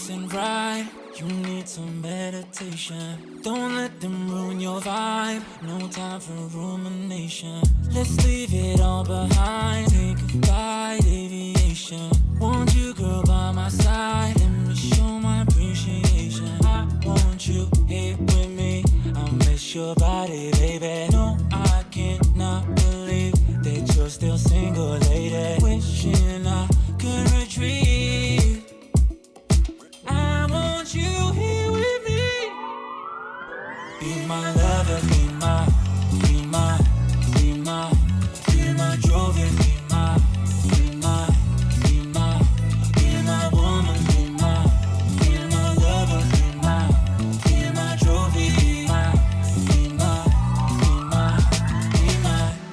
isn't right. You need some meditation. Don't let them ruin your vibe. No time for rumination. Let's leave it all behind. Take a flight, aviation. Want you, girl, by my side. Let me show my appreciation. I want you here with me. I miss your body, baby. No, I cannot believe that you're still single, lady. Wishing I could retrieve. I want you here with me. Be my lover, be my trophy, be my woman, be my lover, be my trophy, be my,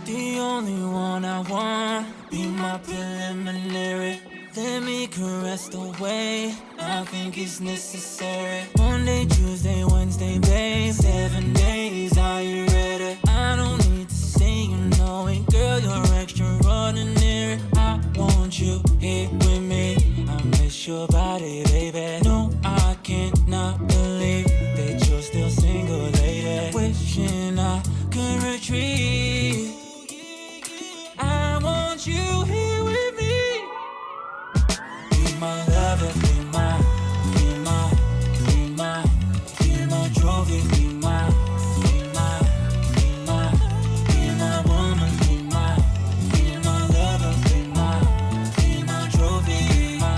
the only one I want. Be my preliminary. Let me caress the way I think it's necessary. Monday, Tuesday, Wednesday, babe. 7 days, are you ready? I don't need to say you know it, girl, you're extraordinary. I want you here with me. I miss your body, baby. No, I cannot believe that you're still single, lady. Wishing I could retrieve. I want you here with me. Be my lover, be my trophy, be my woman, be my lover, be my trophy, be my.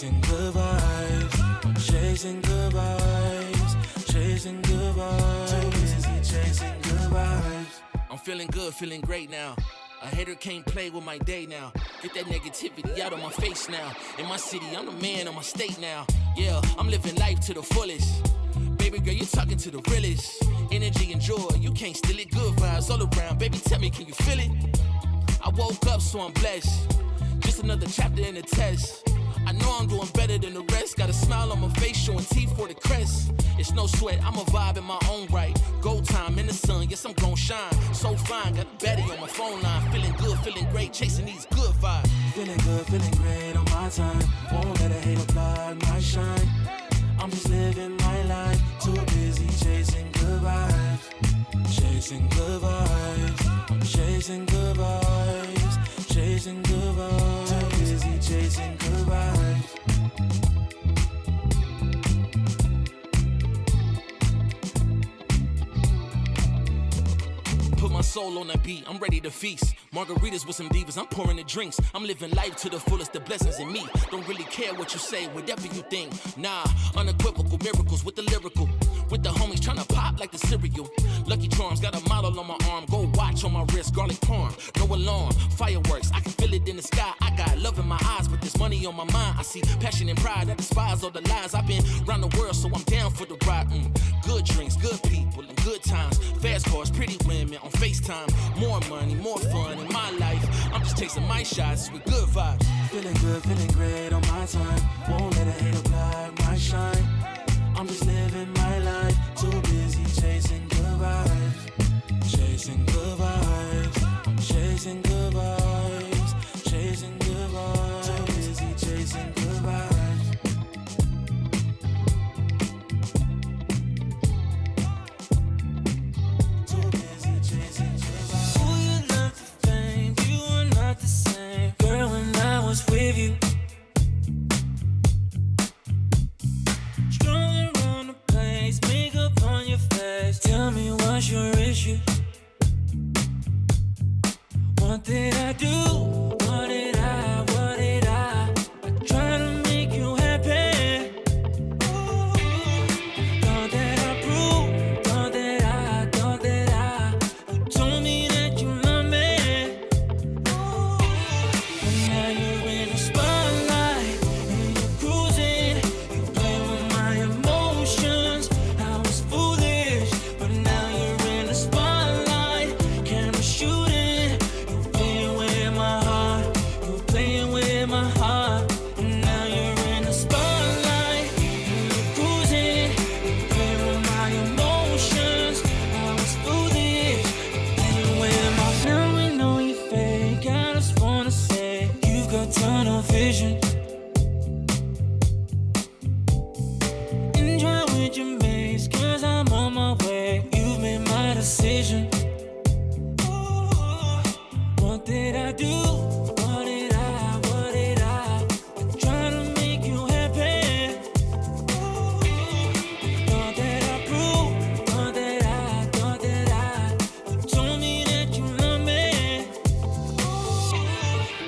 chasing good vibes, chasing good vibes, chasing good vibes. Too busy chasing good vibes. I'm feeling good, feeling great now. A hater can't play with my day now. Get that negativity out of my face now. In my city, I'm the man of my state now. Yeah, I'm living life to the fullest. Baby girl, you talking to the realest. Energy and joy, you can't steal it. Good vibes all around. Baby, tell me, can you feel it? I woke up, so I'm blessed. Just another chapter in the test. I know I'm doing better than the rest. Got a smile on my face, showing teeth for the crest. It's no sweat, I'm a vibe in my own right. Go time in the sun, yes, I'm gon' shine. So fine, got a baddie on my phone line. Feeling good, feeling great, chasing these good vibes. Feeling good, feeling great on my time. Won't let a hater blind my shine. I'm just living my life. Too busy chasing good vibes. Chasing good vibes. Chasing good vibes. Chasing good vibes. Too busy chasing good vibes. Put my soul on that beat, I'm ready to feast. Margaritas with some divas, I'm pouring the drinks. I'm living life to the fullest, the blessings in me. Don't really care what you say, whatever you think. Nah, unequivocal miracles with the lyrical. With the homies tryna pop like the cereal. Lucky Charms, got a model on my arm. Go watch on my wrist, garlic parm. No alarm, fireworks, I can feel it in the sky. I got love in my eyes, but there's money on my mind. I see passion and pride, I despise all the lies. I've been around the world, so I'm down for the ride. Good drinks, good people, and good times. Fast cars, pretty women on FaceTime. More money, more fun in my life. I'm just chasing my shots with good vibes. Feeling good, feeling great on my time. Won't let a hater blind my shine. I'm just living my life. Too busy chasing good vibes. Chasing good vibes. Chasing good vibes. Chasing good vibes. Too busy chasing good vibes. With you, strolling around the place, makeup on your face. Tell me what's your issue? What did I do? What did I try to make you happy? Thought that I proved, thought that I. You told me that you love me. But now you're in the spotlight and you're cruising. You play with my emotions. I was foolish, but now you're in the spotlight. Camera shooting. You playing with my heart. You playing with my heart. And now you're in the spotlight and you're cruising. You play with my emotions. I was foolish, playing with my. Now we know you're fake. I just wanna say you've got tunnel vision. Enjoy with your mates, cause I'm on my way. You've made my decision. What did I do? What did I try to make you happy? Thought that I proved, thought that I. You told me that you love me.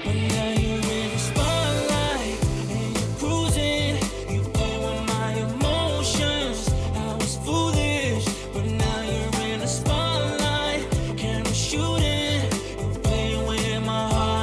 But now you're in the spotlight and you're cruising. You play with my emotions. I was foolish, but now you're in the spotlight. Camera shooting. You playing with my heart.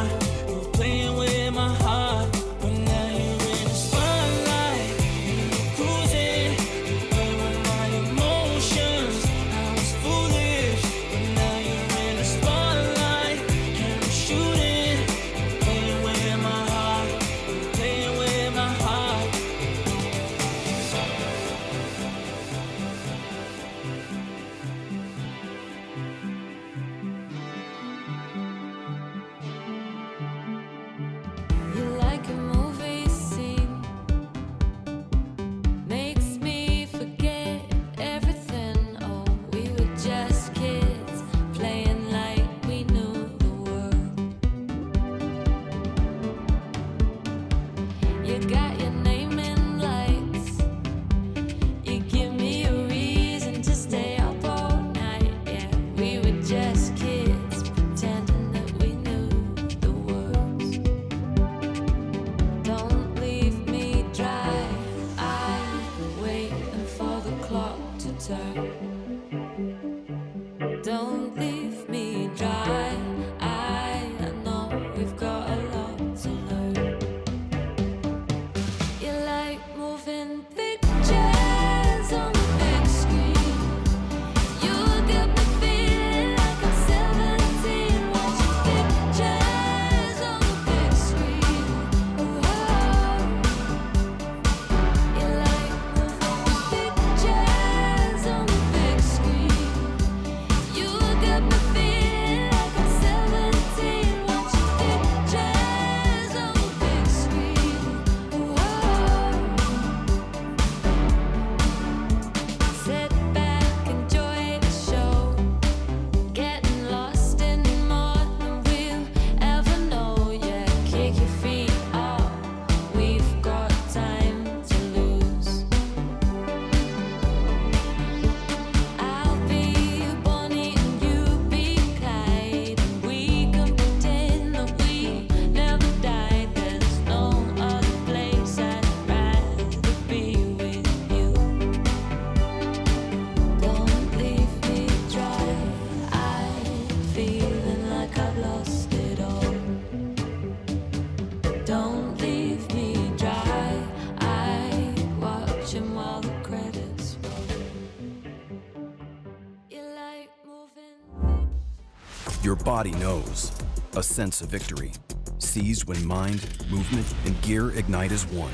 body knows. A sense of victory. Seized when mind, movement, and gear ignite as one.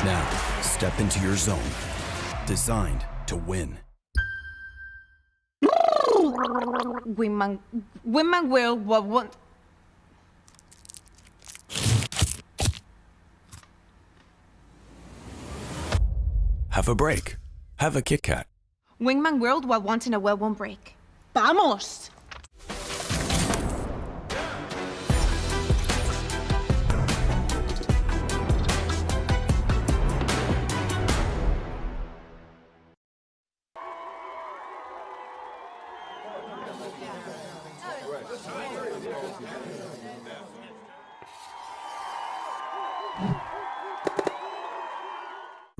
Now, step into your zone. Designed to win. Women will what want. Have a break. Have a Kit Kat. Wingman World while wanting a well won't break. ¡Vamos!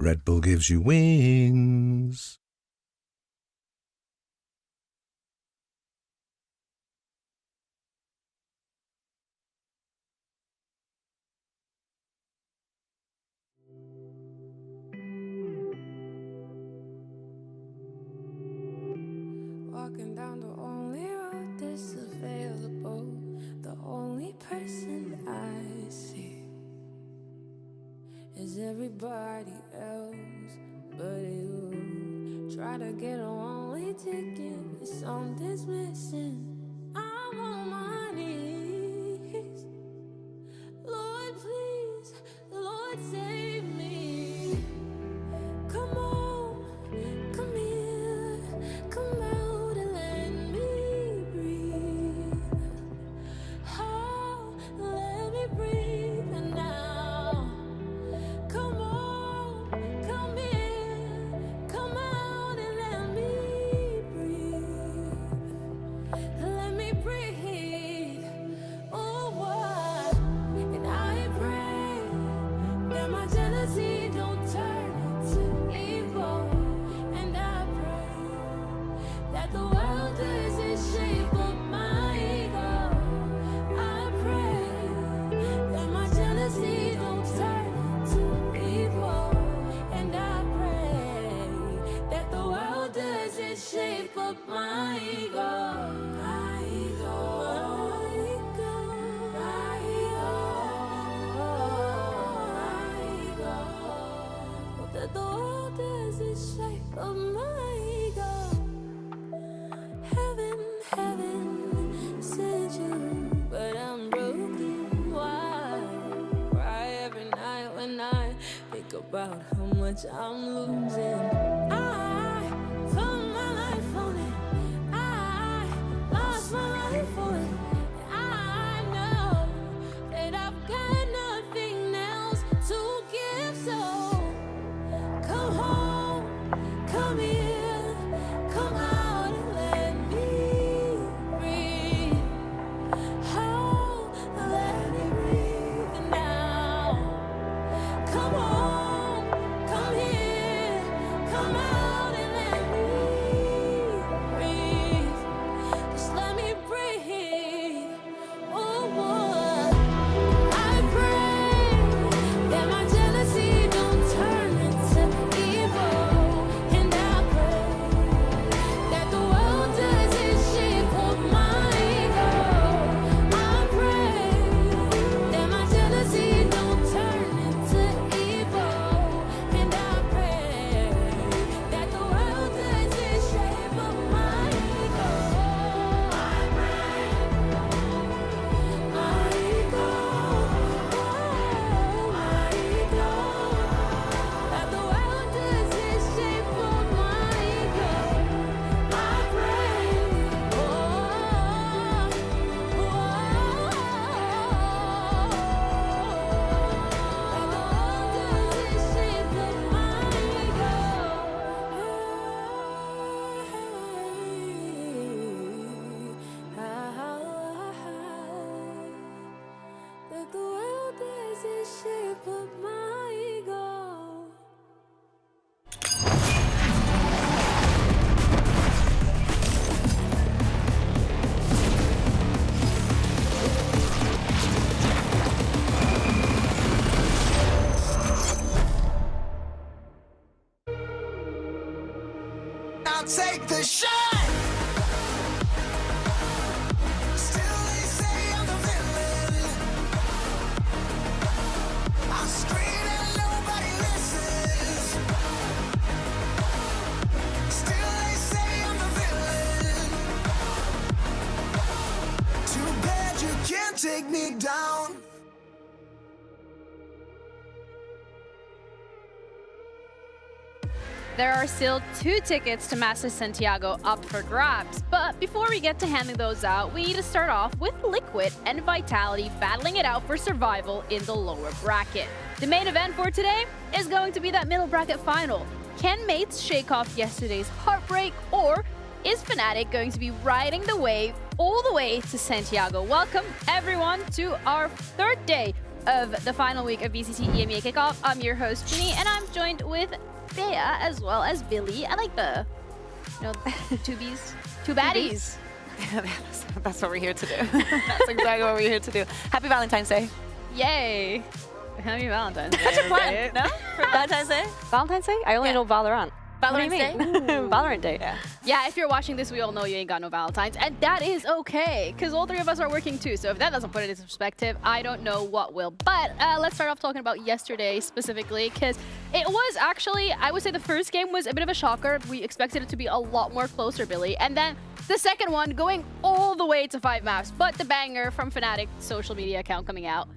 Red Bull gives you wings. Walking down the only road that's available, the only person I see is everybody else but you. Try to get a one-way ticket, but something's missing. I'm on my knees. Lord, please, Lord, save me. Come on, come here, come out and let me breathe. Oh, let me breathe now. Come on, come here, come out and let me breathe. Let me breathe. Oh, what? And I pray that my jealousy don't turn into evil. And I pray that the world doesn't shape up my ego. I pray that my jealousy don't turn into evil. And I pray that the world doesn't shape up my ego. My ego, my ego, my ego, my ego. That the world doesn't shape up my ego. Heaven sent you, but I'm broken. Why cry every night when I think about how much I'm losing? I put my life on it. I lost my life on it. I know that I've got nothing else to give, so come home, come here, come out and let me breathe. Oh, let me breathe now. Come home, come here, come out and let me breathe. Just let me breathe. Oh, what? I pray that my jealousy don't turn into evil. And I pray that the world doesn't shape up my ego. I pray that my jealousy don't turn into evil. And I pray that the world doesn't shape up my ego. I pray my ego, my ego, that the world doesn't shape up my ego. I pray, that the world doesn't shape up my ego. That the world doesn't shape up my ego. Now take the shot. take me down. There are still 2 tickets to Masters Santiago up for grabs, but before we get to handing those out, we need to start off with Liquid and Vitality battling it out for survival in the lower bracket. The main event for today is going to be that middle bracket final. Can mates shake off yesterday's heartbreak, or is Fnatic going to be riding the wave all the way to Santiago? Welcome everyone to our 3rd day of the final week of VCT EMEA Kickoff. I'm your host, Ginny, and I'm joined with Bea as well as Billy. I like the, two baddies. That's what we're here to do. That's exactly what we're here to do. Happy Valentine's Day. Yay. Happy Valentine's Day. That's your plan, no? For Valentine's Day? Valentine's Day? I only know Valorant. Valorant Day? Valorant Day. Yeah, if you're watching this, we all know you ain't got no Valentines, and that is okay, because all 3 of us are working too, so if that doesn't put it into perspective, I don't know what will. But let's start off talking about yesterday specifically, because it was actually, I would say the first game was a bit of a shocker. We expected it to be a lot more closer, Billy, and then the second one going all the way to 5 maps, but the banger from Fnatic social media account coming out.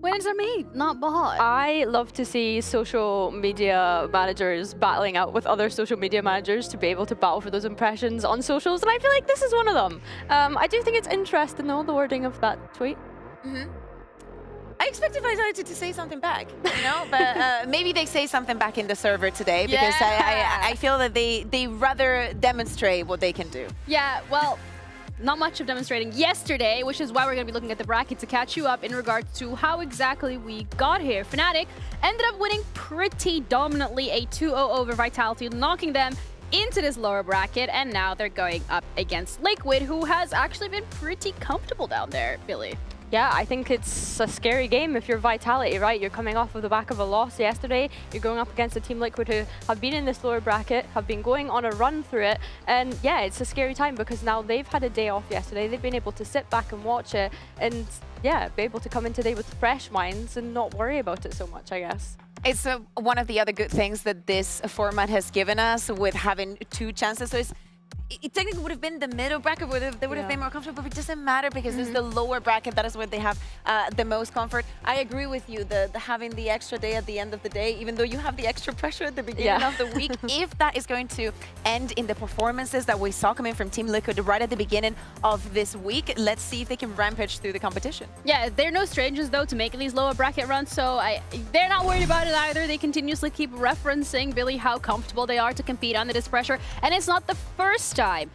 Wins are made, not bought. I love to see social media managers battling out with other social media managers to be able to battle for those impressions on socials, and I feel like this is one of them. I do think it's interesting, though, the wording of that tweet. I expected Vitality to say something back, but maybe they say something back in the server today, because I feel that they rather demonstrate what they can do. Yeah, well, not much of demonstrating yesterday, which is why we're going to be looking at the bracket to catch you up in regards to how exactly we got here. Fnatic ended up winning pretty dominantly, a 2-0 over Vitality, knocking them into this lower bracket, and now they're going up against Liquid, who has actually been pretty comfortable down there, Billy. Yeah, I think it's a scary game if you're Vitality, right? You're coming off of the back of a loss yesterday. You're going up against a team Liquid who have been in this lower bracket, have been going on a run through it. And yeah, it's a scary time because now they've had a day off yesterday. They've been able to sit back and watch it and yeah, be able to come in today with fresh minds and not worry about it so much, I guess. It's one of the other good things that this format has given us with having 2 chances. So it technically would have been the middle bracket where they would have been more comfortable, but it doesn't matter because this is the lower bracket. That is where they have the most comfort. I agree with you, the having the extra day at the end of the day, even though you have the extra pressure at the beginning of the week, if that is going to end in the performances that we saw coming from Team Liquid right at the beginning of this week, let's see if they can rampage through the competition. Yeah, they're no strangers though to making these lower bracket runs, so they're not worried about it either. They continuously keep referencing, Billy, how comfortable they are to compete under this pressure, and it's not the first time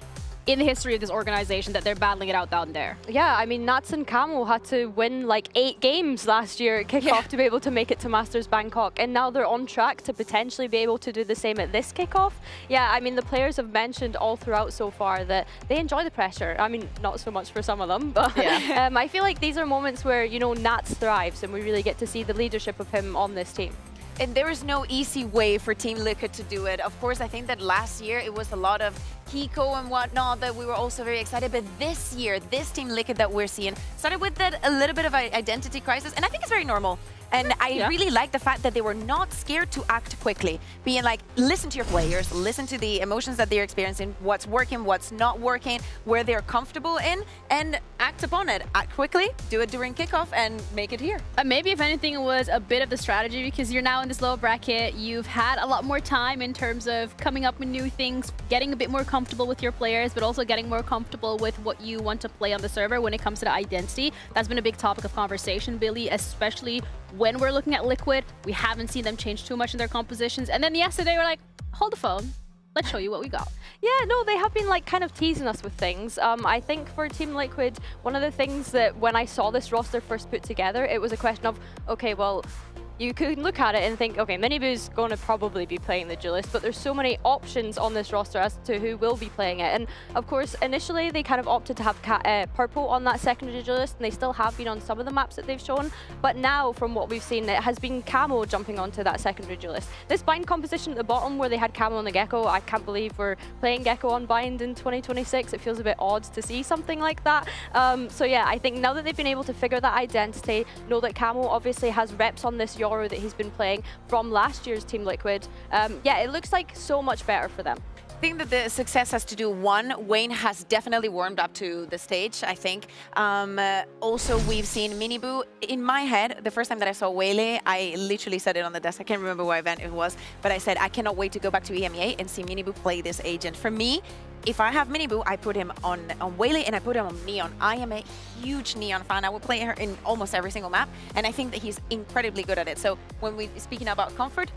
in the history of this organization that they're battling it out down there. Yeah, I mean, Nats and Camo had to win like 8 games last year at Kickoff to be able to make it to Masters Bangkok, and now they're on track to potentially be able to do the same at this Kickoff. Yeah, I mean, the players have mentioned all throughout so far that they enjoy the pressure. I mean, not so much for some of them, but I feel like these are moments where, Nats thrives and we really get to see the leadership of him on this team. And there is no easy way for Team Liquid to do it. Of course, I think that last year it was a lot of Kiko and whatnot that we were also very excited. But this year, this Team Liquid that we're seeing started with a little bit of an identity crisis. And I think it's very normal. And I really like the fact that they were not scared to act quickly, being like, listen to your players, listen to the emotions that they're experiencing, what's working, what's not working, where they're comfortable in, and act upon it. Act quickly, do it during kickoff, and make it here. Maybe if anything, it was a bit of the strategy because you're now in this low bracket. You've had a lot more time in terms of coming up with new things, getting a bit more comfortable with your players, but also getting more comfortable with what you want to play on the server when it comes to the identity. That's been a big topic of conversation, Billy, especially when we're looking at Liquid. We haven't seen them change too much in their compositions. And then yesterday we're like, hold the phone. Let's show you what we got. Yeah, no, they have been like kind of teasing us with things. I think for Team Liquid, one of the things that when I saw this roster first put together, it was a question of, okay, well, you could look at it and think, okay, Minibu's going to probably be playing the duelist, but there's so many options on this roster as to who will be playing it. And of course, initially they kind of opted to have Purple on that secondary duelist, and they still have been on some of the maps that they've shown. But now, from what we've seen, it has been Camo jumping onto that secondary duelist. This bind composition at the bottom where they had Camo on the Gecko, I can't believe we're playing Gecko on bind in 2026. It feels a bit odd to see something like that. So yeah, I think now that they've been able to figure that identity, know that Camo obviously has reps on this that he's been playing from last year's Team Liquid. Yeah, it looks like so much better for them. think that the success has to do, one, Wayne has definitely warmed up to the stage, I think. Also, we've seen Miniboo. In my head, the first time that I saw Whaley, I literally said it on the desk. I can't remember what event it was, but I said, I cannot wait to go back to EMEA and see Miniboo play this agent. For me, if I have Miniboo, I put him on Whaley and I put him on Neon. I am a huge Neon fan. I would play her in almost every single map, and I think that he's incredibly good at it. So when we're speaking about comfort,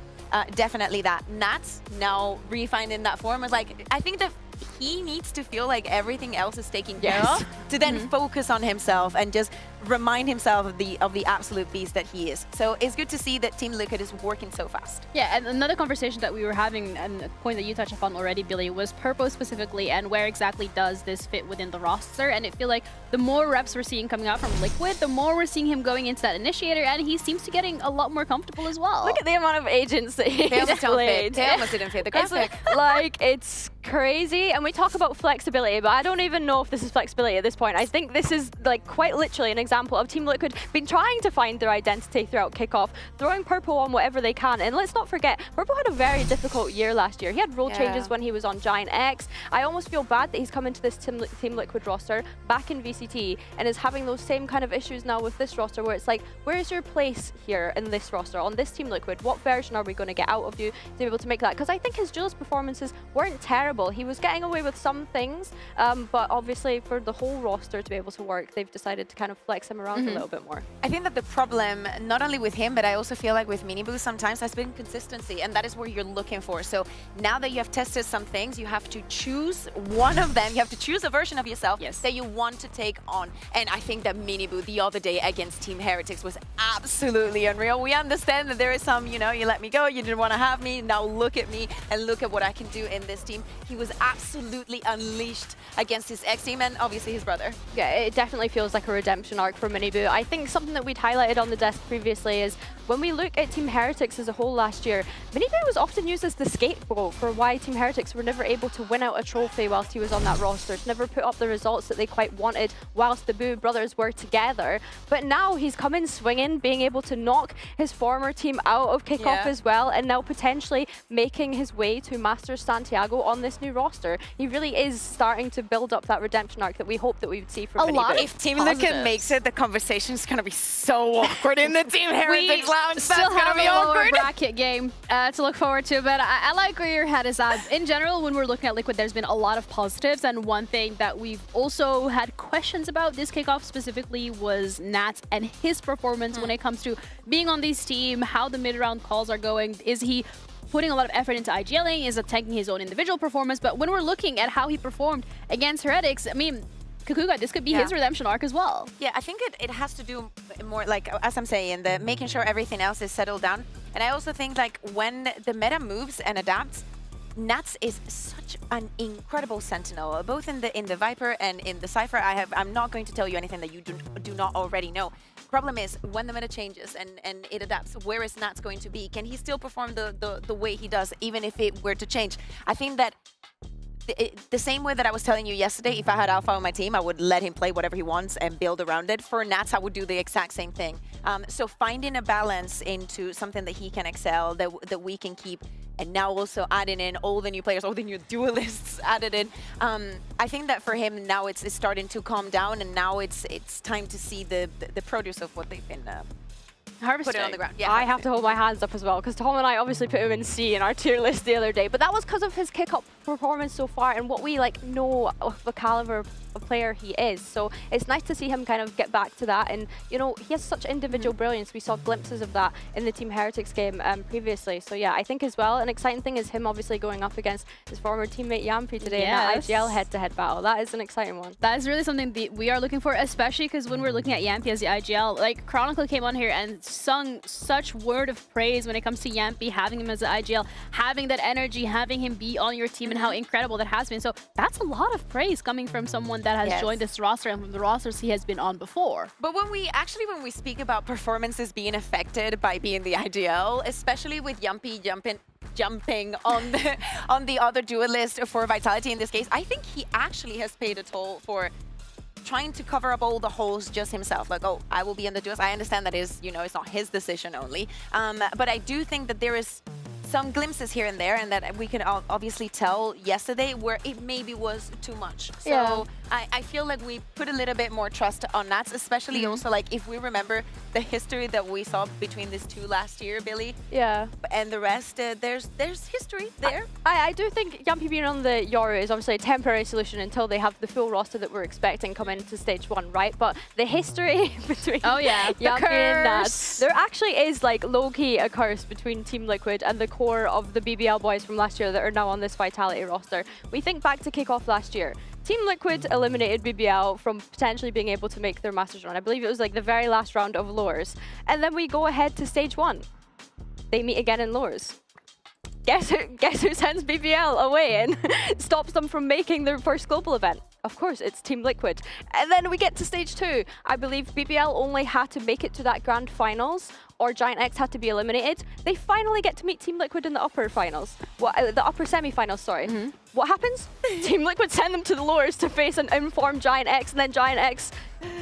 definitely that. Nats, now refined in that form, was like, I think that he needs to feel like everything else is taken care of to then focus on himself and just remind himself of the absolute beast that he is. So it's good to see that Team Liquid is working so fast. Yeah, and another conversation that we were having, and a point that you touched upon already, Billy, was Purple specifically, and where exactly does this fit within the roster? And I feel like the more reps we're seeing coming out from Liquid, the more we're seeing him going into that initiator, and he seems to getting a lot more comfortable as well. Look at the amount of agents that he's played. They almost didn't fit the graphic. It's crazy, and we talk about flexibility, but I don't even know if this is flexibility at this point. I think this is like quite literally an example of Team Liquid been trying to find their identity throughout Kickoff, throwing Purple on whatever they can. And let's not forget, Purple had a very difficult year last year. He had role changes when he was on Giant X. I almost feel bad that he's come into this Team Liquid roster back in VCT and is having those same kind of issues now with this roster, where it's like, where's your place here in this roster, on this Team Liquid? What version are we going to get out of you to be able to make that? Because I think his duelist performances weren't terrible. He was getting away with some things, but obviously for the whole roster to be able to work, they've decided to kind of flex him around a little bit more. I think that the problem, not only with him, but I also feel like with Miniboo sometimes, has been consistency, and that is what you're looking for. So now that you have tested some things, you have to choose one of them. You have to choose a version of yourself that you want to take on. And I think that Miniboo the other day against Team Heretics was absolutely unreal. We understand that there is some, you know, you let me go, you didn't want to have me, now look at me and look at what I can do in this team. He was absolutely unleashed against his ex-team and obviously his brother. Yeah, it definitely feels like a redemption arc for Miniboo. I think something that we'd highlighted on the desk previously is when we look at Team Heretics as a whole last year, Miniboo was often used as the scapegoat for why Team Heretics were never able to win out a trophy whilst he was on that roster, to never put up the results that they quite wanted whilst the Boo brothers were together. But now he's come in swinging, being able to knock his former team out of Kickoff as well, and now potentially making his way to Masters Santiago on this new roster. He really is starting to build up that redemption arc that we hope that we would see from Miniboo. If Team Liquid makes it, the conversation is going to be so awkward in the Team Heretics lounge. Still have a lower bracket game to look forward to, but I like where your head is at. In general, when we're looking at Liquid, there's been a lot of positives, and one thing that we've also had questions about this Kickoff specifically was Nats and his performance when it comes to being on this team, how the mid-round calls are going. Is he putting a lot of effort into IGLing? Is it tanking his own individual performance? But when we're looking at how he performed against Heretics, I mean, Kukuga, this could be his redemption arc as well. Yeah, I think it has to do more, like, as I'm saying, the making sure everything else is settled down. And I also think, like, when the meta moves and adapts, Nats is such an incredible sentinel, both in the Viper and in the Cypher. I'm not going to tell you anything that you do not already know. Problem is, when the meta changes and it adapts, where is Nats going to be? Can he still perform the way he does, even if it were to change? I think that the same way that I was telling you yesterday, if I had Alpha on my team, I would let him play whatever he wants and build around it. For Nats, I would do the exact same thing. So finding a balance into something that he can excel, that we can keep, and now also adding in all the new players, all the new duelists added in. I think that for him now it's starting to calm down, and now it's time to see the produce of what they've been put it on the ground. Yeah, I have to hold my hands up as well, because Tom and I obviously put him in C in our tier list the other day, but that was because of his Kickoff performance so far and what we know of the caliber of player he is. So it's nice to see him kind of get back to that, and you know, he has such individual brilliance. We saw glimpses of that in the Team Heretics game previously. So yeah, I think as well an exciting thing is him obviously going up against his former teammate Yampy today in that IGL head-to-head battle. That is an exciting one. That is really something that we are looking for, especially because when we're looking at Yampy as the IGL, like Chronicle came on here and sung such word of praise when it comes to Yampy, having him as the IGL, having that energy, having him be on your team, and how incredible that has been. So that's a lot of praise coming from someone that has joined this roster and from the rosters he has been on before. But when we speak about performances being affected by being the IGL, especially with Yampy jumping on the other duelist for Vitality in this case, I think he actually has paid a toll for trying to cover up all the holes just himself. Like, oh, I will be in the duels. I understand that is, you know, it's not his decision only. But I do think that there is some glimpses here and there, and that we can obviously tell yesterday where it maybe was too much. So I feel like we put a little bit more trust on Nats, especially also like if we remember the history that we saw between these two last year, Billy. Yeah. And the rest, there's history there. I do think Yumpy being on the Yoru is obviously a temporary solution until they have the full roster that we're expecting coming into stage 1, right? But the history between Yumpy and Nats, there actually is like low-key a curse between Team Liquid and the core of the BBL boys from last year that are now on this Vitality roster. We think back to Kickoff last year. Team Liquid eliminated BBL from potentially being able to make their Masters run. I believe it was like the very last round of Lures. And then we go ahead to stage 1. They meet again in Lures. Guess who sends BBL away and stops them from making their first global event? Of course, it's Team Liquid. And then we get to stage 2. I believe BBL only had to make it to that grand finals, or Giant X had to be eliminated. They finally get to meet Team Liquid in the upper finals. The upper semi-finals, sorry. What happens? Team Liquid send them to the lowers to face an informed Giant X, and then Giant X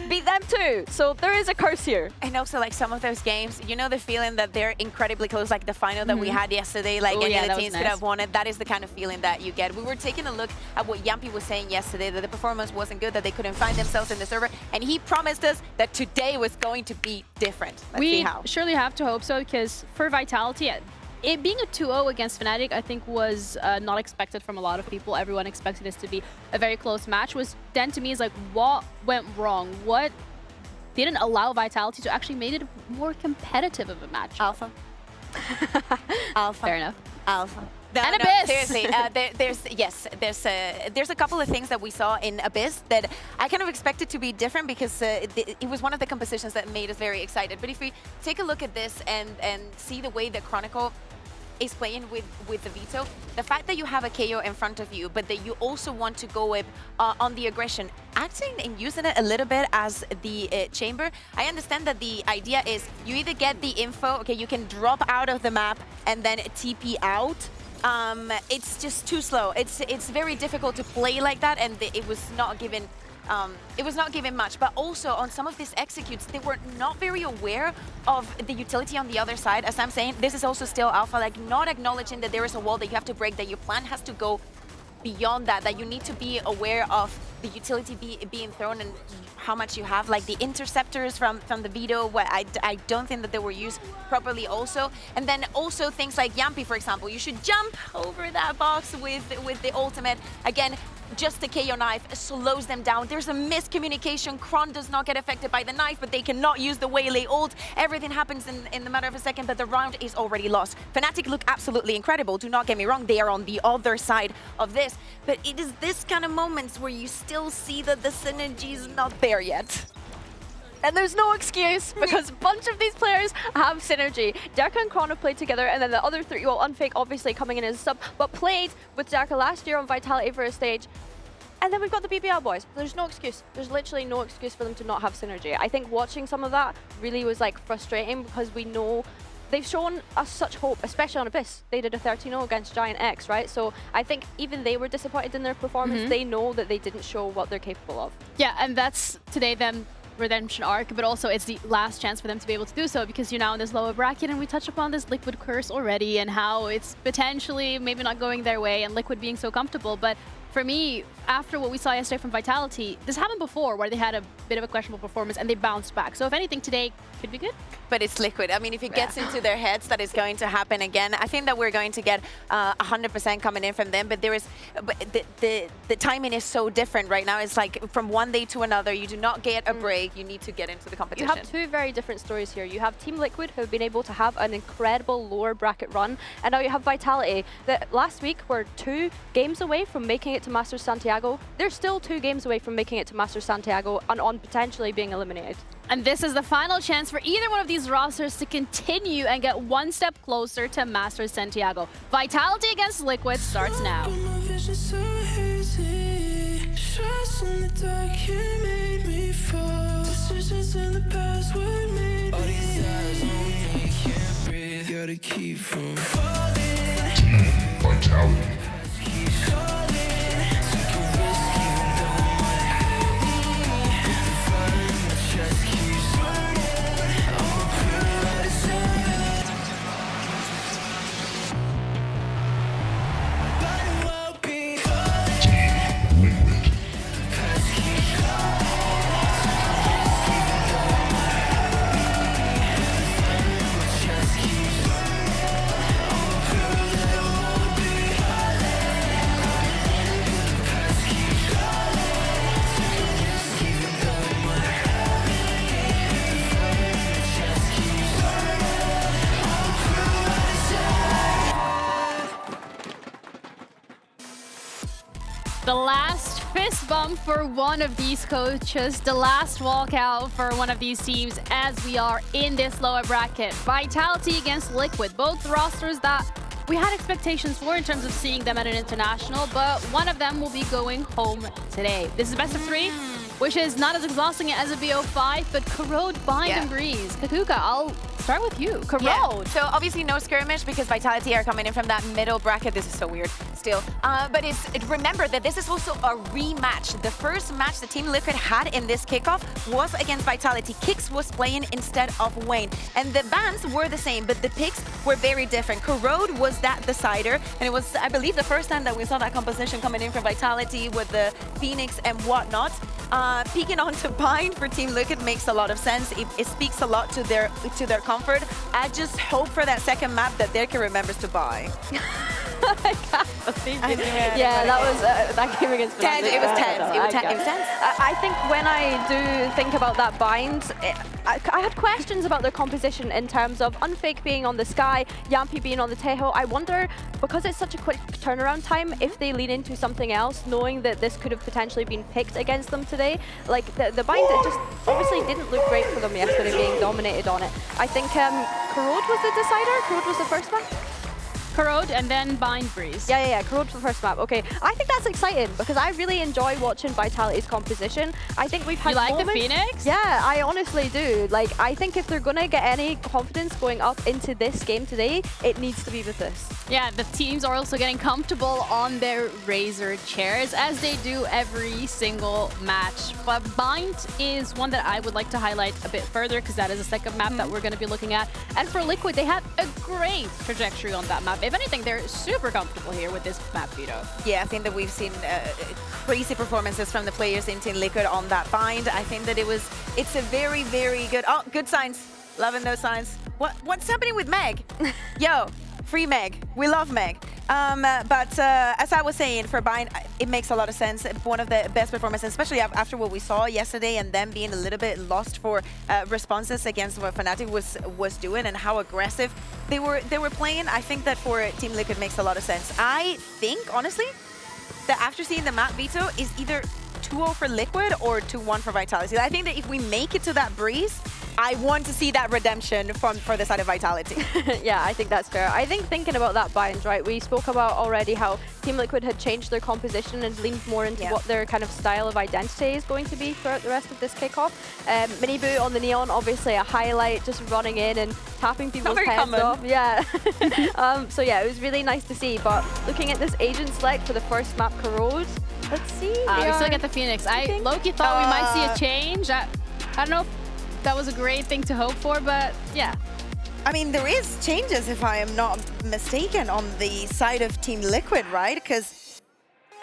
beat them too. So there is a curse here. And also like some of those games, you know the feeling that they're incredibly close, like the final that we had yesterday, like any of the teams could have won it. That is the kind of feeling that you get. We were taking a look at what Yumpy was saying yesterday, that the performance wasn't good, that they couldn't find themselves in the server, and he promised us that today was going to be different. Let's see how. We surely have to hope so, because for Vitality, it being a 2-0 against Fnatic, I think was not expected from a lot of people. Everyone expected this to be a very close match. Then to me is like, what went wrong? What didn't allow Vitality to actually make it more competitive of a match? Alpha. Alpha. Fair enough. Alpha. And Abyss! Seriously, there's a couple of things that we saw in Abyss that I kind of expected to be different, because it was one of the compositions that made us very excited. But if we take a look at this and see the way that Chronicle is playing with the veto, the fact that you have a KO in front of you, but that you also want to go with on the aggression, acting and using it a little bit as the chamber. I understand that the idea is you either get the info, okay, you can drop out of the map and then TP out. It's just too slow. It's very difficult to play like that, and it was not given. It was not given much, but also on some of these executes, they were not very aware of the utility on the other side. As I'm saying, this is also still alpha, like not acknowledging that there is a wall that you have to break, that your plan has to go beyond that, that you need to be aware of the utility being thrown and how much you have, like the interceptors from the veto. I don't think that they were used properly also. And then also things like Yumpy, for example, you should jump over that box with the ultimate. Again, just the KO knife slows them down. There's a miscommunication. Kron does not get affected by the knife, but they cannot use the Waylay ult. Everything happens in the matter of a second, but the round is already lost. Fnatic look absolutely incredible. Do not get me wrong, they are on the other side of this. But it is this kind of moments where you still see that the synergy is not there yet. And there's no excuse, because a bunch of these players have synergy. Derka and Kron have played together, and then the other three, well, Unfake obviously coming in as a sub, but played with Derka last year on Vitality for a stage. And then we've got the BBL boys. There's no excuse. There's literally no excuse for them to not have synergy. I think watching some of that really was like frustrating, because we know they've shown us such hope, especially on Abyss. They did a 13-0 against Giant X, right? So I think even they were disappointed in their performance. They know that they didn't show what they're capable of. Yeah, and that's today them redemption arc, but also it's the last chance for them to be able to do so, because you're now in this lower bracket, and we touched upon this Liquid curse already and how it's potentially maybe not going their way and Liquid being so comfortable. But for me, after what we saw yesterday from Vitality, this happened before where they had a bit of a questionable performance and they bounced back. So if anything, today could be good. But it's Liquid. I mean, if it gets into their heads that it's going to happen again, I think that we're going to get 100% coming in from them. But there is, the timing is so different right now. It's like from one day to another, you do not get a break. You need to get into the competition. You have two very different stories here. You have Team Liquid, who have been able to have an incredible lower bracket run, and now you have Vitality, that last week were 2 games away from making it to Masters Santiago. They're still 2 games away from making it to Masters Santiago and on potentially being eliminated. And this is the final chance for either one of these rosters to continue and get one step closer to Masters Santiago. Vitality against Liquid starts now. Vitality. The last fist bump for one of these coaches, the last walkout for one of these teams as we are in this lower bracket. Vitality against Liquid, both rosters that we had expectations for in terms of seeing them at an international, but one of them will be going home today. This is best of 3, which is not as exhausting as a BO5, but Corrode, Bind, and Breeze. Kakuka, I'll start with you. Corrode. Yeah. So obviously no skirmish because Vitality are coming in from that middle bracket. This is so weird still. But remember that this is also a rematch. The first match the Team Liquid had in this kickoff was against Vitality. Kix was playing instead of Wayne. And the bans were the same, but the picks were very different. Corrode was that decider, and it was, I believe, the first time that we saw that composition coming in from Vitality with the Phoenix and whatnot. Peeking onto Bind for Team Liquid makes a lot of sense. It speaks a lot to their comfort. I just hope for that second map that Derke remembers to buy. Yeah, that came against tense. It was tense. It was tense. I think when I do think about that Bind, I had questions about their composition in terms of Unfake being on the Sky, Yampi being on the Tejo. I wonder, because it's such a quick turnaround time, if they lean into something else, knowing that this could have potentially been picked against them today. Like the Bind, it just obviously didn't look great for them yesterday, being dominated on it. I think Corrode was the decider. Corrode was the first one. Corrode and then Bind, Breeze. Yeah, Corrode for the first map. Okay, I think that's exciting because I really enjoy watching Vitality's composition. I think we've had moments. You like the Phoenix? Yeah, I honestly do. Like, I think if they're gonna get any confidence going up into this game today, it needs to be with this. Yeah, the teams are also getting comfortable on their Razor chairs as they do every single match. But Bind is one that I would like to highlight a bit further because that is a second map that we're going to be looking at. And for Liquid, they had a great trajectory on that map. If anything, they're super comfortable here with this map, Vito. Yeah, I think that we've seen crazy performances from the players in Team Liquid on that Bind. I think that it's a very, very good... Oh, good signs. Loving those signs. What's happening with Meg? Yo, free Meg. We love Meg. But as I was saying, for Bind, it makes a lot of sense. One of the best performances, especially after what we saw yesterday and them being a little bit lost for responses against what Fnatic was doing and how aggressive they were playing. I think that for Team Liquid makes a lot of sense. I think, honestly, that after seeing the map, Vito, is either 2-0 for Liquid or 2-1 for Vitality. I think that if we make it to that Breeze, I want to see that redemption for the side of Vitality. Yeah, I think that's fair. I think thinking about that Bind, right, we spoke about already how Team Liquid had changed their composition and leaned more into what their kind of style of identity is going to be throughout the rest of this kickoff. Miniboo on the Neon, obviously a highlight, just running in and tapping people's heads off. Yeah. So yeah, it was really nice to see. But looking at this agent select for the first map, Corrode, let's see. We still get the Phoenix. I low-key thought we might see a change. I don't know if that was a great thing to hope for, but yeah. I mean, there is changes, if I am not mistaken, on the side of Team Liquid, right? Because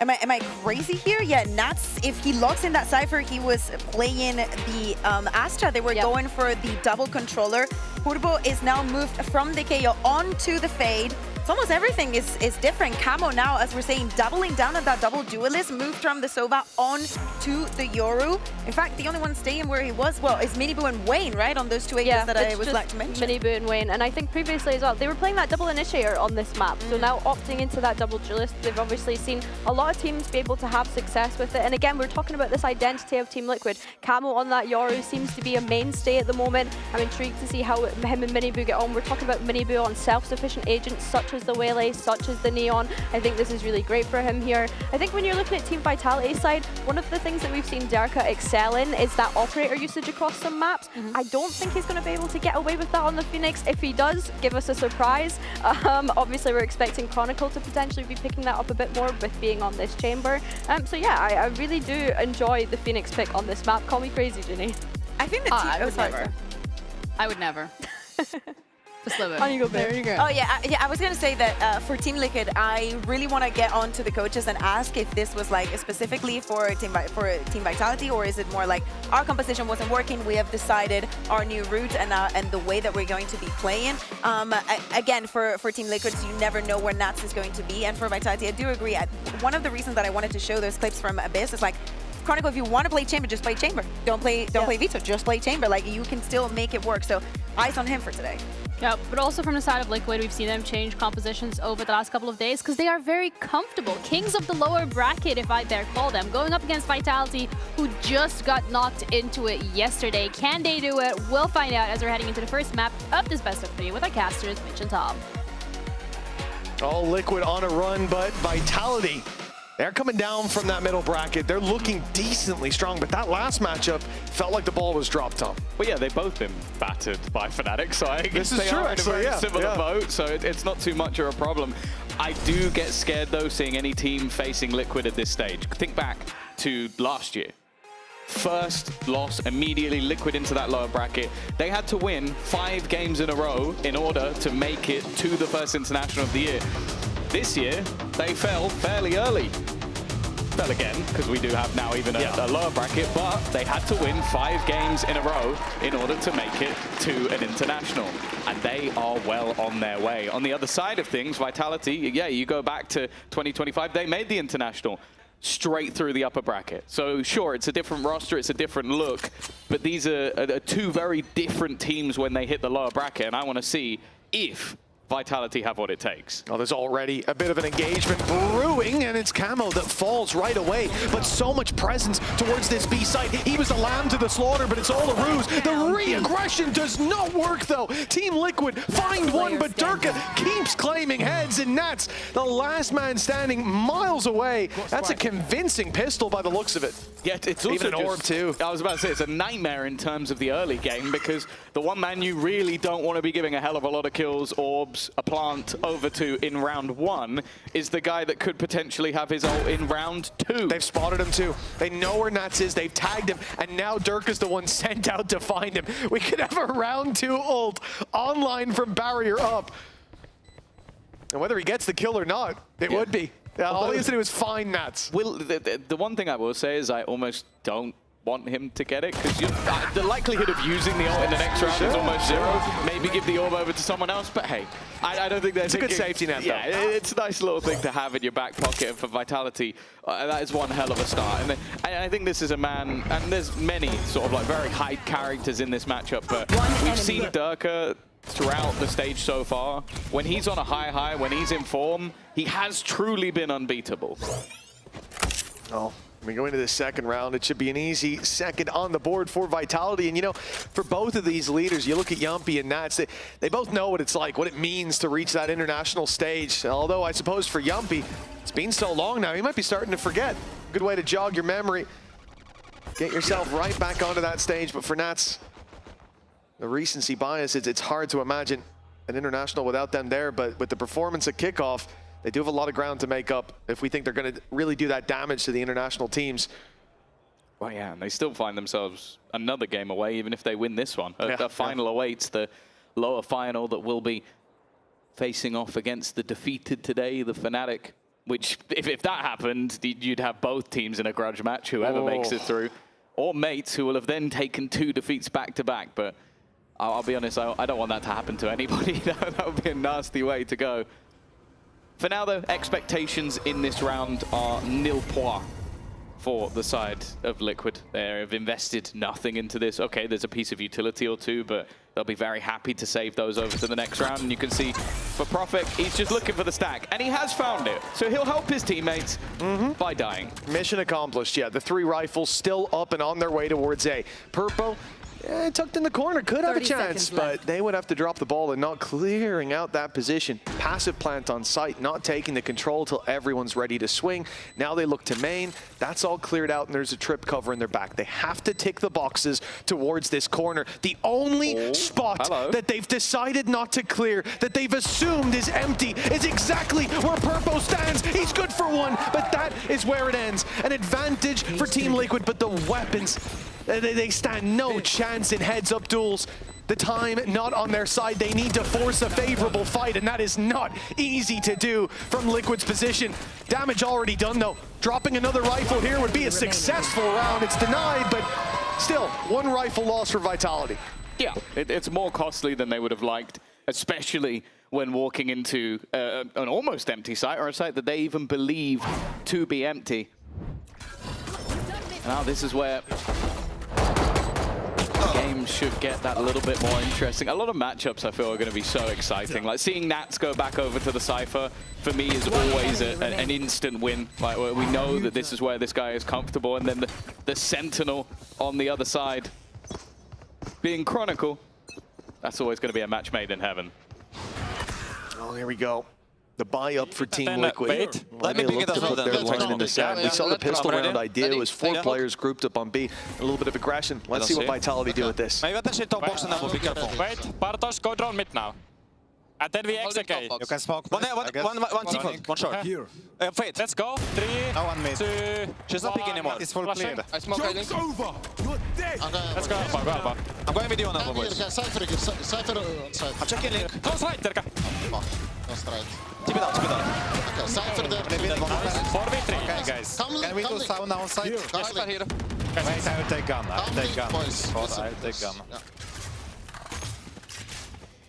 am I crazy here? Yeah, Nats, if he locks in that Cypher, he was playing the Astra. They were going for the double controller. Hurbo is now moved from the KO onto the Fade. So almost everything is different. Camo now, as we're saying, doubling down on that double duelist, moved from the Sova on to the Yoru. In fact, the only one staying where he was, well, is Miniboo and Wayne, right? On those two agents that I would like to mention. Miniboo and Wayne. And I think previously as well, they were playing that double initiator on this map. So now opting into that double duelist, they've obviously seen a lot of teams be able to have success with it. And again, we're talking about this identity of Team Liquid. Camo on that Yoru seems to be a mainstay at the moment. I'm intrigued to see how him and Miniboo get on. We're talking about Miniboo on self-sufficient agents such as the Waylay, such as the Neon. I think this is really great for him here. I think when you're looking at Team Vitality's side, one of the things that we've seen Derke excel in is that operator usage across some maps. I don't think he's going to be able to get away with that on the Phoenix. If he does, give us a surprise. Obviously, we're expecting Chronicle to potentially be picking that up a bit more with being on this chamber. So yeah, I really do enjoy the Phoenix pick on this map. Call me crazy, Ginny. I think the team... I would never. Just live it. On you go, there you go. Oh yeah, I was gonna say that for Team Liquid, I really want to get on to the coaches and ask if this was like specifically for Team Vitality, or is it more like our composition wasn't working, we have decided our new route and the way that we're going to be playing. Again, for Team Liquid, you never know where Nats is going to be, and for Vitality, I do agree. One of the reasons that I wanted to show those clips from Abyss is like, Chronicle, if you want to play Chamber, just play Chamber. Don't play Vito, just play Chamber. Like, you can still make it work. So eyes on him for today. Yeah, but also from the side of Liquid, we've seen them change compositions over the last couple of days because they are very comfortable. Kings of the lower bracket, if I dare call them, going up against Vitality, who just got knocked into it yesterday. Can they do it? We'll find out as we're heading into the first map of this best of 3 with our casters, Mitch and Tom. All Liquid on a run, but Vitality, they're coming down from that middle bracket. They're looking decently strong, but that last matchup felt like the ball was dropped, Tom. Well, yeah, they've both been battered by Fnatic, so I guess This is they true, are in a actually, very similar yeah. boat, so it's not too much of a problem. I do get scared, though, seeing any team facing Liquid at this stage. Think back to last year. First loss, immediately Liquid into that lower bracket. They had to win 5 games in a row in order to make it to the first international of the year. This year, they fell fairly early. Fell again, because we do have now even a lower bracket, but they had to win 5 games in a row in order to make it to an international. And they are well on their way. On the other side of things, Vitality, yeah, you go back to 2025, they made the international straight through the upper bracket. So sure, it's a different roster, it's a different look, but these are 2 very different teams when they hit the lower bracket, and I want to see if Vitality have what it takes. Oh, there's already a bit of an engagement brewing, and it's Camo that falls right away. But so much presence towards this B site. He was the lamb to the slaughter, but it's all a ruse. The re-aggression does not work, though. Team Liquid find one, but Durka keeps claiming heads, and Nats, the last man standing miles away. That's a convincing pistol by the looks of it. Yeah, it's also even an orb too. I was about to say, it's a nightmare in terms of the early game, because the one man you really don't want to be giving a hell of a lot of kills, orbs, a plant over to in round 1 is the guy that could potentially have his ult in round 2. They've spotted him too. They know where Nats is, they've tagged him, and now Durka's the one sent out to find him. We could have a round 2 ult online from barrier up. And whether he gets the kill or not, it would be. All he has to do is find Nats. The one thing I will say is I almost don't want him to get it, because the likelihood of using the ult in the next round is almost 0. Maybe give the orb over to someone else, but hey, I don't think there's a good safety net, though. Yeah, it's a nice little thing to have in your back pocket, and for Vitality, that is one hell of a start. And I think this is a man, and there's many sort of like very high characters in this matchup, but we've seen Durka throughout the stage so far. When he's on a high, when he's in form, he has truly been unbeatable. Oh. We go into the second round, it should be an easy second on the board for Vitality. And you know, for both of these leaders, you look at Yumpy and Nats, they both know what it's like, what it means to reach that international stage. Although I suppose for Yumpy, it's been so long now, he might be starting to forget. Good way to jog your memory. Get yourself right back onto that stage. But for Nats, the recency bias, it's hard to imagine an international without them there. But with the performance at kickoff, they do have a lot of ground to make up if we think they're going to really do that damage to the international teams. Well, yeah, and they still find themselves another game away, even if they win this one. The final awaits, the lower final that will be facing off against the defeated today, the Fnatic, which, if that happened, you'd have both teams in a grudge match, whoever makes it through, or mates who will have then taken 2 defeats back-to-back. But I'll be honest, I don't want that to happen to anybody. That would be a nasty way to go. For now, though, expectations in this round are nil point for the side of Liquid. They have invested nothing into this. Okay, there's a piece of utility or 2, but they'll be very happy to save those over to the next round. And you can see for Prophet, he's just looking for the stack, and he has found it. So he'll help his teammates by dying. Mission accomplished, yeah. The 3 rifles still up and on their way towards A. Purple, tucked in the corner, could have a chance, but they would have to drop the ball and not clearing out that position. Passive plant on site, not taking the control till everyone's ready to swing. Now they look to main. That's all cleared out, and there's a trip cover in their back. They have to tick the boxes towards this corner. The only spot that they've decided not to clear, that they've assumed is empty, is exactly where Purpo stands. He's good for 1, but that is where it ends. An advantage for Team Liquid, but the weapons, they stand no chance in heads-up duels. The time not on their side. They need to force a favorable fight, and that is not easy to do from Liquid's position. Damage already done, though. Dropping another rifle here would be a successful round. It's denied, but still, 1 rifle loss for Vitality. Yeah, it's more costly than they would have liked, especially when walking into an almost empty site, or a site that they even believe to be empty. Now this is where the game games should get that a little bit more interesting. A lot of matchups I feel are going to be so exciting. Like seeing Nats go back over to the Cypher, for me, is always an instant win. Like we know that this is where this guy is comfortable, and then the Sentinel on the other side being Chronicle, that's always going to be a match made in heaven. Oh, here we go. The buy up for Team Liquid. Wait, let me look to put their line in the sand. We saw the pistol round idea. It was 4 players grouped up on B. A little bit of aggression. Let's see what Vitality do with this. Maybe attention top box and be careful. Wait, Bartosz, go drone mid now. And then we execute. You can smoke. One default, one short. Here. Fate. Let's go. 3, no one mid. 2, She's not picking anymore. It's full clear. I smoke, I think. Over. You're dead. Let's go Alpha, go Alpha. I'm going with you on Alpha, boys. Cypher on side. I'm checking link. Close right, Terka. Close right. Tip it out, tip it out. Okay, Cypher there. 4v3, okay, guys. Can we do sauna on site? Here. Wait, I will take gun. I will take gun. Boys. I will take gun.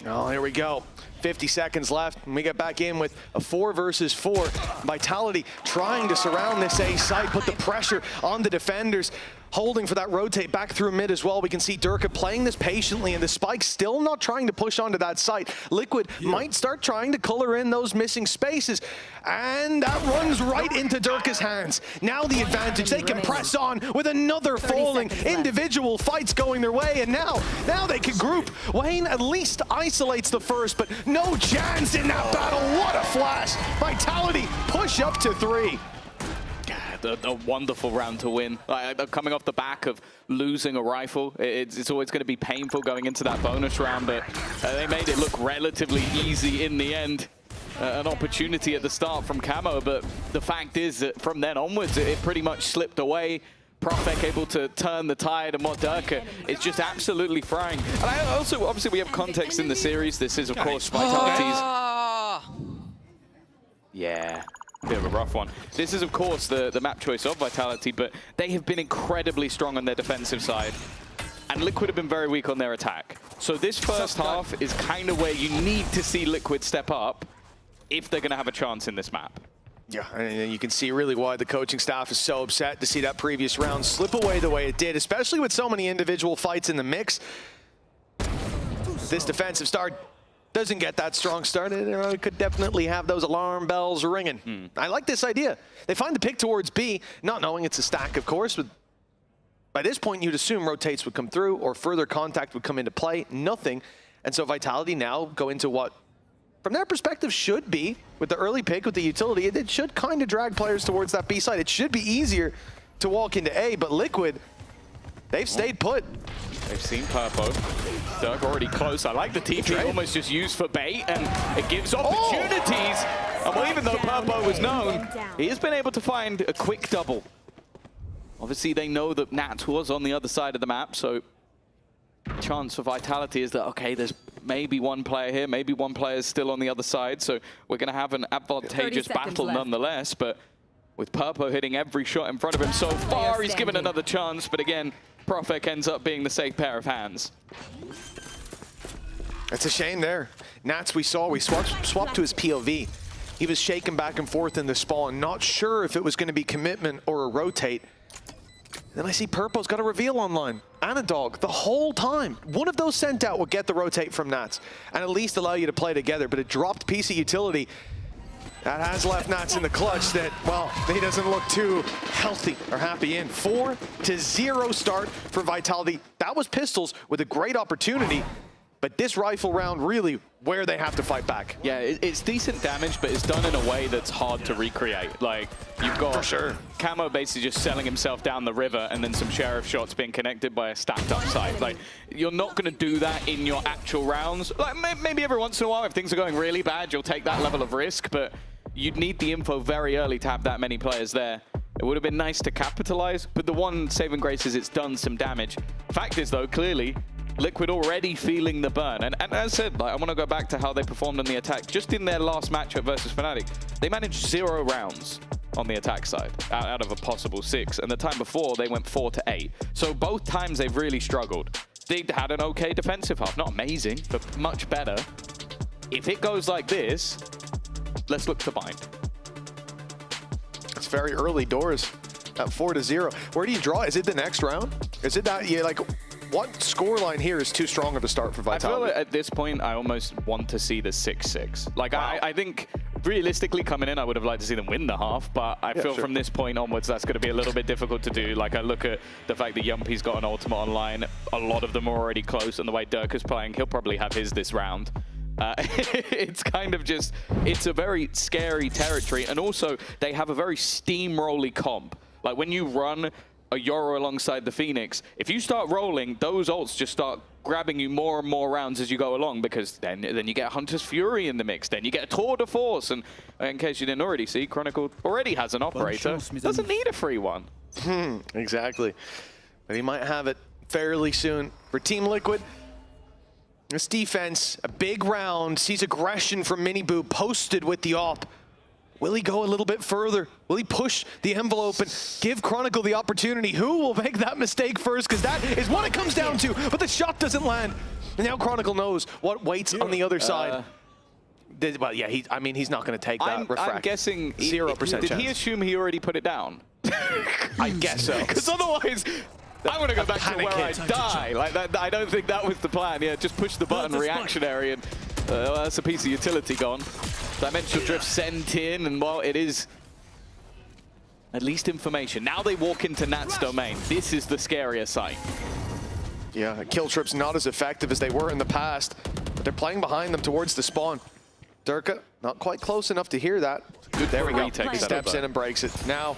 Oh, here we go. 50 seconds left, and we get back in with a 4 versus 4. Vitality trying to surround this A site, put the pressure on the defenders, holding for that rotate back through mid as well. We can see Durka playing this patiently, and the Spike still not trying to push onto that site. Liquid might start trying to color in those missing spaces, and that runs right into Durka's hands. Now the advantage, they can press on with another falling. Individual fights going their way, and now they can group. Wayne at least isolates the first, but no chance in that battle. What a flash. Vitality push up to 3. A wonderful round to win. Coming off the back of losing a rifle, it's always going to be painful going into that bonus round, but they made it look relatively easy in the end. An opportunity at the start from Camo, but the fact is that from then onwards, it pretty much slipped away. Profek able to turn the tide, and Durka is just absolutely frying. And I also, obviously, we have context in the series. This is, of course, Vitality's... Yeah. Bit of a rough one. This is, of course, the map choice of Vitality, but they have been incredibly strong on their defensive side. And Liquid have been very weak on their attack. So this first half is kind of where you need to see Liquid step up if they're going to have a chance in this map. Yeah, and you can see really why the coaching staff is so upset to see that previous round slip away the way it did, especially with so many individual fights in the mix. This defensive start doesn't get that strong start. It could definitely have those alarm bells ringing. I like this idea. They find the pick towards B, not knowing it's a stack, of course, but by this point, you'd assume rotates would come through or further contact would come into play. Nothing. And so Vitality now go into what, from their perspective, should be, with the early pick, with the utility, it should kind of drag players towards that B side. It should be easier to walk into A, but Liquid, they've stayed put. They've seen Purpo. Dirk already close. I like the TP almost just used for bait, and it gives opportunities. And well, even though Purpo was known, he has been able to find a quick double. Obviously, they know that Nat was on the other side of the map, so chance for Vitality is that, okay, there's maybe one player here, maybe one player is still on the other side, so we're going to have an advantageous battle nonetheless, but with Purpo hitting every shot in front of him so far, he's given another chance, but again, Profek ends up being the safe pair of hands. It's a shame there. Nats, we swapped to his POV. He was shaking back and forth in the spawn, not sure if it was going to be commitment or a rotate. Then I see Purpo's got a reveal online. Anadog, the whole time. One of those sent out will get the rotate from Nats and at least allow you to play together, but a dropped piece of utility that has left Nats in the clutch that, well, he doesn't look too healthy or happy in. 4-0 start for Vitality. That was Pistols with a great opportunity, but this rifle round really where they have to fight back. Yeah, it's decent damage, but it's done in a way that's hard to recreate. Like, you've got for sure. Camo basically just selling himself down the river and then some sheriff shots being connected by a stacked up site. Like, you're not going to do that in your actual rounds. Like, maybe every once in a while, if things are going really bad, you'll take that level of risk, but you'd need the info very early to have that many players there. It would have been nice to capitalize, but the one saving grace is it's done some damage. Fact is, though, clearly, Liquid already feeling the burn. And as I said, like, I want to go back to how they performed on the attack. Just in their last matchup versus Fnatic, they managed 0 rounds on the attack side out of a possible 6. And the time before, they went 4-8. So both times they've really struggled. They had an okay defensive half. Not amazing, but much better. If it goes like this, let's look to bind. It's very early doors at 4-0. Where do you draw? Is it the next round? Is it that, yeah, like, what scoreline here is too strong of a start for Vitality? I feel like at this point, I almost want to see the 6-6. Like, wow. I think realistically coming in, I would have liked to see them win the half, but I feel from this point onwards, that's going to be a little bit difficult to do. Like, I look at the fact that Yumpy's got an ultimate online. A lot of them are already close, and the way Dirk is playing, he'll probably have his this round. It's kind of just, it's a very scary territory. And also, they have a very steamrolly comp. Like, when you run a Yoru alongside the Phoenix, if you start rolling, those ults just start grabbing you more and more rounds as you go along, because then you get Hunter's Fury in the mix, then you get a Tour de Force, and in case you didn't already see, Chronicle already has an operator, doesn't need a free one. Exactly. But he might have it fairly soon. For Team Liquid, this defense, a big round, sees aggression from Miniboo posted with the op. Will he go a little bit further? Will he push the envelope and give Chronicle the opportunity? Who will make that mistake first? Because that is what it comes down to. But the shot doesn't land. And now Chronicle knows what waits on the other side. Well, yeah, I mean, he's not going to take that refract. I'm guessing 0% chance. Did he assume he already put it down? I guess so. Because otherwise, I want to go back to where I die. Like that, I don't think that was the plan. Yeah, just push the button reactionary, and that's a piece of utility gone. Dimensional Drift sent in, and well, it is at least information. Now they walk into Nat's domain. This is the scarier sight. Yeah, kill trip's not as effective as they were in the past, but they're playing behind them towards the spawn. Durka, not quite close enough to hear that. Good, there we go. He steps in and breaks it. Now,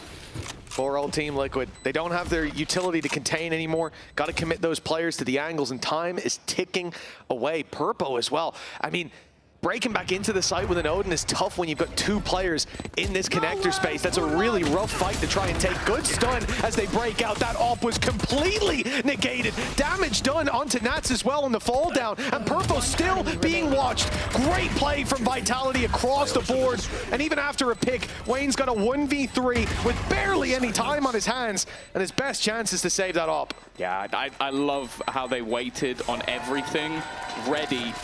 for old Team Liquid, they don't have their utility to contain anymore. Got to commit those players to the angles, and time is ticking away. Purpo as well. I mean, breaking back into the site with an Odin is tough when you've got two players in this connector space. That's a really rough fight to try and take. Good stun as they break out. That op was completely negated. Damage done onto Nats as well on the fall down. And Purpo still being watched. Great play from Vitality across the board. And even after a pick, Wayne's got a 1v3 with barely any time on his hands. And his best chance is to save that op. Yeah, I love how they waited on everything ready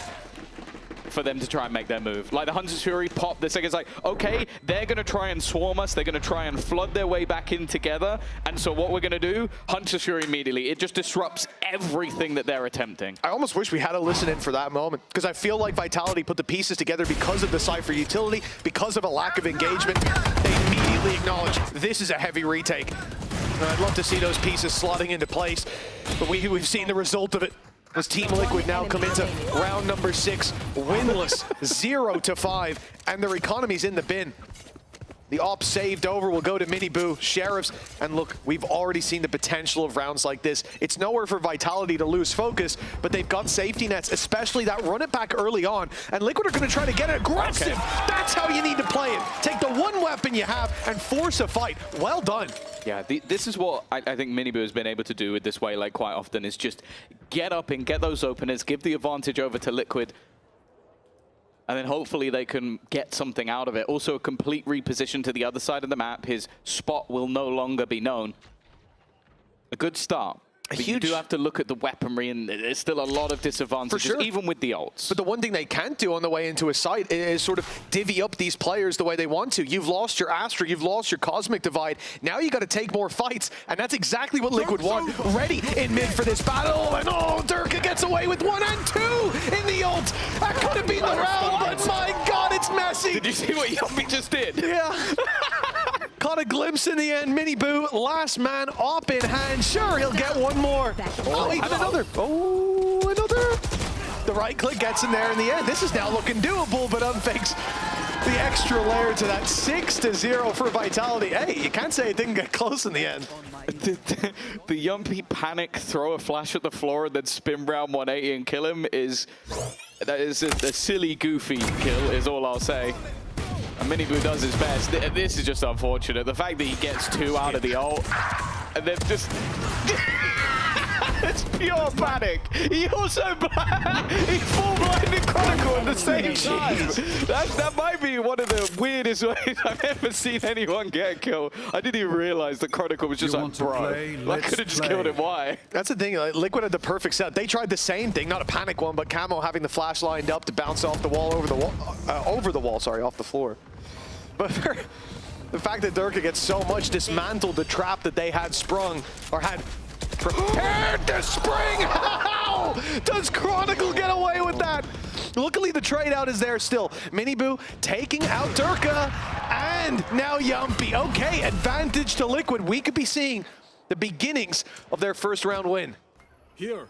for them to try and make their move. Like the Hunter's Fury pop, the second's like, okay, they're going to try and swarm us. They're going to try and flood their way back in together. And so what we're going to do, Hunter's Fury immediately, it just disrupts everything that they're attempting. I almost wish we had a listen in for that moment, because I feel like Vitality put the pieces together because of the Cypher utility, because of a lack of engagement. They immediately acknowledge this is a heavy retake. And I'd love to see those pieces slotting into place, but we've seen the result of it. As Team Liquid now come into round number 6, winless, 0-5, and their economy's in the bin. The op saved over will go to Miniboo, Sheriffs, and look, we've already seen the potential of rounds like this. It's nowhere for Vitality to lose focus, but they've got safety nets, especially that run it back early on, and Liquid are going to try to get it aggressive. Okay. That's how you need to play it. Take the one weapon you have and force a fight. Well done. Yeah, this is what I think Miniboo has been able to do with this way, like quite often, is just get up and get those openers, give the advantage over to Liquid, and then hopefully they can get something out of it. Also a complete reposition to the other side of the map. His spot will no longer be known. A good start. But you do have to look at the weaponry, and there's still a lot of disadvantages, even with the ults. But the one thing they can't do on the way into a site is sort of divvy up these players the way they want to. You've lost your Astra, you've lost your Cosmic Divide. Now you got to take more fights, and that's exactly what Liquid want. Ready in mid for this battle, and oh, Durka gets away with 1 and 2 in the ult. That could have been the round, but my God, it's messy. Did you see what Yuppie just did? Yeah. Caught a glimpse in the end. Miniboo, last man, op in hand. Sure, he'll get one more. Oh, even another. Oh, another. The right click gets in there in the end. This is now looking doable, but unfakes the extra layer to that 6-0 for Vitality. Hey, you can't say it didn't get close in the end. The Yumpy panic, throw a flash at the floor, and then spin round 180 and kill him that is a silly, goofy kill, is all I'll say. And Miniboo does his best. This is just unfortunate. The fact that he gets 2 out of the ult, and then just... It's pure panic. He also he full blinded Chronicle in the same time. That might be one of the weirdest ways I've ever seen anyone get a kill. I didn't even realize that Chronicle was just like, bro, I could have just killed him. Why? That's the thing. Like, Liquid had the perfect set. They tried the same thing, not a panic one, but Camo having the flash lined up to bounce off the wall, off the floor. But the fact that Durka gets so much dismantled the trap that they had sprung, or had prepared to spring. How does Chronicle get away with that? Luckily, the trade out is there still. Miniboo taking out Durka, and now Yumpy. Okay, advantage to Liquid. We could be seeing the beginnings of their first round win. Yeah,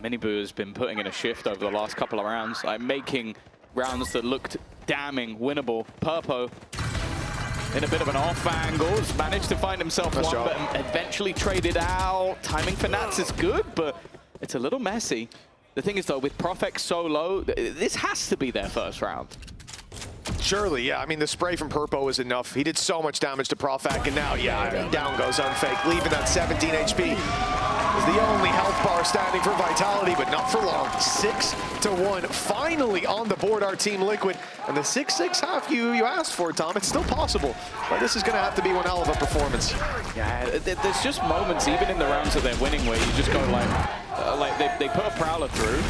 Miniboo has been putting in a shift over the last couple of rounds, like making rounds that looked damning winnable. Purpo in a bit of an off angle, has managed to find himself one, but eventually traded out. Timing for Nats is good, but it's a little messy. The thing is, though, with Profex so low, this has to be their first round. Surely, yeah. I mean, the spray from Purpo was enough. He did so much damage to Profec, and now, yeah, down goes Unfake, leaving that 17 HP. Is the only health bar standing for Vitality, but not for long. 6-1, finally on the board, our Team Liquid. And the 6-6 half you asked for, Tom, it's still possible. But this is going to have to be one hell of a performance. Yeah, there's just moments, even in the rounds that they're winning, where you just go like they put a Prowler through.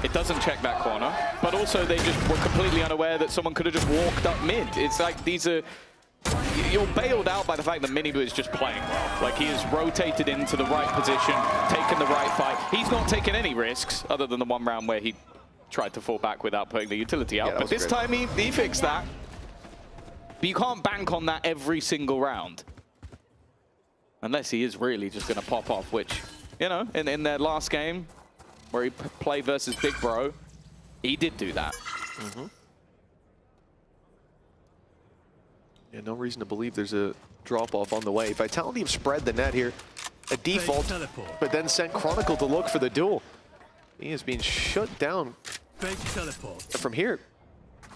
It doesn't check that corner, but also they just were completely unaware that someone could have just walked up mid. It's like these are... You're bailed out by the fact that Miniboo is just playing well. Like, he has rotated into the right position, taken the right fight. He's not taken any risks, other than the one round where he tried to fall back without putting the utility out. But this time he fixed that. But you can't bank on that every single round. Unless he is really just going to pop off, which, you know, in their last game, where he played versus Big Bro, he did do that. Yeah, no reason to believe there's a drop-off on the way. Vitality have spread the net here. A default, but then sent Chronicle to look for the duel. He is being shut down. From here,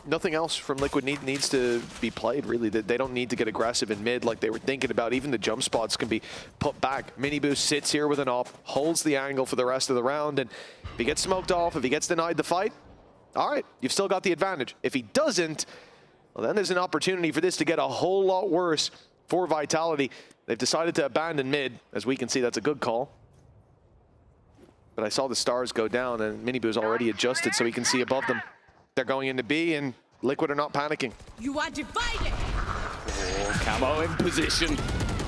nothing else from Liquid needs to be played, really. They don't need to get aggressive in mid like they were thinking about. Even the jump spots can be put back. Miniboo sits here with an op, holds the angle for the rest of the round, and if he gets smoked off, if he gets denied the fight, all right, you've still got the advantage. If he doesn't, well, then there's an opportunity for this to get a whole lot worse for Vitality. They've decided to abandon mid. As we can see, that's a good call. But I saw the stars go down, and Miniboo's already adjusted so he can see above them. They're going into B, and Liquid are not panicking. You are divided. Oh, Camo in position.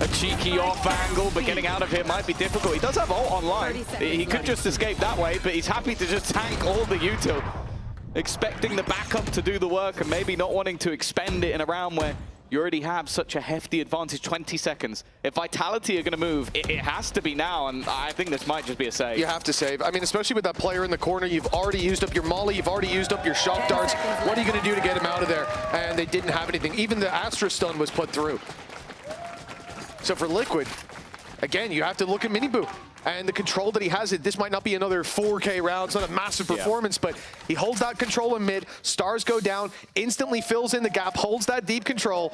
A cheeky off angle, but getting out of here might be difficult. He does have ult online. He could just escape that way, but he's happy to just tank all the util. Expecting the backup to do the work and maybe not wanting to expend it in a round where you already have such a hefty advantage, 20 seconds. If Vitality are going to move, it has to be now, and I think this might just be a save. You have to save. I mean, especially with that player in the corner, you've already used up your molly, you've already used up your shock darts. What are you going to do to get him out of there? And they didn't have anything. Even the Astra stun was put through. So for Liquid, again, you have to look at Miniboo. And the control that he has, this might not be another 4K round, it's not a massive performance, but he holds that control in mid, stars go down, instantly fills in the gap, holds that deep control,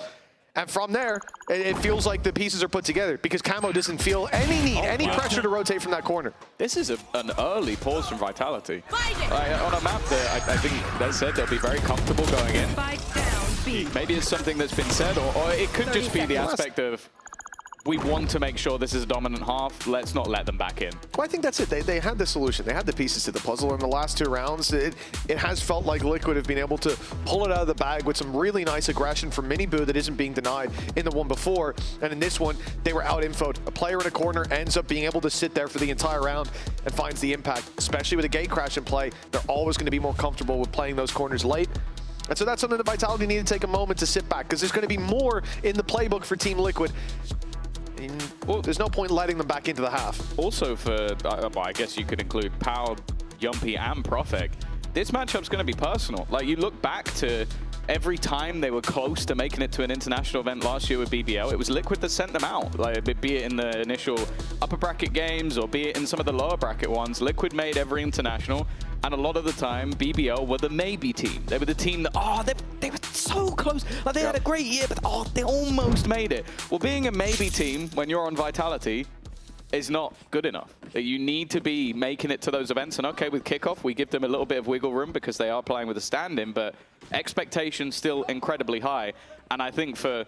and from there, it feels like the pieces are put together because Camo doesn't feel any need, any pressure to rotate from that corner. This is an early pause from Vitality. On a map that I think they said they'll be very comfortable going in. Maybe it's something that's been said, or it could just be the aspect of, we want to make sure this is a dominant half. Let's not let them back in. Well, I think that's it. They had the solution. They had the pieces to the puzzle in the last two rounds. It has felt like Liquid have been able to pull it out of the bag with some really nice aggression from Miniboo that isn't being denied in the one before. And in this one, they were out-infoed. A player in a corner ends up being able to sit there for the entire round and finds the impact. Especially with a gate crash in play, they're always going to be more comfortable with playing those corners late. And so that's something that Vitality need to take a moment to sit back, because there's going to be more in the playbook for Team Liquid. Well, there's no point letting them back into the half. Also for, well, I guess you could include Pow, Yumpy, and Profec. This matchup's going to be personal. Like, you look back to every time they were close to making it to an international event last year with BBL, it was Liquid that sent them out. Like, be it in the initial upper bracket games or be it in some of the lower bracket ones, Liquid made every international. And a lot of the time, BBL were the maybe team. They were the team that, they were so close. Like, they had a great year, but they almost made it. Well, being a maybe team when you're on Vitality is not good enough. You need to be making it to those events. And okay, with Kickoff, we give them a little bit of wiggle room because they are playing with a stand-in, but expectations still incredibly high. And I think for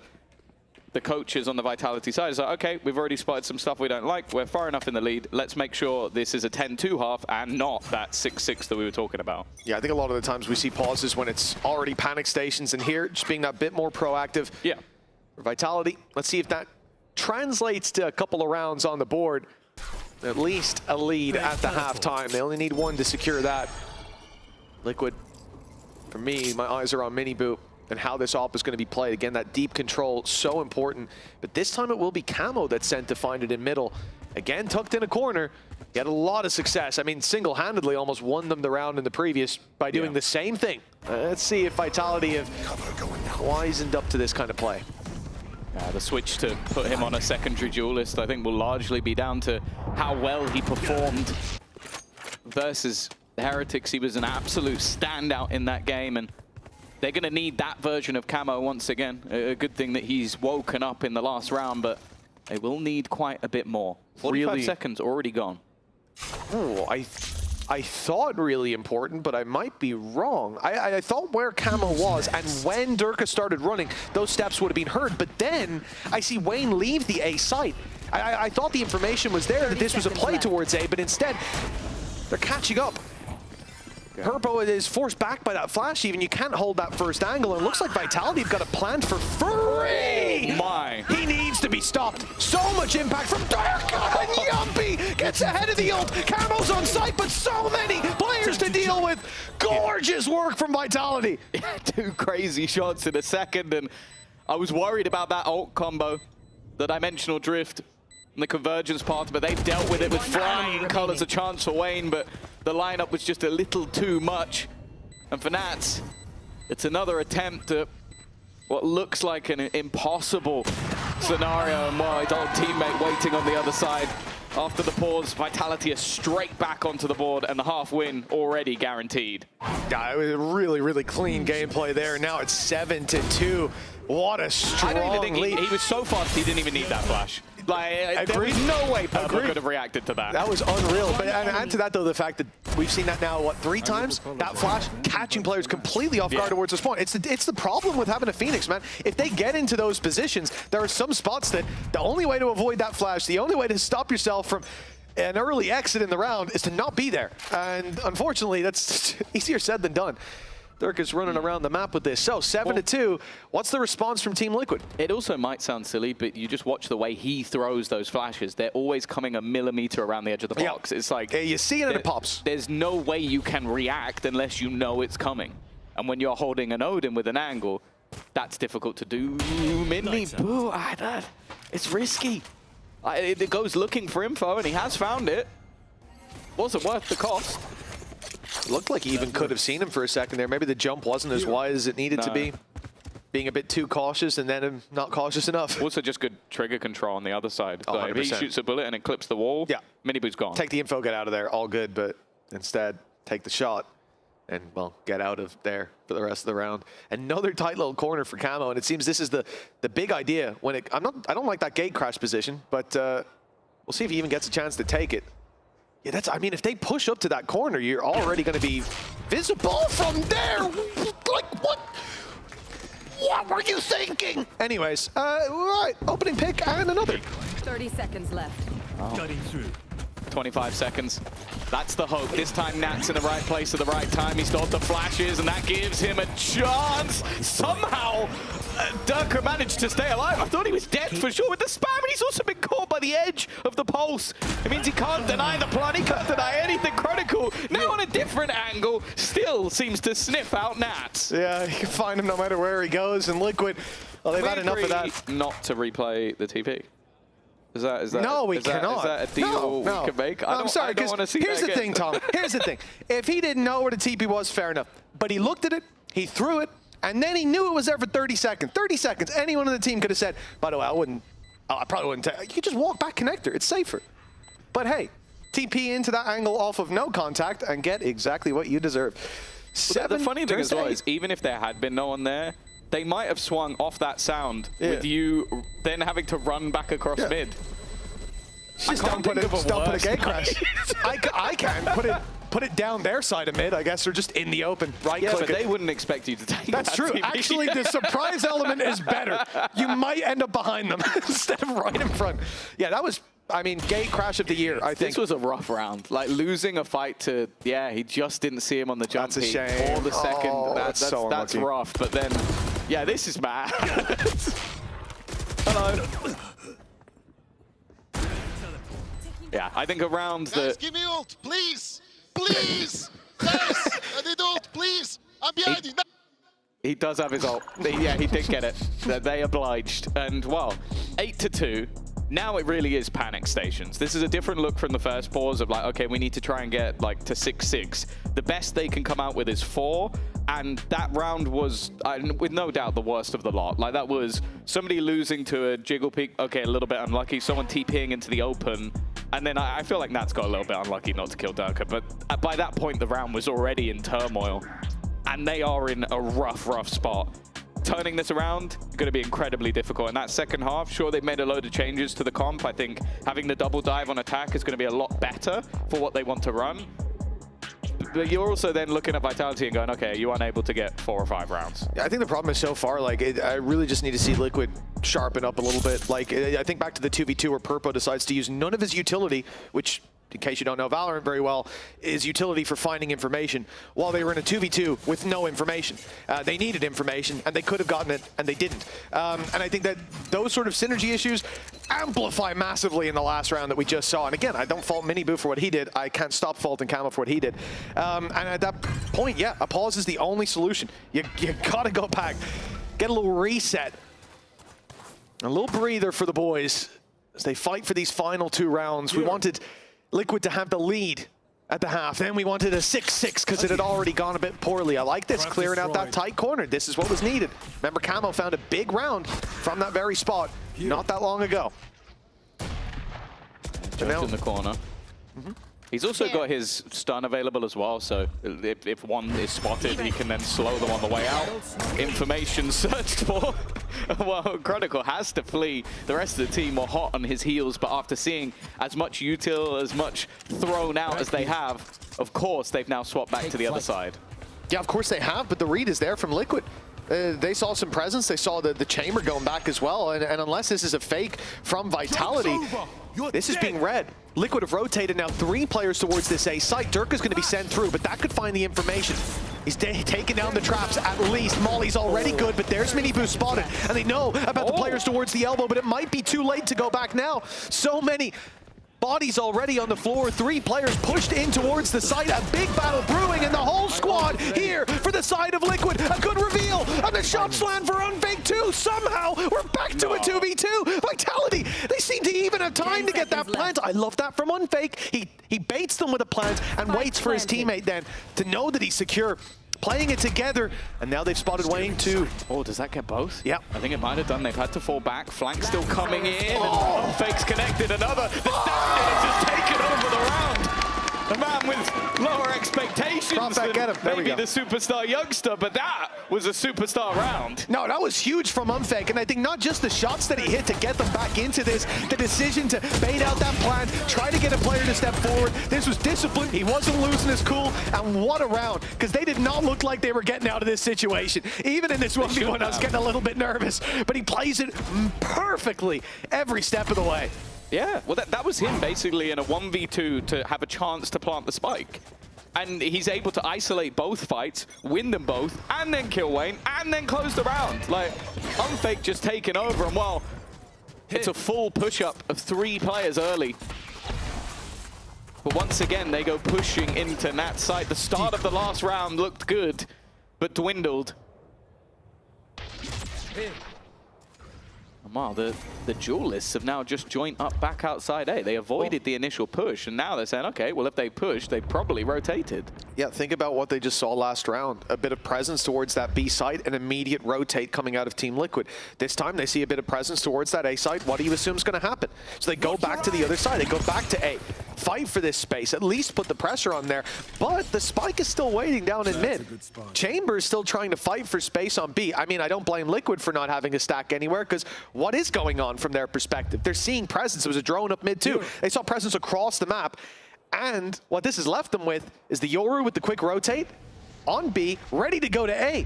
the coaches on the Vitality side, it's like, okay, we've already spotted some stuff we don't like. We're far enough in the lead. Let's make sure this is a 10-2 half and not that 6-6 that we were talking about. Yeah, I think a lot of the times we see pauses when it's already panic stations, and here, just being that bit more proactive. Yeah. For Vitality, let's see if that translates to a couple of rounds on the board. at least a lead at the halftime. They only need one to secure that. Liquid, for me, my eyes are on Mini Boot and how this op is going to be played. Again, that deep control, so important. But this time it will be Camo that's sent to find it in middle. Again, tucked in a corner. He had a lot of success. I mean, single-handedly almost won them the round in the previous by doing the same thing. Let's see if Vitality have wisened up to this kind of play. The switch to put him on a secondary duelist, I think, will largely be down to how well he performed versus the Heretics. He was an absolute standout in that game, and they're going to need that version of Camo once again. A good thing that he's woken up in the last round, but they will need quite a bit more. 45 seconds already gone. Oh, I thought really important, but I might be wrong. I thought where Camo was, and when Durka started running, those steps would have been heard. But then I see Wayne leave the A site. I thought the information was there that this was a play towards A, but instead they're catching up. Herpo is forced back by that flash even. You can't hold that first angle, and it looks like Vitality have got a plan for free! My. He needs to be stopped. So much impact from Durka, and Yumpy gets ahead of the ult. Camo's on site, but so many players to deal with. Gorgeous work from Vitality. Two crazy shots in a second, and I was worried about that ult combo, the dimensional drift, and the convergence path, but they've dealt with it with flying colors. A chance for Wayne, but the lineup was just a little too much. And for Nats, it's another attempt at what looks like an impossible scenario, and while his old teammate waiting on the other side. After the pause, Vitality is straight back onto the board, and the half win already guaranteed. Yeah, it was a really, really clean gameplay there. Now it's 7-2. What a strong I don't even think lead. he was so fast, he didn't even need that flash. Like, there was no way Purple could have reacted to that. That was unreal. But and add to that, though, the fact that we've seen that now, what, 3 times? That flash catching players completely off guard towards this point. It's the problem with having a Phoenix, man. If they get into those positions, there are some spots that the only way to avoid that flash, the only way to stop yourself from an early exit in the round is to not be there. And unfortunately, that's easier said than done. Dirk is running around the map with this. So 7-2, what's the response from Team Liquid? It also might sound silly, but you just watch the way he throws those flashes. They're always coming a millimeter around the edge of the box. It's like, you see it and it pops. There's no way you can react unless you know it's coming. And when you're holding an Odin with an angle, that's difficult to do. Mini Boo, it's risky. It goes looking for info, and he has found it. Wasn't worth the cost. Looked like he even could have seen him for a second there. Maybe the jump wasn't as wide as it needed to be. Being a bit too cautious and then not cautious enough. Also just good trigger control on the other side. Oh, like if he shoots a bullet and it clips the wall, Mini Boo's gone. Take the info, get out of there, all good, but instead take the shot and, well, get out of there for the rest of the round. Another tight little corner for Camo, and it seems this is the big idea. When I don't like that gate crash position, but we'll see if he even gets a chance to take it. Yeah, I mean, if they push up to that corner, you're already going to be visible from there. Like, what? What were you thinking? Anyways, right, opening pick and another. 30 seconds left. Cutting through. 25 seconds. That's the hope. This time Nat's in the right place at the right time. He stopped the flashes, and that gives him a chance. Somehow, Durka managed to stay alive. I thought he was dead for sure with the spam, and he's also been caught by the edge of the pulse. It means he can't deny the plan. He can't deny anything. Chronicle, now on a different angle, still seems to sniff out Nats. Yeah, you can find him no matter where he goes. And Liquid, well, they've had enough of that. Not to replay the TP. Is that no, we cannot. Is that a deal we can make? I'm sorry, because here's the thing, Tom. Here's the thing. If he didn't know where the TP was, fair enough. But he looked at it, he threw it, and then he knew it was there for 30 seconds. 30 seconds. Anyone on the team could have said, by the way, I probably wouldn't take. You could just walk back connector. It's safer. But hey, TP into that angle off of no contact and get exactly what you deserve. The funny thing as well is, even if there had been no one there, they might have swung off that sound with you then having to run back across mid. Just don't put a gate crash. I can put it down their side of mid, I guess, or just in the open. Right click. But they wouldn't expect you to take that. That's true. Actually, the surprise element is better. You might end up behind them instead of right in front. Yeah, that was, I mean, gate crash of the year, I think. This was a rough round. Like, losing a fight to, he just didn't see him on the jump. That's a shame. Or the second. Oh, that's rough. But then, this is bad. Hello. Yeah, I think around Guys, the... give me ult, please! Please! Guys, I need ult, please! I'm behind you! He does have his ult. Yeah, he did get it. They obliged. And, well, 8-2. Now it really is panic stations. This is a different look from the first pause of like, okay, we need to try and get like to 6-6. The best they can come out with is 4. And that round was, with no doubt, the worst of the lot. Like that was somebody losing to a jiggle peak. Okay, a little bit unlucky. Someone TPing into the open. And then I feel like Nat's got a little bit unlucky not to kill Durka. But by that point, the round was already in turmoil. And they are in a rough spot. Turning this around, going to be incredibly difficult. In that second half, sure, they've made a load of changes to the comp. I think having the double dive on attack is going to be a lot better for what they want to run. But you're also then looking at Vitality and going, okay, are you unable to get 4 or 5 rounds? Yeah, I think the problem is so far, like, I really just need to see Liquid sharpen up a little bit. Like, I think back to the 2v2 where Purpo decides to use none of his utility, which, in case you don't know Valorant very well, is utility for finding information, while they were in a 2v2 with no information. They needed information, and they could have gotten it, and they didn't. And I think that those sort of synergy issues amplify massively in the last round that we just saw. And again, I don't fault Miniboo for what he did. I can't stop faulting Camo for what he did. And at that point, yeah, a pause is the only solution. You gotta go back, get a little reset, a little breather for the boys as they fight for these final 2 rounds. We wanted Liquid to have the lead at the half. Then we wanted a 6-6 because it had already gone a bit poorly. I like this, clearing out that tight corner. This is what was needed. Remember, Camo found a big round from that very spot not that long ago. Just in the corner. He's also got his stun available as well, so if one is spotted, he can then slow them on the way out. Information searched for. Well, Chronicle has to flee. The rest of the team were hot on his heels, but after seeing as much util, as much thrown out as they have, of course, they've now swapped back to the other side. Yeah, of course they have, but the read is there from Liquid. They saw some presence. They saw the chamber going back as well. And unless this is a fake from Vitality, this is being read. Liquid have rotated now 3 players towards this A site. Durka's going to be sent through, but that could find the information. He's taking down the traps at least. Molly's already good, but there's Miniboo spotted. And they know about the players towards the elbow, but it might be too late to go back now. So many bodies already on the floor. 3 players pushed in towards the site. A big battle brewing, and the whole squad here for the side of Liquid. A good reveal, and the shots land for Unfake too. Somehow, we're back to a 2v2. Vitality, they seem to even have time to get that plant. I love that from Unfake. He baits them with a plant and waits for his teammate then to know that he's secure. Playing it together, and now they've spotted Wayne too. Oh, does that get both? Yeah. I think it might have done. They've had to fall back. Flank still coming in. And Fake's connected. Another. The Standard has just taken over the round. A man with lower expectations than maybe the superstar youngster, but that was a superstar round. No, that was huge from Unfake, and I think not just the shots that he hit to get them back into this, the decision to bait out that plan, try to get a player to step forward. This was discipline. He wasn't losing his cool, and what a round, because they did not look like they were getting out of this situation. Even in this 1v1, I was getting a little bit nervous, but he plays it perfectly every step of the way. Yeah, well, that was him basically in a 1v2 to have a chance to plant the spike. And he's able to isolate both fights, win them both, and then kill Wayne, and then close the round. Like, Unfake just taking over, and well, it's a full push-up of 3 players early. But once again, they go pushing into Nat's side. The start of the last round looked good, but dwindled. Wow, the duelists have now just joined up back outside A. They avoided the initial push, and now they're saying, okay, well, if they push, they probably rotated. Yeah, think about what they just saw last round. A bit of presence towards that B site, an immediate rotate coming out of Team Liquid. This time, they see a bit of presence towards that A site. What do you assume is going to happen? So they go back to the other side. They go back to A. Fight for this space. At least put the pressure on there. But the spike is still waiting down in mid. Chamber is still trying to fight for space on B. I mean, I don't blame Liquid for not having a stack anywhere, because what is going on from their perspective? They're seeing presence. It was a drone up mid too. They saw presence across the map. And what this has left them with is the Yoru with the quick rotate on B, ready to go to A.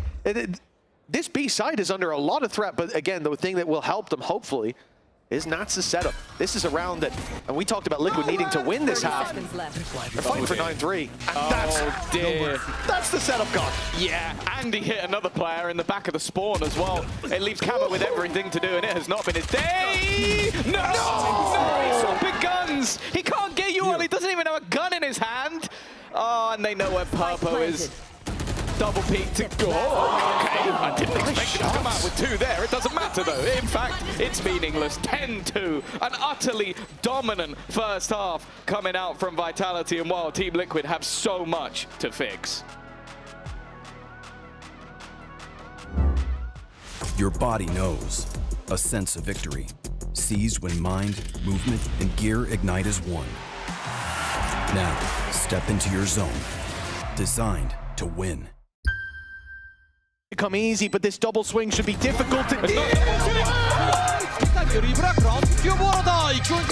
This B side is under a lot of threat, but again, the thing that will help them, hopefully, is Nats' setup. This is a round that, and we talked about Liquid needing to win this half. They're fighting for 9-3. That's the setup gone. Yeah, and he hit another player in the back of the spawn as well. It leaves Camo with everything to do, and it has not been his day. No! He's swapping guns. He can't get you all. He doesn't even have a gun in his hand. Oh, and they know where Purpo is. Double peek to go. Oh, okay. I didn't expect him to come out with 2 there. It doesn't matter though. In fact, it's meaningless. 10-2. An utterly dominant first half coming out from Vitality, and while Team Liquid have so much to fix. Your body knows. A sense of victory. Seized when mind, movement, and gear ignite as one. Now, step into your zone. Designed to win. Come easy, but this double swing should be difficult to do.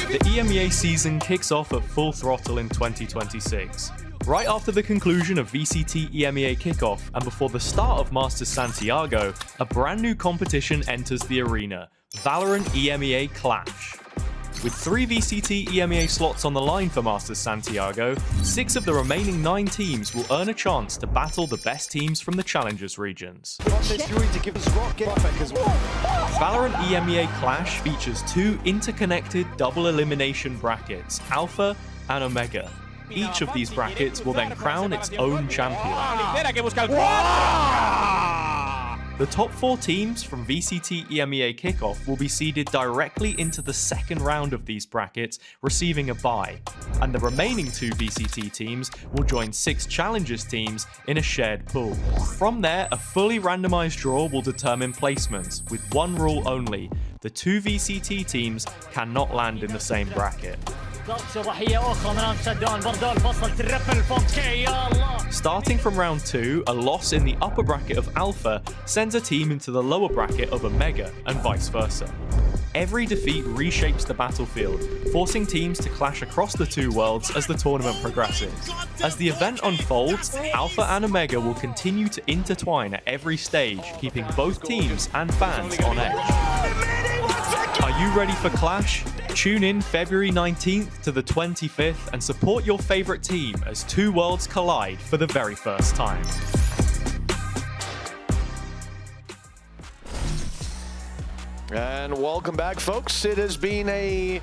The EMEA season kicks off at full throttle in 2026. Right after the conclusion of VCT EMEA Kickoff and before the start of Masters Santiago, a brand new competition enters the arena, VALORANT EMEA Clash. With 3 VCT EMEA slots on the line for Masters Santiago, 6 of the remaining 9 teams will earn a chance to battle the best teams from the Challengers regions. VALORANT EMEA Clash features 2 interconnected double elimination brackets, Alpha and Omega. Each of these brackets will then crown its own champion. The top 4 teams from VCT EMEA Kickoff will be seeded directly into the second round of these brackets, receiving a bye, and the remaining 2 VCT teams will join 6 Challengers teams in a shared pool. From there, a fully randomized draw will determine placements, with one rule only: the 2 VCT teams cannot land in the same bracket. Starting from round 2, a loss in the upper bracket of Alpha sends a team into the lower bracket of Omega, and vice versa. Every defeat reshapes the battlefield, forcing teams to clash across the 2 worlds as the tournament progresses. As the event unfolds, Alpha and Omega will continue to intertwine at every stage, keeping both teams and fans on edge. Are you ready for Clash? Tune in February 19th to the 25th and support your favorite team as 2 worlds collide for the very first time. And welcome back, folks. It has been a,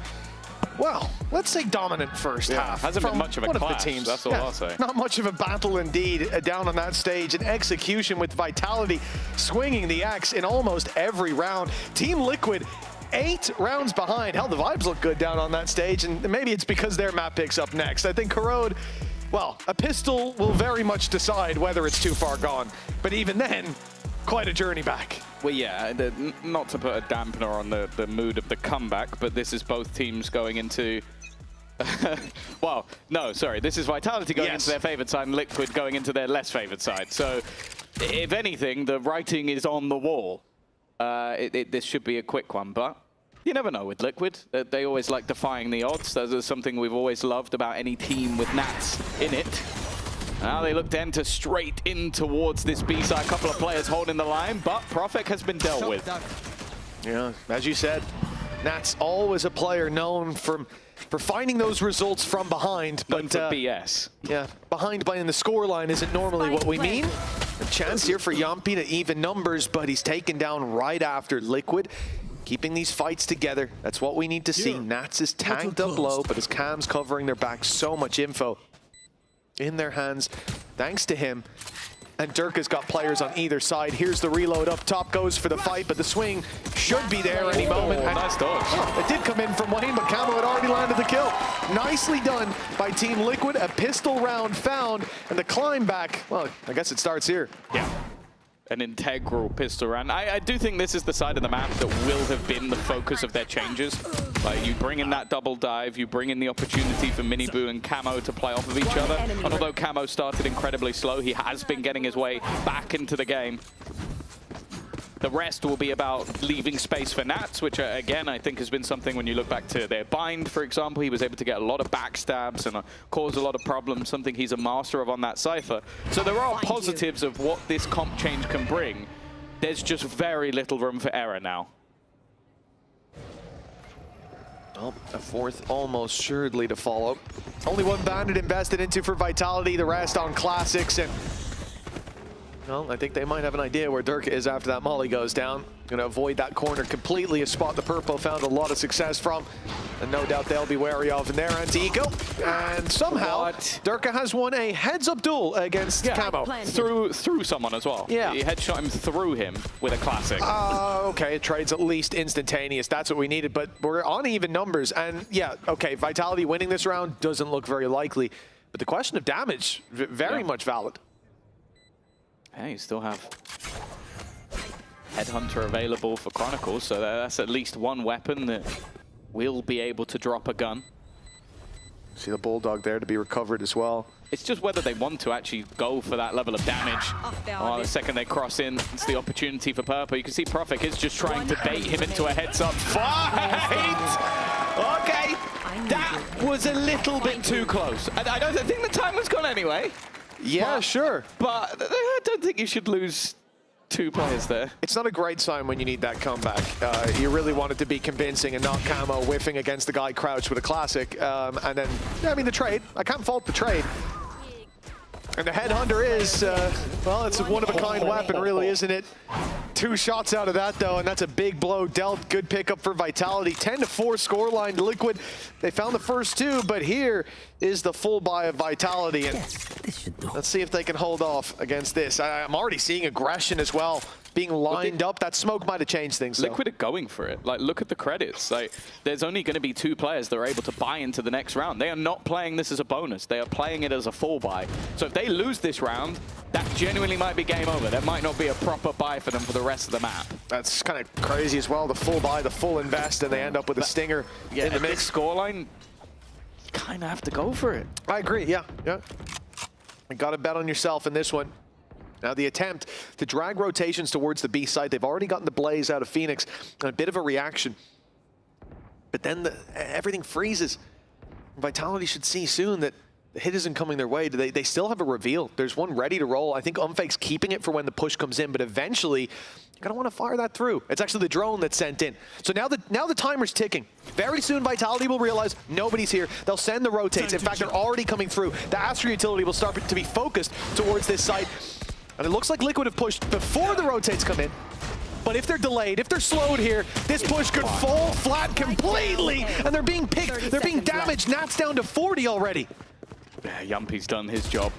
well, let's say dominant first half. Hasn't been much of a clash, teams. that's all I'll say. Not much of a battle indeed down on that stage. An execution with Vitality swinging the axe in almost every round. Team Liquid 8 rounds behind. Hell, the vibes look good down on that stage, and maybe it's because their map picks up next. I think Corrode, well, a pistol will very much decide whether it's too far gone. But even then, quite a journey back. Well, yeah, not to put a dampener on the mood of the comeback, but this is both teams going into... well, no, sorry. This is Vitality going into their favorite side and Liquid going into their less favorite side. So, if anything, the writing is on the wall. This should be a quick one, but you never know with Liquid. They always like defying the odds. That is something we've always loved about any team with Nats in it. Now they look to enter straight in towards this B side. A couple of players holding the line, but Prophet has been dealt with. Yeah, as you said, Nats always a player known for finding those results from behind. But BS. Yeah, behind by in the scoreline isn't normally what we mean. A chance here for Yampi to even numbers, but he's taken down right after Liquid. Keeping these fights together, that's what we need to see. Nats is tagged up low, but his cam's covering their back. So much info in their hands, thanks to him. And Dirk has got players on either side. Here's the reload up top, goes for the fight, but the swing should be there any moment. Nice dodge. Oh, it did come in from Wayne, but Camo had already landed the kill. Nicely done by Team Liquid. A pistol round found, and the climb back, well, I guess it starts here. Yeah. An integral pistol round. I do think this is the side of the map that will have been the focus of their changes. Like, you bring in that double dive, you bring in the opportunity for Miniboo and Camo to play off of each other. And although Camo started incredibly slow, he has been getting his way back into the game. The rest will be about leaving space for Nats, which again, I think has been something when you look back to their bind, for example. He was able to get a lot of backstabs and cause a lot of problems, something he's a master of on that Cypher. So there are positives of what this comp change can bring. There's just very little room for error now. Well, a fourth almost assuredly to follow. Only one bandit invested into for Vitality, the rest on classics. And well, I think they might have an idea where Durka is after that molly goes down. Gonna avoid that corner completely, a spot the Purple found a lot of success from. And no doubt they'll be wary of in their anti-eco. And somehow, Durka has won a heads-up duel against Camo. Through someone as well. Yeah. He headshot him through him with a classic. Okay, trade's at least instantaneous. That's what we needed, but we're on even numbers. And yeah, okay, Vitality winning this round doesn't look very likely. But the question of damage, very much valid. Hey, you still have Headhunter available for Chronicles, so that's at least one weapon that will be able to drop a gun. See the Bulldog there to be recovered as well. It's just whether they want to actually go for that level of damage. The second they cross in, it's the opportunity for Purple. You can see Profik is just trying to bait him into a heads-up fight. Okay, that was a little bit too close. I don't think the time was gone anyway. Yeah, sure. But I don't think you should lose two players there. It's not a great sign when you need that comeback. You really want it to be convincing and not Camo whiffing against the guy crouched with a classic. And then, yeah, I mean, the trade. I can't fault the trade. And the Headhunter is, well, it's a one-of-a-kind weapon, really, isn't it? 2 shots out of that, though, and that's a big blow dealt. Good pickup for Vitality. 10-4 scoreline to Liquid. They found the first 2, but here is the full buy of Vitality. And let's see if they can hold off against this. I'm already seeing aggression as well. Being lined up, that smoke might have changed things. Liquid are going for it. Like, look at the credits. Like, there's only going to be 2 players that are able to buy into the next round. They are not playing this as a bonus. They are playing it as a full buy. So if they lose this round, that genuinely might be game over. There might not be a proper buy for them for the rest of the map. That's kind of crazy as well. The full buy, the full invest, and they end up with a stinger in the mix. This scoreline, you kind of have to go for it. I agree. Yeah. You got to bet on yourself in this one. Now the attempt to drag rotations towards the B site, they've already gotten the Blaze out of Phoenix, and a bit of a reaction. But then everything freezes. Vitality should see soon that the hit isn't coming their way. They still have a reveal. There's one ready to roll. I think Unfake's keeping it for when the push comes in, but eventually you're gonna want to fire that through. It's actually the drone that's sent in. So now the timer's ticking. Very soon Vitality will realize nobody's here. They'll send the rotates. In fact, they're already coming through. The Astra utility will start to be focused towards this site. And it looks like Liquid have pushed before the rotates come in. But if they're delayed, if they're slowed here, this push could fall flat completely. And they're being picked, they're being damaged. Nat's down to 40 already. Yeah, Yumpy's done his job.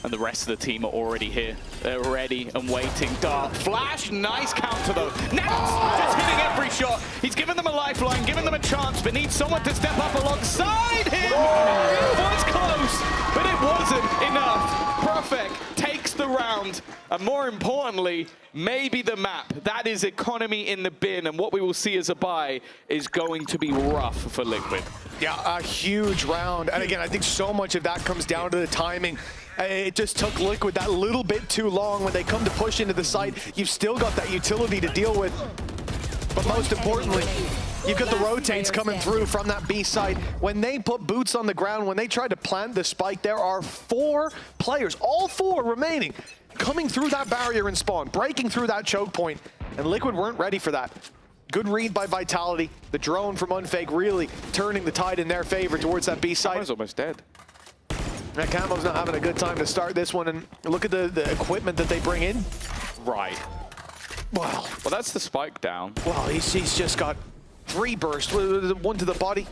And the rest of the team are already here. They're ready and waiting. Dark Flash, nice counter though. Nats just hitting every shot. He's given them a lifeline, given them a chance, but needs someone to step up alongside him. It was close, but it wasn't enough. Profik takes the round, and more importantly, maybe the map. That is economy in the bin, and what we will see as a buy is going to be rough for Liquid. Yeah, a huge round. And again, I think so much of that comes down to the timing. It just took Liquid that little bit too long. When they come to push into the site, you've still got that utility to deal with. But most importantly, you've got the rotates coming through from that B site. When they put boots on the ground, when they try to plant the spike, there are 4 players, all 4 remaining, coming through that barrier and spawn, breaking through that choke point, and Liquid weren't ready for that. Good read by Vitality. The drone from Unfake really turning the tide in their favor towards that B site. Camo's almost dead. Yeah, Camo's not having a good time to start this one, and look at the equipment that they bring in. Right. Wow. Well, that's the spike down. Well, he's just got 3 bursts, one to the body,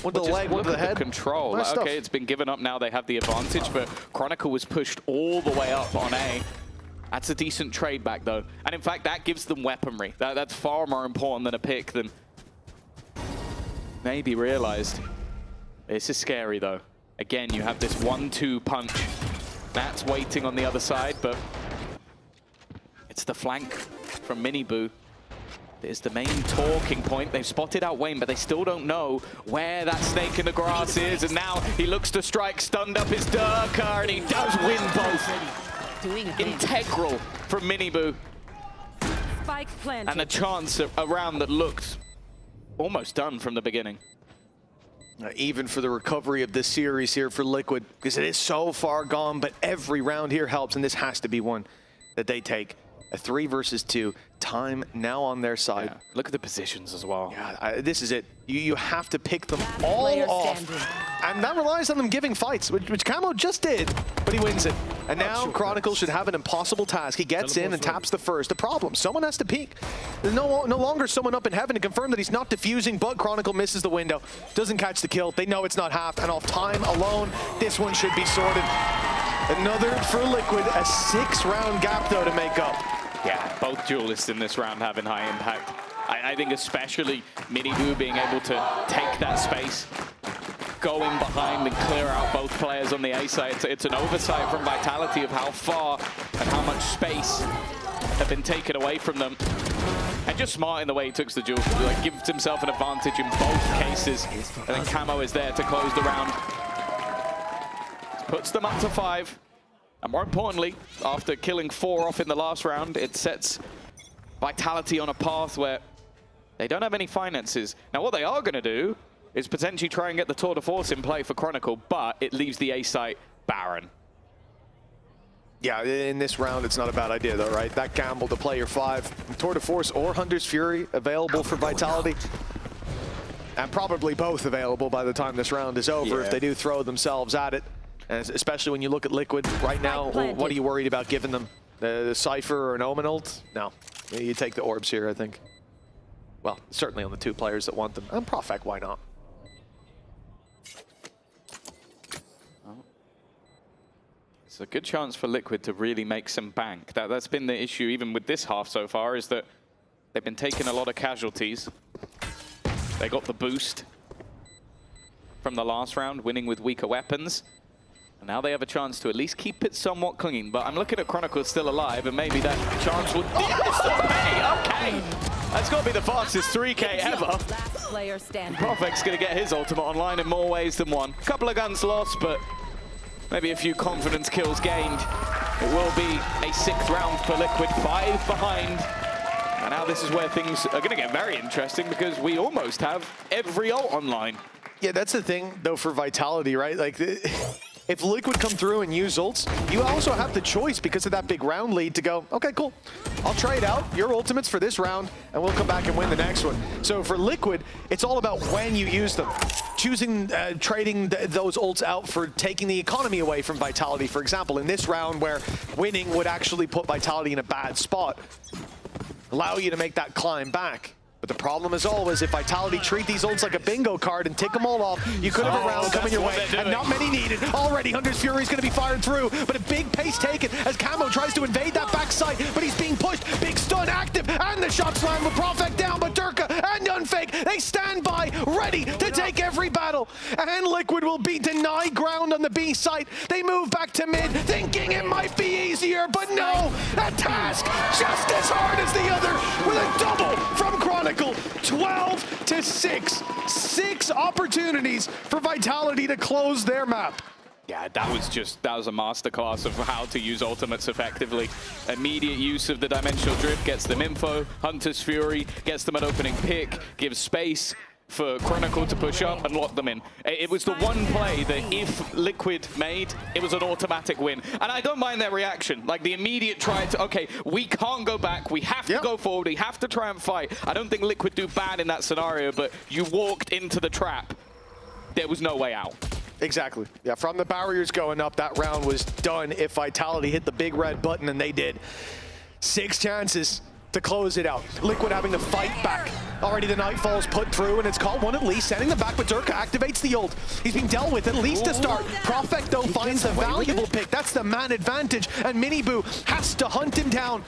one to the leg, one to the head. Control. Nice Okay, stuff. it's been given up now. They have the advantage, but Chronicle was pushed all the way up on A. That's a decent trade back, though. And in fact, that gives them weaponry. That's far more important than a pick than maybe realized. This is scary, though. Again, you have this 1-2 punch. Nat's waiting on the other side, but it's the flank from Miniboo. There's the main talking point. They've spotted out Wayne, but they still don't know where that snake in the grass is. And now he looks to strike, stunned up his Durka, and he does win both. Integral from Miniboo. Spike planted. And a chance a round that looked almost done from the beginning. Even for the recovery of this series here for Liquid, because it is so far gone, but every round here helps, and this has to be one that they take. A 3 versus 2. Time now on their side. Yeah. Look at the positions as well. Yeah, this is it. You have to pick them all off. And that relies on them giving fights, which Camo just did, but he wins it. And now Chronicle should have an impossible task. He gets in and taps the first. The problem, someone has to peek. There's no longer someone up in heaven to confirm that he's not diffusing, but Chronicle misses the window. Doesn't catch the kill. They know it's not half, and off time alone, this one should be sorted. Another for Liquid, a 6-round gap though to make up. Yeah, both duelists in this round having high impact. I think especially Miniboo being able to take that space, go in behind and clear out both players on the A side. It's an oversight from Vitality of how far and how much space have been taken away from them. And just smart in the way he took the duel, like gives himself an advantage in both cases. And then Camo is there to close the round. Puts them up to 5. And more importantly, after killing 4 off in the last round, it sets Vitality on a path where they don't have any finances. Now, what they are going to do is potentially try and get the Tour de Force in play for Chronicle, but it leaves the A site barren. Yeah, in this round, it's not a bad idea, though, right? That gamble to play your 5. Tour de Force or Hunter's Fury available for Vitality. And probably both available by the time this round is over if they do throw themselves at it. And especially when you look at Liquid right now, what are you worried about giving them? The Cypher or an Omen ult? No. You take the orbs here, I think. Well, certainly on the 2 players that want them. And Profec, why not? It's a good chance for Liquid to really make some bank. That's been the issue even with this half so far, is that they've been taking a lot of casualties. They got the boost from the last round, winning with weaker weapons. And now they have a chance to at least keep it somewhat clean. But I'm looking at Chronicle still alive, and maybe that chance would... Okay! That's got to be the fastest 3K ever. Profec's going to get his ultimate online in more ways than one. A couple of guns lost, but maybe a few confidence kills gained. It will be a 6th round for Liquid, 5 behind. And now this is where things are going to get very interesting, because we almost have every ult online. Yeah, that's the thing, though, for Vitality, right? Like, if Liquid come through and use ults, you also have the choice because of that big round lead to go, okay, cool. I'll trade out your ultimates for this round, and we'll come back and win the next one. So for Liquid, it's all about when you use them. Choosing, trading those ults out for taking the economy away from Vitality, for example, in this round where winning would actually put Vitality in a bad spot, allow you to make that climb back. But the problem is always, if Vitality treat these ults like a bingo card and tick them all off, you could have a round coming your way, and not many needed. Already, Hunter's Fury is going to be fired through, but a big pace taken as Camo tries to invade that backside, but he's being pushed. Big stun active, and the shot slam with Profec down, but Durka and Unfake, they stand by, ready to take every battle. And Liquid will be denied ground on the B site. They move back to mid, thinking it might be easier, but no, that task just as hard as the other, with a double from Chronicle. 12 to 6. 6 opportunities for Vitality to close their map. Yeah, that was a masterclass of how to use ultimates effectively. Immediate use of the Dimensional Drift gets them info. Hunter's Fury gets them an opening pick, gives space for Chronicle to push up and lock them in. It was the one play that if Liquid made, it was an automatic win. And I don't mind their reaction. Like the immediate try to, okay, we can't go back. We have to go forward. We have to try and fight. I don't think Liquid do bad in that scenario, but you walked into the trap. There was no way out. Exactly. Yeah, from the barriers going up, that round was done if Vitality hit the big red button, and they did. 6 chances to close it out. Liquid having to fight back. Already the Nightfall's put through, and it's caught one at least, sending them back, but Durka activates the ult. He's being dealt with at least to start. Profec, though, finds a valuable pick. That's the man advantage, and Miniboo has to hunt him down.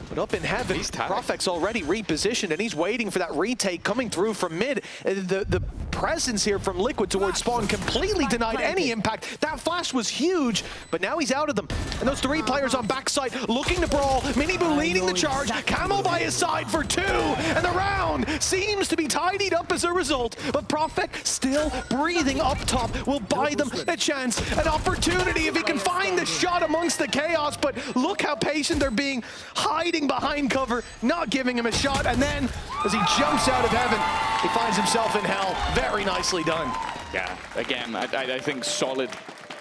But up in heaven, Profec's already repositioned, and he's waiting for that retake coming through from mid. The presence here from Liquid towards spawn completely denied any impact. That flash was huge, but now he's out of them. And those 3 players on backside looking to brawl. Miniboo leading the charge, Camo by his side for 2, and the round seems to be tidied up as a result. But Profec still breathing up top will buy them a chance, an opportunity if he can find the shot amongst the chaos. But look how patient they're being, hiding behind cover, not giving him a shot, and then as he jumps out of heaven, he finds himself in hell. Very nicely done. Yeah, again, I think solid.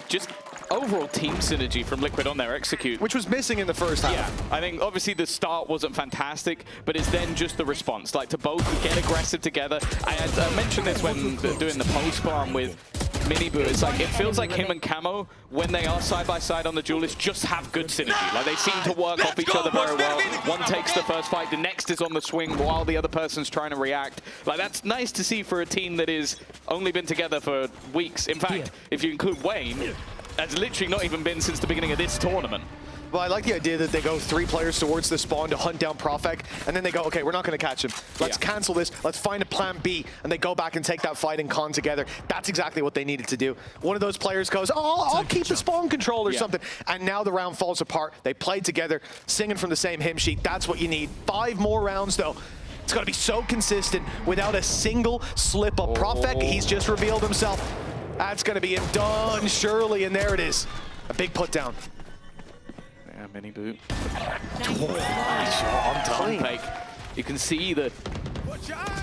Just overall team synergy from Liquid on their execute. Which was missing in the first half. Yeah, I think obviously the start wasn't fantastic, but it's then just the response, like to both get aggressive together. I mentioned this when doing the post-spawn with Minibu. It's like, it feels like him and Camo, when they are side by side on the duelist, just have good synergy. Like they seem to work off each other very well. One takes the first fight, the next is on the swing while the other person's trying to react. Like that's nice to see for a team that is only been together for weeks. In fact, if you include Wayne, has literally not even been since the beginning of this tournament. Well, I like the idea that they go 3 players towards the spawn to hunt down Profek, and then they go, okay, we're not going to catch him. Let's cancel this. Let's find a plan B, and they go back and take that fight and con together. That's exactly what they needed to do. One of those players goes, oh, I'll keep the spawn control or something, and now the round falls apart. They played together, singing from the same hymn sheet. That's what you need. 5 more rounds, though. It's got to be so consistent without a single slip up. Profek, he's just revealed himself. That's going to be him done, surely, and there it is. A big put down. Yeah, mini boot. On time. You can see the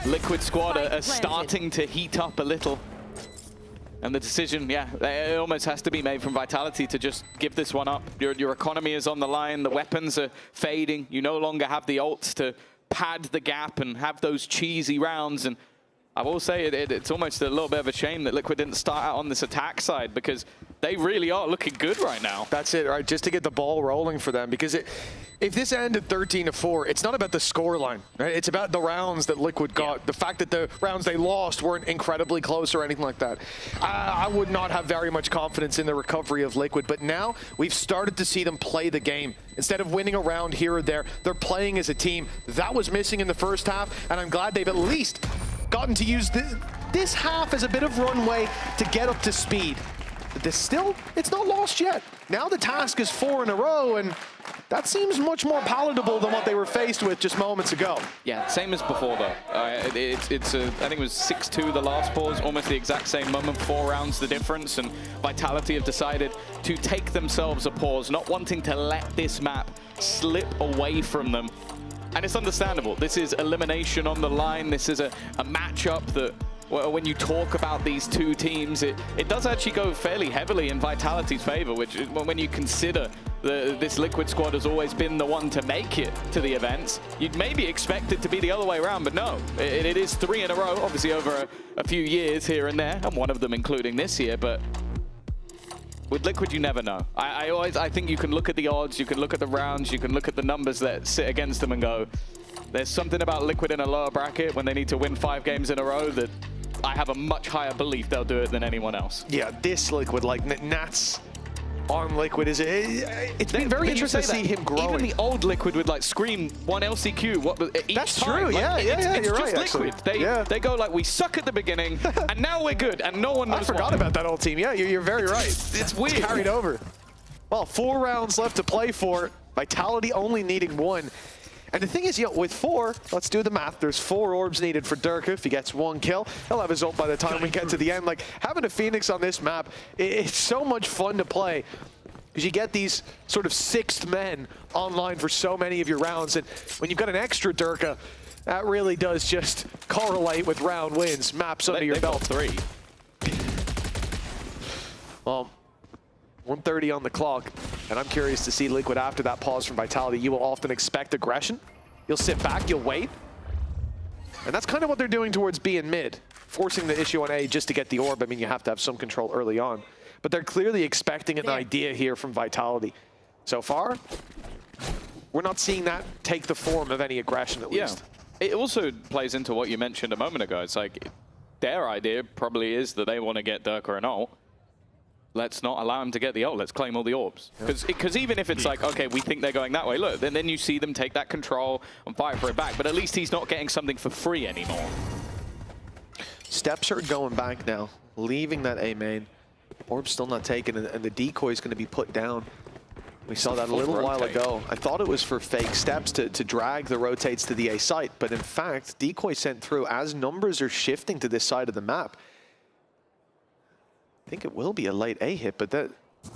Liquid squad are starting to heat up a little. And the decision, it almost has to be made from Vitality to just give this one up. Your economy is on the line, the weapons are fading. You no longer have the ults to pad the gap and have those cheesy rounds. And I will say it's almost a little bit of a shame that Liquid didn't start out on this attack side, because they really are looking good right now. That's it, right? Just to get the ball rolling for them, because if this ended 13-4, it's not about the scoreline, right? It's about the rounds that Liquid got. The fact that the rounds they lost weren't incredibly close or anything like that. I would not have very much confidence in the recovery of Liquid, but now we've started to see them play the game. Instead of winning a round here or there, they're playing as a team. That was missing in the first half, and I'm glad they've at least gotten to use this half as a bit of runway to get up to speed. But it's not lost yet. Now the task is 4 in a row, and that seems much more palatable than what they were faced with just moments ago. Yeah, same as before though. I think it was 6-2 the last pause, almost the exact same moment, 4 rounds the difference, and Vitality have decided to take themselves a pause, not wanting to let this map slip away from them. And it's understandable. This is elimination on the line. This is a matchup that, well, when you talk about these two teams, it does actually go fairly heavily in Vitality's favor, which when you consider this Liquid squad has always been the one to make it to the events, you'd maybe expect it to be the other way around, but no. It is 3 in a row, obviously over a few years here and there, and one of them including this year, but with Liquid, you never know. I think you can look at the odds, you can look at the rounds, you can look at the numbers that sit against them and go, there's something about Liquid in a lower bracket when they need to win 5 games in a row that I have a much higher belief they'll do it than anyone else. Yeah, this Liquid, like Nats on Liquid, it's been very interesting to see him growing. Even the old Liquid would like scream 1 LCQ each That's time. true, like, it's you're just right, Liquid. They go like, we suck at the beginning, and now we're good, and no one knows I forgot about that old team. Yeah, you're very right. It's weird. It's carried over. Well, 4 rounds left to play for. Vitality only needing 1. And the thing is, with 4, let's do the math. There's 4 orbs needed for Durka. If he gets 1 kill, he'll have his ult by the time we get to the end. Like, having a Phoenix on this map, it's so much fun to play, because you get these sort of 6th men online for so many of your rounds. And when you've got an extra Durka, that really does just correlate with round wins, maps under your belt. 3. Well, 1:30 on the clock, and I'm curious to see Liquid after that pause from Vitality. You will often expect aggression. You'll sit back, you'll wait. And that's kind of what they're doing towards B and mid, forcing the issue on A just to get the orb. I mean, you have to have some control early on. But they're clearly expecting an idea here from Vitality. So far, we're not seeing that take the form of any aggression, at least. It also plays into what you mentioned a moment ago. It's like, their idea probably is that they want to get Durka an ult. Let's not allow him to get the ult. Let's claim all the orbs. Because even if it's like, okay, we think they're going that way, look, then you see them take that control and fight for it back. But at least he's not getting something for free anymore. Steps are going back now, leaving that A main. Orb's still not taken, and the decoy is going to be put down. We saw that a little while ago. I thought it was for fake steps to drag the rotates to the A site, but in fact, decoy sent through as numbers are shifting to this side of the map. I think it will be a late A hit, but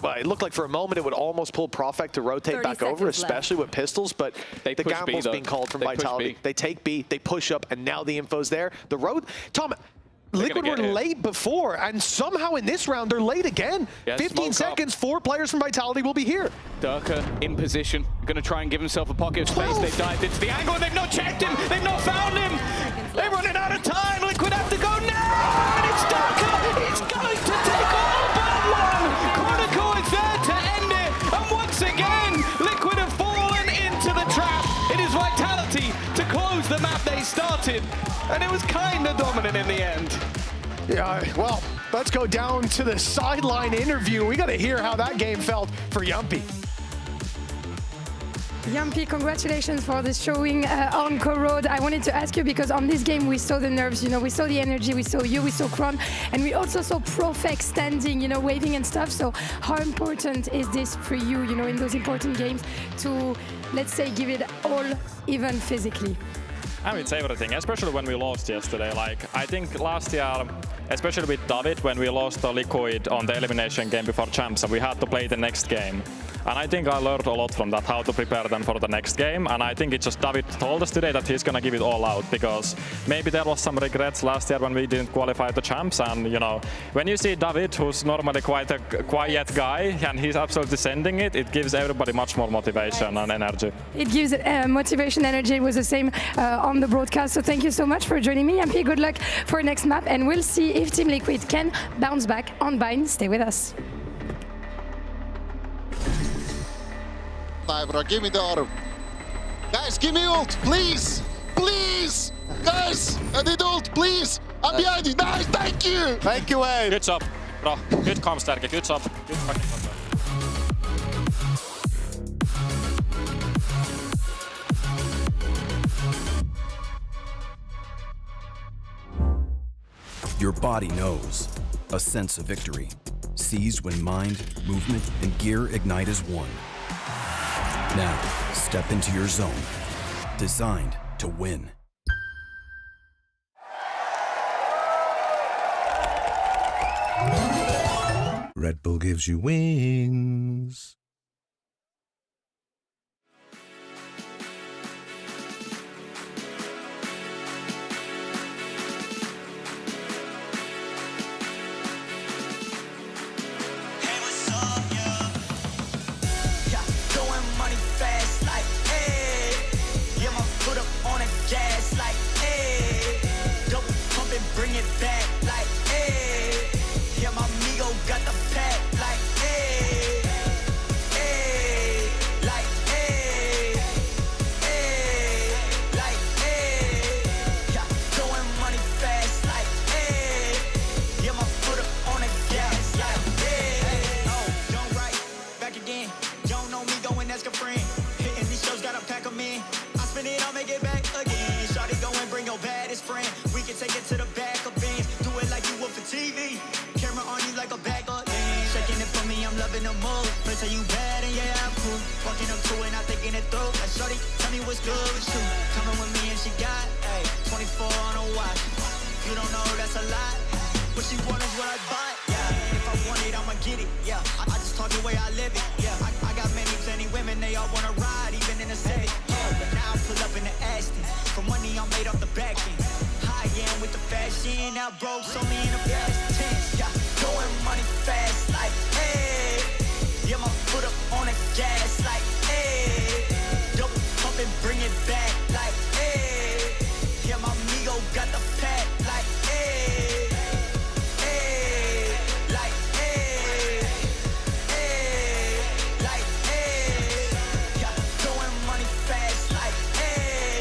well, it looked like for a moment it would almost pull Profek to rotate back over, especially with pistols, but the gamble's being called from Vitality. They take B, they push up, and now the info's there. Tom, Liquid were late before, and somehow in this round, they're late again. Yeah, 15 seconds, 4 players from Vitality will be here. Durka in position, going to try and give himself a pocket of space. They've dived into the angle, and they've not checked him, they've not found him. They're running out of time. Liquid have to go now, and it's Durka. He's going to take all but one. Chronicle is there to end it, and once again, Liquid have fallen into the trap. It is Vitality to close the map they started, and it was kind of dominant in the end. Yeah, well, let's go down to the sideline interview. We got to hear how that game felt for Yumpy. Yumpy, congratulations for this showing on Co-Road. I wanted to ask you, because on this game we saw the nerves, you know, we saw the energy, we saw you, we saw Kron, and we also saw Profec standing, you know, waving and stuff. So how important is this for you, you know, in those important games to, let's say, give it all, even physically? I mean, it's everything, especially when we lost yesterday. Like, I think last year, especially with David, when we lost to Liquid on the elimination game before Champs, and we had to play the next game. And I think I learned a lot from that, how to prepare them for the next game. And I think it's just David told us today that he's going to give it all out, because maybe there was some regrets last year when we didn't qualify the Champs. And, you know, when you see David, who's normally quite a quiet guy, and he's absolutely sending it, it gives everybody much more motivation and energy. It gives motivation, energy. It was the same on the broadcast. So thank you so much for joining me, Yumpy. Good luck for next map, and we'll see if Team Liquid can bounce back on Bind. Stay with us. Bro, give me the auto. Guys, give me ult, please! Please! Guys, I need ult, please! I'm behind you. Nice, thank you! Thank you, Wayne. Good job, bro. Good comms, Stärke. Good job. Good fucking job. Your body knows. A sense of victory. Seized when mind, movement, and gear ignite as one. Now, step into your zone. Designed to win. Red Bull gives you wings. Bring it back like, hey. Yeah, my amigo got the pack like, hey. Hey, like, hey. Hey, like, hey. Yeah, throwing money fast like, hey. Yeah, my foot up on the gas like, hey. Oh, don't write, back again. You don't know me, go and ask a friend. Hitting these shows, gotta pack them in. I spin it, I'll make it back again. Shawty, go and bring your baddest friend. We can take it to the back of Benz. Do it like you would for TV. Camera on you like a bag of lens. Shaking it for me, I'm loving the move. Friends say you bad and yeah, I'm cool. Walking up to it, not thinking it through. Like, shorty, tell me what's good with you. Coming with me and she got, ayy, 24 on a watch. You don't know, that's a lot. What she want is what I bought, yeah. If I want it, I'ma get it, yeah. I just talk the way I live it, yeah. I got plenty women, they all wanna ride, even in the city. But now I pull up in the Aston. For money, I'm made off the back end. High end with the fashion, now broke, so me in the past tense. Yeah, throwing money fast like, hey. Yeah, my foot up on the gas like, hey. Double pump and bring it back like, hey. Yeah, my amigo got the pack like, hey. Hey, like, hey. Hey, like, hey. Yeah, throwing money fast like, hey.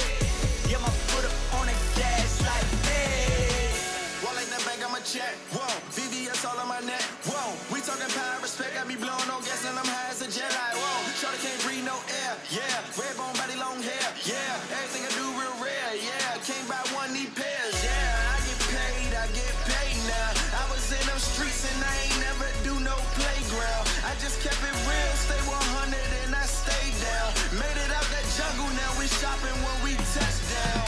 Yeah, my foot up on the gas like, hey. Wallet in the bank, I'ma check. Whoa, VVS all on my neck. Whoa, we talking power, respect. I be blowing no gas and I'm high as a jet. Like, whoa, shorty can't breathe no air. Yeah, red bone body, long hair. Yeah, everything I do real rare. Yeah, can't buy one, need pairs. Yeah, I get paid now. I was in them streets and I ain't never do no playground. I just kept it real, stay 100 and I stayed down. Made it out that jungle, now we shopping when we touch down.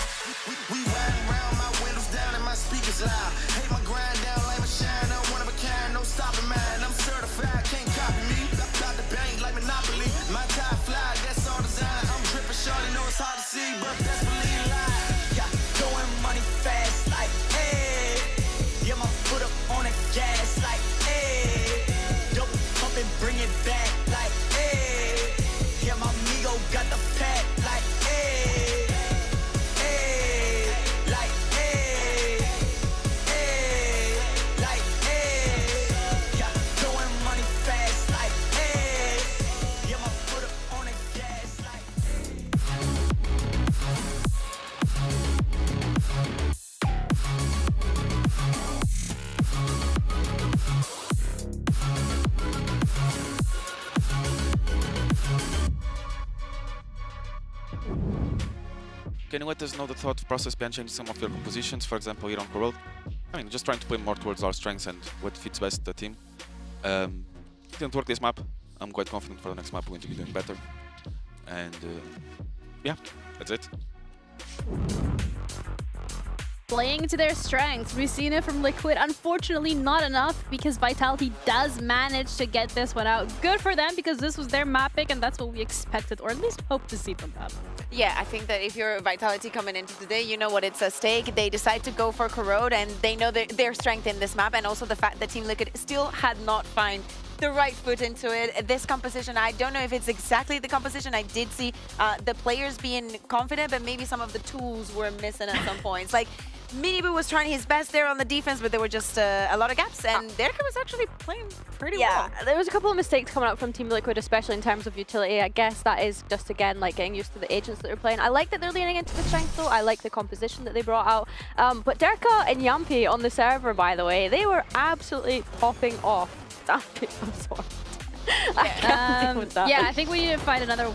We riding around, my windows down and my speakers loud. Hate my grind down, like my shine, I'm one of a kind, no stopping mine. I'm certified, can't copy me. Got the bank like Monopoly, my tie fly, that's all design. I'm can you let us know the thought process behind changing some of your compositions, for example, here on Corel? I mean, just trying to play more towards our strengths and what fits best the team. Didn't work this map. I'm quite confident for the next map we're going to be doing better. And yeah, that's it. Playing to their strengths. We've seen it from Liquid. Unfortunately, not enough because Vitality does manage to get this one out. Good for them because this was their map pick and that's what we expected or at least hoped to see from them. Yeah, I think that if you're Vitality coming into today, you know what it's at stake. They decide to go for Corrode and they know their strength in this map and also the fact that Team Liquid still had not found the right foot into it. This composition, I don't know if it's exactly the composition. I did see the players being confident, but maybe some of the tools were missing at some points. Like, Minibu was trying his best there on the defense, but there were just a lot of gaps, and Derka was actually playing pretty well. Yeah, there was a couple of mistakes coming up from Team Liquid, especially in terms of utility. I guess that is just, again, like getting used to the agents that they're playing. I like that they're leaning into the strength, though. I like the composition that they brought out. But Derka and Yampi on the server, by the way, they were absolutely popping off. I'm sorry. Yeah, I think we need to find another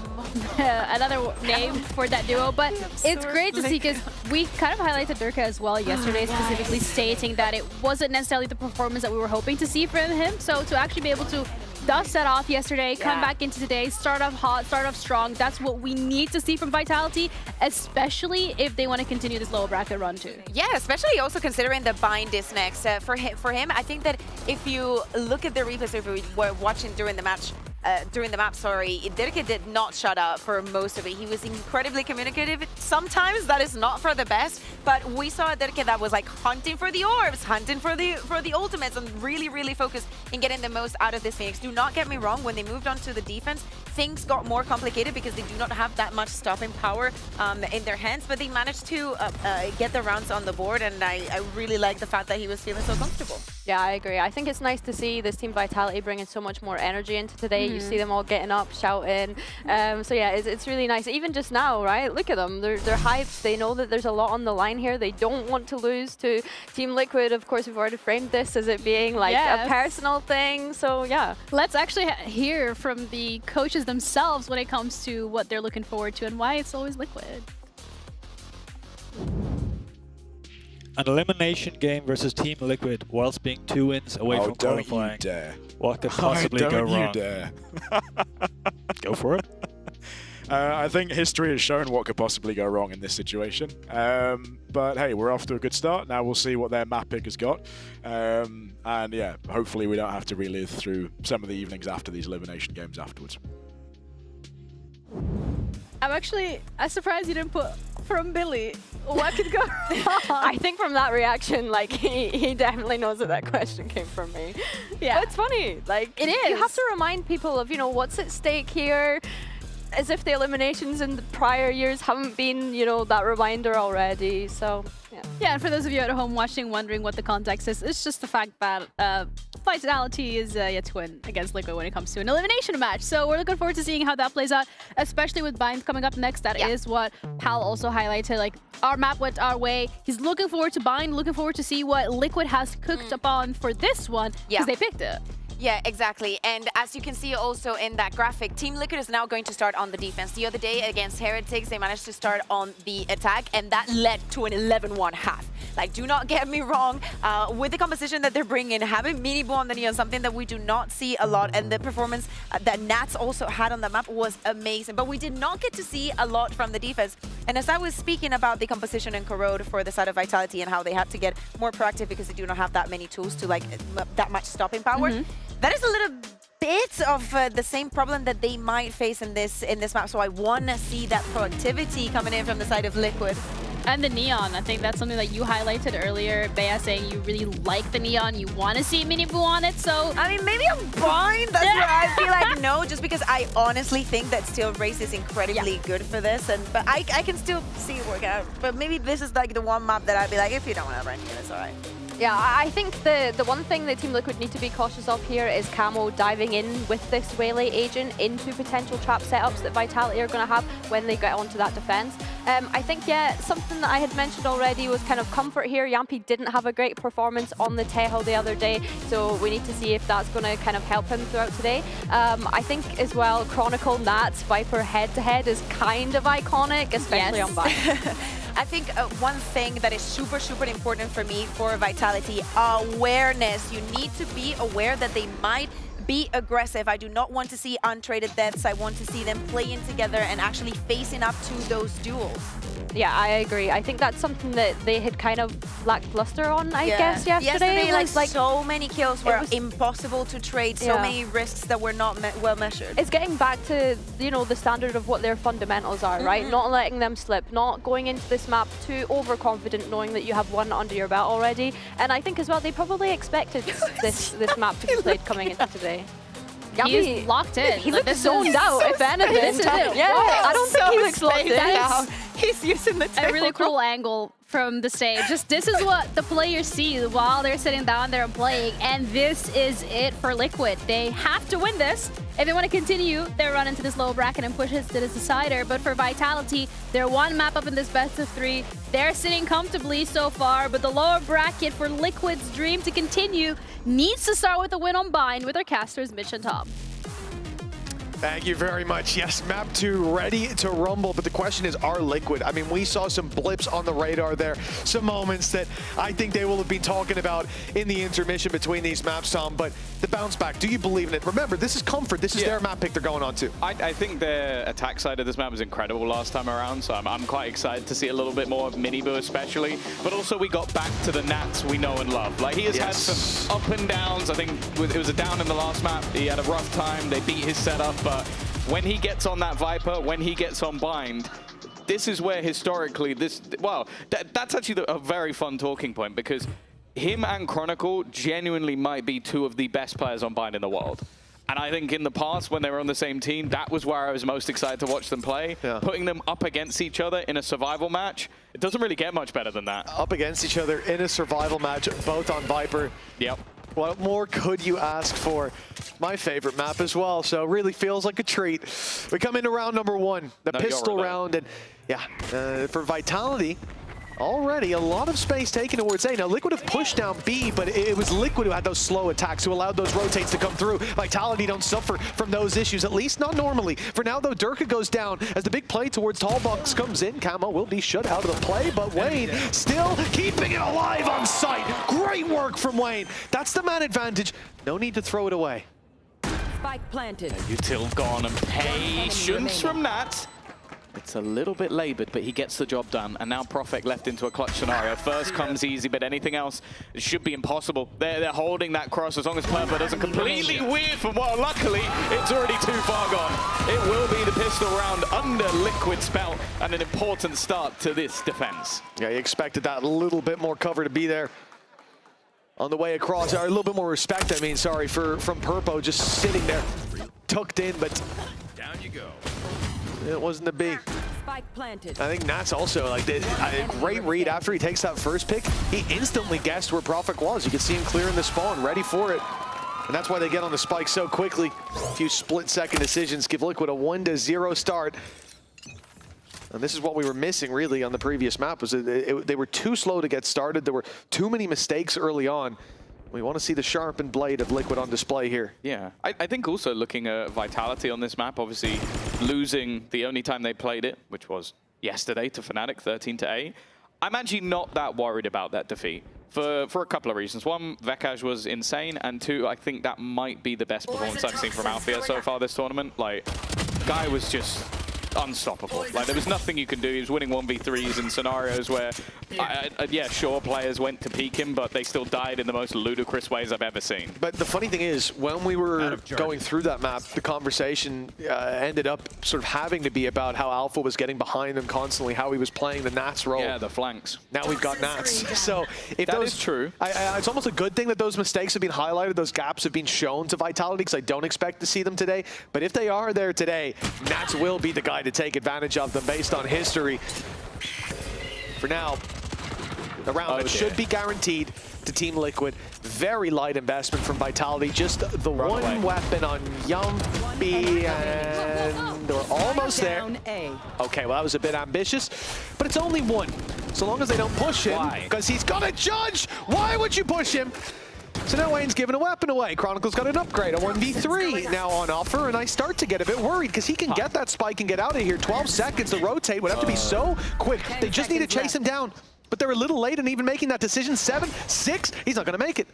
name for that duo, but it's great to see because we kind of highlighted Derka as well yesterday, specifically stating that it wasn't necessarily the performance that we were hoping to see from him. So to actually be able to dust that off yesterday, come back into today, start off hot, start off strong, that's what we need to see from Vitality, especially if they want to continue this lower bracket run too. Yeah, especially also considering the bind is next. For him, I think that if you look at the replays, if we were watching during the match, Derka did not shut up for most of it. He was incredibly communicative. Sometimes that is not for the best, but we saw Derka that was like hunting for the orbs, hunting for the ultimates, and really focused in getting the most out of this Phoenix. Do not get me wrong, when they moved on to the defense, things got more complicated because they do not have that much stopping power in their hands, but they managed to get the rounds on the board, and I really like the fact that he was feeling so comfortable. Yeah, I agree. I think it's nice to see this Team Vitality bringing so much more energy into today. You see them all getting up, shouting. So yeah, it's really nice. Even just now, right? Look at them. They're hyped. They know that there's a lot on the line here. They don't want to lose to Team Liquid. Of course, we've already framed this as it being like a personal thing. So yeah. Let's actually hear from the coaches themselves when it comes to what they're looking forward to and why it's always Liquid. An elimination game versus Team Liquid whilst being 2 wins away from qualifying. You dare. What could possibly go wrong? Don't you dare. Go for it. I think history has shown what could possibly go wrong in this situation. But hey, we're off to a good start. Now we'll see what their map pick has got. And yeah, hopefully we don't have to relive through some of the evenings after these elimination games afterwards. I'm surprised you didn't put from Billy. What could go wrong? I think from that reaction, like he definitely knows that question came from me. Yeah, but it's funny. Like it is. You have to remind people of what's at stake here, as if the eliminations in the prior years haven't been that reminder already. So yeah. Yeah, and for those of you at home watching, wondering what the context is, it's just the fact that Vitality is yet to win against Liquid when it comes to an elimination match. So we're looking forward to seeing how that plays out, especially with Bind coming up next. That is what Pal also highlighted. Like, our map went our way. He's looking forward to Bind, looking forward to see what Liquid has cooked upon for this one, because they picked it. Yeah, exactly. And as you can see also in that graphic, Team Liquid is now going to start on the defense. The other day against Heretics, they managed to start on the attack, and that led to an 11-1 half. Like, do not get me wrong, with the composition that they're bringing, having Minibu on the Neon, something that we do not see a lot, and the performance that Nats also had on the map was amazing. But we did not get to see a lot from the defense. And as I was speaking about the composition and Corrode for the side of Vitality and how they had to get more proactive because they do not have that many tools to like that much stopping power, that is a little bit of the same problem that they might face in this map. So I want to see that proactivity coming in from the side of Liquid. And the Neon, I think that's something that you highlighted earlier, Bea, saying you really like the Neon, you want to see Minibu on it, so... I mean, maybe I'm blind, that's where I feel like no, just because I honestly think that Steel Race is incredibly good for this, but I can still see it work out. But maybe this is like the one map that I'd be like, if you don't want to run here, it's alright. Yeah, I think the one thing that Team Liquid need to be cautious of here is Camo diving in with this Waylay agent into potential trap setups that Vitality are going to have when they get onto that defense. I think, yeah, something that I had mentioned already was kind of comfort here. Yampi didn't have a great performance on the Tejo the other day, so we need to see if that's going to kind of help him throughout today. I think as well, Chronicle, Nats, Viper head-to-head is kind of iconic, especially on Viper. I think one thing that is super, super important for me for Vitality, awareness. You need to be aware that they might be aggressive. I do not want to see untraded deaths. I want to see them playing together and actually facing up to those duels. Yeah, I agree. I think that's something that they had kind of lackluster on, I guess, yesterday. Like so many kills were impossible to trade, so many risks that were not well measured. It's getting back to, you know, the standard of what their fundamentals are, right? Not letting them slip, not going into this map too overconfident, knowing that you have one under your belt already. And I think as well, they probably expected this map to be played coming into today. He's locked in. He looks zoned out, if anything. Yeah, wow, I don't think he looks locked in. He's using the a really cool angle from the stage. Just this is what the players see while they're sitting down there and playing, and this is it for Liquid. They have to win this if they want to continue their run into this low bracket and push it to this decider. But for Vitality, they're one map up in this best of 3. They're sitting comfortably so far, but the lower bracket for Liquid's dream to continue needs to start with a win on Bind with their casters Mitch and top. Thank you very much. Yes, map 2 ready to rumble, but the question is, are Liquid? I mean, we saw some blips on the radar there, some moments that I think they will have been talking about in the intermission between these maps, Tom, but the bounce back, do you believe in it? Remember, this is Comfort. This is their map pick they're going on to. I think their attack side of this map was incredible last time around, so I'm quite excited to see a little bit more of Miniboo especially, but also we got back to the Nats we know and love. Like, he has had some up and downs. I think it was a down in the last map. He had a rough time. They beat his setup, but when he gets on that Viper, when he gets on Bind, this is where historically that's actually a very fun talking point, because him and Chronicle genuinely might be 2 of the best players on Bind in the world. And I think in the past, when they were on the same team, that was where I was most excited to watch them play. Putting them up against each other in a survival match, it doesn't really get much better than that. Up against each other in a survival match, both on Viper. Yep. What more could you ask for? My favorite map as well, so really feels like a treat. We come into round number 1, the pistol round, and for Vitality, already a lot of space taken towards A. Now, Liquid have pushed down B, but it was Liquid who had those slow attacks, who allowed those rotates to come through. Vitality don't suffer from those issues, at least not normally. For now, though, Durka goes down as the big play towards Tallbox comes in. Camo will be shut out of the play, but Wayne still keeping it alive on site. Great work from Wayne. That's the man advantage. No need to throw it away. Spike planted. Util gone, and patience from Nat. It's a little bit labored, but he gets the job done. And now Profek left into a clutch scenario. First comes easy, but anything else should be impossible. They're holding that cross as long as Purple doesn't completely weird from well. Luckily, it's already too far gone. It will be the pistol round under Liquid's belt, and an important start to this defense. Yeah, you expected that little bit more cover to be there on the way across, or a little bit more respect, I mean, sorry, from Purpo just sitting there, tucked in, but down you go. It wasn't a big. Spike planted. I think Nats also, like, a great read after he takes that first pick. He instantly guessed where Profek was. You can see him clearing the spawn, ready for it. And that's why they get on the spike so quickly. A few split-second decisions give Liquid a 1-0 start. And this is what we were missing, really, on the previous map, was they were too slow to get started. There were too many mistakes early on. We want to see the sharpened blade of Liquid on display here. Yeah, I think also looking at Vitality on this map, obviously losing the only time they played it, which was yesterday to Fnatic, 13-8. I'm actually not that worried about that defeat for a couple of reasons. One, Vekaj was insane, and 2, I think that might be the best performance I've seen from Althea so far this tournament. Like, guy was just unstoppable. Like, there was nothing you could do. He was winning 1v3s in scenarios where, yeah, sure, players went to peek him, but they still died in the most ludicrous ways I've ever seen. But the funny thing is, when we were going through that map, the conversation ended up sort of having to be about how Alpha was getting behind them constantly, how he was playing the Nats role. Yeah, the flanks. Now we've got Nats. So if that is true. It's almost a good thing that those mistakes have been highlighted, those gaps have been shown to Vitality, because I don't expect to see them today. But if they are there today, Nats will be the guy to take advantage of them based on history. For now, the round that should be guaranteed to Team Liquid. Very light investment from Vitality. Just the one weapon on Yumpi, and They were almost there. Okay, well, that was a bit ambitious, but it's only one. So long as they don't push him, because he's got a judge. Why would you push him? So now Wayne's giving a weapon away. Chronicle's got an upgrade, a 1v3 now on offer, and I start to get a bit worried because he can get that spike and get out of here. 12 seconds, the rotate would have to be so quick. They just need to chase him down, but they're a little late in even making that decision. 7, 6, he's not going to make it.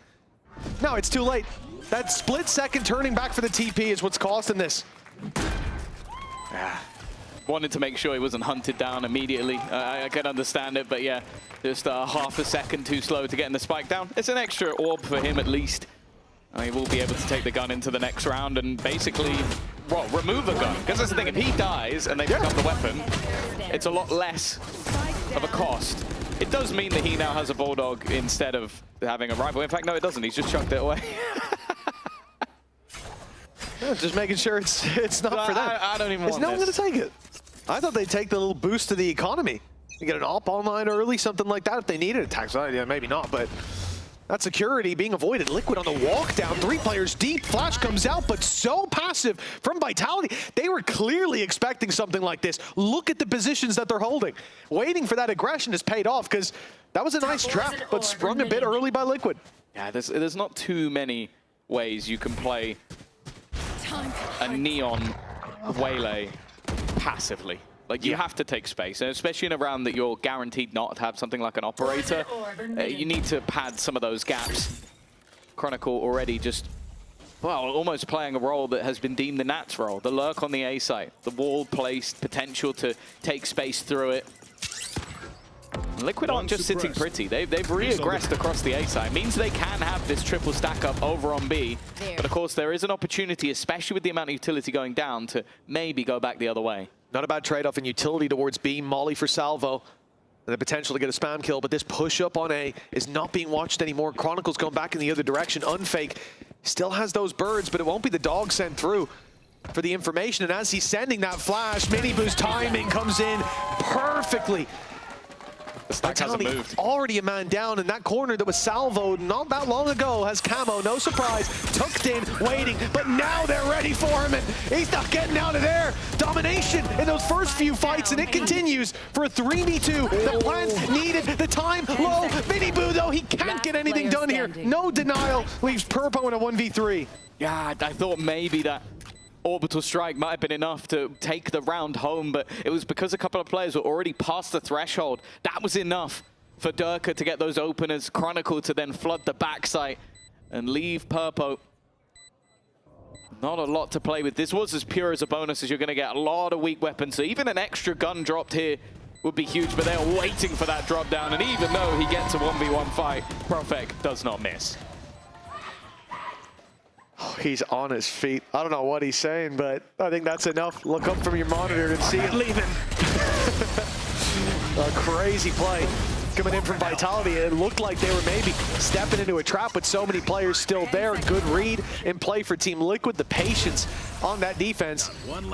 No, it's too late. That split second turning back for the TP is what's costing this. Wanted to make sure he wasn't hunted down immediately. I can understand it, but yeah, just half a second too slow to getting the spike down. It's an extra orb for him at least. He will be able to take the gun into the next round and basically, well, remove the gun. Because that's the thing, if he dies and they pick up the weapon, it's a lot less of a cost. It does mean that he now has a Bulldog instead of having a rival. In fact, no, it doesn't. He's just chucked it away. Just making sure it's not for them. I don't even want this. Is no one going to take it? I thought they'd take the little boost to the economy. You get an op online early, something like that if they needed attacks. Well, yeah, maybe not, but that security being avoided. Liquid on the walk down, 3 players deep. Flash comes out, but so passive from Vitality. They were clearly expecting something like this. Look at the positions that they're holding. Waiting for that aggression has paid off because that was a nice trap, but sprung a bit early by Liquid. Yeah, there's not too many ways you can play a Neon Waylay passively. Like, you have to take space, and especially in a round that you're guaranteed not to have something like an operator, you need to pad some of those gaps. Chronicle already just, well, almost playing a role that has been deemed the Nats role. The lurk on the A site, the wall placed, potential to take space through it. Liquid aren't just sitting pretty. They've re-aggressed across the A side. It means they can have this triple stack up over on B. But of course, there is an opportunity, especially with the amount of utility going down, to maybe go back the other way. Not a bad trade-off in utility towards B. Molly for Salvo. And the potential to get a spam kill, but this push-up on A is not being watched anymore. Chronicle's going back in the other direction. Unfake still has those birds, but it won't be the dog sent through for the information. And as he's sending that flash, Miniboo's timing comes in perfectly. The stack hasn't moved. Already a man down in that corner that was salvoed not that long ago. Has Camo, no surprise, tucked in, waiting, but now they're ready for him, and he's not getting out of there. Domination in those first few fights, and it continues for a 3v2. The plans needed, the time low. Miniboo, though, he can't get anything done here. No denial, leaves Purpo in a 1v3. Yeah, I thought maybe that orbital strike might have been enough to take the round home, but it was because a couple of players were already past the threshold. That was enough for Durka to get those openers, Chronicle to then flood the backside and leave Purpo. Not a lot to play with. This was as pure as a bonus as you're going to get. A lot of weak weapons, so even an extra gun dropped here would be huge, but they are waiting for that drop down, and even though he gets a 1v1 fight, Profek does not miss. He's on his feet. I don't know what he's saying, but I think that's enough. Look up from your monitor and see it leaving. A crazy play coming in from Vitality. It looked like they were maybe stepping into a trap with so many players still there. Good read in play for Team Liquid. The patience on that defense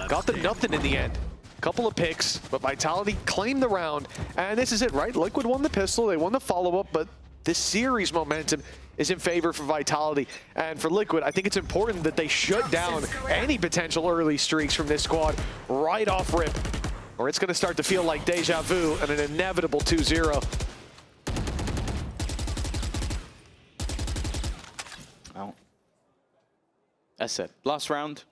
got them nothing in the end. Couple of picks, but Vitality claimed the round. And this is it, right? Liquid won the pistol, they won the follow-up, but this series momentum is in favor for Vitality. And for Liquid, I think it's important that they shut down any potential early streaks from this squad right off rip, or it's going to start to feel like deja vu and an inevitable 2-0. Well, that's it. Last round,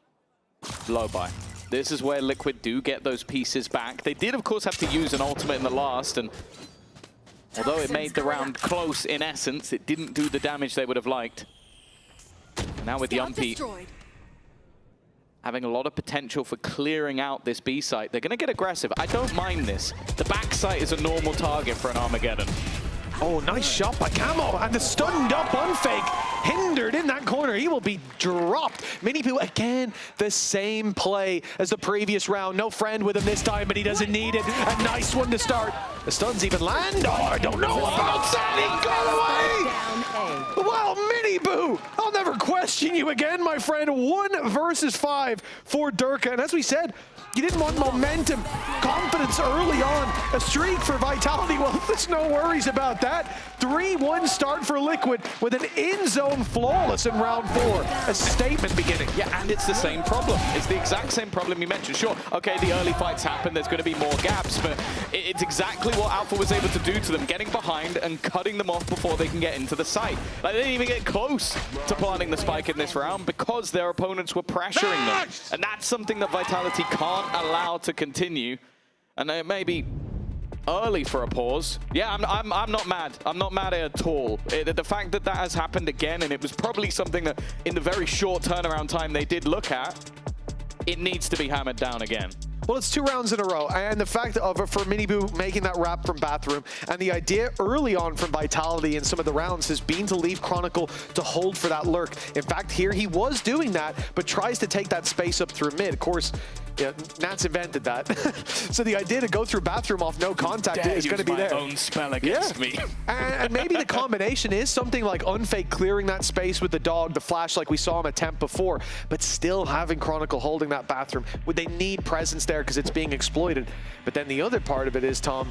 low buy. This is where Liquid do get those pieces back. They did, of course, have to use an ultimate in the last, and although it made the round close in essence, it didn't do the damage they would have liked. Now with Yumpy having a lot of potential for clearing out this B site, they're going to get aggressive. I don't mind this. The back site is a normal target for an Armageddon. Oh, nice shot by Camo, and the stunned up Unfake hindered in that corner. He will be dropped. Miniboo again, the same play as the previous round. No friend with him this time, but he doesn't need it. A nice one to start. The stuns even land. Oh, I don't know about that. He got away. Wow, Miniboo, I'll never question you again, my friend. 1 versus 5 for Durka, and as we said, you didn't want momentum, confidence early on. A streak for Vitality, well, there's no worries about that. 3-1 start for Liquid with an in-zone shown flawless in round 4. A statement beginning. Yeah, and it's the same problem. It's the exact same problem you mentioned. Sure, okay, the early fights happen, there's going to be more gaps, but it's exactly what Alpha was able to do to them, getting behind and cutting them off before they can get into the site. Like, they didn't even get close to planting the spike in this round because their opponents were pressuring them. And that's something that Vitality can't allow to continue. And it may be early for a pause. Yeah, I'm not mad. I'm not mad at all. The fact that that has happened again, and it was probably something that in the very short turnaround time they did look at, it needs to be hammered down again. Well, it's 2 rounds in a row, and the fact of for Miniboo making that wrap from Bathroom, and the idea early on from Vitality in some of the rounds has been to leave Chronicle to hold for that lurk. In fact, here he was doing that, but tries to take that space up through mid. Of course, yeah, Nats invented that. So the idea to go through Bathroom off no contact is going to be there. Own spell against me. And maybe the combination is something like Unfake clearing that space with the dog, the flash like we saw him attempt before, but still having Chronicle holding that Bathroom. Would they need presence there because it's being exploited? But then the other part of it is, Tom,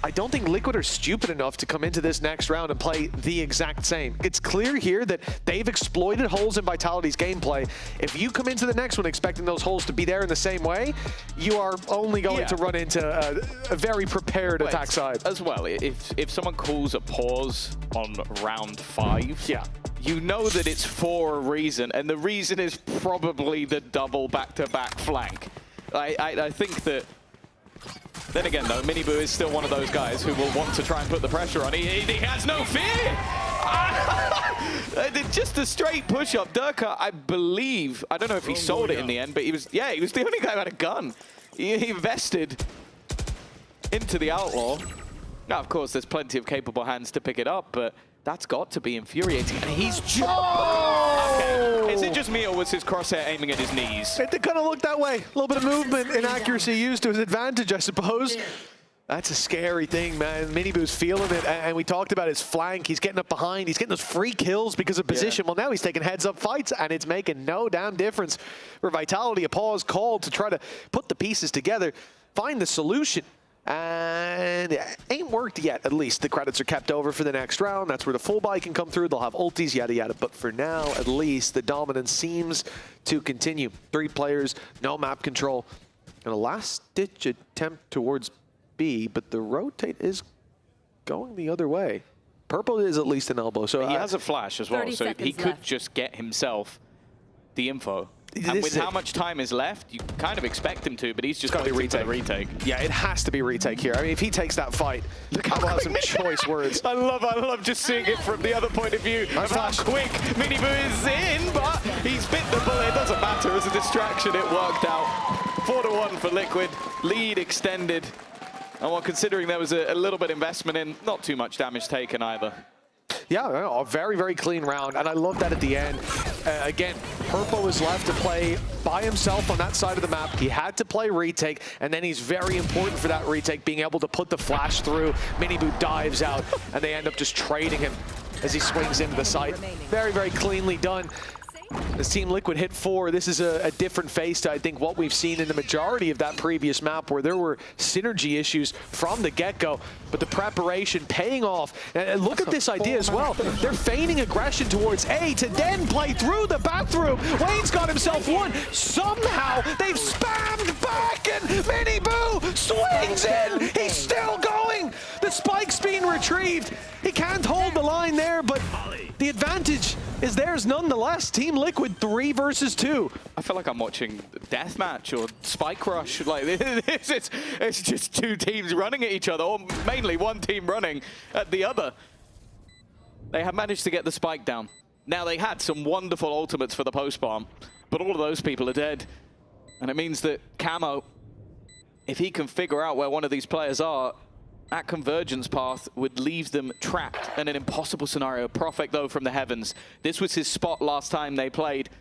I don't think Liquid are stupid enough to come into this next round and play the exact same. It's clear here that they've exploited holes in Vitality's gameplay. If you come into the next one expecting those holes to be there in the same way, you are only going to run into a very prepared attack side. As well, if someone calls a pause on round 5, you know that it's for a reason, and the reason is probably the double back-to-back flank. I think that. Then again, though, Miniboo is still one of those guys who will want to try and put the pressure on. He has no fear! Just a straight push-up. Durka, I believe, I don't know if he sold it in the end, but he was the only guy who had a gun. He invested into the Outlaw. Now, of course, there's plenty of capable hands to pick it up, but that's got to be infuriating. And he's just... Okay. Is it just me, or was his crosshair aiming at his knees? It kind of looked that way. A little bit of movement and accuracy used to his advantage, I suppose. That's a scary thing, man. Miniboo's feeling it, and we talked about his flank. He's getting up behind. He's getting those free kills because of position. Well, now he's taking heads-up fights, and it's making no damn difference. For Vitality, a pause called to try to put the pieces together, find the solution. And it ain't worked yet, at least. The credits are kept over for the next round. That's where the full buy can come through. They'll have ultis, yada, yada. But for now, at least, the dominance seems to continue. 3 players, no map control. And a last-ditch attempt towards B, but the rotate is going the other way. Purple is at least an elbow. So he has a flash as well, so he could just get himself the info. And with how much time is left, you kind of expect him to, but he's just got to be retake. Yeah, it has to be retake here. I mean, if he takes that fight, I will have some choice words. I love just seeing it from the other point of view of how quick Miniboo is in, but he's bit the bullet. It doesn't matter. As a distraction, it worked out. 4-1 for Liquid. Lead extended. And while considering there was a little bit of investment in, not too much damage taken either. Yeah, a very, very clean round, and I love that at the end. Again, Purple was left to play by himself on that side of the map. He had to play retake, and then he's very important for that retake, being able to put the flash through. Miniboo dives out, and they end up just trading him as he swings into the site. Very, very cleanly done. As Team Liquid hit 4, this is a different face to, I think, what we've seen in the majority of that previous map, where there were synergy issues from the get-go, but the preparation paying off. And look at this idea as well. They're feigning aggression towards A to then play through the Bathroom. Wayne's got himself one. Somehow they've spammed back, and Miniboo swings in. He's still going. The spike's being retrieved. He can't hold the line there, but the advantage is theirs nonetheless. Team Liquid 3 versus 2. I feel like I'm watching Deathmatch or Spike Rush. Like it's just 2 teams running at each other, or mainly one team running at the other. They have managed to get the spike down. Now, they had some wonderful ultimates for the post-bomb, but all of those people are dead. And it means that Camo, if he can figure out where one of these players are, that convergence path would leave them trapped in an impossible scenario. Profek, though, from the heavens. This was his spot last time they played.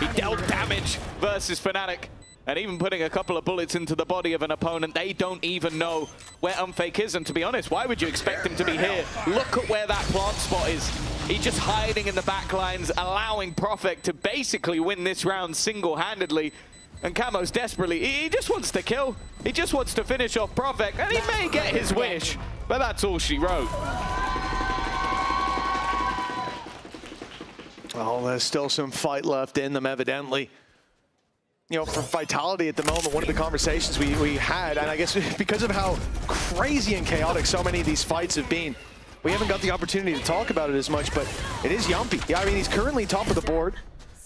He dealt damage versus Fnatic. And even putting a couple of bullets into the body of an opponent, they don't even know where Unfake is. And to be honest, why would you expect him to be here? Look at where that plant spot is. He's just hiding in the back lines, allowing Profek to basically win this round single-handedly. And Camo's desperately, he just wants to kill. He just wants to finish off Profek, and he may get his wish, but that's all she wrote. Well, there's still some fight left in them, evidently. You know, for Vitality at the moment, one of the conversations we had, and I guess because of how crazy and chaotic so many of these fights have been, we haven't got the opportunity to talk about it as much, but it is Yumpy. Yeah, I mean, he's currently top of the board,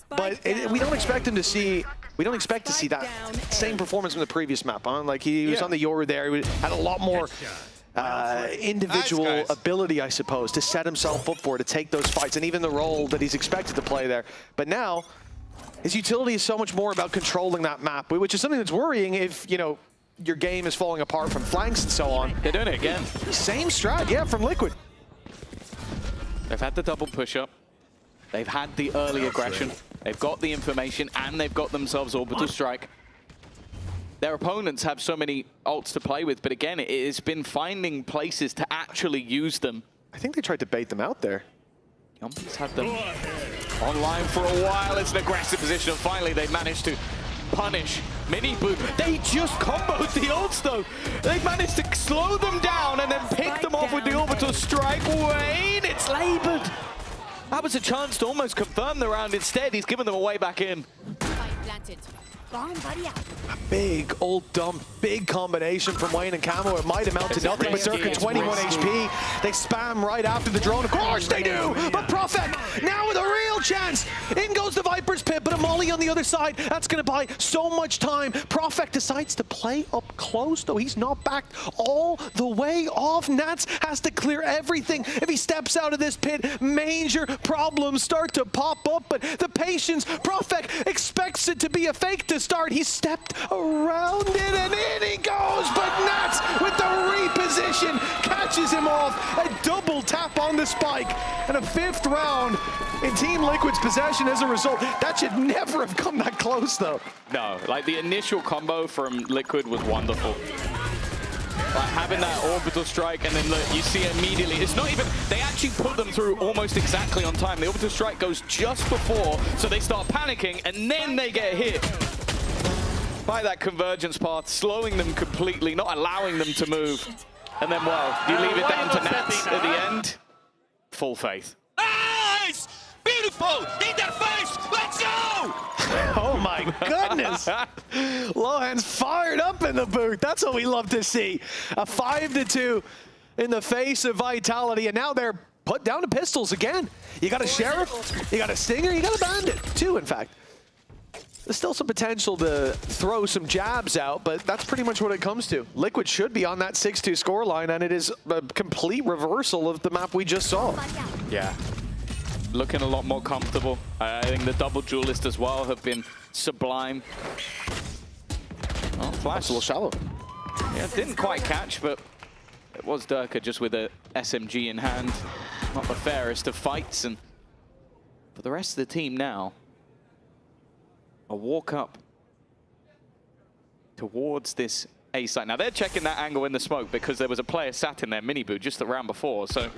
but we don't expect him to see, we don't expect to see that same performance from the previous map. Huh? Like, he was on the Yoru there, he had a lot more individual ability, I suppose, to set himself up for, to take those fights, and even the role that he's expected to play there. But now, his utility is so much more about controlling that map, which is something that's worrying if, you know, your game is falling apart from flanks and so on. They're doing it again. Same strat, yeah, from Liquid. They've had the double push-up. They've had the early aggression. They've got the information, and they've got themselves orbital strike. Their opponents have so many ults to play with, but again, it has been finding places to actually use them. I think they tried to bait them out there. Yumpy's had them online for a while. It's an aggressive position, and finally they managed to punish Miniboo. They just comboed the ults though. They managed to slow them down and then pick them off with the orbital strike. Wayne, it's labored. That was a chance to almost confirm the round. Instead, he's given them a way back in. A big old dump, big combination from Wayne and Camo. It might amount to nothing, but Durka 21 HP. They spam right after the drone. Of course they do! But Profek, now with a real chance. In goes the Viper's Pit, but a Molly on the other side. That's going to buy so much time. Profek decides to play up close, though he's not backed all the way off. Nats has to clear everything. If he steps out of this pit, major problems start to pop up, but the patience, Profek expects it to be a fake to start. He stepped around it and in he goes, but Nats with the reposition catches him off. A double tap on the spike and a 5th round in Team Liquid's possession as a result. That should never have come that close though. No, like the initial combo from Liquid was wonderful. Like having that orbital strike, and then look, you see immediately, it's not even, they actually put them through almost exactly on time. The orbital strike goes just before, so they start panicking, and then they get hit by that convergence path, slowing them completely, not allowing them to move. And then, well, you leave it down to Nats at the end. Full faith. Nice! Beautiful! In their face! Let's go! Oh my goodness! Lohan's fired up in the booth. That's what we love to see. A 5-2 in the face of Vitality, and now they're put down to pistols again. You got a Sheriff, you got a Stinger, you got a Bandit. 2, in fact. There's still some potential to throw some jabs out, but that's pretty much what it comes to. Liquid should be on that 6-2 scoreline, and it is a complete reversal of the map we just saw. Yeah. Looking a lot more comfortable. I think the double duelist as well have been sublime. Oh, Flash. A little shallow. Yeah, didn't quite catch, but it was Durka just with a SMG in hand. Not the fairest of fights, and for the rest of the team now, a walk up towards this A site. Now they're checking that angle in the smoke because there was a player sat in their Miniboo just the round before, so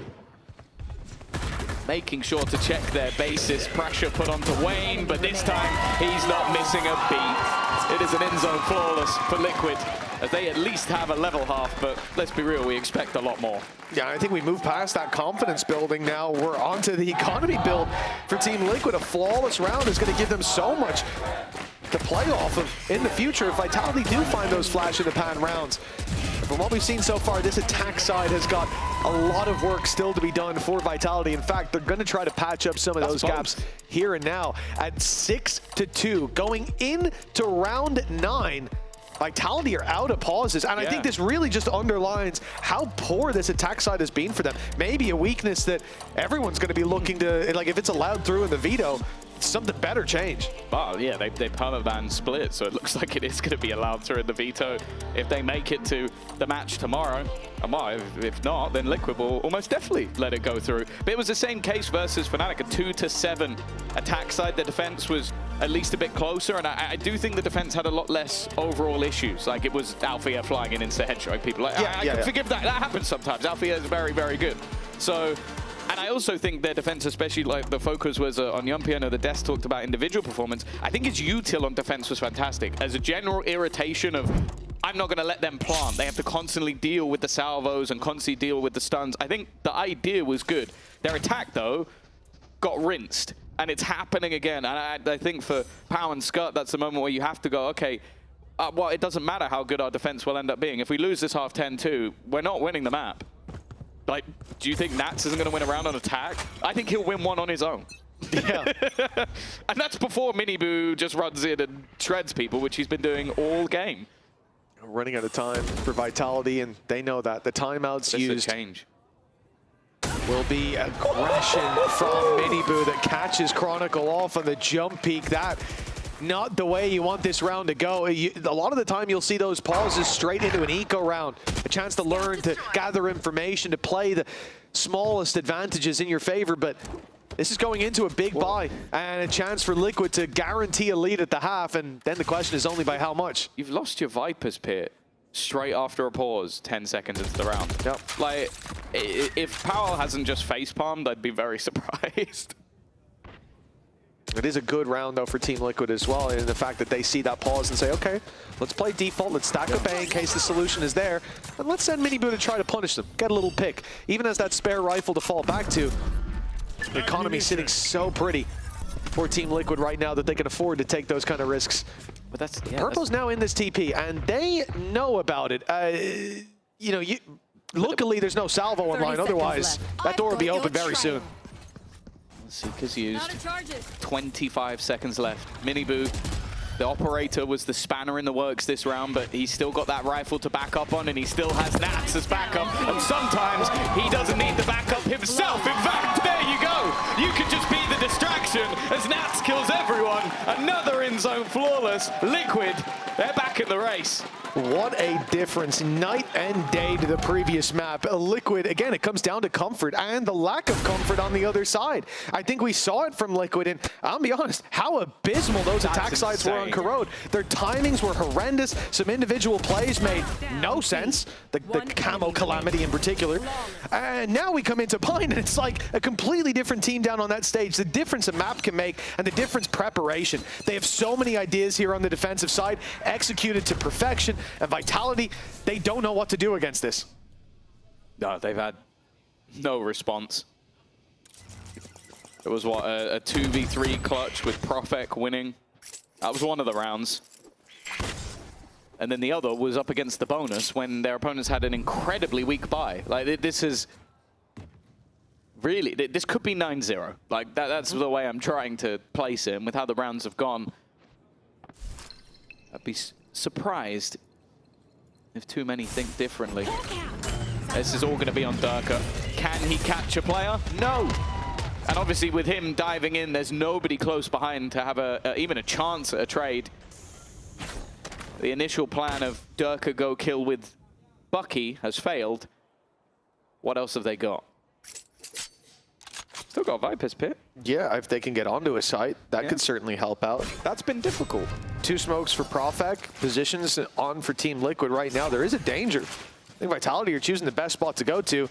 making sure to check their basis. Pressure put onto Wayne, but this time he's not missing a beat. It is an in-zone flawless for Liquid, as they at least have a level half, but let's be real, we expect a lot more. Yeah, I think we moved past that confidence building now. We're onto the economy build for Team Liquid. A flawless round is going to give them so much to play off of in the future if Vitality do find those flash-in-the-pan rounds. From what we've seen so far, this attack side has got a lot of work still to be done for Vitality. In fact, they're going to try to patch up some of those gaps here and now. At 6-2, going into round 9, Vitality are out of pauses, and I think this really just underlines how poor this attack side has been for them. Maybe a weakness that everyone's going to be looking to, like if it's allowed through in the veto, something better change. Well, yeah, they permaban split, so it looks like it is going to be allowed through in the veto if they make it to the match tomorrow. And well, if not, then Liquid will almost definitely let it go through. But it was the same case versus Fnatic, a 2-7 attack side. The defense was at least a bit closer, and I do think the defense had a lot less overall issues. Like it was Althea flying in into headshot. People like, I can forgive that. That happens sometimes. Althea is very, very good. So, and I also think their defense, especially like the focus was on Yumpy. I know the Des talked about individual performance. I think his util on defense was fantastic. As a general irritation of, I'm not going to let them plant. They have to constantly deal with the salvos and constantly deal with the stuns. I think the idea was good. Their attack, though, got rinsed. And it's happening again. And I think for Pow and Scott, that's the moment where you have to go, okay, well, it doesn't matter how good our defense will end up being. If we lose this half 10-2, we're not winning the map. Like, do you think Nats isn't going to win a round on attack? I think he'll win one on his own. Yeah. And that's before Miniboo just runs in and shreds people, which he's been doing all game. Running out of time for Vitality, and they know that. The timeouts used change. Will be aggression from Miniboo that catches Chronicle off on the jump peak. That not the way you want this round to go. A lot of the time you'll see those pauses straight into an eco round. A chance to learn, to gather information, to play the smallest advantages in your favor. But this is going into a big buy and a chance for Liquid to guarantee a lead at the half. And then the question is only by how much. You've lost your Viper's Pit straight after a pause, 10 seconds into the round. Yep. Like, if Powell hasn't just facepalmed, I'd be very surprised. It is a good round, though, for Team Liquid as well, in the fact that they see that pause and say, okay, let's play default, let's stack up A in case the solution is there, and let's send Miniboo to try to punish them, get a little pick. Even as that spare rifle to fall back to, the economy sitting so pretty for Team Liquid right now that they can afford to take those kind of risks. But that's Purple's now in this TP, and they know about it. You know, luckily there's no salvo online, otherwise that door will be open very soon. Seeker's used. 25 seconds left. Miniboo, the operator, was the spanner in the works this round, but he's still got that rifle to back up on, and he still has Nats as backup. And sometimes he doesn't need the backup himself. In fact, there you go. You could just be the distraction as Nats kills everyone. Another in-zone flawless. Liquid, they're back in the race. What a difference, night and day to the previous map. Liquid, again, it comes down to comfort and the lack of comfort on the other side. I think we saw it from Liquid, and I'll be honest, how abysmal those attack sides were on Corrode. Their timings were horrendous. Some individual plays made no sense, the Camo Calamity in particular. And now we come into Pine, and it's like a completely different team down on that stage. The difference a map can make and the difference preparation. They have so many ideas here on the defensive side, executed to perfection. And Vitality, they don't know what to do against this. No, they've had no response. It was, what, a 2v3 clutch with Profek winning. That was one of the rounds. And then the other was up against the bonus when their opponents had an incredibly weak buy. Like, this is really, this could be 9-0. Like, that's the way I'm trying to place it. And with how the rounds have gone, I'd be surprised if too many think differently. This is all going to be on Durka. Can he catch a player? No. And obviously with him diving in, there's nobody close behind to have even a chance at a trade. The initial plan of Durka go kill with Bucky has failed. What else have they got? Still got Viper's Pit. Yeah, if they can get onto a site, that could certainly help out. That's been difficult. 2 smokes for Profek, positions on for Team Liquid right now. There is a danger. I think Vitality are choosing the best spot to go to,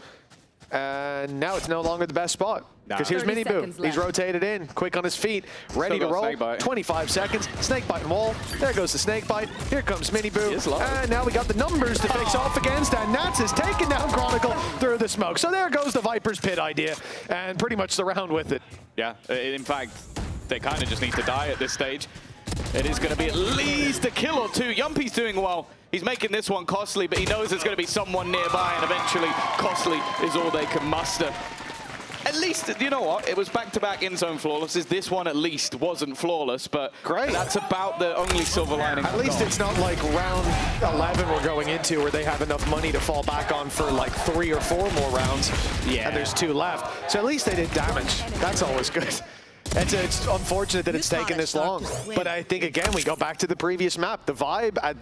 and now it's no longer the best spot. Because here's Miniboo. He's rotated in, quick on his feet, ready to roll. 25 seconds, snakebite and wall. There goes the snakebite. Here comes Miniboo. And now we got the numbers to face off against, and Nats is taking down Chronicle through the smoke. So there goes the Viper's Pit idea, and pretty much the round with it. Yeah, in fact, they kind of just need to die at this stage. It is going to be at least a kill or two. Yumpy's doing well. He's making this one costly, but he knows there's going to be someone nearby, and eventually costly is all they can muster. At least, you know what? It was back-to-back in-zone flawlesses. This one at least wasn't flawless, but that's about the only silver lining. At least it's not like round 11 we're going into where they have enough money to fall back on for like 3 or 4 more rounds. Yeah. And there's 2 left. So at least they did damage. That's always good. It's unfortunate that it's taken this long. But I think, again, we go back to the previous map. The vibe at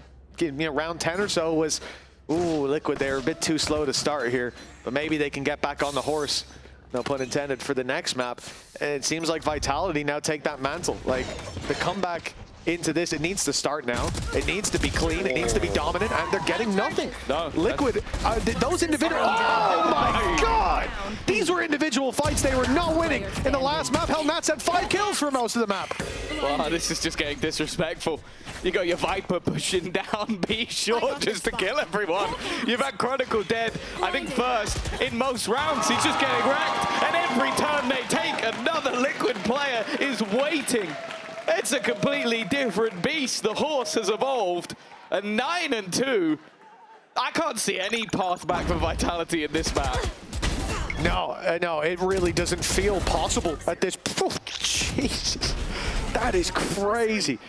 round 10 or so was, ooh, Liquid, they're a bit too slow to start here. But maybe they can get back on the horse. No pun intended, for the next map. And it seems like Vitality now take that mantle. Like, the comeback into this. It needs to start now. It needs to be clean. It needs to be dominant, and they're getting nothing. No, Liquid, those individual. Oh my God! These were individual fights. They were not winning in the last map. Hell, Nats had 5 kills for most of the map. Wow, this is just getting disrespectful. You got your Viper pushing down B short just to kill everyone. You've had Chronicle dead, I think first in most rounds. He's just getting wrecked, and every turn they take, another Liquid player is waiting. It's a completely different beast. The horse has evolved. A 9-2. I can't see any path back for Vitality in this map. No, no, it really doesn't feel possible at this. Oh, Jesus, that is crazy.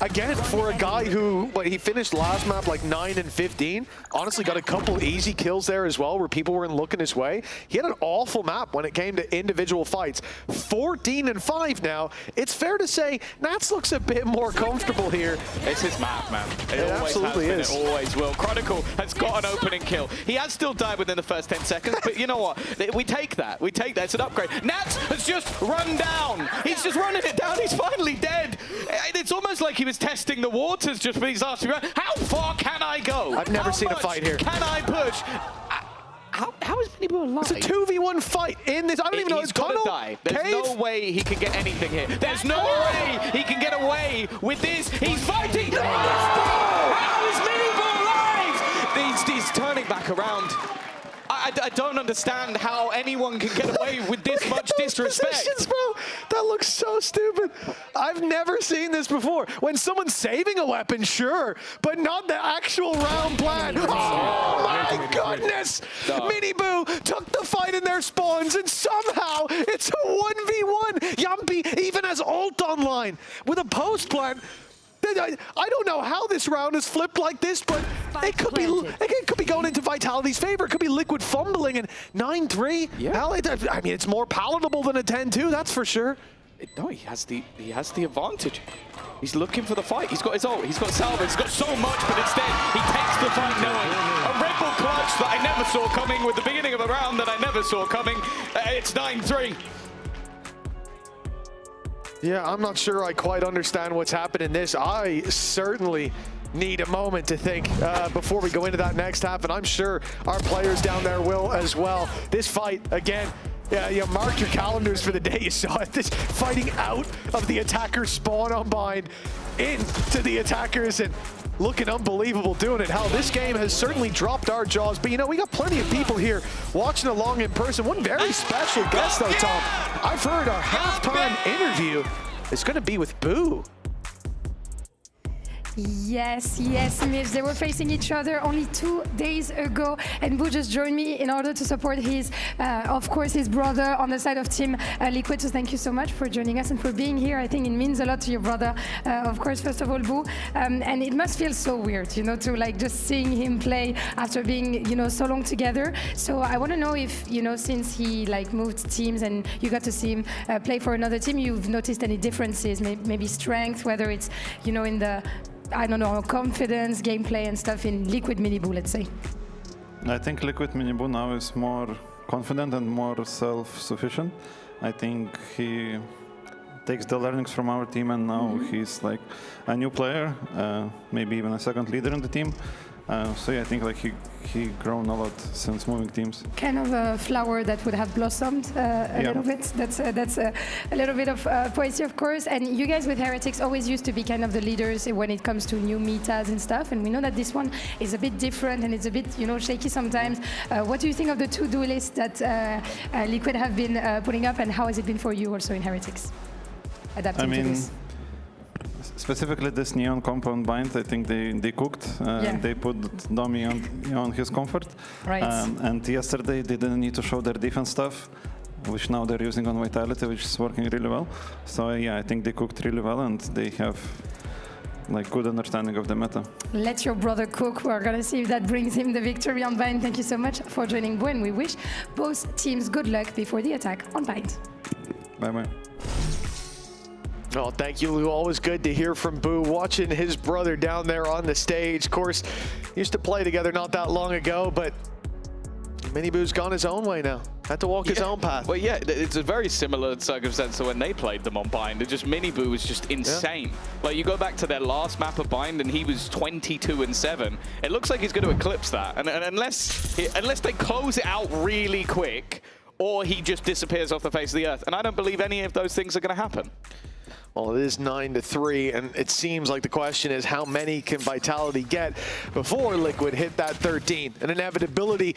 Again, for a guy who, he finished last map like 9-15, honestly got a couple easy kills there as well where people weren't looking his way. He had an awful map when it came to individual fights. 14-5 now. It's fair to say Nats looks a bit more comfortable here. It's his map, man. It always absolutely has been, is. it always will. Chronicle has got an opening kill. He has still died within the first 10 seconds, but you know what? We take that. We take that. It's an upgrade. Nats has just run down. He's just running it down. He's finally dead. It's almost like he was testing the waters just for these last few rounds. How far can I go? I've never seen a fight here. Can I push? How is Mini Boo alive? It's a 2v1 fight in this. I don't even know. He's got to die. There's no way he can get anything here. There's no way he can get away with this. He's fighting. How is Mini Boo alive? He's turning back around. I don't understand how anyone can get away with this much disrespect. Bro, that looks so stupid. I've never seen this before. When someone's saving a weapon, sure, but not the actual round plan. Oh my goodness! No. Mini Boo took the fight in their spawns, and somehow it's a 1v1. Yumpy even has ult online with a post plan. I don't know how this round is flipped like this, but it could be going into Vitality's favor. It could be Liquid fumbling, and 9-3. Yeah. Hell, I mean, it's more palatable than a 10-2, that's for sure. No, he has the advantage. He's looking for the fight. He's got his ult. He's got Salva. He's got so much, but instead he takes the fight knowing a Red Bull clutch that I never saw coming with the beginning of a round that I never saw coming. It's 9-3. Yeah, I'm not sure I quite understand what's happened in this. I certainly need a moment to think before we go into that next half, and I'm sure our players down there will as well. This fight, again, yeah, mark your calendars for the day you saw it. This fighting out of the attacker spawn on bind into the attackers, and looking unbelievable doing it. Hell, this game has certainly dropped our jaws, but you know, we got plenty of people here watching along in person. One very special guest though, Tom. I've heard our halftime interview is going to be with Boo. Yes, Mitch. They were facing each other only 2 days ago, and Boo just joined me in order to support his, of course, his brother on the side of Team Liquid. So thank you so much for joining us and for being here. I think it means a lot to your brother, of course, first of all, Boo. And it must feel so weird, you know, to like just seeing him play after being, you know, so long together. So I want to know if, you know, since he like moved teams and you got to see him play for another team, you've noticed any differences, maybe strength, whether it's, you know, in the, I don't know, confidence, gameplay and stuff in Liquid Mini Boo, let's say? I think Liquid Mini Boo now is more confident and more self-sufficient. I think he takes the learnings from our team, and now he's like a new player, maybe even a second leader in the team. So yeah, I think like he grown a lot since moving teams. Kind of a flower that would have blossomed a little bit. That's a little bit of poesy, of course. And you guys with Heretics always used to be kind of the leaders when it comes to new metas and stuff. And we know that this one is a bit different and it's a bit, you know, shaky sometimes. What do you think of the 2 duelists that Liquid have been putting up, and how has it been for you also in Heretics? Adapting to this. Specifically this Neon compound bind, I think they cooked. They put Domi on his comfort. Right. And yesterday they didn't need to show their defense stuff, which now they're using on Vitality, which is working really well. So yeah, I think they cooked really well, and they have like good understanding of the meta. Let your brother cook. We're gonna see if that brings him the victory on bind. Thank you so much for joining Boo, and we wish both teams good luck before the attack on bind. Bye-bye. Oh, thank you. Always good to hear from Boo, watching his brother down there on the stage. Of course, used to play together not that long ago, but Mini Boo's gone his own way now. Had to walk his own path. Well, yeah, it's a very similar circumstance to when they played them on Bind. It just Miniboo was just insane. Like, you go back to their last map of Bind, and he was 22-7. It looks like he's going to eclipse that. And unless they close it out really quick, or he just disappears off the face of the earth. And I don't believe any of those things are going to happen. Well, it is 9-3, and it seems like the question is how many can Vitality get before Liquid hit that 13? An inevitability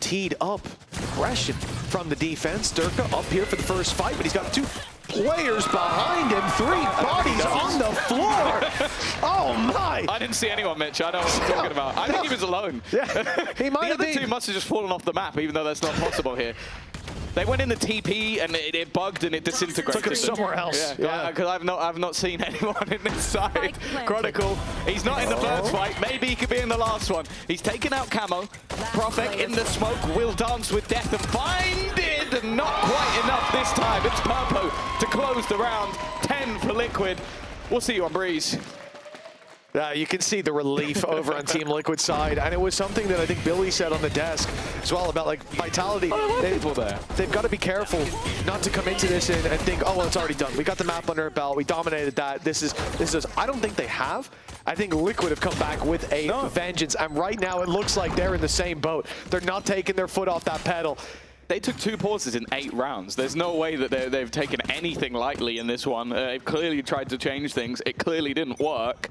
teed up. Aggression from the defense. Durka up here for the first fight, but he's got 2 players behind him, 3 bodies on the floor. Oh my! I didn't see anyone, Mitch. I know what you're talking about. I think he was alone. Yeah, he might have the been. other 2 must have just fallen off the map, even though that's not possible here. They went in the TP and it bugged and it disintegrated. Took him somewhere else. Yeah, because I've not seen anyone in this side. Chronicle, he's not in the first fight. Maybe he could be in the last one. He's taken out Camo. Prophet in the smoke will dance with death and find it. And not quite enough this time. It's Purpo to close the round. 10 for Liquid. We'll see you on Breeze. You can see the relief over on Team Liquid side, and it was something that I think Billy said on the desk as well about like Vitality. They've got to be careful not to come into this and think, oh well, it's already done. We got the map under our belt. We dominated that. This is. I don't think they have. I think Liquid have come back with a vengeance, and right now it looks like they're in the same boat. They're not taking their foot off that pedal. They took 2 pauses in 8 rounds. There's no way that they've taken anything lightly in this one. They've clearly tried to change things. It clearly didn't work.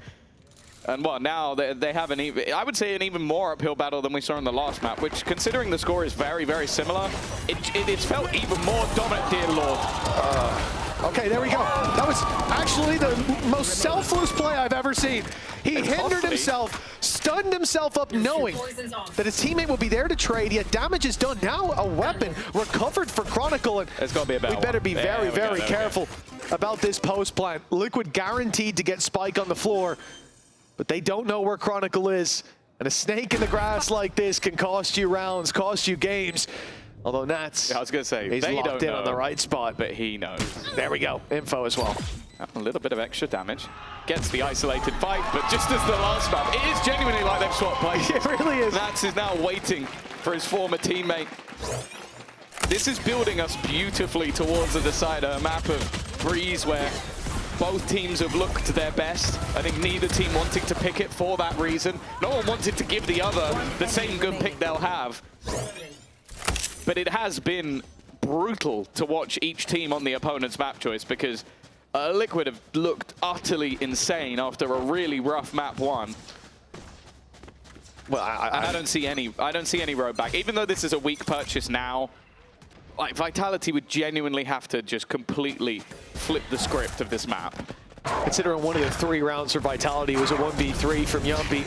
And well, now they have I would say an even more uphill battle than we saw in the last map, which, considering the score is very, very similar, it's felt even more dominant, dear Lord. Okay, there we go. That was actually the most selfless play I've ever seen. He hindered himself, stunned himself up knowing that his teammate will be there to trade, yet damage is done. Now a weapon recovered for Chronicle, and it's gonna be a bad we better be one. very careful about this post plant. Liquid guaranteed to get Spike on the floor, but they don't know where Chronicle is. And a snake in the grass like this can cost you rounds, cost you games. Although Nats, I was going to say, he's they locked don't in know, on the right spot. But he knows. There we go, info as well. A little bit of extra damage. Gets the isolated fight, but just as the last map, it is genuinely like they've swapped places. It really is. Nats is now waiting for his former teammate. This is building us beautifully towards the decider, a map of Breeze where both teams have looked their best. I think neither team wanting to pick it for that reason. No one wanted to give the other the same good pick they'll have. But it has been brutal to watch each team on the opponent's map choice, because Liquid have looked utterly insane after a really rough map 1. Well, I don't see any road back. Even though this is a weak purchase now, like, Vitality would genuinely have to just completely flip the script of this map. Considering one of the 3 rounds for Vitality was a 1v3 from Yumpy.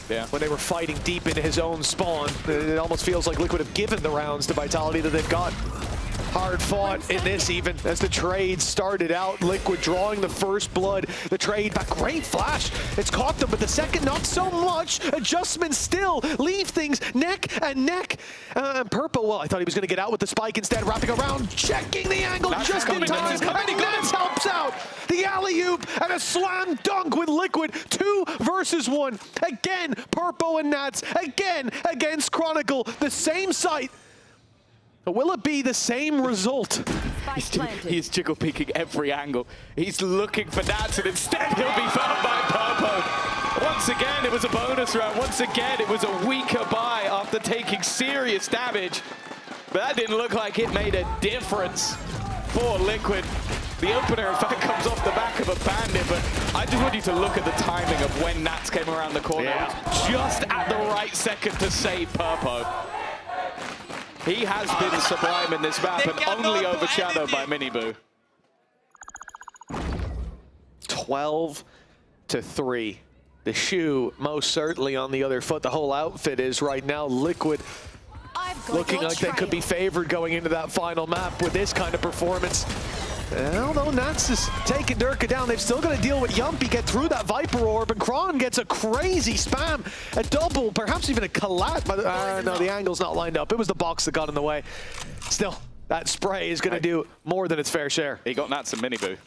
Yeah. When they were fighting deep into his own spawn, it almost feels like Liquid have given the rounds to Vitality that they've got. Hard fought in this even as the trade started out. Liquid drawing the first blood. The trade back, great flash. It's caught them, but the second not so much. Adjustments still leave things neck and neck. Purple, well, I thought he was going to get out with the spike instead, wrapping around, checking the angle just in time. And Nats helps out. The alley-oop and a slam dunk with Liquid. 2 versus 1. Again, Purple and Nats. Again, against Chronicle. The same site. But will it be the same result? He's jiggle peeking every angle. He's looking for Nats, and instead he'll be found by Purpo. Once again, it was a bonus round. Once again, it was a weaker buy after taking serious damage. But that didn't look like it made a difference for Liquid. The opener, in fact, comes off the back of a bandit, but I just want you to look at the timing of when Nats came around the corner. Yeah. Just at the right second to save Purpo. He has been sublime in this map and only overshadowed by Miniboo. 12-3. The shoe most certainly on the other foot. The whole outfit is right now. Liquid looking like they could be favored going into that final map with this kind of performance. Although Nats is taking Durka down, they've still got to deal with Yumpy, get through that Viper Orb, and Kron gets a crazy spam, a double, perhaps even a collat, but no, the angle's not lined up. It was the box that got in the way. Still, that spray is going to do more than its fair share. He got Nats and Miniboo.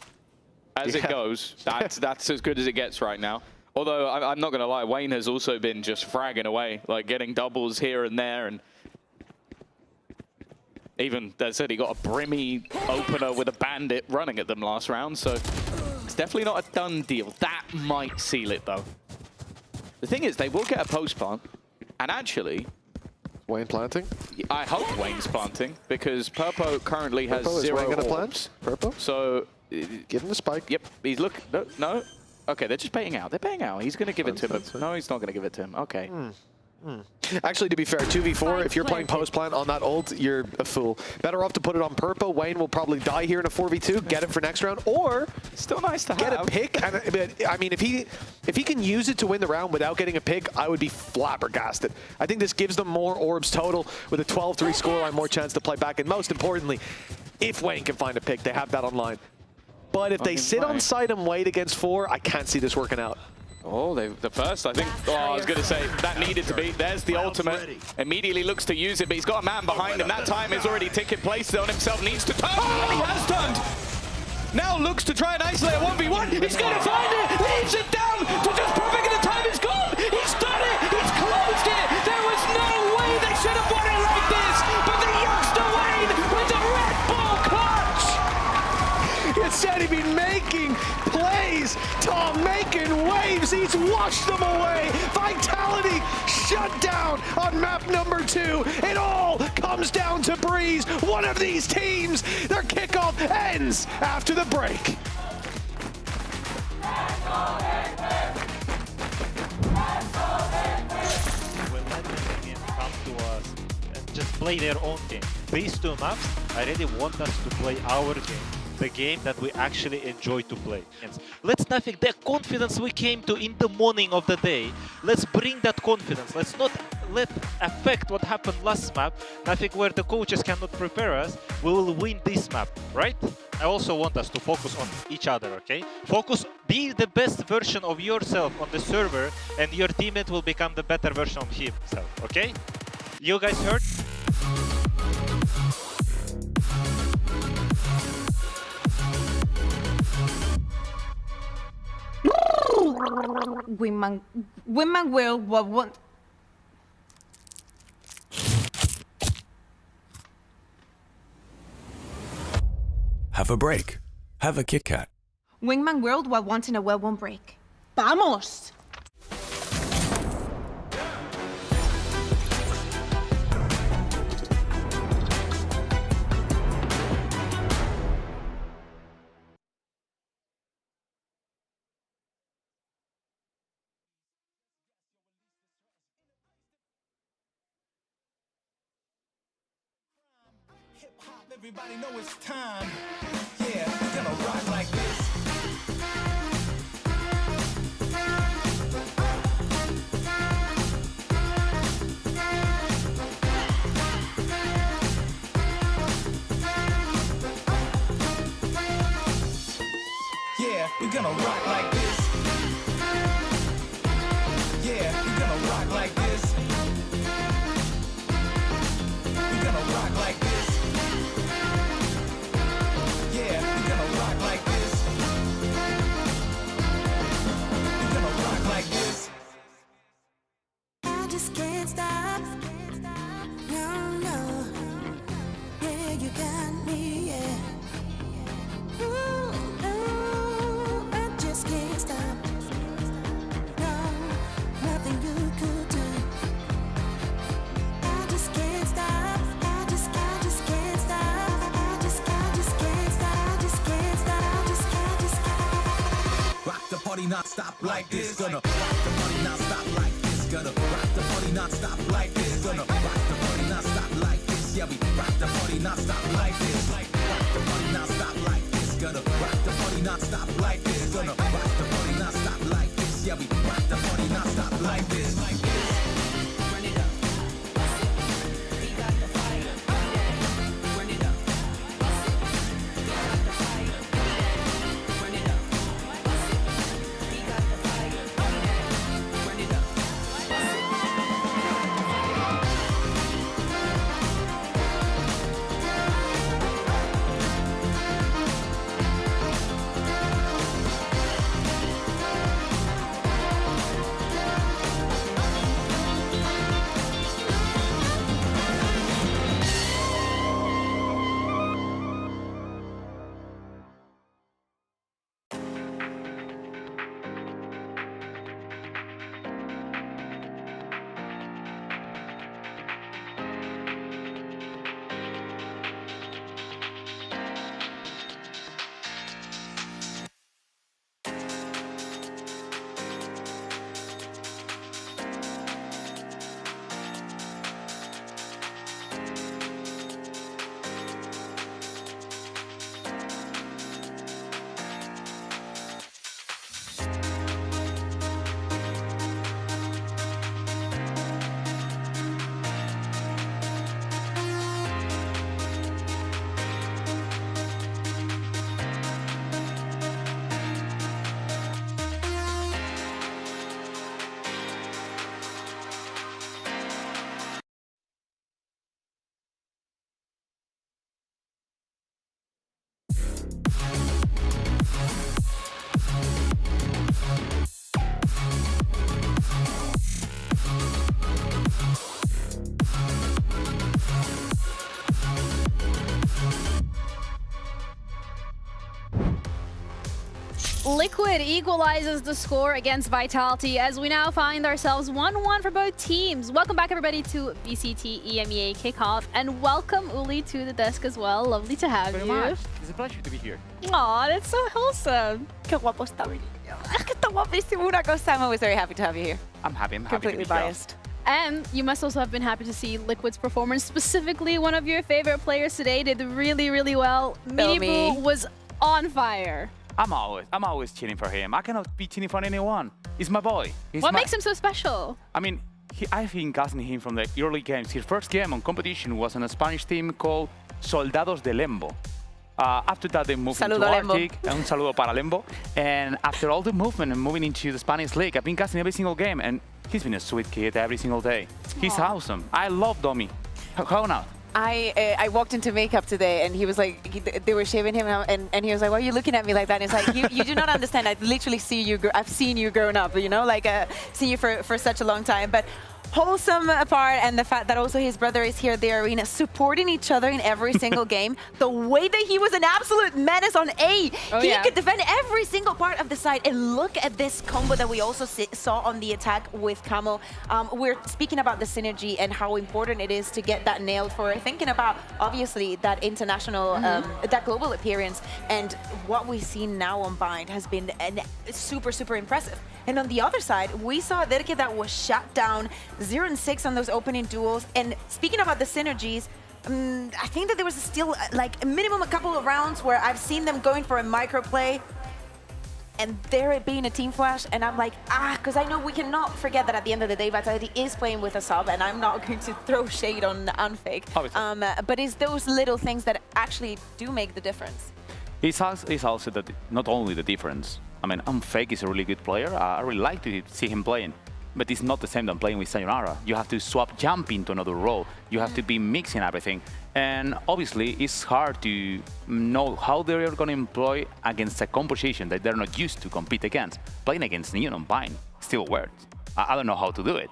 As it goes, that's as good as it gets right now. Although, I'm not going to lie, Wayne has also been just fragging away, like getting doubles here and there, and Even, as I said, he got a brimmy opener with a bandit running at them last round, so it's definitely not a done deal. That might seal it, though. The thing is, they will get a post-plant, and actually... Wayne planting? I hope Wayne's planting, because Purpo currently has Purpo, is 0 Wayne gonna orbs. plant? Purpo? So... Give him the spike. Yep, he's looking... No. Okay, they're just baiting out. They're baiting out. He's going to give it to him. No, he's not going to give it to him. Okay. Actually, to be fair, 2v4, if you're playing post-plant on that ult, you're a fool. Better off to put it on Purpo. Wayne will probably die here in a 4v2, get him for next round, or still nice to get a pick. And, I mean, if he can use it to win the round without getting a pick, I would be flabbergasted. I think this gives them more orbs total with a 12-3 scoreline, more chance to play back. And most importantly, if Wayne can find a pick, they have that online. But if they sit on site and wait against 4, I can't see this working out. Oh, the first, I think, I was going to say, that needed to be. There's the ultimate. Immediately looks to use it, but he's got a man behind him. That time is already taken place on himself, needs to turn, and he has turned. Now looks to try and isolate a 1v1. He's going to find it, leaves it down to just perfect, and the time is gone. He's done it, he's closed it. There was no way they should have won it like this, but the youngster Wayne with the Red Bull clutch. It said he'd been making plays, Tom, making waves. He's washed them away. Vitality shut down on map number 2. It all comes down to Breeze. One of these teams, their kickoff ends after the break. We'll let the game come to us and just play their own game. These 2 maps, I really want us to play our game. The game that we actually enjoy to play. Let's not think the confidence we came to in the morning of the day. Let's bring that confidence. Let's not let affect what happened last map. Nothing where the coaches cannot prepare us. We will win this map, right? I also want us to focus on each other, okay? Focus, be the best version of yourself on the server, and your teammate will become the better version of himself, okay? You guys heard? Women will want. Have a break. Have a Kit Kat. Wingman World while wanting a well-won break. ¡Vamos! Everybody know it's time. Yeah, we're gonna rock like this. Yeah, we're gonna rock like this. Yeah, we're gonna rock like this. We're gonna rock like this. Yeah, we're gonna rock like this. We're gonna rock like this. I just can't stop. No, no. Yeah, you got me, yeah. Ooh, ooh, I just can't stop. No, nothing you could do. I just can't stop. I just can't stop. I just can't stop. I just can't stop. Rock the party not stop like this. Gonna rock the party not stop like this. Gonna rock the party not stop like this. Gonna rock the party not stop like this. Yeah, we rock the party not stop like this. Rock the party not stop like this. Gonna rock the party not stop like this. Gonna rock the party not stop like this. Yeah, we rock the party not stop like this. Run it up. We got the fire. Run it up. We got the fire. Run it up. We got the fire. Run it up. Liquid equalizes the score against Vitality as we now find ourselves 1-1 for both teams. Welcome back, everybody, to VCT EMEA Kickoff, and welcome, Uli, to the desk as well. Lovely to have you. It's a pleasure to be here. Aw, that's so wholesome. Qué guapo está. Que está guapísimo una cosa. I'm always very happy to have you here. I'm happy Completely to be biased. And you must also have been happy to see Liquid's performance. Specifically, one of your favorite players today did really, really well. Minibu was on fire. I'm always cheering for him. I cannot be cheering for anyone. He's my boy. What makes him so special? I mean, I've been casting him from the early games. His first game on competition was on a Spanish team called Soldados de Lembo. After that, they moved into Arctic. Un saludo para Lembo. And after all the movement and moving into the Spanish league, I've been casting every single game, and he's been a sweet kid every single day. He's awesome. I love Domi. How not? I walked into makeup today, and he was like, they were shaving him, and he was like, why are you looking at me like that? And it's like, you do not understand. I literally see you. I've seen you growing up, you know, like seen you for such a long time. But wholesome apart, and the fact that also his brother is here at the arena supporting each other in every single game. The way that he was an absolute menace on A. He could defend every single part of the side. And look at this combo that we also saw on the attack with Camo. We're speaking about the synergy and how important it is to get that nailed for thinking about, obviously, that international, that global appearance. And what we've seen now on Bind has been super, super impressive. And on the other side, we saw Derke that was shut down 0-6 on those opening duels. And speaking about the synergies, I think that there was still like a minimum a couple of rounds where I've seen them going for a micro play and there it being a team flash. And I'm like, because I know we cannot forget that at the end of the day, Vitality is playing with a sub, and I'm not going to throw shade on Unfake. But it's those little things that actually do make the difference. It's also that not only the difference. I mean, Unfake is a really good player. I really like to see him playing. But it's not the same than playing with Sayonara. You have to swap jump into another role. You have to be mixing everything. And obviously, it's hard to know how they're going to employ against a composition that they're not used to compete against. Playing against Neon on Bind still works. I don't know how to do it.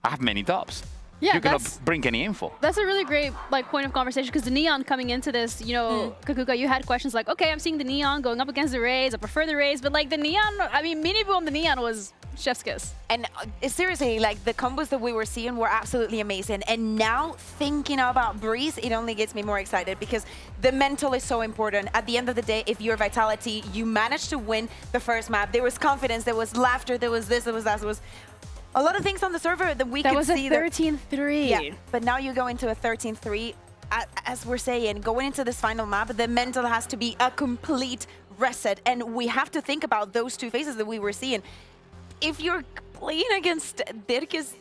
I have many tops. Yeah, you cannot bring any info. That's a really great point of conversation, because the Neon coming into this, you know, Kakuka, you had questions like, okay, I'm seeing the Neon going up against the Rays. I prefer the Rays, but like the Neon, I mean, Minibu on the Neon was chef's kiss. And seriously, like the combos that we were seeing were absolutely amazing. And now thinking about Breeze, it only gets me more excited, because the mental is so important. At the end of the day, if you're Vitality, you managed to win the first map. There was confidence, there was laughter, there was this, there was that, there was a lot of things on the server that we could see. That was a 13-3. Yeah, but now you go into a 13-3. As we're saying, going into this final map, the mental has to be a complete reset. And we have to think about those two phases that we were seeing. If you're playing against Dirk's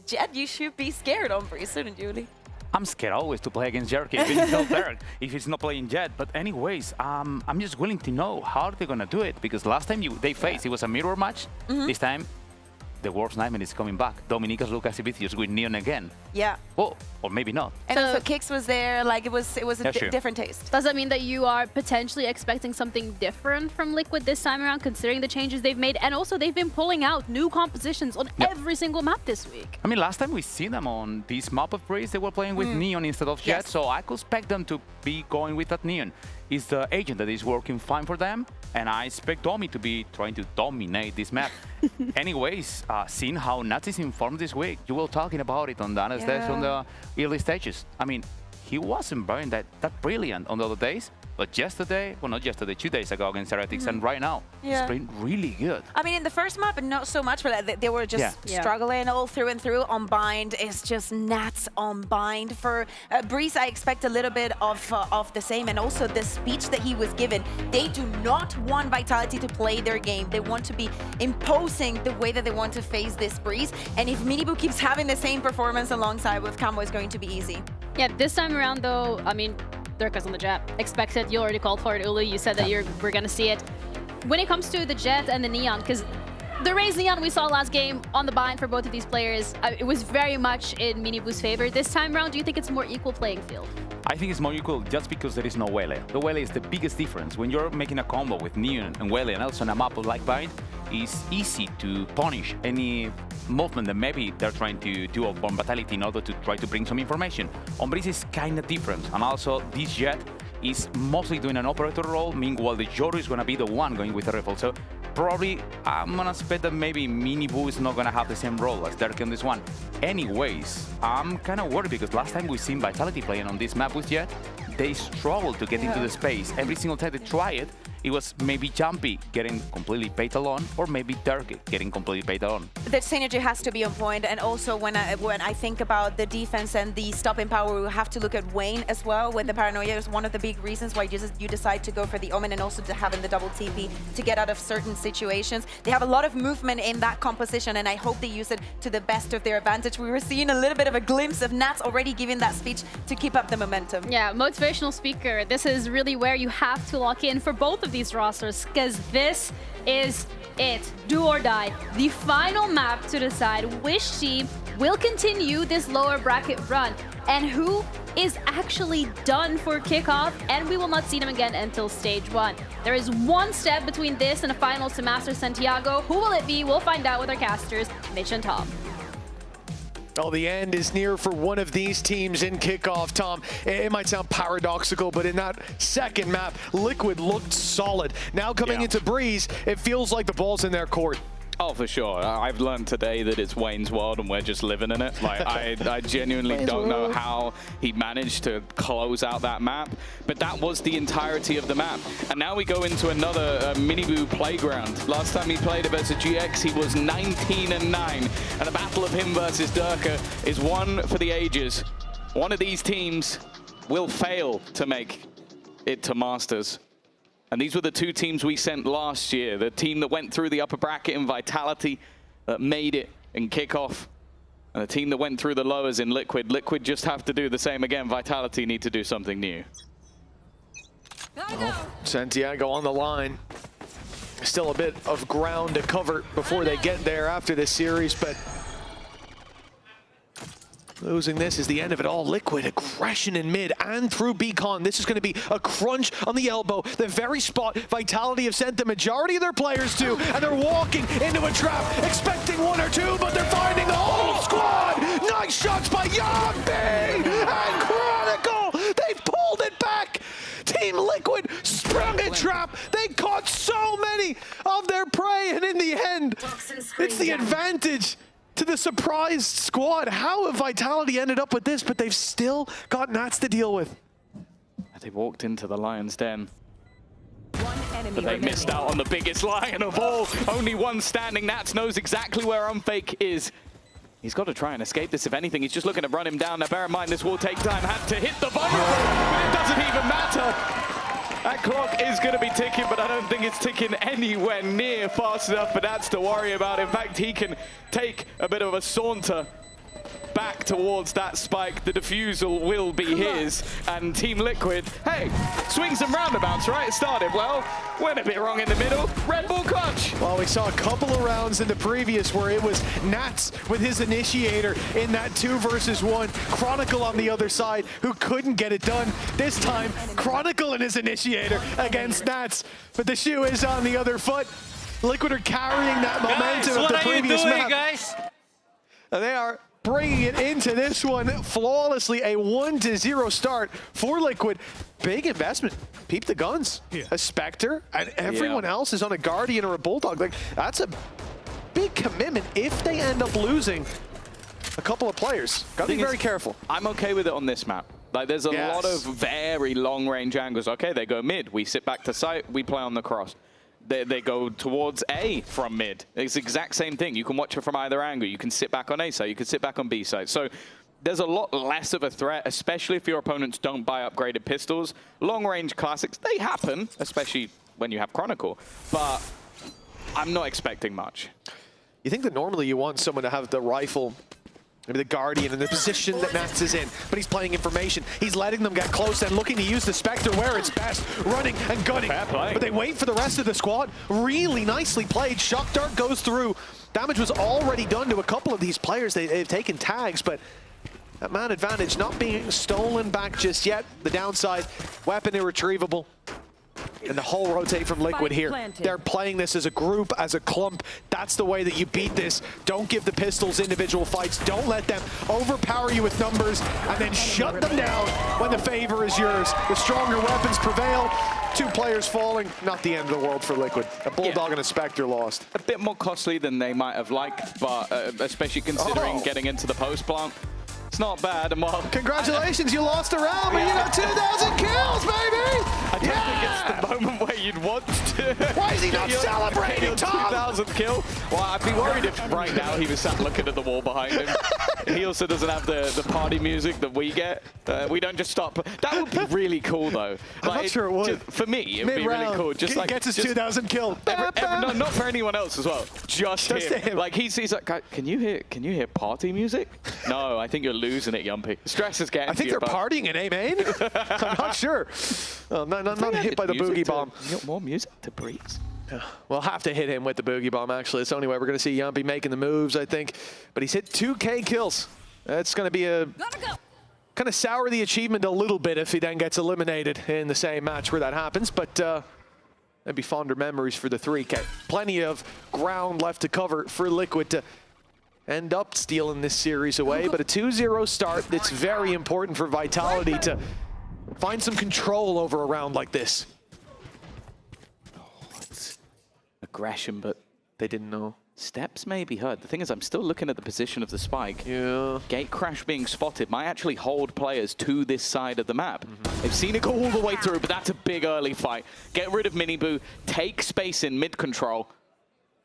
Jet, you should be scared on Breeze, shouldn't you, Uli? I'm scared always to play against Jerky if he's not there, if he's not playing Jet. But anyways, I'm just willing to know how they're going to do it, because last time they faced, it was a mirror match. This time, the worst nightmare is coming back. Dominicas Lucas Vicious with Neon again. Yeah. Oh, or maybe not. And also Kix was there, like it was a different taste. Does that mean that you are potentially expecting something different from Liquid this time around, considering the changes they've made? And also they've been pulling out new compositions on every single map this week. I mean, last time we see them on this map of Breeze, they were playing with Neon instead of Jet, so I could expect them to be going with that Neon. It's the agent that is working fine for them, and I expect Domi to be trying to dominate this map. Anyways, seeing how Nats is informed this week, you were talking about it on the Analyst on the early stages. I mean, he wasn't very that brilliant on the other days, but yesterday, well, not yesterday, 2 days ago against Heretics, and right now, he's playing really good. I mean, in the first map, not so much, but they were just struggling all through and through. On Bind, it's just Nats on Bind. For Breeze, I expect a little bit of the same, and also the speech that he was given. They do not want Vitality to play their game. They want to be imposing the way that they want to face this Breeze, and if Minibu keeps having the same performance alongside with Camo, it's going to be easy. Yeah, this time around, though, I mean, Dirka's on the Jet. Expect it. You already called for it, Uli. You said that we're going to see it. When it comes to the Jet and the Neon, because the Raze Neon we saw last game on the Bind for both of these players, it was very much in Minibu's favor. This time around, do you think it's a more equal playing field? I think it's more equal just because there is no Wele. The Wele is the biggest difference. When you're making a combo with Neon and Wele and also on a map like Bind, it's easy to punish any movement that maybe they're trying to do on Vitality in order to try to bring some information. On Breeze is kind of different, and also this Jet is mostly doing an operator role, meanwhile the Joru is going to be the one going with the rifle. So probably I'm gonna expect that maybe Minibu is not gonna have the same role as Derek in this one. Anyways, I'm kind of worried because last time we seen Vitality playing on this map with Jet, they struggled to get into the space. Every single time they try it, it was maybe Jumpy getting completely paid alone, or maybe Derek getting completely paid alone. The synergy has to be on point, and also when I think about the defense and the stopping power, we have to look at Wayne as well. With the paranoia is one of the big reasons why you decide to go for the Omen, and also to having the double TP to get out of certain situations. They have a lot of movement in that composition, and I hope they use it to the best of their advantage. We were seeing a little bit of a glimpse of Nats already giving that speech to keep up the momentum. Yeah, motivational speaker. This is really where you have to lock in for both of these rosters, because this is it. Do or die. The final map to decide which team will continue this lower bracket run and who is actually done for kickoff, and we will not see them again until stage 1. There is one step between this and the finals to Masters Santiago. Who will it be? We'll find out with our casters, Mitch and Tom. Oh, the end is near for one of these teams in kickoff, Tom. It might sound paradoxical, but in that second map, Liquid looked solid. Now coming into Breeze, it feels like the ball's in their court. Oh, for sure. I've learned today that it's Wayne's world and we're just living in it. Like, I genuinely don't know how he managed to close out that map, but that was the entirety of the map. And now we go into another Minibu playground. Last time he played versus GX, he was 19-9, and the battle of him versus Durka is one for the ages. One of these teams will fail to make it to Masters. And these were the two teams we sent last year. The team that went through the upper bracket in Vitality, that made it in kickoff. And the team that went through the lowers in Liquid. Liquid just have to do the same again. Vitality need to do something new. Oh, Santiago on the line. Still a bit of ground to cover before they get there after this series, but losing this is the end of it all. Liquid aggression in mid and through Beacon. This is going to be a crunch on the elbow. The very spot Vitality have sent the majority of their players to, and they're walking into a trap, expecting one or two, but they're finding the whole squad. Nice shots by Yambi and Chronicle. They've pulled it back. Team Liquid sprung a trap. They caught so many of their prey, and in the end, it's the advantage to the surprised squad. How have Vitality ended up with this, but they've still got Nats to deal with? They walked into the Lion's Den, but they missed out on the biggest lion of all. Only one standing. Nats knows exactly where Unfake is. He's got to try and escape this. If anything, he's just looking to run him down. Now bear in mind, this will take time. Had to hit the vulnerable, but it doesn't even matter. That clock is going to be ticking, but I don't think it's ticking anywhere near fast enough for Nats to worry about. In fact, he can take a bit of a saunter back towards that spike. The defusal will be his, and Team Liquid, hey, swings and roundabouts, right? It started well, went a bit wrong in the middle. Red Bull clutch. Well, we saw a couple of rounds in the previous where it was Nats with his initiator in that 2 versus 1. Chronicle on the other side who couldn't get it done. This time, Chronicle and his initiator against Nats, but the shoe is on the other foot. Liquid are carrying that momentum of the previous map. Guys? And they are bringing it into this one flawlessly. A 1-0 start for Liquid. Big investment. Peep the guns. A Spectre, and everyone else is on a Guardian or a Bulldog. Like, that's a big commitment if they end up losing a couple of players. Gotta be very careful. I'm okay with it on this map. Like, there's a lot of very long-range angles. Okay, they go mid. We sit back to site. We play on the cross. They go towards A from mid. It's the exact same thing. You can watch it from either angle. You can sit back on A side. You can sit back on B side. So there's a lot less of a threat, especially if your opponents don't buy upgraded pistols. Long-range classics, they happen, especially when you have Chronicle. But I'm not expecting much. You think that normally you want someone to have the rifle, maybe the Guardian, in the position that Nats is in, but he's playing information. He's letting them get close and looking to use the Spectre where it's best, running and gunning. But they wait for the rest of the squad. Really nicely played. Shock Dart goes through. Damage was already done to a couple of these players. They've taken tags, but that man advantage not being stolen back just yet. The downside, weapon irretrievable. And the whole rotate from Liquid here. They're playing this as a group, as a clump. That's the way that you beat this. Don't give the pistols individual fights. Don't let them overpower you with numbers and then shut them down when the favor is yours. The stronger weapons prevail. 2 players falling, not the end of the world for Liquid. A Bulldog and a Spectre lost. A bit more costly than they might have liked, but especially considering getting into the post plant. It's not bad. And well, congratulations, you lost a round, but you got 2,000 kills, baby! I don't think it's the moment where you'd want to. Why is he not celebrating, Tom? 2,000 kill. Well, I'd be worried if right now he was sat looking at the wall behind him. He also doesn't have the party music that we get. We don't just stop. That would be really cool, though. I'm not sure it would. For me, it would be really cool. Just like gets his 2,000 kill. No, not for anyone else as well. Just him. Like he's like, can you hear party music? No, I think you're losing it, Yumpy. Stress is getting. I think they're partying in A main. I'm not sure. Not hit by the boogie bomb. More music to breathe. We'll have to hit him with the boogie bomb, actually. It's the only way we're going to see Yumpy making the moves, I think. But he's hit 2K kills. That's going to be a kind of sour the achievement a little bit if he then gets eliminated in the same match where that happens. But that'd be fonder memories for the 3K. Plenty of ground left to cover for Liquid to end up stealing this series away. But a 2-0 start that's very important for Vitality to find some control over a round like this. Aggression, but they didn't know. Steps may be heard. The thing is, I'm still looking at the position of the spike. Yeah. Gate crash being spotted might actually hold players to this side of the map. They've seen it go all the way through, but that's a big early fight. Get rid of Miniboo, take space in mid control.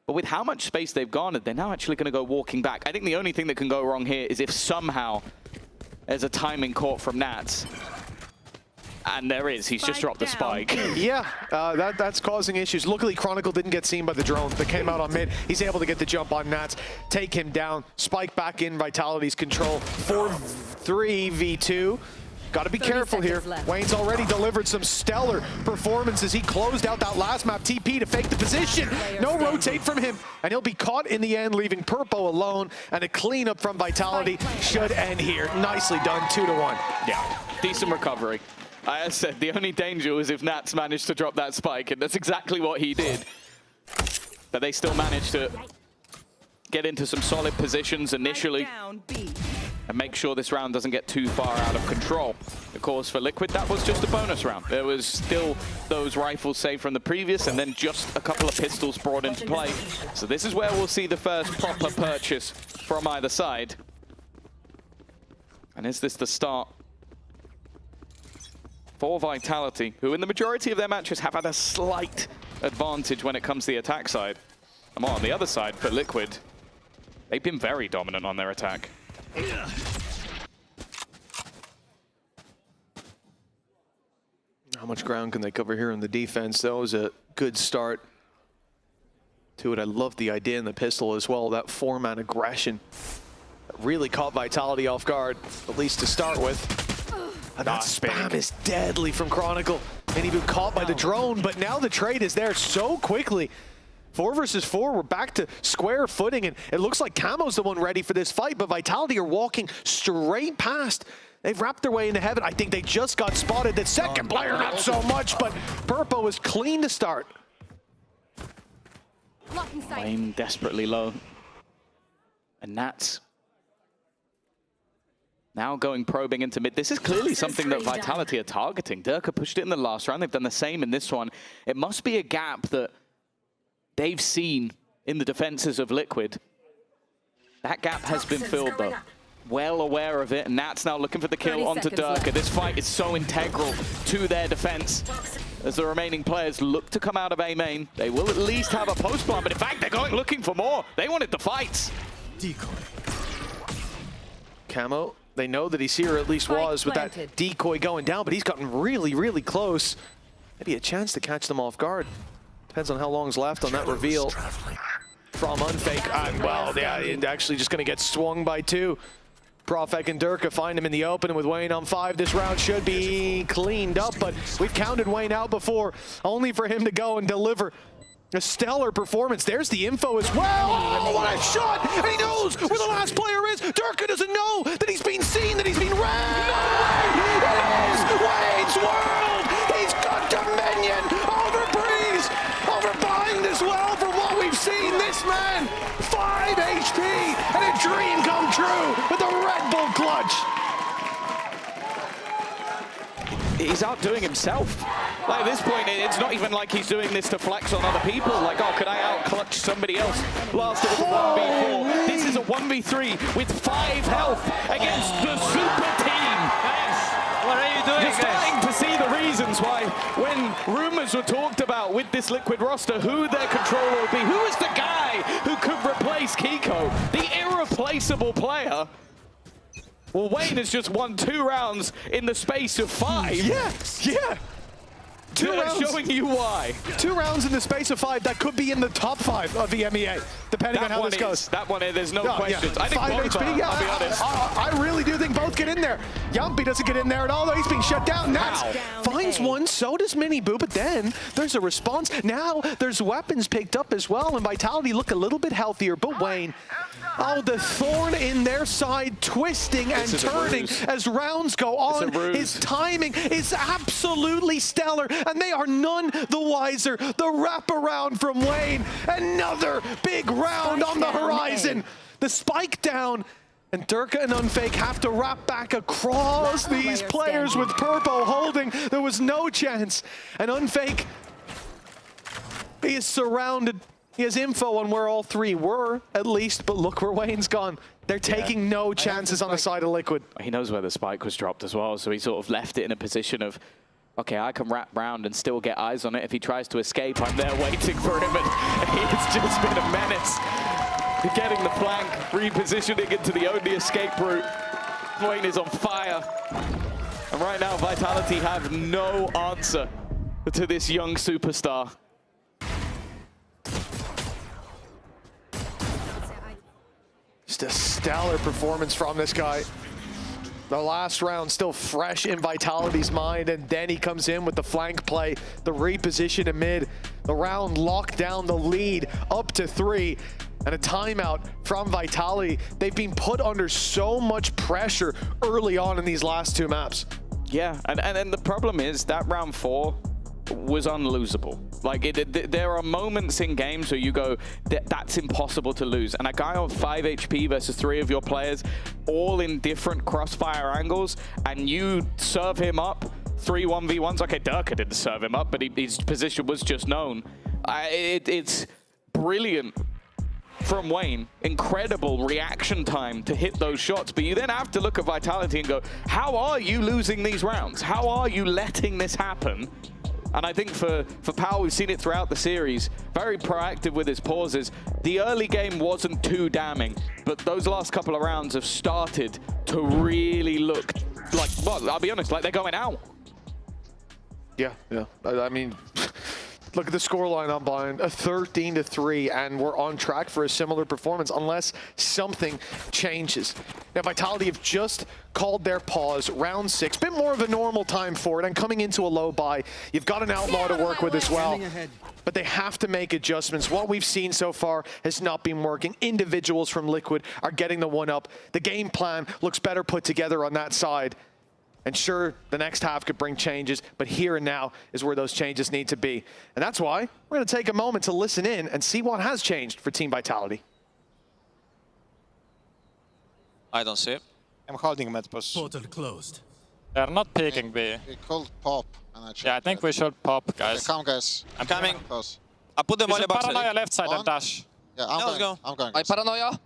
But with how much space they've garnered, they're now actually going to go walking back. I think the only thing that can go wrong here is if somehow there's a timing caught from Nats. And there is. He's just dropped the spike. Yeah, that's causing issues. Luckily, Chronicle didn't get seen by the drone that came out on mid. He's able to get the jump on Nats, take him down, spike back in Vitality's control. 4-3v2. Got to be careful here. Wayne's already delivered some stellar performances. He closed out that last map, TP to fake the position. No rotate from him, and he'll be caught in the end, leaving Purpo alone, and a cleanup from Vitality should end here. Nicely done, 2-1. Yeah, decent recovery. I said the only danger was if Nats managed to drop that spike, and that's exactly what he did. But they still managed to get into some solid positions initially and make sure this round doesn't get too far out of control. Of course, for Liquid, that was just a bonus round. There was still those rifles saved from the previous, and then just a couple of pistols brought into play. So this is where we'll see the first proper purchase from either side. And is this the start for Vitality, who in the majority of their matches have had a slight advantage when it comes to the attack side? And on the other side, for Liquid, they've been very dominant on their attack. How much ground can they cover here in the defense? That was a good start to it. I love the idea in the pistol as well, that 4-man aggression. That really caught Vitality off guard, at least to start with. And that spam is deadly from Chronicle. And even caught by the drone, but now the trade is there so quickly. 4 versus 4, we're back to square footing, and it looks like Camo's the one ready for this fight, but Vitality are walking straight past. They've wrapped their way into heaven. I think they just got spotted. The second player, not so much, but Purpo was clean to start. Aim desperately low. And Nats now going probing into mid. This is clearly something that Vitality are targeting. Durka pushed it in the last round. They've done the same in this one. It must be a gap that they've seen in the defenses of Liquid. That gap has been filled, though. Well aware of it, and Nat's now looking for the kill onto Durka. This fight is so integral to their defense. As the remaining players look to come out of A main, they will at least have a post plant, but in fact, they're going looking for more. They wanted the fights. Decoy. Camo, they know that he's here, at least was, with that decoy going down, but he's gotten really, really close. Maybe a chance to catch them off guard. Depends on how long's left on that reveal from Unfake. And well, yeah, actually just going to get swung by 2. Profek and Durka find him in the open, and with Wayne on 5, this round should be cleaned up, but we've counted Wayne out before, only for him to go and deliver a stellar performance. There's the info as well. Oh, what a shot! And he knows where the last player is. Durka doesn't know that he's been seen, that he's been read. It is Wayne's world! He's got dominion over Breeze, over Bind as well, from what we've seen. This man, 5 HP, and a dream come true with the Red Bull clutch. He's outdoing himself. Like, at this point, it's not even like he's doing this to flex on other people. Like, oh, could I out-clutch somebody else? Last it was a 1v4. This is a 1v3 with 5 health against the super team. What are you doing, You're starting to see the reasons why, when rumors were talked about with this Liquid roster, who their controller would be, who is the guy who could replace Kiko, the irreplaceable player. Well, Wayne has just won 2 rounds in the space of 5. Yeah. 2 rounds. Showing you why. 2 rounds in the space of 5 that could be in the top 5 of the EMEA, depending on how this goes. That one, there's no questions. Yeah. I think 5 both HP, are, yeah, I'll be honest. I really do think both get in there. Yampi doesn't get in there at all, though. He's being shut down. Nats finds one, so does Mini Boo, but then there's a response. Now there's weapons picked up as well, and Vitality look a little bit healthier, but Wayne, oh, the thorn in their side twisting and turning as rounds go on. His timing is absolutely stellar, and they are none the wiser. The wraparound from Wayne. Another big round on the horizon. The spike down, and Durka and Unfake have to wrap back across these players with Purpo holding. There was no chance. And Unfake, he is surrounded. He has info on where all 3 were, at least, but look where Wayne's gone. They're taking no chances on the side of Liquid. He knows where the spike was dropped as well, so he sort of left it in a position of, okay, I can wrap round and still get eyes on it. If he tries to escape, I'm there waiting for him, and he's just been a menace. Getting the flank, repositioning into the only escape route. Wayne is on fire. And right now, Vitality have no answer to this young superstar. Just a stellar performance from this guy. The last round still fresh in Vitality's mind, and then he comes in with the flank play, the reposition in mid. The round locked down the lead up to 3, and a timeout from Vitality. They've been put under so much pressure early on in these last 2 maps. Yeah, and the problem is that round 4 was unlosable. Like, there are moments in games where you go, that's impossible to lose. And a guy on 5 HP versus 3 of your players, all in different crossfire angles, and you serve him up 3 1v1s. Okay, Durka didn't serve him up, but his position was just known. It's brilliant from Wayne. Incredible reaction time to hit those shots. But you then have to look at Vitality and go, how are you losing these rounds? How are you letting this happen? And I think for Power, we've seen it throughout the series, very proactive with his pauses. The early game wasn't too damning, but those last couple of rounds have started to really look like, well, I'll be honest, like they're going out. Yeah. I mean, look at the scoreline on Blind, a 13-3, and we're on track for a similar performance unless something changes. Now, Vitality have just called their pause, round 6, bit more of a normal time for it, and coming into a low buy, you've got an Outlaw to work with as well. But they have to make adjustments. What we've seen so far has not been working. Individuals from Liquid are getting the 1-up. The game plan looks better put together on that side. And sure, the next half could bring changes, but here and now is where those changes need to be. And that's why we're going to take a moment to listen in and see what has changed for Team Vitality. I don't see it. I'm holding mid push. Portal closed. They're not peeking B. We called pop. And I think we should pop, guys. Come, guys. I'm coming. Close. I put them on the backside. Paranoia left side and dash. Yeah, let's go. I'm going. I paranoia.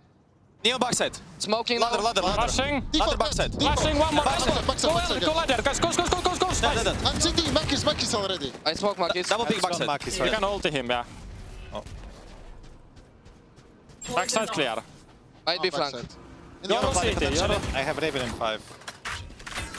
Neo backside. Smoking ladder. Rushing. Ladder backside. Flashing one more. Backside. Go ladder, guys. Go. I'm thinking Makis already. I smoke Makis. Double pick backside. You can ulti him, yeah. Oh. Backside clear. I'd be flanked. I have Raven in 5.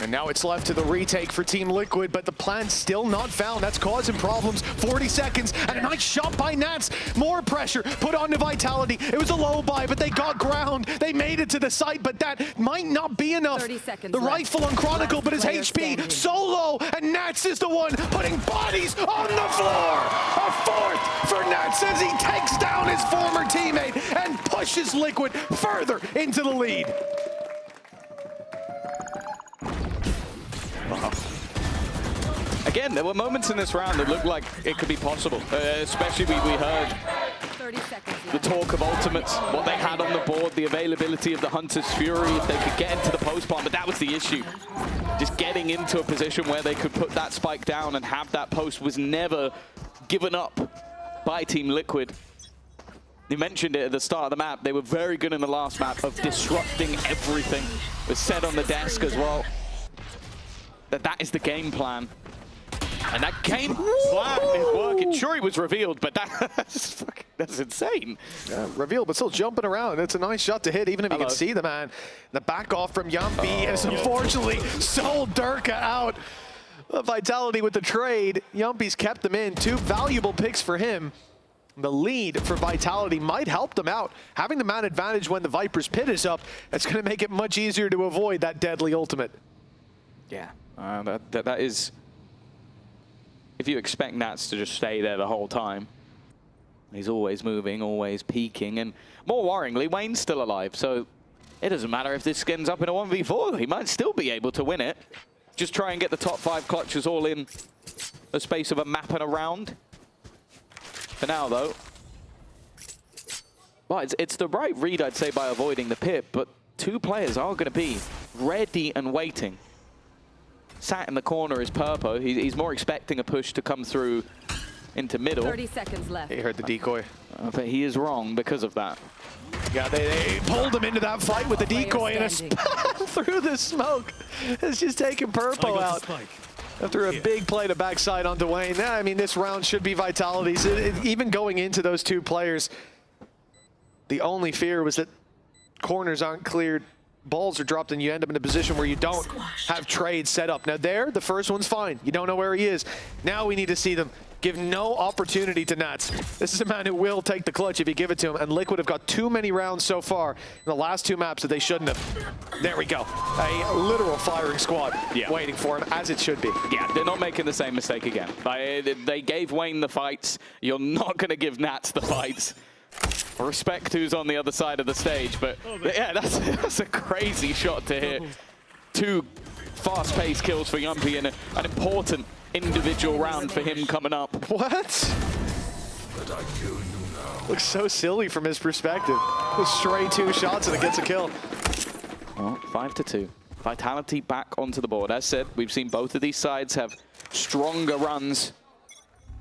And now it's left to the retake for Team Liquid, but the plan still not found. That's causing problems. 40 seconds, and a nice shot by Nats. More pressure put onto Vitality. It was a low buy, but they got ground. They made it to the site, but that might not be enough. 30 seconds the left. rifle on Chronicle, but his HP so low, and Nats is the one putting bodies on the floor. A 4th for Nats as he takes down his former teammate and pushes Liquid further into the lead. Again, there were moments in this round that looked like it could be possible. Especially we heard the talk of ultimates, what they had on the board, the availability of the Hunter's Fury, if they could get into the post plant, but that was the issue. just getting into a position where they could put that spike down and have that post was never given up by Team Liquid. You mentioned it at the start of the map. They were very good in the last map of disrupting everything. It was said on the desk as well that is the game plan. And that game plan is working. Sure, he was revealed, but that's insane. Revealed, but still jumping around. It's a nice shot to hit, even if you can see the man. The back off from Yumpy is unfortunately sold Durka out. Vitality with the trade. Yumpy's kept them in. 2 valuable picks for him. The lead for Vitality might help them out. Having the man advantage when the Viper's pit is up, that's going to make it much easier to avoid that deadly ultimate. Yeah, that is... If you expect Nats to just stay there the whole time, he's always moving, always peeking, and more worryingly, Wayne's still alive, so it doesn't matter if this skins up in a 1v4, he might still be able to win it. Just try and get the top 5 clutches all in the space of a map and a round. For now, though, well, it's the right read, I'd say, by avoiding the pit, but 2 players are going to be ready and waiting. Sat in the corner is Purpo. He's more expecting a push to come through into middle. 30 seconds left. He heard the decoy. But he is wrong because of that. Yeah, they pulled him into that fight with the decoy and through the smoke. It's just taking Purpo out. After a big play to backside onto Wayne. Yeah, I mean, this round should be Vitality's. Even going into those 2 players, the only fear was that corners aren't cleared. Balls are dropped and you end up in a position where you don't have trades set up. Now there, the first one's fine. You don't know where he is. Now we need to see them give no opportunity to Nats. This is a man who will take the clutch if you give it to him, and Liquid have got too many rounds so far in the last 2 maps that they shouldn't have. There we go. A literal firing squad waiting for him, as it should be. Yeah, they're not making the same mistake again. They gave Wayne the fights. You're not going to give Nats the fights. Respect who's on the other side of the stage, but yeah, that's a crazy shot to hit. 2 fast-paced kills for Yumpy and an important individual round for him coming up. What? Looks so silly from his perspective. Stray 2 shots and it gets a kill. Well, 5-2. Vitality back onto the board. As said, we've seen both of these sides have stronger runs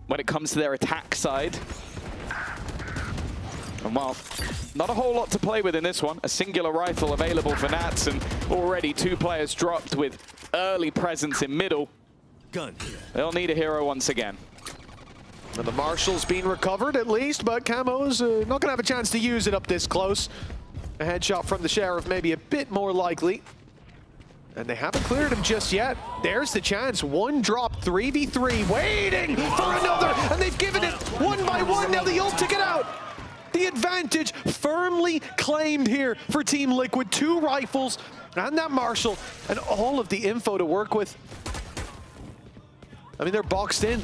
when it comes to their attack side. And well, not a whole lot to play with in this one. A singular rifle available for Nats, and already 2 players dropped with early presence in middle. They'll need a hero once again. And the Marshal's been recovered at least, but Camo's not going to have a chance to use it up this close. A headshot from the Sheriff maybe a bit more likely. And they haven't cleared him just yet. There's the chance. 1 drop, 3v3, waiting for another, and they've given it 1 by 1. Now the ult to get out. The advantage firmly claimed here for Team Liquid. 2 rifles and that Marshal and all of the info to work with. I mean, they're boxed in.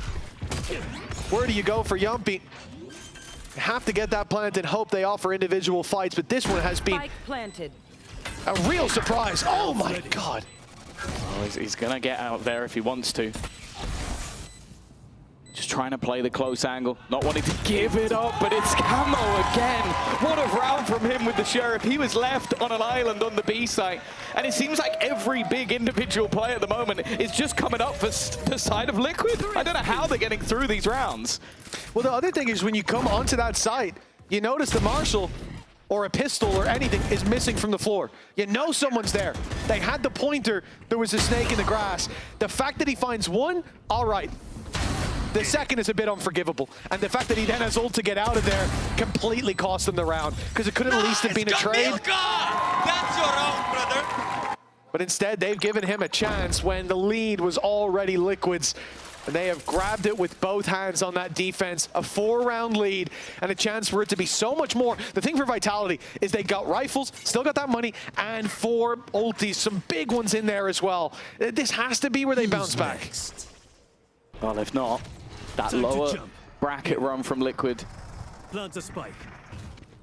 Where do you go for Yumpy? You have to get that plant and hope they offer individual fights, but this one has been a real surprise. Oh my God. Oh, he's gonna get out there if he wants to. Just trying to play the close angle, not wanting to give it up, but it's Camo again. What a round from him with the Sheriff. He was left on an island on the B site, and it seems like every big individual play at the moment is just coming up for the side of Liquid. I don't know how they're getting through these rounds. Well, the other thing is when you come onto that site, you notice the Marshal or a pistol or anything is missing from the floor. You know someone's there. They had the pointer, there was a snake in the grass. The fact that he finds 1, all right. The second is a bit unforgivable. And the fact that he then has ult to get out of there completely cost him the round. Because it could at least have been a trade. That's your own, brother. But instead, they've given him a chance when the lead was already Liquid's. And they have grabbed it with both hands on that defense. A 4-round lead and a chance for it to be so much more. The thing for Vitality is they got rifles, still got that money, and 4 ultis, some big ones in there as well. This has to be where they bounce back. Well, if not, that lower bracket run from Liquid. Plant a spike.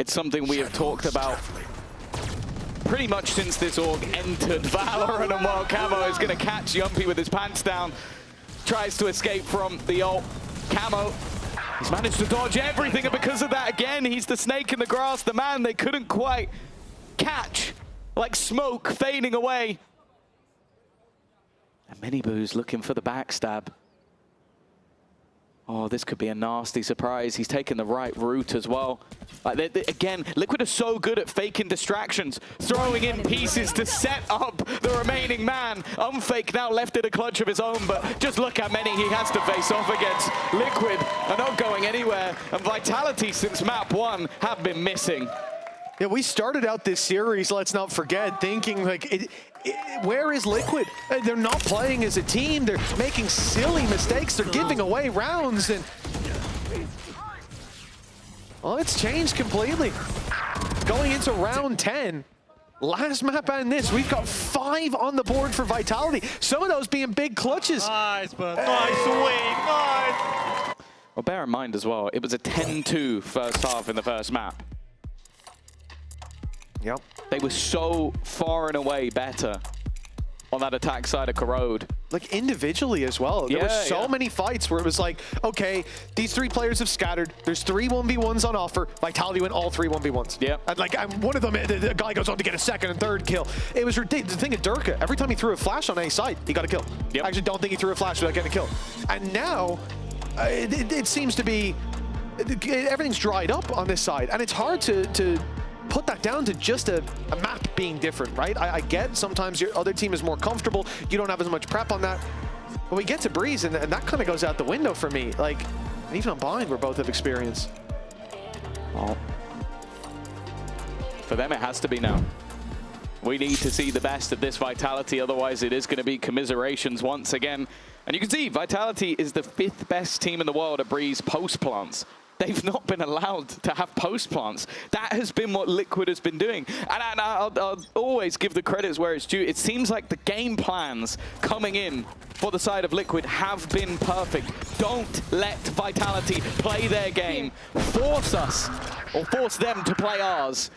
It's something we have talked about pretty much since this org entered Valorant, and while Camo is going to catch Yumpy with his pants down, tries to escape from the ult. Camo, he's managed to dodge everything, and because of that, again, he's the snake in the grass, the man they couldn't quite catch, like smoke fading away. And Minibu's looking for the backstab. Oh, this could be a nasty surprise. He's taken the right route as well. Like again, Liquid are so good at faking distractions, throwing in pieces to set up the remaining man. Unfake now left in a clutch of his own, but just look how many he has to face off against. Liquid are not going anywhere, and Vitality since map 1 have been missing. Yeah, we started out this series, let's not forget, thinking like, where is Liquid? They're not playing as a team. They're making silly mistakes. They're giving away rounds. And well, it's changed completely. Going into round 10. Last map and this, we've got 5 on the board for Vitality. Some of those being big clutches. Nice, but nice win, nice. Well, bear in mind as well, it was a 10-2 first half in the first map. Yep. They were so far and away better on that attack side of Corrode. Like individually as well. There were so many fights where it was like, okay, these 3 players have scattered. There's 3 1v1s on offer. Vitality went all 3 1v1s. Yeah. And like one of them, the guy goes on to get a second and third kill. It was ridiculous. The thing at Durka, every time he threw a flash on A side, he got a kill. Yep. I actually don't think he threw a flash without getting a kill. And now, it seems to be, everything's dried up on this side. And it's hard to put that down to just a map being different, right? I get sometimes your other team is more comfortable. You don't have as much prep on that. But we get to Breeze, and that kind of goes out the window for me. Like, and even on Bind, where both have experience. Well, for them, it has to be now. We need to see the best of this Vitality, otherwise it is going to be commiserations once again. And you can see Vitality is the 5th best team in the world at Breeze post plants. They've not been allowed to have post plants. That has been what Liquid has been doing. And I'll always give the credits where it's due. It seems like the game plans coming in for the side of Liquid have been perfect. Don't let Vitality play their game. Force us, or force them to play ours.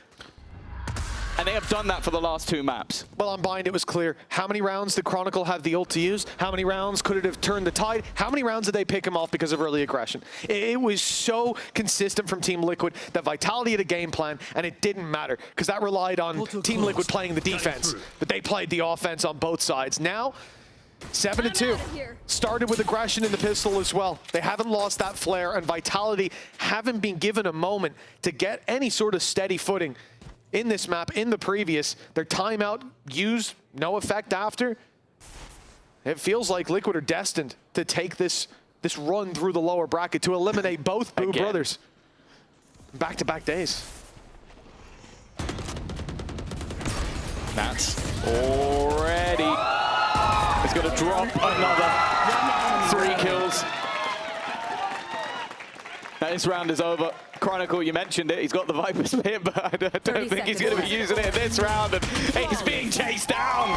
And they have done that for the last 2 maps. Well, on Bind, it was clear. How many rounds did Chronicle have the ult to use? How many rounds could it have turned the tide? How many rounds did they pick him off because of early aggression? It was so consistent from Team Liquid that Vitality had a game plan, and it didn't matter because that relied on Team Liquid playing the defense. But they played the offense on both sides. Now, 7-2. Started with aggression in the pistol as well. They haven't lost that flare, and Vitality haven't been given a moment to get any sort of steady footing in this map. In the previous, their timeout used, no effect after. It feels like Liquid are destined to take this run through the lower bracket to eliminate both Boo brothers. Back-to-back days. That's already. He's going to drop another 3 kills. Now this round is over. Chronicle, you mentioned it, he's got the Viper Spear, but I don't think he's going to be using it in this round, and he's being chased down.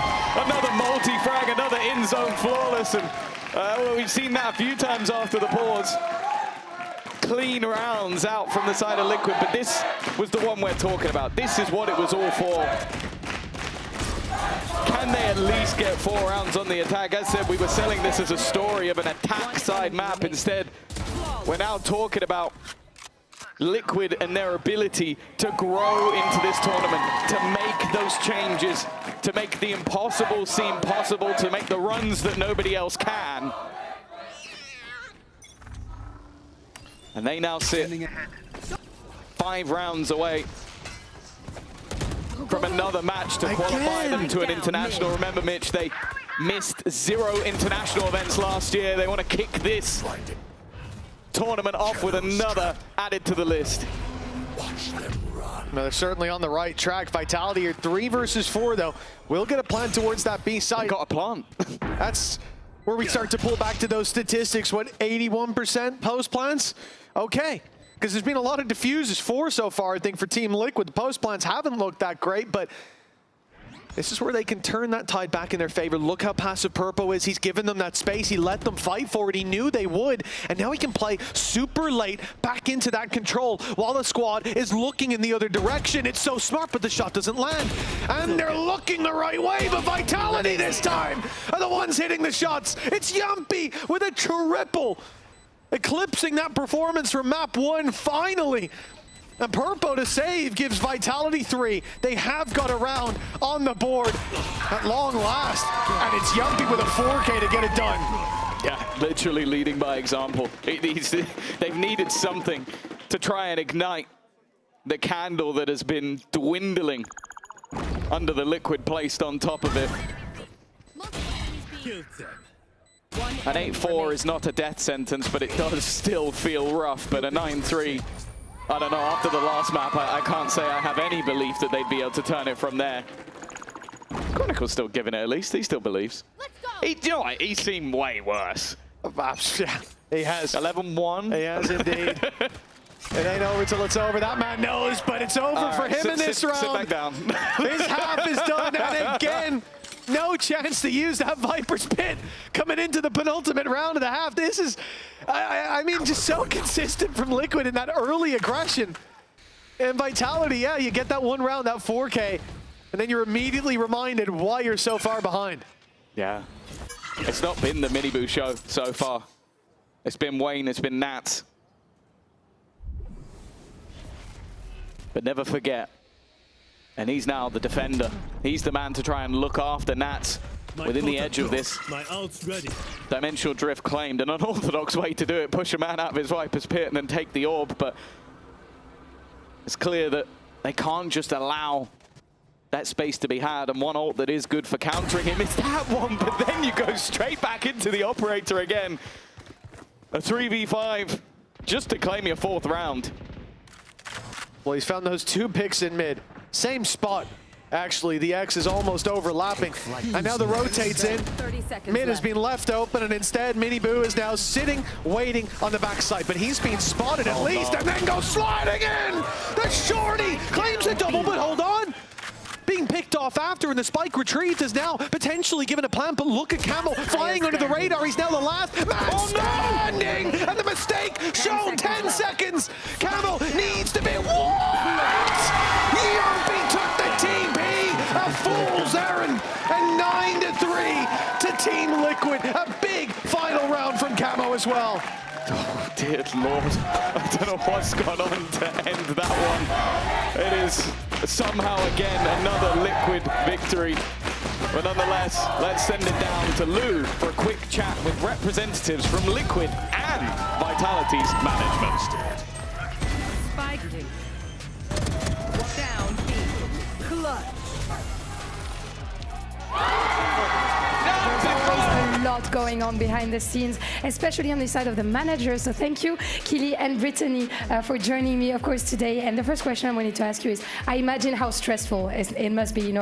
Another multi-frag, another in-zone flawless, and well, we've seen that a few times after the pause. Clean rounds out from the side of Liquid, but this was the one we're talking about. This is what it was all for. Can they at least get 4 rounds on the attack? As I said, we were selling this as a story of an attack side map. Instead, we're now talking about Liquid and their ability to grow into this tournament, to make those changes, to make the impossible seem possible, to make the runs that nobody else can. And they now sit 5 rounds away from another match to qualify them to an international. Remember, Mitch, they missed 0 international events last year. They want to kick this tournament off with another added to the list. No, they're certainly on the right track. Vitality are 3 versus 4, though. We'll get a plan towards that B side. Got a plan. That's where we start to pull back to those statistics. What, 81% post plans? Okay, because there's been a lot of diffuses, 4 so far, I think, for Team Liquid. The post plans haven't looked that great, but this is where they can turn that tide back in their favor. Look how passive Purpo is. He's given them that space. He let them fight for it. He knew they would. And now he can play super late back into that control while the squad is looking in the other direction. It's so smart, but the shot doesn't land. And they're looking the right way, but Vitality this time are the ones hitting the shots. It's Yumpy with a triple, eclipsing that performance from map 1 finally. And Purpo to save gives Vitality 3. They have got a round on the board at long last. And it's Yumpy with a 4K to get it done. Yeah, literally leading by example. They've needed something to try and ignite the candle that has been dwindling under the liquid placed on top of it. An 8-4 is not a death sentence, but it does still feel rough. But a 9-3, I don't know, after the last map, I can't say I have any belief that they'd be able to turn it from there. Chronicle's still giving it at least, he still believes. You know what, he's seen way worse. Yeah, he has. 11-1. He has indeed. It ain't over till it's over. That man knows, but it's over for him in this round. Sit back down. His half is done, and again, no chance to use that Viper's Pit coming into the penultimate round of the half. This is, I mean, just so consistent from Liquid in that early aggression. And Vitality, yeah, you get that one round, that 4K, and then you're immediately reminded why you're so far behind. Yeah. It's not been the Miniboo show so far. It's been Wayne, it's been Nats. But never forget, and he's now the defender. He's the man to try and look after Nats within the edge of this. My ult's ready. Dimensional Drift claimed an unorthodox way to do it, push a man out of his Viper's Pit and then take the orb, but it's clear that they can't just allow that space to be had, and one ult that is good for countering him is that one, but then you go straight back into the operator again. A 3v5 just to claim your 4th round. Well, he's found those 2 picks in mid. Same spot, actually. The X is almost overlapping. And now the rotate's in. Mid has been left open, and instead Miniboo is now sitting, waiting on the backside. But he's been spotted at least, and then goes sliding in! The shorty claims a double, but hold on! Being picked off after, and the spike retrieved is now potentially given a plant, but look at Camel flying under the radar. He's now the last man standing, and the mistake shown 10 seconds. Camel needs to be what? Yumpy took the TP, a fool's errand, and 9-3 to Team Liquid. A big final round from Camo as well. Oh, dear Lord. I don't know what's gone on to end that one. It is somehow again another Liquid victory. But nonetheless, let's send it down to Lou for a quick chat with representatives from Liquid and Vitality's management. Spike down B. Clutch. A lot going on behind the scenes, especially on the side of the managers. So thank you, Kili and Brittany, for joining me, of course, today. And the first question I wanted to ask you is, I imagine how stressful it must be,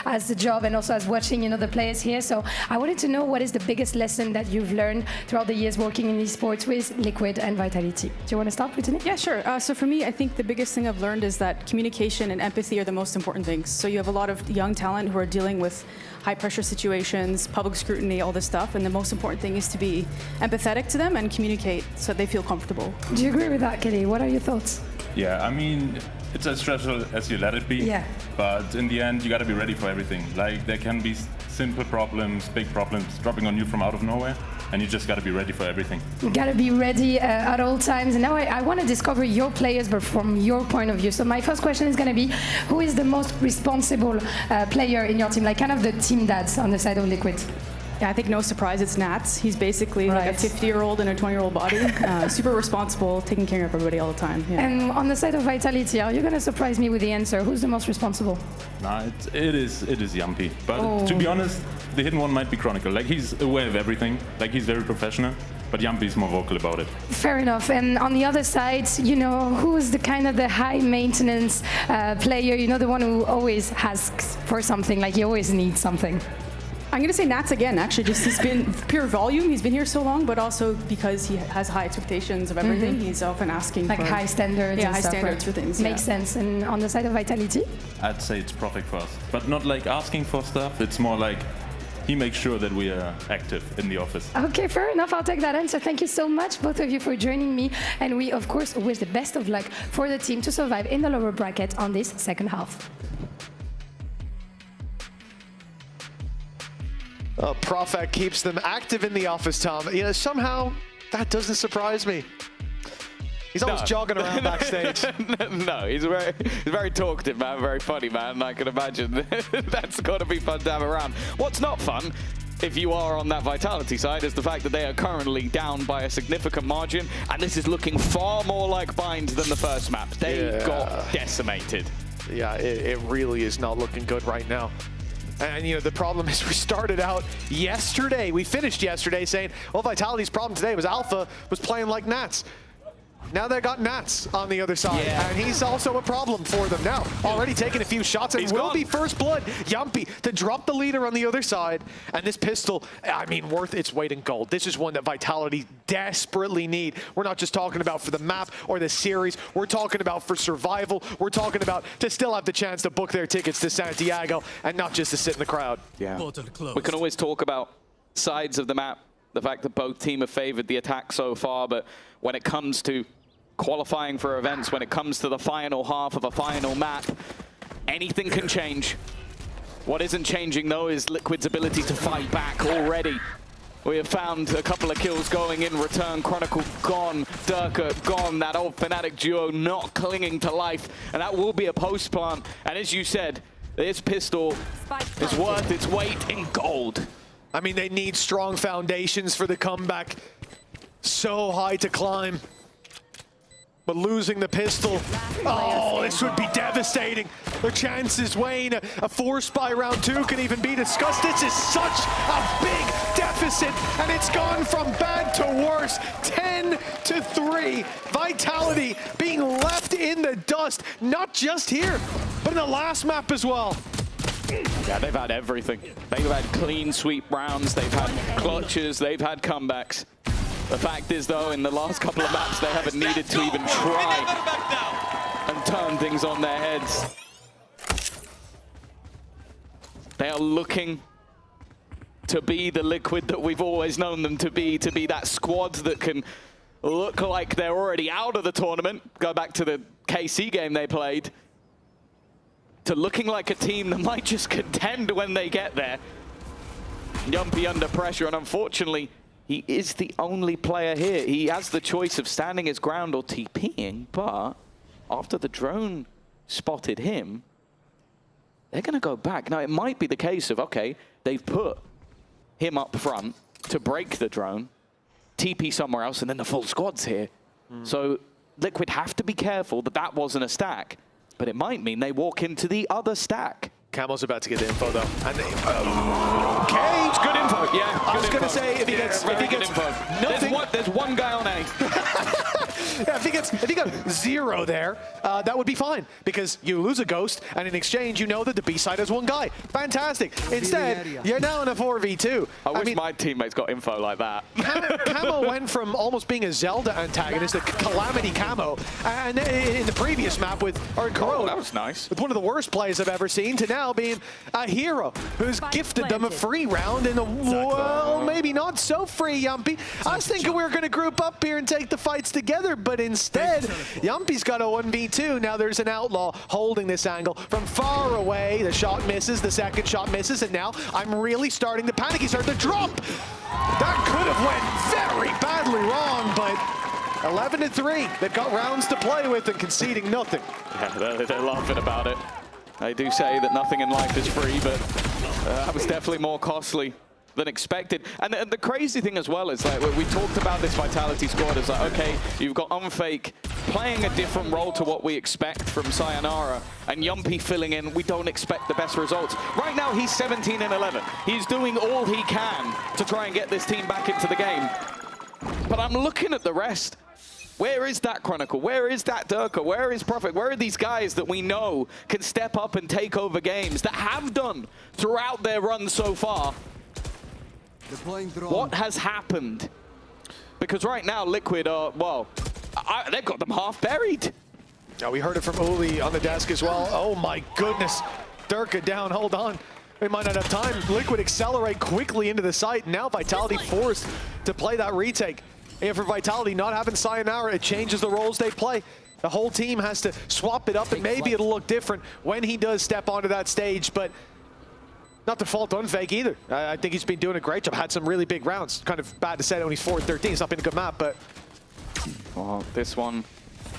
as the job and also as watching, the players here. So I wanted to know, what is the biggest lesson that you've learned throughout the years working in esports with Liquid and Vitality? Do you want to start, Brittany? Yeah, sure. So for me, I think the biggest thing I've learned is that communication and empathy are the most important things. So you have a lot of young talent who are dealing with high pressure situations, public scrutiny, all this stuff. And the most important thing is to be empathetic to them and communicate so they feel comfortable. Do you agree with that, Kelly? What are your thoughts? Yeah, I mean, it's as stressful as you let it be. Yeah. But in the end, you got to be ready for everything. Like, there can be simple problems, big problems dropping on you from out of nowhere. And you just got to be ready for everything. You got to be ready at all times. And now I want to discover your players, but from your point of view. So my first question is going to be, who is the most responsible player in your team? Like kind of the team dads on the side of Liquid. Yeah, I think no surprise, it's Nats. He's basically like a 50-year-old in a 20-year-old body. Super responsible, taking care of everybody all the time. Yeah. And on the side of Vitality, are you going to surprise me with the answer? Who's the most responsible? Nah, it is Yumpy. But to be honest, the hidden one might be Chronicle. Like, he's aware of everything. Like, he's very professional. But Yumpy's more vocal about it. Fair enough. And on the other side, who's the kind of the high maintenance player? The one who always asks for something, like he always needs something. I'm going to say Nats again, actually. Just he's been pure volume. He's been here so long, but also because he has high expectations of everything, he's often asking for high standards. Yeah, high standards for things. Makes sense. And on the side of Vitality? I'd say it's Prophet first. But not like asking for stuff. It's more like he makes sure that we are active in the office. Okay, fair enough. I'll take that answer. Thank you so much, both of you, for joining me. And we, of course, wish the best of luck for the team to survive in the lower bracket on this second half. Prophet keeps them active in the office, Tom. Somehow that doesn't surprise me. He's always jogging around backstage. No, he's a very talkative man, very funny man, and I can imagine that's got to be fun to have around. What's not fun, if you are on that Vitality side, is the fact that they are currently down by a significant margin, and this is looking far more like Bind than the first map. They got decimated. Yeah, it really is not looking good right now. And, you know, the problem is we started out yesterday, we finished yesterday saying, well, Vitality's problem today was Alpha was playing like Nats. Now they got Nats on the other side, and he's also a problem for them now. Already taking a few shots, and will be first blood. Yumpy to drop the leader on the other side, and this pistol, I mean, worth its weight in gold. This is one that Vitality desperately need. We're not just talking about for the map or the series. We're talking about for survival. We're talking about to still have the chance to book their tickets to Santiago and not just to sit in the crowd. Yeah, we can always talk about sides of the map, the fact that both teams have favored the attack so far, but when it comes to qualifying for events, when it comes to the final half of a final map, anything can change. What isn't changing, though, is Liquid's ability to fight back already. We have found a couple of kills going in return. Chronicle gone, Durka gone, that old Fnatic duo not clinging to life, and that will be a post plant. And as you said, this pistol is worth its weight in gold. I mean, they need strong foundations for the comeback. So high to climb. But losing the pistol, oh, this would be devastating. Their chances wane. A force by round 2 can even be discussed. This is such a big deficit, and it's gone from bad to worse. 10-3. Vitality being left in the dust, not just here, but in the last map as well. Yeah, they've had everything. They've had clean sweep rounds, they've had clutches, they've had comebacks. The fact is, though, in the last couple of maps, they haven't needed to even try and turn things on their heads. They are looking to be the Liquid that we've always known them to be that squad that can look like they're already out of the tournament. Go back to the KC game they played, to looking like a team that might just contend when they get there. Yumpy under pressure, and unfortunately, he is the only player here. He has the choice of standing his ground or TPing, but after the drone spotted him, they're going to go back. Now, it might be the case of, okay, they've put him up front to break the drone, TP somewhere else, and then the full squad's here. So Liquid have to be careful that that wasn't a stack, but it might mean they walk into the other stack. Camo's about to get the info, though. And they, okay, it's good info. Yeah, good I was going to info. say, if he gets, nothing. There's one guy on A. Yeah, if he got 0 there, that would be fine, because you lose a ghost, and in exchange, you know that the B side has one guy. Fantastic. Instead, you're now in a 4v2. I wish my teammates got info like that. Camo went from almost being a Zelda antagonist to Calamity Camo, and in the previous map with Corrode, that was nice. with one of the worst plays I've ever seen, to now being a hero who's gifted them a free round in a, well, maybe not so free, Yumpy. I was thinking we were going to group up here and take the fights together, but instead, Yumpy's got a 1v2. Now there's an Outlaw holding this angle from far away. The shot misses, the second shot misses, and now I'm really starting to panic. He started to drop. That could have went very badly wrong, but 11-3. They've got rounds to play with and conceding nothing. Yeah, they're laughing about it. I do say that nothing in life is free, but that was definitely more costly than expected. And the crazy thing as well is, like, we talked about this Vitality squad as like, okay, you've got Unfake playing a different role to what we expect from Sayonara, and Yumpy filling in. We don't expect the best results. Right now, he's 17-11. He's doing all he can to try and get this team back into the game. But I'm looking at the rest. Where is that Chronicle? Where is that Durka? Where is Prophet? Where are these guys that we know can step up and take over games, that have done throughout their run so far? What has happened? Because right now, Liquid are, well, they've got them half buried. Now, we heard it from Uli on the desk as well. Oh my goodness. Durka down, hold on. We might not have time. Liquid accelerate quickly into the site. Now Vitality forced to play that retake. And for Vitality not having Sayonara, it changes the roles they play. The whole team has to swap it up, and maybe it'll look different when he does step onto that stage, but not to fault Unfake either. I think he's been doing a great job. Had some really big rounds. Kind of bad to say that when he's 4-13. It's not been a good map, but... Well, this one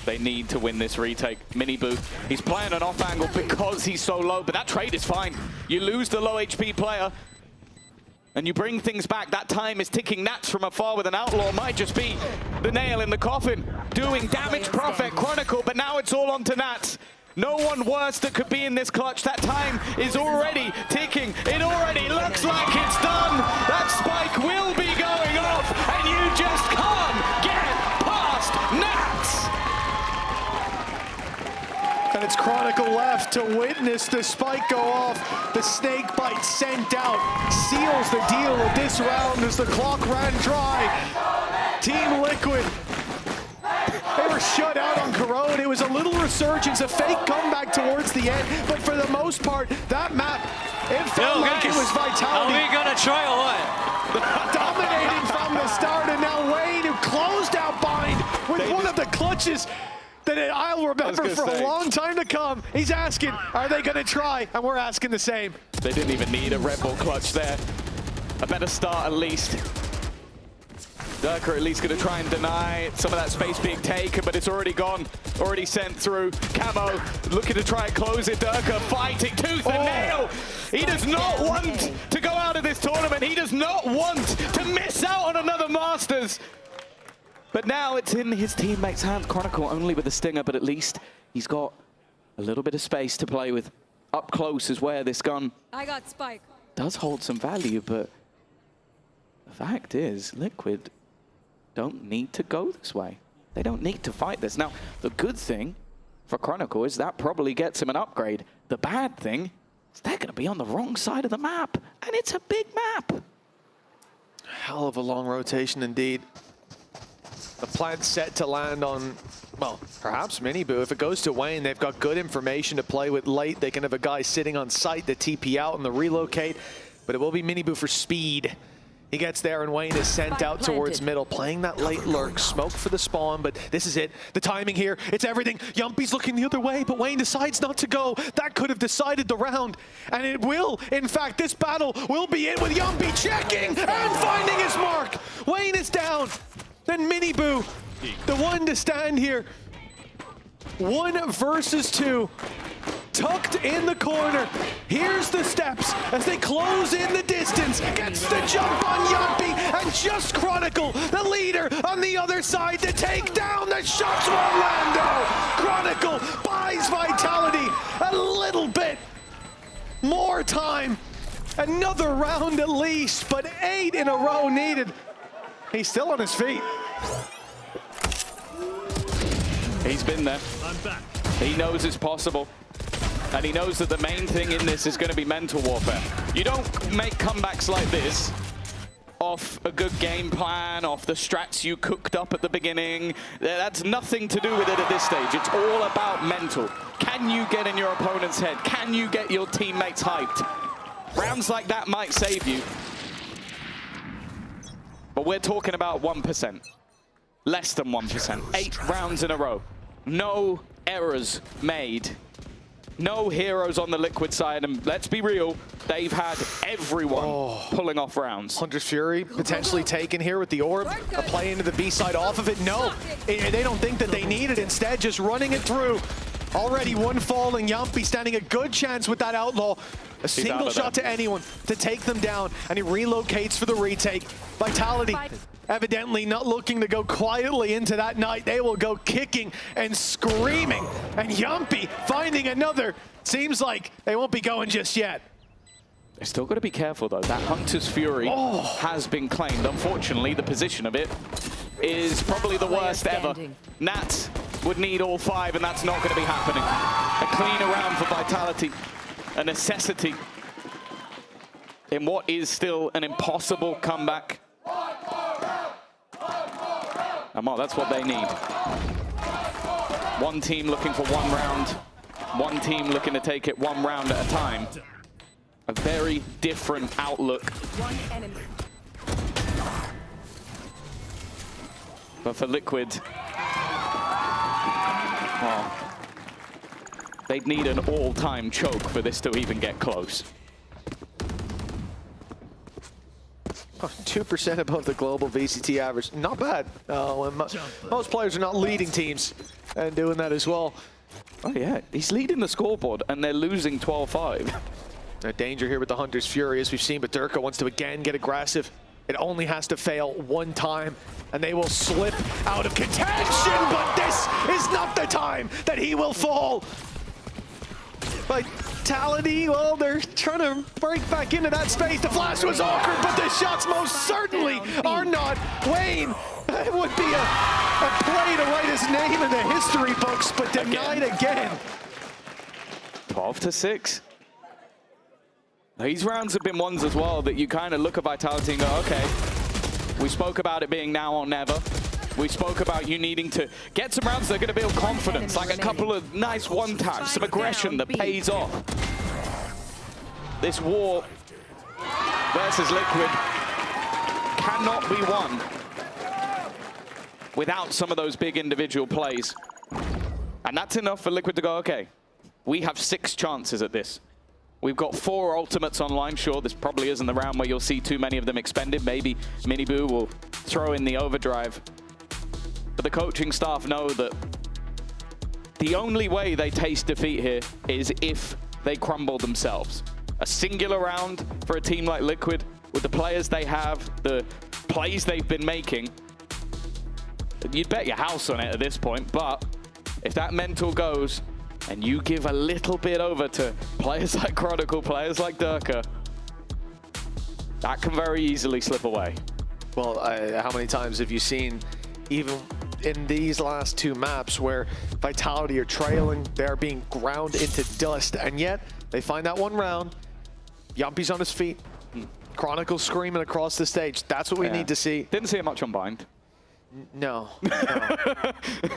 They need to win this retake. Miniboo, he's playing an off angle because he's so low, but that trade is fine. You lose the low HP player, and you bring things back. That time is ticking. Nats from afar with an outlaw might just be the nail in the coffin. Doing damage, Prophet, Chronicle, but now it's all on to Nats. No one worse that could be in this clutch. That time is already ticking. It already looks like it's done. That spike will be going off, and you just can't get past Nats. And it's Chronicle left to witness the spike go off. The snake bite sent out seals the deal of this round as the clock ran dry. Team Liquid, they were shut out on Corrode. It was a little resurgence, a fake comeback towards the end, but for the most part, that map, it felt like it was Vitality. Are we gonna try or what? Dominating from the start, and now Wayne, who closed out Bind with one of the clutches that I'll remember for a long time to come. He's asking, are they gonna try? And we're asking the same. They didn't even need a Red Bull clutch there. A better start at least. Durka at least going to try and deny some of that space being taken, but it's already gone, already sent through. Camo looking to try and close it. Durka fighting tooth and nail. He does not want to go out of this tournament. He does not want to miss out on another Masters. But now it's in his teammate's hands. Chronicle only with the stinger, but at least he's got a little bit of space to play with. Up close is where this gun I got Spike. does hold some value, but the fact is, Liquid don't need to go this way. They don't need to fight this. Now, the good thing for Chronicle is that probably gets him an upgrade. The bad thing is they're going to be on the wrong side of the map, and it's a big map. Hell of a long rotation indeed. The plan's set to land on, well, perhaps Miniboo. If it goes to Wayne, they've got good information to play with late. They can have a guy sitting on site, the TP out and the relocate, but it will be Miniboo for speed. He gets there and Wayne is sent out towards middle, playing that late lurk, smoke for the spawn, but this is it. The timing here, it's everything. Yumpy's looking the other way, but Wayne decides not to go. That could have decided the round, and it will. In fact, this battle will be it with Yumpy checking and finding his mark. Wayne is down. Then Miniboo, the one to stand here. 1 versus 2. Tucked in the corner. Here's the steps as they close in the distance. Gets the jump on Yumpy, and just Chronicle, the leader on the other side to take down the shots from Orlando. Chronicle buys Vitality a little bit more time. Another round at least, but 8 in a row needed. He's still on his feet. He's been there. I'm back. He knows it's possible. And he knows that the main thing in this is going to be mental warfare. You don't make comebacks like this off a good game plan, off the strats you cooked up at the beginning. That's nothing to do with it at this stage. It's all about mental. Can you get in your opponent's head? Can you get your teammates hyped? Rounds like that might save you. But we're talking about 1%. Less than 1%. 8 rounds in a row. No errors made. No heroes on the Liquid side, and let's be real, they've had everyone pulling off rounds. Hunter's Fury potentially taken here with the orb. A play into the B side off of it. No, they don't think that they need it. Instead, just running it through. Already one falling. Yumpy standing a good chance with that outlaw. A single shot to anyone to take them down, and he relocates for the retake. Vitality evidently not looking to go quietly into that night. They will go kicking and screaming, and Yumpy finding another. Seems like they won't be going just yet. They're still got to be careful though. That Hunter's Fury has been claimed. Unfortunately, the position of it is probably the worst ever. Nats would need all 5, and that's not going to be happening. A clean round for Vitality. A necessity in what is still an impossible comeback. And well, that's what they need. One team looking for 1 round. One team looking to take it 1 round at a time. A very different outlook. But for Liquid, well, they'd need an all-time choke for this to even get close. 2% above the global VCT average. Not bad. When most players are not leading teams. and doing that as well. Oh yeah, he's leading the scoreboard and they're losing 12-5. A danger here with the Hunter's Fury, as we've seen, but Durka wants to again get aggressive. It only has to fail one time, and they will slip out of contention, but this is not the time that he will fall. Vitality, well, they're trying to break back into that space. The flash was awkward, but the shots most certainly are not. Wayne, it would be a play to write his name in the history books, but denied again. 12-6. These rounds have been ones as well that you kind of look at Vitality and go, okay, we spoke about it being now or never. We spoke about you needing to get some rounds that are going to build confidence, like a couple of nice one-taps, some aggression that pays off. This war versus Liquid cannot be won without some of those big individual plays. And that's enough for Liquid to go, okay, we have 6 chances at this. We've got 4 ultimates online. Sure, this probably isn't the round where you'll see too many of them expended. Maybe Miniboo will throw in the overdrive. But the coaching staff know that the only way they taste defeat here is if they crumble themselves. A singular round for a team like Liquid, with the players they have, the plays they've been making, you'd bet your house on it at this point. But if that mental goes, and you give a little bit over to players like Chronicle, players like Durka, that can very easily slip away. Well, how many times have you seen, even in these last 2 maps, where Vitality are trailing, they're being ground into dust, and yet they find that one round, Yumpy's on his feet, Chronicle screaming across the stage. That's what we need to see. Didn't see it much on Bind. No.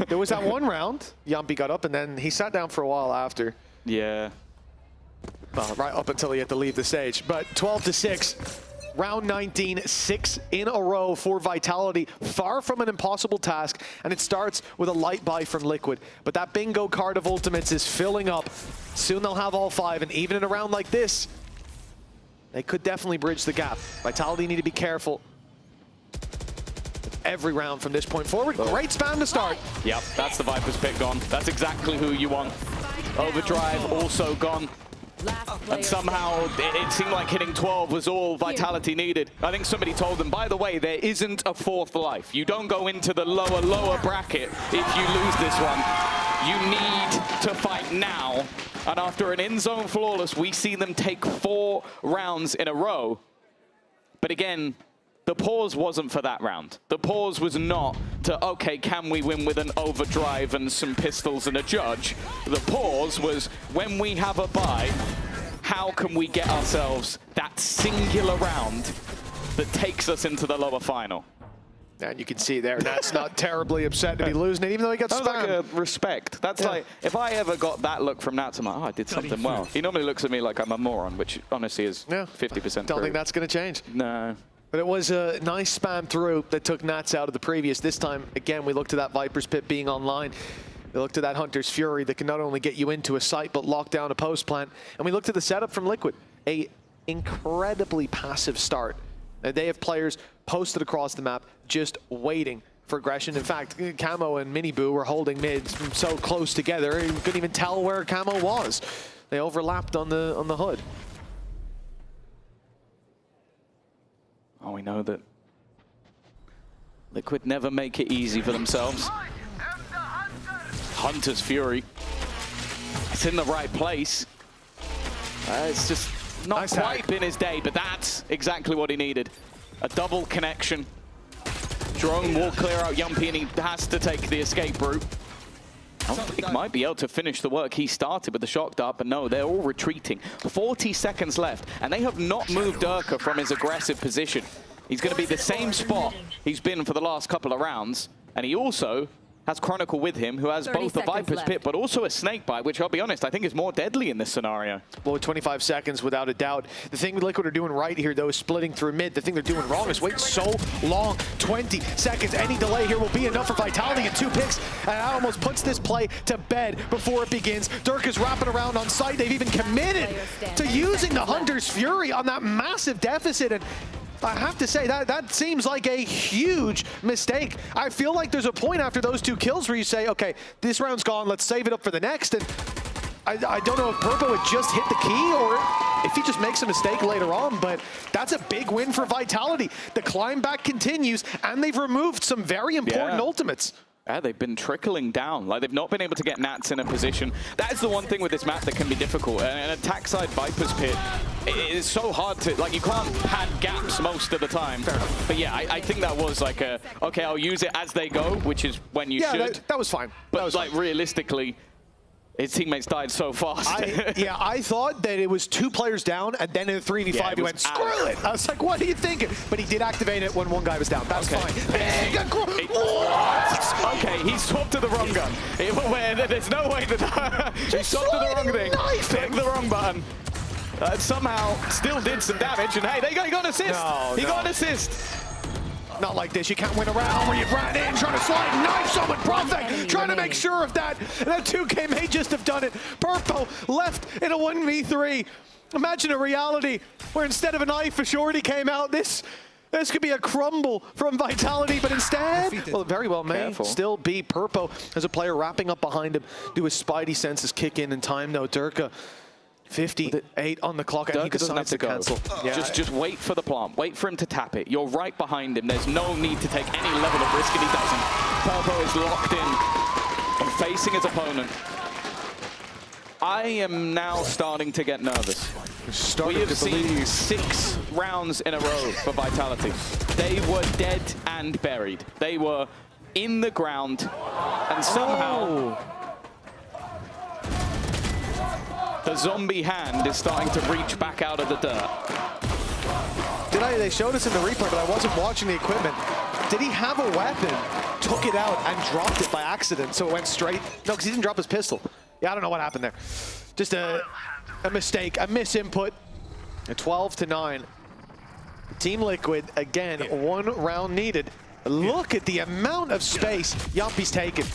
There was that one round, Yumpy got up, and then he sat down for a while after. Yeah. Well, right up until he had to leave the stage. But 12-6, round 19, 6 in a row for Vitality. Far from an impossible task, and it starts with a light buy from Liquid. But that bingo card of ultimates is filling up. Soon they'll have all 5, and even in a round like this, they could definitely bridge the gap. Vitality need to be careful every round from this point forward. Great spam to start. Yep, that's the Viper's pick gone. That's exactly who you want. Overdrive also gone. And somehow it seemed like hitting 12 was all Vitality needed. I think somebody told them, by the way, there isn't a 4th life. You don't go into the lower bracket if you lose this one. You need to fight now. And after an in-zone flawless, we see them take 4 rounds in a row. But again, the pause wasn't for that round. The pause was not to, okay, can we win with an overdrive and some pistols and a judge? The pause was, when we have a bye, how can we get ourselves that singular round that takes us into the lower final? And you can see there, Nat's not terribly upset to be losing it, even though he got spammed. That's like a respect. That's like, if I ever got that look from Nat, I'm like, oh, I did something well. He normally looks at me like I'm a moron, which honestly is 50% Don't think that's going to change. No. But it was a nice spam through that took Nats out of the previous. This time, again, we looked to that Viper's Pit being online. We looked to that Hunter's Fury that can not only get you into a site, but lock down a post plant. And we looked at the setup from Liquid. A incredibly passive start. They have players posted across the map, just waiting for aggression. In fact, Camo and Miniboo were holding mid so close together, you couldn't even tell where Camo was. They overlapped on the hood. Oh, we know that Liquid never make it easy for themselves. Hunter's Fury. It's in the right place. It's just not quite been his day, but that's exactly what he needed. A double connection. Drone will clear out Yumpy, and he has to take the escape route. He might be able to finish the work he started with the shock dart, but no, they're all retreating. 40 seconds left, and they have not moved Durka from his aggressive position. He's going to be the same spot he's been for the last couple of rounds, and he also has Chronicle with him, who has both the Viper's Pit, but also a Snake Bite, which I'll be honest, I think is more deadly in this scenario. Well, with 25 seconds, without a doubt. The thing Liquid are doing right here, though, is splitting through mid. The thing they're doing wrong is waiting so long. 20 seconds. Any delay here will be enough for Vitality and 2 picks. And that almost puts this play to bed before it begins. Dirk is wrapping around on site. They've even committed to using the Hunter's Fury on that massive deficit. And I have to say, that seems like a huge mistake. I feel like there's a point after those 2 kills where you say, okay, this round's gone, let's save it up for the next. And I don't know if Purpo had just hit the key or if he just makes a mistake later on, but that's a big win for Vitality. The climb back continues, and they've removed some very important ultimates. Yeah, they've been trickling down. Like, they've not been able to get Nats in a position. That is the one thing with this map that can be difficult. An attack side Viper's Pit, it is so hard to, like, you can't pad gaps most of the time. Fair enough. But yeah, I think that was like a, okay, I'll use it as they go, which is when you should. That was fine. But that was like, fine. Realistically, his teammates died so fast. I thought that it was 2 players down, and then in the 3v5 he went, screw it! I was like, what are you thinking? But he did activate it when 1 guy was down. That's fine. What? Okay, he swapped to the wrong gun. There's no way that he swapped to the wrong thing. Clicked the wrong button. Somehow still did some damage, and hey, he got an assist. He got an assist. Not like this. You can't win a round where you've ran in, trying to slide knife someone. Perfect. Trying to make sure of that. And that 2K may just have done it. Purpo left in a 1v3. Imagine a reality where instead of a knife, a shorty came out. This could be a crumble from Vitality, but instead, well, very well may still be Purpo as a player wrapping up behind him. Do his spidey senses kick in time, though. Durka 58 on the clock, and he decides to cancel. Just wait for the plant. Wait for him to tap it. You're right behind him. There's no need to take any level of risk if he doesn't. Purpo is locked in and facing his opponent. I am now starting to get nervous. We have seen 6 rounds in a row for Vitality. They were dead and buried. They were in the ground, and somehow the zombie hand is starting to reach back out of the dirt. They showed us in the replay, but I wasn't watching the equipment. Did he have a weapon, took it out, and dropped it by accident, so it went straight? No, because he didn't drop his pistol. Yeah, I don't know what happened there. Just a mistake, a misinput. 12-9. Team Liquid, again, 1 round needed. Look at the amount of space Yuppie's taken.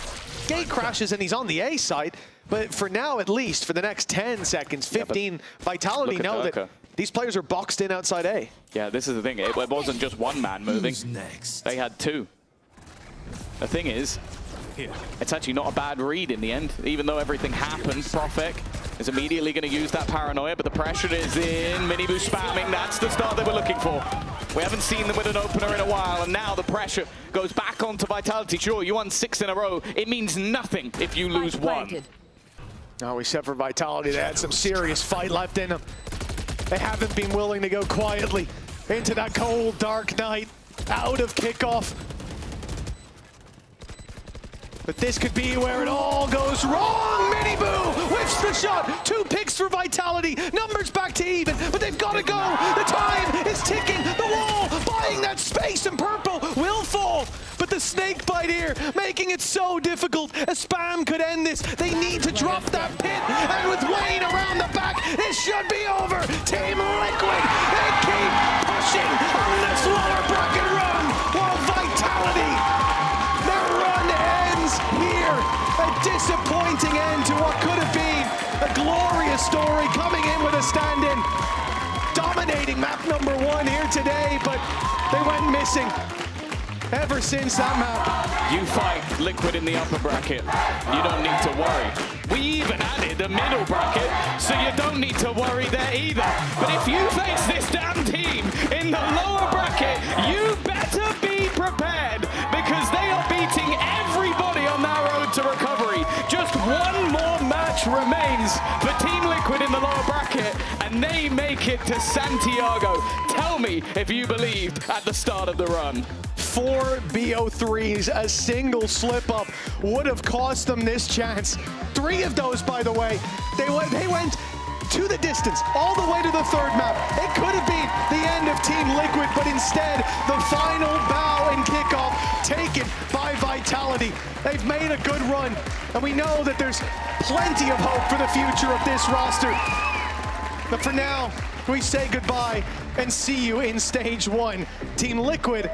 Gate crashes and he's on the A side, but for now, at least, for the next 10 seconds, 15, Vitality know that these players are boxed in outside A. Yeah, this is the thing. It wasn't just 1 man moving. They had 2. The thing is, it's actually not a bad read in the end. Even though everything happened, Profek is immediately going to use that paranoia, but the pressure is in. Minibu spamming, that's the start they were looking for. We haven't seen them with an opener in a while, and now the pressure goes back onto Vitality. Sure, you won 6 in a row. It means nothing if you lose 1. Oh, except for Vitality, they had some serious fight left in them. They haven't been willing to go quietly into that cold, dark night, out of kickoff. But this could be where it all goes wrong. Minibu whiffs the shot. 2 picks for Vitality. Numbers back to even, but they've got to go. The time is ticking. The wall buying that space, and Purple will fall. But the snake bite here, making it so difficult. A spam could end this. They need to drop that pit. And with Wayne around the back, this should be over. Team Liquid, they keep pushing on this lower bracket run. While Vitality, their run ends here. A disappointing end to what could have been a glorious story, coming in with a stand-in. Dominating map number 1 here today, but they went missing. Ever since that map. You fight Liquid in the upper bracket, you don't need to worry. We even added the middle bracket, so you don't need to worry there either. But if you face this damn team in the lower bracket, you better be prepared, because they are beating everybody on their road to recovery. Just 1 more match remains for Team Liquid in the lower bracket, and they make it to Santiago. Tell me if you believed at the start of the run. 4 BO3s, a single slip-up would have cost them this chance. 3 of those, by the way, they went to the distance, all the way to the 3rd map. It could have been the end of Team Liquid, but instead, the final bow and kickoff taken by Vitality. They've made a good run, and we know that there's plenty of hope for the future of this roster. But for now, we say goodbye and see you in stage 1. Team Liquid,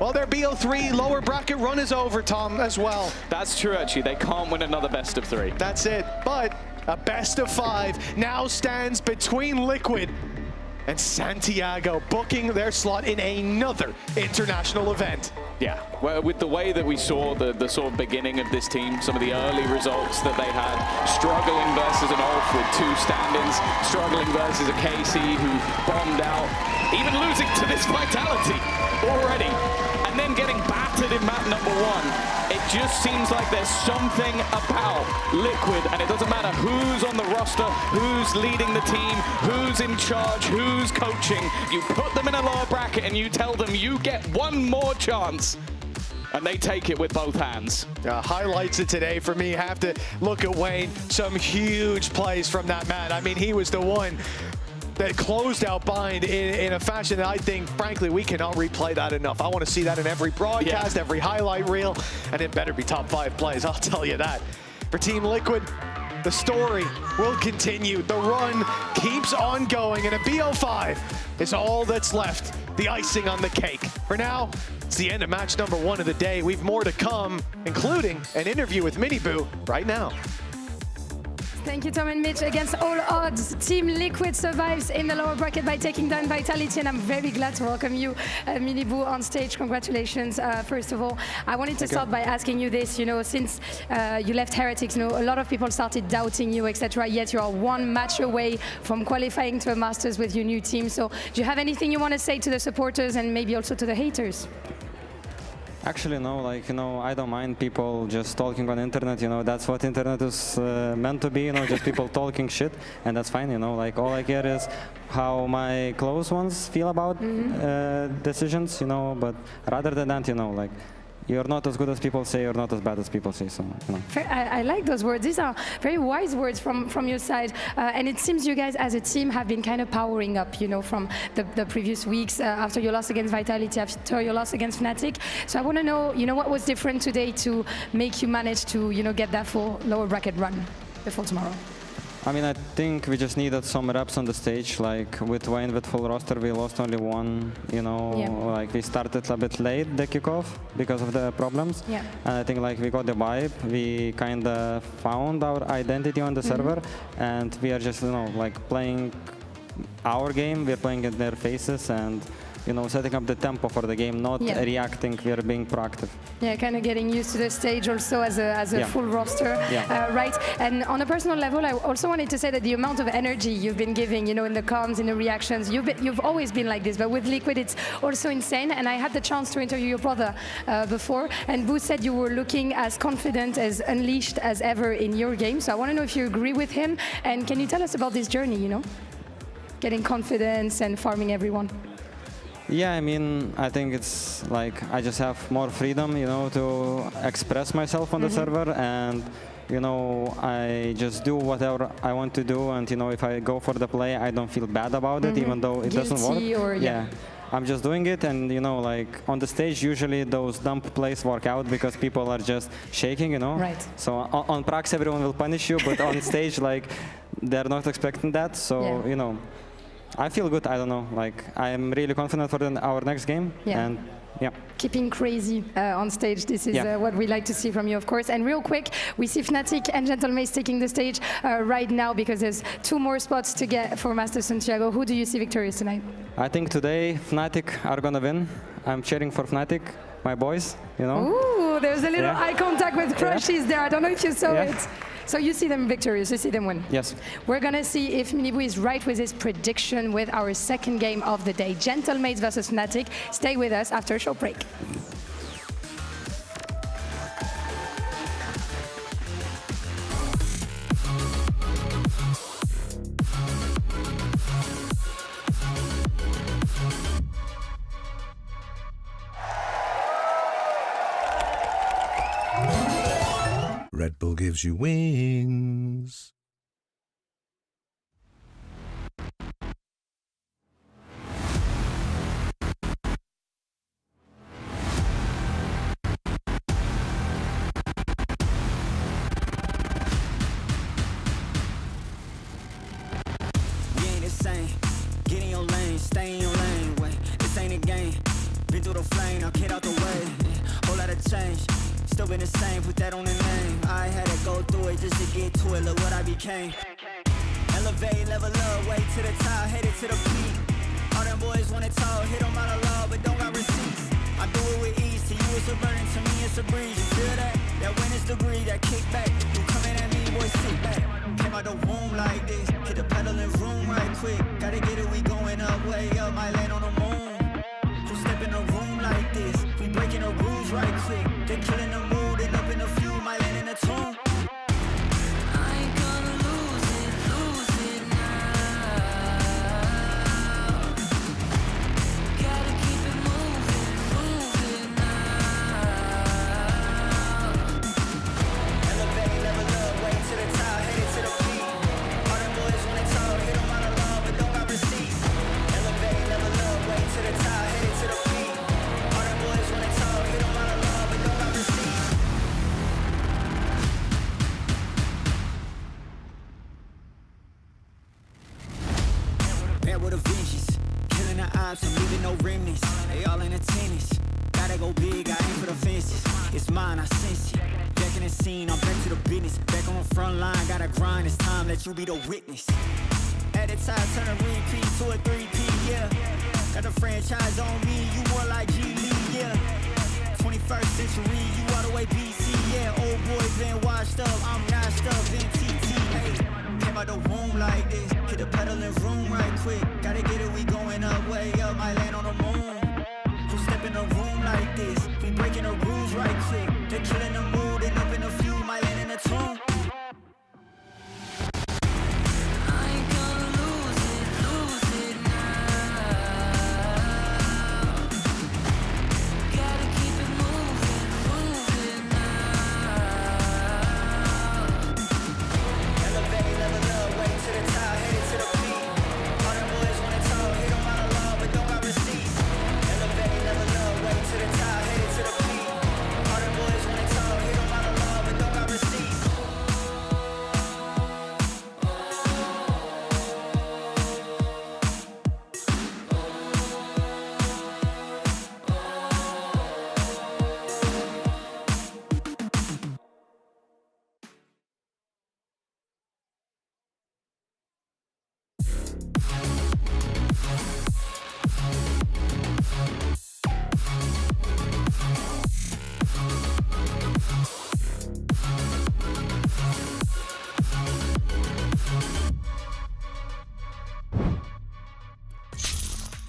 well, their BO3 lower bracket run is over, Tom, as well. That's true, actually. They can't win another best of 3. That's it. But a best of 5 now stands between Liquid and Santiago booking their slot in another international event. Yeah, well, with the way that we saw the sort of beginning of this team, some of the early results that they had, struggling versus an Ulf with 2 stand-ins, struggling versus a KC who bombed out, even losing to this Vitality already, and then getting battered in map number 1. It just seems like there's something about Liquid, and it doesn't matter who's on the roster, who's leading the team, who's in charge, who's coaching. You put them in a lower bracket and you tell them you get one more chance, and they take it with both hands. Highlights of today for me have to look at Wayne. Some huge plays from that man. I mean, he was the one that closed out Bind in a fashion that I think, frankly, we cannot replay that enough. I want to see that in every broadcast, every highlight reel, and it better be top 5 plays, I'll tell you that. For Team Liquid, the story will continue. The run keeps on going, and a BO5 is all that's left, the icing on the cake. For now, it's the end of match number 1 of the day. We've more to come, including an interview with Miniboo right now. Thank you, Tom and Mitch. Against all odds, Team Liquid survives in the lower bracket by taking down Vitality, and I'm very glad to welcome you, Miniboo, on stage. Congratulations, first of all. I wanted to start by asking you this, since you left Heretics, a lot of people started doubting you, etc., yet you are 1 match away from qualifying to a Masters with your new team. So do you have anything you want to say to the supporters and maybe also to the haters? Actually, no, I don't mind people just talking on internet, that's what internet is meant to be, just people talking shit, and that's fine, all I care is how my close ones feel about decisions, but rather than that, you're not as good as people say, you're not as bad as people say, so, I like those words. These are very wise words from your side. And it seems you guys as a team have been kind of powering up, from the previous weeks after your loss against Vitality, after your loss against Fnatic. So I want to know, what was different today to make you manage to, get that full lower bracket run before tomorrow? I mean, I think we just needed some reps on the stage. With Wayne, with full roster, we lost only 1. We started a bit late the kickoff because of the problems. Yeah. And I think we got the vibe. We kind of found our identity on the server, and we are just playing our game. We're playing in their faces and setting up the tempo for the game, not reacting. We are being proactive. Yeah, kind of getting used to the stage also as a full roster, right? And on a personal level, I also wanted to say that the amount of energy you've been giving, in the comms, in the reactions, you've always been like this, but with Liquid, it's also insane. And I had the chance to interview your brother before, and Boo said you were looking as confident, as unleashed as ever in your game. So I want to know if you agree with him, and can you tell us about this journey, getting confidence and farming everyone? Yeah, I mean, I think it's I just have more freedom, to express myself on the server, and I just do whatever I want to do, and if I go for the play, I don't feel bad about it, even though it doesn't work. Or, I'm just doing it, and on the stage, usually those dump plays work out because people are just shaking, Right. So on Prax, everyone will punish you, but on stage, they're not expecting that, so I feel good. I don't know. I'm really confident for our next game. And keeping crazy on stage. This is what we like to see from you, of course. And real quick, we see Fnatic and Gentlemates taking the stage right now because there's 2 more spots to get for Masters Santiago. Who do you see victorious tonight? I think today Fnatic are gonna win. I'm cheering for Fnatic, my boys. Ooh, there's a little eye contact with Crushies there. I don't know if you saw it. So you see them victorious, you see them win. Yes. We're going to see if Miniboo is right with his prediction with our second game of the day. Gentlemates versus Fnatic. Stay with us after a short break. Red Bull gives you wings. We ain't the same. Get in your lane, stay in your lane. Wait, this ain't a game. Been through the flame, now get out the way. Whole lot of change. Still been the same, put that on the name. I had to go through it just to get to it, look what I became. Elevate, level up, way to the top, headed to the peak. them boys wanna talk, hit them out of law, but don't got receipts. I do it with ease, to you it's a burden, to me it's a breeze. You feel that? That witness degree, that kickback. You coming at me, boy, sit back. Came out the womb like this, hit the pedal in room right quick. Gotta get it, we going up, way up, might land on the moon. Who step in a room like this? We breaking the rules right quick. They killing the mood and up in the few, might land in a tomb. I ain't gonna lose it now. Gotta keep it moving now. Elevate, level up, way to the top, headed to the peak. All them boys wanna talk, hit them out of love, but don't got receipts. Elevate, level up, way to the top, headed to the peak. All them boys wanna talk, hit them out of love, but don't got receipts. Bad with a vengeance, killing the ops, I'm leaving no remnants. They all in attendance. Gotta go big, I aim for the fences. It's mine, I sense it. Back in the scene, I'm back to the business. Back on the front line, gotta grind. It's time, let you be the witness. At the time, turn a repeat to a 3P, yeah. Got the franchise on me, you more like G Lee, yeah. 21st century, you all the way BC, yeah. Old boys been washed up, I'm notched up in TTA. Came out the womb like this, hit the pedal in room right quick. Gotta get it, we going up, way up, might land on the moon. Who step in a room like this? We breaking the rules right quick. They killing the mood and up in a few, might land in a tomb. I ain't gonna lose it now. Gotta keep it moving now. Elevate, level up, way to the top, headed to the peak. All them boys wanna talk, hit them out of love, but don't got receipts. Elevate, level up, way to the top, headed to the peak. All them boys wanna talk, hit them out of love, but don't got receipts.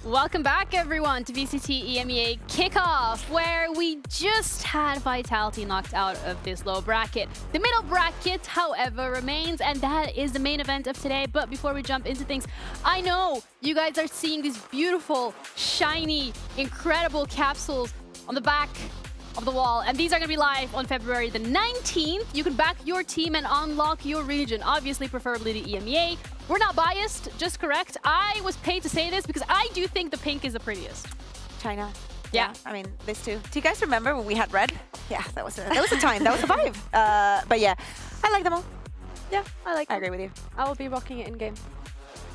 Welcome back, everyone, to VCT EMEA Kickoff, where we just had Vitality knocked out of this low bracket. The middle bracket, however, remains, and that is the main event of today. But before we jump into things, I know you guys are seeing these beautiful, shiny, incredible capsules on the back of the wall, and these are going to be live on February the 19th. You can back your team and unlock your region, obviously preferably the EMEA. We're not biased, just correct. I was paid to say this because I do think the pink is the prettiest. China. Yeah. I mean, this too. Do you guys remember when we had red? Yeah, that was a time. That was a vibe. But yeah, I like them all. Yeah, I like them. I agree with you. I will be rocking it in game.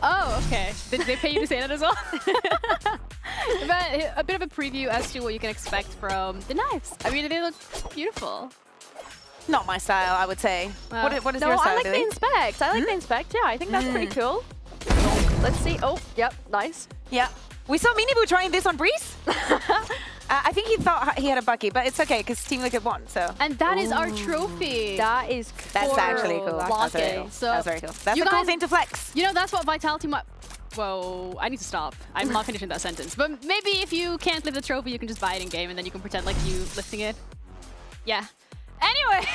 Oh, okay. Did they pay you to say that as well? But a bit of a preview as to what you can expect from the knives. I mean, they look beautiful. Not my style, I would say. What is no, your style, I like Billy? the inspect. I like the inspect. Yeah, I think that's pretty cool. Let's see. Oh, yep, nice. Yeah. We saw Miniboo trying this on Breeze. I think he thought he had a Bucky, but it's okay because Team Liquid won, so. And that is our trophy. That is That's actually cool. That's very cool. So That's very cool. That's a cool thing to flex. You know, that's what Vitality might... Whoa, I need to stop. I'm not finishing that sentence. But maybe if you can't lift the trophy, you can just buy it in game and then you can pretend like you lifting it. Yeah. Anyway,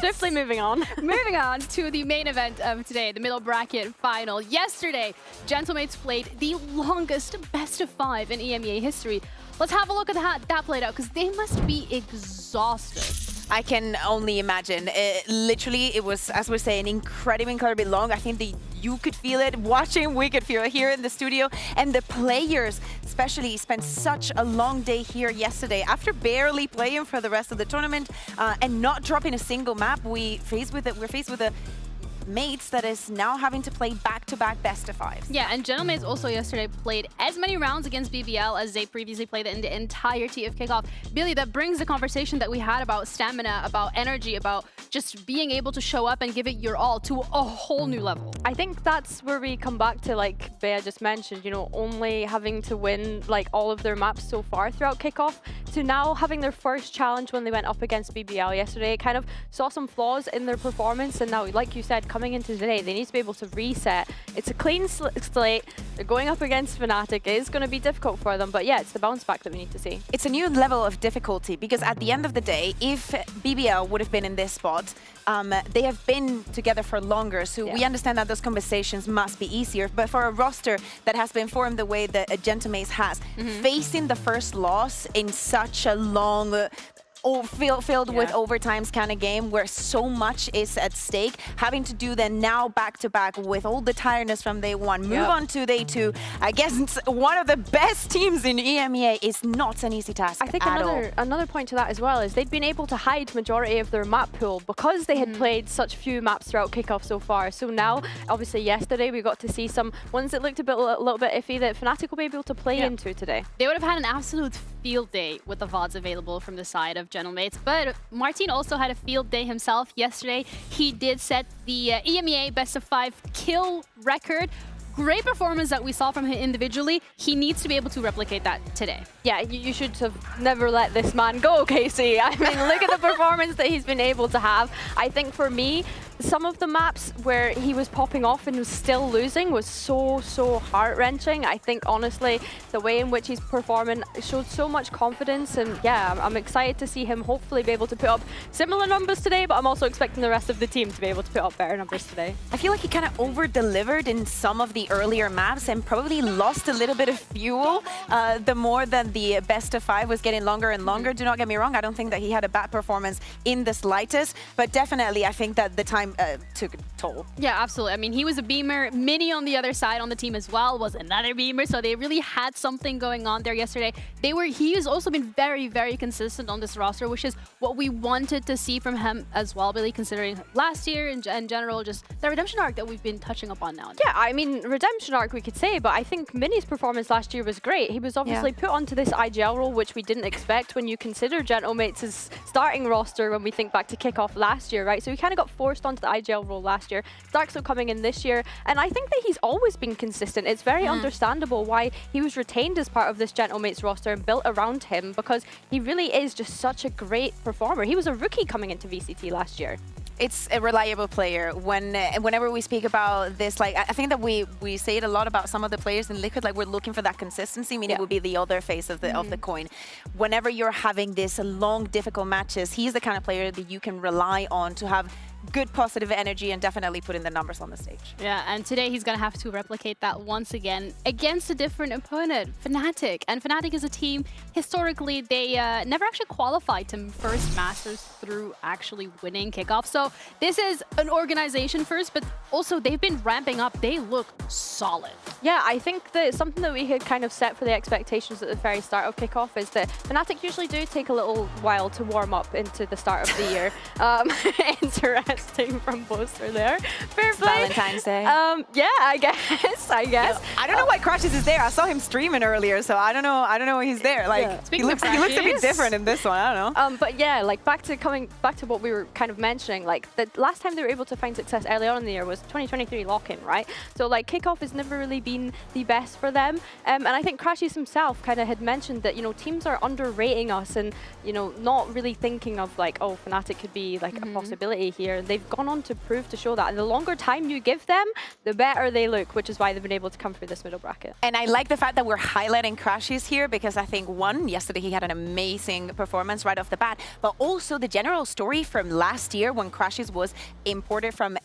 swiftly moving on. Moving on to the main event of today, the middle bracket final. Yesterday, Gentlemates played the longest best of 5 in EMEA history. Let's have a look at how that played out, because they must be exhausted. I can only imagine. Literally, it was, as we're saying, incredibly long. I think you could feel it. Watching, we could feel it here in the studio. And the players, especially, spent such a long day here yesterday. After barely playing for the rest of the tournament and not dropping a single map, we're faced with a Mates that is now having to play back-to-back best-of-5s. Yeah, and Gentleman's also yesterday played as many rounds against BBL as they previously played in the entirety of Kickoff. Billy, that brings the conversation that we had about stamina, about energy, about just being able to show up and give it your all to a whole new level. I think that's where we come back to, like Bea just mentioned, you know, only having to win like all of their maps so far throughout Kickoff, to now having their first challenge when they went up against BBL yesterday. It kind of saw some flaws in their performance, and now, like you said, coming into today, they need to be able to reset. It's a clean slate. They're going up against Fnatic. It is going to be difficult for them, but yeah, it's the bounce back that we need to see. It's a new level of difficulty because at the end of the day, if BBL would have been in this spot, they have been together for longer, so we understand that those conversations must be easier. But for a roster that has been formed the way that Gentamace has, facing the first loss in such a long filled with overtimes kind of game where so much is at stake, having to do then now back-to-back with all the tiredness from day one, move on to day two. I guess it's one of the best teams in EMEA is not an easy task. I think another point to that as well is they'd been able to hide majority of their map pool because they had played such few maps throughout Kickoff so far. So now, obviously yesterday, we got to see some ones that looked a little bit iffy that Fnatic will be able to play into today. They would have had an absolute field day with the VODs available from the side of Gentlemates, but Martin also had a field day himself yesterday. He did set the EMEA best-of-5 kill record. Great performance that we saw from him individually. He needs to be able to replicate that today. Yeah, you should have never let this man go, Casey. I mean, look at the performance that he's been able to have. I think for me, some of the maps where he was popping off and was still losing was so heart-wrenching. I think, honestly, the way in which he's performing showed so much confidence, and yeah, I'm excited to see him hopefully be able to put up similar numbers today, but I'm also expecting the rest of the team to be able to put up better numbers today. I feel like he kind of over-delivered in some of the earlier maps and probably lost a little bit of fuel the more than the best-of-5 was getting longer and longer. Do not get me wrong, I don't think that he had a bad performance in the slightest, but definitely I think that the time took a toll. Yeah, absolutely. I mean, he was a beamer. Mini on the other side on the team as well was another beamer, so they really had something going on there yesterday. He has also been very consistent on this roster, which is what we wanted to see from him as well, Billy, considering last year in general, just the redemption arc that we've been touching upon now. Yeah, I mean, redemption arc we could say, but I think Mini's performance last year was great. He was obviously put onto this IGL role, which we didn't expect when you consider Gentlemates' starting roster when we think back to Kickoff last year, right? So he kind of got forced onto the IGL role last year. Darkso coming in this year, and I think that he's always been consistent. It's very understandable why he was retained as part of this Gentlemates roster and built around him, because he really is just such a great performer. He was a rookie coming into VCT last year. It's a reliable player. Whenever we speak about this, like, I think that we say it a lot about some of the players in Liquid, like we're looking for that consistency. I mean, it would be the other face of the coin. Whenever you're having this long, difficult matches, he's the kind of player that you can rely on to have good positive energy and definitely put in the numbers on the stage. Yeah, and today he's going to have to replicate that once again against a different opponent, Fnatic. And Fnatic is a team, historically, they never actually qualified to first Masters through actually winning Kickoff. So this is an organization first, but also they've been ramping up. They look solid. Yeah, I think that something that we had kind of set for the expectations at the very start of Kickoff is that Fnatic usually do take a little while to warm up into the start of the year. Interesting from Boaster there. Fair play. Valentine's Day. Yeah, I guess. I don't know why Crashes is there. I saw him streaming earlier, so I don't know why he's there. Like, he looks a bit different in this one. I don't know. But yeah, like coming back to what we were kind of mentioning, like the last time they were able to find success early on in the year was 2023 lock-in, right? So like Kickoff has never really been the best for them. And I think Crashes himself kind of had mentioned that, you know, teams are underrating us and, you know, not really thinking of like, oh, Fnatic could be like a possibility here. They've gone on to prove to show that. And the longer time you give them, the better they look, which is why they've been able to come through this middle bracket. And I like the fact that we're highlighting Crashes here because I think, one, yesterday he had an amazing performance right off the bat, but also the general story from last year when Crashes was imported from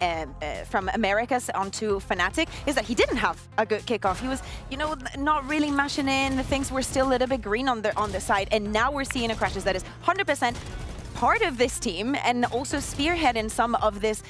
Americas onto Fnatic is that he didn't have a good kickoff. He was, you know, not really mashing in. Things were still a little bit green on the side, and now we're seeing a Crashes that is 100% part of this team and also spearheading some of this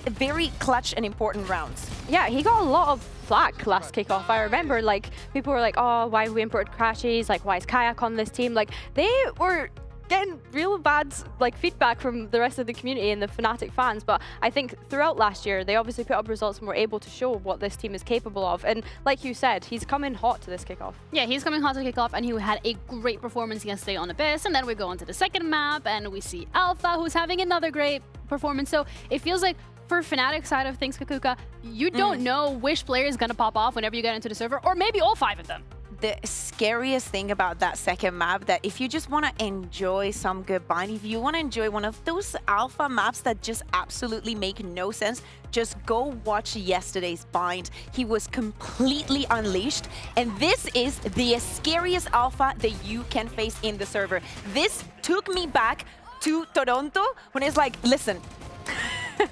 very clutch and important rounds. Yeah, he got a lot of flack last Kickoff. I remember, like, people were like, oh, why we imported Crashes? Like, why is Kayak on this team? Like, they were getting real bad like feedback from the rest of the community and the Fnatic fans, but I think throughout last year they obviously put up results and were able to show what this team is capable of. And like you said, he's coming hot to this kickoff. Yeah, he's coming hot to kickoff, and he had a great performance yesterday on Abyss. And then we go on to the second map, and we see Alpha, who's having another great performance. So it feels like for Fnatic side of things, Kakuka, you don't know which player is going to pop off whenever you get into the server, or maybe all 5 of them. The scariest thing about that second map, that if you just want to enjoy some good bind, if you want to enjoy one of those alpha maps that just absolutely make no sense, just go watch yesterday's bind. He was completely unleashed, and this is the scariest alpha that you can face in the server. This took me back to Toronto when it's like, listen,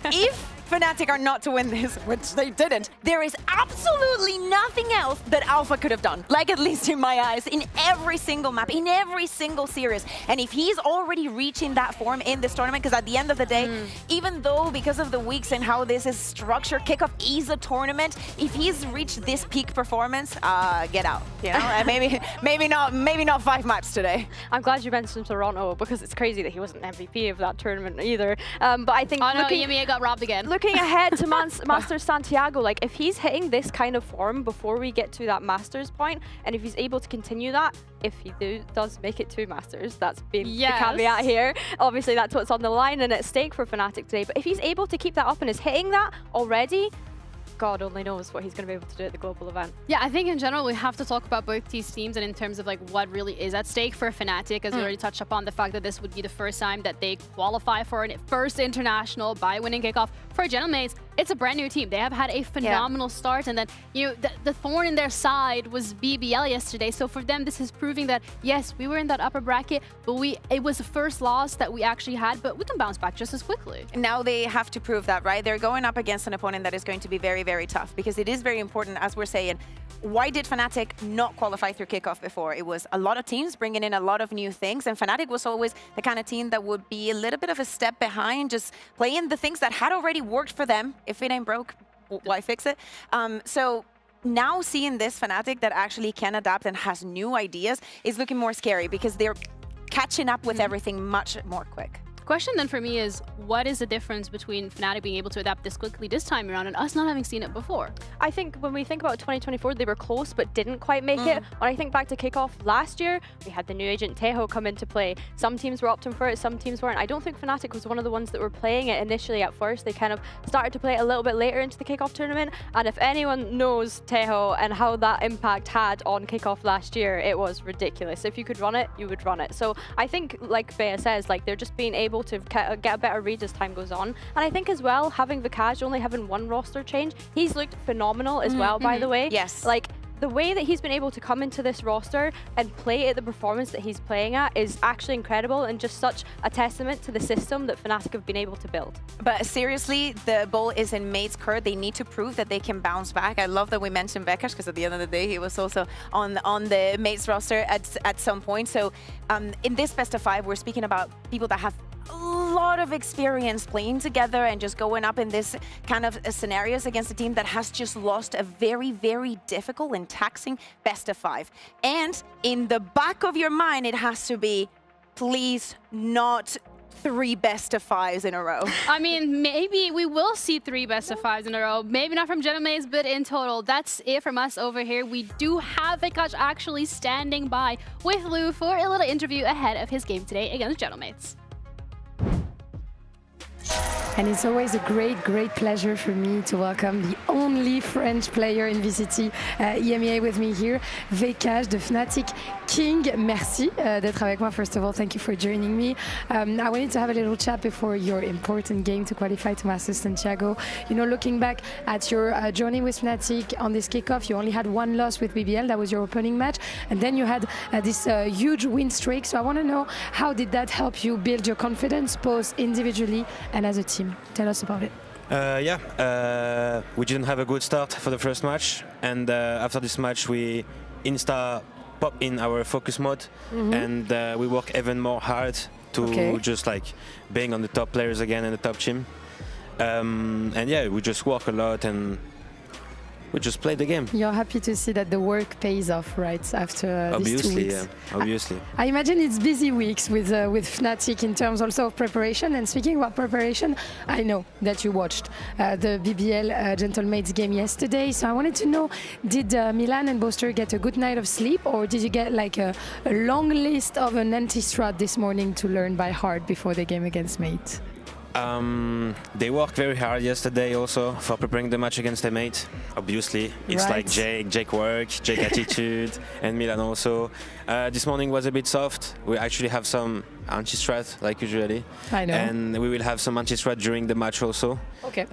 if Fnatic are not to win this, which they didn't, there is absolutely nothing else that Alpha could have done, like at least in my eyes, in every single map, in every single series. And if he's already reaching that form in this tournament, because at the end of the day, even though because of the weeks and how this is structured, Kickoff is a tournament, if he's reached this peak performance, get out, you know? And maybe not 5 maps today. I'm glad you mentioned Toronto, because it's crazy that he wasn't MVP of that tournament either. But I think EMEA got robbed again. Looking ahead to Masters Santiago, like if he's hitting this kind of form before we get to that Masters point, and if he's able to continue that, if he does make it to Masters, that's been the caveat here. Obviously, that's what's on the line and at stake for Fnatic today. But if he's able to keep that up and is hitting that already, God only knows what he's going to be able to do at the global event. Yeah, I think in general we have to talk about both these teams, and in terms of like what really is at stake for Fnatic, as we already touched upon the fact that this would be the first time that they qualify for a first international by winning kickoff. For Genomates, it's a brand new team. They have had a phenomenal start, and then the thorn in their side was BBL yesterday. So for them, this is proving that yes, we were in that upper bracket, but it was the first loss that we actually had, but we can bounce back just as quickly. Now they have to prove that, right? They're going up against an opponent that is going to be very, very tough, because it is very important, as we're saying. Why did Fnatic not qualify through kickoff before? It was a lot of teams bringing in a lot of new things, and Fnatic was always the kind of team that would be a little bit of a step behind, just playing the things that had already worked for them. If it ain't broke, why fix it? So now seeing this Fnatic that actually can adapt and has new ideas is looking more scary, because they're catching up with everything much more quick. Question then for me is, what is the difference between Fnatic being able to adapt this quickly this time around and us not having seen it before? I think when we think about 2024, they were close but didn't quite make it. When I think back to kickoff last year, we had the new agent Tejo come into play. Some teams were opting for it, some teams weren't. I don't think Fnatic was one of the ones that were playing it initially at first. They kind of started to play it a little bit later into the kickoff tournament. And if anyone knows Tejo and how that impact had on kickoff last year, it was ridiculous. If you could run it, you would run it. So I think, like Bea says, like they're just being able to get a better read as time goes on. And I think as well, having Vikaj only having 1 roster change, he's looked phenomenal as well, by the way. Yes. Like, the way that he's been able to come into this roster and play at the performance that he's playing at is actually incredible, and just such a testament to the system that Fnatic have been able to build. But seriously, the ball is in Mate's court. They need to prove that they can bounce back. I love that we mentioned Vekash, because at the end of the day, he was also on the Mate's roster at some point. So in this best of 5, we're speaking about people that have a lot of experience playing together and just going up in this kind of scenarios against a team that has just lost a very, very difficult and taxing best of 5. And in the back of your mind, it has to be, please not 3 best of 5s in a row. I mean, maybe we will see 3 best of 5s in a row. Maybe not from Genomates, but in total. That's it from us over here. We do have Vikash actually standing by with Lou for a little interview ahead of his game today against Genomates. And it's always a great, great pleasure for me to welcome the only French player in VCT EMEA with me here, Vekash, the Fnatic King. Merci d'être avec moi. First of all, thank you for joining me. I wanted to have a little chat before your important game to qualify to Masters Santiago. You know, looking back at your journey with Fnatic on this kickoff, you only had 1 loss with BBL. That was your opening match. And then you had this huge win streak. So I want to know, how did that help you build your confidence, both individually and as a team? Tell us about it. We didn't have a good start for the first match, and after this match we pop in our focus mode, and we work even more hard to just like being on the top players again and the top team. And yeah, we just work a lot, and we just play the game. You're happy to see that the work pays off, right, after these 2 weeks? Yeah, obviously. I imagine it's busy weeks with Fnatic in terms also of preparation. And speaking about preparation, I know that you watched the BBL Gentlemates game yesterday. So I wanted to know, did Milan and Boaster get a good night of sleep, or did you get like a long list of an anti-strat this morning to learn by heart before the game against Mate? They worked very hard yesterday also for preparing the match against their mate. Obviously, it's like Jake work, Jake attitude, and Milan also. This morning was a bit soft. We actually have some anti-strat like usually. I know. And we will have some anti-strat during the match also. Okay.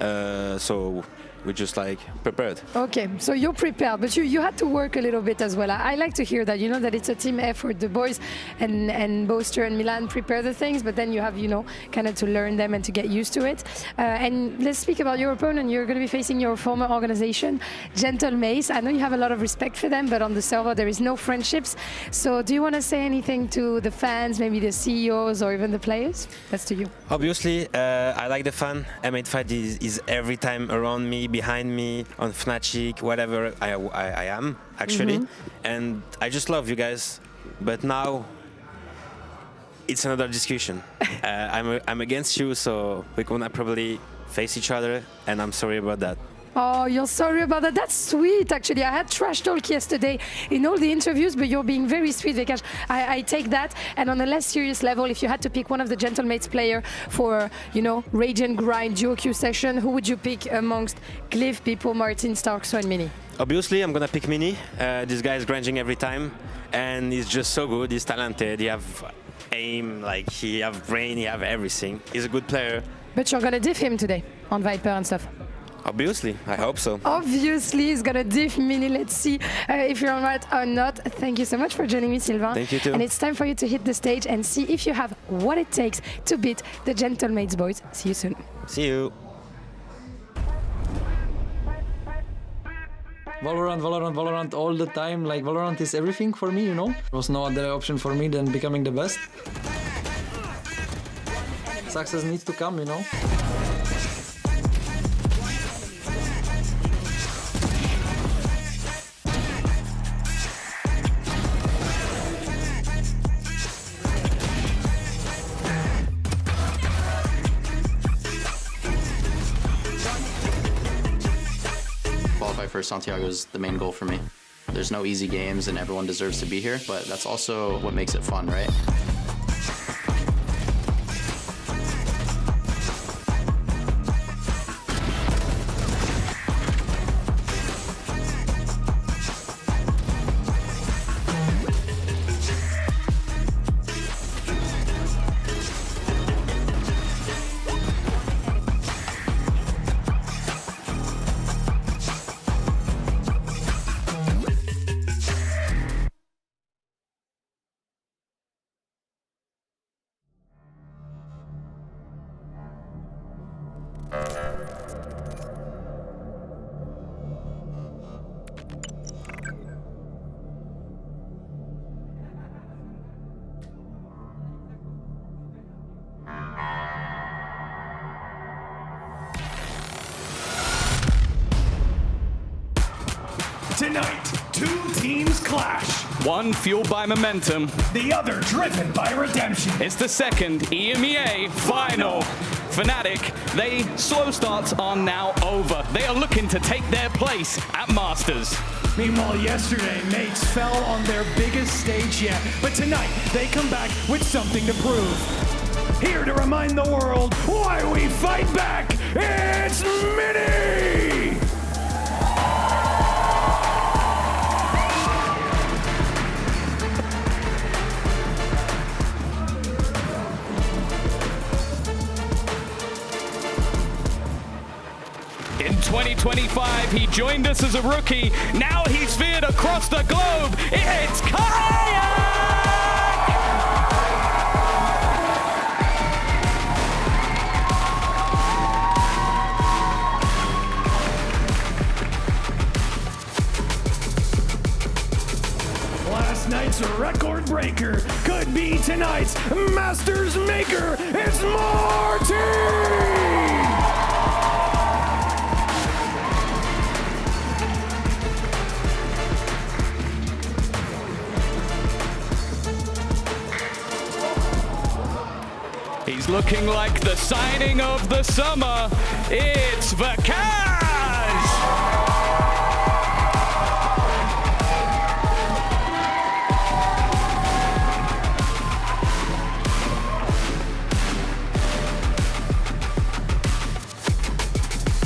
So we just like prepared. Okay, so you're prepared, but you had to work a little bit as well. I like to hear that, you know, that it's a team effort. The boys and Boaster and Milan prepare the things, but then you have, you know, kind of to learn them and to get used to it. And let's speak about your opponent. You're going to be facing your former organization, Gentlemates. I know you have a lot of respect for them, but on the server there is no friendships. So do you want to say anything to the fans, maybe the CEOs or even the players? That's to you. Obviously, I like the fun. M8 Fight is every time around me, behind me, on Fnatic, whatever I am, actually. And I just love you guys. But now, it's another discussion. I'm against you, so we're gonna probably face each other, and I'm sorry about that. Oh, you're sorry about that. That's sweet, actually. I had trash talk yesterday in all the interviews, but you're being very sweet, Vikash. I take that. And on a less serious level, if you had to pick one of the Gentlemates player for, you know, Rage and Grind duo queue session, who would you pick amongst Glyph, Pipo, Martin, Starkso, and Mini? Obviously, I'm gonna pick Mini. This guy is grinding every time, and he's just so good. He's talented. He have aim, like he have brain, he have everything. He's a good player. But you're gonna diff him today on Viper and stuff. Obviously, I hope so. Obviously, he's gonna diff Mini. Let's see if you're right or not. Thank you so much for joining me, Sylvain. Thank you too. And it's time for you to hit the stage and see if you have what it takes to beat the Gentlemates boys. See you soon. See you. Valorant all the time. Like, Valorant is everything for me, you know? There was no other option for me than becoming the best. Success needs to come, you know? Qualify for Santiago is the main goal for me. There's no easy games and everyone deserves to be here, but that's also what makes it fun, right? Tonight, two teams clash. One fueled by momentum. The other driven by redemption. It's the second EMEA final. Fnatic, they slow starts are now over. They are looking to take their place at Masters. Meanwhile, yesterday, mates fell on their biggest stage yet. But tonight, they come back with something to prove. Here to remind the world why we fight back, it's Mini! In 2025, he joined us as a rookie. Now he's feared across the globe. It's Kayak! Last night's record breaker could be tonight's Masters maker. It's Martin! He's looking like the signing of the summer. It's Vakaz!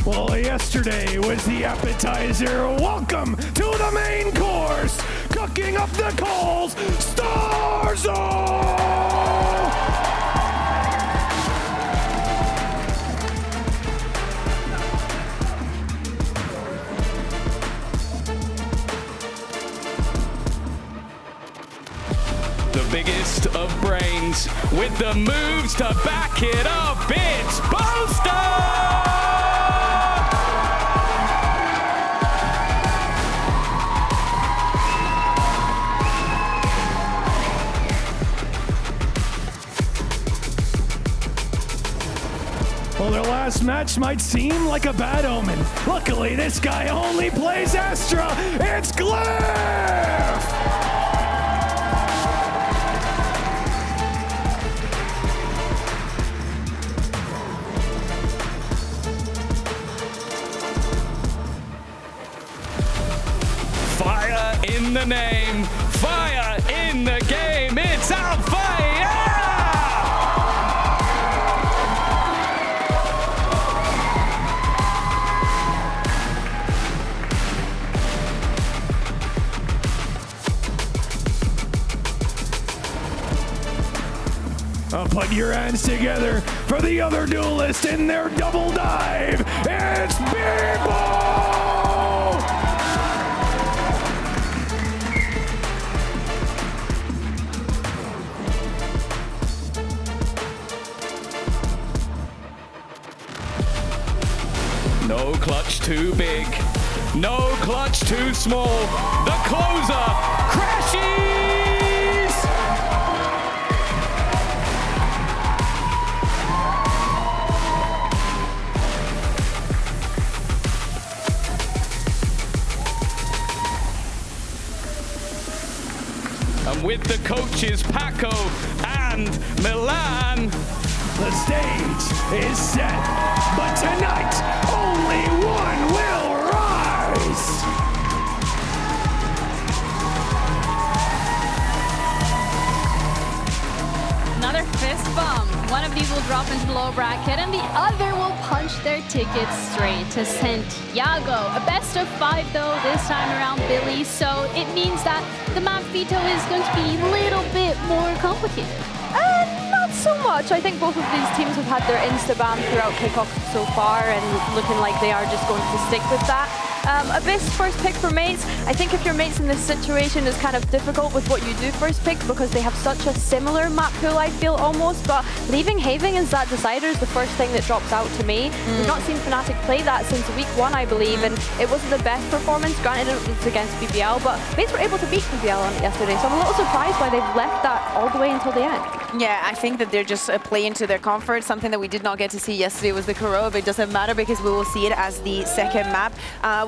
Well, yesterday was the appetizer. Welcome to the main course. Cooking up the coals, Starzo! The biggest of brains with the moves to back it up. It's Boaster! Well, their last match might seem like a bad omen. Luckily, this guy only plays Astra. It's Glyph! Fire in the name, fire in the game, it's Alfire! Put your hands together for the other duelist in their double dive. It's Beebo! No clutch too big, no clutch too small. The closer crashes! And with the coaches Paco and Milan, the stage is set, but tonight only one will rise. Another fist bump. One of these will drop into the low bracket and the other will punch their tickets straight to Santiago. A best of 5 though this time around, Billy, so it means that the map veto is going to be a little bit more complicated. Not so much. I think both of these teams have had their insta-ban throughout kickoff so far and looking like they are just going to stick with that. Abyss first pick for mates. I think if your mates in this situation is kind of difficult with what you do first pick because they have such a similar map pool, I feel almost, but leaving Having as that decider is the first thing that drops out to me. We've not seen Fnatic play that since week 1, I believe, and it wasn't the best performance. Granted, it was against BBL, but mates were able to beat BBL on it yesterday, so I'm a little surprised why they've left that all the way until the end. Yeah, I think that they're just playing to their comfort. Something that we did not get to see yesterday was the Kuro, but it doesn't matter because we will see it as the second map.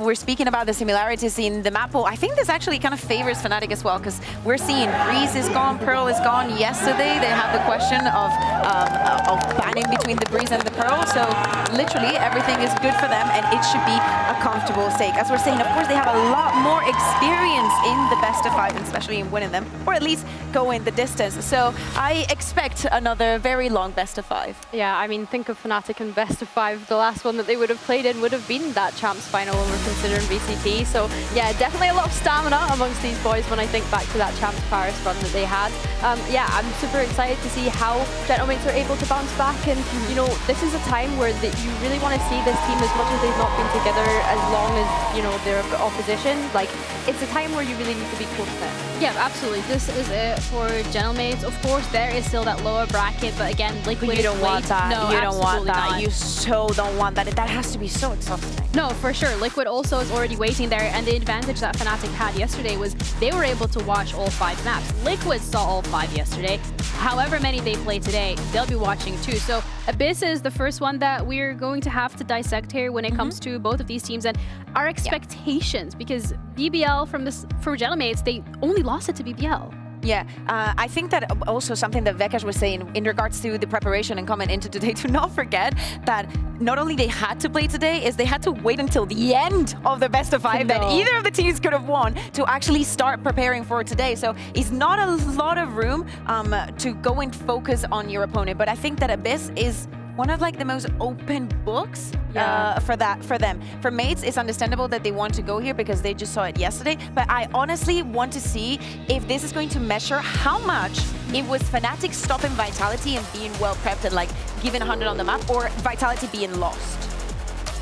We're speaking about the similarities in the map pool. I think this actually kind of favors Fnatic as well because we're seeing Breeze is gone, Pearl is gone. Yesterday they had the question of banning between the Breeze and the Pearl, so literally everything is good for them and it should be a comfortable stake. As we're saying, of course, they have a lot more experience in the best of 5, and especially in winning them, or at least going the distance. So I expect another very long best of 5. Yeah, I mean, think of Fnatic and best of 5. The last one that they would have played in would have been that Champs final when we're considering VCT. So yeah, definitely a lot of stamina amongst these boys when I think back to that Champs Paris run that they had. Yeah, I'm super excited to see how Gentlemates are able to bounce back. And, you know, this is a time where you really want to see this team, as much as they've not been together as long as, you know, their opposition. Like, it's a time where you really need to be close-knit. Yeah, absolutely. This is it for Gentlemates. Of course, there is still that lower bracket, but again, Liquid But you don't want that. No, you don't want that. not. You so don't want that. That has to be so exhausting. No, for sure. Liquid also is already waiting there, and the advantage that Fnatic had yesterday was they were able to watch all 5 maps. Liquid saw all 5 yesterday. However many they play today, they'll be watching too. So Abyss is the first one that we're going to have to dissect here when it comes to both of these teams and our expectations, because BBL for Gentlemates, they only lost it to BBL. Yeah, I think that also something that Vekash was saying in regards to the preparation and coming into today, to not forget that not only they had to play today, is they had to wait until the end of the best of 5 that either of the teams could have won to actually start preparing for today. So it's not a lot of room to go and focus on your opponent. But I think that Abyss is one of like the most open books for them. For Mates, it's understandable that they want to go here because they just saw it yesterday. But I honestly want to see if this is going to measure how much it was Fnatic stopping Vitality and being well prepped and like giving 100 on the map, or Vitality being lost.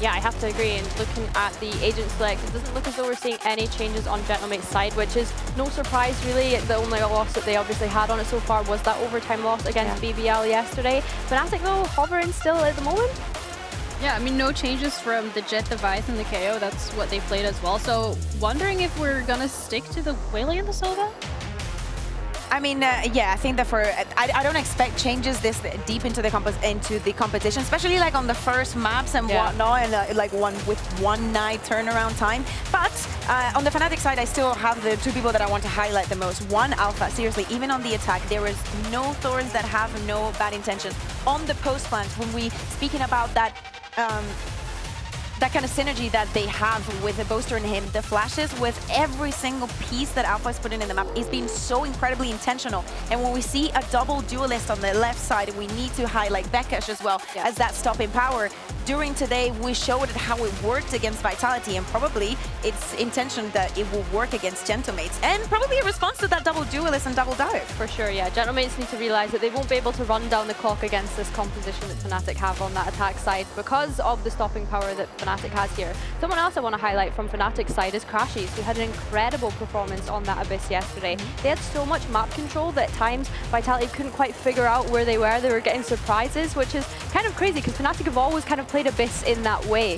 Yeah, I have to agree. And looking at the agent select, it doesn't look as though we're seeing any changes on Gentlemate's side, which is no surprise really. The only loss that they obviously had on it so far was that overtime loss against BBL yesterday. Fnatic though, hovering still at the moment. Yeah, I mean, no changes from the Jet, the Vice, and the KO. That's what they played as well. So wondering if we're gonna stick to the Whaley and the Sova? I mean, yeah, I think that I don't expect changes this deep into the competition, especially like on the first maps and whatnot, and like with one night turnaround time. But on the Fnatic side, I still have the two people that I want to highlight the most. One, Alpha. Seriously, even on the attack, there is no Thorns that have no bad intentions. On the post plant, when we speaking about that. That kind of synergy that they have with the Boaster and him, the flashes with every single piece that Alpha is putting in the map is being so incredibly intentional. And when we see a double duelist on the left side, we need to highlight Vekash as well as that stopping power. During today, we showed how it worked against Vitality, and probably it's intention that it will work against Gentlemates, and probably a response to that double duelist and double dive. For sure, yeah. Gentlemates need to realize that they won't be able to run down the clock against this composition that Fnatic have on that attack side because of the stopping power that Fnatic has here. Someone else I want to highlight from Fnatic's side is Crashies, who had an incredible performance on that Abyss yesterday. They had so much map control that at times Vitality couldn't quite figure out where they were. They were getting surprises, which is kind of crazy because Fnatic have always kind of played Abyss in that way.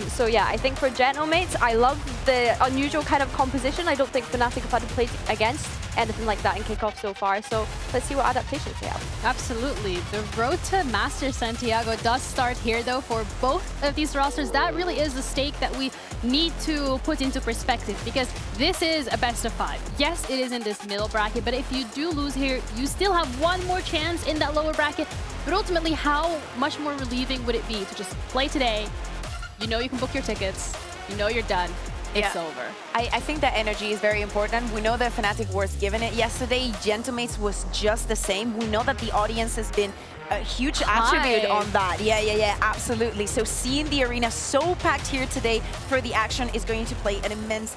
So yeah, I think for Gentlemates, I love the unusual kind of composition. I don't think Fnatic have had to play against anything like that in Kickoff so far. So let's see what adaptations they have. Absolutely. The road to Masters Santiago does start here though for both of these rosters. That really is the stake that we need to put into perspective, because this is a best of 5. Yes, it is in this middle bracket, but if you do lose here, you still have one more chance in that lower bracket. But ultimately, how much more relieving would it be to just play today? You know you can book your tickets. You know you're done. It's over. I think that energy is very important. We know that Fnatic was given it yesterday. Gentlemates was just the same. We know that the audience has been a huge attribute on that. Yeah, absolutely. So seeing the arena so packed here today for the action is going to play an immense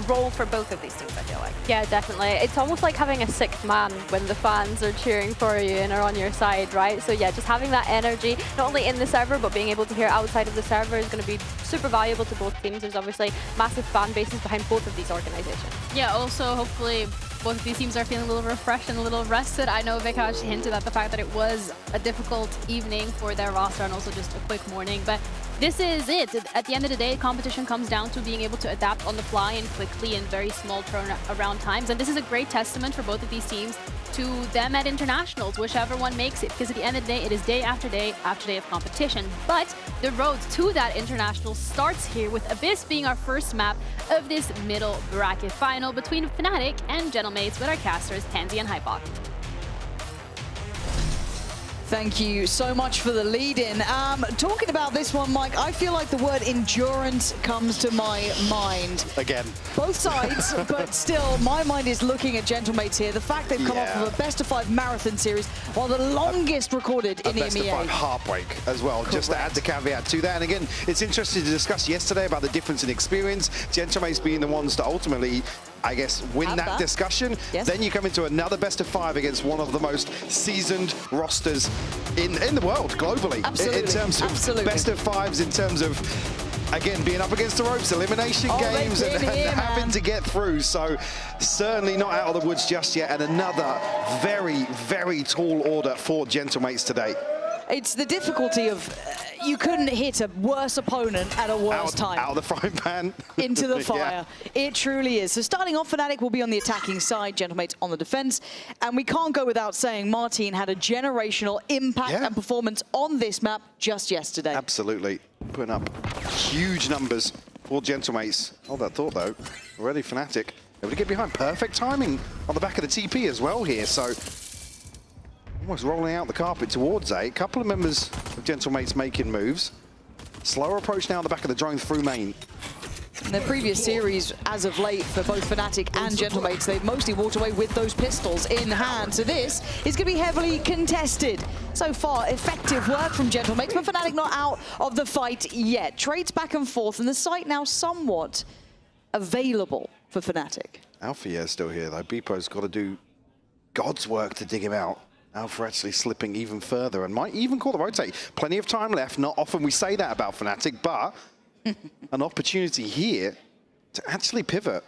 role for both of these teams, I feel like. Yeah, definitely. It's almost like having a sixth man when the fans are cheering for you and are on your side, right? So yeah, just having that energy, not only in the server, but being able to hear outside of the server is going to be super valuable to both teams. There's obviously massive fan bases behind both of these organizations. Yeah, also hopefully both of these teams are feeling a little refreshed and a little rested. I know Vekash hinted at the fact that it was a difficult evening for their roster and also just a quick morning, but this is it. At the end of the day, competition comes down to being able to adapt on the fly and quickly in very small turnaround times, and this is a great testament for both of these teams to them at internationals, whichever one makes it, because at the end of the day, it is day after day of competition. But the road to that international starts here with Abyss being our first map of this middle bracket final between Fnatic and Gentlemates with our casters Tansy and Hypok. Thank you so much for the lead-in. Talking about this one, Mike, I feel like the word endurance comes to my mind. Again. Both sides, but still, my mind is looking at Gentlemates here. The fact they've come off of a best-of-5 marathon series, one of the longest recorded in EMEA. A best-of-5 heartbreak as well, correct. Just to add the caveat to that. And again, it's interesting to discuss yesterday about the difference in experience. Gentlemates being the ones to ultimately, I guess, win that discussion. Yes. Then you come into another best-of-5 against one of the most seasoned rosters in the world, globally. Absolutely. In terms of best-of-5s, in terms of, again, being up against the ropes, elimination games, and having to get through. So certainly not out of the woods just yet. And another very, very tall order for Gentlemates today. It's the difficulty of you couldn't hit a worse opponent at a worse time. Out of the frying pan. Into the fire. It truly is. So starting off, Fnatic will be on the attacking side, Gentlemates on the defense. And we can't go without saying Martin had a generational impact and performance on this map just yesterday. Absolutely. Putting up huge numbers for Gentlemates. Hold that thought, though. Already Fnatic able to get behind. Perfect timing on the back of the TP as well here, so almost rolling out the carpet towards A. A couple of members of Gentlemates making moves. Slower approach now on the back of the drone through main. In their previous series, as of late, for both Fnatic and Gentlemates, they've mostly walked away with those pistols in hand. So this is going to be heavily contested. So far, effective work from Gentlemates, but Fnatic not out of the fight yet. Trades back and forth, and the site now somewhat available for Fnatic. Alpha, yeah, still here, though. Beepo's got to do God's work to dig him out. Alpha actually slipping even further and might even call the rotate. Plenty of time left. Not often we say that about Fnatic, but an opportunity here to actually pivot.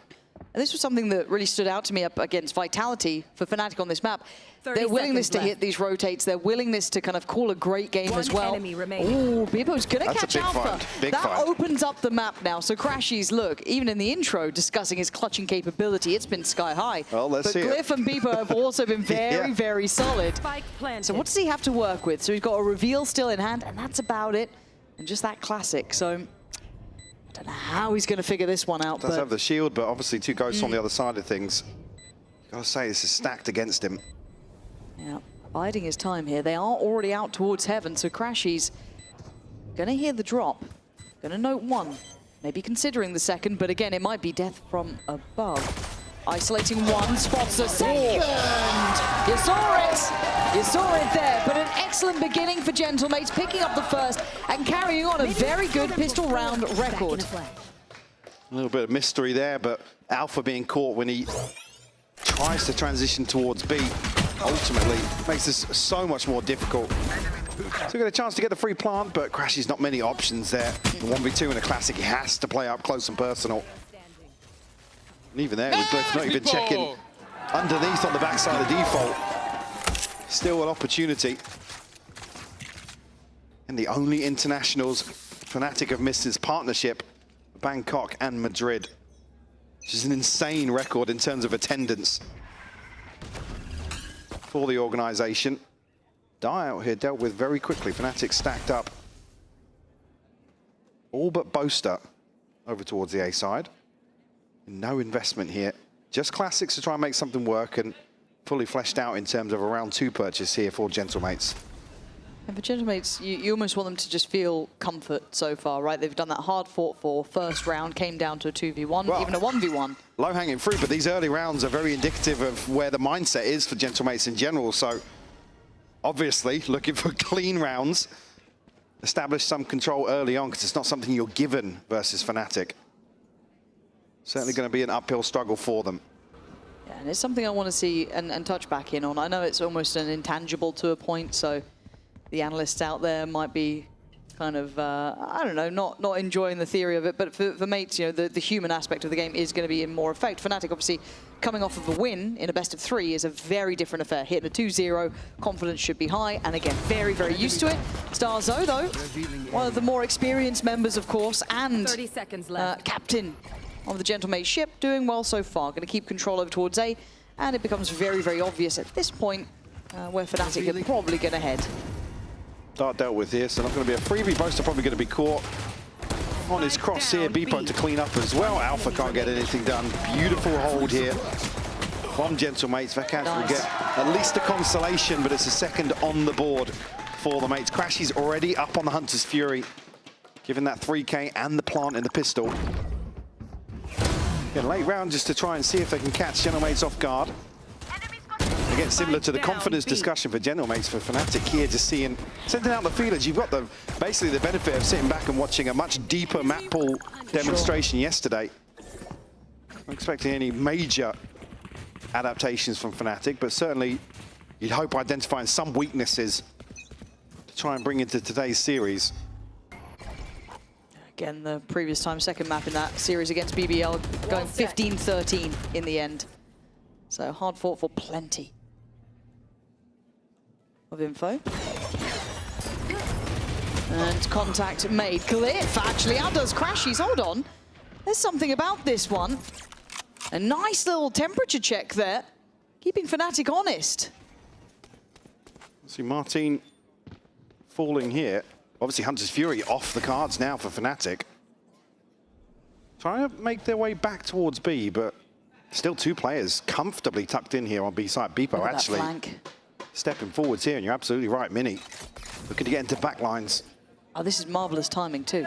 And this was something that really stood out to me up against Vitality for Fnatic on this map. Their willingness to hit these rotates, their willingness to kind of call a great game as well. Oh, Beepo's gonna catch Alpha. That opens up the map now. So Crashies, look, even in the intro, discussing his clutching capability, it's been sky high. Well, let's see Glyph and Beepo have also been very, very solid. So what does he have to work with? So he's got a reveal still in hand, and that's about it. And just that classic. So I don't know how he's going to figure this one out. Does have the shield, but obviously two ghosts on the other side of things. Gotta say, this is stacked against him. Yeah, biding his time here. They are already out towards heaven, so Crashies gonna hear the drop. Gonna note one, maybe considering the second, but again, it might be death from above. Isolating one, spots the second! You saw it! You saw it there, but an excellent beginning for Gentlemates, picking up the first and carrying on a very good pistol round record. A little bit of mystery there, but Alpha being caught when he tries to transition towards B, ultimately makes this so much more difficult. So we get a chance to get the free plant, but Crashy's not many options there. The 1v2 in a classic, he has to play up close and personal. And even there, with Glyph not even checking underneath on the backside of the default. Still an opportunity. And the only internationals Fnatic have missed his partnership, Bangkok and Madrid, which is an insane record in terms of attendance for the organization. Die out here dealt with very quickly. Fnatic stacked up all but Boaster over towards the A side. No investment here. Just classics to try and make something work, and fully fleshed out in terms of a round 2 purchase here for Gentlemates. And for Gentlemates, you almost want them to just feel comfort so far, right? They've done that hard fought for first round, came down to a 2v1, well, even a 1v1. Low-hanging fruit, but these early rounds are very indicative of where the mindset is for Gentlemates in general. So obviously looking for clean rounds, establish some control early on, because it's not something you're given versus Fnatic. Certainly going to be an uphill struggle for them. Yeah, and it's something I want to see and touch back in on. I know it's almost an intangible to a point, so the analysts out there might be kind of, I don't know, not enjoying the theory of it, but for mates, you know, the human aspect of the game is going to be in more effect. Fnatic, obviously, coming off of a win in a best of 3 is a very different affair. Hitting a 2-0, confidence should be high, and again, very, very used to it. Starzo, though, one of the more experienced members, of course, and 30 seconds left. captain of the Gentlemate ship, doing well so far. Going to keep control over towards A, and it becomes very, very obvious at this point where Fnatic are probably going to head. Dart dealt with here, so not going to be a freebie. Boaster probably going to be caught on his cross here. Beepo to clean up as well. Alpha can't get anything done. Beautiful hold here from Gentlemates. Vekaz will get at least a consolation, but it's a second on the board for the mates. Crashy's already up on the Hunter's Fury, given that 3K and the plant in the pistol. Yeah, late round just to try and see if they can catch Gentlemates off guard. Again, similar to the confidence discussion for Gentlemates for Fnatic here, just sending out the feelers. You've got basically the benefit of sitting back and watching a much deeper map pool demonstration yesterday. Not expecting any major adaptations from Fnatic, but certainly you'd hope identifying some weaknesses to try and bring into today's series. Again, the previous time, second map in that series against BBL, going 15-13 in the end. So hard fought for plenty of info. And contact made. Glyph actually outdoes Crashies. Hold on. There's something about this one. A nice little temperature check there, keeping Fnatic honest. See Martin falling here. Obviously Hunter's Fury off the cards now for Fnatic. Trying to make their way back towards B, but Still 2 players comfortably tucked in here on B side. Beepo actually stepping forwards here, and you're absolutely right, Mini. Looking to get into backlines. Oh, this is marvelous timing too.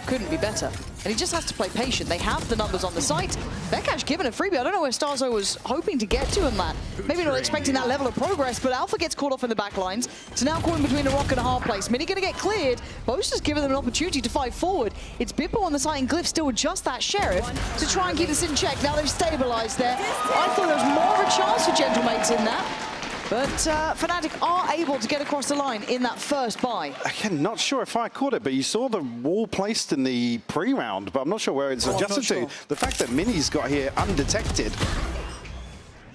Couldn't be better. And he just has to play patient. They have the numbers on the site. Bekash given a freebie. I don't know where Starzo was hoping to get to in that. Maybe not expecting that level of progress, but Alpha gets caught off in the back lines. So now caught in between a rock and a hard place. Mini gonna get cleared. Boaster's giving them an opportunity to fight forward. It's Bippo on the site and Glyph still with just that Sheriff to try and keep this in check. Now they've stabilized there. I thought there was more of a chance for Gentlemates in that. But Fnatic are able to get across the line in that first buy. Again, not sure if I caught it, but you saw the wall placed in the pre-round, but I'm not sure where it's adjusted to. The fact that Mini's got here undetected.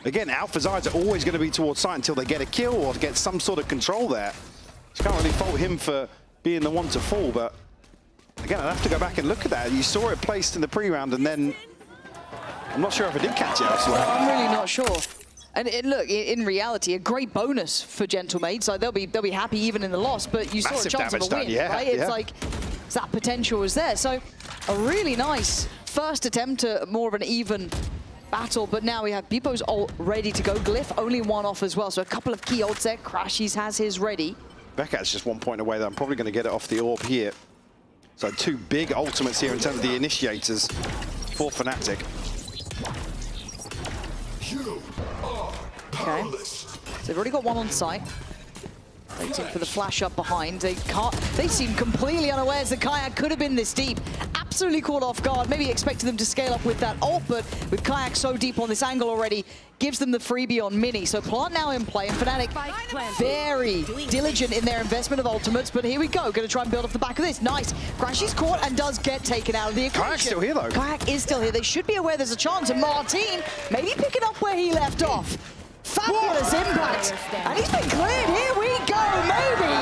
Again, Alpha's eyes are always going to be towards site until they get a kill or get some sort of control there. You can't really fault him for being the one to fall, but again, I'd have to go back and look at that. You saw it placed in the pre-round, and then I'm not sure if it did catch it elsewhere. I'm really not sure. And look, in reality, a great bonus for Gentlemates. Like they'll be happy even in the loss, but you saw a chance of a win, right? It's like that potential was there. So a really nice first attempt at more of an even battle, but now we have Beepo's ult ready to go. Glyph only 1 off as well, so a couple of key ults there. Crashies has his ready. Bekat's just 1 point away though. I'm probably going to get it off the orb here. So 2 big ultimates here in terms of the initiators for Fnatic. Okay, so they've already got 1 on site. Waiting for the flash up behind. They seem completely unawares that Kayak could have been this deep. Absolutely caught off guard. Maybe expected them to scale up with that ult, but with Kayak so deep on this angle already, gives them the freebie on Mini. So Plant now in play, and Fnatic very diligent in their investment of ultimates, but here we go. Going to try and build off the back of this. Nice. Crashy's caught and does get taken out of the equation. Kayak's still here though. Kayak is still here. They should be aware there's a chance, and Martin maybe picking up where he left off. Fabulous impact, and he's been cleared. Here we go, maybe.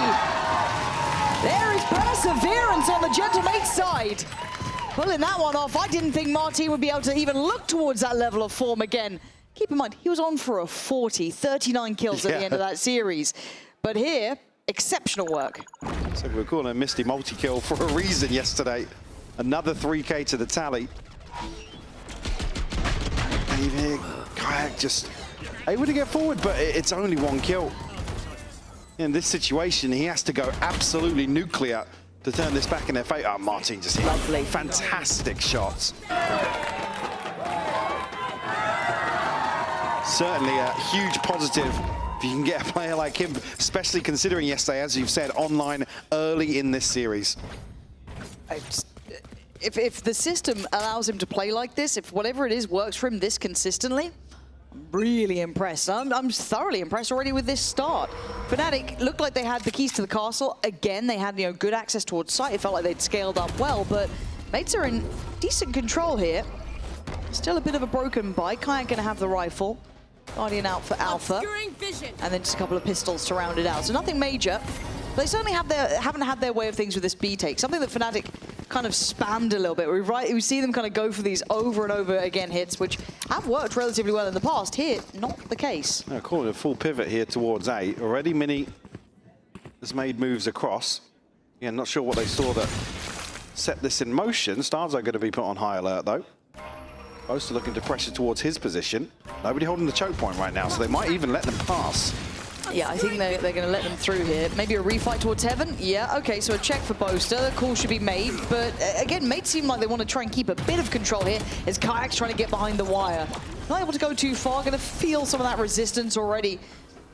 There is perseverance on the Gentlemates side. Pulling that one off. I didn't think Martin would be able to even look towards that level of form again. Keep in mind, he was on for a 39 kills at the end of that series. But here, exceptional work. So we're calling a Misty multi-kill for a reason yesterday. Another 3K to the tally. David, Kayak just able to get forward, but it's only 1 kill. In this situation, he has to go absolutely nuclear to turn this back in their fate. Oh, Martin just hit fantastic shots. Certainly a huge positive if you can get a player like him, especially considering yesterday, as you've said, online early in this series. If the system allows him to play like this, if whatever it is works for him this consistently, I'm really impressed. I'm thoroughly impressed already with this start. Fnatic looked like they had the keys to the castle. Again, they had good access towards site. It felt like they'd scaled up well, but mates are in decent control here. Still a bit of a broken bike. Kayak gonna have the rifle. Guardian out for Alpha. And then just a couple of pistols to round it out. So nothing major. They certainly haven't had their way of things with this B take. Something that Fnatic kind of spammed a little bit. We see them kind of go for these over and over again hits, which have worked relatively well in the past. Here, not the case. Now, calling a full pivot here towards A. Already Mini has made moves across. Yeah, not sure what they saw that set this in motion. Stars are going to be put on high alert though. Both are looking to pressure towards his position. Nobody holding the choke point right now, so they might even let them pass. Yeah, I think they're going to let them through here. Maybe a refight towards Heaven? Yeah, okay, so a check for Boaster. The call should be made, but again, mates seem like they want to try and keep a bit of control here as Kayak's trying to get behind the wire. Not able to go too far, going to feel some of that resistance already.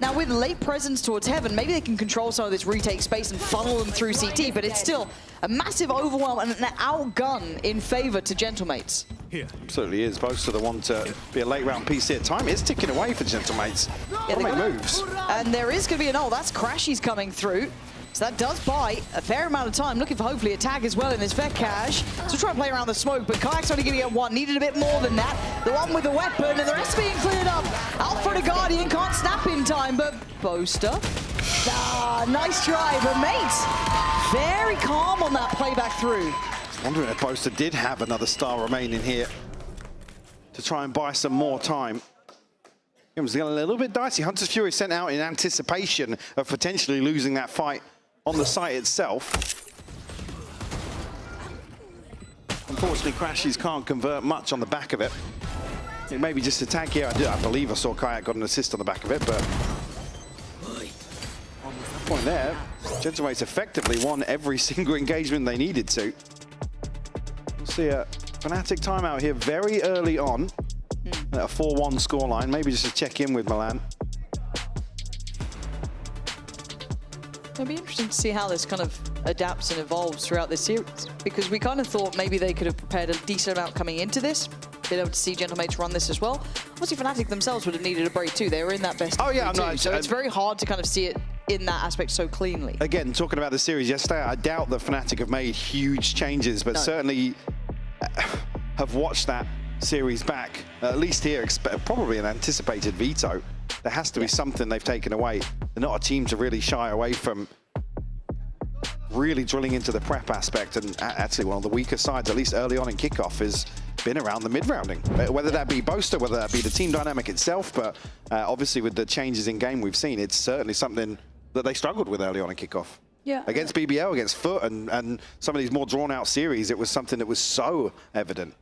Now, with late presence towards Heaven, maybe they can control some of this retake space and funnel them through CT, but it's still a massive overwhelm and an outgun in favor to Gentlemates. Absolutely is. Both are the one to be a late round piece here. Time is ticking away for Gentlemates. Yeah, they make moves. And there is going to be an ult. That's Crashies coming through. So that does buy a fair amount of time. Looking for hopefully a tag as well in this Vekash. So try and play around the smoke, but Kayak's only going to get 1. Needed a bit more than that. The one with the weapon, and the rest being cleared up. Out for the Guardian, can't snap in time, but Boaster. Nice try, but mates, very calm on that playback through. Wondering if Boaster did have another star remaining here to try and buy some more time. It was a little bit dicey. Hunter's Fury sent out in anticipation of potentially losing that fight on the site itself. Unfortunately, Crashies can't convert much on the back of it. Maybe just a tag here. I believe I saw Kayak got an assist on the back of it, but point there, Gentlemates effectively won every single engagement they needed to. We'll see a Fnatic timeout here very early on at a 4-1 scoreline. Maybe just to check in with Milan. It'll be interesting to see how this kind of adapts and evolves throughout this series, because we kind of thought maybe they could have prepared a decent amount coming into this, been able to see Gentlemates run this as well. Obviously, Fnatic themselves would have needed a break too. They were in that best. Oh yeah, so it's very hard to kind of see it in that aspect so cleanly. Again, talking about the series yesterday, I doubt that Fnatic have made huge changes, but certainly have watched that series back, at least here, probably an anticipated veto. There has to be something they've taken away. They're not a team to really shy away from really drilling into the prep aspect, and actually one of the weaker sides, at least early on in kickoff, has been around the mid-rounding. Whether that be Boaster, whether that be the team dynamic itself, but obviously with the changes in game we've seen, it's certainly something that they struggled with early on in kickoff. Yeah. Against BBL, against Foot, and some of these more drawn-out series, it was something that was so evident.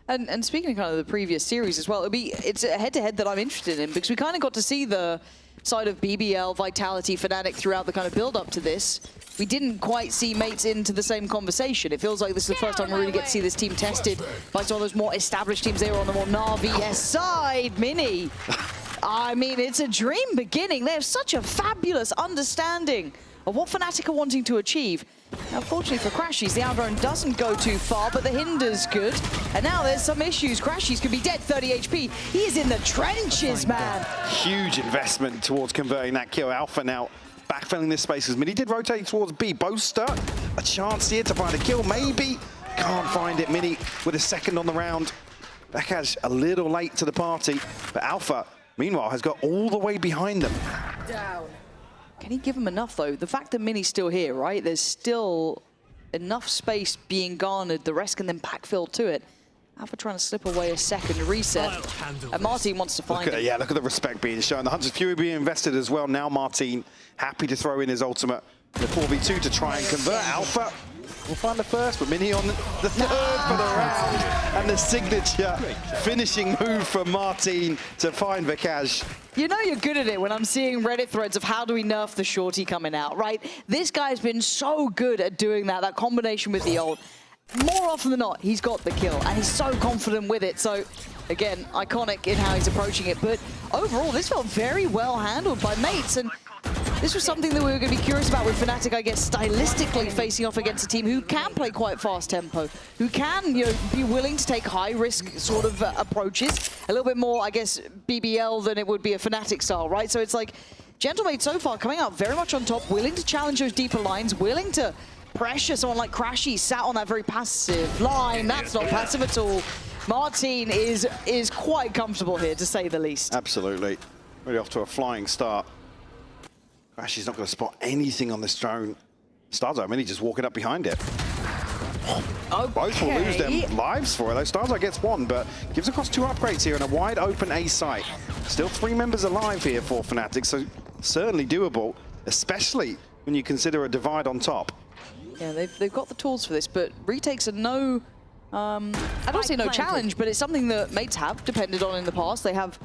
And speaking of kind of the previous series as well, it's a head-to-head that I'm interested in, because we kind of got to see the side of BBL, Vitality, Fnatic throughout the kind of build-up to this. We didn't quite see mates into the same conversation. It feels like this is the first time we really get to see this team tested by some of those more established teams. They were on the more Na'Vi side. Mini, I mean, it's a dream beginning. They have such a fabulous understanding of what Fnatic are wanting to achieve. Now, unfortunately for Crashies, the outrun doesn't go too far, but the hinder's good. And now there's some issues. Crashies could be dead, 30 HP. He is in the trenches, man. Huge investment towards converting that kill. Alpha now backfilling this space as Mini did rotate towards B. Boaster, a chance here to find a kill, maybe. Can't find it. Mini with a second on the round. Backash a little late to the party, but Alpha, meanwhile, has got all the way behind them. Down. Can he give him enough, though? The fact that Mini's still here, right? There's still enough space being garnered. The rest can then backfill to it. Alpha trying to slip away a second reset. And Martin wants to find it. Yeah, look at the respect being shown. The Hunter's Fury being invested as well. Now Martin happy to throw in his ultimate. The 4v2 to try and convert. Alpha will find the first, but Mini on the third for the round. And the signature finishing move from Martin to find Vikash. You know you're good at it when I'm seeing Reddit threads of how do we nerf the shorty coming out, right? This guy's been so good at doing that combination with the ult. More often than not, he's got the kill, and he's so confident with it. So, again, iconic in how he's approaching it. But overall, this felt very well handled by mates. And this was something that we were going to be curious about with Fnatic, I guess, stylistically facing off against a team who can play quite fast tempo, who can, you know, be willing to take high-risk sort of approaches. A little bit more, I guess, BBL than it would be a Fnatic style, right? So it's like, Gentlemates so far coming out very much on top, willing to challenge those deeper lines, willing to pressure someone like Crashy, sat on that very passive line. That's not passive at all. Martin is quite comfortable here, to say the least. Absolutely. Really off to a flying start. Crashy's not going to spot anything on this drone. Starzo, Mini just walking up behind it. Okay. Both will lose their lives for it, though. Starzo gets one, but gives across 2 upgrades here in a wide open A site. Still 3 members alive here for Fnatic, so certainly doable, especially when you consider a divide on top. Yeah, they've got the tools for this, but retakes are no, I don't say no challenge, but it's something that mates have depended on in the past. They have.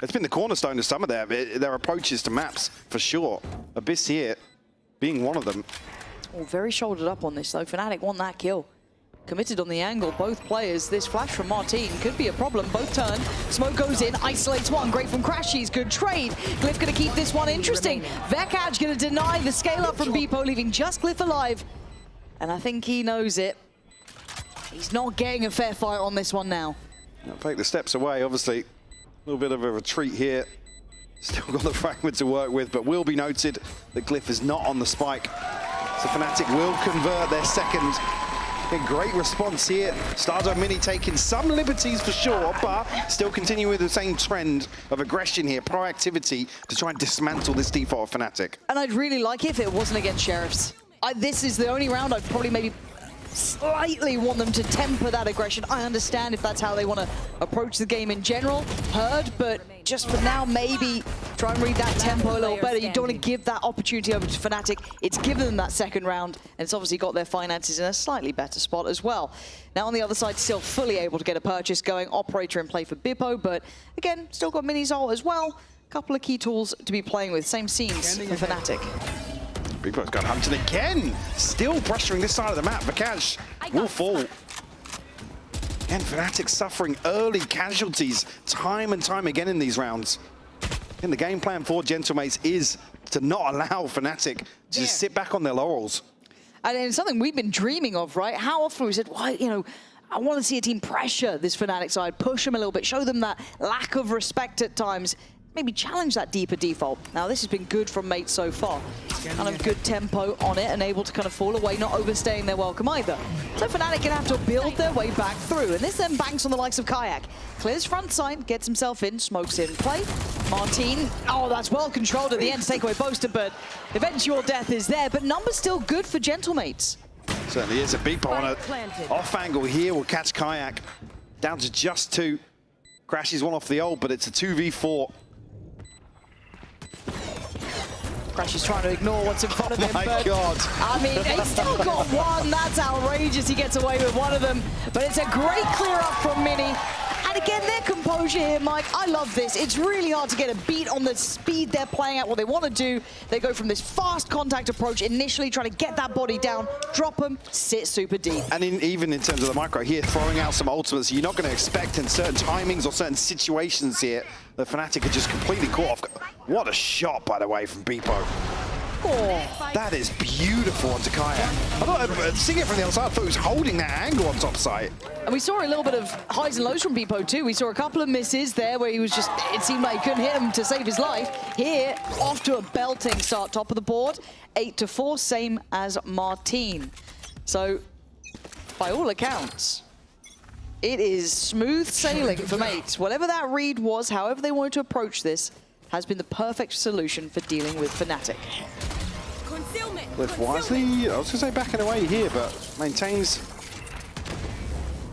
It's been the cornerstone of some of their approaches to maps, for sure. Abyss here being one of them. Oh, very shouldered up on this, though. Fnatic want that kill. Committed on the angle, both players. This flash from Martin could be a problem. Both turn. Smoke goes in, isolates one. Great from Crashies. Good trade. Glyph going to keep this one interesting. Vekaj going to deny the scale up from Beepo, leaving just Glyph alive. And I think he knows it. He's not getting a fair fight on this one now. I'll take the steps away, obviously. A little bit of a retreat here. Still got the fragment to work with, but will be noted that Glyph is not on the spike. So Fnatic will convert their second. A great response here. Starzo Mini taking some liberties for sure, but still continuing with the same trend of aggression here, proactivity to try and dismantle this default of Fnatic. And I'd really like it if it wasn't against Sheriffs. This is the only round I'd probably maybe slightly want them to temper that aggression. I understand if that's how they want to approach the game in general, but just for now, maybe try and read that tempo a little better. You don't want to give that opportunity over to Fnatic. It's given them that second round, and it's obviously got their finances in a slightly better spot as well. Now on the other side, still fully able to get a purchase going. Operator in play for Bippo, but again, still got Mini's ult as well. A couple of key tools to be playing with. Same scenes for Fnatic. Bippo's got hunted again. Still pressuring this side of the map. Vakash will fall. Again, Fnatic suffering early casualties time and time again in these rounds. And the game plan for Gentlemates is to not allow Fnatic to just sit back on their laurels. And it's something we've been dreaming of, right? How often we said, why, you know, I want to see a team pressure this Fnatic side, push them a little bit, show them that lack of respect at times, maybe challenge that deeper default. Now, this has been good from Mate so far. Kind of good tempo on it and able to kind of fall away, not overstaying their welcome either. So Fnatic can have to build their way back through. And this then banks on the likes of Kayak. Clears front side, gets himself in, smokes in play. Martin, oh, that's well controlled at the end to take away Boaster, but eventual death is there. But numbers still good for Gentlemates. Certainly is. A Bippo on an off angle here will catch Kayak. Down to just 2. Crashes one off the ult, but it's a 2v4. Crash is trying to ignore what's in front of him. Oh my God. I mean, he's still got one. That's outrageous. He gets away with one of them. But it's a great clear up from Mini. And again, their composure here, Mike. I love this. It's really hard to get a beat on the speed they're playing at, what they want to do. They go from this fast contact approach, initially trying to get that body down, drop them, sit super deep. And even in terms of the micro here, throwing out some ultimates, you're not going to expect in certain timings or certain situations here that Fnatic are just completely caught off. What a shot, by the way, from Bippo. Oh, that is beautiful onto Kayak. I thought, seeing it from the outside, I thought he was holding that angle on top side. And we saw a little bit of highs and lows from Bippo too. We saw a couple of misses there where he was just, it seemed like he couldn't hit him to save his life. Here, off to a belting start, top of the board. 8-4, same as Martin. So, by all accounts, it is smooth sailing for Mates. Whatever that read was, however they wanted to approach this, has been the perfect solution for dealing with Fnatic. Cliff wisely, I was going to say backing away here, but maintains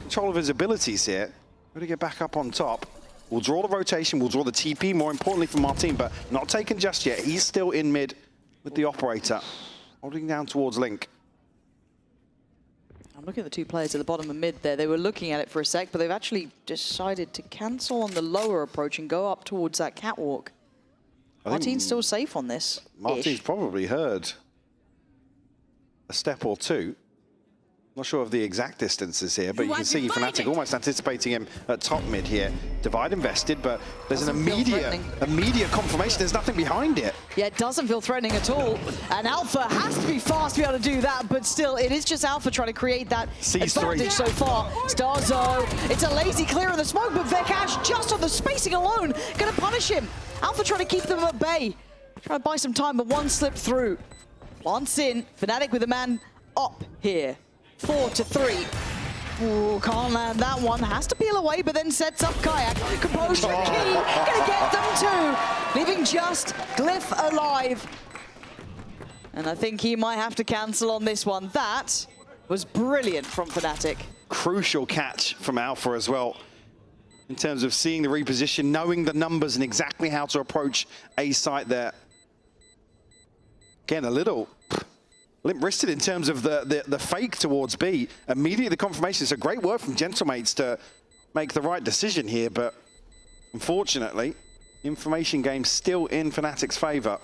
control of his abilities here. Ready to get back up on top. We'll draw the rotation, we'll draw the TP, more importantly for Martin, but not taken just yet. He's still in mid with the operator, holding down towards Link. I'm looking at the two players at the bottom of mid there. They were looking at it for a sec, but they've actually decided to cancel on the lower approach and go up towards that catwalk. Martin's still safe on this. Martin's probably heard a step or two. Not sure of the exact distances here, but you can see Fnatic almost anticipating him at top mid here. Divide invested, but there's an immediate confirmation. There's nothing behind it. Yeah, it doesn't feel threatening at all. And Alpha has to be fast to be able to do that, but still, it is just Alpha trying to create that advantage so far. Starzo, it's a lazy clear in the smoke, but Vekash just on the spacing alone, gonna punish him. Alpha trying to keep them at bay. Trying to buy some time, but one slip through. Plants in, Fnatic with a man up here. 4-3. Ooh, can't land that one. Has to peel away, but then sets up Kayak. Composure key. Gonna get them too. Leaving just Glyph alive. And I think he might have to cancel on this one. That was brilliant from Fnatic. Crucial catch from Alpha as well. In terms of seeing the reposition, knowing the numbers and exactly how to approach a site there. Again, a little limp-wristed in terms of the fake towards B. Immediately the confirmation. So great work from Gentlemates to make the right decision here, but unfortunately, information game still in Fnatic's favor.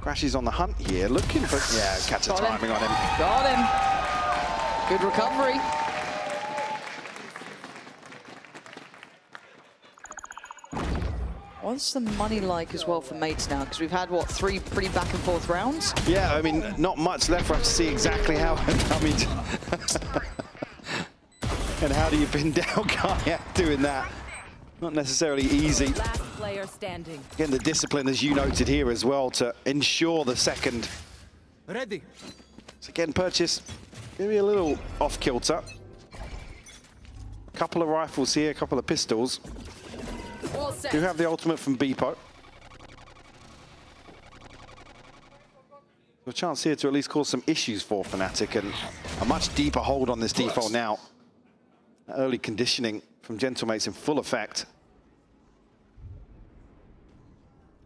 Crash is on the hunt here, looking for, yeah, catch the timing on him. Got him. Good recovery. What's the money like as well for Mates now? Because we've had, what, 3 pretty back and forth rounds? Yeah, I mean, not much left for us to see exactly how, I mean, and how do you pin down Kayak doing that? Not necessarily easy. Last player standing. Again, the discipline, as you noted here as well, to ensure the second. Ready. So again, purchase, maybe a little off kilter. A couple of rifles here, a couple of pistols. Do have the ultimate from Bippo. A chance here to at least cause some issues for Fnatic and a much deeper hold on this default now. Early conditioning from Gentlemates in full effect.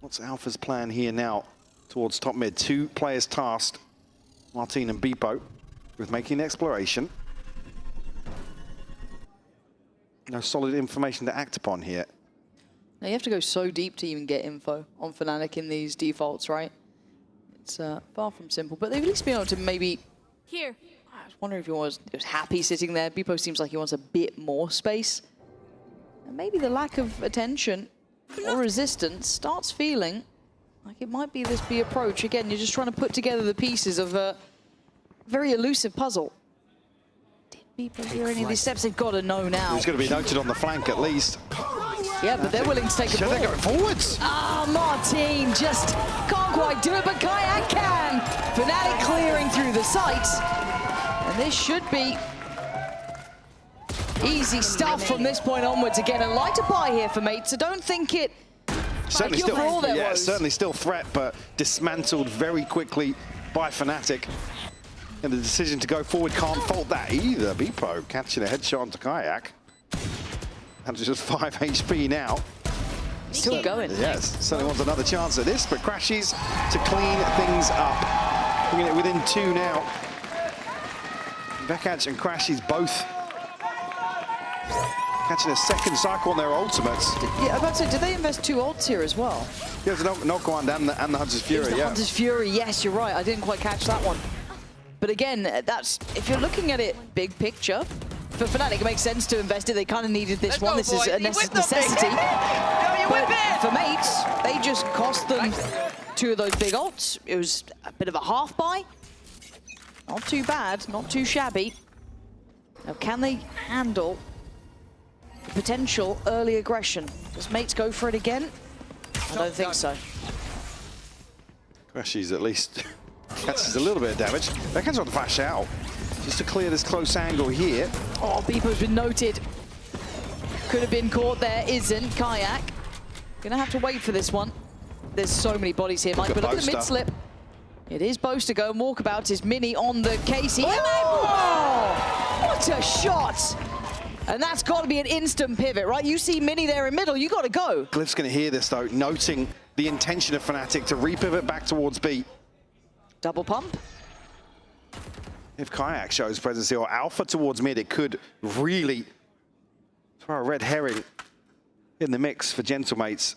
What's Alpha's plan here now towards top mid? 2 players tasked, Martin and Beepo, with making an exploration. No solid information to act upon here. Now you have to go so deep to even get info on Fnatic in these defaults, right? It's far from simple, but they've at least been able to maybe... Here. I was wondering if he was happy sitting there. Beepo seems like he wants a bit more space. And maybe the lack of attention or resistance starts feeling like it might be this B approach. Again, you're just trying to put together the pieces of a very elusive puzzle. Did Beepo hear any of these steps? They've got to know now. He's going to be noted on the flank at least. Yeah, but they're willing to take a ball. They're going forwards. Ah, Martin just can't quite do it, but Kayak can. Fnatic clearing through the sight. And this should be easy stuff from this point onwards. Again, a lighter buy here for Mate, so don't think it... Certainly like still, yeah, certainly still threat, but dismantled very quickly by Fnatic. And the decision to go forward can't fault that either. Beepo catching a headshot onto Kayak. And just 5 HP now. Still going. Yes, certainly wants another chance at this, but crashes to clean things up. Bringing it within 2 now. Vekaj and Crashes both catching a second cycle on their ultimates. Yeah, I'm about to say, did they invest 2 ults here as well? Yeah, there's no knock-on and the Hunter's Fury, it was the Hunter's Fury, yes, you're right. I didn't quite catch that one. But again, that's, if you're looking at it big picture, for Fnatic, it makes sense to invest it. They kind of needed this one. This is a necessity. But for Mates, they just cost them 2 of those big ults. It was a bit of a half buy. Not too bad, not too shabby. Now, can they handle the potential early aggression? Does Mates go for it again? I don't think so. Crashes at least catches a little bit of damage. Vekaj's on the flash out. Just to clear this close angle here. Oh, Beepo's been noted. Could have been caught there, isn't. Kayak. Gonna have to wait for this one. There's so many bodies here, Mike, but look at the mid-slip. It is Boaster go. Walkabout is Mini on the Casey. Oh! What a shot! And that's got to be an instant pivot, right? You see Mini there in middle, you got to go. Glyph's going to hear this, though, noting the intention of Fnatic to repivot back towards B. Double pump. If Kayak shows presence here, or Alpha towards mid, it could really throw a red herring in the mix for Gentlemates.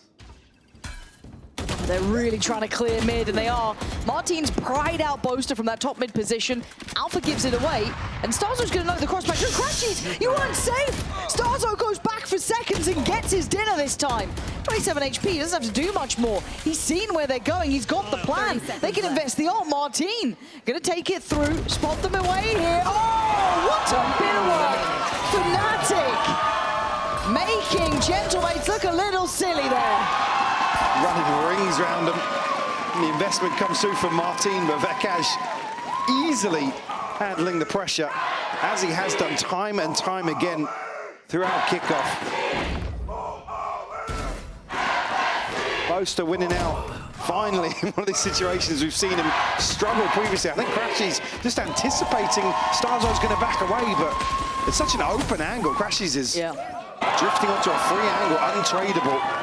They're really trying to clear mid, and they are. Martin's pried out Boaster from that top mid position. Alpha gives it away, and Starzo's going to know the crossback. No, Crashes, you weren't safe! Starzo goes back for seconds and gets his dinner this time. 27 HP, doesn't have to do much more. He's seen where they're going, he's got the plan. They can invest the ult. Martin going to take it through, spot them away here. Oh, what a bit of work! Fnatic making Gentlemates look a little silly there. Running rings around them. And the investment comes through from Martin, but Vekaj easily handling the pressure, as he has done time and time again throughout kickoff. Boaster winning out, finally, in one of these situations we've seen him struggle previously. I think Crashes just anticipating Starzo's going to back away, but it's such an open angle. Crashes is drifting onto a free angle, untradeable.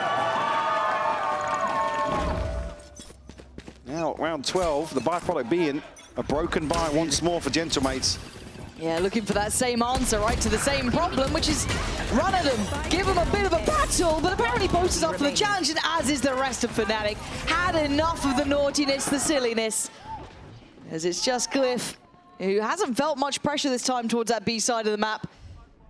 Now, round 12, the byproduct being a broken buy once more for Gentlemates. Yeah, looking for that same answer, right, to the same problem, which is run at him, give him a bit of a battle, but apparently Boaster's up for the challenge, and as is the rest of Fnatic. Had enough of the naughtiness, the silliness, as it's just Glyph, who hasn't felt much pressure this time towards that B side of the map.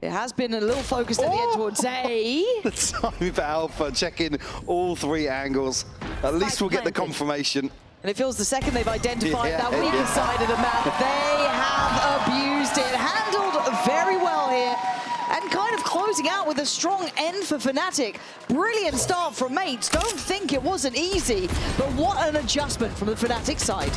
It has been a little focused at the end towards A. The time for Alpha, checking all 3 angles. At least we'll get the confirmation. And it feels the second they've identified that weaker side of the map, they have abused it. Handled very well here. And kind of closing out with a strong end for Fnatic. Brilliant start from Mates. Don't think it wasn't easy, but what an adjustment from the Fnatic side.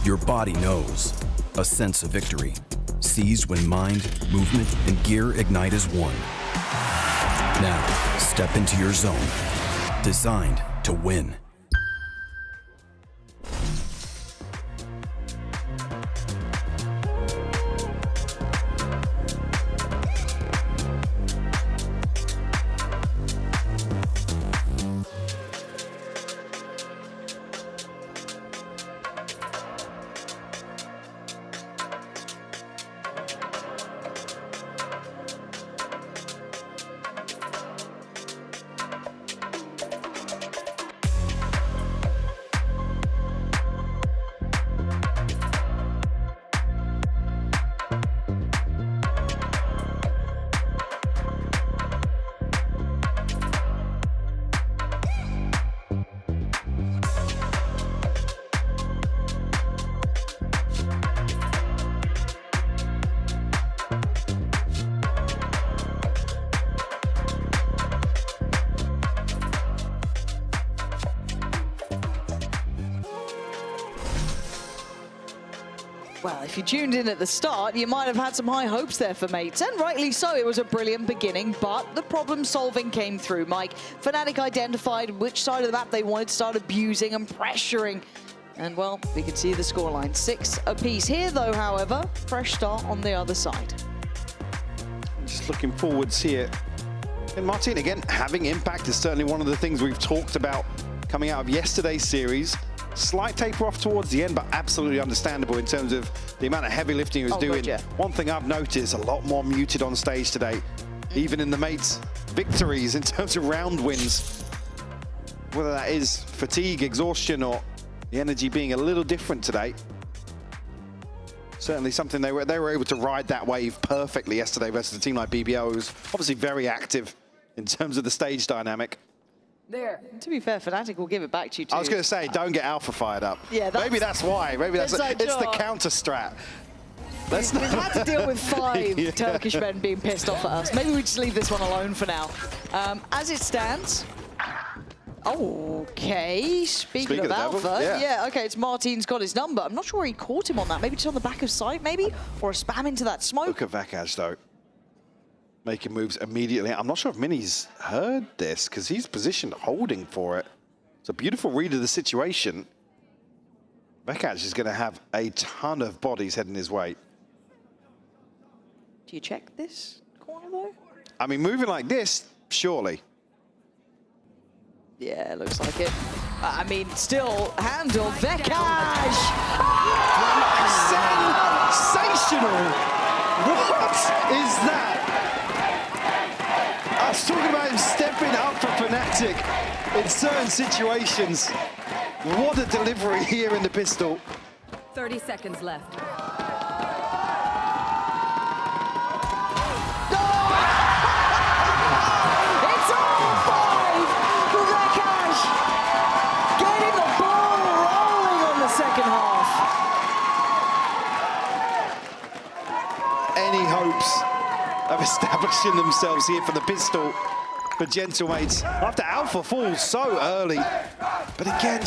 Your body knows. A sense of victory, seized when mind, movement, and gear ignite as one. Now, step into your zone, designed to win. Well, if you tuned in at the start, you might have had some high hopes there for Mates, and rightly so. It was a brilliant beginning, but the problem-solving came through, Mike. Fnatic identified which side of the map they wanted to start abusing and pressuring. And, well, we can see the scoreline. 6 apiece here, though, however. Fresh start on the other side. Just looking forwards here. And Martin, again, having impact is certainly one of the things we've talked about coming out of yesterday's series. Slight taper off towards the end, but absolutely understandable in terms of the amount of heavy lifting he was doing. God, yeah. One thing I've noticed, a lot more muted on stage today, even in the Mates' victories in terms of round wins. Whether that is fatigue, exhaustion, or the energy being a little different today. Certainly something they were able to ride that wave perfectly yesterday versus a team like BBO, who's obviously very active in terms of the stage dynamic. There. To be fair, Fnatic will give it back to you too. I was going to say, don't get Alpha fired up. Yeah, maybe that's why. Maybe that's it's the counter strat. We've had to deal with 5 Turkish men being pissed off at us. Maybe we just leave this one alone for now. As it stands. Okay, speaking of Alpha, yeah, okay, it's Martin's got his number. I'm not sure where he caught him on that. Maybe just on the back of sight, maybe? Or a spam into that smoke. Look at Vekaj, though. Making moves immediately. I'm not sure if Mini's heard this, because he's positioned holding for it. It's a beautiful read of the situation. Vekaj is going to have a ton of bodies heading his way. Do you check this corner, though? I mean, moving like this, surely. Yeah, looks like it. I mean, still handled. Vekaj! Sensational! What is that? I was talking about him stepping up for Fnatic in certain situations. What a delivery here in the pistol. 30 seconds left. It's all 5 for Vekaj! Getting the ball rolling on the second half. Any hopes of establishing themselves here for the pistol for Gentlemates after Alpha falls so early. But again,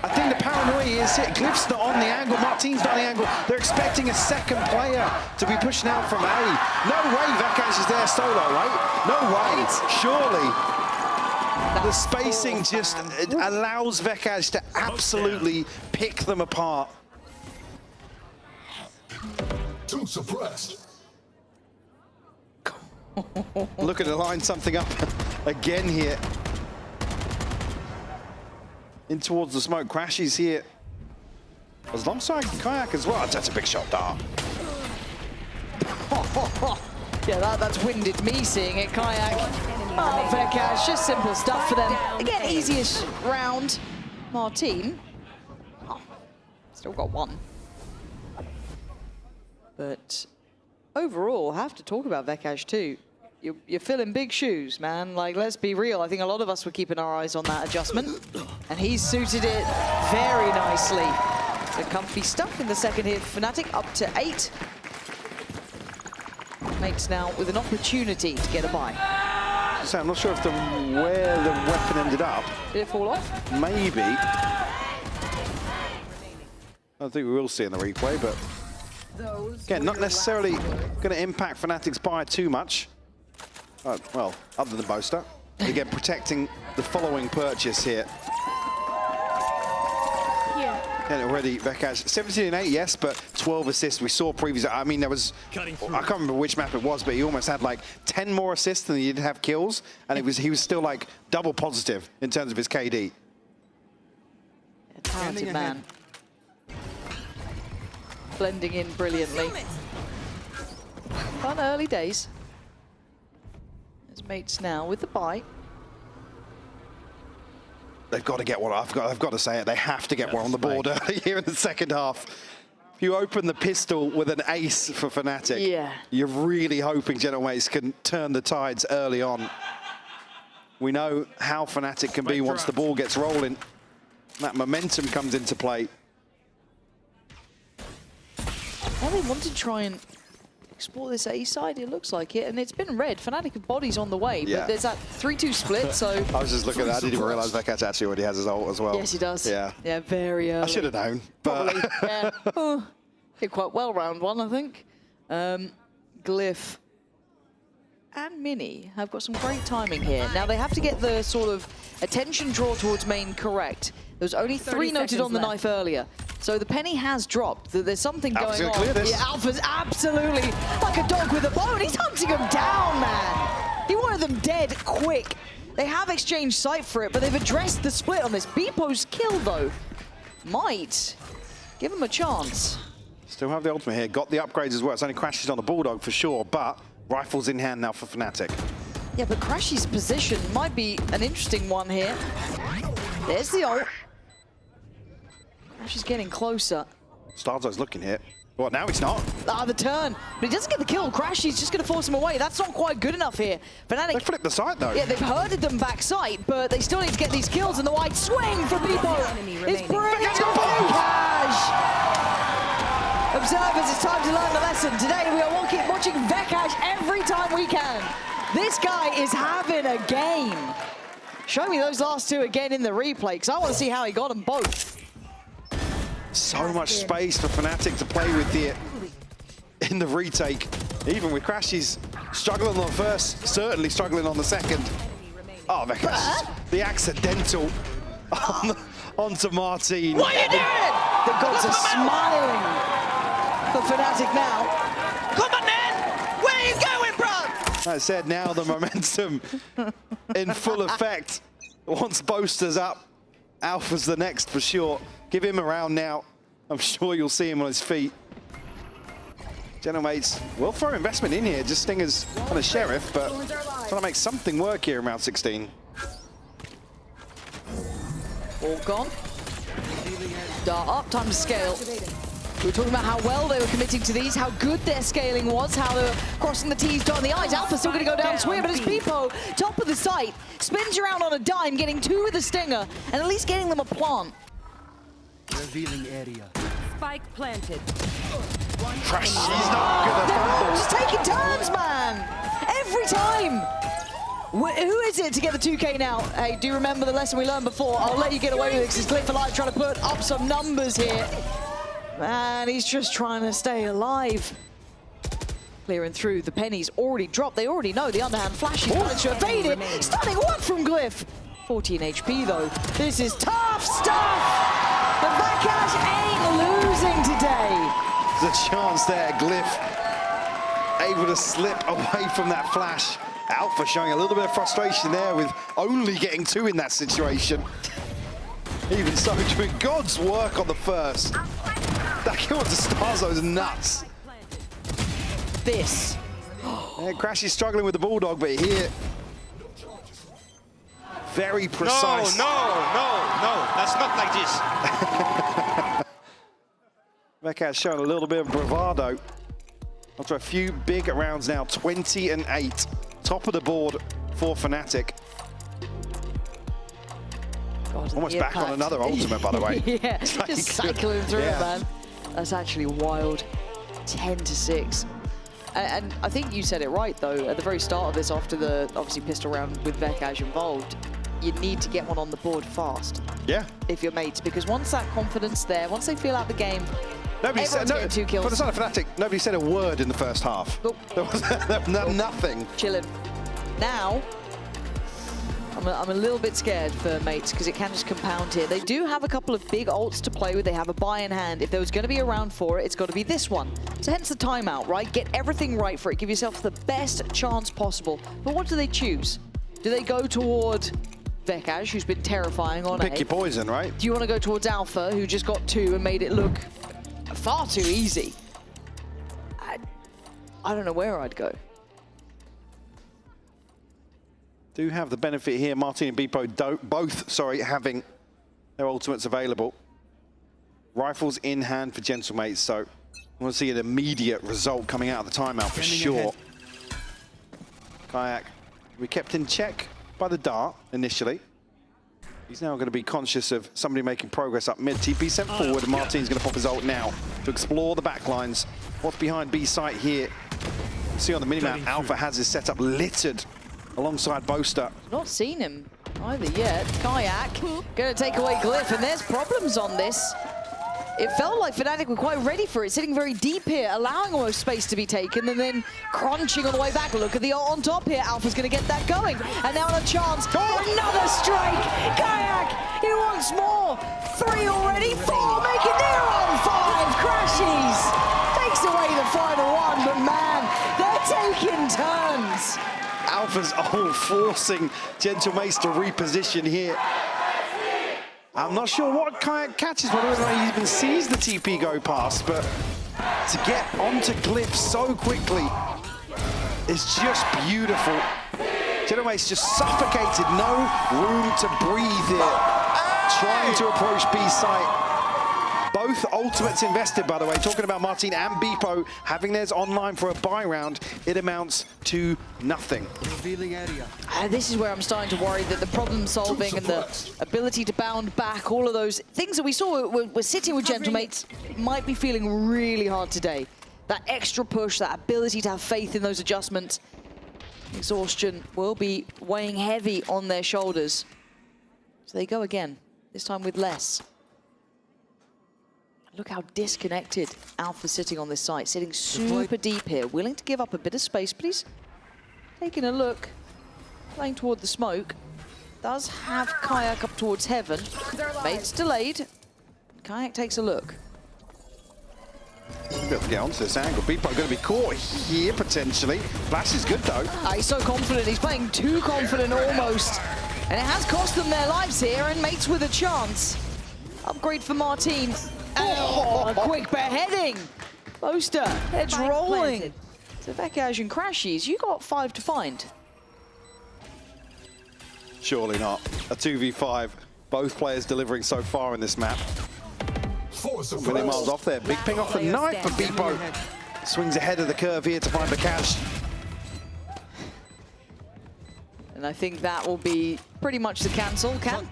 I think the paranoia is it. Glyph's not on the angle, Martin's not on the angle. They're expecting a second player to be pushing out from A. No way Vekaj is there solo, right? No way, surely. The spacing just allows Vekaj to absolutely pick them apart. Too suppressed. Looking to line something up again here. In towards the smoke, crashes here. Alongside Kayak as well. That's a big shot, Dart. Yeah, that's winded me seeing it. Kayak. Oh, Vekaj, just simple stuff for them. Again, easiest round. Martin. Oh, still got 1. But overall, have to talk about Vekaj too. You're filling big shoes, man. Like, let's be real. I think a lot of us were keeping our eyes on that adjustment. And he's suited it very nicely. The comfy stuff in the second here. Fnatic up to 8. Mates now with an opportunity to get a buy. So I'm not sure if where the weapon ended up. Did it fall off? Maybe. I don't think we will see in the replay, but again, not necessarily going to impact Fnatic's buy too much. Well, other than Boaster. Again, protecting the following purchase here. And already, Vekaj, 17 and 8, yes, but 12 assists. We saw previously. I mean, there was, I can't remember which map it was, but he almost had like 10 more assists than he did have kills, and he was still like double positive in terms of his KD. A talented man. Blending in brilliantly. Fun early days. As Mates now with the buy. They've got to get one. I've got to say it. They have to get one on the board early here in the second half. If you open the pistol with an ace for Fnatic, you're really hoping Gentlemates can turn the tides early on. We know how Fnatic can be once the ball gets rolling. That momentum comes into play. Well, they want to try and explore this A side, it looks like it, and it's been red. Fnatic have bodies on the way, but there's that 3-2 split, so... I was just looking at that, I didn't even realise Vekaj actually already has his ult as well. Yes, he does. Yeah. Yeah, very early. I should have known, but... Probably, yeah. Oh, Did quite well round one, I think. Glyph and Mini have got some great timing here. Now they have to get the sort of attention draw towards main correct. There was only 3 noted on the knife earlier. So the penny has dropped. There's something Alpha's going gonna clear on. this. Yeah, Alpha's absolutely like a dog with a bone. He's hunting him down, man. He wanted them dead quick. They have exchanged sight for it, but they've addressed the split on this. Beepo's kill, though, might give him a chance. Still have the ultimate here. Got the upgrades as well. It's only crashes on the Bulldog for sure, but rifles in hand now for Fnatic. Yeah, but Crashy's position might be an interesting one here. There's the ult. Crashy's getting closer. Starzo's looking here. Well, now he's not. Ah, the turn. But he doesn't get the kill. Crashy's just going to force him away. That's not quite good enough here. Fnatic. They flipped the site, though. Yeah, they've herded them back site, but they still need to get these kills. And the wide swing for Beepo. It's brilliant. Vekash! Observers, it's time to learn the lesson. Today we are watching Vekash every time we can. This guy is having a game. Show me those last two again in the replay, because I want to see how he got them both. So much space for Fnatic to play with here in the retake. Even with Crashy's struggling on the first, certainly struggling on the second. Oh, Vekash, the accidental onto Martin. What are you doing? The gods are smiling for Fnatic now. Come on, man! Where are you going, bro? That said, now the momentum in full effect. Once Boaster's up, Alpha's the next for sure. Give him a round now. I'm sure you'll see him on his feet. Genomates will throw investment in here. Just Stinger's on a Sheriff, but trying to make something work here in round 16. All gone. Dart up, time to scale. We were talking about how well they were committing to these, how good their scaling was, how they were crossing the T's, dotting the I's. Alpha's still going to go down Swear, but it's Beepo, top of the site, spins around on a dime, getting 2 with the Stinger, and at least getting them a plant. Revealing area. Spike planted. She's not good at They're just taking turns, man! Every time! Who is it to get the 2K now? Hey, do you remember the lesson we learned before? I'll let you get away with it because it's Glyph Alive trying to put up some numbers here. Man, he's just trying to stay alive. Clearing through, the pennies already dropped. They already know the underhand flash. He's managed to evade it. Stunning one from Glyph. 14 HP though. This is tough stuff. But Vekash ain't losing today. There's a chance there, Glyph able to slip away from that flash. Alpha showing a little bit of frustration there with only getting 2 in that situation. Even so, doing God's work on the first. That kill to Starzo's nuts. This. And Crashy's struggling with the Bulldog, but here, very precise. No, that's not like this. Vekash showing a little bit of bravado. After a few big rounds now, 20 and 8. Top of the board for Fnatic. God, almost back on another ultimate, by the way. Yeah, just cycling through it, man. That's actually wild. 10-6. And I think you said it right, though, at the very start of this, after the, obviously, pistol round with Vekash involved, you need to get one on the board fast. Yeah. If you're mates, because once that confidence there, once they feel out the game, nobody said, getting 2 kills. For the side of Fnatic, nobody said a word in the first half. Nope. There was nothing. Chilling. Now, I'm a little bit scared for mates because it can just compound here. They do have a couple of big ults to play with. They have a buy in hand. If there was going to be a round for it, it's got to be this one. So hence the timeout, right? Get everything right for it. Give yourself the best chance possible. But what do they choose? Do they go toward Vekash, who's been terrifying on Pick your poison, right? Do you want to go towards Alpha, who just got 2 and made it look far too easy? I don't know where I'd go. Do have the benefit here, Martin and Beepo both having their ultimates available. Rifles in hand for Gentlemates, so I want to see an immediate result coming out of the timeout for sure. Kayak, we kept in check by the dart initially. He's now going to be conscious of somebody making progress up mid. TP sent forward, and Martin's going to pop his ult now to explore the backlines. What's behind B site here? See on the minimap, Alpha has his setup littered alongside Boaster. Not seen him either yet. Kayak going to take away Glyph, and there's problems on this. It felt like Fnatic were quite ready for it, sitting very deep here, allowing almost space to be taken, and then crunching on the way back. Look at the ult on top here. Alpha's going to get that going. And now a chance for another strike. Kayak, he wants more. 3 already, 4, make it near on 5. Crashes takes away the final one, but man, they're taking turns. Alpha's all forcing Gentlemates to reposition here. I'm not sure what Kayak catches, whether or not he even sees the TP go past, but to get onto Glyph so quickly is just beautiful. Gentlemates just suffocated, no room to breathe here. Trying to approach B site. Both ultimates invested, by the way. Talking about Martin and Beepo having theirs online for a buy round, it amounts to nothing. Revealing area. This is where I'm starting to worry that the problem solving and the ability to bound back, all of those things that we saw were sitting with Gentlemates, might be feeling really hard today. That extra push, that ability to have faith in those adjustments. Exhaustion will be weighing heavy on their shoulders. So they go again, this time with less. Look how disconnected Alpha's sitting on this site, sitting super deep here, willing to give up a bit of space, but he's taking a look, playing toward the smoke. Does have Kayak up towards heaven. Mate's delayed. Kayak takes a look. We'll be able to get onto this angle. Beepo going to be caught here, potentially. Flash is good, though. He's so confident. He's playing too confident, almost. And it has cost them their lives here, and Mate's with a chance. Upgrade for Martin. Oh, quick beheading. Boaster, heads rolling. So Vekaj and Crashies, you got 5 to find. Surely not. A 2v5. Both players delivering so far in this map. Really miles off there. Big ping off the knife for Beepo. Swings ahead of the curve here to find the cash. And I think that will be pretty much the cancel. Can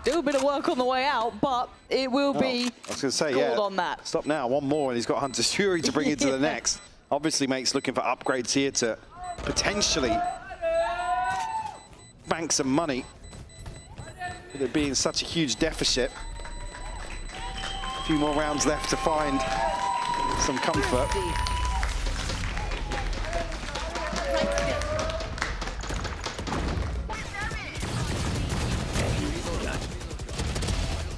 do a bit of work on the way out, but it will be I was going to say, called on that. Stop now. One more, and he's got Hunter's Fury to bring into the next. Obviously, Mate's looking for upgrades here to potentially bank some money. With it being such a huge deficit. A few more rounds left to find some comfort.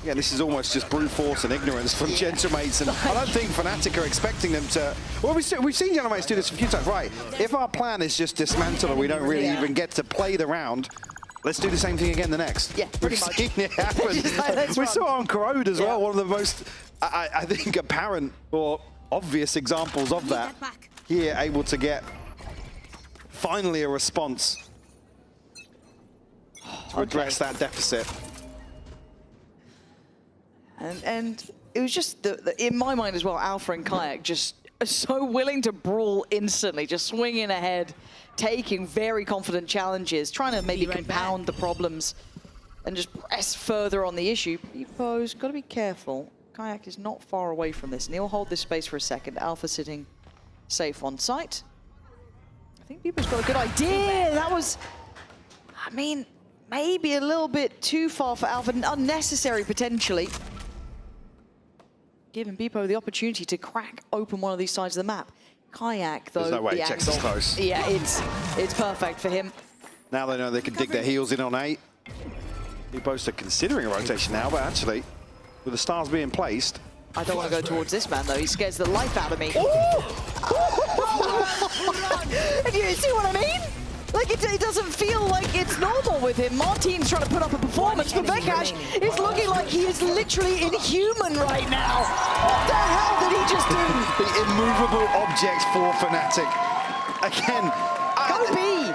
Yeah, this is almost just brute force and ignorance from Gentlemates, and I don't think Fnatic are expecting them to... Well, we've seen Gentlemates do this a few times, right? If our plan is just dismantle and we don't really even get to play the round, let's do the same thing again the next. Yeah, pretty much. We've seen it happen. We saw it on Corrode as well, one of the most, I think, apparent or obvious examples of that. Here, able to get finally a response to address that deficit. And it was just, in my mind as well, Alpha and Kayak just so willing to brawl instantly, just swinging ahead, taking very confident challenges, trying to maybe compound the problems and just press further on the issue. Beepo's got to be careful. Kayak is not far away from this, and he'll hold this space for a second. Alpha sitting safe on site. I think Beepo's got a good idea. That was, I mean, maybe a little bit too far for Alpha, unnecessary potentially. Giving Beepo the opportunity to crack open one of these sides of the map. Kayak, though, there's no way he checks this close. Yeah, it's perfect for him. Now they know they can dig their heels in on 8. Beepo's considering a rotation now, but actually, with the stars being placed... I don't want to go towards this man, though. He scares the life out of me. You see what I mean? Like, it doesn't feel like it's normal with him. Martin's trying to put up a performance, but Vekaj is looking like he is literally inhuman right now. What the hell did he just do? The immovable object for Fnatic. Again,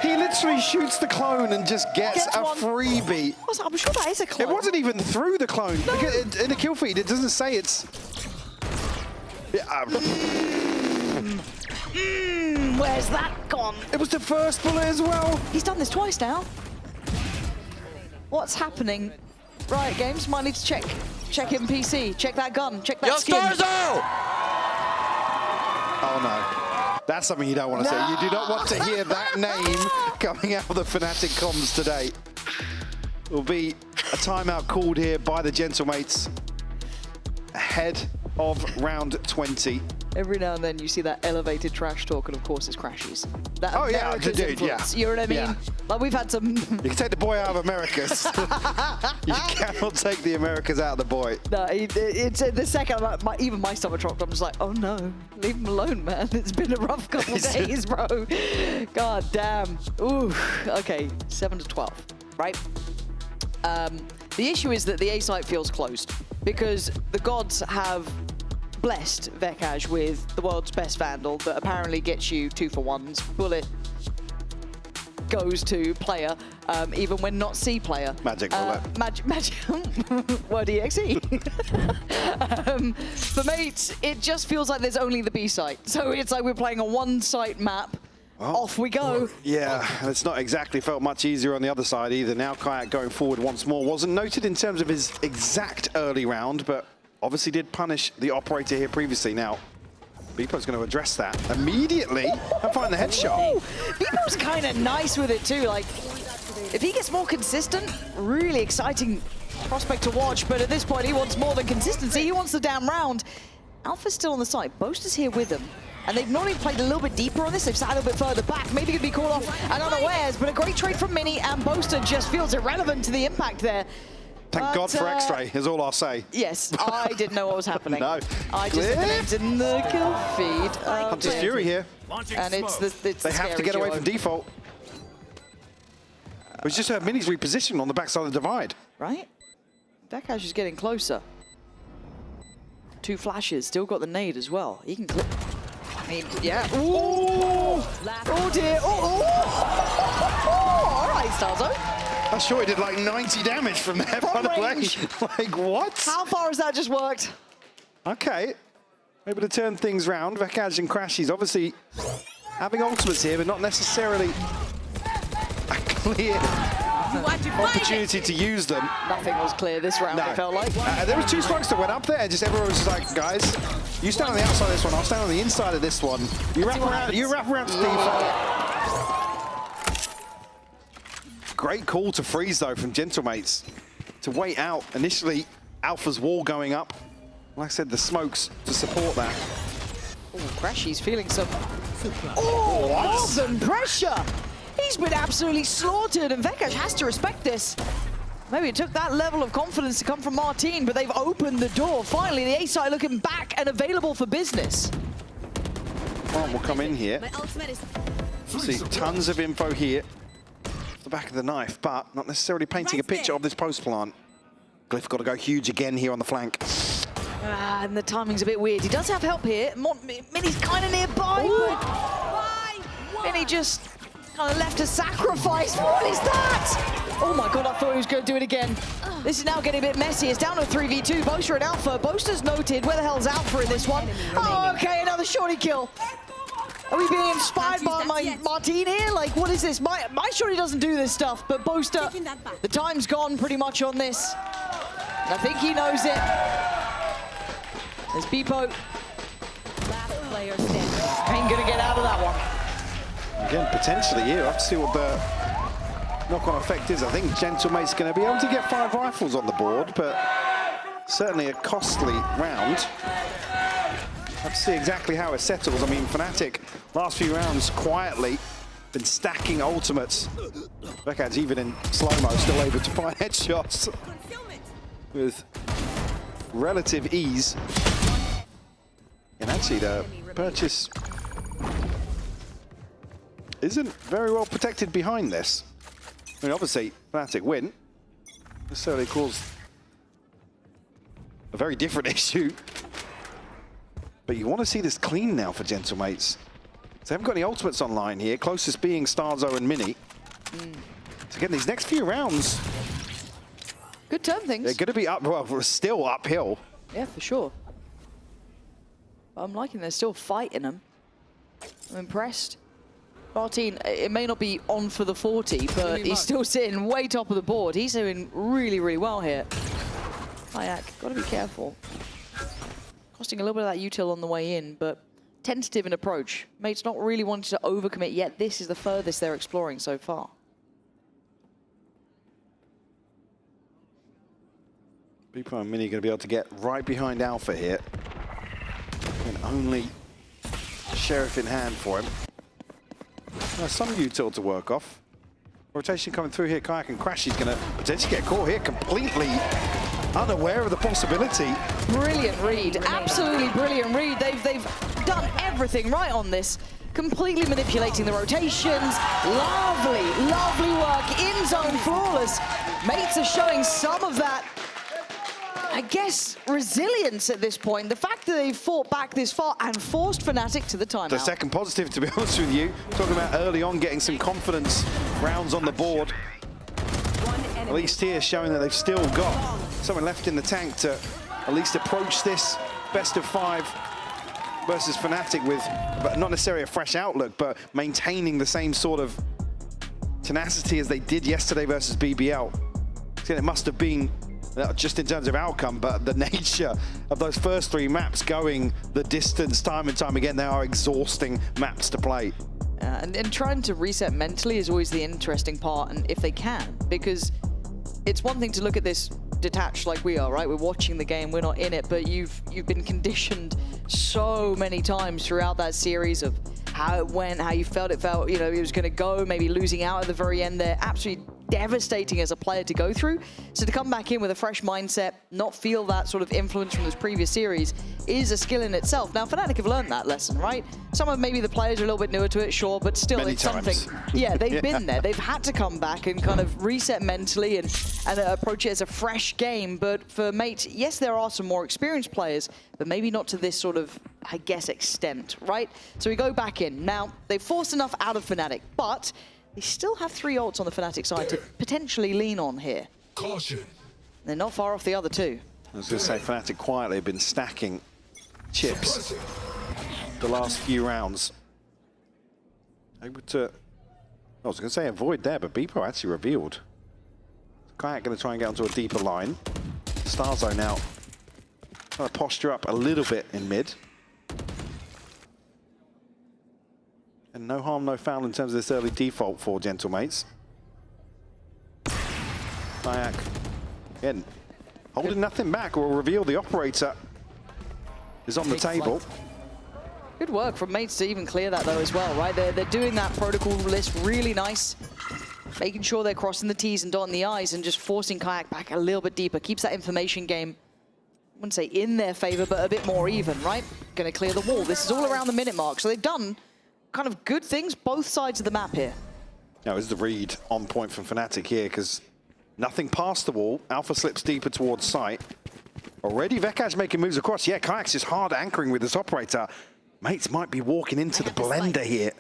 he literally shoots the clone and just gets a freebie. I'm sure that is a clone. It wasn't even through the clone. No. In the kill feed, it doesn't say it's... Where's that gone? It was the first bullet as well. He's done this twice now. What's happening? Riot Games might need to check him PC. Check that gun. Check that skin. Oh no. That's something you don't want to say. You do not want to hear that name coming out of the Fnatic comms today. Will be a timeout called here by the Gentlemates. ahead of round 20. Every now and then you see that elevated trash talk, and of course it's Crashies. That Oh yeah, America's dude, influence, you know what I mean? Yeah. Like we've had some... You can take the boy out of Americas. You cannot take the Americas out of the boy. No, it's the second, even my stomach dropped, I'm just like, oh no, leave him alone, man. It's been a rough couple of days, bro. God damn. Ooh, okay, 7-12, right? The issue is that the A site feels closed because the gods have blessed Vekaj with the world's best Vandal that apparently gets you 2-for-1s. Bullet goes to player, even when not C player. Magic bullet. Magic. Word EXE. For mates, it just feels like there's only the B site. So it's like we're playing a one-site map. Off we go. Yeah, and it's not exactly felt much easier on the other side either. Now Kayak going forward once more. Wasn't noted in terms of his exact early round, but obviously did punish the operator here previously. Now, Beepo's going to address that immediately and find the headshot. Beepo's kind of nice with it too. Like, if he gets more consistent, really exciting prospect to watch. But at this point, he wants more than consistency. He wants the damn round. Alpha's still on the side. Boaster's here with him. And they've not even played a little bit deeper on this. They've sat a little bit further back. Maybe could be caught off and unawares. But a great trade from Mini, and Boaster just feels irrelevant to the impact there. Thank God for X-Ray, is all I'll say. Yes, I didn't know what was happening. No. I just looked in the kill feed. Hunter's Fury here. And it's they have to get away from default. We just heard Mini's reposition on the backside of the divide. Right? Vekaj is getting closer. 2 flashes, still got the nade as well. He can clip. I mean, yeah. Ooh! Oh dear. Oh! All right, Starzo. I'm sure he did like 90 damage from there, by the way. Like, what? How far has that just worked? Okay. Able to turn things round. Vekaj and Crashies obviously having ultimates here, but not necessarily a clear opportunity to use them. Nothing was clear this round, it felt like. There were 2 smokes that went up there, just everyone was just like, guys, you stand on the outside of this one, I'll stand on the inside of this one. You wrap around to default. Great call to freeze, though, from Gentlemates to wait out. Initially, Alpha's wall going up. Like I said, the smokes to support that. Oh, Crashy's feeling some... Oh, awesome pressure! He's been absolutely slaughtered, and Vekaj has to respect this. Maybe it took that level of confidence to come from Martin, but they've opened the door. Finally, the A-side looking back and available for business. One will come in here. See, tons of info here. The back of the knife, but not necessarily painting a picture of this post plant. Glyph got to go huge again here on the flank. And the timing's a bit weird. He does have help here. Mini's kind of nearby, but Mini just kind of left a sacrifice. What is that? Oh my God, I thought he was going to do it again. This is now getting a bit messy. It's down to 3v2. Boaster and Alpha. Boaster's noted. Where the hell's Alpha in this one? Oh, okay, another shorty kill. Are we being inspired by Martin here? Like, what is this? My shorty doesn't do this stuff, but Boaster, the time's gone pretty much on this. And I think he knows it. There's Beepo. Ain't gonna get out of that one. Again, potentially here. I'll have to see what the knock-on effect is. I think Gentlemate's going to be able to get 5 rifles on the board, but certainly a costly round. Have to see exactly how it settles. I mean, Fnatic, last few rounds, quietly been stacking ultimates. Vekaj's even in slow-mo, still able to find headshots with relative ease. And actually, the purchase isn't very well protected behind this. I mean, obviously, Fnatic win. Necessarily caused a very different issue. But you want to see this clean now for Gentlemates. They haven't got any ultimates online here, closest being Starzo and Mini. So again, these next few rounds... Good turn things. They're going to be up, well, still uphill. Yeah, for sure. But I'm liking they're still fighting them. I'm impressed. Martin, it may not be on for the 40, but he's still sitting way top of the board. He's doing really, really well here. Kayak, got to be careful. Costing a little bit of that util on the way in, but tentative in approach. Mate's not really wanting to overcommit yet. This is the furthest they're exploring so far. Beepo and Mini going to be able to get right behind Alpha here. And only Sheriff in hand for him. Some util to work off. Rotation coming through here. Kayak and Crash, he's going to potentially get caught here, completely unaware of the possibility. Brilliant read, absolutely brilliant read. They've done everything right on this. Completely manipulating the rotations. Lovely work. In zone, flawless. Mates are showing some of that, I guess, resilience at this point. The fact that they've fought back this far and forced Fnatic to the timeout. The second positive, to be honest with you. Talking about early on getting some confidence rounds on the board. At least here showing that they've still got something left in the tank to at least approach this best of 5 versus Fnatic with, but not necessarily a fresh outlook, but maintaining the same sort of tenacity as they did yesterday versus BBL. So it must have been, just in terms of outcome, but the nature of those first 3 maps going the distance time and time again, they are exhausting maps to play. And trying to reset mentally is always the interesting part, and if they can, because it's one thing to look at this detached like we are, right? We're watching the game, we're not in it, but you've been conditioned so many times throughout that series of how it went, how you felt, you know, it was going to go, maybe losing out at the very end there. Absolutely devastating as a player to go through. So to come back in with a fresh mindset, not feel that sort of influence from this previous series is a skill in itself. Now, Fnatic have learned that lesson, right? Some of maybe the players are a little bit newer to it, sure, but still it's something. Yeah, they've been there. They've had to come back and kind of reset mentally and approach it as a fresh game. But for Mate, yes, there are some more experienced players, but maybe not to this sort of, I guess, extent, right? So we go back in. Now, they've forced enough out of Fnatic, but they still have 3 ults on the Fnatic side to potentially lean on here. Caution. They're not far off the other 2. I was going to say, Fnatic quietly have been stacking chips the last few rounds. Able to, I was going to say avoid there, but Beepo actually revealed. Kayak going to try and get onto a deeper line. Starzo now trying to posture up a little bit in mid. And no harm, no foul in terms of this early default for Gentlemates. Kayak, again, holding nothing back, or reveal the operator is on the table. Good work from Mates to even clear that though as well, right? They're doing that protocol list really nice. Making sure they're crossing the T's and dotting the I's and just forcing Kayak back a little bit deeper. Keeps that information game, I wouldn't say in their favor, but a bit more even, right? Gonna clear the wall. This is all around the minute mark. So they've done kind of good things both sides of the map here. Now is the read on point from Fnatic here, because nothing past the wall. Alpha slips deeper towards site. Already Vekaj making moves across. Yeah, Kayak's just hard anchoring with this operator. Mates might be walking into the blender here.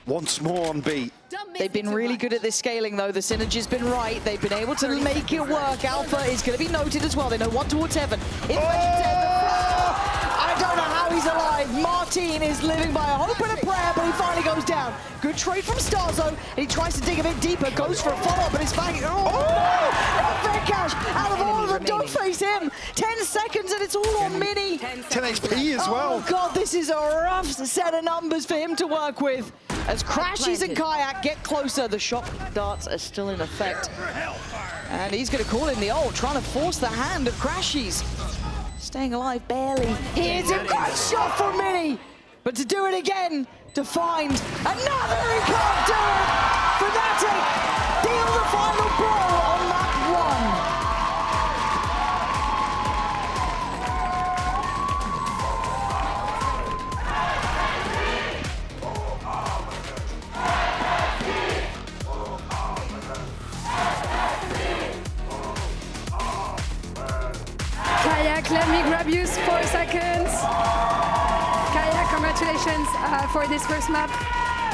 Once more on B. They've been really good at this scaling though. The synergy's been right. They've been able to make it work. Alpha is going to be noted as well. They know 1 towards heaven. I don't know how he's alive. Martin is living by a hope and a prayer, but he finally goes down. Good trade from Starzo, and he tries to dig a bit deeper, goes for a follow-up, but it's back. Vekaj, out of all of them, don't face him. 10 seconds, and it's all on Mini. 10 HP as well. Oh God, this is a rough set of numbers for him to work with. As Crashies and Kayak get closer, the shock darts are still in effect. And he's going to call in the ult, trying to force the hand of Crashies. Staying alive barely. Here's a great shot from Mini. But to do it again, to find another, he can't do it. Fnatic deal the final blow on map 1. Kayak, let me grab you 4 seconds. Kayak, congratulations for this first map.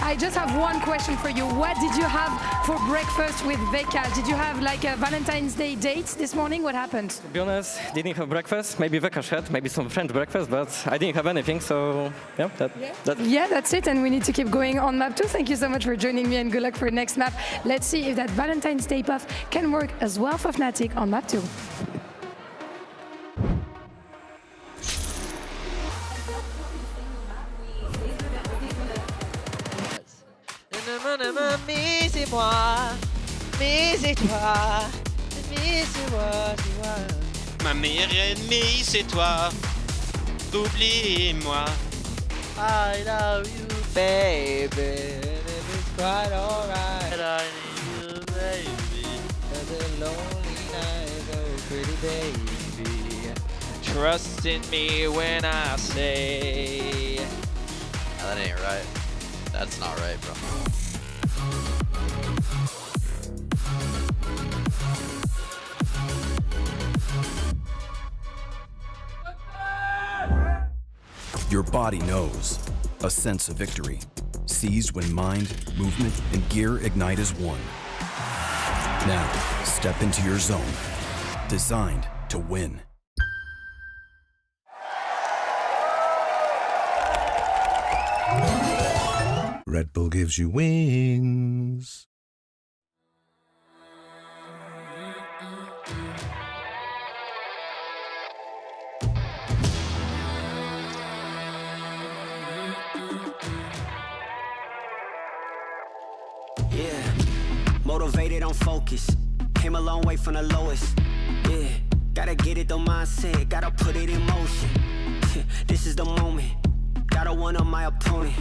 I just have one question for you. What did you have for breakfast with Vekaj? Did you have like a Valentine's Day date this morning? What happened? To be honest, didn't have breakfast. Maybe Vekaj had, maybe some French breakfast, but I didn't have anything, so yeah. That's it, and we need to keep going on map 2. Thank you so much for joining me, and good luck for next map. Let's see if that Valentine's Day buff can work as well for Fnatic on map 2. Mais c'est moi, mais c'est toi, c'est moi. Ma meilleure ennemie, c'est toi. Oublie-moi. I love you, baby. It's quite alright. I need you, baby. The lonely night, oh pretty baby. Trust in me when I say. That ain't right. That's not right, bro. Your body knows. A sense of victory. Seized when mind, movement, and gear ignite as one. Now, step into your zone. Designed to win. Red Bull gives you wings. Yeah, motivated on focus. Came a long way from the lowest. Yeah, gotta get it the mindset, gotta put it in motion. This is the moment, gotta one up my opponent.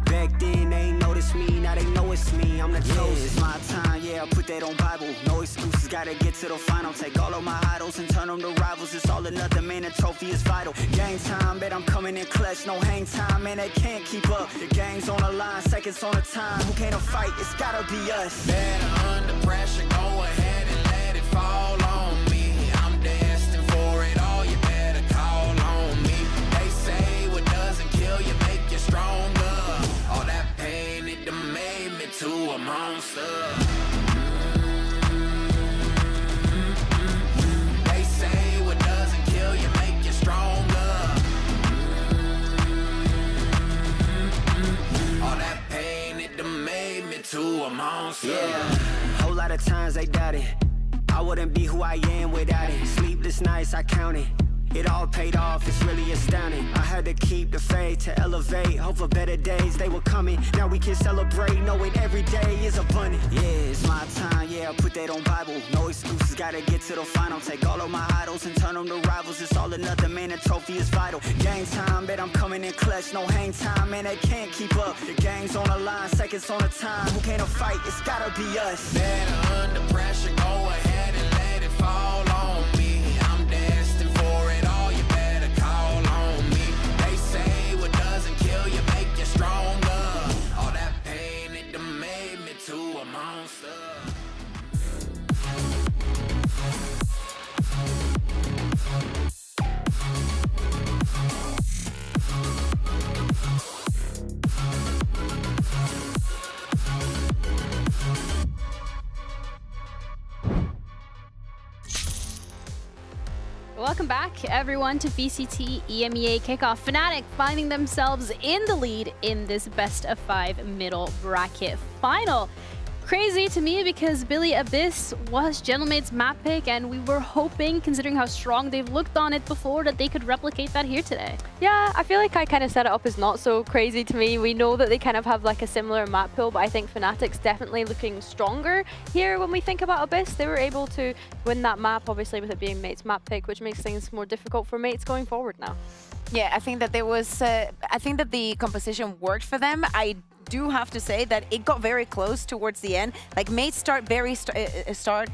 Back then they ain't noticed me, now they know it's me, I'm the chosen. It's my time, yeah, I put that on Bible. No excuses, gotta get to the final. Take all of my idols and turn them to rivals. It's all or nothing, man, the trophy is vital. Game time, bet I'm coming in clutch. No hang time, man, they can't keep up. The game's on the line, seconds on the time. Who can't fight? It's gotta be us. Better under pressure, go ahead and let it fall on me. I'm destined for it all, you better call on me. They say what doesn't kill you make you stronger. All that pain, it done made me to a monster. They say what doesn't kill you make you stronger. All that pain, it done made me to a monster. Yeah, whole lot of times they doubted. I wouldn't be who I am without it. Sleepless nights, I counted. It all paid off, it's really astounding. I had to keep the faith to elevate. Hope for better days, they were coming. Now we can celebrate, knowing every day is abundant. Yeah, it's my time, yeah, I put that on Bible. No excuses, gotta get to the final. Take all of my idols and turn them to rivals. It's all or nothing, man, the trophy is vital. Game time, bet I'm coming in clutch. No hang time, man, they can't keep up. The game's on the line, seconds on the time. Who can't fight? It's gotta be us. Better under pressure, go ahead and let it fall on me. I'm destined for it all, you better call on me. They say what doesn't kill you make you stronger. All that pain, it done made me to a monster. Welcome back, everyone, to VCT EMEA Kickoff. Fnatic finding themselves in the lead in this best-of-5 middle bracket final. Crazy to me because Billy Abyss was Gentlemate's map pick, and we were hoping, considering how strong they've looked on it before, that they could replicate that here today. Yeah, I feel like I kind of set it up as not so crazy to me. We know that they kind of have like a similar map pool, but I think Fnatic's definitely looking stronger here when we think about Abyss. They were able to win that map, obviously, with it being Mate's map pick, which makes things more difficult for Mates going forward now. Yeah, I think that there was, I think that the composition worked for them. I do have to say that it got very close towards the end. Like, Mates start very strong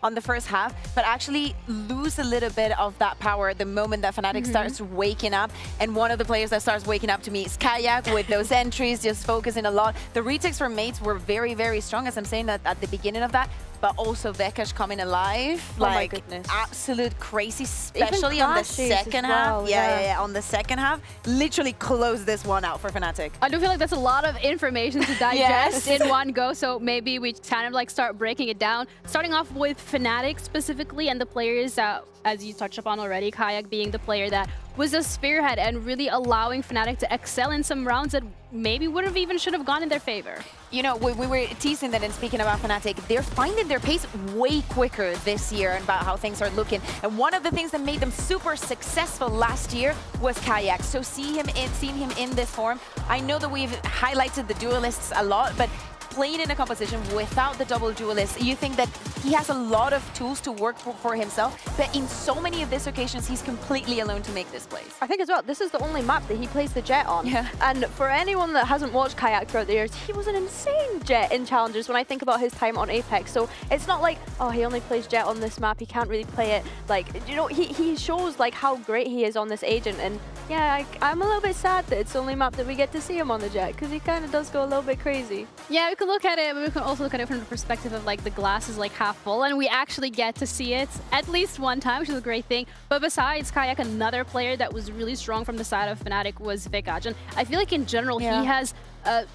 on the first half, but actually lose a little bit of that power the moment that Fnatic starts waking up. And one of the players that starts waking up to me is Kayak with those entries, just focusing a lot. The retakes for Mates were very, very strong, as I'm saying that at the beginning of that, but also Vekash coming alive. Oh my goodness. Absolute crazy, especially on the second half. Yeah, on the second half. Literally close this one out for Fnatic. I do feel like that's a lot of information to digest in one go, so maybe we kind of like start breaking it down. Starting off with Fnatic specifically, and the players that, as you touched upon already, Kayak being the player that was a spearhead and really allowing Fnatic to excel in some rounds that maybe would have even should have gone in their favor. You know, we were teasing that, and speaking about Fnatic, they're finding their pace way quicker this year and about how things are looking. And one of the things that made them super successful last year was Kayak. So seeing him in this form, I know that we've highlighted the duelists a lot, but playing in a composition without the double duelist, you think that he has a lot of tools to work for himself, but in so many of these occasions, he's completely alone to make this plays. I think as well, this is the only map that he plays the Jet on. Yeah. And for anyone that hasn't watched Kayak throughout the years, he was an insane Jet in Challengers when I think about his time on Apex. So it's not like, oh, he only plays Jet on this map, he can't really play it. Like, you know, he shows like how great he is on this Agent. And yeah, I'm a little bit sad that it's the only map that we get to see him on the Jet, because he kind of does go a little bit crazy. Yeah, we could look at it, but we can also look at it from the perspective of like the glass is like half full, and we actually get to see it at least one time, which is a great thing. But besides Kayak, another player that was really strong from the side of Fnatic was Vikaj. And I feel like in general, he has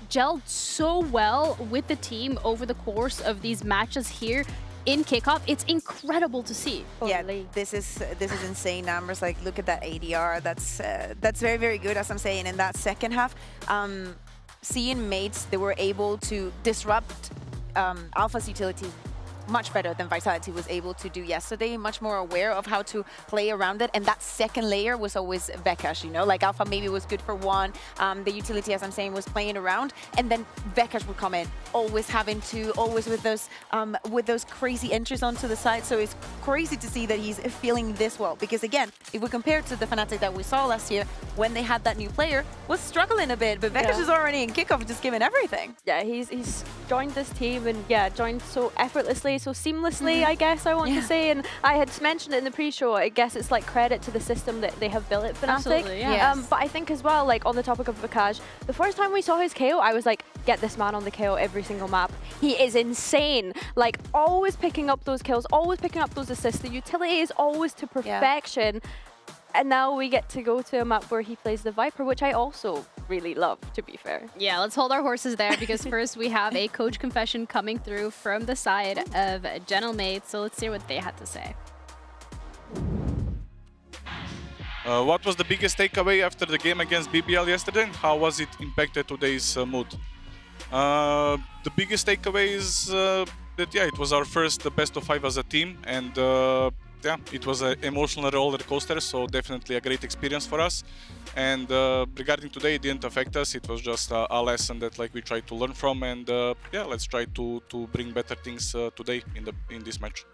gelled so well with the team over the course of these matches here in Kickoff. It's incredible to see. Yeah, this is insane numbers. Like, look at that ADR. That's very, very good, as I'm saying. In that second half, seeing mates, they were able to disrupt Alpha's utility much better than Vitality was able to do yesterday, much more aware of how to play around it. And that second layer was always Vekash, you know, like Alpha maybe was good for one. The utility, as I'm saying, was playing around, and then Vekash would come in, always with those crazy entries onto the side. So it's crazy to see that he's feeling this well, because again, if we compare it to the Fnatic that we saw last year, when they had that new player, was struggling a bit, but Vekash is already in Kickoff, just giving everything. Yeah, he's joined this team, and yeah, joined so effortlessly, so seamlessly, I guess I want to say. And I had mentioned it in the pre-show, I guess it's like credit to the system that they have built at Fnatic. Absolutely, yeah. But I think as well, like on the topic of Vikaj, the first time we saw his KO, I was like, get this man on the KO every single map. He is insane. Like, always picking up those kills, always picking up those assists. The utility is always to perfection. And now we get to go to a map where he plays the Viper, which I also really love, to be fair. Yeah, let's hold our horses there, because first we have a coach confession coming through from the side of Gentlemates. So let's see what they had to say. What was the biggest takeaway after the game against BBL yesterday? How was it impacted today's mood? The biggest takeaway is that, yeah, it was our first best of 5 as a team, and yeah, it was an emotional roller coaster, so definitely a great experience for us. And regarding today, it didn't affect us. It was just a lesson that we tried to learn from, and yeah, let's try to bring better things today in this match.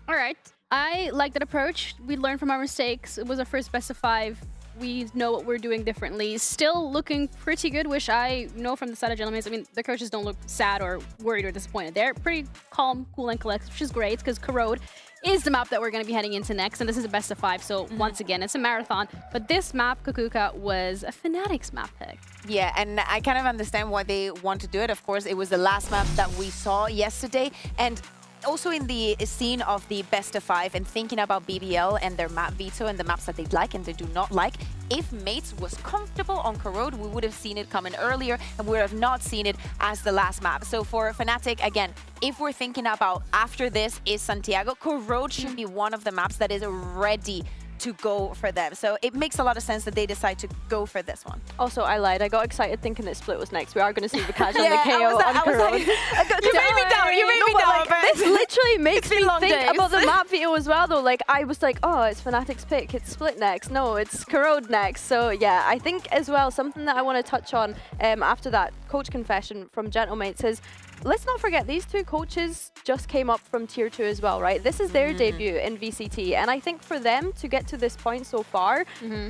All right, I like that approach. We learned from our mistakes. It was our first best of 5. We know what we're doing differently. Still looking pretty good, which I know from the side of Gentlemen. I mean, the coaches don't look sad or worried or disappointed. They're pretty calm, cool, and collected, which is great, because Corrode is the map that we're going to be heading into next, and this is a best of 5, so once again, it's a marathon. But this map, Kukuka, was a Fnatic's map pick. Yeah, and I kind of understand why they want to do it. Of course, it was the last map that we saw yesterday, and also in the scene of the best of 5 and thinking about BBL and their map veto and the maps that they like and they do not like, if Mates was comfortable on Corrode, we would have seen it coming earlier and we would have not seen it as the last map. So for Fnatic, again, if we're thinking about after this is Santiago, Corrode should be one of the maps that is ready to go for them. So it makes a lot of sense that they decide to go for this one. Also, I lied. I got excited thinking that Split was next. We are going to see Vikaj on the KO on Corrode. You made me down. You made me down. This literally makes me think about the map veto as well, though. Like, I was like, oh, it's Fnatic's pick. It's Split next. No, it's Corrode next. So yeah, I think as well, something that I want to touch on after that coach confession from Gentlemates is, let's not forget, these two coaches just came up from Tier 2 as well, right? This is their debut in VCT, and I think for them to get to this point so far,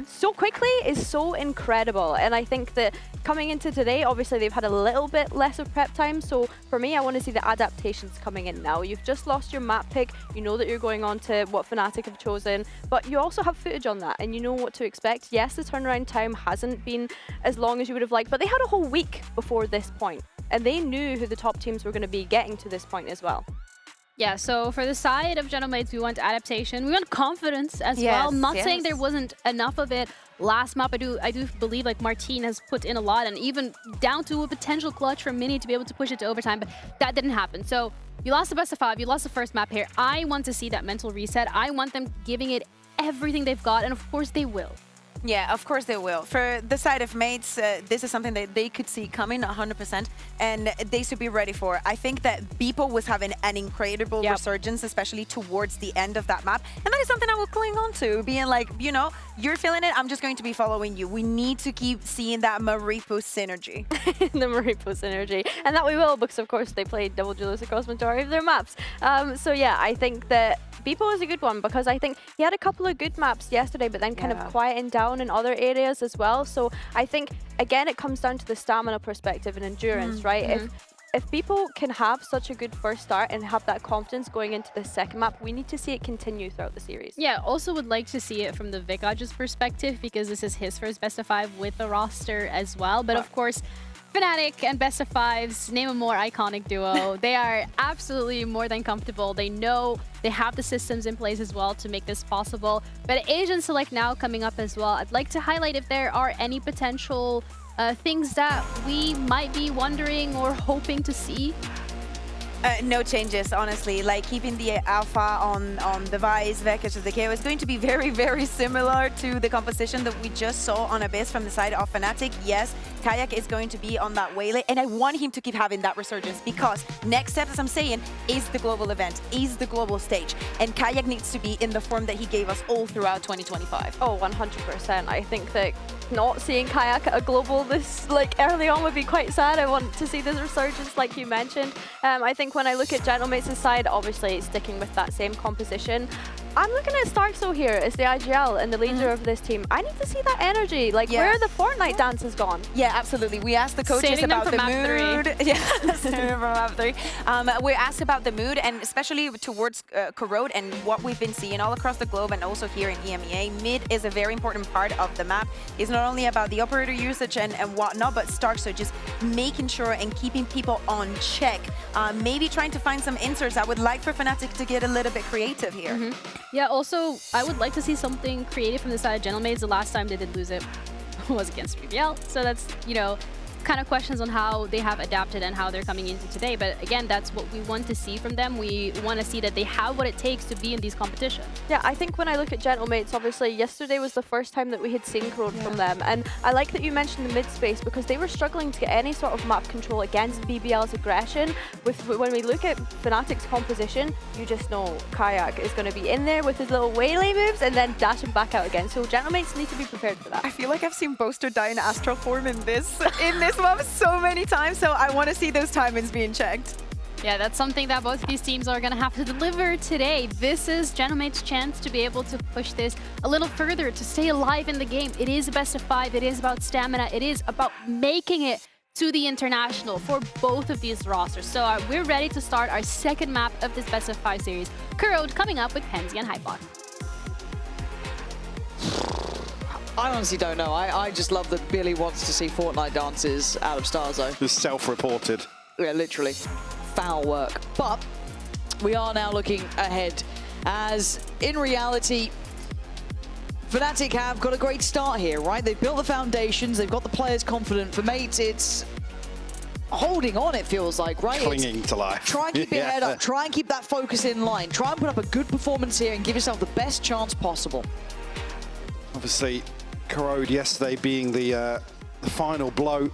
so quickly is so incredible. And I think that coming into today, obviously they've had a little bit less of prep time, so for me, I want to see the adaptations coming in now. You've just lost your map pick, you know that you're going on to what Fnatic have chosen, but you also have footage on that, and you know what to expect. Yes, the turnaround time hasn't been as long as you would have liked, but they had a whole week before this point. And they knew who the top teams were going to be getting to this point as well. Yeah, so for the side of Gentlemates, we want adaptation. We want confidence as well. Not saying there wasn't enough of it last map. I do believe like Martin has put in a lot, and even down to a potential clutch for Mini to be able to push it to overtime, but that didn't happen. So you lost the best of 5, you lost the first map here. I want to see that mental reset. I want them giving it everything they've got, and of course they will. Yeah, of course they will. For the side of mates, this is something that they could see coming 100%, and they should be ready for. I think that Beeple was having an incredible resurgence, especially towards the end of that map, and that is something I will cling on to, being like, you know, you're feeling it, I'm just going to be following you. We need to keep seeing that Maripo synergy. The Maripo synergy. And that we will, because of course they played double duelist across majority of their maps. So yeah, I think that Beeple is a good one, because I think he had a couple of good maps yesterday, but then kind of quieting down in other areas as well. So I think, again, it comes down to the stamina perspective and endurance, right? If people can have such a good first start and have that confidence going into the second map, we need to see it continue throughout the series. Yeah, also would like to see it from the Vikaj's perspective, because this is his first best of 5 with the roster as well. But of course, Fnatic and best of 5s, name a more iconic duo. They are absolutely more than comfortable. They know they have the systems in place as well to make this possible. But Asian Select now coming up as well. I'd like to highlight if there are any potential things that we might be wondering or hoping to see. No changes, honestly. Like keeping the alpha on the Vice, Vekage of the KO is going to be very, very similar to the composition that we just saw on Abyss from the side of Fnatic. Yes, Kayak is going to be on that waylay, and I want him to keep having that resurgence, because next step, as I'm saying, is the global event, is the global stage, and Kayak needs to be in the form that he gave us all throughout 2025. Oh, 100%. I think that not seeing Kayak at a global this early on would be quite sad. I want to see this resurgence, like you mentioned. I think when I look at Gentlemates' side, obviously sticking with that same composition, I'm looking at Starkso here as the IGL and the leader of this team. I need to see that energy. Like, where are the Fortnite dances gone? Yeah, absolutely. We asked the coaches about the mood. Yeah, saving them for map 3. We asked about the mood, and especially towards Corrode and what we've been seeing all across the globe and also here in EMEA. Mid is a very important part of the map. It's not only about the operator usage and whatnot, but Starkso just making sure and keeping people on check. Maybe trying to find some inserts. I would like for Fnatic to get a little bit creative here. Yeah, also, I would like to see something creative from the side of Gentlemaids. The last time they did lose it was against BBL. So that's, you know, kind of questions on how they have adapted and how they're coming into today. But again, that's what we want to see from them. We want to see that they have what it takes to be in these competitions. Yeah, I think when I look at Gentlemates, obviously yesterday was the first time that we had synchroned from them. And I like that you mentioned the mid space, because they were struggling to get any sort of map control against BBL's aggression. When we look at Fnatic's composition, you just know Kayak is going to be in there with his little waylay moves and then dashing back out again. So Gentlemates need to be prepared for that. I feel like I've seen Boaster die in astral form in this map so many times, so I want to see those timings being checked. Yeah, that's something that both of these teams are going to have to deliver today. This is Gentlemate's chance to be able to push this a little further, to stay alive in the game. It is a best of 5. It is about stamina. It is about making it to the international for both of these rosters. So we're ready to start our second map of this best of 5 series. Corrode coming up with Penzi and Hypod. I honestly don't know. I just love that Billy wants to see Fortnite dances out of Starzo. Just self-reported. Yeah, literally. Foul work. But we are now looking ahead, as in reality, Fnatic have got a great start here, right? They've built the foundations, they've got the players confident. For mates, it's holding on, it feels like, right? Clinging to life. Try and keep your head up, try and keep that focus in line, try and put up a good performance here and give yourself the best chance possible. Obviously, Corrode yesterday being the final blow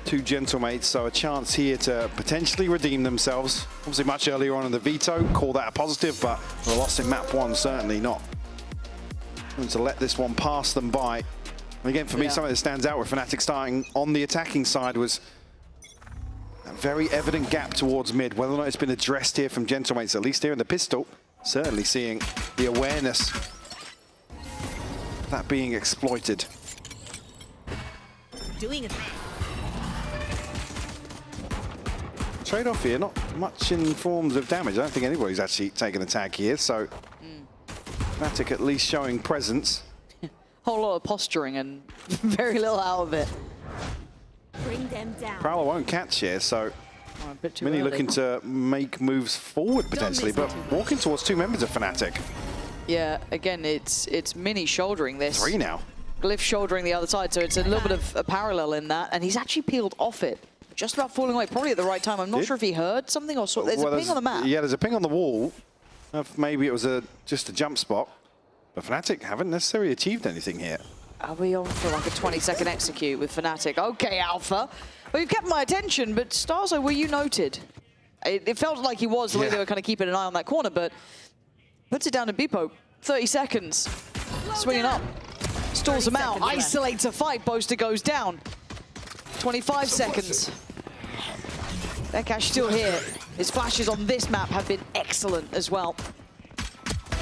to Gentlemates, so a chance here to potentially redeem themselves. Obviously much earlier on in the veto, call that a positive, but the loss in map 1 certainly not. And to let this one pass them by. And again, for me, something that stands out with Fnatic starting on the attacking side was a very evident gap towards mid. Whether or not it's been addressed here from Gentlemates, at least here in the pistol, certainly seeing the awareness that being exploited. Doing it. Trade-off here, not much in forms of damage. I don't think anybody's actually taken a tag here, so Fnatic at least showing presence. Whole lot of posturing and very little out of it. Bring them down. Prowler won't catch here, so Mini looking to make moves forward potentially, but walking towards 2 members of Fnatic. Yeah, again, it's Mini shouldering this. 3 now. Glyph shouldering the other side, so it's a little bit of a parallel in that, and he's actually peeled off it. Just about falling away, probably at the right time. I'm not sure if he heard something or saw. There's a ping on the map. Yeah, there's a ping on the wall. Maybe it was just a jump spot. But Fnatic haven't necessarily achieved anything here. Are we on for like a 20-second execute with Fnatic? Okay, Alpha. Well, you've kept my attention, but Starzo, were you noted? It felt like he was the way they were kind of keeping an eye on that corner, but puts it down to Bipo. 30 seconds. Swinging up. Stalls him out. Isolates a fight. Boaster goes down. 25 seconds. Bekash still here. His flashes on this map have been excellent as well.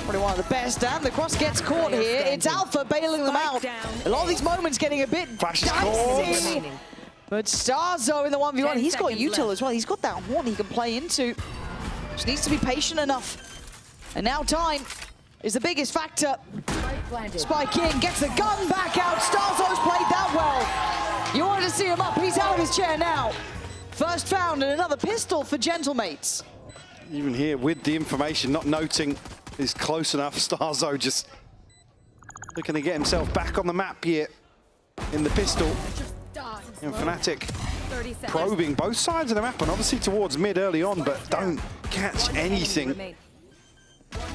Probably one of the best, and the cross gets caught here. It's Alpha bailing them out. A lot of these moments getting a bit dicey. But Starzo in the 1v1, he's got util as well. He's got that horn he can play into. Just needs to be patient enough. And now time is the biggest factor. Spike in, gets the gun back out. Starzo's played that well. You wanted to see him up, he's out of his chair now. First found and another pistol for Gentlemates. Even here with the information, not noting is close enough. Starzo just looking to get himself back on the map here in the pistol. And Fnatic probing both sides of the map and obviously towards mid early on, but don't catch anything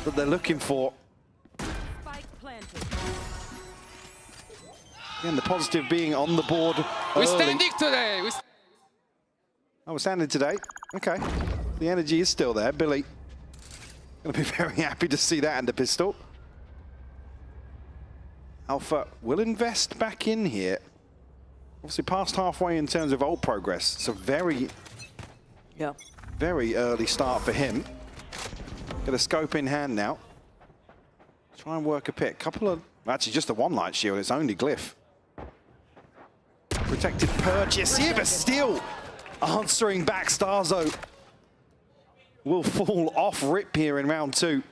that they're looking for. Again, the positive being on the board early. We're standing today. Oh, we're standing today. Okay. The energy is still there. Billy going to be very happy to see that and the pistol. Alpha will invest back in here. Obviously past halfway in terms of ult progress. It's a very early start for him. Get a scope in hand now. Try and work a pick. Couple of, actually just a one light shield. It's only Glyph. Protected purchase here, but still answering back. Starzo will fall off rip here in round 2.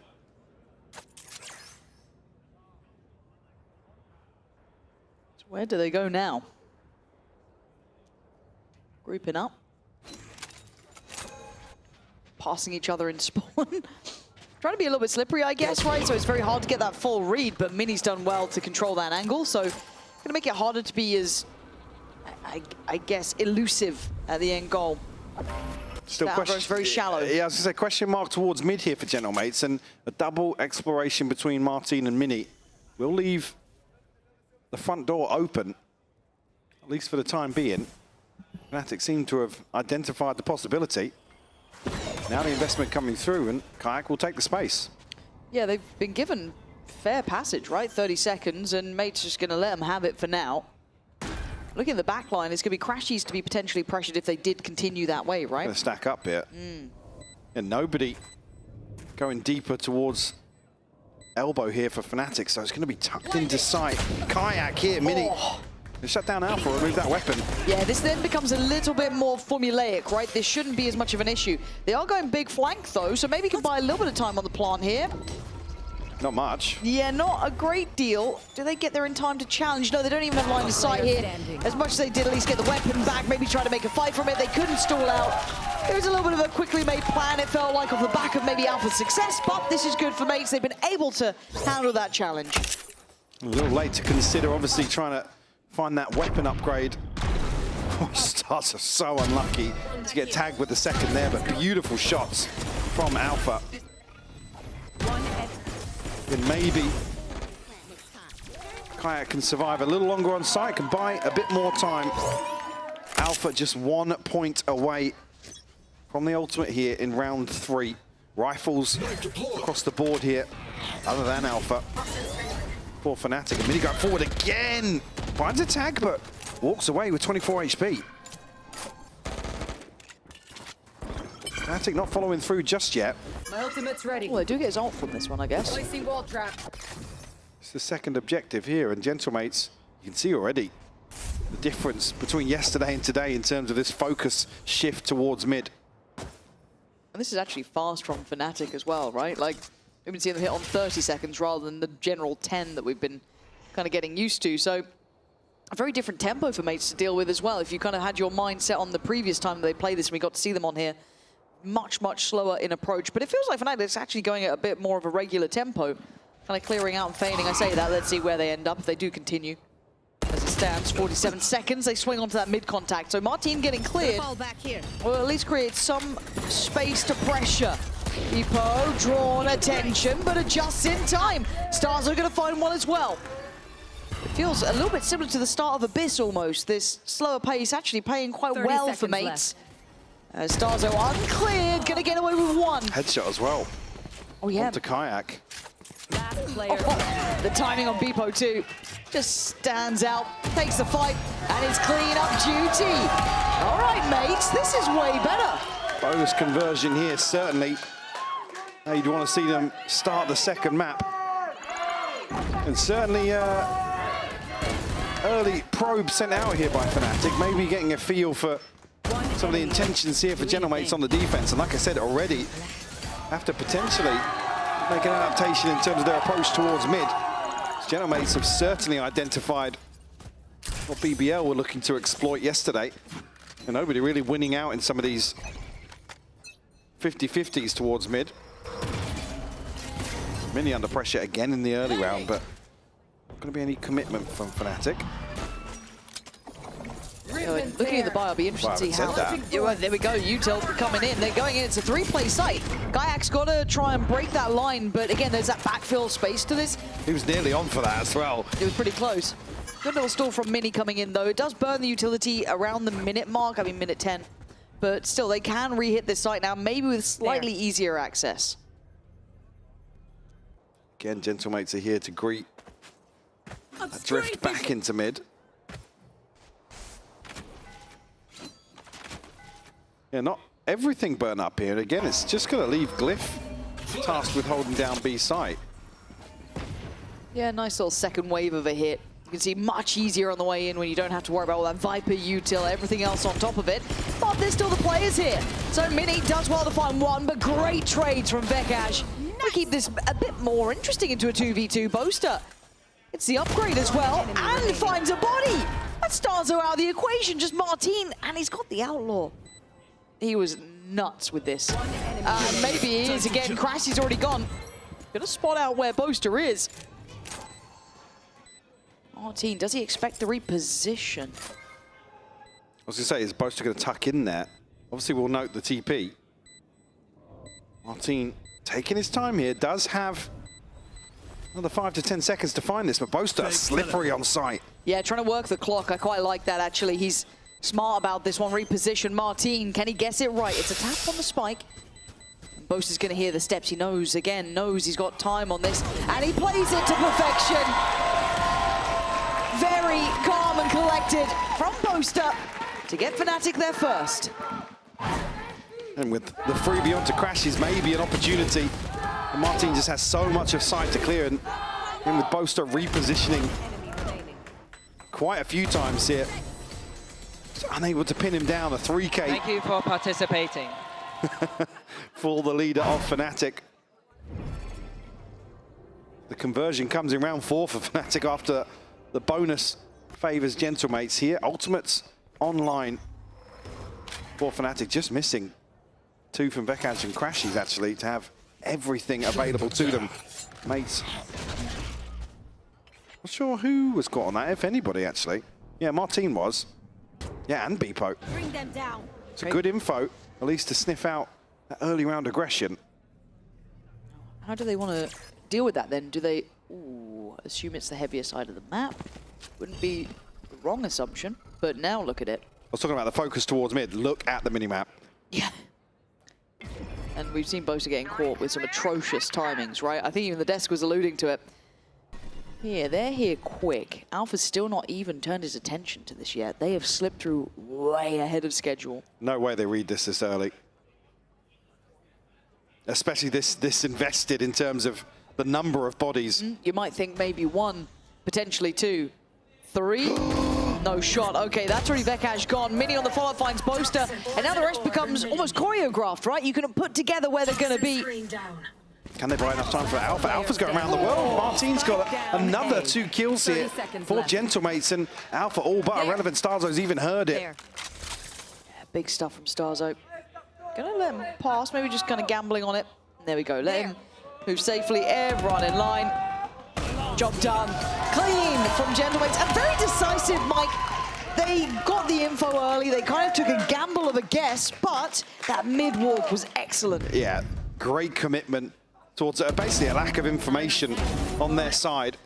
So where do they go now? Grouping up. Passing each other in spawn. Trying to be a little bit slippery, I guess, right? So it's very hard to get that full read, but Mini's done well to control that angle. So gonna make it harder to be as, I guess, elusive at the end goal. Still that question, very shallow. Yeah, I was gonna say question mark towards mid here for Gentlemates, and a double exploration between Martin and Mini will leave the front door open, at least for the time being. Fnatic seem to have identified the possibility. Now the investment coming through, and Kayak will take the space. Yeah, they've been given fair passage, right? 30 seconds, and Mate's just going to let them have it for now. Looking at the back line, it's going to be Crashies to be potentially pressured if they did continue that way, right? Going to stack up here. And nobody going deeper towards elbow here for Fnatic, so it's going to be tucked into sight. Kayak here, Mini. Shut down Alpha, remove that weapon. Yeah, this then becomes a little bit more formulaic, right? This shouldn't be as much of an issue. They are going big flank, though, so maybe you can buy a little bit of time on the plant here. Not much. Yeah, not a great deal. Do they get there in time to challenge? No, they don't even have line of sight here. As much as they did at least get the weapon back, maybe try to make a fight from it. They couldn't stall out. There was a little bit of a quickly made plan, it felt like, off the back of maybe Alpha's success, but this is good for Mates. They've been able to handle that challenge. A little late to consider, obviously, trying to find that weapon upgrade. Stars are so unlucky to get tagged with the second there, but beautiful shots from Alpha. And maybe Kayak can survive a little longer on site, can buy a bit more time. Alpha just 1 point away from the ultimate here in round 3. Rifles across the board here, other than Alpha. For Fnatic, and Mini going forward again. Finds a tag, but walks away with 24 HP. Fnatic not following through just yet. My ultimate's ready. Well, they do get his ult from this one, I guess. Placing wall trap. It's the second objective here, and Gentlemates, you can see already the difference between yesterday and today in terms of this focus shift towards mid. And this is actually fast from Fnatic as well, right? Like, we've been seeing them hit on 30 seconds rather than the general 10 that we've been kind of getting used to. So a very different tempo for Mates to deal with as well. If you kind of had your mind set on the previous time they played this and we got to see them on here, much, much slower in approach. But it feels like Fnatic's actually going at a bit more of a regular tempo, kind of clearing out and feigning. I say that, let's see where they end up if they do continue. As it stands, 47 seconds, they swing onto that mid-contact. So Martin getting cleared will at least create some space to pressure Epo drawn attention, but adjusts in time. Stars are going to find one as well. It feels a little bit similar to the start of Abyss almost. This slower pace actually paying quite well for mates. Starzo uncleared, going to get away with one. Headshot as well. Oh yeah. Onto Kayak. The timing on Beepo too just stands out, takes the fight, and it's clean up duty. All right, mates, this is way better. Bonus conversion here, certainly. Now you'd want to see them start the second map. And certainly early probe sent out here by Fnatic, maybe getting a feel for some of the intentions here for Gentlemates on the defense. And like I said already, have to potentially make an adaptation in terms of their approach towards mid. Gentlemates have certainly identified what BBL were looking to exploit yesterday. And nobody really winning out in some of these 50-50s towards mid. Mini under pressure again in the early round, but not going to be any commitment from Fnatic. Looking at the buy, I'll be interested to see how... Well, there we go, Util coming in. They're going in, it's a three-play site. Gayak's got to try and break that line, but again, there's that backfill space to this. He was nearly on for that as well. It was pretty close. Good little stall from Mini coming in, though. It does burn the utility around the minute mark, I mean minute 10. But still, they can re-hit this site now, maybe with slightly easier access. Again, Gentlemates are here to greet a drift back into mid. Yeah, not everything burnt up here. And again, it's just going to leave Glyph tasked with holding down B site. Yeah, nice little second wave of a hit. You can see much easier on the way in when you don't have to worry about all that Viper util, everything else on top of it. But there's still the players here. So Mini does well to find one, but great trades from Vekash. We keep this a bit more interesting into a 2v2 Boaster. It's the upgrade as well, and finds a body. That's Starzo out of the equation, just Martin, and he's got the Outlaw. He was nuts with this. Maybe he is again. Crash is already gone. Gonna spot out where Boaster is. Martin, does he expect the reposition? I was going to say, is Boaster going to tuck in there? Obviously, we'll note the TP. Martin taking his time here, does have another 5 to 10 seconds to find this, but Boaster slippery on site. Yeah, trying to work the clock. I quite like that, actually. He's smart about this one. Reposition Martin. Can he guess it right? It's a tap on the spike. Boaster's going to hear the steps. He knows he's got time on this, and he plays it to perfection. Very calm and collected from Boaster to get Fnatic there first. And with the freebie onto Crashes, maybe an opportunity. And Martin just has so much of sight to clear, and with Boaster repositioning quite a few times here. Just unable to pin him down, a 3K. Thank you for participating. For the leader of Fnatic. The conversion comes in round 4 for Fnatic after the bonus favors Gentlemates here. Ultimates online for Fnatic, just missing 2 from Vekash and Crashes actually to have everything available to them. Mates, not sure who was caught on that, if anybody actually. Yeah, Martin was. Yeah, and Beepo. Bring them down. It's a good info, at least to sniff out that early round aggression. How do they want to deal with that then? Do they assume it's the heavier side of the map? Wouldn't be the wrong assumption, but now look at it. I was talking about the focus towards mid. Look at the minimap. Yeah. And we've seen Boaster getting caught with some atrocious timings, right? I think even the desk was alluding to it. Yeah, they're here quick. Alpha's still not even turned his attention to this yet. They have slipped through way ahead of schedule. No way they read this early. Especially this invested in terms of the number of bodies. You might think maybe 1, potentially 2, 3. No shot. Okay, that's already Vekash gone. Mini on the follow-up finds Boaster, and now the rest becomes almost choreographed, right? You can put together where they're going to be. Can they buy enough time for Alpha? Alpha's going around the world. Martin's got another 2 kills here for Gentlemates, and Alpha all but irrelevant. Starzo's even heard it. Yeah, big stuff from Starzo. Gonna let him pass, maybe just kind of gambling on it. There we go, let him move safely. Everyone in line. Job done. Clean from Gentlemates, and very decisive, Mike. They got the info early. They kind of took a gamble of a guess, but that mid walk was excellent. Yeah, great commitment towards basically a lack of information on their side.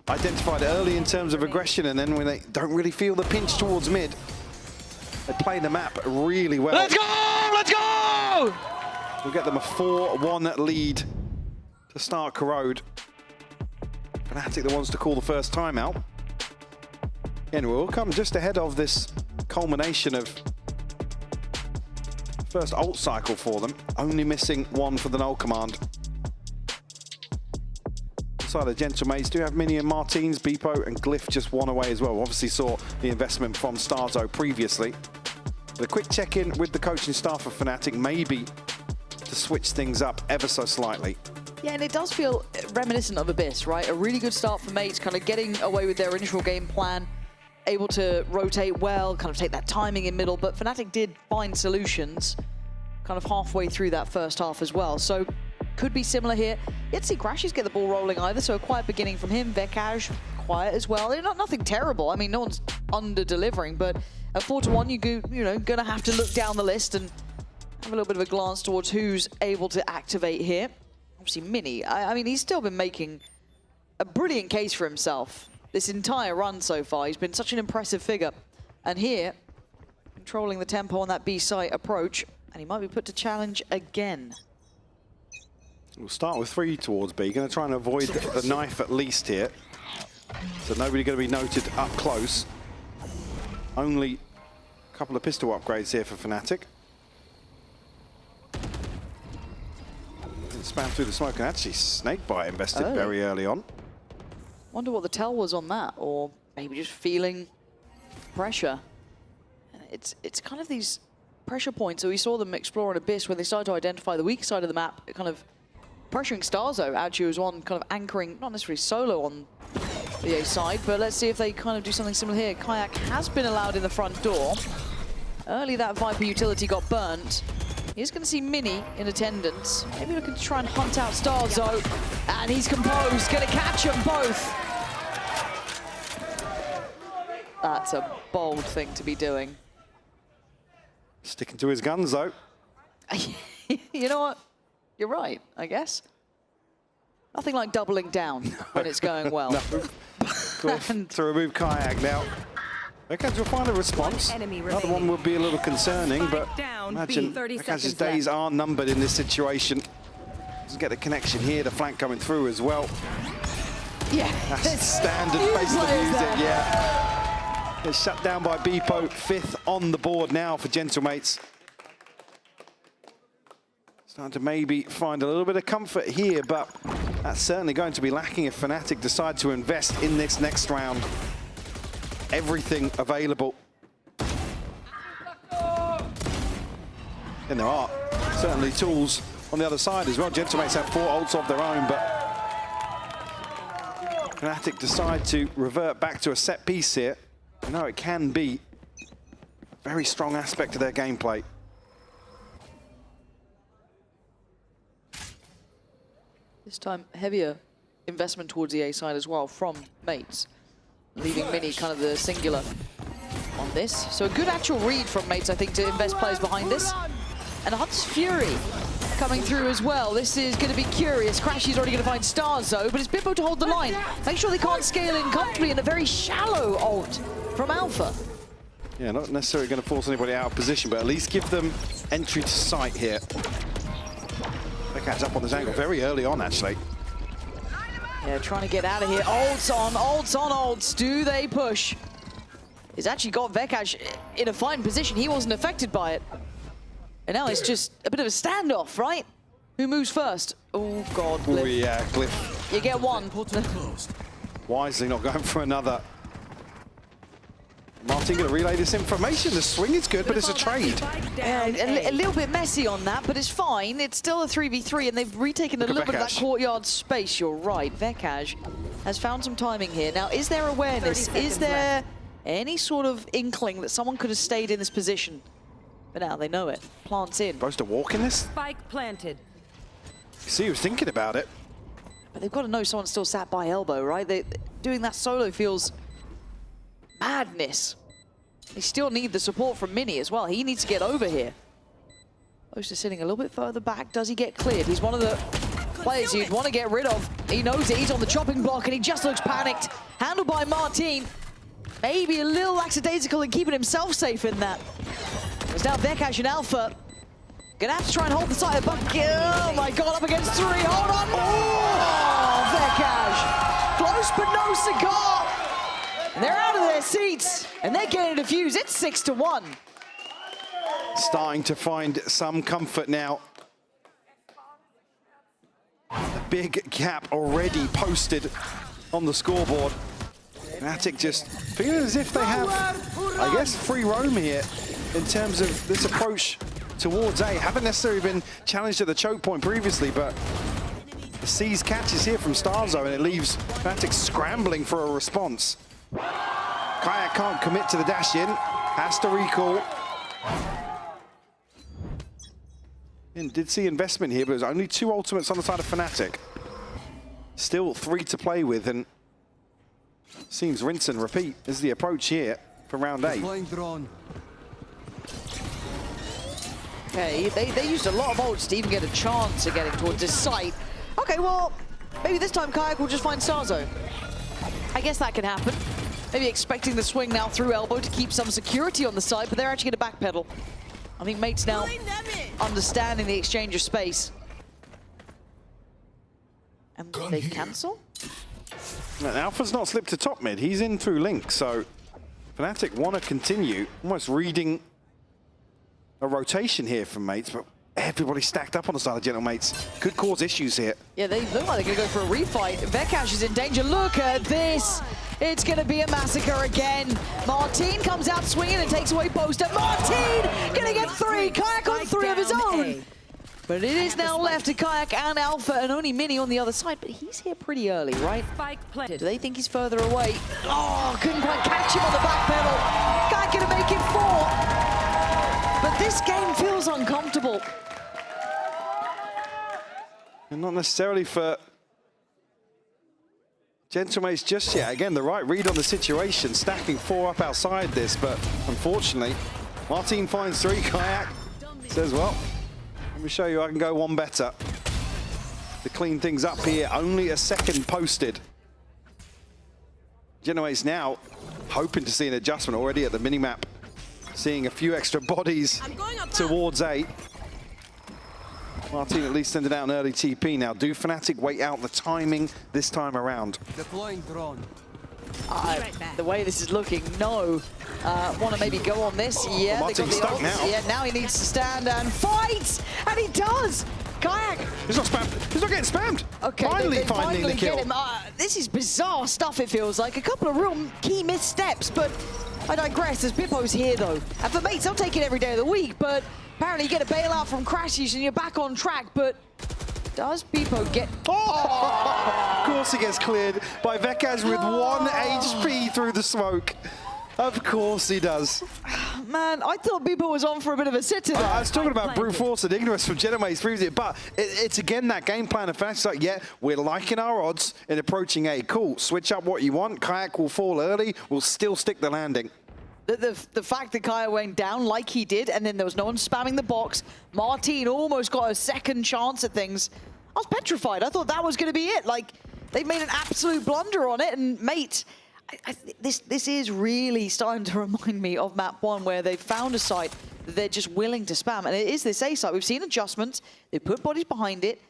Identified early in terms of aggression, and then when they don't really feel the pinch towards mid, they play the map really well. Let's go! Let's go! We'll get them a 4-1 lead to start Corrode. Fnatic the ones to call the first timeout. And we'll come just ahead of this culmination of first ult cycle for them. Only missing one for the null command. Inside the Gentlemates do have Mini and Martins, Beepo and Glyph just one away as well. Obviously saw the investment from Starzo previously. But a quick check-in with the coaching staff of Fnatic, maybe to switch things up ever so slightly. Yeah, and it does feel reminiscent of Abyss, right? A really good start for Mates, kind of getting away with their initial game plan, able to rotate well, kind of take that timing in middle, but Fnatic did find solutions kind of halfway through that first half as well. So could be similar here. Yet to see Crashes get the ball rolling either, so a quiet beginning from him. Vekaj, quiet as well. They're nothing terrible. I mean, no one's under-delivering, but at 4-1, you know, gonna have to look down the list and have a little bit of a glance towards who's able to activate here. Obviously, Mini, I mean, he's still been making a brilliant case for himself this entire run so far. He's been such an impressive figure. And here, controlling the tempo on that B site approach, and he might be put to challenge again. We'll start with 3 towards B. Going to try and avoid the knife at least here. So nobody going to be noted up close. Only a couple of pistol upgrades here for Fnatic. Spam through the smoke, and actually Snakebite invested very early on. Wonder what the tell was on that, or maybe just feeling pressure. It's kind of these pressure points. So we saw them explore an Abyss when they started to identify the weak side of the map, kind of pressuring Starzo. Adju was on, kind of anchoring, not necessarily solo on the A side, but let's see if they kind of do something similar here. Kayak has been allowed in the front door. Early that Viper utility got burnt. He's going to see Mini in attendance. Maybe looking to try and hunt out Starzo. And he's composed, going to catch them both. That's a bold thing to be doing. Sticking to his guns, though. You know what? You're right, I guess. Nothing like doubling down when it's going well. To remove Kayak now. Vekaj will find a response. Another one would be a little concerning, but imagine Vekaj's days are numbered in this situation. Doesn't get the connection here, the flank coming through as well. Yeah, that's standard face the music, yeah. It's shut down by Beepo, 5th on the board now for Gentlemates. Starting to maybe find a little bit of comfort here, but that's certainly going to be lacking if Fnatic decide to invest in this next round. Everything available. And there are certainly tools on the other side as well. Gentlemates have 4 ults of their own, but Fnatic decide to revert back to a set piece here. You know, it can be a very strong aspect of their gameplay. This time, heavier investment towards the A side as well from Mates, leaving Mini kind of the singular on this. So a good actual read from Mates, I think, to invest players behind this. And Hunt's Fury coming through as well. This is going to be curious. Crashy's already going to find Starzo, but it's Bippo to hold the line. Make sure they can't scale in comfortably in a very shallow ult from Alpha. Yeah, not necessarily going to force anybody out of position, but at least give them entry to sight here. They catch up on this angle very early on, actually. Yeah, trying to get out of here. Ults on, ults on, ults. Do they push? He's actually got Vekaj in a fine position. He wasn't affected by it. And now it's just a bit of a standoff, right? Who moves first? Oh, God, Glyph. Oh, yeah, Glyph. You get one. Wisely not going for another. Martin going to relay this information. The swing is good, but it's a trade. Yeah, a little bit messy on that, but it's fine. It's still a 3v3, and they've retaken a little bit of that courtyard space. You're right. Vekaj has found some timing here. Now, is there awareness? Is there any sort of inkling that someone could have stayed in this position? But now they know it. Plants in. Supposed to walk in this? Spike planted. You see, he was thinking about it. But they've got to know someone's still sat by elbow, right? Doing that solo feels madness. They still need the support from Mini as well. He needs to get over here. Close to sitting a little bit further back. Does he get cleared? He's one of the players you'd want to get rid of. He knows it. He's on the chopping block, and he just looks panicked. Handled by Martin. Maybe a little lackadaisical in keeping himself safe in that. It's now Vekash and Alpha. Gonna have to try and hold the side of the bucket. Oh my god, up against 3. Hold on. Oh, Vekash. Close but no cigar. And they're out of their seats, and they're getting defused. It's 6-1. Starting to find some comfort now. A big gap already posted on the scoreboard. Fnatic just feeling as if they have, I guess, free roam here in terms of this approach towards A. Haven't necessarily been challenged at the choke point previously, but the C's catches here from Starzo, and it leaves Fnatic scrambling for a response. Kayak can't commit to the dash in, has to recall. And did see investment here, but there's only 2 ultimates on the side of Fnatic. Still 3 to play with, and seems rinse and repeat is the approach here for round 8. Okay, they used a lot of ults to even get a chance of getting towards this site. Okay, well, maybe this time Kayak will just find Starzo. I guess that can happen. Maybe expecting the swing now through elbow to keep some security on the side, but they're actually going to backpedal. I think Mate's now understanding the exchange of space. And they cancel? And Alpha's not slipped to top mid. He's in through Link, so Fnatic want to continue, almost reading a rotation here from Mates, but everybody stacked up on the side of Gentle Mates. Could cause issues here. Yeah, they look like they're going to go for a refight. Vekash is in danger. Look at this. It's going to be a massacre again. Martin comes out swinging and takes away Poster. Martin going to get 3. Kayak on 3 of his own. But it is now left to Kayak and Alpha, and only Mini on the other side. But he's here pretty early, right? Do they think he's further away? Oh, couldn't quite catch him on the back pedal. Kayak going to make it 4. But this game feels uncomfortable. And not necessarily for Gentlemates just yet. Again, the right read on the situation, stacking 4 up outside this, but unfortunately, Martin finds 3. Kayak says, well, let me show you I can go 1 better. To clean things up here, only a second posted. Gentlemates now hoping to see an adjustment already at the minimap, seeing a few extra bodies towards A. Martin at least sending out an early TP now. Do Fnatic wait out the timing this time around? Deploying drone. The way this is looking, no. Want to maybe go on this? Yeah, they got the stuck ults. now. Yeah, now he needs to stand and fight, and he does. Kayak. He's not spammed. He's not getting spammed. Okay, finally finding the kill. Get him. This is bizarre stuff. It feels like a couple of real key missteps, but I digress. As Bippo's here though, and for Mates, I'll take it every day of the week. But apparently, you get a bailout from crashes and you're back on track. But does Bippo get? Of course, he gets cleared by Vekash with 1 HP through the smoke. Of course he does. Man, I thought Bippo was on for a bit of a sitter there. I was talking about brute force and ignorance from Gentlemates previously, but it's again that game plan of Fnatic's like, yeah, we're liking our odds in approaching A. Cool, switch up what you want. Kayak will fall early. We'll still stick the landing. The fact that Kaya went down like he did, and then there was no one spamming the box. Martin almost got a second chance at things. I was petrified. I thought that was going to be it. Like, they've made an absolute blunder on it, and Mate, this is really starting to remind me of map 1, where they've found a site that they're just willing to spam, and it is this A site. We've seen adjustments. They put bodies behind it.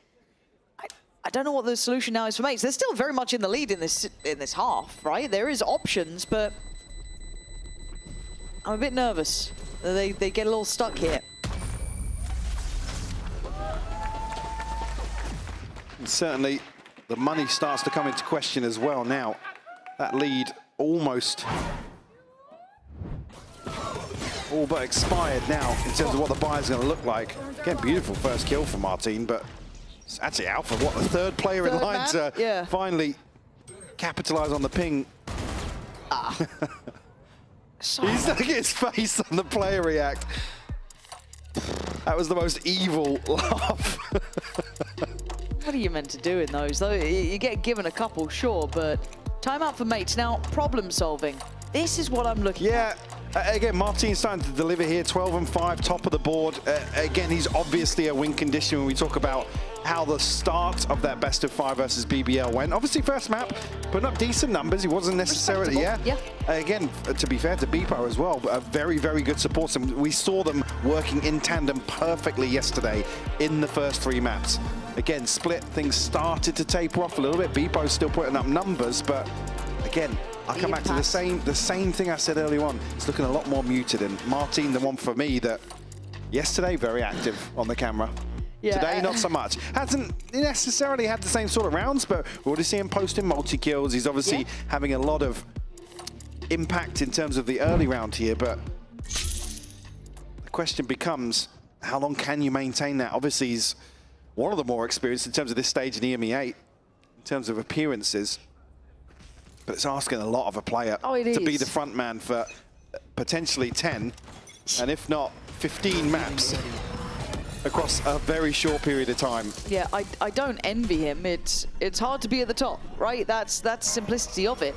I don't know what the solution now is for Mates. They're still very much in the lead in this half, right? There is options, but I'm a bit nervous. They get a little stuck here. And certainly, the money starts to come into question as well now. That lead almost all but expired now in terms of what the buyer's going to look like. Again, beautiful first kill from Martin, but it's actually Alpha, what, the 3rd player in line to finally capitalize on the ping. He's looking at his face on the player react. That was the most evil laugh. What are you meant to do in those, though? You get given a couple, sure, but timeout for Mates. Now, problem solving. This is what I'm looking at. Again, Martin's starting to deliver here, 12 and 5, top of the board. Again, he's obviously a win condition when we talk about how the start of that best of 5 versus BBL went. Obviously, first map, putting up decent numbers. He wasn't necessarily, Again, to be fair to Beepo as well, but a very, very good support. And we saw them working in tandem perfectly yesterday in the first 3 maps. Again, split, things started to taper off a little bit. Beepo's still putting up numbers, but again, I'll come back to the same thing I said earlier on. It's looking a lot more muted, and Martin, the one for me that yesterday very active on the camera. Yeah. Today, not so much. Hasn't necessarily had the same sort of rounds, but we already see him posting multi-kills. He's obviously having a lot of impact in terms of the early round here, but the question becomes, how long can you maintain that? Obviously, he's one of the more experienced in terms of this stage in EMEA, in terms of appearances. But it's asking a lot of a player to be the front man for potentially 10, and if not 15 maps across a very short period of time. Yeah, I don't envy him. It's hard to be at the top, right? That's the simplicity of it.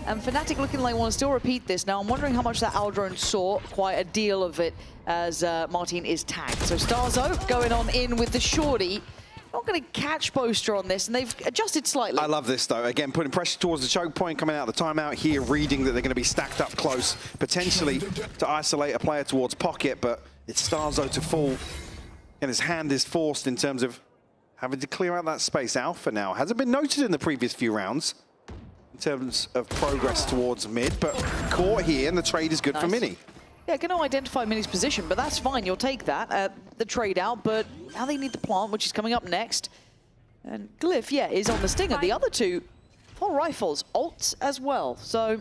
And Fnatic looking like they want to still repeat this. Now, I'm wondering how much that Aldrone saw quite a deal of it as Martin is tagged. So Starzo going on in with the shorty. Not going to catch Boaster on this, and they've adjusted slightly. I love this, though. Again, putting pressure towards the choke point, coming out of the timeout here, reading that they're going to be stacked up close, potentially to isolate a player towards pocket, but it's Starzo to fall, and his hand is forced in terms of having to clear out that space. Alpha now hasn't been noted in the previous few rounds in terms of progress towards mid, but caught here, and the trade is good for Mini. Yeah, going to identify Mini's position, but that's fine. You'll take that, the trade out, but now they need the plant, which is coming up next. And Glyph, is on the stinger. The other two, full rifles, ults as well. So,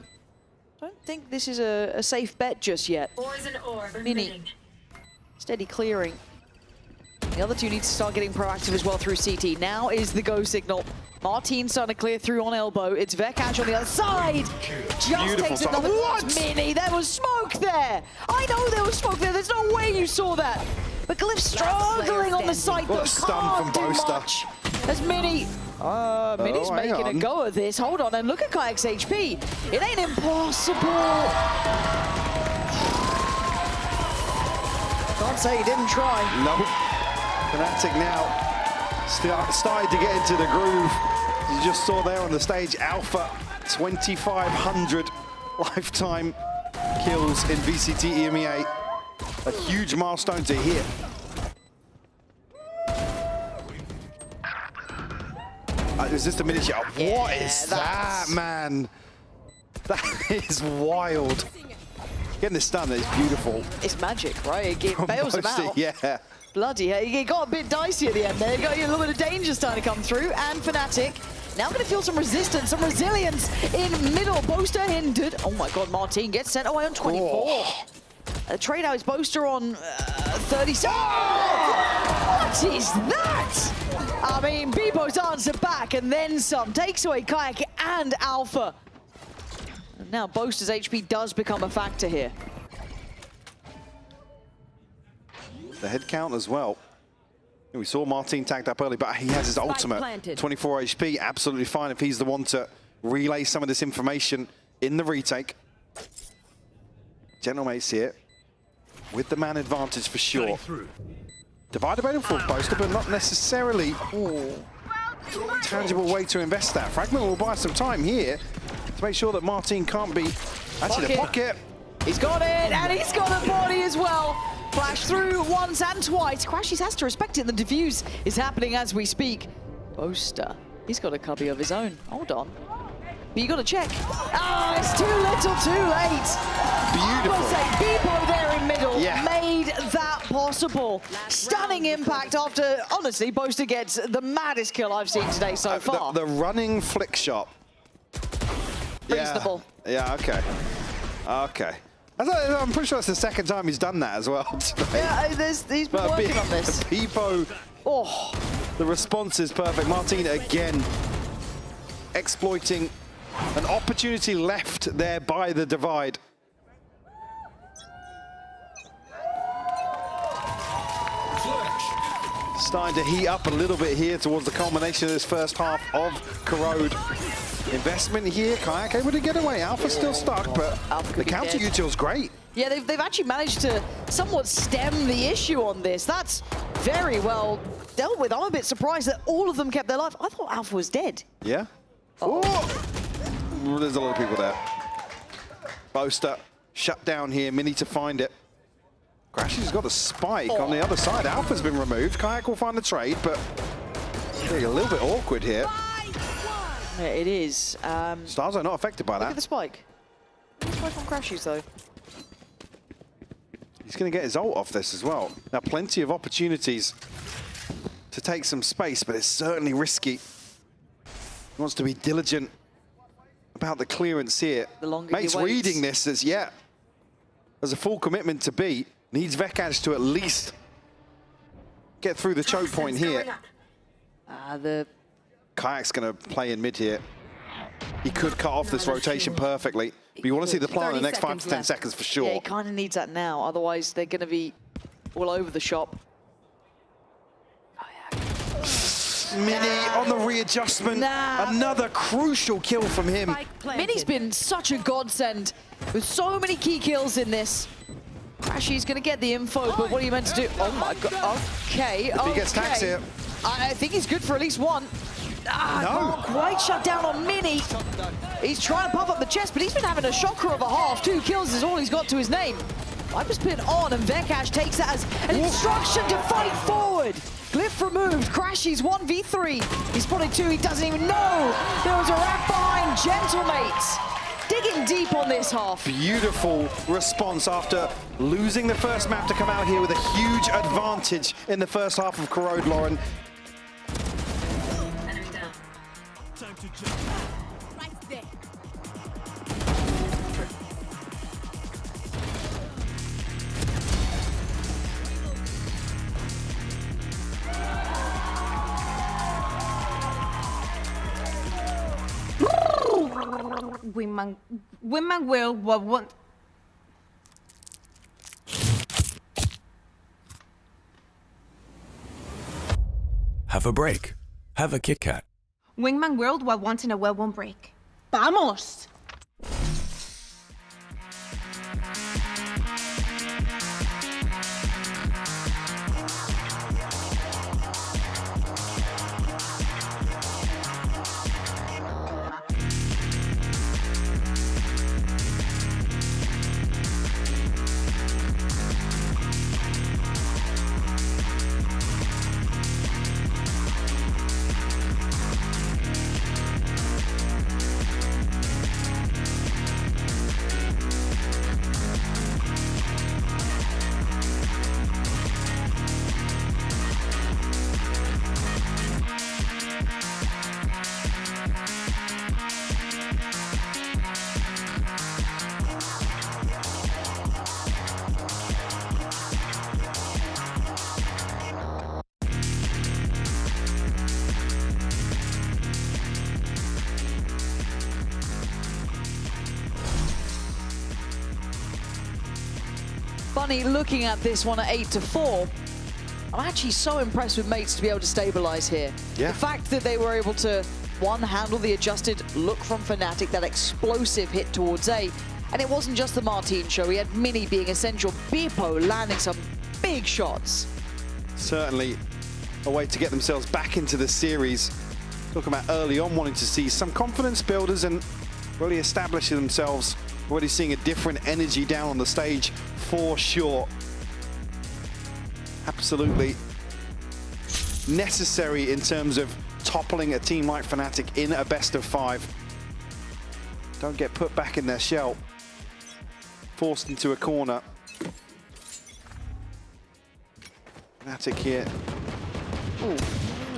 I don't think this is a safe bet just yet. Mini, steady clearing. The other two need to start getting proactive as well through CT. Now is the go signal. Martin starting to clear through on elbow. It's Vekash on the other side. Just takes another glass. Mini, there was smoke there. I know there was smoke there. There's no way you saw that. But Glyph struggling on the side, though. Can't do much. As Mini, Mini's making a go of this. Hold on, and look at Kayak's HP. It ain't impossible. Can't say he didn't try. Nope. Fnatic now started to get into the groove. You just saw there on the stage, Alpha, 2,500 lifetime kills in VCT EMEA. A huge milestone to hit. Is this the miniature? What is that, man? That is wild. Getting this done is beautiful. It's magic, right? It bails them out. Yeah. Bloody hell, it got a bit dicey at the end there. You got a little bit of danger starting to come through, and Fnatic now going to feel some resistance, some resilience in middle. Boaster hindered. Oh my god, Martin gets sent away on 24. Trade out is Boaster on 37. What is that? I mean, Beepo's answer back and then some. Takes away Kayak and Alpha. And now Boaster's HP does become a factor here. The head count as well. We saw Martin tagged up early, but he has his ultimate. 24 HP, absolutely fine if he's the one to relay some of this information in the retake. Gentlemates here with the man advantage for sure. Divided by the full Boaster, but not necessarily a tangible way to invest that. Fragment will buy some time here to make sure that Martin can't be actually the pocket. He's got it, and he's got a body as well. Flash through once and twice. Crashies has to respect it. The defuse is happening as we speak. Boaster, he's got a cubby of his own. Hold on. But you got to check. Ah, it's too little, too late. Beautiful. Beepo there in middle made that possible. Stunning impact after, honestly, Boaster gets the maddest kill I've seen today so far. The running flick shot. Reasonable. Yeah, okay. Okay. I'm pretty sure that's the second time he's done that as well today. Yeah, he's been working on this. Beepo, the response is perfect. Martin again exploiting an opportunity left there by the divide. Starting to heat up a little bit here towards the culmination of this first half of Corrode. Investment here, Kayak able to get away. Alpha's still stuck, but the counter util's great. Yeah, they've actually managed to somewhat stem the issue on this. That's very well dealt with. I'm a bit surprised that all of them kept their life. I thought Alpha was dead. Yeah. Oh. There's a lot of people there. Boaster shut down here. Mini to find it. Crashy's got a spike on the other side. Alpha's been removed. Kayak will find the trade, but getting a little bit awkward here. Yeah, it is. Stars are not affected by that. Look at the spike. Look at the spike on Crashy's, though. He's going to get his ult off this as well. Now, plenty of opportunities to take some space, but it's certainly risky. He wants to be diligent about the clearance here. The longer Mate's he waits. reading this as, yeah, as a full commitment to B. Needs Vekaj to at least get through the choke point here. The Kayak's going to play in mid here. He could cut off this rotation perfectly, but you want to see the plan in the next 5 to 10 seconds for sure. Yeah, he kind of needs that now, otherwise they're going to be all over the shop. Mini on the readjustment. Another crucial kill from him. Mini's been such a godsend with so many key kills in this. Crashy's going to get the info, but what are you meant to do? Oh my god, okay, If he gets tax here. I think he's good for at least one. Can't quite shut down on Mini. He's trying to puff up the chest, but he's been having a shocker of a half. 2 kills is all he's got to his name. Viper's pin on, and Vekaj takes that as an instruction to fight forward. Glyph removed, Crashy's 1v3. He spotted 2, he doesn't even know there was a wrap behind Gentlemates. Digging deep on this half. Beautiful response after losing the first map to come out here with a huge advantage in the first half of Corrode, Lauren. Time to jump. Right there. Women will what want. Have a break. Have a Kit Kat. Wingman World while wanting a well-worn break. Vamos! Funny looking at this one at 8-4. I'm actually so impressed with Mates to be able to stabilize here. Yeah. The fact that they were able to, one, handle the adjusted look from Fnatic, that explosive hit towards A. And it wasn't just the Martin show. He had Mini being essential. Beepo landing some big shots. Certainly a way to get themselves back into the series. Talking about early on wanting to see some confidence builders and really establishing themselves. Already seeing a different energy down on the stage for sure. Absolutely necessary in terms of toppling a team like Fnatic in a best of 5. Don't get put back in their shell. Forced into a corner. Fnatic here. Ooh.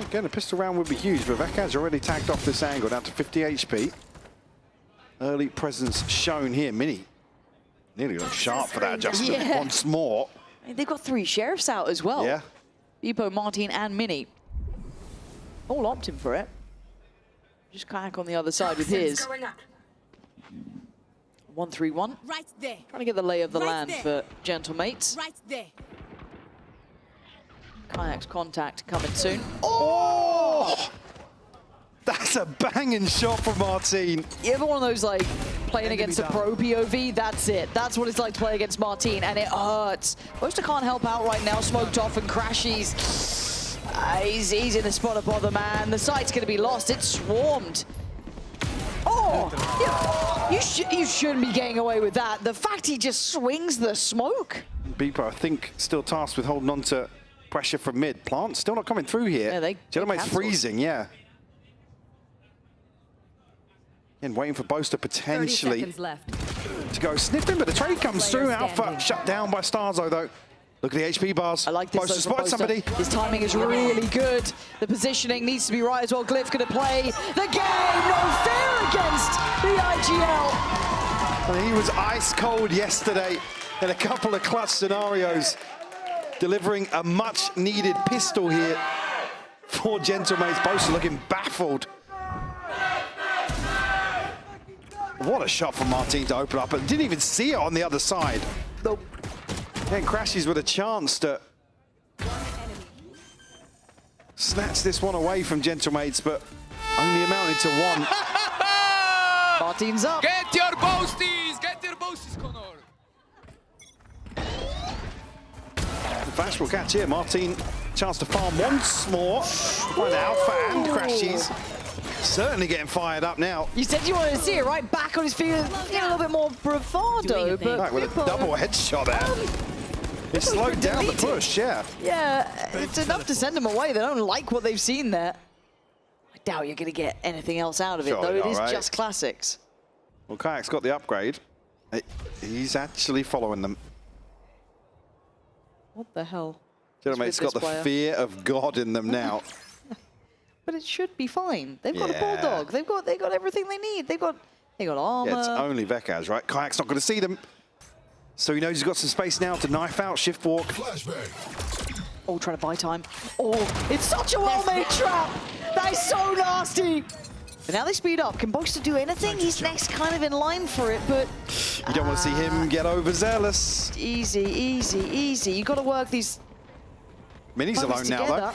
Again, a pistol round would be huge, but Vekaj already tagged off this angle down to 50 HP. Early presence shown here. Mini nearly looked sharp for that adjustment once more. They've got 3 sheriffs out as well. Yeah. Beepo, Martin, and Mini. All opting for it. Just Kayak on the other side with his. 1-3-1. Right there. Trying to get the lay of the land for Gentlemates. Right there. Kayak's contact coming soon. Oh! That's a banging shot from Martin. You ever one of those like playing against a pro POV, that's it. That's what it's like to play against Martin, and it hurts. Boaster can't help out right now, smoked off, and Crashies. He's in a spot above the man. The site's going to be lost. It's swarmed. Oh, you shouldn't be getting away with that. The fact he just swings the smoke. Beepo, I think, still tasked with holding on to pressure from mid. Plant still not coming through here. Yeah, Genomate's freezing, yeah. And waiting for Boaster potentially to go sniff him, but the trade comes through. Alpha shut down by Starzo, though. Look at the HP bars. I like this. Boaster spotted somebody. His timing is really good. The positioning needs to be right as well. Glyph going to play the game. No fear against the IGL. And he was ice cold yesterday in a couple of clutch scenarios, delivering a much needed pistol here for Gentlemates. Boaster looking baffled. What a shot from Martin to open up, and didn't even see it on the other side. Nope. Then Crashies with a chance to snatch this one away from Gentlemates, but only amounted to one. Martin's up. Get your boasties! Get your boasties, Connor! Flash will catch here. Martin, chance to farm once more. Find Alpha and Crashies. Certainly getting fired up now. You said you wanted to see it, right? Back on his feet, a little bit more bravado. But back with a double headshot there. It slowed down the push, yeah. Yeah, it's enough to send them away. They don't like what they've seen there. I doubt you're going to get anything else out of it, though. It is just classics. Well, Kayak's got the upgrade. He's actually following them. What the hell? Gentlemate's got the fear of God in them now. But it should be fine. They've got a bulldog. They got everything they need. They got armor. Yeah, it's only Vekaz, right? Kayak's not going to see them. So he knows he's got some space now to knife out, shift walk. Oh, trying to buy time. Oh, it's such a well-made trap. That is so nasty. But now they speed up. Can Boaster do anything? He's next kind of in line for it, but... You don't want to see him get overzealous. Easy, easy, easy. You got to work these... Mini's alone now, though.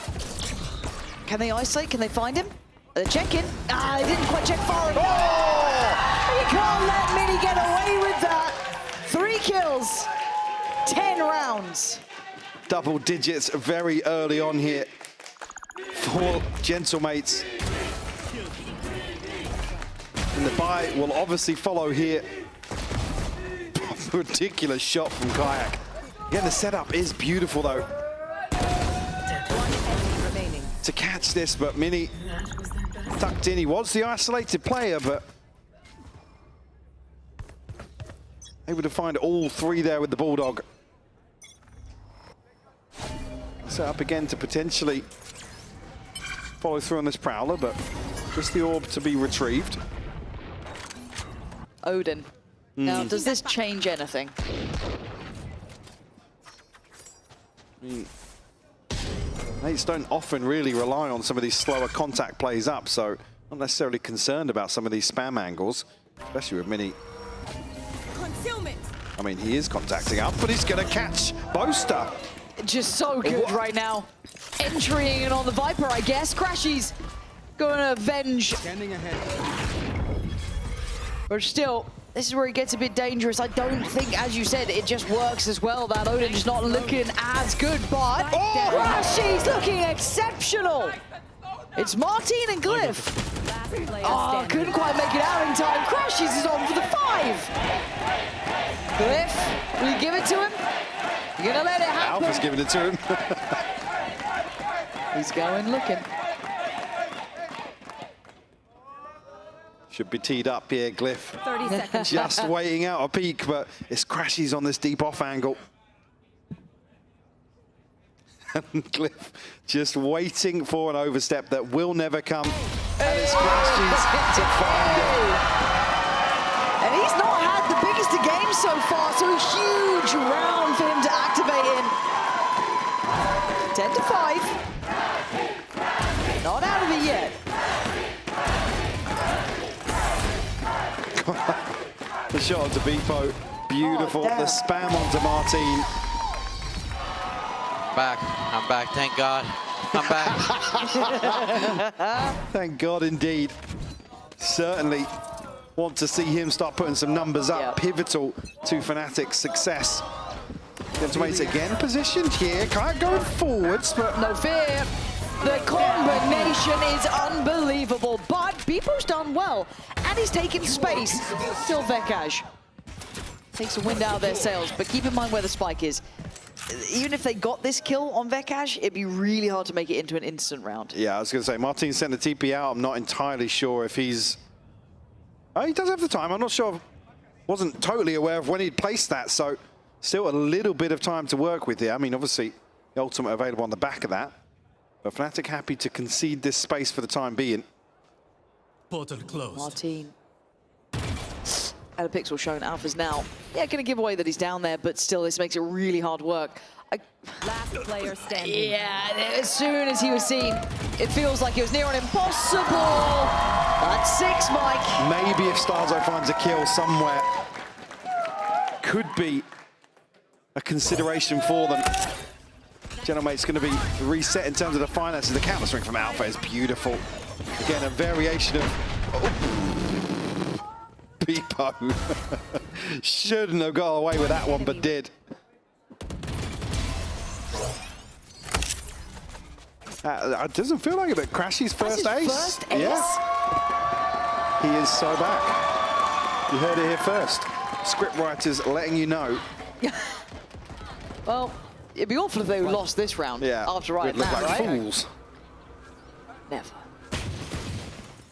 Can they isolate? Can they find him? They're checking. They didn't quite check far enough. You can't let Mini get away with that. 3 kills, 10 rounds. Double digits very early on here for Gentlemates. And the buy will obviously follow here. Ridiculous shot from Kayak. Again, the setup is beautiful, though. To catch this, but Mini tucked in. He was the isolated player, but able to find all 3 there with the Bulldog. Set up again to potentially follow through on this Prowler, but just the orb to be retrieved. Odin. Now, does this change anything? I mean, Mates don't often really rely on some of these slower contact plays up, so not necessarily concerned about some of these spam angles, especially with Mini. I mean, he is contacting up, but he's going to catch Boaster. Just so good right now. Entering in on the Viper, I guess. Crashies going to avenge. Standing ahead. But still, this is where it gets a bit dangerous. I don't think, as you said, it just works as well. That Odin is not looking as good, but Crashies looking exceptional. It's Martin and Glyph. Oh, couldn't quite make it out in time. Crashies is on for the 5. Glyph, will you give it to him? You're gonna let it happen. Alpha's giving it to him. He's going looking. Should be teed up here, Glyph. 30 seconds. Just waiting out a peek, but it's Crashies on this deep off angle. And Glyph just waiting for an overstep that will never come. And it's Crashies to find it. And he's not had the biggest of games so far, so a huge round for him to activate in. 10 to 5. Not out of it yet. The shot onto Beepo, beautiful. The spam onto Martin. I'm back, thank God. I'm back. Thank God indeed. Certainly want to see him start putting some numbers up, pivotal to Fnatic's success. Gentleman's again positioned here, Kayak going forwards, but no fear. The combination is unbelievable, but Beepo's done well, and he's taking space. Still Vekaj takes the wind out of their sails, but keep in mind where the spike is. Even if they got this kill on Vekaj, it'd be really hard to make it into an instant round. Yeah, I was going to say, Martin sent the TP out. I'm not entirely sure if he's... Oh, he does have the time. I'm not sure. Wasn't totally aware of when he'd placed that, so still a little bit of time to work with here. I mean, obviously, the ultimate available on the back of that. But Fnatic happy to concede this space for the time being. Portal closed. Martin. Out of pixel showing Alpha's now. Yeah, going to give away that he's down there, but still, this makes it really hard work. Last player standing. Yeah, as soon as he was seen, it feels like it was near on impossible. That's 6, Mike. Maybe if Starzo finds a kill somewhere, could be a consideration for them. Gentlemate's going to be reset in terms of the finances. The counter swing from Alpha is beautiful. Again, a variation of... Beepo. Shouldn't have got away with that one, but did. It doesn't feel like it, but Crashy's first ace. First ace? Yeah. He is so back. You heard it here first. Script writers letting you know. Well, it'd be awful if they lost this round after writing that, like right? Fools. Never.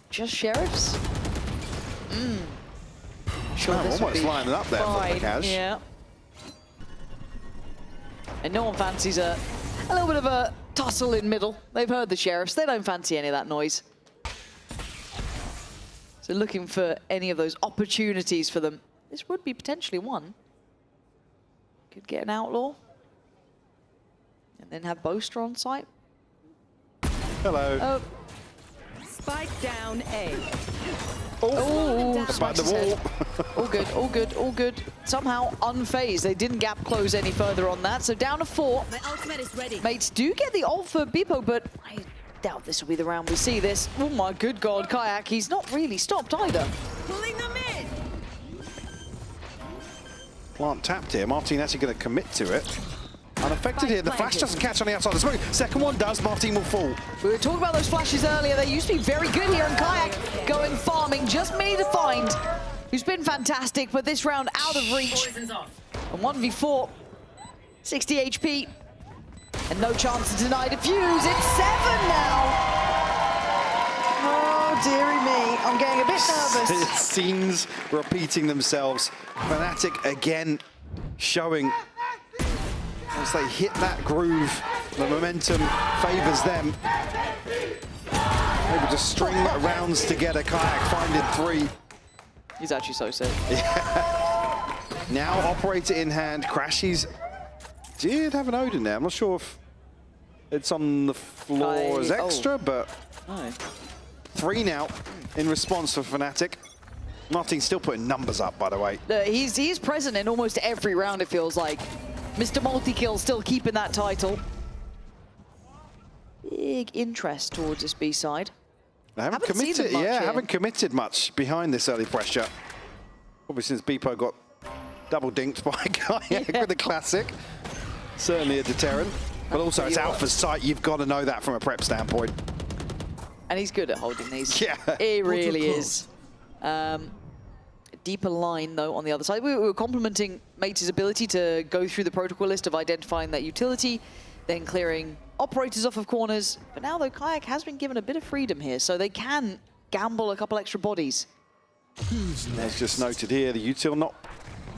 Just sheriffs? Sure, this almost lining up there for Vekaj. Yeah. And no one fancies a little bit of a tussle in middle. They've heard the sheriffs. They don't fancy any of that noise. So looking for any of those opportunities for them. This would be potentially one. Could get an outlaw. And then have Boaster on site. Hello. Oh. Spike down A. Oh, about the wall. All good, all good, all good. Somehow unfazed. They didn't gap close any further on that. So down to 4. My ultimate is ready. Mates do get the ult for Beepo, but I doubt this will be the round we see this. Oh my good God, Kayak, he's not really stopped either. Pulling them in. Plant tapped here. Martin actually going to commit to it. Unaffected here. The flash doesn't catch on the outside of the smoke. Second one does. Martin will fall. We were talking about those flashes earlier. They used to be very good here, and Kayak going farming. Just me to find, who's been fantastic, but this round out of reach. And 1v4, 60 HP, and no chance to deny defuse. It's 7 now. Oh, dearie me. I'm getting a bit nervous. Scenes repeating themselves. Fnatic again showing as they hit that groove, the momentum favors them. Able to string rounds together. Kayak finding 3. He's actually so sick. Yeah. Now operator in hand. Crashies did have an Odin there. I'm not sure if it's on the floor as extra, but no. 3 now in response for Fnatic. Martin's still putting numbers up, by the way. He's present in almost every round, it feels like. Mr. Multi-Kill still keeping that title. Big interest towards this B side. They haven't committed, haven't committed much behind this early pressure. Probably since Beepo got double dinked by Kayak with the classic. Certainly a deterrent. But also it's Alpha's site, you've got to know that from a prep standpoint. And he's good at holding these. Yeah. He really is. Deeper line, though, on the other side. We were complimenting Mates' ability to go through the protocol list of identifying that utility, then clearing operators off of corners. But now, though, Kayak has been given a bit of freedom here, so they can gamble a couple extra bodies. As just noted here, the util not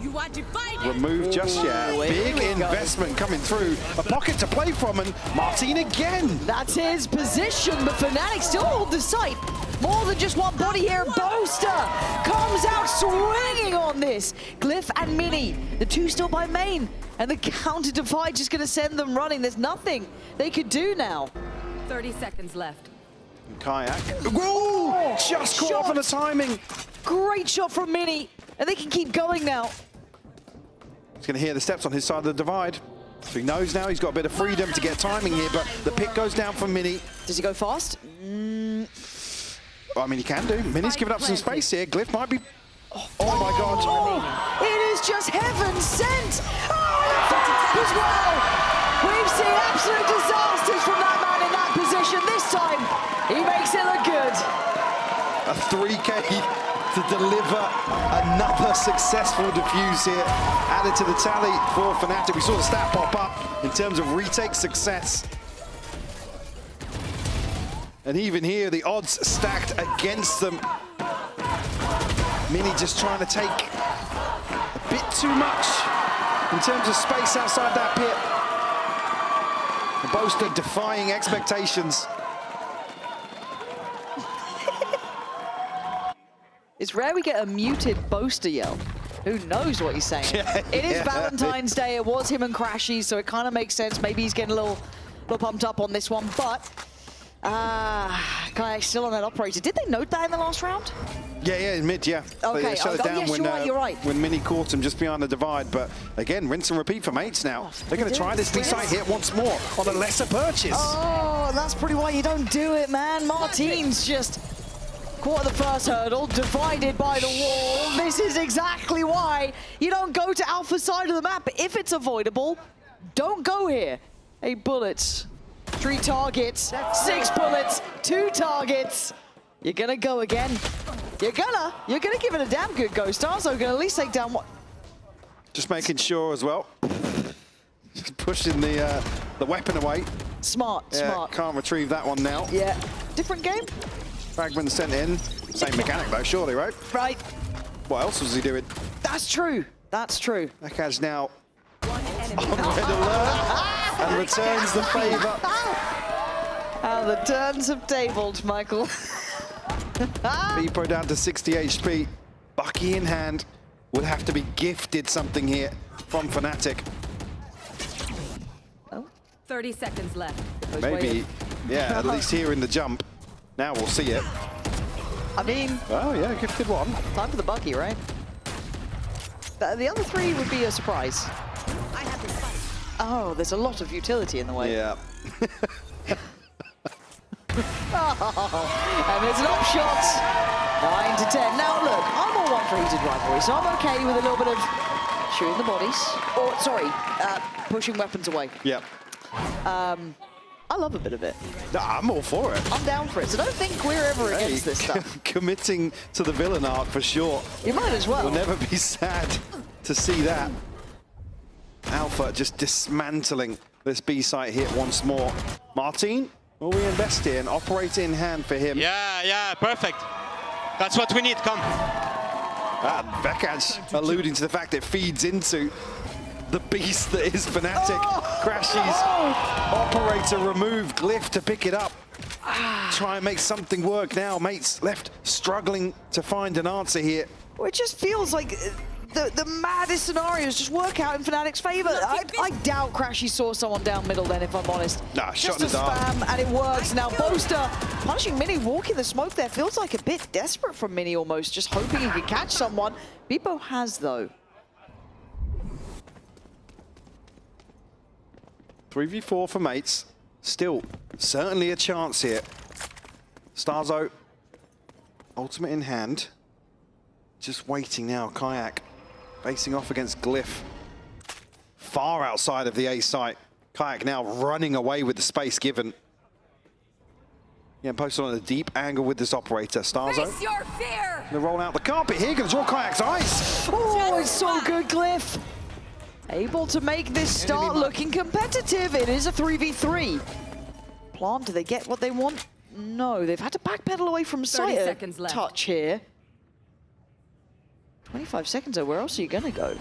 You are divided. removed just yet. Big investment coming through. A pocket to play from, and Martin again. That's his position, but Fnatic still hold the site. More than just one body here. Boaster comes out swinging on this. Glyph and Mini, the 2 still by main. And the counter divide just going to send them running. There's nothing they could do now. 30 seconds left. Kayak. Whoa! Just caught off on the timing. Great shot from Mini. And they can keep going now. He's going to hear the steps on his side of the divide. So he knows now he's got a bit of freedom to get timing here, but the pick goes down for Mini. Does he go fast? Well, I mean, he can do. Mini's giving up some space here. Glyph might be Oh my God. Oh, it is just heaven sent. Oh, and a foul as well. We've seen absolute disasters from that man in that position. This time, he makes it look good. A 3K to deliver another successful defuse here. Added to the tally for Fnatic. We saw the stat pop up in terms of retake success. And even here, the odds stacked against them. Mini just trying to take a bit too much in terms of space outside that pit. The Boaster defying expectations. It's rare we get a muted Boaster yell. Who knows what he's saying? Yeah, it is Valentine's Day. It was him and Crashy, so it kind of makes sense. Maybe he's getting a little pumped up on this one, but Kayak's still on that operator. Did they note that in the last round? Yeah, in mid, yeah. Okay, they shut it down yes, when, you're right. when Mini caught him just behind the divide. But again, rinse and repeat for mates now. They're going to try this B-side hit once more on a lesser purchase. Oh, that's pretty why you don't do it, man. Martin's just caught the first hurdle, divided by the wall. This is exactly why you don't go to alpha side of the map. If it's avoidable, don't go here. 8 bullets, 3 targets, 6 bullets, 2 targets. You're gonna go again. You're gonna give it a damn good go. Starzo gonna at least take down one. Just making sure as well. Just pushing the weapon away. Smart. Can't retrieve that one now. Yeah, different game. Fragment sent in. Same mechanic though, surely, right? Right. What else was he doing? That's true. That's true. Ekaj now on red alert and returns the favor. How the turns have tabled, Michael. Beepo down to 60 HP. Bucky in hand. Would have to be gifted something here from Fnatic. 30 seconds left. Maybe, yeah, at least here in the jump. Now we'll see it. I mean... Oh, yeah, gifted one. Time for the Bucky, right? The other 3 would be a surprise. Oh, there's a lot of utility in the way. Yeah. And there's an upshot. 9 to 10. Now look, I'm all one for heated rivalry, so I'm okay with a little bit of shooting the bodies. Or, sorry, pushing weapons away. Yep. I love a bit of it. No, I'm all for it. I'm down for it, so don't think we're ever against this stuff. Committing to the villain arc for sure. You might as well. We'll never be sad to see that. Alpha just dismantling this B site hit once more. Martin, will we invest here and operate in hand for him? Yeah, perfect. That's what we need, come. Vekaj alluding to the fact it feeds into the beast that is Fnatic. Crashy's operator removed, Glyph to pick it up. Try and make something work now. Mates left struggling to find an answer here. Well, it just feels like the maddest scenarios just work out in Fnatic's favor. I doubt Crashy saw someone down middle then, if I'm honest. Nah, just a spam, and it works. Now, Boaster punishing Mini, walking the smoke there. Feels like a bit desperate from Mini almost, just hoping he could catch someone. Beepo has, though. 3v4 for mates. Still, certainly a chance here. Starzo, ultimate in hand. Just waiting now, Kayak facing off against Glyph. Far outside of the A site. Kayak now running away with the space given. Yeah, posted on a deep angle with this operator. Starzo. Face your fear! Gonna roll out the carpet here, gonna draw Kayak's eyes. Oh, it's so good, Glyph. Able to make this start looking competitive. It is a 3v3. Plant, do they get what they want? No, they've had to backpedal away from sight. 30 seconds left. Touch here. 25 seconds though, where else are you gonna go?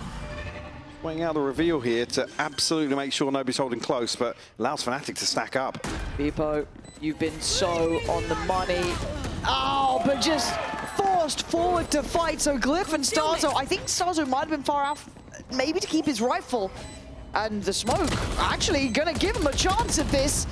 Weighing out the reveal here to absolutely make sure nobody's holding close, but allows Fnatic to stack up. Beepo, you've been so on the money. Oh, but just forced forward to fight. So Glyph and Starzo, I think Starzo might have been far out, maybe to keep his rifle. And the smoke actually gonna give him a chance at this.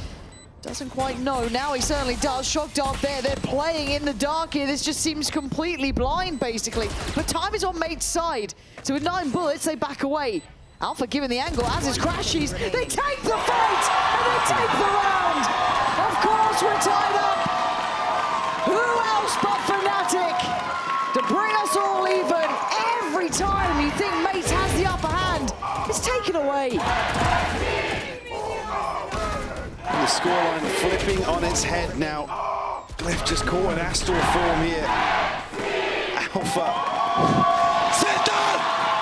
Doesn't quite know. Now he certainly does. Shock dart there. They're playing in the dark here. This just seems completely blind, basically. But time is on mate's side. So with 9 bullets, they back away. Alpha giving the angle, as is Crashies. They take the fight, and they take the round. Of course, we're tied up. Who else but Fnatic to bring us all even? the scoreline flipping on its head now. Glyph just caught an astral form here. Alpha. Sit down!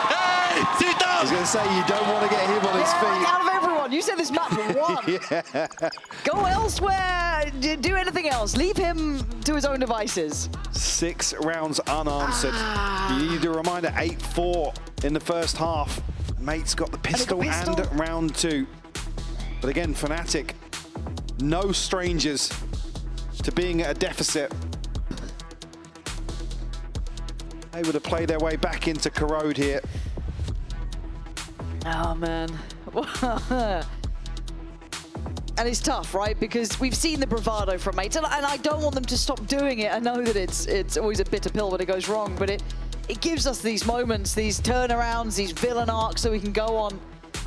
Hey! Sit down! I was going to say, you don't want to get him on his feet. Out of everyone, you said this map won. Yeah. Go elsewhere, do anything else. Leave him to his own devices. 6 rounds unanswered. You need a reminder, 8-4 in the first half. Mate's got the pistol and round 2. But again, Fnatic, no strangers to being at a deficit. Able to play their way back into Corrode here. Oh, man. And it's tough, right? Because we've seen the bravado from Mates, and I don't want them to stop doing it. I know that it's always a bitter pill when it goes wrong, but it gives us these moments, these turnarounds, these villain arcs that we can go on.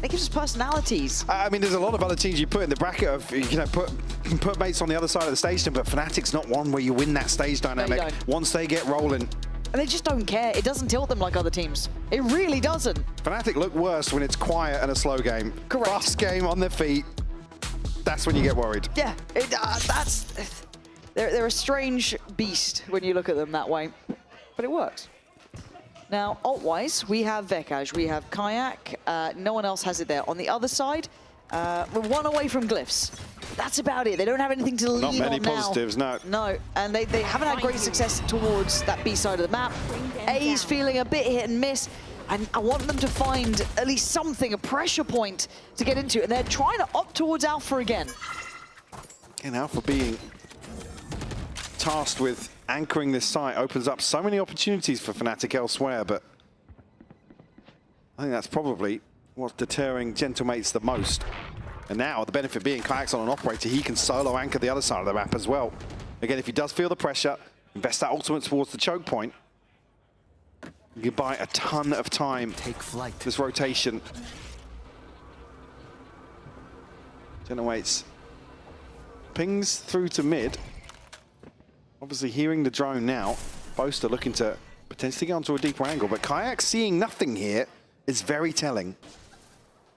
It gives us personalities. I mean, there's a lot of other teams you put in the bracket of, you know, put Mates on the other side of the stage, but Fnatic's not one where you win that stage dynamic once they get rolling. And they just don't care. It doesn't tilt them like other teams. It really doesn't. Fnatic look worse when it's quiet and a slow game. Correct. Fast game on their feet. That's when you get worried. Yeah, they're a strange beast when you look at them that way, but it works. Now, ult-wise, we have Vekaj, we have Kayak. No one else has it there. On the other side, we're one away from Glyphs. That's about it. They don't have anything to lean on now. Not many positives, no. No, and they haven't had great success towards that B side of the map. A's feeling a bit hit and miss. And I want them to find at least something, a pressure point to get into. And they're trying to opt towards Alpha again. And Alpha being tasked with anchoring this site opens up so many opportunities for Fnatic elsewhere, but I think that's probably what's deterring Gentlemates the most. And now, the benefit being Kayak's on an operator, he can solo anchor the other side of the map as well. Again, if he does feel the pressure, invest that ultimate towards the choke point, you can buy a ton of time. Take flight. This rotation. Gentlemates pings through to mid. Obviously hearing the drone now. Boaster looking to potentially get onto a deeper angle, but Kayak seeing nothing here is very telling.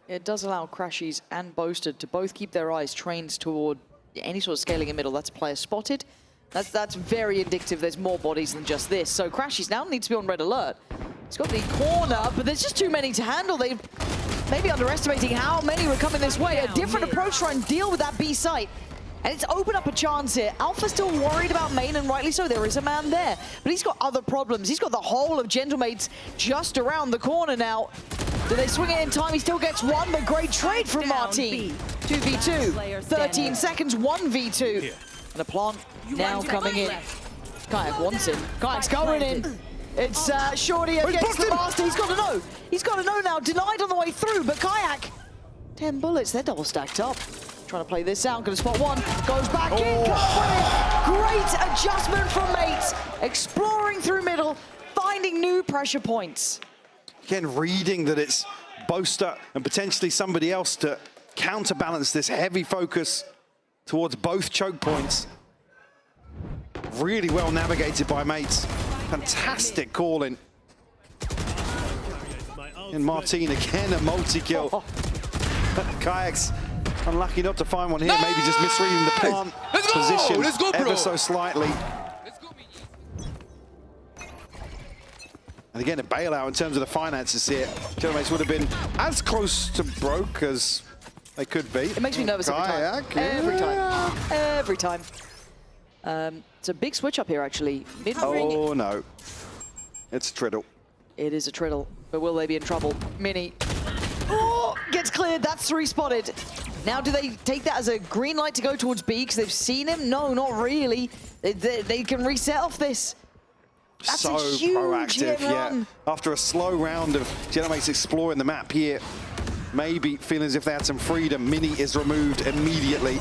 It does allow Crashies and Boaster to both keep their eyes trained toward any sort of scaling in middle. That's a player spotted. That's very indicative. There's more bodies than just this. So Crashies now needs to be on red alert. He's got the corner, but there's just too many to handle. They may be underestimating how many were coming this way. A different approach to try and deal with that B site. And it's opened up a chance here. Alpha's still worried about main, and rightly so. There is a man there. But he's got other problems. He's got the whole of Gentlemates just around the corner now. Do they swing it in time? He still gets one, but great trade from Martin. 2v2. 13 seconds, 1v2. And a plant now coming in. Kayak wants him. Kayak's going in. It's Shorty against the Master. He's got to know. He's got to know now. Denied on the way through, but Kayak, 10 bullets. They're double stacked up. Trying to play this out. Going to spot one. Goes back in. Great adjustment from Mates. Exploring through middle, finding new pressure points. Again, reading that it's Boaster and potentially somebody else to counterbalance this heavy focus towards both choke points. Really well navigated by Mates. Fantastic calling. And Martin again, a multi-kill. Kayak's unlucky not to find one here, maybe just misreading the plant position ever so slightly. And again, a bailout in terms of the finances here. Gentlemates would have been as close to broke as they could be. It makes me nervous every time. Every time. It's a big switch up here, actually. Oh, no. It's a Triddle. It is a Triddle, but will they be in trouble? Mini. Oh, gets cleared. That's 3 spotted. Now, do they take that as a green light to go towards B because they've seen him? No, not really. They can reset off this. That's so a huge proactive, yeah. After a slow round of Gentlemates exploring the map here, maybe feeling as if they had some freedom, Mini is removed immediately.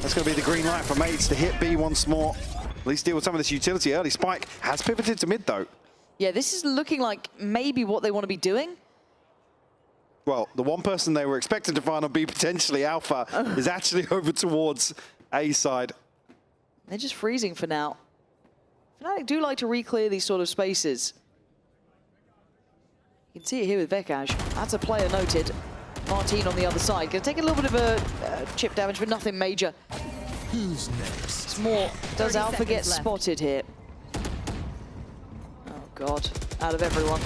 That's going to be the green light for Mates to hit B once more. At least deal with some of this utility early. Spike has pivoted to mid, though. Yeah, this is looking like maybe what they want to be doing. Well, the one person they were expecting to find on B, potentially Alpha, is actually over towards A side. They're just freezing for now. Fnatic do like to re-clear these sort of spaces. You can see it here with Vekaj. That's a player noted. Martin on the other side. Gonna take a little bit of a chip damage, but nothing major. Who's next? It's more, does Alpha get spotted here? Oh God, out of everyone.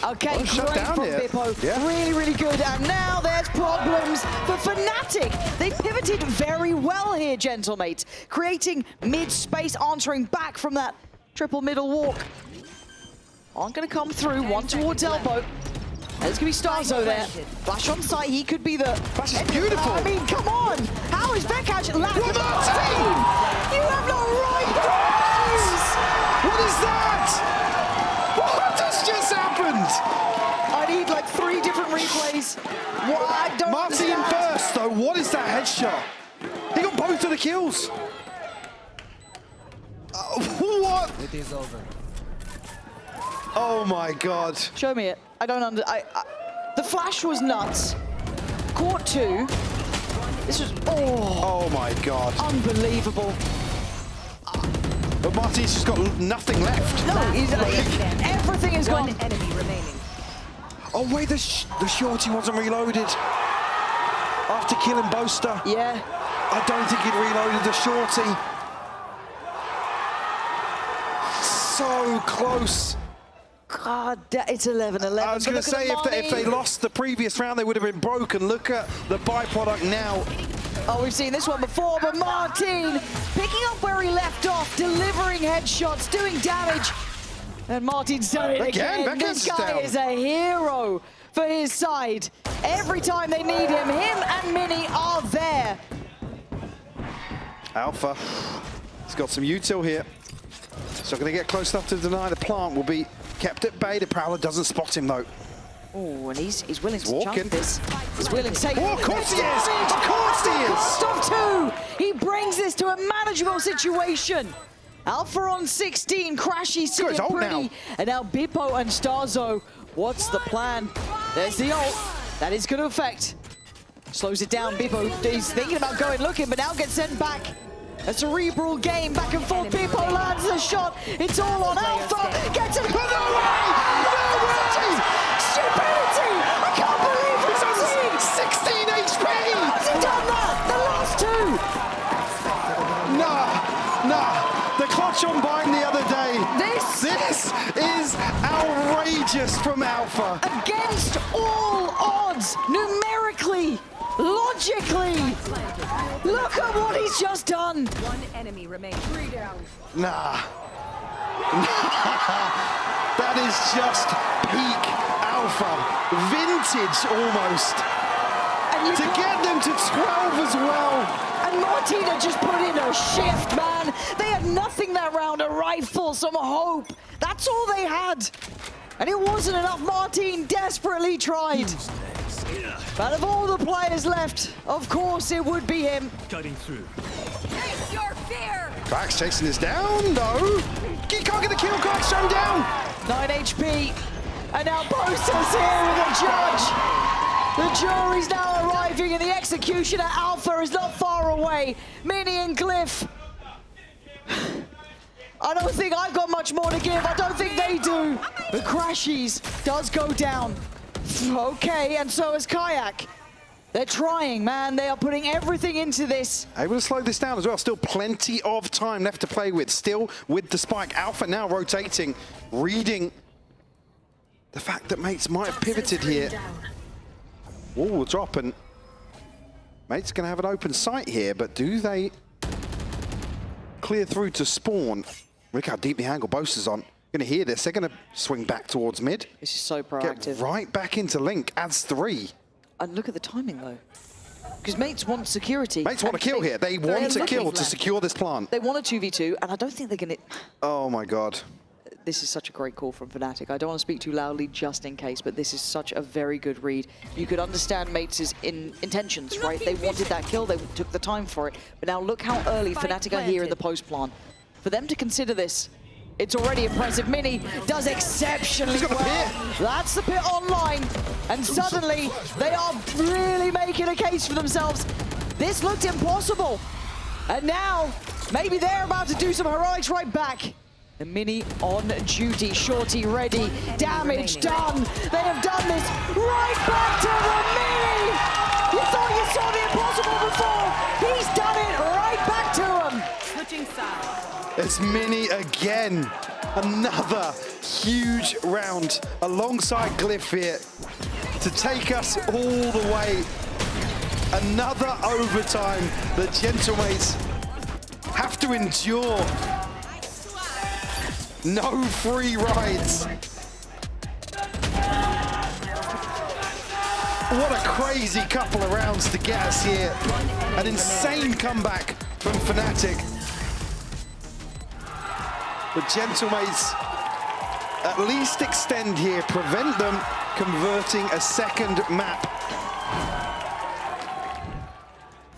Okay, great from Bippo. Yeah. Really, really good. And now there's problems for Fnatic. They pivoted very well here, gentlemates. Creating mid-space, answering back from that triple middle walk. Aren't going to come through. One towards elbow. There's going to be Starzo there. Flash on site. He could be the... Flash is beautiful. I mean, come on. How is Vekaj lacking Martin? You have no right to lose. What is that? What has just happened? I need like 3 different replays. What? I don't Martin understand. first, though. What is that headshot? He got both of the kills. What? It is over. Oh my God. Show me it. I don't the flash was nuts. Court 2. This was, oh my God. Unbelievable. But Martin's just got nothing left. No, he's everything is gone. One enemy remaining. Oh wait, the shorty wasn't reloaded. After killing Boaster. Yeah. I don't think he'd reloaded the shorty. So close. God, it's 11-11. I was going to say, if they lost the previous round, they would have been broken. Look at the byproduct now. Oh, we've seen this one before, but Martin picking up where he left off, delivering headshots, doing damage. And Martin's done it again. This guy is a hero for his side. Every time they need him and Mini are there. Alpha, he's got some util here. So going to get close enough to deny the plant will be kept at bay. The Prowler doesn't spot him though. Oh, and he's willing to walking. chunk this. He's willing to take of course he is! Of course he is! Cost of 2! He brings this to a manageable situation. Alpha on 16, Crashy sitting pretty. And now Bippo and Starzo. What's the plan? There's the ult. That is going to affect. Slows it down. Bippo, he's thinking about going looking, but now gets sent back. A cerebral game, back and forth. Bippo lands the shot. It's all on Alpha. Gets it. No way! No way! Stupidity! I can't believe what I'm seeing! 16 HP! How's he done that? The last 2! Nah. The clutch on Bind the other day. This is outrageous from Alpha. Against all odds, numerically, logically. Look at what he's just done. One enemy remaining. 3 down. Nah. That is just peak Alpha. Vintage almost. And to get them to 12 as well. And Martina just put in a shift, man. They had nothing that round, a rifle, some hope. That's all they had. And it wasn't enough. Martin desperately tried. But of all the players left, of course it would be him. Cutting through. Face your fear! Krax chasing this down, though. He can't get the kill. Krax shown down. 9 HP. And now Boaster's here with a judge. The jury's now arriving and the executioner Alpha is not far away. Mini and Glyph. I don't think I've got much more to give. I don't think they do. The Crashies does go down. Okay, and so is Kayak. They're trying, man. They are putting everything into this. Able to slow this down as well. Still plenty of time left to play with. Still with the spike. Alpha now rotating, reading the fact that mates might have pivoted here. Oh, drop, and mates going to have an open sight here, but do they clear through to spawn? Look how deep the angle Boaster's on. Going to hear this. They're going to swing back towards mid. This is so proactive. Get right back into Link. Adds 3. And look at the timing, though. Because mates want security. Mates want a kill here. They want a kill to secure this plant. They want a 2v2, and I don't think they're going to... Oh, my God. This is such a great call from Fnatic. I don't want to speak too loudly just in case, but this is such a very good read. You could understand Mates' intentions, right? They wanted that kill, they took the time for it. But now look how early Fnatic are here in the post plan. For them to consider this, it's already impressive. Mini does exceptionally well. That's the pit online. And suddenly, they are really making a case for themselves. This looked impossible. And now, maybe they're about to do some heroics right back. The Mini on duty, Shorty ready, damage done. They have done this right back to the Mini. You thought you saw the impossible before. He's done it right back to him. Switching sides. It's Mini again. Another huge round alongside Glyph here to take us all the way. Another overtime that Gentlemates have to endure. No free rides. What a crazy couple of rounds to get us here. An insane comeback from Fnatic. The Gentlemates at least extend here, prevent them converting a second map.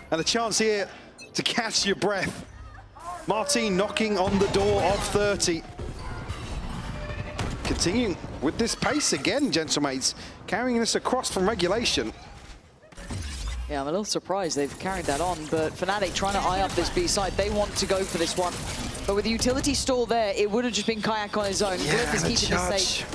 And a chance here to catch your breath. Martin knocking on the door of 30. Continuing with this pace again, Gentlemates, carrying this across from regulation. Yeah, I'm a little surprised they've carried that on, but Fnatic trying to eye up this B side. They want to go for this one. But with the utility stall there, it would have just been Kayak on his own. Yeah, Glyph is keeping this safe.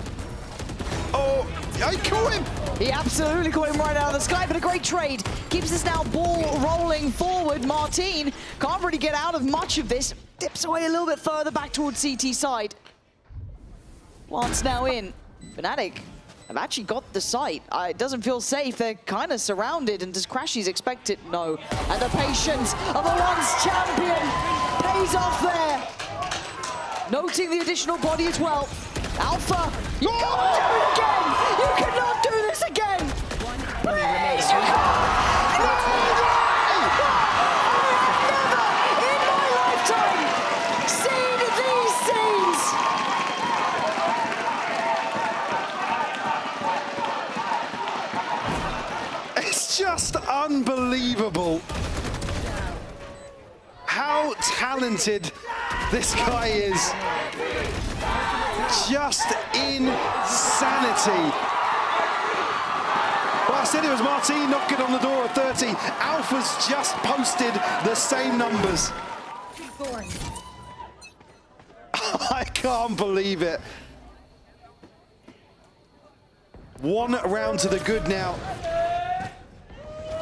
Oh, I caught him! He absolutely caught him right out of the sky, but a great trade. Keeps us now ball rolling forward. Martin can't really get out of much of this. Dips away a little bit further back towards CT side. Plant's now in. Fnatic have actually got the site. It doesn't feel safe. They're kind of surrounded, and does Crashies expect it? No. And the patience of a once champion pays off there. Noting the additional body as well. Alpha, you can't do it again! You cannot do this again! Please, you can't! In my lifetime, seen these scenes! It's just unbelievable how talented this guy is. Just insanity. Well, I said it was Martin knocking on the door at 30. Alpha's just posted the same numbers. I can't believe it. One round to the good now.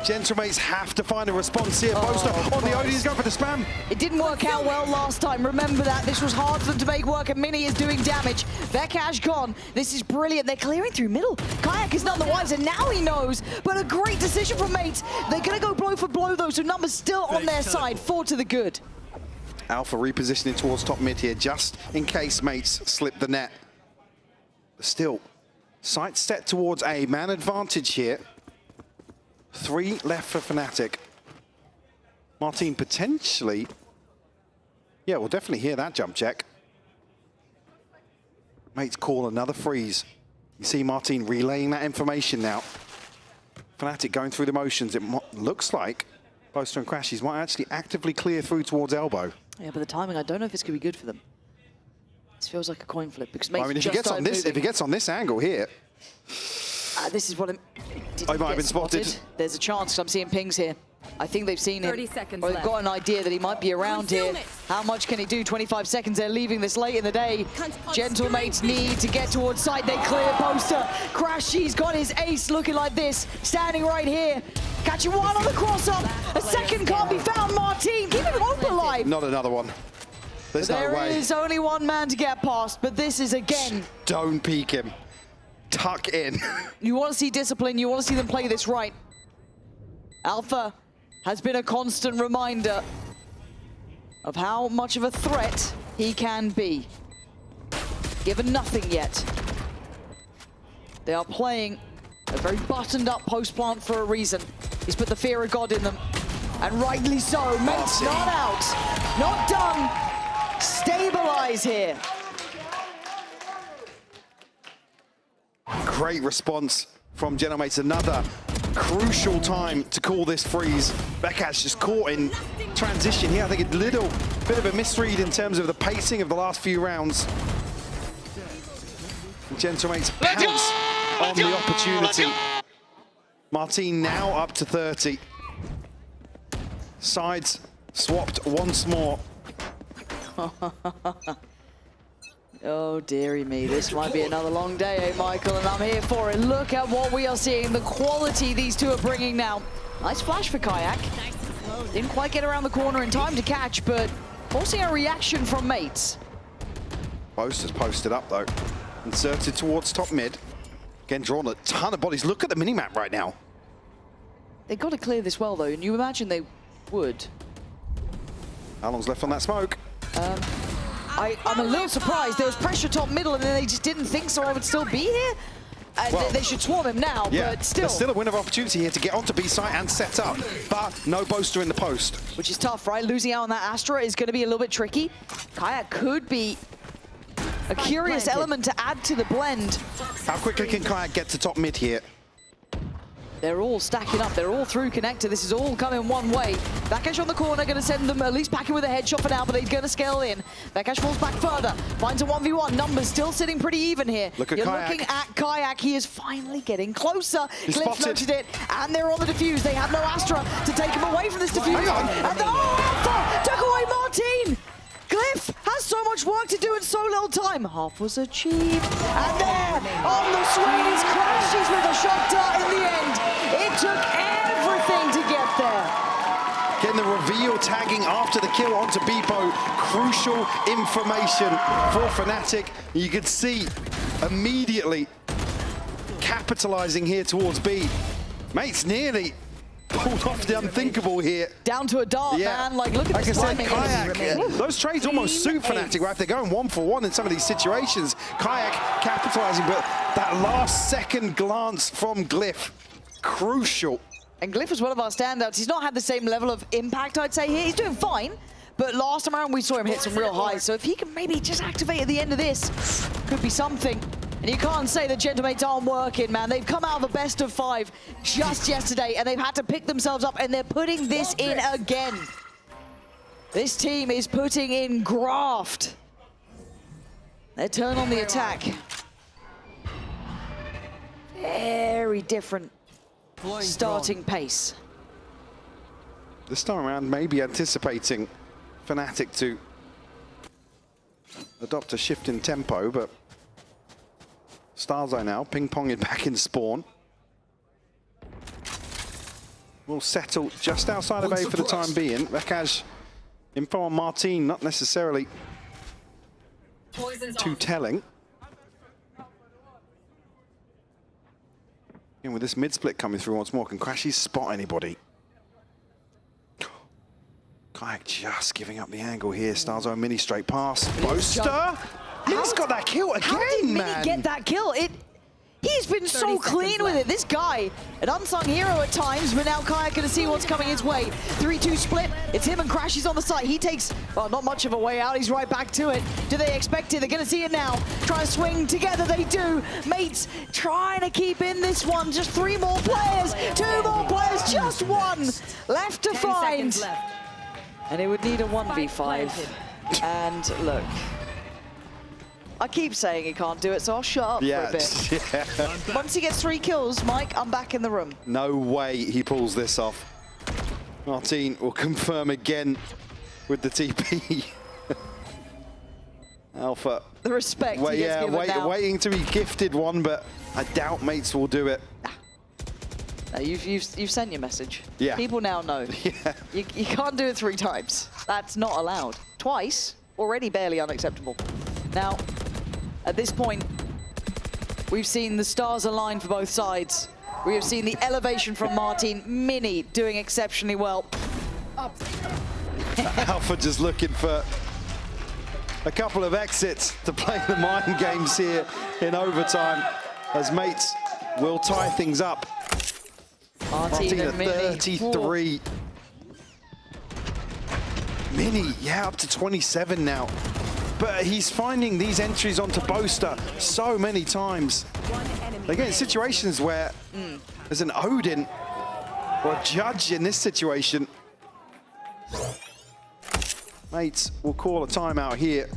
Gentlemates have to find a response here. Boaster on the OD, he's going for the spam. It didn't work out well last time. Remember that. This was hard for them to make work, and Mini is doing damage. Vekash gone. This is brilliant. They're clearing through middle. Kayak is none the wiser. Now he knows. But a great decision from Mates. They're going to go blow for blow, though, so numbers still on their side. 4 to the good. Alpha repositioning towards top mid here, just in case Mates slip the net. But still, sight set towards A. Man advantage here. 3 left for Fnatic. Martin potentially... Yeah, we'll definitely hear that jump check. Mates call another freeze. You see Martin relaying that information now. Fnatic going through the motions. It looks like Boaster and Crashies might actually actively clear through towards elbow. Yeah, but the timing, I don't know if it's going to be good for them. This feels like a coin flip because Mates if he gets on this angle here... this is what it... I might have been spotted. There's a chance, because I'm seeing pings here. I think they've seen him. 30 seconds or they've left. got an idea that he might be around here. How much can he do? 25 seconds, they're leaving this late in the day. Gentlemates need to get towards side. They clear Poster. Crashy's got his ace looking like this. Standing right here. Catching one on the cross-up. A second can't be found. Martin, keep him hope alive. Not another one. There's no way. There is only one man to get past, but this is again... Don't peek him. Tuck in. You want to see discipline, you want to see them play this right. Alpha has been a constant reminder of how much of a threat he can be. Given nothing yet. They are playing a very buttoned up post plant for a reason. He's put the fear of God in them. And rightly so. Mates not out. Not done. Stabilize here. Great response from Gentlemates. Another crucial time to call this freeze. Vekash just caught in transition here. I think a little bit of a misread in terms of the pacing of the last few rounds. Gentlemates pounce on the opportunity. Martin now up to 30. Sides swapped once more. Oh, dearie me. This might be another long day, eh, Michael? And I'm here for it. Look at what we are seeing. The quality these two are bringing now. Nice flash for Kayak. Didn't quite get around the corner in time to catch, but forcing a reaction from mates. Boaster's posted up, though. Inserted towards top mid. Again, drawn a ton of bodies. Look at the minimap right now. They've got to clear this well, though, and you imagine they would. How long's left on that smoke? I'm a little surprised. There was pressure top middle, and then they just didn't think so I would still be here. Well, they should swarm him now, but still. There's still a window of opportunity here to get onto B site and set up, but no Boaster in the post. Which is tough, right? Losing out on that Astra is going to be a little bit tricky. Kayak could be a curious element to add to the blend. How quickly can Kayak get to top mid here? They're all stacking up. They're all through connector. This is all coming one way. Vakash on the corner, going to send them at least packing with a headshot for now, but they're going to scale in. Vakash falls back further, finds a 1v1. Numbers still sitting pretty even here. Look at You're Kayak. looking at Kayak. He is finally getting closer. He's Glyph spotted. noted it, and they're on the defuse. They have no Astra to take him away from this defuse. And Alpha took away Martin. Glyph has so much work to do in so little time. Half was achieved. And there, on the swings, crashes with a shot dart in the end. It took everything to get there. Getting the reveal tagging after the kill onto Beepo. Crucial information for Fnatic. You could see immediately capitalizing here towards B. Mates nearly pulled off the unthinkable here. Down to a dart, man. Like, look at like this I said, timing. Kayak, those trades almost suit Fnatic, right? If they're going 1-for-1 in some of these situations. Kayak capitalizing, but that last second glance from Glyph, crucial. And Glyph was one of our standouts. He's not had the same level of impact, I'd say, here. He's doing fine, but last time around we saw him hit some real highs. So if he can maybe just activate at the end of this, could be something. And you can't say the Gentlemates aren't working, man. They've come out of the best of 5 just yesterday, and they've had to pick themselves up, and they're putting this in again. This team is putting in graft. Their turn on the attack. Very different starting pace. This time around, maybe anticipating Fnatic to adopt a shift in tempo, but Starzo now ping-ponging back in spawn. Will settle just outside of A for the time being. Vakash, info on Martin, not necessarily too telling. And with this mid-split coming through once more, can Crashy spot anybody? Kayak just giving up the angle here. Starzo mini straight pass. Boaster! He's got that kill again, How did man! Mini get that kill? He's been so clean with it. This guy, an unsung hero at times, but now Kayak gonna see what's coming his way. 3-2 split. It's him and Crashy's on the side. He takes, well, not much of a way out. He's right back to it. Do they expect it? They're gonna see it now. Try to swing together. They do. Mates trying to keep in this one. Just 3 more players. 2 more players. Just 1 left to find. And it would need a 1v5. And look. I keep saying he can't do it, so I'll shut up for a bit. Yeah. Once he gets 3 kills, Mike, I'm back in the room. No way he pulls this off. Martin will confirm again with the TP. Alpha. The respect he gets given now. Waiting to be gifted one, but I doubt Mates will do it. You've sent your message. Yeah. People now know. Yeah. You can't do it 3 times. That's not allowed. Twice, already barely unacceptable. Now, at this point, we've seen the stars align for both sides. We have seen the elevation from Martin. Mini doing exceptionally well. Alpha just looking for a couple of exits to play the mind games here in overtime, as Mates will tie things up. Martin at and Mini. 33. Mini, yeah, up to 27 now. But he's finding these entries onto Boaster so many times. They get in situations where there's an Odin or a Judge in this situation. Mates will call a timeout here.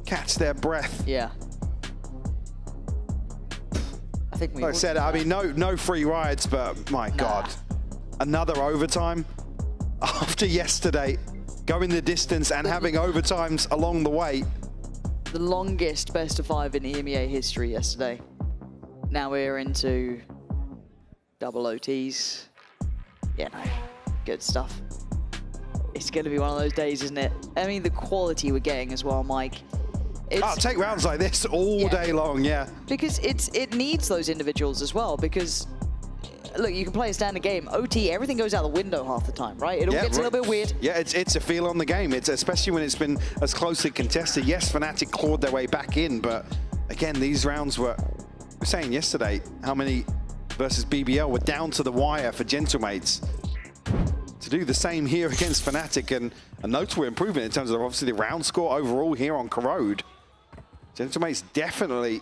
Catch their breath. Yeah. I think we like I said, I mean, no free rides, but my God. Another overtime after yesterday. Going the distance and having overtimes along the way. the longest best of 5 in EMEA history yesterday. Now we're into double OTs. Yeah, no, good stuff. It's going to be one of those days, isn't it? I mean, the quality we're getting as well, Mike. I'll take rounds like this all day long, yeah. Because it needs those individuals as well, because look, you can play a standard game. OT, everything goes out the window half the time, right? It all gets a little bit weird. Yeah, it's a feel on the game. It's especially when it's been as closely contested. Yes, Fnatic clawed their way back in, but again, these rounds were saying yesterday how many versus BBL were down to the wire for Gentlemates. To do the same here against Fnatic, and a notable improvement in terms of obviously the round score overall here on Corrode. Gentlemates definitely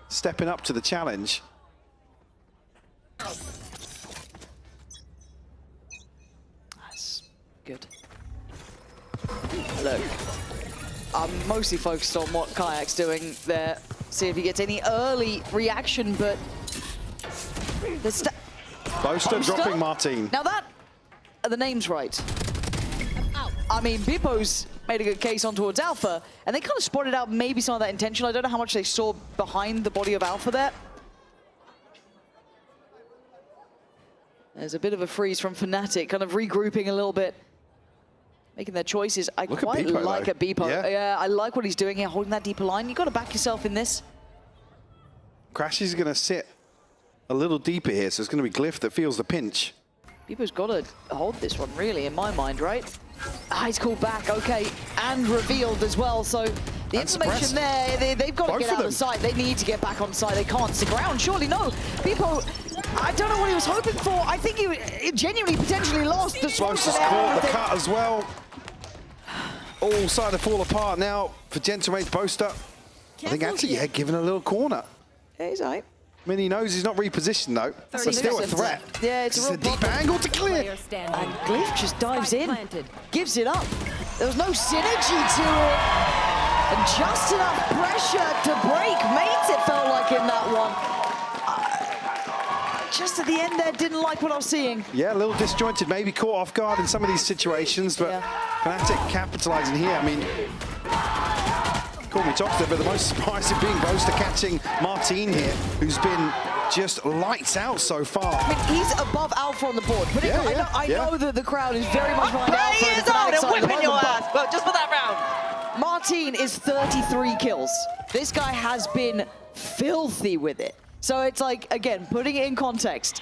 stepping up to the challenge. That's good. Look, I'm mostly focused on what Kayak's doing there. See if he gets any early reaction, but Boaster dropping Martin. Now that, are the names right? I mean, Bippo's made a good case on towards Alpha, and they kind of spotted out maybe some of that intention. I don't know how much they saw behind the body of Alpha there. There's a bit of a freeze from Fnatic, kind of regrouping a little bit, making their choices. I quite like a Bippo. Yeah, I like what he's doing here, holding that deeper line. You've got to back yourself in this. Crash is going to sit a little deeper here, so it's going to be Glyph that feels the pinch. Bippo's got to hold this one, really, in my mind, right? He's called back, okay, and revealed as well. So the information there, they've got to get out of sight. They need to get back on site. They can't stick around. Surely no. Bippo, I don't know what he was hoping for. I think he genuinely potentially lost the smoke. Caught the cut as well. All starting to fall apart now for Gentlemate's Boaster. I think actually, yeah, given a little corner. Yeah, he's all right. I mean, he knows he's not repositioned though. It's still a threat. Yeah, it's a deep angle to clear. And Glyph just dives in, gives it up. There was no synergy to it. And just enough pressure to break mates, it felt like in that one. Just at the end there, didn't like what I was seeing. Yeah, a little disjointed, maybe caught off guard in some of these situations, but Fnatic capitalizing here. I mean, call me toxic, but the most surprising being Boaster catching Martin here, who's been just lights out so far. I mean, he's above Alpha on the board, but I know that the crowd is very much behind Alpha. He is on and whipping your ass, but just for that round. Martin is 33 kills. This guy has been filthy with it. So it's like, again, putting it in context.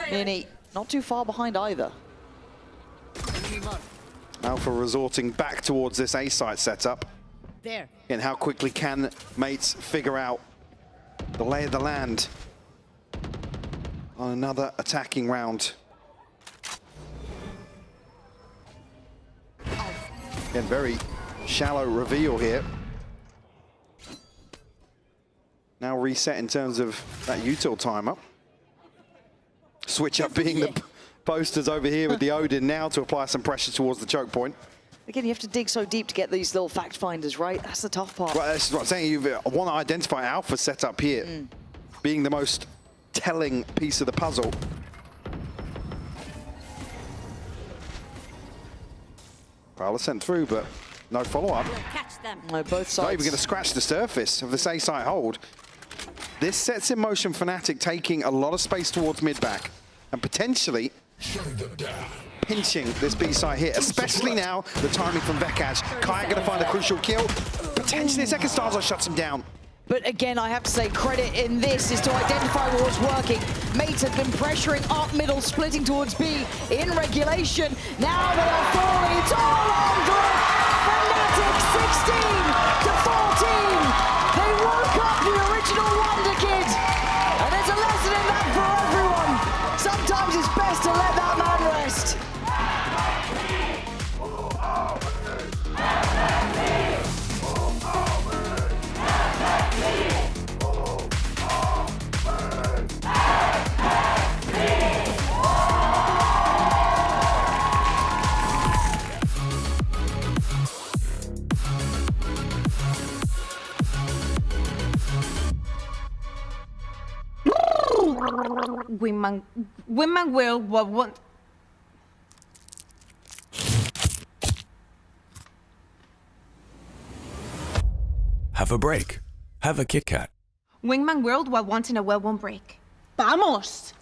Mini, not too far behind either. Alpha resorting back towards this A-site setup. There. And how quickly can mates figure out the lay of the land on another attacking round. Again, very shallow reveal here. Now reset in terms of that util timer. Switch up being the Boasters over here with the Odin now to apply some pressure towards the choke point. Again, you have to dig so deep to get these little fact finders, right? That's the tough part. Well, that's what I'm saying. You want to identify Alpha setup here, being the most telling piece of the puzzle. Prowler sent through, but no follow-up. No, both sides. Not even going to scratch the surface of this A-site hold. This sets in motion Fnatic taking a lot of space towards mid-back and potentially pinching this B-side here, especially now the timing from Vekaj. Kayak going to find a crucial kill. Potentially a second Starzo shuts him down. But again, I have to say credit in this is to identify what was working. Mates have been pressuring up middle, splitting towards B in regulation. Now they are falling. It's all on Glyph. Fnatic 16 to 14. They woke up the original Wonder Kid. And there's a lesson in that for everyone. Sometimes it's best to let that man rest. Women will what want. have a break. Have a Kit Kat. Wingman World while wanting a well-worn break. Vamos!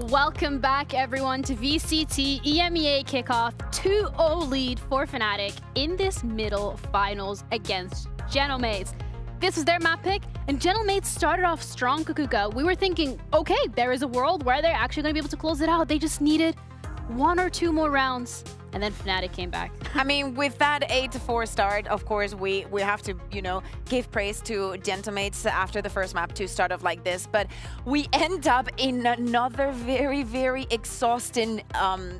Welcome back, everyone, to VCT EMEA Kickoff. 2-0 lead for Fnatic in this middle finals against Genomates. This was their map pick, and Genomates started off strong, Kukuka. We were thinking, okay, there is a world where they're actually going to be able to close it out. They just needed 1 or 2 more rounds, and then Fnatic came back. I mean, with that 8-4 start, of course, we have to, you know, give praise to Genomates after the first map to start off like this. But we end up in another very, very exhausting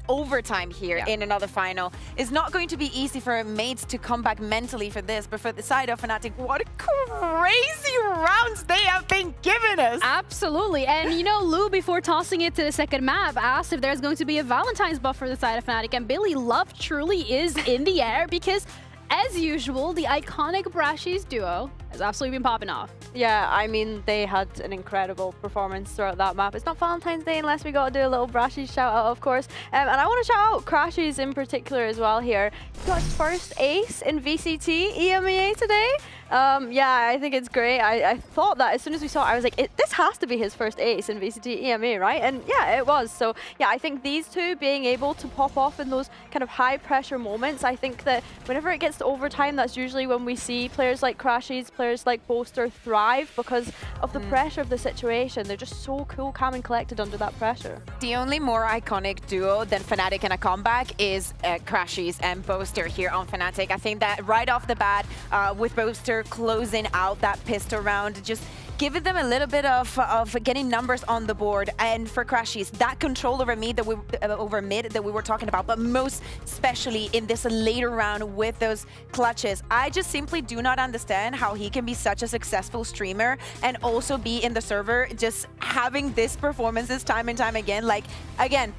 overtime here in another final. It's not going to be easy for mates to come back mentally for this, but for the side of Fnatic, what crazy rounds they have been giving us. Absolutely. And, you know, Lou, before tossing it to the second map, asked if there's going to be a Valentine's buff for the side of Fnatic, and Billy, love truly is in the air because, as usual, the iconic Brashies duo has absolutely been popping off. Yeah, I mean, they had an incredible performance throughout that map. It's not Valentine's Day unless we got to do a little Brashies shout out, of course. And I want to shout out Crashies in particular as well here. He got his first ace in VCT EMEA today. Yeah, I think it's great. I thought that as soon as we saw it, I was like, this has to be his first ace in VCT EMEA, right? And yeah, it was. So yeah, I think these two being able to pop off in those kind of high pressure moments, I think that whenever it gets to overtime, that's usually when we see players like Crashies, players like Boaster thrive because of the pressure of the situation. They're just so cool, calm and collected under that pressure. The only more iconic duo than Fnatic in a comeback is Crashies and Boaster here on Fnatic. I think that right off the bat, with Boaster closing out that pistol round, just giving them a little bit of getting numbers on the board, and for Crashies, that control over mid that we were talking about, but most especially in this later round with those clutches. I just simply do not understand how he can be such a successful streamer and also be in the server just having this performances time and time again. Like, again,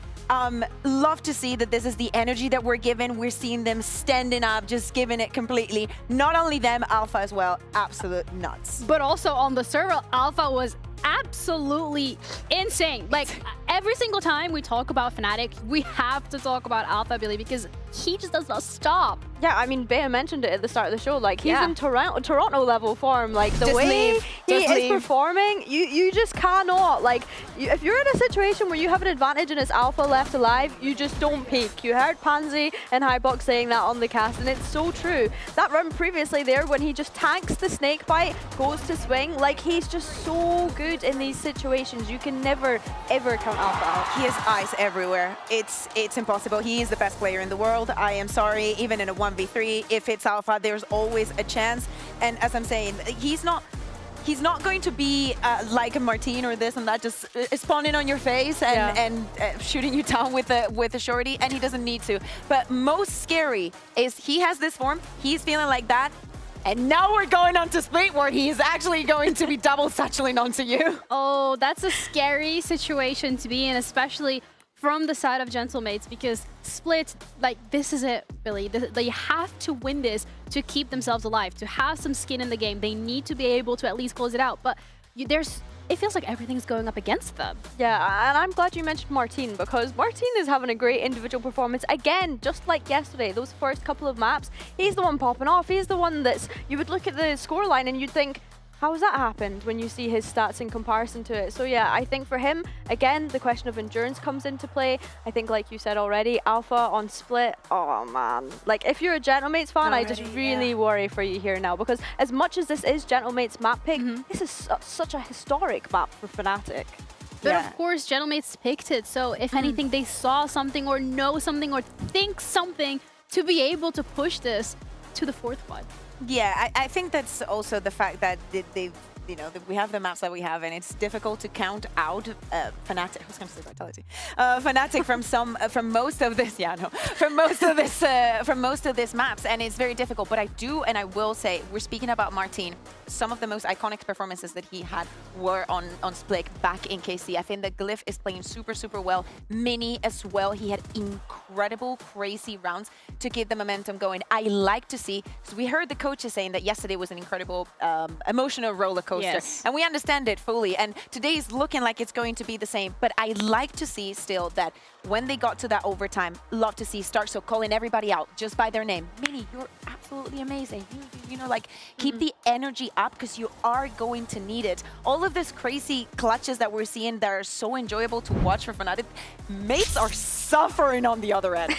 love to see that this is the energy that we're given. We're seeing them standing up, just giving it completely. Not only them, Alpha as well. Absolute nuts. But also on the server, Alpha was absolutely insane. Like, every single time we talk about Fnatic, we have to talk about Alpha, Billy, because he just does not stop. Yeah, I mean, Bea mentioned it at the start of the show. Like, he's in Toronto level form. Like, the way he is performing, you just cannot. Like, if you're in a situation where you have an advantage and it's alpha left alive, you just don't peek. You heard Pansy and Highbox saying that on the cast, and it's so true. That run previously there, when he just tanks the snake bite, goes to swing, like, he's just so good in these situations. You can never, ever count alpha out. He has eyes everywhere. It's impossible. He is the best player in the world. I am sorry, even in a 1v3, if it's alpha, there's always a chance. And as I'm saying, he's not going to be like a Martin or this and that, just spawning on your face and shooting you down with a shorty, and he doesn't need to. But most scary is he has this form, he's feeling like that, and now we're going on to split where he is actually going to be double satcheling onto you. Oh, that's a scary situation to be in, especially from the side of Gentlemates, because split, like, this is it, Billy. They have to win this to keep themselves alive, to have some skin in the game. They need to be able to at least close it out. But it feels like everything's going up against them. Yeah, and I'm glad you mentioned Martin, because Martin is having a great individual performance. Again, just like yesterday, those first couple of maps, he's the one popping off. He's the one that's, you would look at the scoreline and you'd think, how has that happened when you see his stats in comparison to it? So yeah, I think for him, again, the question of endurance comes into play. I think, like you said already, alpha on split, oh man. Like, if you're a Gentlemates fan, I just really worry for you here now, because as much as this is Gentlemates map pick, this is such a historic map for Fnatic. But of course, Gentlemates picked it, so if anything, they saw something or know something or think something to be able to push this to the fourth one. Yeah, I think that's also the fact that we have the maps that we have, and it's difficult to count out Fnatic. I was going to say Vitality. Fnatic from most of this. Yeah, no, from most of this maps, and it's very difficult. But I will say, we're speaking about Martin. Some of the most iconic performances that he had were on Split back in KC. I think that Glyph is playing super, super well. Mini as well. He had incredible, crazy rounds to keep the momentum going. I like to see. So we heard the coaches saying that yesterday was an incredible, emotional roller coaster. Yes. And we understand it fully. And today is looking like it's going to be the same. But I like to see still that when they got to that overtime, love to see Starkso calling everybody out just by their name. Mini, you're absolutely amazing. You know, like, keep the energy up, because you are going to need it. All of this crazy clutches that we're seeing that are so enjoyable to watch for Fnatic, mates are suffering on the other end.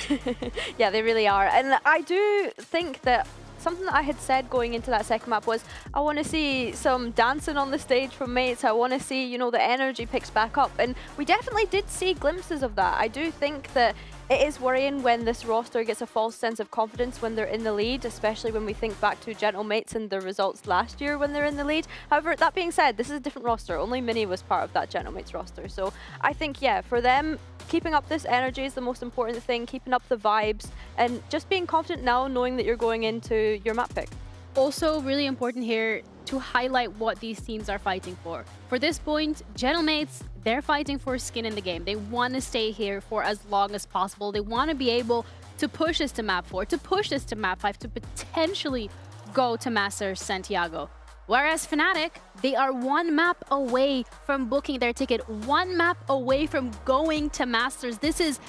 Yeah, they really are. And I do think that something that I had said going into that second map was, I want to see some dancing on the stage from mates. I want to see, you know, the energy picks back up. And we definitely did see glimpses of that. I do think that it is worrying when this roster gets a false sense of confidence when they're in the lead, especially when we think back to Gentlemates and the results last year when they're in the lead. However, that being said, this is a different roster. Only Mini was part of that Gentlemates roster. So I think, yeah, for them, keeping up this energy is the most important thing, keeping up the vibes, and just being confident now, knowing that you're going into your map pick. Also, really important here to highlight what these teams are fighting for. For this point, Gentlemates, they're fighting for skin in the game. They want to stay here for as long as possible. They want to be able to push this to map 4, to push this to map 5, to potentially go to Masters Santiago. Whereas Fnatic, they are one map away from booking their ticket, one map away from going to Masters. This is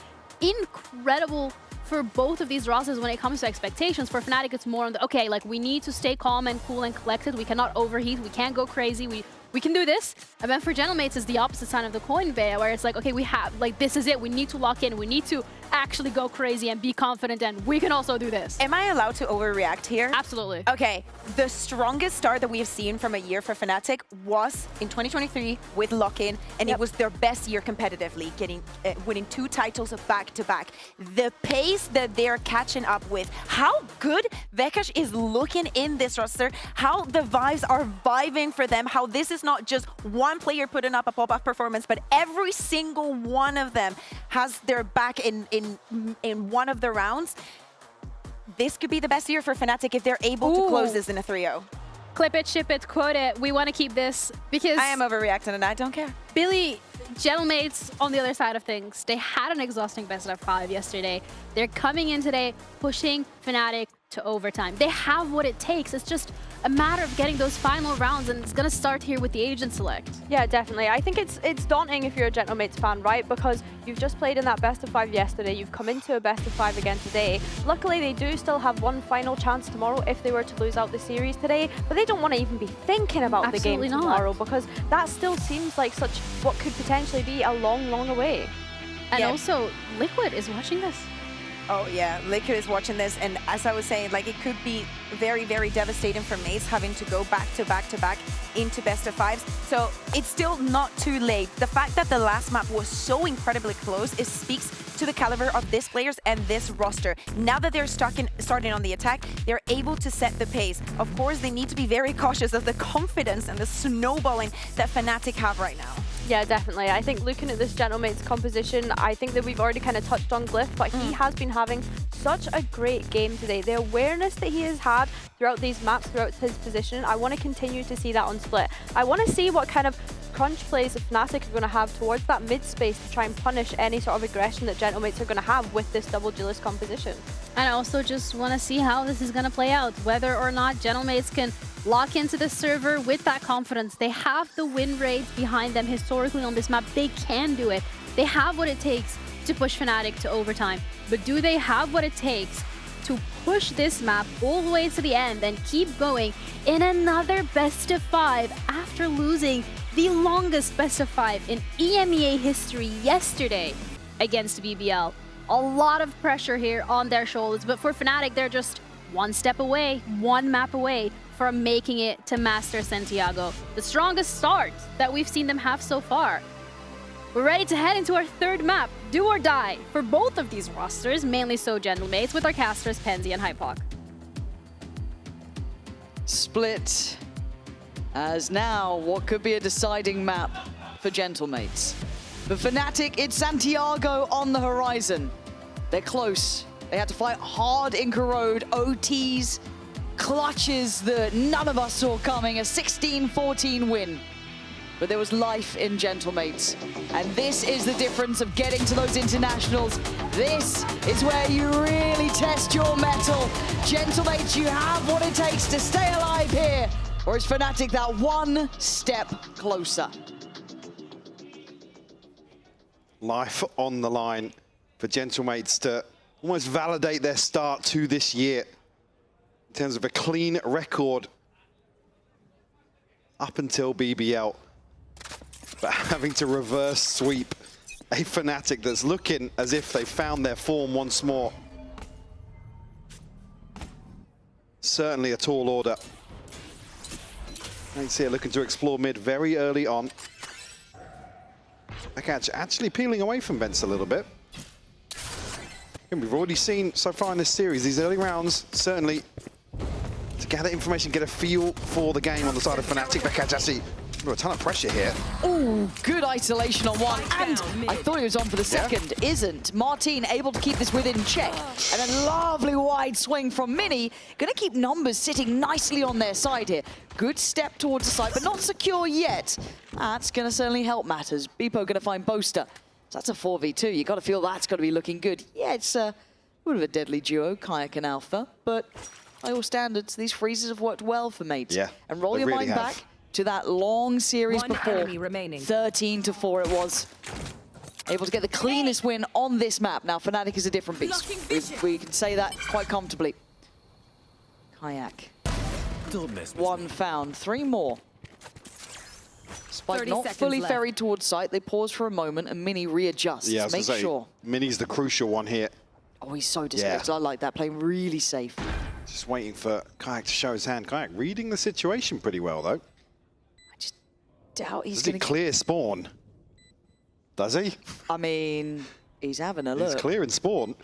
incredible for both of these rosters when it comes to expectations. For Fnatic, it's more on the, okay, like, we need to stay calm and cool and collected. We cannot overheat. We can't go crazy. We can do this. And then for Gentlemates, it's the opposite side of the coin, Bea, where it's like, okay, we have, like, this is it. We need to lock in. We need to actually go crazy and be confident, and we can also do this. Am I allowed to overreact here? Absolutely. Okay, the strongest start that we have seen from a year for Fnatic was in 2023 with lock-in, and it was their best year competitively, winning 2 titles back-to-back. The pace that they're catching up with, how good Vekash is looking in this roster, how the vibes are vibing for them, how this is not just one player putting up a pop-up performance, but every single one of them has their back in one of the rounds. This could be the best year for Fnatic if they're able to close this in a 3-0. Clip it, ship it, quote it. We want to keep this because I am overreacting and I don't care. Billy, Gentlemates on the other side of things, they had an exhausting best of 5 yesterday. They're coming in today pushing Fnatic to overtime. They have what it takes. It's just a matter of getting those final rounds, and it's going to start here with the agent select. Yeah, definitely. I think it's daunting if you're a Gentlemates fan, right? Because you've just played in that best of 5 yesterday, you've come into a best of 5 again today. Luckily, they do still have one final chance tomorrow if they were to lose out the series today, but they don't want to even be thinking about the game tomorrow because that still seems like such what could potentially be a long, long away. And also, Liquid is watching this. Oh yeah, Liquid is watching this, and as I was saying, like it could be very, very devastating for Mace having to go back to back to back into best of 5s. So it's still not too late. The fact that the last map was so incredibly close, it speaks to the caliber of these players and this roster. Now that they're starting on the attack, they're able to set the pace. Of course, they need to be very cautious of the confidence and the snowballing that Fnatic have right now. Yeah, definitely. I think looking at this Gentlemates composition, I think that we've already kind of touched on Glyph, but he has been having such a great game today. The awareness that he has had throughout these maps, throughout his position, I want to continue to see that on Split. I want to see what kind of crunch plays that Fnatic are going to have towards that mid space to try and punish any sort of aggression that Gentlemates are going to have with this double duelist composition. And I also just want to see how this is going to play out, whether or not Gentlemates can lock into the server with that confidence. They have the win rate behind them historically on this map. They can do it. They have what it takes to push Fnatic to overtime. But do they have what it takes to push this map all the way to the end and keep going in another best of 5 after losing the longest best of 5 in EMEA history yesterday against BBL? A lot of pressure here on their shoulders, but for Fnatic, they're just one step away, one map away from making it to Masters Santiago. The strongest start that we've seen them have so far. We're ready to head into our third map, do or die, for both of these rosters, mainly so Gentlemates, with our casters Penzi and Hypoc. Split as now what could be a deciding map for Gentlemates. For Fnatic, it's Santiago on the horizon. They're close. They had to fight hard in Corrode, OTs, clutches that none of us saw coming, a 16-14 win. But there was life in Gentlemates. And this is the difference of getting to those internationals. This is where you really test your mettle. Gentlemates, you have what it takes to stay alive here. Or is Fnatic that one step closer? Life on the line for Gentlemates to almost validate their start to this year in terms of a clean record up until BBL. But having to reverse sweep a Fnatic that's looking as if they found their form once more. Certainly a tall order. Mates here looking to explore mid very early on. Actually peeling away from Vents a little bit. And we've already seen so far in this series, these early rounds, certainly to gather information, get a feel for the game on the side of Fnatic. Bekajasi under a ton of pressure here. Ooh, good isolation on one. And I thought he was on for the second. Isn't. Martin able to keep this within check. And a lovely wide swing from Mini. Gonna keep numbers sitting nicely on their side here. Good step towards the side, but not secure yet. That's gonna certainly help matters. Beepo gonna find Boaster. So that's a 4v2. You gotta feel that's gonna be looking good. Yeah, it's a bit of a deadly duo, Kayak and Alpha, but by all standards, these freezes have worked well for mates. Yeah, and roll your really mind back to that long series before. 13-4 it was. Able to get the cleanest win on this map. Now Fnatic is a different beast. We can say that quite comfortably. Kayak. One found, 3 more. Spike not fully ferried towards site. They pause for a moment and Mini readjusts. Yeah, make sure. Mini's the crucial one here. Oh, he's so disconnected. I like that, playing really safe. Just waiting for Kayak to show his hand. Kayak reading the situation pretty well, though. I just doubt he's going to clear spawn. Does he? I mean, he's having a look. He's clearing spawn.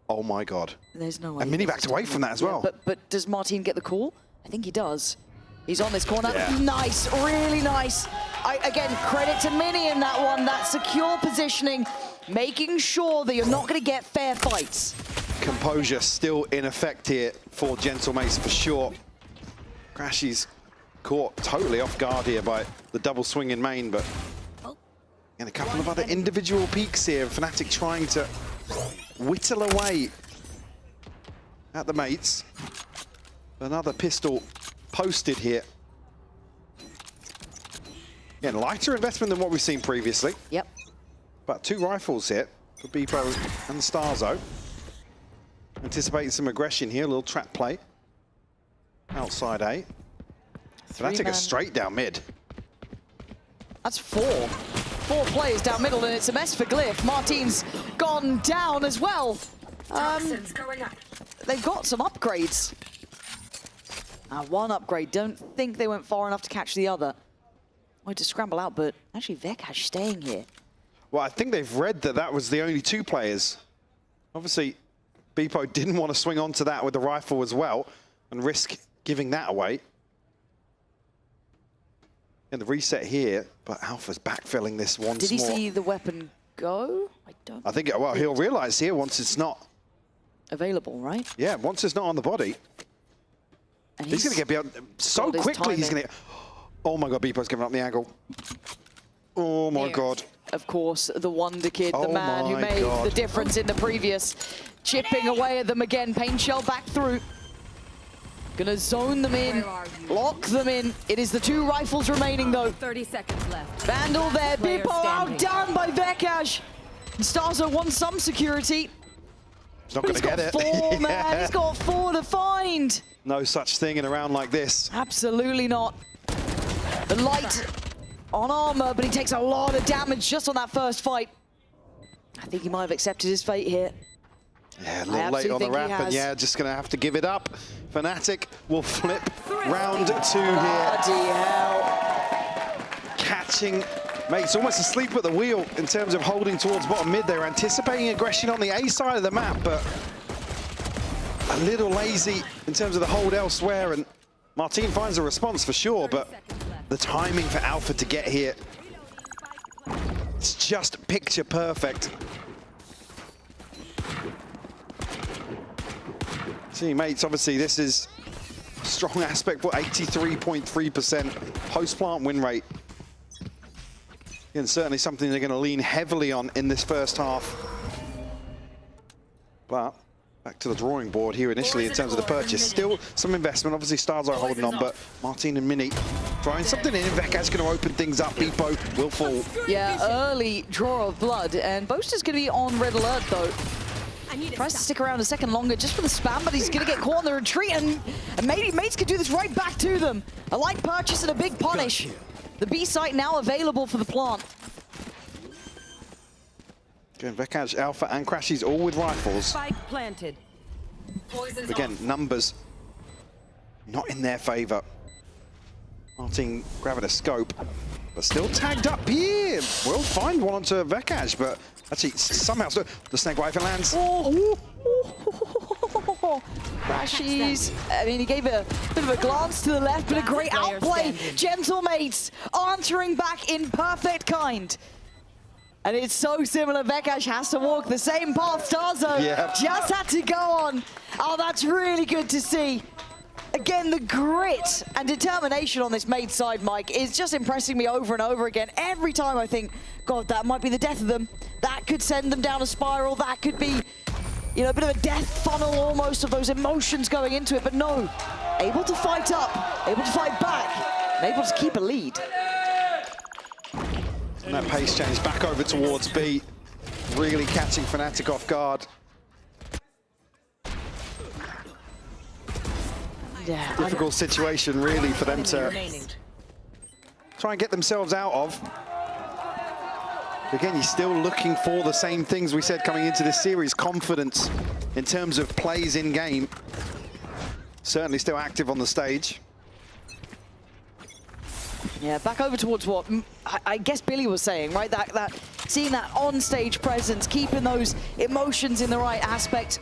Oh my God. There's no way. And Mini backed away from that as well. But does Martin get the call? I think he does. He's on this corner. Yeah. Nice, really nice. Again, credit to Mini in that one. That secure positioning, making sure that you're not going to get fair fights. Composure still in effect here for Gentlemates for sure. Crashy's caught totally off guard here by the double swing in main, but and a couple of other individual peaks here. Fnatic trying to whittle away at the mates. Another pistol posted here. Again, lighter investment than what we've seen previously. Yep. But 2 rifles here for Beepo and Starzo. Anticipating some aggression here, a little trap play. Outside A. Fnatic goes straight down mid. That's 4. 4 players down middle, and it's a mess for Glyph. Martin's gone down as well. They've got some upgrades. 1 upgrade. Don't think they went far enough to catch the other. Wanted to scramble out, but actually Vekash staying here. Well, I think they've read that that was the only 2 players. Obviously, Beepo didn't want to swing onto that with the rifle as well and risk giving that away. And the reset here, but Alpha's backfilling this once more. Did he see the weapon go? I think, well, he'll realize here once it's not available, right? Yeah, once it's not on the body. And he's going to get beyond so quickly. He's going to. Oh my God, Beepo's giving up the angle. Oh my God. Of course, the Wonder Kid, the man who made the difference in the previous. Chipping away at them again. Pain Shell back through. Gonna zone them in, lock them in. It is the 2 rifles remaining though. 30 seconds left. Vandal there, Beepo outdone by Vekash. Starzo wants some security. He's not gonna get it. 4, man, he's got 4 to find. No such thing in a round like this. Absolutely not. The light on armor, but he takes a lot of damage just on that first fight. I think he might have accepted his fate here. Yeah, a little late on the ramp, and yeah, just going to have to give it up. Fnatic will flip round 2 here. Bloody hell. Catching mates almost asleep at the wheel in terms of holding towards bottom mid. They're anticipating aggression on the A side of the map, but a little lazy in terms of the hold elsewhere, and Martin finds a response for sure, but the timing for Alpha to get here, it's just picture perfect. Teammates, obviously this is a strong aspect for 83.3% post-plant win rate. And certainly something they're going to lean heavily on in this first half. But back to the drawing board here initially in terms of the purchase. Still some investment, obviously Stars are holding on, but Martin and Mini throwing something in. Veka's going to open things up. Beepo will fall. Yeah, early draw of blood, and Boaster's going to be on red alert though. Tries to stick around a second longer just for the spam, but he's going to get caught in the retreat, and maybe mates could do this right back to them. A light purchase and a big punish. The B site now available for the plant. Again, Vekash, Alpha, and Crashies all with rifles. Spike planted. Again, numbers not in their favor. Martin grabbing a scope, but still tagged up here. Will find one onto Vekash, but actually somehow the snake rifle lands. Crashies. I mean, he gave a bit of a glance to the left, but a great outplay. Gentlemates answering back in perfect kind. And it's so similar. Vekash has to walk the same path Starzo just had to go on. Oh, that's really good to see. Again, the grit and determination on this mate side, Mike, is just impressing me over and over again. Every time I think, God, that might be the death of them. That could send them down a spiral. That could be, you know, a bit of a death funnel almost of those emotions going into it. But no, able to fight up, able to fight back, and able to keep a lead. And that pace change back over towards B, really catching Fnatic off guard. Yeah, difficult situation really for them to try and get themselves out of. Again, you're still looking for the same things we said coming into this series. Confidence in terms of plays in game. Certainly still active on the stage. Yeah, back over towards what I guess Billy was saying, right? That seeing that on-stage presence, keeping those emotions in the right aspect.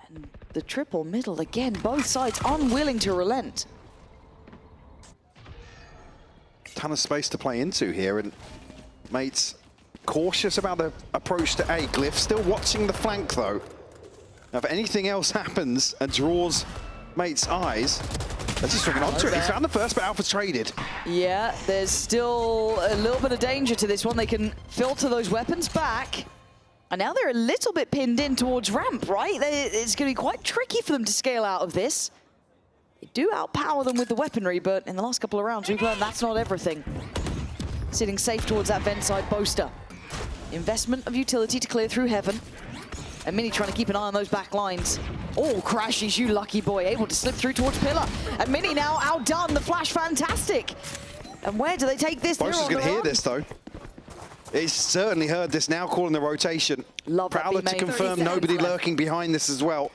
And the triple middle again, both sides unwilling to relent. Ton of space to play into here, and mates cautious about the approach to A. Glyph still watching the flank though. Now, if anything else happens and draws mates' eyes, they're just swinging onto it. He's found the first, but Alpha's traded. Yeah, there's still a little bit of danger to this one. They can filter those weapons back. And now they're a little bit pinned in towards ramp, right? It's going to be quite tricky for them to scale out of this. They do outpower them with the weaponry, but in the last couple of rounds, we've learned that's not everything. Sitting safe towards that vent side Boaster. Investment of utility to clear through heaven. And Mini trying to keep an eye on those back lines. Oh, Crashies, you lucky boy, able to slip through towards Pillar. And Mini now outdone, the flash fantastic. And where do they take this? Boaster's going to hear this, though. He's certainly heard this now, calling the rotation. Love Prowler to confirm nobody lurking behind this as well.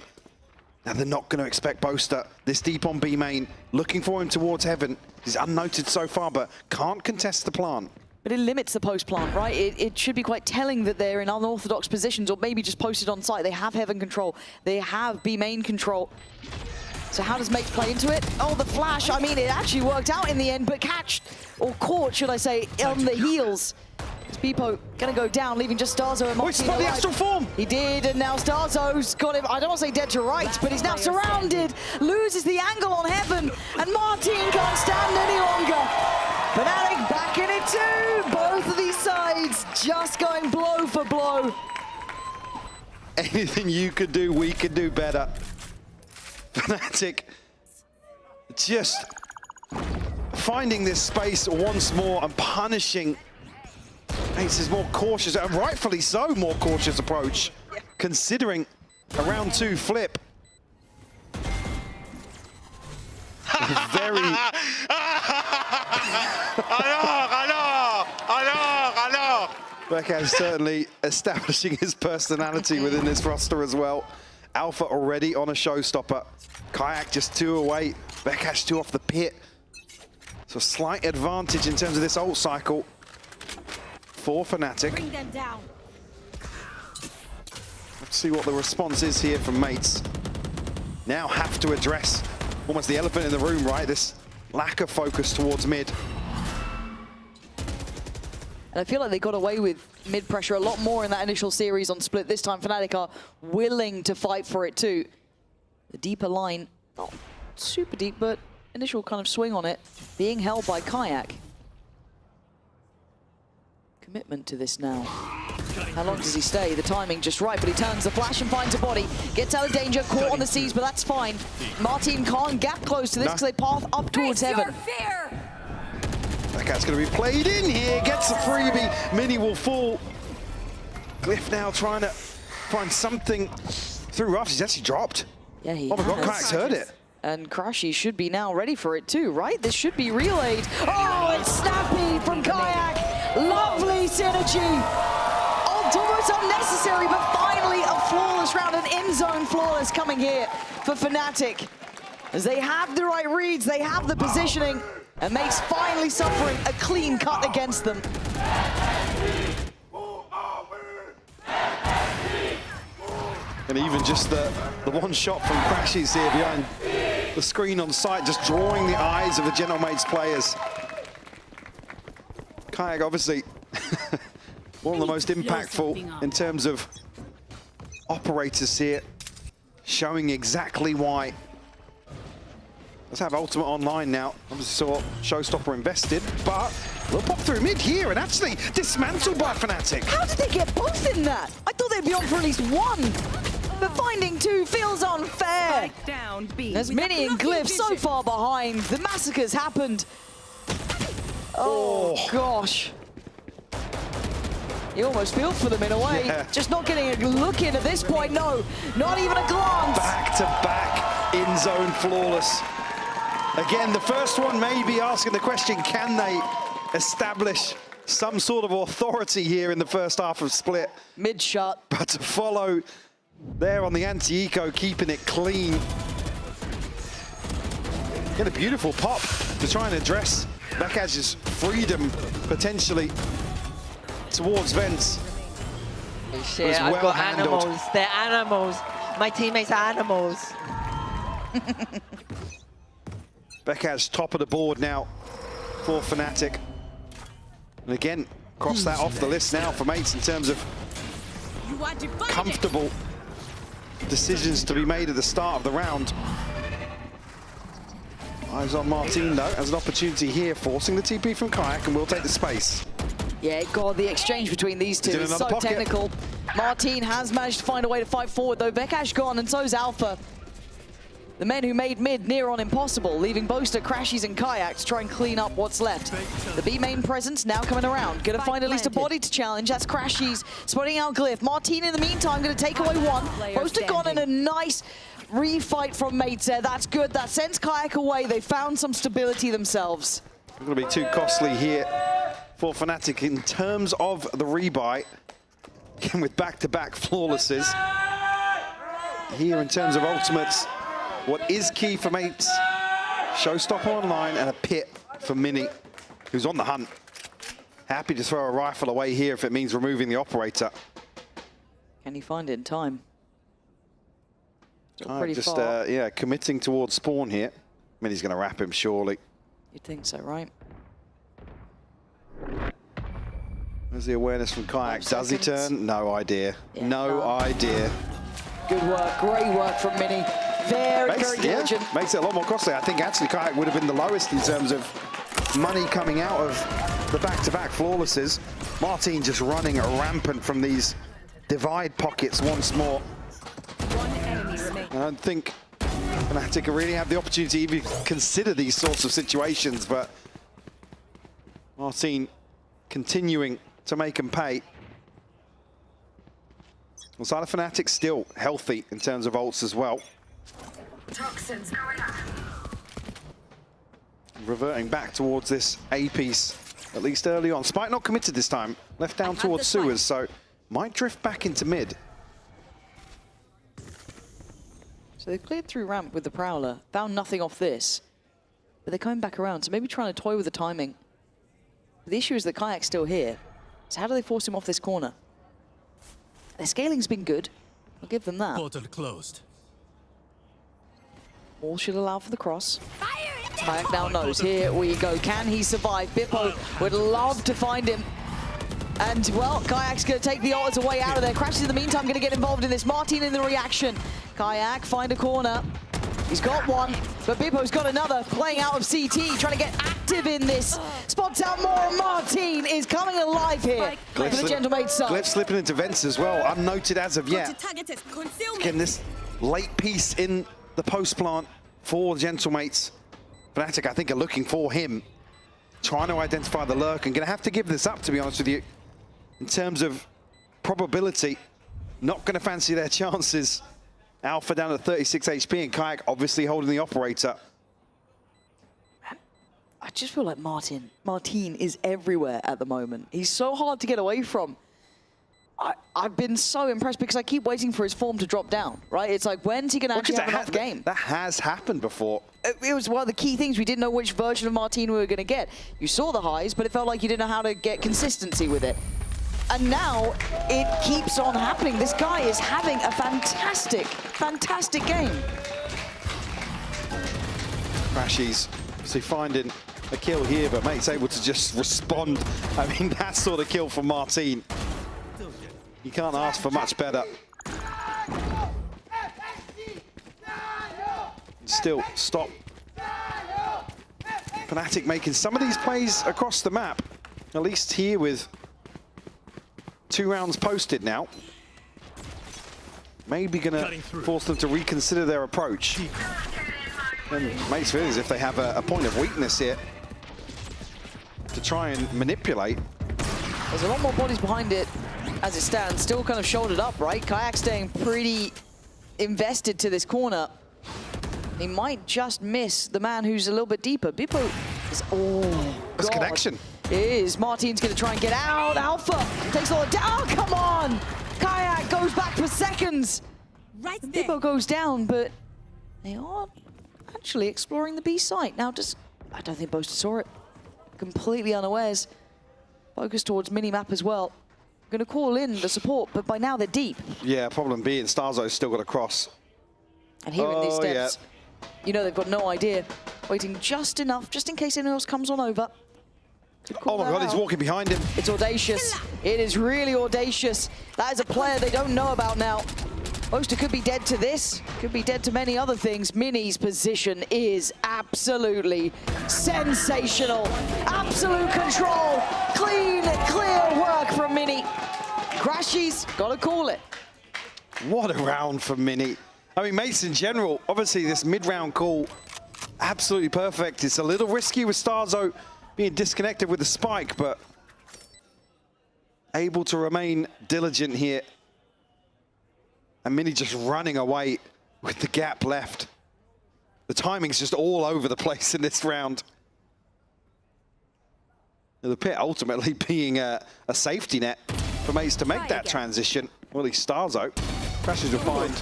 Now they're not going to expect Boaster this deep on B main, looking for him towards heaven. He's unnoted so far, but can't contest the plant. But it limits the post plant, right? It should be quite telling that they're in unorthodox positions or maybe just posted on site. They have heaven control. They have B main control. So how does Mates play into it? Oh, the flash. I mean, it actually worked out in the end, but caught, should I say, on the heels. Beepo gonna go down, leaving just Starzo and Martin. Oh, he spot the astral form! He did, and now Starzo's got him, I don't want to say dead to rights, but he's now surrounded, loses the angle on heaven, and Martin can't stand any longer. Fnatic back in it too! Both of these sides just going blow for blow. Anything you could do, we could do better. Fnatic just finding this space once more and punishing Ace's more cautious, and rightfully so, more cautious approach, considering a round 2 flip. Very... Bekaz certainly establishing his personality within this roster as well. Alpha already on a showstopper. Kayak just 2 away. Bekaz 2 off the pit. So slight advantage in terms of this ult cycle for Fnatic. Bring them down. Let's see what the response is here from Mates. Now have to address almost the elephant in the room, right? This lack of focus towards mid. And I feel like they got away with mid pressure a lot more in that initial series on Split. This time Fnatic are willing to fight for it too. The deeper line, not super deep, but initial kind of swing on it, being held by Kayak. Commitment to this now. How long does he stay? The timing just right, but he turns the flash and finds a body. Gets out of danger, caught on the seas, but that's fine. Martin can't gap close to this because they path up towards heaven. That guy's going to be played in here, gets a freebie. Mini will fall. Glyph now trying to find something through roughs. He's actually dropped. Yeah, he Oh my God, has. Kayak's heard it. And Crashy should be now ready for it too, right? This should be relayed. Oh, it's snappy from Kayak. Lovely synergy. Almost unnecessary, but finally a flawless round, an in-zone flawless coming here for Fnatic. As they have the right reads, they have the positioning, and Mates finally suffering a clean cut against them. And even just the one shot from Crashies here behind the screen on site, just drawing the eyes of the General Mates players. Kayak obviously one of the most impactful in terms of operators here, showing exactly why. Let's have Ultimate online now. Obviously saw Showstopper invested, but they'll pop through mid here and actually dismantled by Fnatic. How did they get both in that? I thought they'd be on for at least one. But finding 2 feels unfair. Down B. As Mini and Glyph so far behind. The massacres happened. Oh, gosh. You almost feel for them in a way. Yeah. Just not getting a look in at this point. No, not even a glance. Back to back in zone flawless. Again, the first one may be asking the question, can they establish some sort of authority here in the first half of Split? Mid shot. But to follow there on the anti-eco, keeping it clean. Get a beautiful pop to try and address Bekaz's freedom potentially towards Vents. Shit, I've got animals. They're animals. My teammates are animals. Bekaz top of the board now for Fnatic. And again, cross that off the list now for Mates in terms of comfortable decisions to be made at the start of the round. Eyes on Martin though, as an opportunity here, forcing the TP from Kayak, and will take the space. Yeah, God, the exchange between these two is so technical. Martin has managed to find a way to fight forward, though. Vekash gone, and so's Alpha. The men who made mid near on impossible, leaving Boaster, Crashies, and Kayak to try and clean up what's left. The B main presence now coming around. Gonna find at least a body to challenge. That's Crashies spotting out Glyph. Martin in the meantime gonna take away one. Boaster gone, and a nice refight from mates there. That's good. That sends Kayak away. They found some stability themselves. It's going to be too costly here for Fnatic in terms of the rebuy. Again, with back-to-back flawlesses. Here in terms of ultimates, what is key for mates? Showstopper online and a pit for Mini, who's on the hunt. Happy to throw a rifle away here if it means removing the operator. Can he find it in time? Still pretty just, far. yeah, committing towards spawn here. Mini's going to wrap him, surely. You'd think so, right? There's the awareness from Kayak. Does he turn? No idea. Yeah, no idea. Good work, great work from Mini. Very diligent. Yeah, makes it a lot more costly. I think actually Kayak would have been the lowest in terms of money coming out of the back-to-back flawlesses. Martin just running rampant from these divide pockets once more. I don't think Fnatic really have the opportunity to even consider these sorts of situations, but Martin continuing to make them pay. Well, side of Fnatic still healthy in terms of ults as well. Toxins going up. Reverting back towards this A piece, at least early on. Spike not committed this time, left down towards sewers, so might drift back into mid. So they've cleared through ramp with the Prowler, found nothing off this, but they're coming back around, so maybe trying to toy with the timing. But the issue is that Kayak's still here, so how do they force him off this corner? Their scaling's been good, I'll give them that. Portal closed. All should allow for the cross. Kayak now knows, here we go. Can he survive? Bippo would love to find him. And, well, Kayak's going to take the ulters away out of there. Crashes in the meantime going to get involved in this. Martin in the reaction. Kayak find a corner. He's got one, but Bippo's got another. Playing out of CT, trying to get active in this. Spots out more. Martin is coming alive here for the Gentlemates side. Glyph slipping into vents as well, unnoted as of yet. Again, this late piece in the post plant for the Gentlemates. Fnatic, I think, are looking for him. Trying to identify the lurk, and going to have to give this up, to be honest with you. In terms of probability, not going to fancy their chances. Alpha down at 36 HP, and Kayak obviously holding the operator. I just feel like Martin is everywhere at the moment. He's so hard to get away from. I've been so impressed because I keep waiting for his form to drop down, right? It's like, when's he going to actually have enough game? That has happened before. It was one of the key things. We didn't know which version of Martin we were going to get. You saw the highs, but it felt like you didn't know how to get consistency with it. And now it keeps on happening. This guy is having a fantastic, fantastic game. Crashies, so finding a kill here, but mate's able to just respond. I mean, that sort of kill from Martin. You can't ask for much better. Still, stop. Fnatic making some of these plays across the map, at least here with 2 rounds posted now. Maybe gonna force them to reconsider their approach. And makes feel as if they have a point of weakness here to try and manipulate. There's a lot more bodies behind it as it stands, still kind of shouldered up, right? Kayak staying pretty invested to this corner. He might just miss the man who's a little bit deeper. Bippo is, That's connection. It is. Martin's going to try and get out. Alpha takes all the down. Oh, come on! Kayak goes back for seconds. Right there. Bippo goes down, but they are actually exploring the B site. Now, I don't think Boaster saw it. Completely unawares. Focus towards mini-map as well. Going to call in the support, but by now they're deep. Yeah, problem being Starzo's still got a cross. And here in these steps, you know they've got no idea. Waiting just enough, just in case anyone else comes on over. Oh my God, he's walking behind him. It's audacious. It is really audacious. That is a player they don't know about now. Boaster could be dead to this, could be dead to many other things. Mini's position is absolutely sensational. Absolute control. Clean, clear work from Mini. Crashies, gotta call it. What a round for Mini. I mean, mates in general, obviously this mid-round call, absolutely perfect. It's a little risky with Starzo being disconnected with the spike, but able to remain diligent here. And Mini just running away with the gap left. The timing's just all over the place in this round. The pit ultimately being a safety net for mates to make that transition. Well, at least Starzo. Crashes will find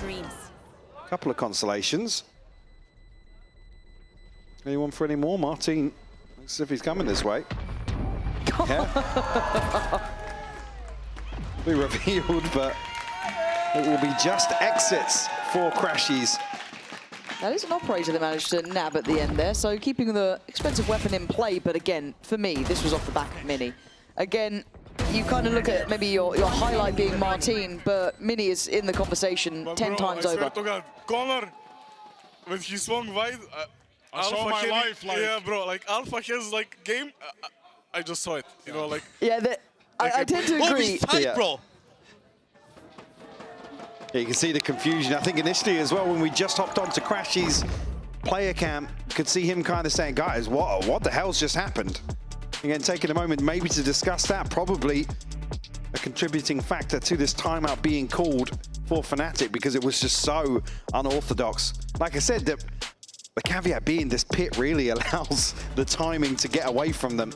a couple of consolations. Anyone for any more? Martin, let's see if he's coming this way. Yeah. Be revealed, but it will be just exits for Crashies. That is an operator that managed to nab at the end there, so keeping the expensive weapon in play, but again, for me, this was off the back of Mini. Again, you kind of look at maybe your highlight being Martin, but Mini is in the conversation 10 times over. To God, Connor, when he swung wide, yeah, bro, like Alpha has like game, I just saw it, you know, like. Yeah, I tend to agree. Tight, bro. Yeah, you can see the confusion. I think initially as well, when we just hopped onto Crashies player cam, you could see him kind of saying, guys, what the hell's just happened? Again, taking a moment maybe to discuss that, probably a contributing factor to this timeout being called for Fnatic because it was just so unorthodox. Like I said, the caveat being this pit really allows the timing to get away from them.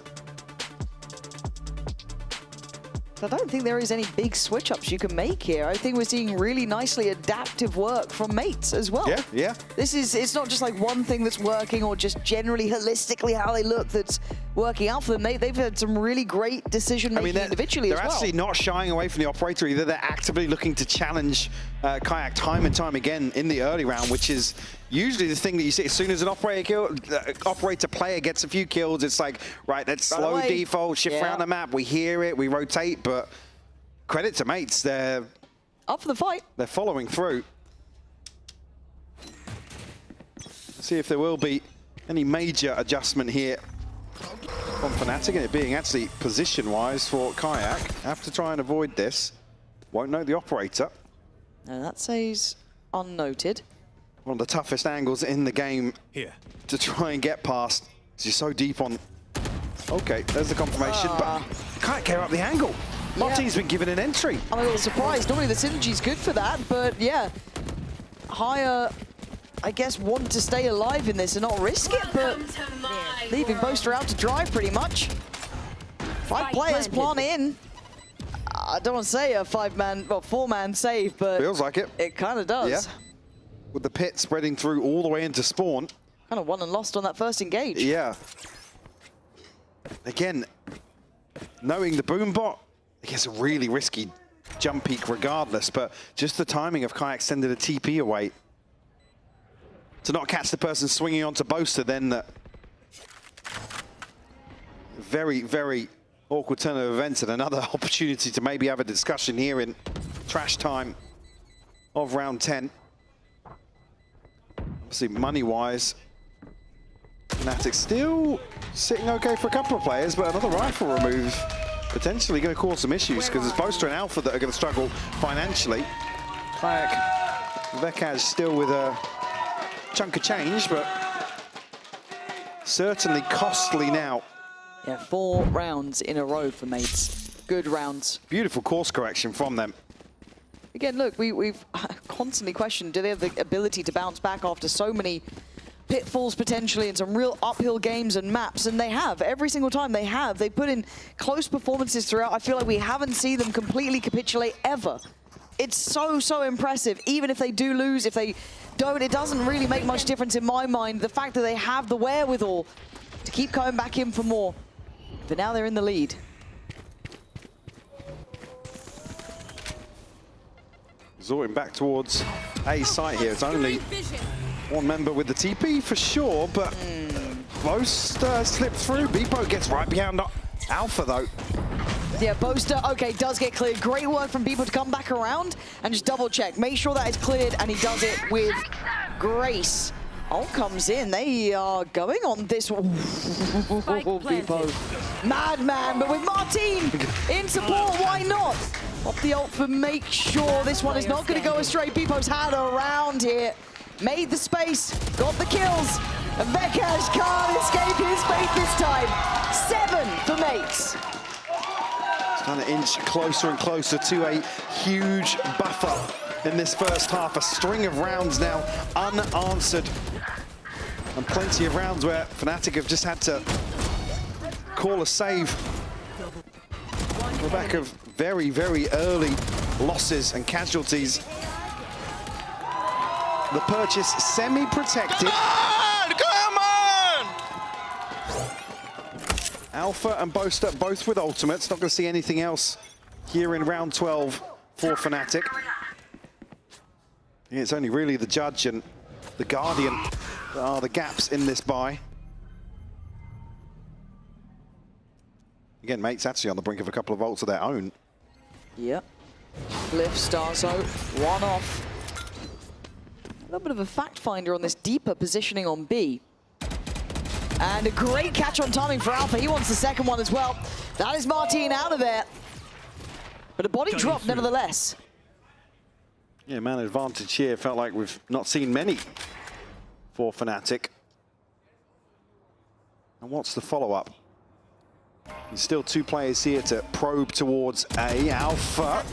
I don't think there is any big switch-ups you can make here. I think we're seeing really nicely adaptive work from mates as well. Yeah, yeah. It's not just like one thing that's working or just generally holistically how they look that's working out for them. They've had some really great decision-making individually as well. They're actually not shying away from the operator either. They're actively looking to challenge Kayak time and time again in the early round, which is usually the thing that you see as soon as an operator player gets a few kills, it's like, right, let's slow default, shift around the map, we hear it, we rotate, but credit to mates, they're up for the fight. They're following through. Let's see if there will be any major adjustment here on Fnatic, and it being actually position-wise for Kayak. Have to try and avoid this. Won't know the operator. No, that says unnoted. One of the toughest angles in the game here to try and get past. You're so deep on. Okay, there's the confirmation, but can't get up the angle. Martin's been given an entry. I'm a little surprised. Normally the synergy's good for that, but yeah, Higher, I guess, want to stay alive in this and not risk it, but leaving Boaster out to dry pretty much. 5 players plan in. I don't want to say a 4-man save, but feels like it. It kind of does. Yeah. With the pit spreading through all the way into spawn. Kind of won and lost on that first engage. Yeah. Again, knowing the boom bot, I guess a really risky jump peak regardless, but just the timing of Kayak sending a TP away to not catch the person swinging onto Boaster, then very, very awkward turn of events and another opportunity to maybe have a discussion here in trash time of round 10. Obviously, money-wise, Fnatic still sitting okay for a couple of players, but another rifle remove potentially going to cause some issues because it's Boaster and Alpha that are going to struggle financially. Kayak, Vekaj still with a chunk of change, but certainly costly now. Yeah, 4 rounds in a row for mates. Good rounds. Beautiful course correction from them. Again, look, we've constantly questioned, do they have the ability to bounce back after so many pitfalls potentially and some real uphill games and maps? And they have. Every single time they have. They put in close performances throughout. I feel like we haven't seen them completely capitulate ever. It's so, so impressive. Even if they do lose, if they don't, it doesn't really make much difference in my mind. The fact that they have the wherewithal to keep coming back in for more. But now they're in the lead. Resorting back towards A site here. It's only one member with the TP for sure, but Boaster slipped through. Beepo gets right behind Alpha though. Yeah, Boaster, okay, does get cleared. Great work from Beepo to come back around and just double check. Make sure that it's cleared, and he does it with grace. Ult comes in. They are going on this. Beepo. Madman, but with Martin in support, why not? Pop the ult for make sure this one is not going to go astray. Beepo's had around here. Made the space, got the kills. And Vekash can't escape his fate this time. 7 for mates. Trying to inch closer and closer to a huge buffer in this first half. A string of rounds now unanswered. And plenty of rounds where Fnatic have just had to call a save. On the back of very, very early losses and casualties. The purchase semi-protected. Come on! Alpha and Boaster both with ultimates. Not going to see anything else here in round 12 for Fnatic. Yeah, it's only really the Judge and the Guardian that are the gaps in this buy. Again, mates actually on the brink of a couple of ults of their own. Yep. Glyph, Starzo, one off. A little bit of a fact finder on this deeper positioning on B. And a great catch on timing for Alpha. He wants the second one as well. That is Martin out of there. But a body drop nevertheless. Yeah, man advantage here. Felt like we've not seen many for Fnatic. And what's the follow-up? There's still 2 players here to probe towards A. Alpha,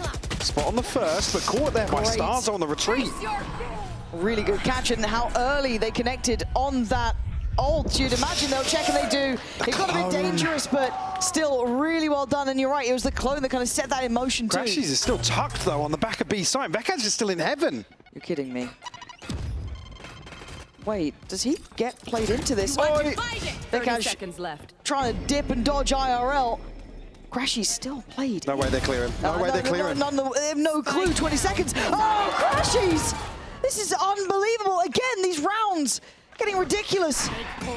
spot on the first, but caught there by Starzo on the retreat. Really good catch, and how early they connected on that ult. You'd imagine they'll check, and they do. It got a bit dangerous, but still really well done. And you're right, it was the clone that kind of set that in motion too. Crashies is still tucked though on the back of B side. Vekash is still in heaven. You're kidding me. Wait, does he get played into this? Oh, 30 seconds left. Trying to dip and dodge IRL. Crashy's still played. No way they're clearing. No way they're clearing. They have no clue. 20 seconds. Oh, Crashies! This is unbelievable. Again, these rounds getting ridiculous.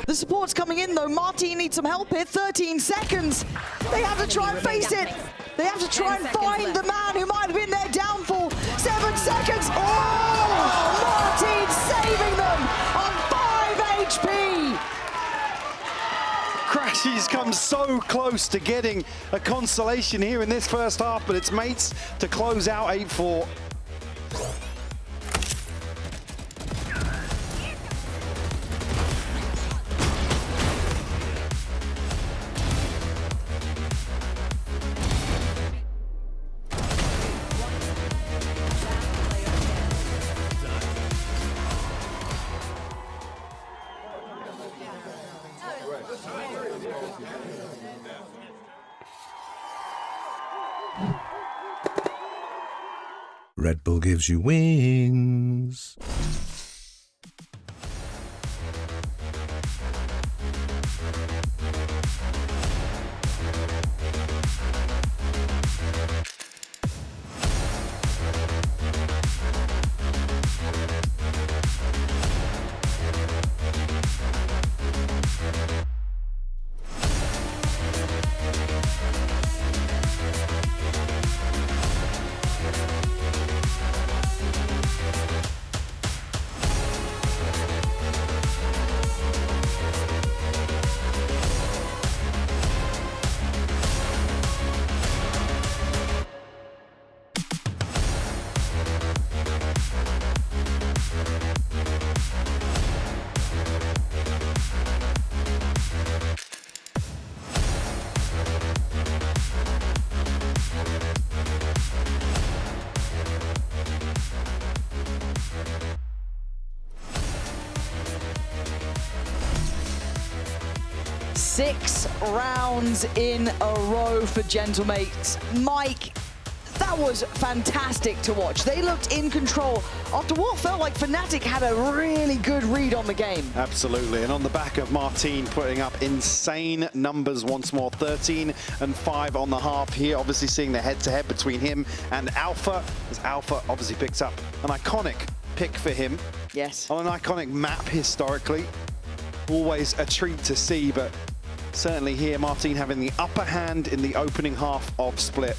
The support's coming in though. Martin needs some help here. 13 seconds. They have to try and face it. They have to try and find the man who might have been their downfall. 7 seconds. Oh! Martin saving them on 5 HP. Crashies come so close to getting a consolation here in this first half, but it's mates to close out 8-4. Red Bull gives you wings. Six rounds in a row for Gentlemates. Mike, that was fantastic to watch. They looked in control after what felt like Fnatic had a really good read on the game. Absolutely, and on the back of Martin putting up insane numbers once more, 13 and 5 on the half here. Obviously seeing the head-to-head between him and Alpha, as Alpha obviously picks up an iconic pick for him. Yes. On an iconic map historically. Always a treat to see, but certainly here Martin having the upper hand in the opening half of Split.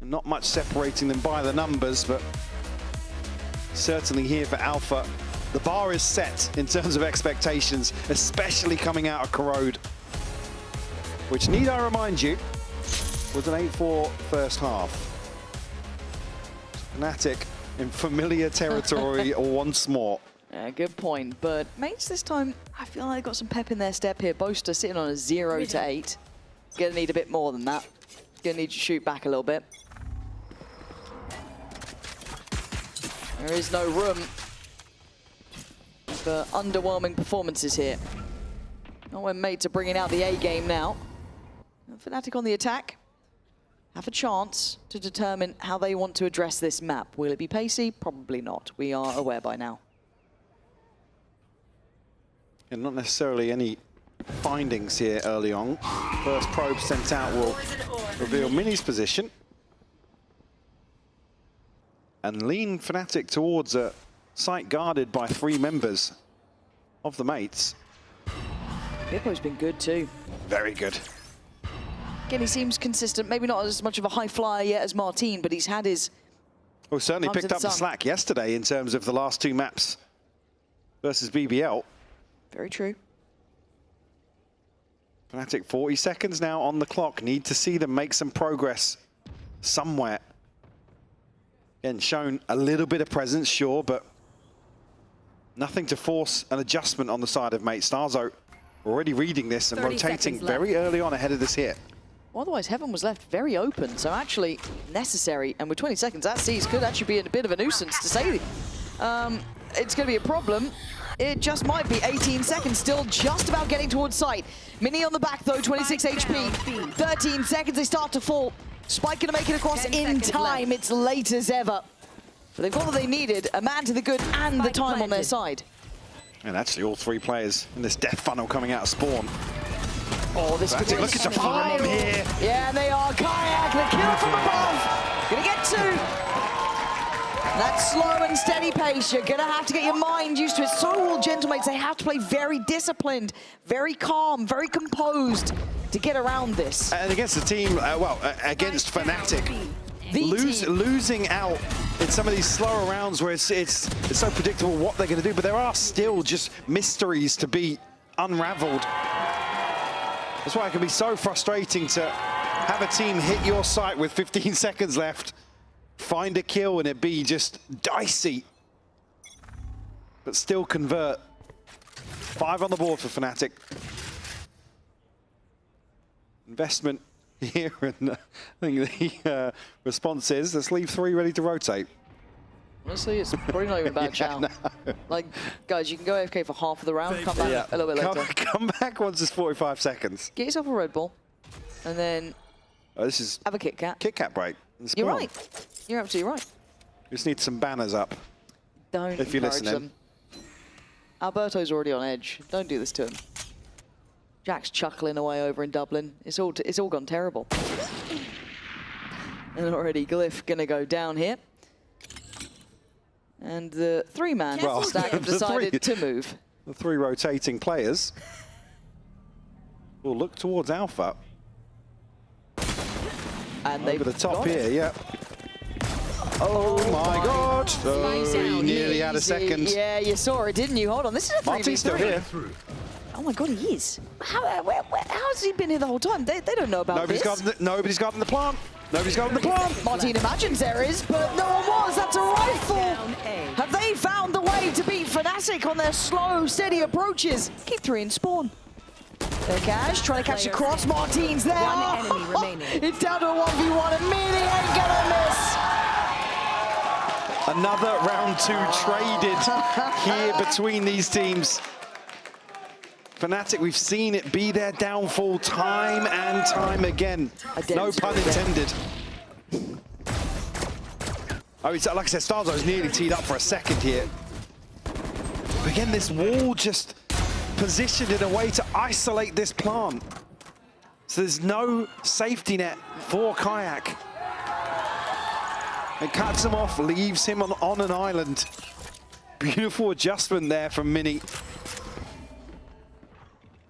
Not much separating them by the numbers, but certainly here for Alpha, the bar is set in terms of expectations, especially coming out of Corrode, which, need I remind you, was an 8-4 first half. Fnatic in familiar territory once more. Yeah, good point. But mates this time, I feel like they've got some pep in their step here. Boaster sitting on a 0-8. Gonna need a bit more than that. Gonna need to shoot back a little bit. There is no room for underwhelming performances here. Not when mates are bringing out the A game now. Fnatic on the attack have a chance to determine how they want to address this map. Will it be pacey? Probably not. We are aware by now. And not necessarily any findings here early on. First probe sent out will reveal Mini's position. And lean Fnatic towards a site guarded by 3 members of the mates. Bippo's been good too. Very good. Again, he seems consistent. Maybe not as much of a high flyer yet as Martin, but he's had his... Well, certainly picked up the slack yesterday in terms of the last 2 maps versus BBL. Very true. Fnatic 40 seconds now on the clock. Need to see them make some progress somewhere. Again, shown a little bit of presence, sure, but nothing to force an adjustment on the side of mate. Starzo already reading this and rotating very early on ahead of this hit. Otherwise, Heaven was left very open, so actually necessary. And with 20 seconds, that C's could actually be a bit of a nuisance to say. It's going to be a problem. It just might be 18 seconds, still just about getting towards sight. Mini on the back though, 26 HP. 13 seconds, they start to fall. Spike gonna make it across in time. It's late as ever. But they've got what they needed, a man to the good and the time on their side. And actually all 3 players in this death funnel coming out of spawn. Oh, this could be looking to farm here. Yeah, and they are. Kayak, the kill from above. Gonna get 2. That slow and steady pace, you're gonna have to get your mind used to it. So will Gentlemates, they have to play very disciplined, very calm, very composed to get around this. And against the team, against Fnatic, losing out in some of these slower rounds where it's so predictable what they're gonna do, but there are still just mysteries to be unraveled. That's why it can be so frustrating to have a team hit your site with 15 seconds left, find a kill and it be just dicey, but still convert. 5 on the board for Fnatic. Investment here, and I think the response is, let's leave 3 ready to rotate. Honestly, it's probably not even a bad shout. No. Like, guys, you can go AFK for half of the round, come back a little bit later. Come back once it's 45 seconds. Get yourself a Red Bull, and then this is have a Kit Kat. Kit Kat break. You're right. You're absolutely right. We just need some banners up. Don't if you're listening. Them. Alberto's already on edge. Don't do this to him. Jack's chuckling away over in Dublin. It's all gone terrible. And already Glyph gonna go down here. And the 3-man stack have decided to move. The 3 rotating players will look towards Alpha. And over the top here, yeah. Oh my God! Oh, nearly had a second. Yeah, you saw it, didn't you? Hold on, this is a 3v3. Marty's still here. Oh my God, he is. How's he been here the whole time? They don't know about nobody's this. Nobody's guarding the plant. Nobody's guarding the plant. Martin imagines there is, but no one was. That's a rifle. Have they found the way to beat Fnatic on their slow, steady approaches? Keep 3 in spawn. There, Cash trying to catch the cross. Martin's there. One enemy remaining. It's down to a 1v1, and Mini ain't gonna miss. Another round 2 traded here between these teams. Fnatic, we've seen it be their downfall time and time again. No pun intended. Oh, like I said, Starzo's nearly teed up for a second here. But again, this wall just positioned in a way to isolate this plant. So there's no safety net for Kayak. It cuts him off, leaves him on an island. Beautiful adjustment there from Mini.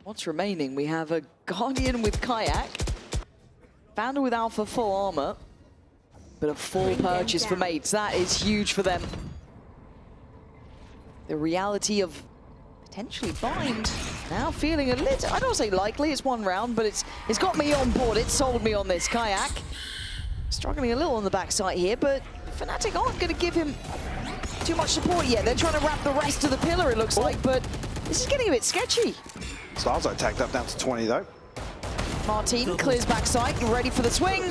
What's remaining? We have a Guardian with Kayak, Founder with Alpha full armor, but a full purchase for mates. That is huge for them. The reality of potentially bind now feeling a little, I don't say likely, it's 1 round, but it's got me on board. It sold me on this. Kayak struggling a little on the backside here, but Fnatic aren't going to give him too much support yet. They're trying to wrap the rest of the pillar, it looks like, but this is getting a bit sketchy. Starzo tagged up down to 20, though. Martin clears backside, ready for the swing,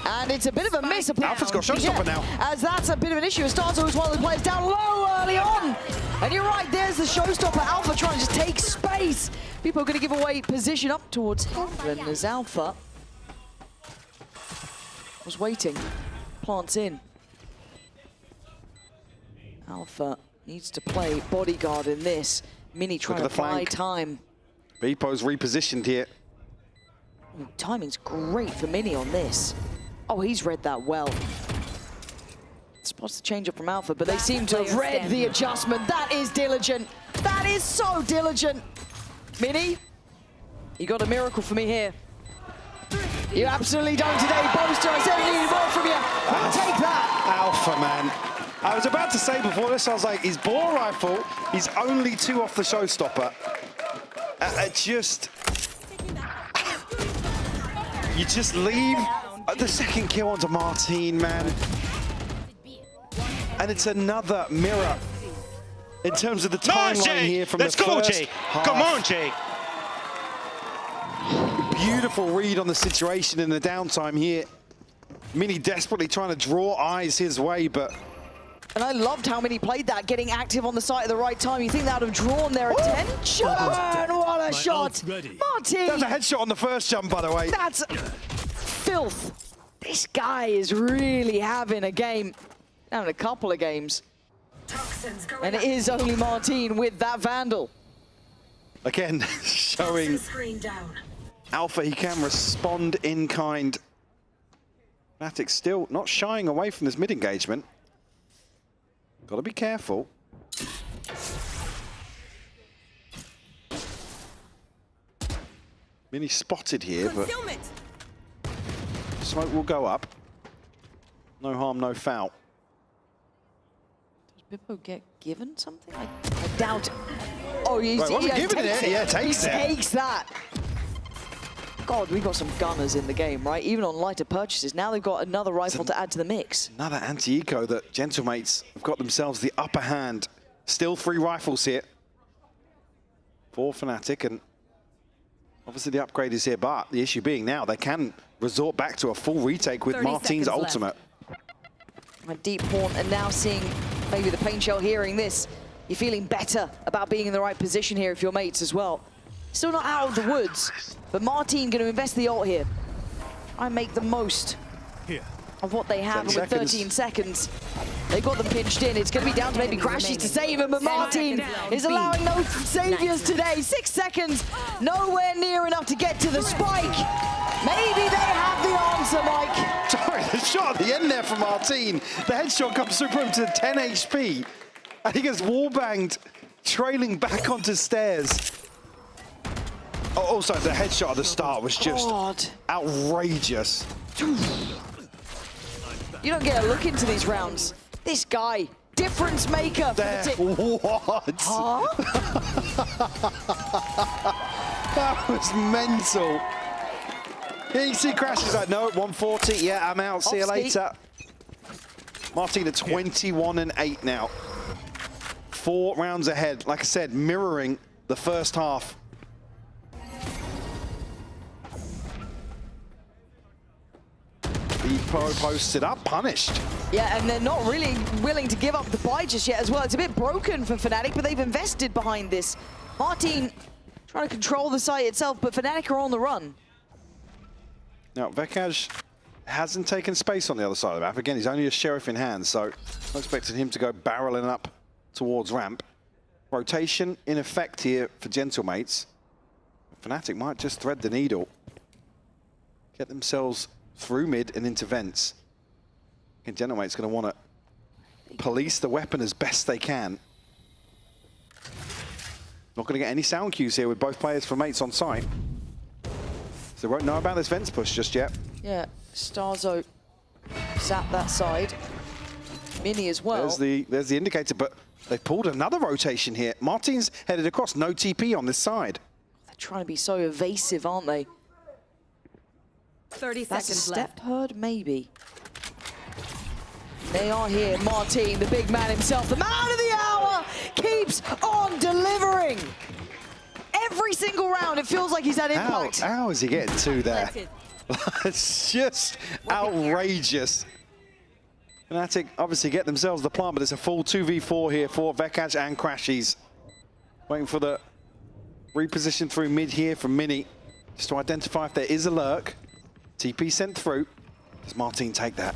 and it's a bit of a miss. Alpha's got showstopper now. As that's a bit of an issue. Starzo is one of the players down low early on. And you're right, there's the showstopper. Alpha trying to just take space. People are going to give away position up towards heaven as Alpha was waiting. Plants in. Alpha needs to play bodyguard in this. Mini trying to buy time. Beepo's repositioned here. Ooh, timing's great for Mini on this. Oh, he's read that well. Spots the change up from Alpha, but they seem to have read the adjustment. That is diligent. That is so diligent. Mini, you got a miracle for me here. You absolutely don't today, Boaster. I said I needed more from you. I'll take that. Alpha, man. I was about to say before this, I was like, his ball rifle, he's only 2 off the showstopper. You just leave the second kill onto Martin, man. And it's another mirror in terms of the timeline here from the first half. Let's go, Jake. Come on, Jake. Beautiful read on the situation in the downtime here. Mini desperately trying to draw eyes his way, but... And I loved how Mini played that, getting active on the site at the right time. You think that would have drawn their attention? What a shot! Martin! That was a headshot on the first jump, by the way. That's filth. This guy is really having a game, having a couple of games. And it is only Martin with that Vandal. Again, showing Alpha he can respond in kind. Fnatic still not shying away from this mid-engagement. Got to be careful. Mini spotted here, but smoke will go up. No harm, no foul. Does Bippo get given something? I doubt it. Oh, he's giving it. Yeah, takes it. He takes that. God, we've got some gunners in the game, right? Even on lighter purchases. Now they've got another rifle to add to the mix. Another anti-eco that Gentlemates have got themselves the upper hand. Still 3 rifles here for Fnatic, and obviously the upgrade is here, but the issue being now they can resort back to a full retake with Martin's ultimate. A deep haunt, and now seeing maybe the pain shell hearing this, you're feeling better about being in the right position here if you're mates as well. Still not out of the woods, but Martin going to invest the ult here. I make the most of what they have, and with 13 seconds, they got them pinched in. It's going to be down to maybe Crashes to save him, but Martin is allowing no saviors today. 6 seconds, nowhere near enough to get to the spike. Maybe they have the answer, Mike. Sorry, the shot at the end there from Martin. The headshot comes through him to 10 HP, and he gets wallbanged, trailing back onto stairs. Also, the headshot at the start was just outrageous. You don't get a look into these rounds. This guy, difference maker. What? Huh? That was mental. Here you see Crashes like, no, 140. Yeah, I'm out. See you later. Martin at 21 and 8 now. 4 rounds ahead. Like I said, mirroring the first half. Pro posted up, punished. Yeah, and they're not really willing to give up the buy just yet as well. It's a bit broken for Fnatic, but they've invested behind this. Martin trying to control the site itself, but Fnatic are on the run. Now, Vekaj hasn't taken space on the other side of the map. Again, he's only a sheriff in hand, so I'm expecting him to go barreling up towards ramp. Rotation in effect here for Gentlemates. Fnatic might just thread the needle, get themselves through mid and into vents. And Gentlemate's going to want to police the weapon as best they can. Not going to get any sound cues here with both players for mates on site. So they won't know about this vents push just yet. Yeah, Starzo sat that side. Mini as well. There's the indicator, but they've pulled another rotation here. Martin's headed across, no TP on this side. They're trying to be so evasive, aren't they? 30 That's seconds a step left. heard, maybe. They are here. Martin, the big man himself, the man of the hour, keeps on delivering. Every single round, it feels like he's had impact. How is he getting two there? It's just outrageous. Fnatic obviously get themselves the plant, but it's a full 2v4 here for Vekash and Crashies. Waiting for the reposition through mid here from Mini, just to identify if there is a lurk. TP sent through. Does Martin take that?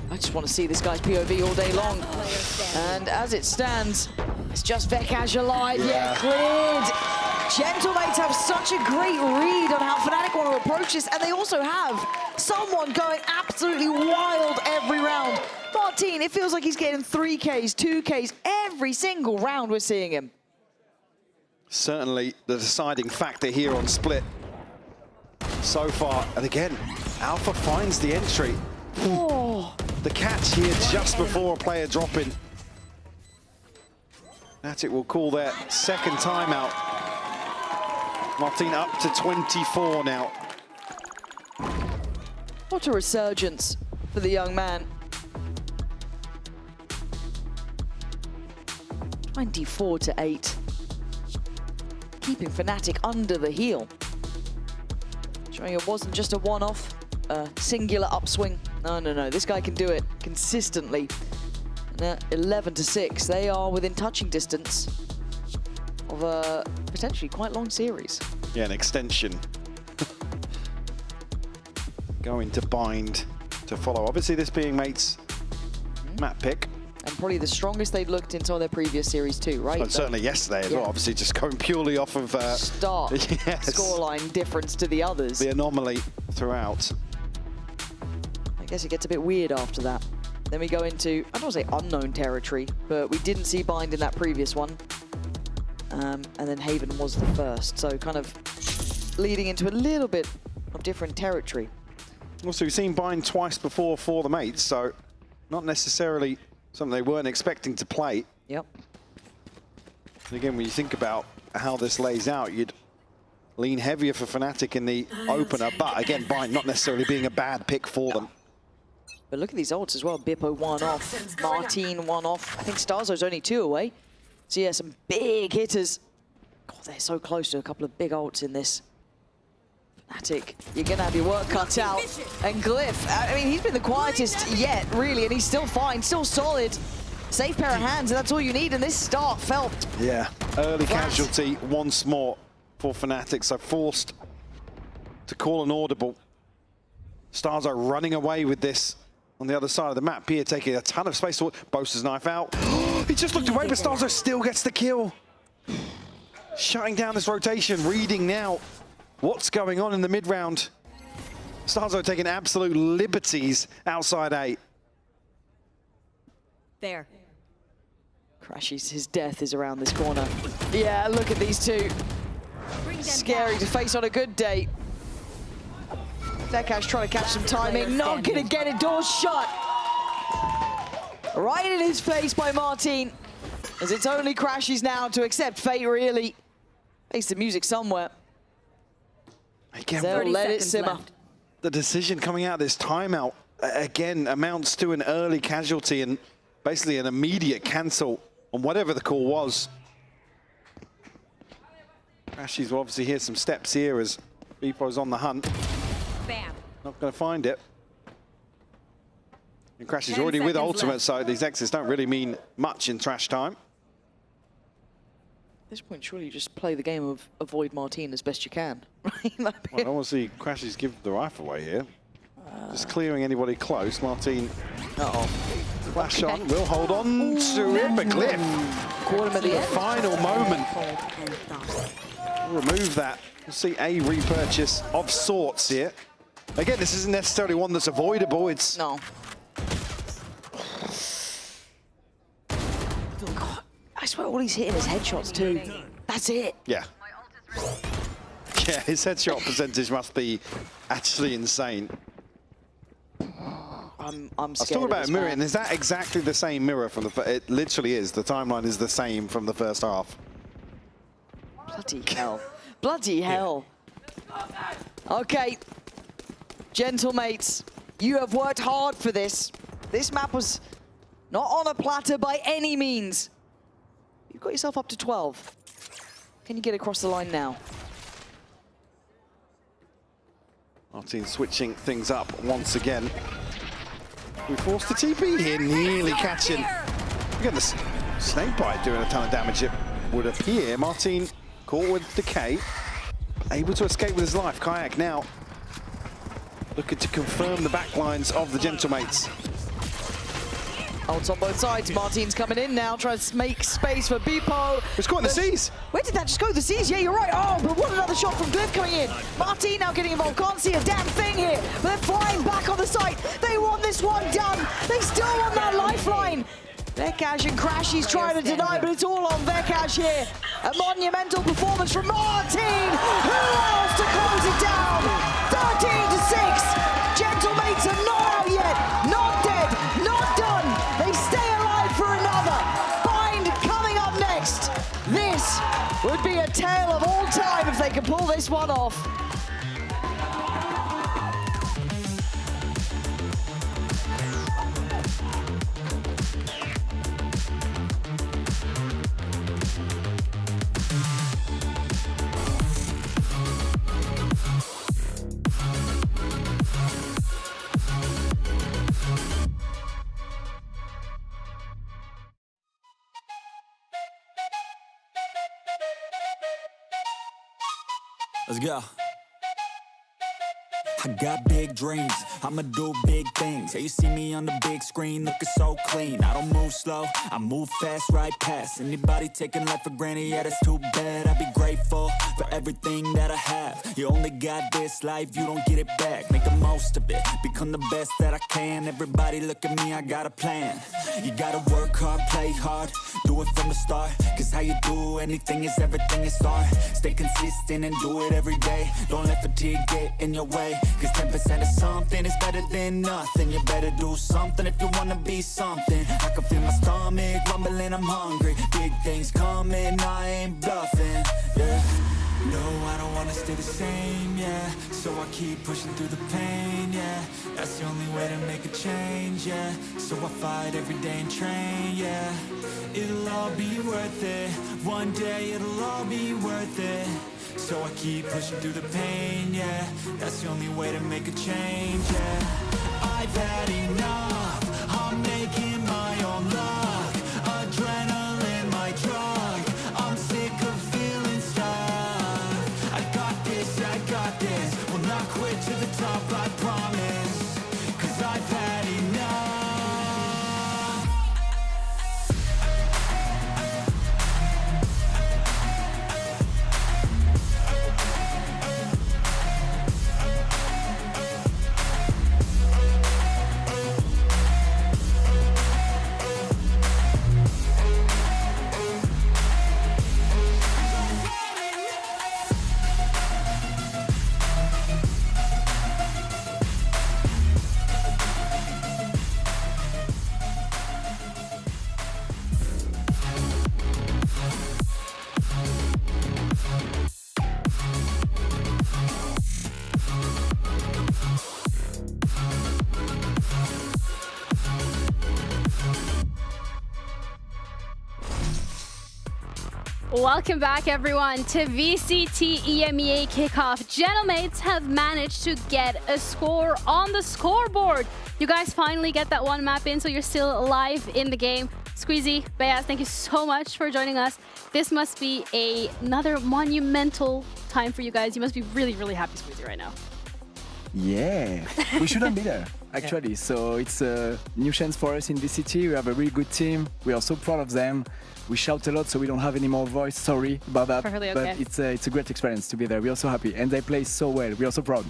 I just want to see this guy's POV all day long. And as it stands, it's just Vekash alive. Yeah, cleared. Gentlemates have such a great read on how Fnatic want to approach this, and they also have someone going absolutely wild every round. Martin, it feels like he's getting 3Ks, 2Ks every single round we're seeing him. Certainly the deciding factor here on Split so far. And again, Alpha finds the entry. Oh. The catch here just before a player dropping. Fnatic will call their second timeout. Martin up to 24 now. What a resurgence for the young man. 24-8. Keeping Fnatic under the heel. Showing it wasn't just a one-off, a singular upswing. No. This guy can do it consistently. 11-6. They are within touching distance of a potentially quite long series. Yeah, an extension. Going to bind to follow. Obviously, this being Mate's map pick. And probably the strongest they've looked in some of their previous series too, right? But certainly yesterday as well. Obviously, just going purely off of start scoreline difference to the others. The anomaly throughout. I guess it gets a bit weird after that. Then we go into, I don't want to say unknown territory, but we didn't see Bind in that previous one. And then Haven was the first, so kind of leading into a little bit of different territory. Also, we've seen Bind twice before for the Mates, so not necessarily something they weren't expecting to play. Yep. And again, when you think about how this lays out, you'd lean heavier for Fnatic in the opener, but again, Bind not necessarily being a bad pick for them. But look at these ults as well. Bippo one off, Martin one off. I think Starzo's only 2 away. So yeah, some big hitters. God, they're so close to a couple of big ults in this. Fnatic, you're gonna have your work cut out. And Glyph, I mean, he's been the quietest yet, really, and he's still fine, still solid. Safe pair of hands, and that's all you need, and this start felt. Yeah, early casualty once more for Fnatic, so forced to call an audible. Stars are running away with this on the other side of the map. Pierre taking a ton of space. Boaster's knife out. He just looked away, but Starzo still gets the kill. Shutting down this rotation, reading now what's going on in the mid-round. Starzo taking absolute liberties outside A. There. Crashies, his death is around this corner. Yeah, look at these two. Scary to face on a good day. Vekash trying to catch some timing, not gonna get it, doors shut. Right in his face by Martin. As it's only Crashies now to accept fate, really. Face the music somewhere. Again, they'll let it simmer. Left. The decision coming out of this timeout, again, amounts to an early casualty and basically an immediate cancel on whatever the call was. Crashies will obviously hear some steps here as Bippo's on the hunt. Bam. Not going to find it. And Crashies already with ultimate, so these exits don't really mean much in trash time. At this point, surely you just play the game of avoid Martin as best you can. Right? Well, I don't want to see Crashies give the rifle away here. Just clearing anybody close. Martin. Flash on, will hold on to him, but Glyph. Caught him at the final moment. We'll remove that. We'll see a repurchase of sorts here. Again, this isn't necessarily one that's avoidable. It's no. God, I swear all he's hitting is headshots too. That's it. Yeah. Yeah, his headshot percentage must be actually insane. I'm scared. I was talking about mirror, and is that exactly the same mirror from the? It literally is. The timeline is the same from the first half. Bloody hell! Bloody hell! Okay, gentlemates, You have worked hard for this. This map was not on a platter by any means. You've got yourself up to 12. Can you get across the line now? Martin switching things up once again. We forced the TP here, nearly catching. Again, the snake bite doing a ton of damage, it would appear. Martin caught with decay, able to escape with his life. Kayak now looking to confirm the backlines of the Gentlemates. Ults on both sides. Martin's coming in now, trying to make space for Beepo. It's caught in the C's. Where did that just go? The C's? Yeah, you're right. Oh, but what another shot from Glyph coming in. Martin now getting involved. Can't see a damn thing here. But they're flying back on the site. They want this one done. They still want that lifeline. Vekash and Crashy's trying to deny, but it's all on Vekash here. A monumental performance from Martin. Who else to close it down? 13-6. Gentlemates are not out yet. Not dead. Not done. They stay alive for another. Bind coming up next. This would be a tale of all time if they can pull this one off. Let's go. I got big dreams, I'ma do big things. Yeah, you see me on the big screen looking so clean. I don't move slow, I move fast right past anybody taking life for granted. Yeah, that's too bad. I'd be grateful for everything that I have. You only got this life, you don't get it back. Make the most of it, become the best that I can. Everybody look at me, I got a plan. You gotta work hard, play hard, do it from the start. Cause how you do anything is everything you start. Stay consistent and do it every day. Don't let fatigue get in your way. Cause 10% of something is better than nothing. You better do something if you wanna be something. I can feel my stomach rumbling, I'm hungry. Big things coming, I ain't bluffing, yeah. No, I don't wanna stay the same, yeah. So I keep pushing through the pain, yeah. That's the only way to make a change, yeah. So I fight every day and train, yeah. It'll all be worth it. One day it'll all be worth it. So I keep pushing through the pain, yeah. That's the only way to make a change, yeah. I've had enough, I'm making my own luck. Adrenaline, my drug, I'm sick of feeling stuck. I got this, will not quit to the top, I promise. Cause I've had enough. Welcome back, everyone, to VCT EMEA Kickoff. Gentlemates have managed to get a score on the scoreboard. You guys finally get that one map in, so you're still alive in the game. Squeezy, Bayaz, thank you so much for joining us. This must be another monumental time for you guys. You must be really, really happy, Squeezy, right now. Yeah, we shouldn't be there, actually. So it's a new chance for us in VCT. We have a really good team. We are so proud of them. We shout a lot, so we don't have any more voice. Sorry about that. Perfectly okay. But it's a great experience to be there. We are so happy, and they play so well. We are so proud.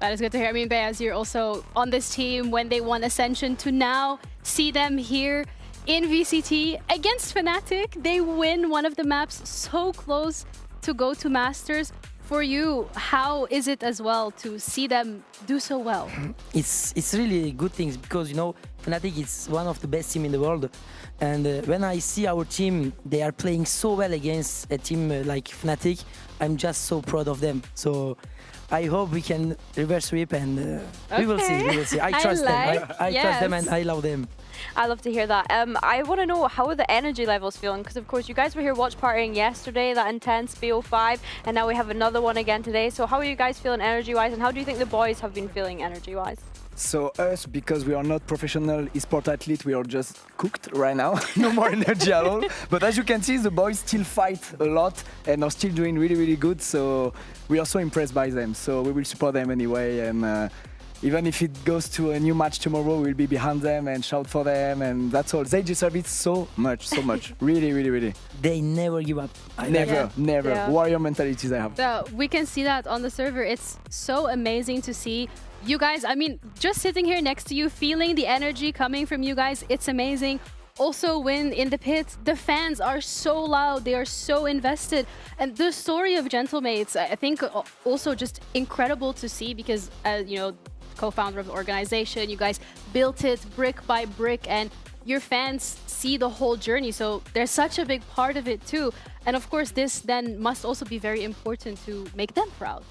That is good to hear. I mean, Bayaz, you're also on this team when they won Ascension, to now see them here in VCT against Fnatic. They win one of the maps so close to go to Masters. For you, how is it as well to see them do so well? It's really good things because, you know, Fnatic is one of the best team in the world. And when I see our team, they are playing so well against a team like Fnatic, I'm just so proud of them. So I hope we can reverse sweep, and we will see. We will see. I trust them. I trust them, and I love them. I love to hear that. I want to know, how are the energy levels feeling? Because of course you guys were here watch partying yesterday, that intense BO5, and now we have another one again today. So how are you guys feeling energy-wise, and how do you think the boys have been feeling energy-wise? So us, because we are not professional esport athlete, we are just cooked right now. No more energy at all. But as you can see, the boys still fight a lot and are still doing really, really good. So we are so impressed by them. So we will support them anyway. And even if it goes to a new match tomorrow, we'll be behind them and shout for them. And that's all. They deserve it so much, so much. Really, really, really. They never give up. Never. Yeah. Warrior mentality they have. So we can see that on the server. It's so amazing to see. You guys, I mean, just sitting here next to you, feeling the energy coming from you guys, it's amazing. Also, when in the pit, the fans are so loud, they are so invested. And the story of Gentlemates, I think also just incredible to see because, you know, co-founder of the organization, you guys built it brick by brick and your fans see the whole journey. So there's such a big part of it too. And of course, this then must also be very important to make them proud.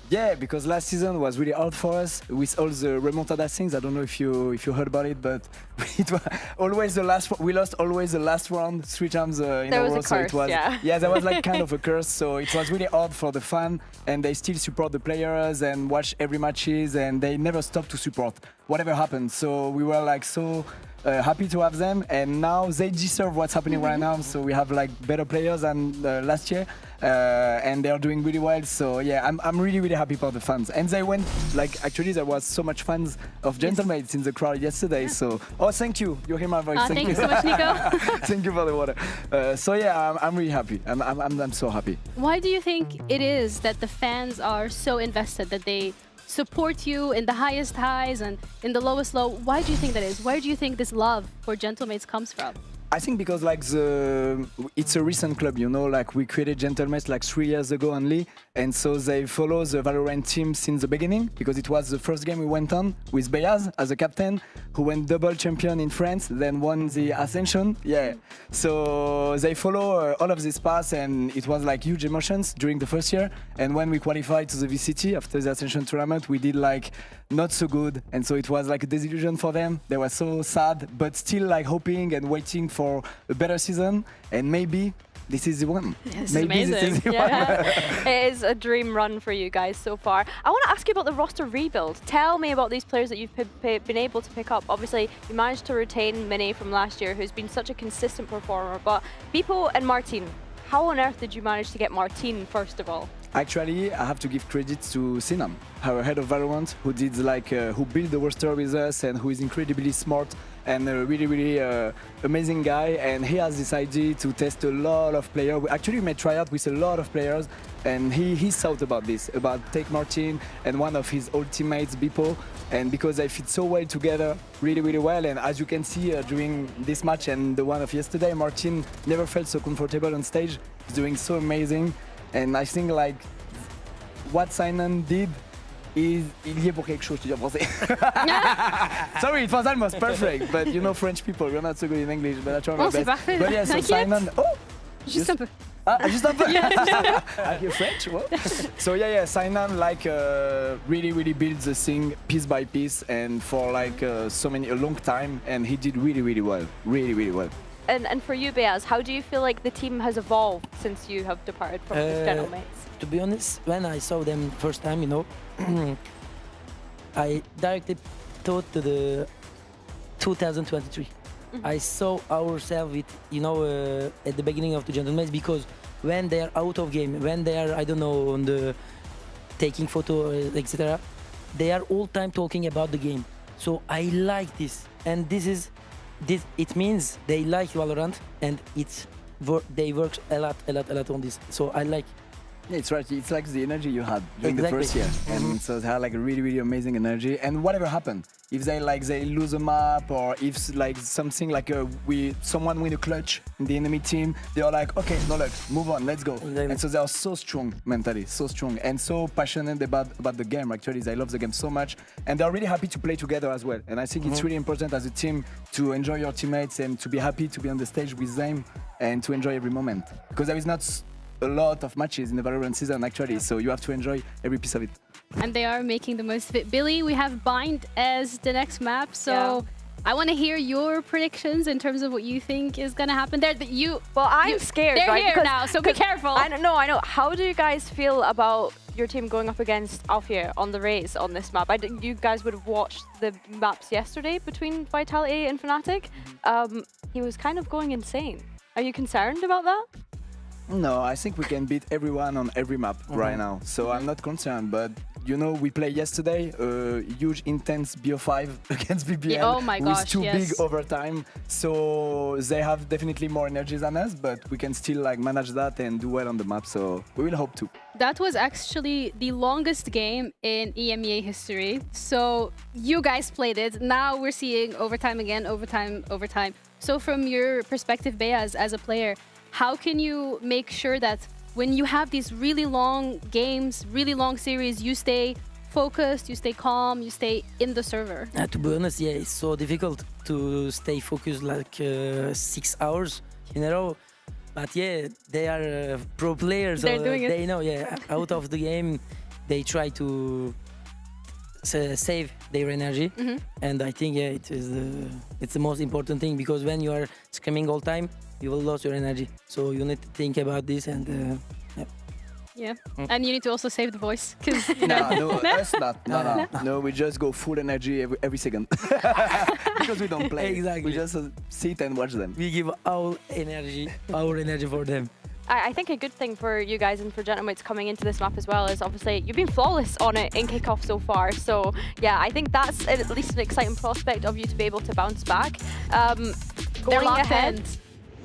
Yeah, because last season was really hard for us with all the remontada things. I don't know if you heard about it, but it was always the last. We lost always the last round 3 times in a row. There was a curse, so it was, yeah. There was like kind of a curse. So it was really hard for the fan, and they still support the players and watch every matches, and they never stop to support whatever happened. So we were like so happy to have them, and now they deserve what's happening right now. So we have like better players than last year. And they are doing really well, so yeah, I'm really, really happy for the fans. And they went, like, actually there was so much fans of Gentlemates in the crowd yesterday, so, oh, thank you, you hear my voice, thank you so much, Nico. Thank you for the water. So yeah, I'm really happy, I'm so happy. Why do you think it is that the fans are so invested, that they support you in the highest highs and in the lowest low? Why do you think that is? Where do you think this love for Gentlemates comes from? I think because like it's a recent club, you know, like we created Gentlemates like 3 years ago only, and so they follow the Valorant team since the beginning, because it was the first game we went on with Beyaz as a captain, who went double champion in France, then won the Ascension. Yeah, so they follow all of this path, and it was like huge emotions during the first year. And when we qualified to the VCT after the Ascension tournament, we did like not so good, and so it was like a disillusion for them. They were so sad, but still like hoping and waiting for a better season, and maybe this is the one. This maybe is amazing. This is the one. It is a dream run for you guys so far. I want to ask you about the roster rebuild. Tell me about these players that you've been able to pick up. Obviously, you managed to retain Mini from last year, who's been such a consistent performer, but Bipo and Martin, how on earth did you manage to get Martin first of all? Actually, I have to give credit to Sinam, our head of Valorant, who did like who built the roster with us, and who is incredibly smart and a really, really amazing guy. And he has this idea to test a lot of players. Actually, we made tryout with a lot of players, and he thought about this, about take Martin and one of his old teammates, Bipo, and because they fit so well together, really, really well. And as you can see during this match and the one of yesterday, Martin never felt so comfortable on stage. He's doing so amazing. And I think like what Simon did is il y est pour quelque chose, je dis en français. Sorry, it was almost perfect, but you know French people, we're not so good in English, but I try my best. Parfait. But yeah, so Simon, juste un peu. Just un peu. I hear French. What? So yeah, Simon like really, really built the thing piece by piece, and for like a long time, and he did really, really well, really, really well. And for you, Beyaz, how do you feel like the team has evolved since you have departed from the Gentlemates? To be honest, when I saw them first time, you know, I directly thought to the 2023. I saw ourselves with, you know, at the beginning of the Gentlemates, because when they are out of game, when they are, I don't know, on the taking photo, etc., they are all time talking about the game. So I like this, and it means they like Valorant, and they work a lot on this. So I like. Yeah, it's right. It's like the energy you had during the first year, and so they had like a really, really amazing energy. And whatever happened, if they lose a map, or if like something like someone win a clutch in the enemy team, they are like, okay, no luck, move on, let's go. And so they are so strong mentally, so strong, and so passionate about the game. Actually, they love the game so much, and they are really happy to play together as well. And I think it's really important as a team to enjoy your teammates and to be happy to be on the stage with them and to enjoy every moment, because there is not a lot of matches in the Valorant season actually, so you have to enjoy every piece of it. And they are making the most of it. Billy, we have Bind as the next map, so I want to hear your predictions in terms of what you think is going to happen there. Well, I'm scared, they're right? here now, so be careful. I know. How do you guys feel about your team going up against Alfie on the Rays on this map? You guys would have watched the maps yesterday between Vitality and Fnatic. He was kind of going insane. Are you concerned about that? No, I think we can beat everyone on every map right now. So I'm not concerned, but you know, we played yesterday a huge, intense BO5 against BBL Yeah, oh my gosh, with two yes. big overtime. So they have definitely more energy than us, but we can still like manage that and do well on the map. So we will hope to. That was actually the longest game in EMEA history. So you guys played it. Now we're seeing overtime again, overtime. So from your perspective, Bea, as a player, how can you make sure that when you have these really long games, really long series, you stay focused, you stay calm, you stay in the server? To be honest, yeah, it's so difficult to stay focused like 6 hours in a row. But yeah, they are pro players. They're doing it. They know, yeah, out of the game, they try to save their energy. And I think, yeah, it's the most important thing, because when you are screaming all time, you will lose your energy. So you need to think about this and yeah. And you need to also save the voice, because No, that's not. No, we just go full energy every second. Because we don't play. Exactly. We just sit and watch them. We give our energy for them. I think a good thing for you guys and for Gentlemates coming into this map as well is obviously you've been flawless on it in Kickoff so far. So yeah, I think that's at least an exciting prospect of you to be able to bounce back. They're Going locked ahead. in.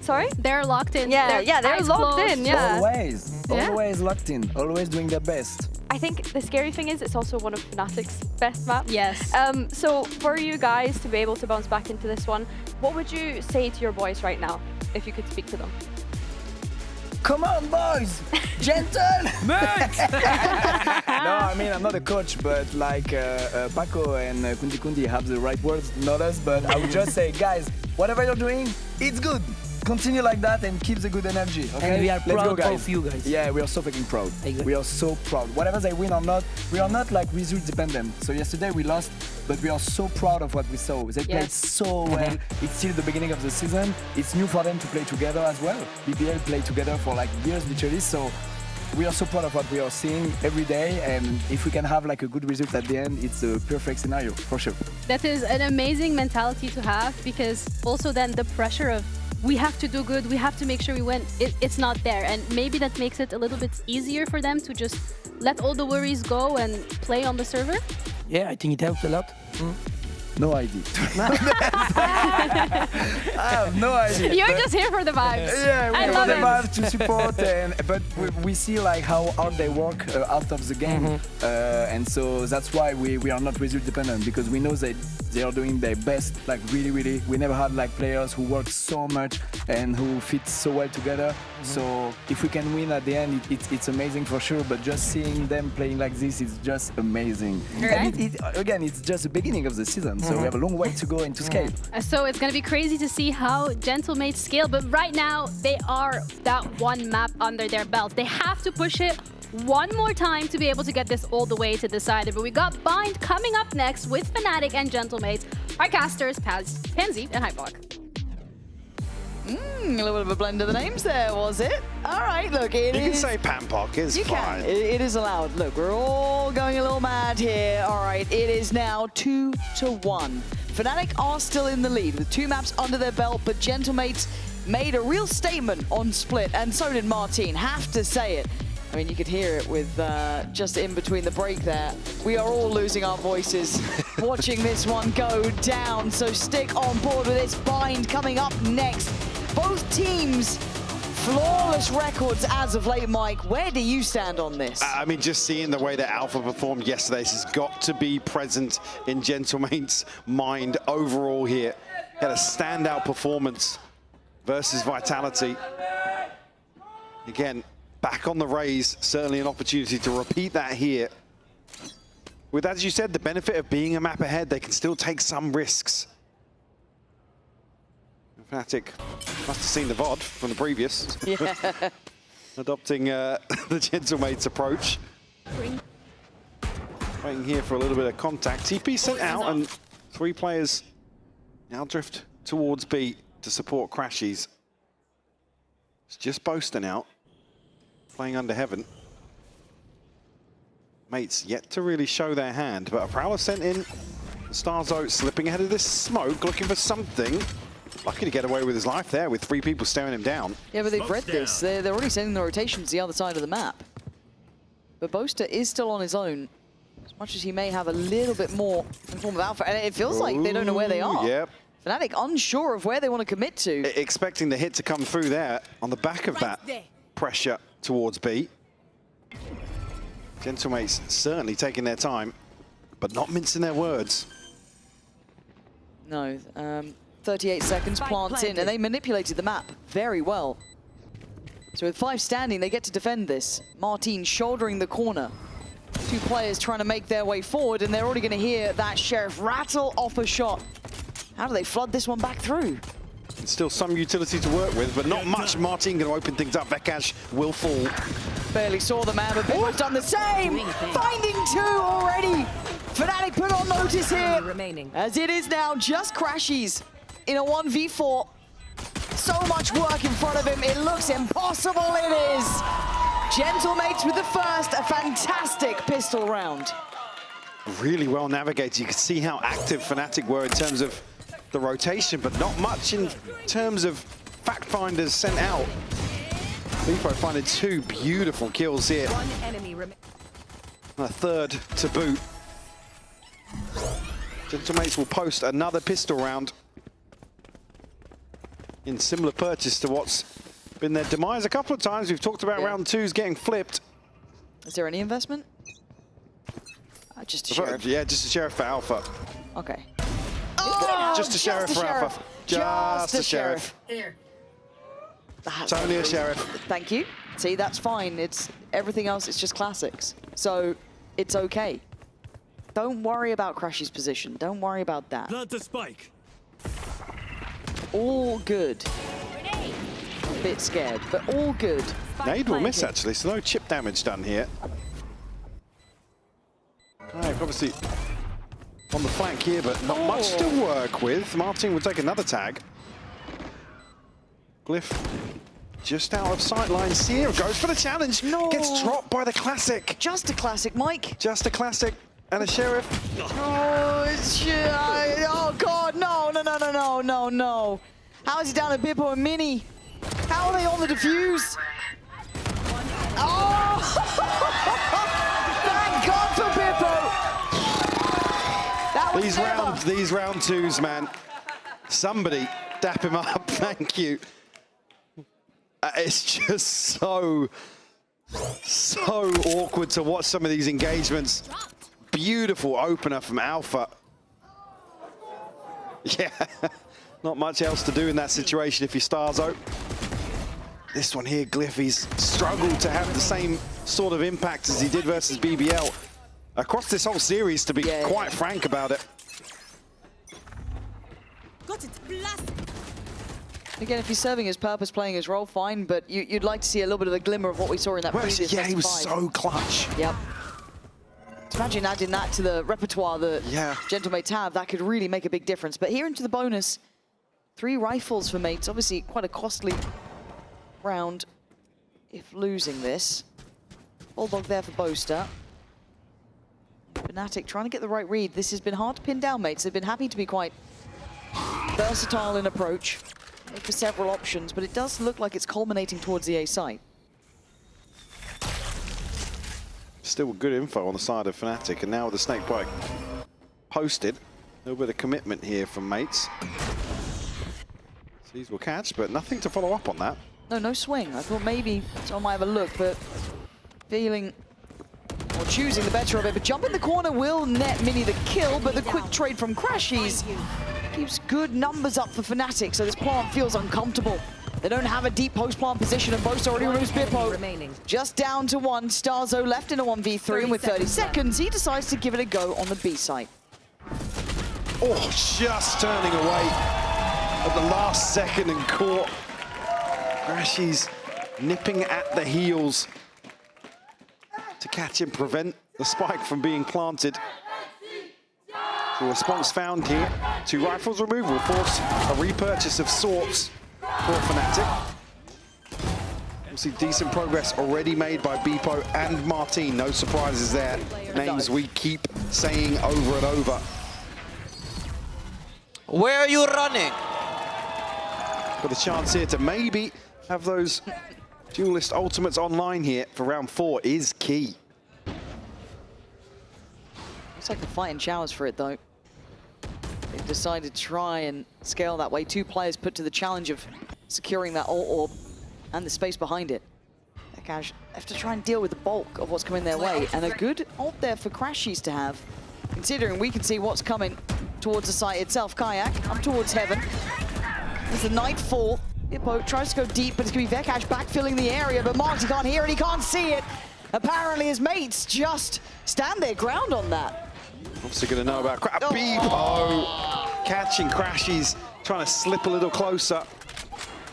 Sorry? They're locked in. They're locked closed. in, yeah. Always locked in, always doing their best. I think the scary thing is it's also one of Fnatic's best maps. Yes. So for you guys to be able to bounce back into this one, what would you say to your boys right now, if you could speak to them? Come on, boys! Gentlemen! No, I mean, I'm not a coach, but like Paco and Kundi have the right words, not us, but I would just say, guys, whatever you're doing, it's good. Continue like that and keep the good energy, okay? And we are Let's go, proud guys. of you guys. Yeah, we are so fucking proud. Exactly. We are so proud. Whatever they win or not, we are not like result dependent. So yesterday we lost, but we are so proud of what we saw. They played so well. It's still the beginning of the season. It's new for them to play together as well. BBL played together for like years literally, so we are so proud of what we are seeing every day, and if we can have like a good result at the end, it's a perfect scenario for sure. That is an amazing mentality to have, because also then the pressure of we have to do good, we have to make sure we win, it's not there. And maybe that makes it a little bit easier for them to just let all the worries go and play on the server. Yeah, I think it helps a lot. No idea. I have no idea. You're just here for the vibes. Yeah, I we love have the it. vibes to support, but we see like how hard they work out of the game, and so that's why we are not result dependent, because we know that they are doing their best, like really. We never had like players who work so much and who fit so well together. So if we can win at the end, it's amazing for sure. But just seeing them playing like this is just amazing. Right. And again, it's just the beginning of the season. So we have a long way to go and to scale. So it's going to be crazy to see how Gentlemates scale, but right now they are that one map under their belt. They have to push it one more time to be able to get this all the way to Decider. But we got Bind coming up next with Fnatic and Gentlemates, our casters, Pansy and Hypok. A little bit of a blend of the names there, was it? All right, look, it is... You can say Pampok, it's fine. It is allowed. Look, we're all going a little mad here. All right, it is now 2-1. Fnatic are still in the lead with 2 maps under their belt, but Gentlemates made a real statement on Split, and so did Martin, have to say it. I mean, you could hear it with just in between the break there. We are all losing our voices watching this one go down, so stick on board with this. Bind coming up next. Both teams, flawless records as of late, Mike. Where do you stand on this? I mean, just seeing the way that Alpha performed yesterday, this has got to be present in Gentlemate's mind overall here. Had a standout performance versus Vitality. Again, back on the Rays, certainly an opportunity to repeat that here. With, as you said, the benefit of being a map ahead, they can still take some risks. Fnatic must have seen the VOD from the previous. Yeah. Adopting the Gentlemates approach. Waiting here for a little bit of contact. TP sent out, and 3 players now drift towards B to support Crashies. It's just Boaster now, playing under Heaven. Mates yet to really show their hand, but a Prowler sent in. Starzo slipping ahead of this smoke, looking for something. Lucky to get away with his life there with 3 people staring him down. Yeah, but they've read this. They're already sending the rotations the other side of the map. But Boaster is still on his own, as much as he may have a little bit more in form of alpha. And it feels like they don't know where they are. Yep. Fnatic unsure of where they want to commit to. Expecting the hit to come through there on the back of that pressure towards B. Gentlemates certainly taking their time, but not mincing their words. No, 38 seconds, plants in, and they manipulated the map very well. So with 5 standing, they get to defend this. Martin shouldering the corner. 2 players trying to make their way forward, and they're already going to hear that Sheriff rattle off a shot. How do they flood this one back through? Still some utility to work with, but not much. Martin going to open things up. Vekash will fall. Barely saw the man, but Bibbo's done the same. Finding 2 already. Fnatic put on notice here. As it is now just Crashies in a 1v4. So much work in front of him. It looks impossible. It is. Gentlemates with the first. A fantastic pistol round. Really well navigated. You can see how active Fnatic were in terms of the rotation, but not much in terms of fact finders sent out. Bifo finding 2 beautiful kills here. And a 3rd to boot. Gentlemates will post another pistol round in similar purchase to what's been their demise a couple of times. We've talked about round 2s getting flipped. Is there any investment? Just a Sheriff. Yeah, just a Sheriff for Alpha. Okay. Oh, just a Sheriff for Alpha. Just a Sheriff. It's only a Sheriff. Thank you. See, that's fine. It's everything else. It's just classics. So it's okay. Don't worry about Crashy's position. Don't worry about that. Plant a spike. All good. A bit scared, but all good. Nade will miss, actually, so no chip damage done here. Obviously on the flank here, but not much to work with. Martin will take another tag. Glyph just out of sight line. Sierra goes for the challenge. No. Gets dropped by the classic. Just a classic, Mike. Just a classic and a Sheriff. Oh God, no. How is he down to Bippo and Mini? How are they on the defuse? Oh! Thank God for Bippo. These round 2s, man. Somebody dap him up. Thank you. It's just so awkward to watch some of these engagements. Beautiful opener from Alpha. Yeah, not much else to do in that situation if you're Starzo. This one here, Glyphy's struggled to have the same sort of impact as he did versus BBL across this whole series, to be quite frank about it. Again, if he's serving his purpose, playing his role, fine, but you'd like to see a little bit of a glimmer of what we saw in that previous Yeah, he was best of 5. so clutch. Yep. Imagine adding that to the repertoire that Gentlemates have. That could really make a big difference. But here into the bonus, 3 rifles for Mates. Obviously, quite a costly round if losing this. Bulldog there for Boaster. Fnatic trying to get the right read. This has been hard to pin down, Mates. They've been happy to be quite versatile in approach for several options, but it does look like it's culminating towards the A site. Still good info on the side of Fnatic, and now with the Snakebite posted, a little bit of commitment here from Mates. These will catch, but nothing to follow up on that. No swing. I thought maybe someone might have a look, but feeling or choosing the better of it. But jump in the corner will net Mini the kill, but the quick trade from Crashies keeps good numbers up for Fnatic, so this plant feels uncomfortable. They don't have a deep post-plant position, and Boast already removes Bippo. Just down to 1. Starzo left in a 1v3, and with 30 seconds, he decides to give it a go on the B site. Oh, just turning away at the last second and caught. Crashies nipping at the heels to catch him, prevent the spike from being planted. The response found here. 2 rifles removed will force a repurchase of sorts for Fnatic. We'll see decent progress already made by Beepo and Martin. No surprises there. Names we keep saying over and over. Where are you running? Got a chance here to maybe have those duelist ultimates online here for round 4 is key. Looks like the fighting showers for it though. They've decided to try and scale that way. 2 players put to the challenge of securing that ult orb and the space behind it. Vekash have to try and deal with the bulk of what's coming their way, and a good ult there for Crashies to have, considering we can see what's coming towards the site itself. Kayak up towards heaven. There's the Nightfall. Hippo tries to go deep, but it's going to be Vekash backfilling the area, but Marty can't hear it, he can't see it. Apparently his mates just stand their ground on that. Obviously going to know about Beepo catching Crashies, trying to slip a little closer.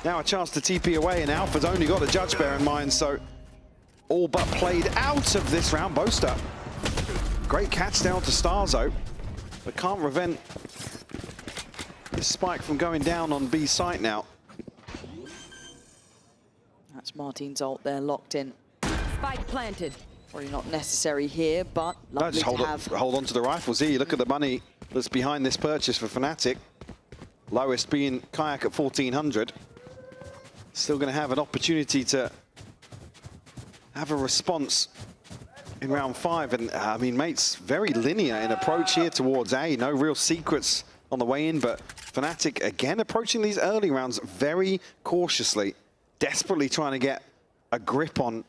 Now a chance to TP away, and Alpha's only got a judge, bear in mind, so all but played out of this round. Boaster, great catch down to Starzo, but can't prevent this spike from going down on B site now. That's Martin's ult there, locked in. Spike planted. Probably not necessary here, but lovely No, just hold on to the rifles here. You look at the money that's behind this purchase for Fnatic. Lowest being Kayak at 1,400. Still going to have an opportunity to have a response in round 5. And I mean, mates, very linear in approach here towards A. No real secrets on the way in, but Fnatic again approaching these early rounds very cautiously, desperately trying to get a grip on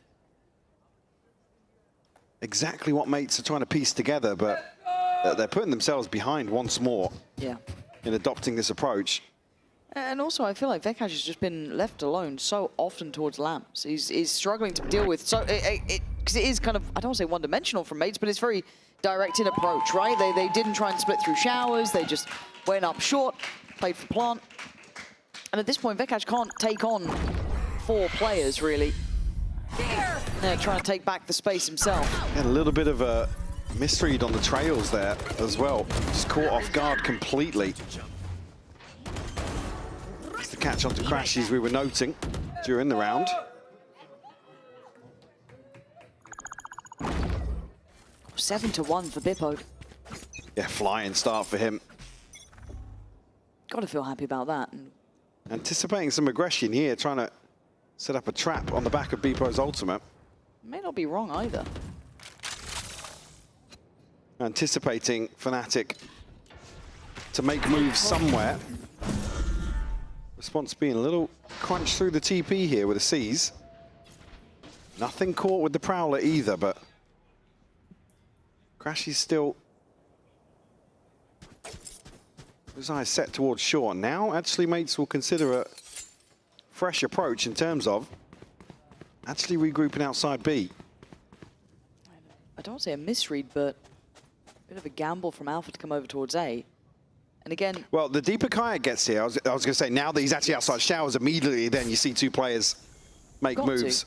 exactly what mates are trying to piece together, but they're putting themselves behind once more in adopting this approach. And also, I feel like Vekash has just been left alone so often towards lamps. He's struggling to deal with, so because it is kind of, I don't want to say one-dimensional from mates, but it's very directed approach, right? They didn't try and split through showers, they just went up short, played for plant. And at this point, Vekash can't take on 4 players, really. Yeah, trying to take back the space himself. And a little bit of a misread on the trails there as well. Just caught off guard completely. It's the catch onto Crashies we were noting during the round. Oh, 7-1 for Beepo. Yeah, flying start for him. Got to feel happy about that. Anticipating some aggression here, trying to set up a trap on the back of Beepo's ultimate. May not be wrong either. Anticipating Fnatic to make moves somewhere. Response being a little crunched through the TP here with the C's. Nothing caught with the Prowler either, but Crashy's still his eyes set towards short. Now actually mates will consider a fresh approach in terms of actually regrouping outside B. I don't want to say a misread, but a bit of a gamble from Alpha to come over towards A. And again... Well, the deeper Kayak gets here, I was going to say, now that he's actually outside showers, immediately then you see 2 players make moves.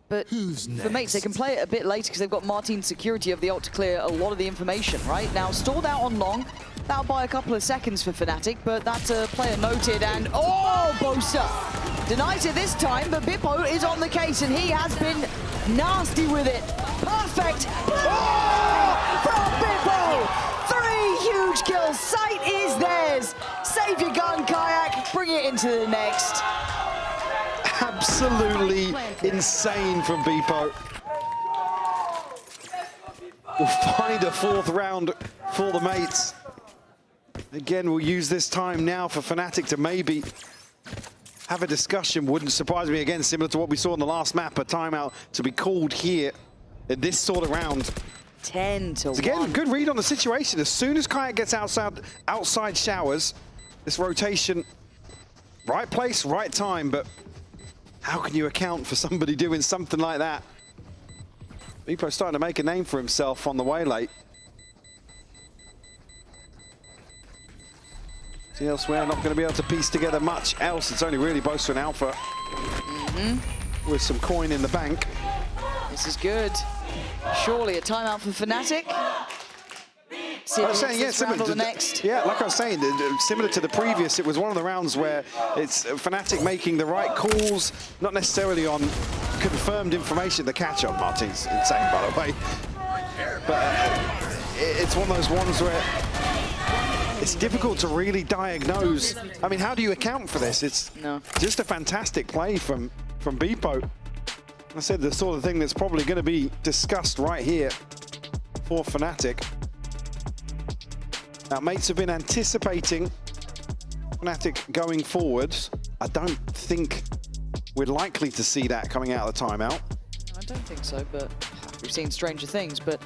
But for mates, they can play it a bit later because they've got Martin's security of the ult to clear a lot of the information, right? Now, stalled out on long. That'll buy a couple of seconds for Fnatic, but that's a player noted, and oh, Boaster denies it this time, but Beepo is on the case, and he has been nasty with it. Perfect! Oh, from Beepo! 3 huge kills. Sight is theirs. Save your gun, Kayak. Bring it into the next. Absolutely insane from Beepo. We'll find a 4th round for the mates. Again, we'll use this time now for Fnatic to maybe have a discussion. Wouldn't surprise me, again, similar to what we saw in the last map, a timeout to be called here in this sort of round. 10-1. Again, good read on the situation. As soon as Kayak gets outside showers, this rotation, right place, right time, but how can you account for somebody doing something like that? Beepo's starting to make a name for himself on the way late. See elsewhere, not going to be able to piece together much else. It's only really Boaster and Alpha with some coin in the bank. This is good. Surely a timeout for Fnatic. See I was saying, yeah, similar to the next. Yeah, like I was saying, similar to the previous, it was one of the rounds where it's Fnatic making the right calls, not necessarily on confirmed information. The catch on Martin's insane, by the way. But it's one of those ones where it's difficult to really diagnose. I mean, how do you account for this? It's just a fantastic play from Beepo. I said the sort of thing that's probably going to be discussed right here for Fnatic. Now, mates have been anticipating Fnatic going forwards. I don't think we're likely to see that coming out of the timeout. I don't think so, but we've seen stranger things. But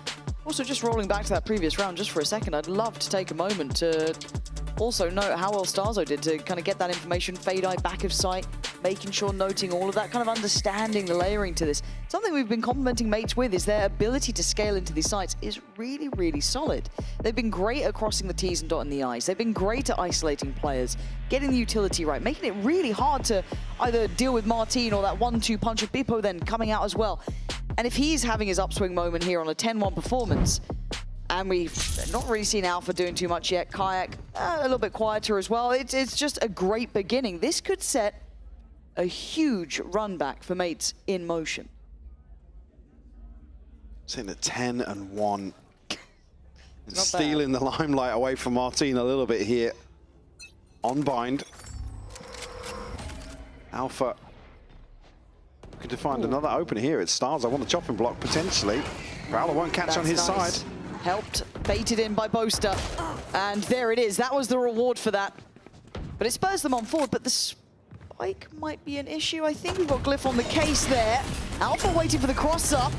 also, just rolling back to that previous round just for a second, I'd love to take a moment to also note how well Starzo did to kind of get that information, fade eye, back of sight, making sure, noting all of that, kind of understanding the layering to this. Something we've been complimenting mates with is their ability to scale into these sites is really, really solid. They've been great at crossing the T's and dotting the I's. They've been great at isolating players, getting the utility right, making it really hard to either deal with Martin or that 1-2 punch of Bippo then coming out as well. And if he's having his upswing moment here on a 10-1 performance, and we've not really seen Alpha doing too much yet, Kayak a little bit quieter as well, it's just a great beginning. This could set a huge run back for mates in motion. Sitting at 10-1. Stealing the limelight away from Martin a little bit here. On bind. Alpha looking to find another opener here. It's Stars. I want the chopping block potentially. Prowler won't catch on his side. Helped, baited in by Boaster. And there it is. That was the reward for that. But it spurs them on forward, but the spike might be an issue. I think we've got Glyph on the case there. Alpha waiting for the cross up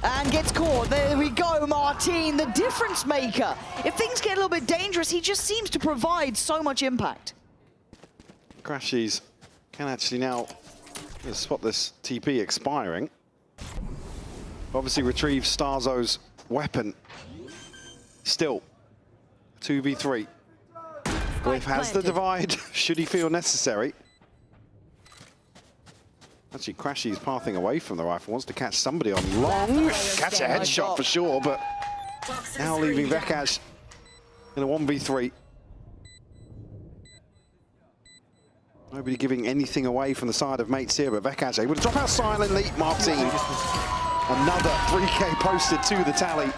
and gets caught. There we go, Martin, the difference maker. If things get a little bit dangerous, he just seems to provide so much impact. Crashies can actually now spot this TP expiring. Obviously retrieve Starzo's weapon. Still, 2v3. Glyph has the divide, should he feel necessary. Actually, Crashy's pathing away from the rifle, wants to catch somebody on long. Catch a headshot for sure, but now leaving Vekaj in a 1v3. Nobody giving anything away from the side of mates here, but Vekaj able to drop out silently. Martin, another 3K posted to the tally.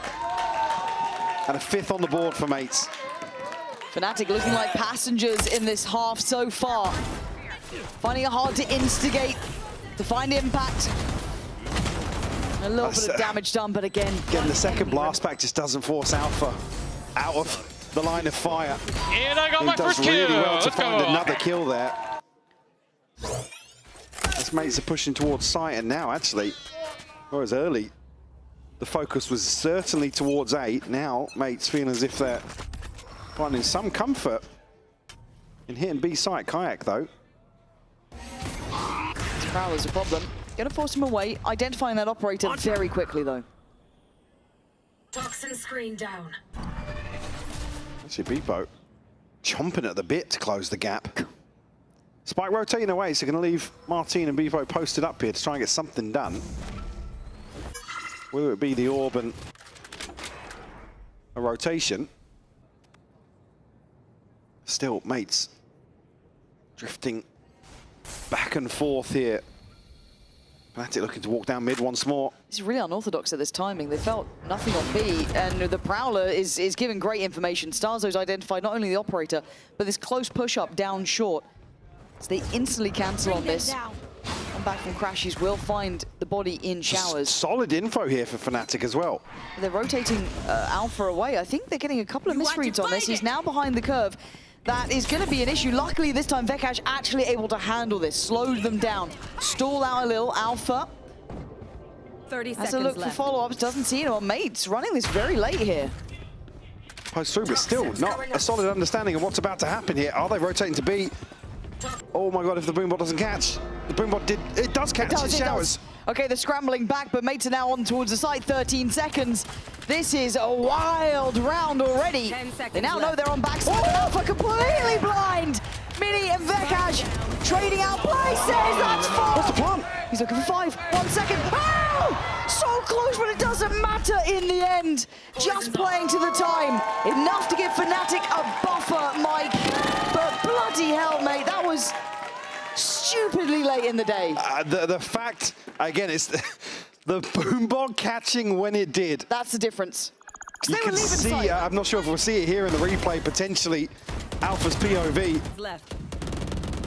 And a 5th on the board for mates. Fnatic looking like passengers in this half so far. Finding it hard to instigate, to find impact. A little bit of damage done, but again, the second blast back just doesn't force Alpha out of the line of fire. And I got my first kill. He does really well to find another kill there. As mates are pushing towards site, and now actually, whereas early, the focus was certainly towards 8. Now, mates feeling as if they're finding some comfort in hitting B site. Kayak, though. Prowler's a problem. Gonna force him away, identifying that operator very quickly, though. Toxin screen down. Actually, Beepo chomping at the bit to close the gap. Spike rotating away, so going to leave Martin and Beepo posted up here to try and get something done. Whether it be the orb and a rotation. Still, mates drifting back and forth here. Fnatic looking to walk down mid once more. It's really unorthodox at this timing. They felt nothing on B, and the Prowler is giving great information. Starzo's identified not only the operator, but this close push-up down short. So they instantly cancel on this. Come back from Crashies will find the body in showers. Solid info here for Fnatic as well. They're rotating Alpha away. I think they're getting a couple of misreads on this. He's now behind the curve. That is going to be an issue. Luckily, this time, Vekaj actually able to handle this, slow them down, stall out a little. Alpha 30 has seconds a look left. for follow-ups, doesn't see anyone. Mates running this very late here. Post through, but still not a solid understanding of what's about to happen here. Are they rotating to B? Oh my god, if the boombot doesn't catch. The boombot does catch, it showers. Okay, they're scrambling back, but mates are now on towards the site, 13 seconds. This is a wild round already. They now know they're on backside. Alpha completely blind. Mini and Vekaj trading out places. That's 4. What's the plan? He's looking for 5. 1 second. Oh! So close, but it doesn't matter in the end. Just playing to the time. Enough to give Fnatic a buffer, Mike. But bloody hell, mate, that was stupidly late in the day. The fact, again, it's the boombot catching when it did. That's the difference. You can see, I'm not sure if we'll see it here in the replay, potentially Alpha's POV.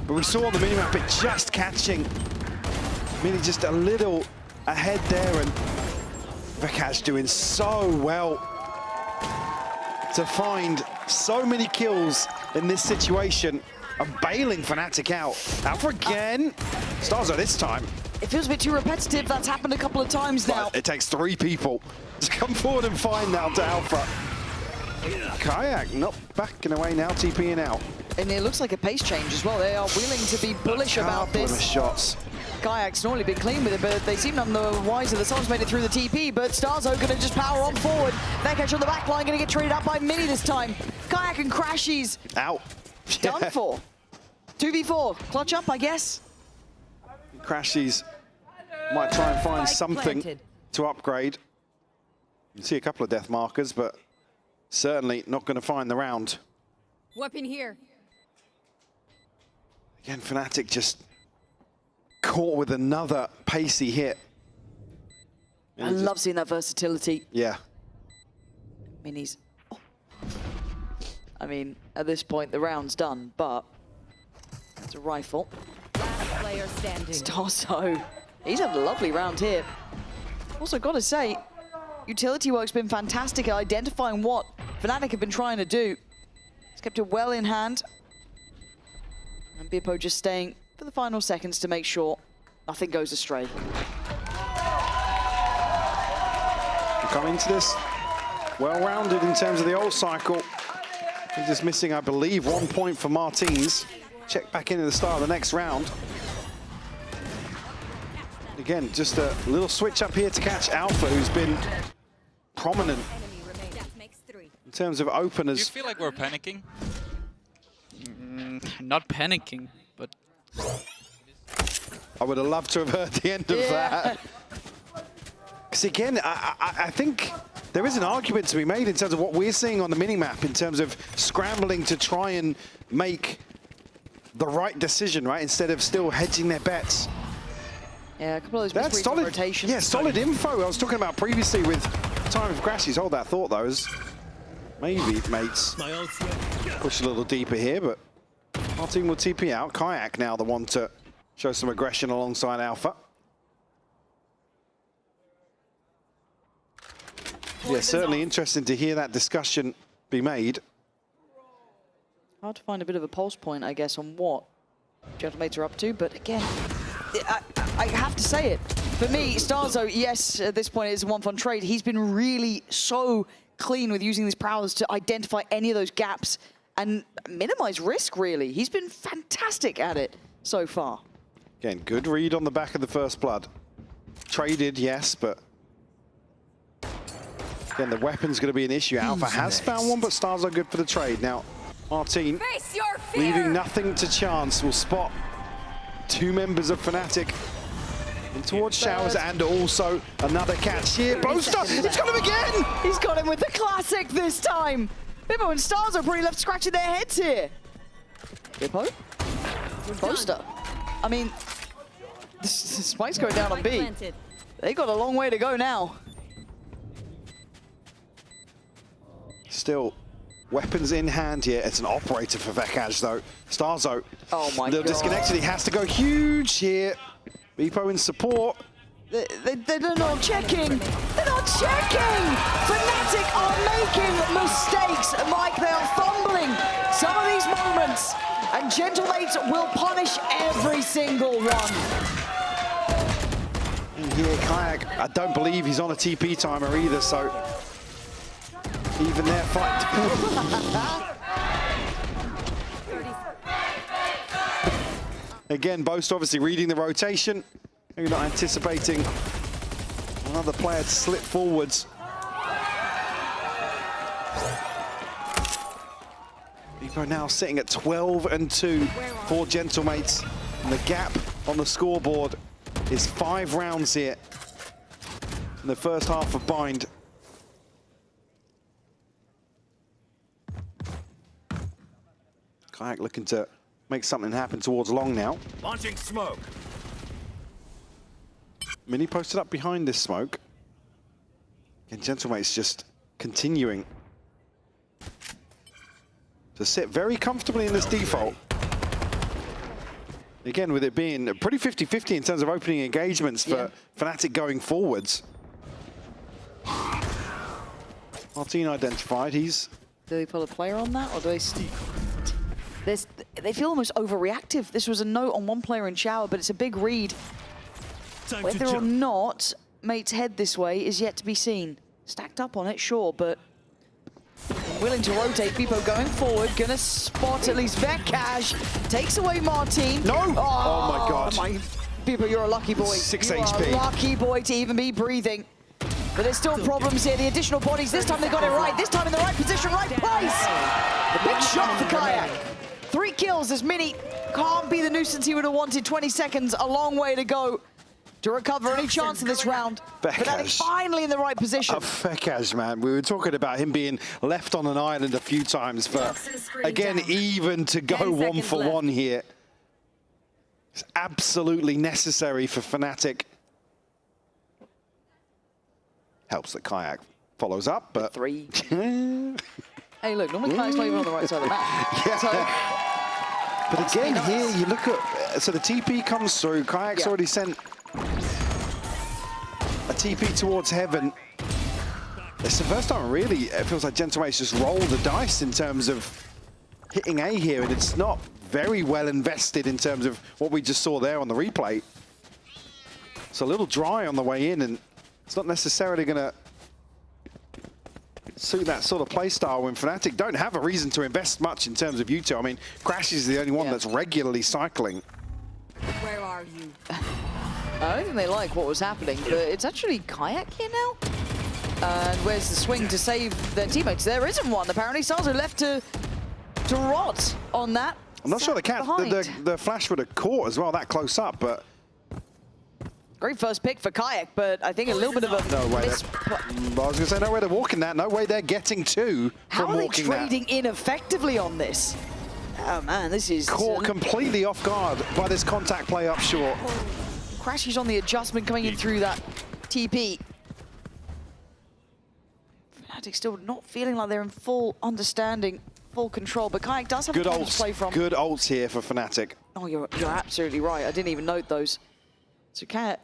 But we saw on the minimap it just catching. Really just a little ahead there, and Vakash doing so well to find so many kills in this situation and bailing Fnatic out. Alpha again. Starzo this time. It feels a bit too repetitive. That's happened a couple of times now. But it takes 3 people to come forward and find now to Alpha. Kayak not backing away now, TPing out. And it looks like a pace change as well. They are willing to be bullish about this. Couple of shots. Kayak's normally been clean with it, but they seem none the wiser. The Suns made it through the TP, but Starzo gonna just power on forward. Vakash on the back line, gonna get traded up by Mini this time. Kayak and Crashies. Out. Done for. 2v4. Clutch up, I guess. Crashies might try and find something to upgrade. You can see a couple of death markers, but certainly not going to find the round. Weapon here. Again, Fnatic just caught with another pacey hit. I love seeing that versatility. Yeah. Minis. Oh. I mean, at this point, the round's done, but it's a rifle. Last player standing. Starzo. He's had a lovely round here. Also, got to say, utility work's been fantastic at identifying what Fnatic have been trying to do. He's kept it well in hand. And Bippo just staying for the final seconds to make sure nothing goes astray. Come into this well-rounded in terms of the ult cycle. He's just missing, I believe, 1 point for Martins. Check back in at the start of the next round. Again, just a little switch up here to catch Alpha, who's been prominent in terms of openers. Do you feel like we're panicking? Not panicking, but... I would have loved to have heard the end of that. Because again, I think there is an argument to be made in terms of what we're seeing on the minimap in terms of scrambling to try and make the right decision, right? Instead of still hedging their bets. Yeah, a couple of those That's solid rotations. Yeah, solid info. I was talking about previously with Time of Crashies. Hold that thought, though. As maybe mates push a little deeper here, but our team will TP out. Kayak now the one to show some aggression alongside Alpha. Yeah, certainly interesting to hear that discussion be made. Hard to find a bit of a pulse point, I guess, on what Gentlemates are up to, but again, I have to say it. For me, Starzo, yes, at this point it is a one-fun trade. He's been really so clean with using his prowess to identify any of those gaps and minimize risk, really. He's been fantastic at it so far. Again, good read on the back of the first blood. Traded, yes, but again, the weapon's going to be an issue. Alpha has found one, but Starzo good for the trade. Now, Martin, leaving nothing to chance, will spot 2 members of Fnatic in towards Showers, and also another catch here. Boaster, he's got him again! He's got him with the classic this time. Bippo and Starzo pretty left scratching their heads here. Bippo? Boaster. I mean, this Spike's going down on B. They got a long way to go now. Still, weapons in hand here. It's an operator for Vakash, though. Starzo, oh my little God. disconnected. He has to go huge here. Bippo in support. They're not checking. They're not checking. Fnatic are making mistakes, Mike. They are fumbling some of these moments, and Gentlemates will punish every single one. And here, Kayak, I don't believe he's on a TP timer either, so even their fight. Again, Boast obviously reading the rotation. Maybe not anticipating another player to slip forwards. Bippo now sitting at 12-2 for Gentlemates. And the gap on the scoreboard is 5 rounds here. in the first half of Bind. Kayak looking to make something happen towards long now. Launching smoke. Mini posted up behind this smoke. And Gentlemate's just continuing to sit very comfortably in this default. Again, with it being pretty 50-50 in terms of opening engagements for Fnatic going forwards. Martin identified, he's... Do they pull a player on that, or do they... They feel almost overreactive. This was a note on one player in shower, but it's a big read. Whether or not Mate's head this way is yet to be seen. Stacked up on it, sure, but willing to rotate. Bipo going forward, gonna spot at least Vekash. Takes away Martin. No! Oh my God. Bipo, you're a lucky boy. 6 you HP. Are a lucky boy to even be breathing. But there's still problems here. The additional bodies, this time they got it right. This time in the right position, right place. The big shot for Kayak. 3 kills as Mini can't be the nuisance he would have wanted. 20 seconds, a long way to go to recover any chance in this round. Fnatic finally in the right position. Vekash, man, we were talking about him being left on an island a few times, but again, even to go 1 for 1 here. It's absolutely necessary for Fnatic. Helps that Kayak follows up, but... 3. Hey, look, normally Kayak's not even on the right side of the map. Yeah. So, but again, here you look at... So the TP comes through. Kayak's already sent a TP towards Heaven. It's the first time, really, it feels like Gentlemate's just rolled the dice in terms of hitting A here, and it's not very well invested in terms of what we just saw there on the replay. It's a little dry on the way in, and it's not necessarily going to suit that sort of play style when Fnatic don't have a reason to invest much in terms of U2. I mean, Crash is the only one that's regularly cycling. Where are you? I don't think they like what was happening, but it's actually Kayak here now. And where's the swing to save their teammates? There isn't one, apparently. Salzo left to rot on that. I'm not sure the flash would have caught as well that close up, but... Great first pick for Kayak, but I think a little bit of a... No way. I was going to say, no way they're walking that. No way they're getting 2 How from are they walking trading ineffectively on this? Oh, man, this is... Caught completely off guard by this contact play up short. Crashes on the adjustment coming in through that TP. Fnatic still not feeling like they're in full understanding, full control, but Kayak does have Good a point to play ults. from. Good ults here for Fnatic. Oh, you're absolutely right. I didn't even note those. So Kayak...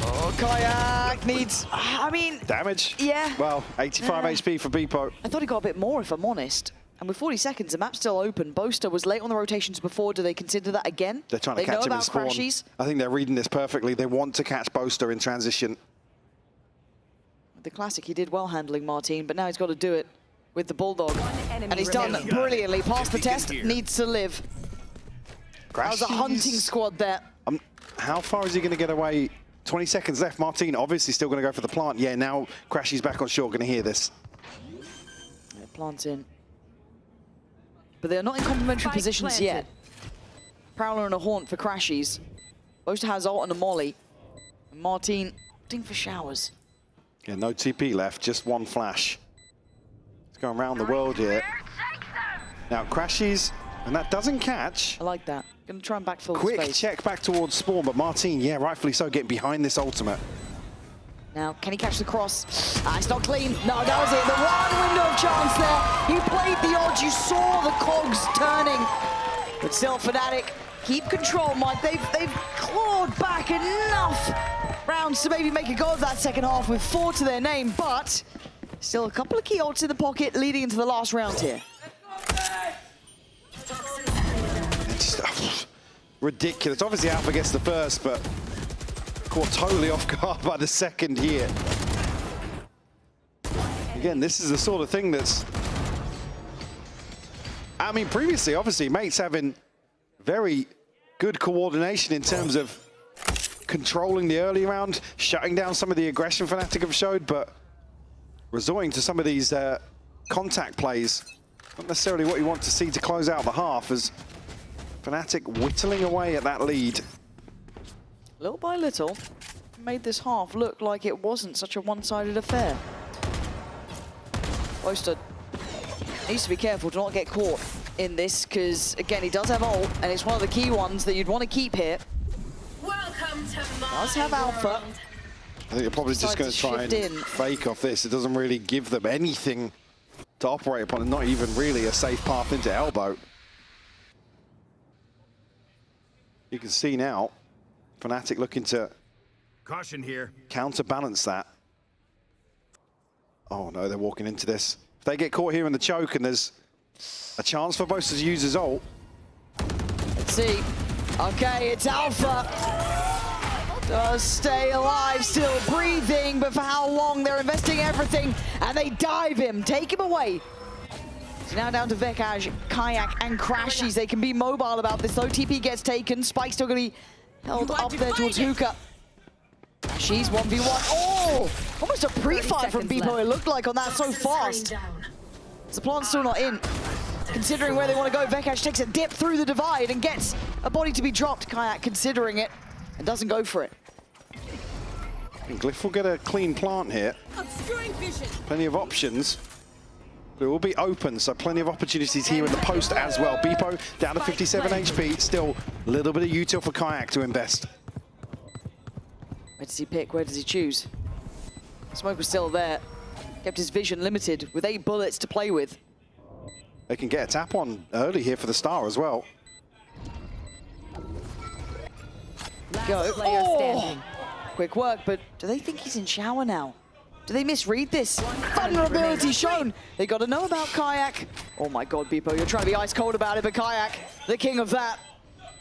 Oh, Kayak needs... I mean... Damage? Yeah. Well, 85 HP for Bipo. I thought he got a bit more, if I'm honest. And with 40 seconds, the map's still open. Boaster was late on the rotations before. Do they consider that again? They're trying to catch him in spawn. Crashies. I think they're reading this perfectly. They want to catch Boaster in transition. The classic, he did well handling Martin, but now he's got to do it with the Bulldog. And he's done brilliantly. Passed the test, needs to live. That was a hunting squad there. How far is he going to get away? 20 seconds left. Martin obviously still going to go for the plant. Yeah, now Crashy's back on shore, going to hear this. Yeah, plant's in. But they're not in complementary positions yet. Prowler and a Haunt for Crashies. Boaster has ult and a Molly. And Martin opting for showers. Yeah, no TP left, just one flash. It's going around the world here. Now Crashies, and that doesn't catch. I like that. Gonna try and backfill the Quick space. check back towards spawn, but Martin, yeah, rightfully so, getting behind this ultimate. Now, can he catch the cross? It's not clean. No, that was it. The one window of chance there. He played the odds. You saw the cogs turning. But still, Fnatic keep control, Mike. They've clawed back enough rounds to maybe make a go of that second half with 4 to their name, but still a couple of key ults in the pocket leading into the last round here. It's just, ridiculous. Obviously, Alpha gets the first, but caught totally off guard by the second here. Again, this is the sort of thing that's... I mean, previously, obviously, Mates having very good coordination in terms of controlling the early round, shutting down some of the aggression Fnatic have showed, but resorting to some of these contact plays, not necessarily what you want to see to close out the half, as Fnatic whittling away at that lead. Little by little. made this half look like it wasn't such a one-sided affair. Oyster needs to be careful to not get caught in this, because again, he does have ult, and it's one of the key ones that you'd want to keep here. Welcome to my Does have Alpha. I think they're probably just going to try and fake off this. It doesn't really give them anything to operate upon, and not even really a safe path into elbow. You can see now, Fnatic looking to caution here, counterbalance that. Oh no, they're walking into this. If they get caught here in the choke, and there's a chance for both to use his ult. Let's see. Okay, it's Alpha. Does stay alive, still breathing, but for how long? They're investing everything, and they dive him, take him away. It's now down to Vekaj, Kayak, and Crashies. They can be mobile about this, though. TP gets taken. Spike's still going to be held up there towards Hookah. Crashies 1v1. Oh! Almost a pre-fire from Beepo, it looked like, on that so fast. The plant's still not in. Considering where they want to go, Vekaj takes a dip through the divide and gets a body to be dropped. Kayak considering it and doesn't go for it. And Glyph will get a clean plant here. Plenty of options. It will be open, so plenty of opportunities here in the post as well. Beepo down to 57 HP. Still a little bit of util for Kayak to invest. Where does he pick? Where does he choose? Smoke was still there. Kept his vision limited with 8 bullets to play with. They can get a tap on early here for the Star as well. Go. Oh! Quick work, but do they think he's in shower now? Do they misread this? Vulnerability shown. They got to know about Kayak. Oh my God, Beepo, you're trying to be ice cold about it, but Kayak, the king of that.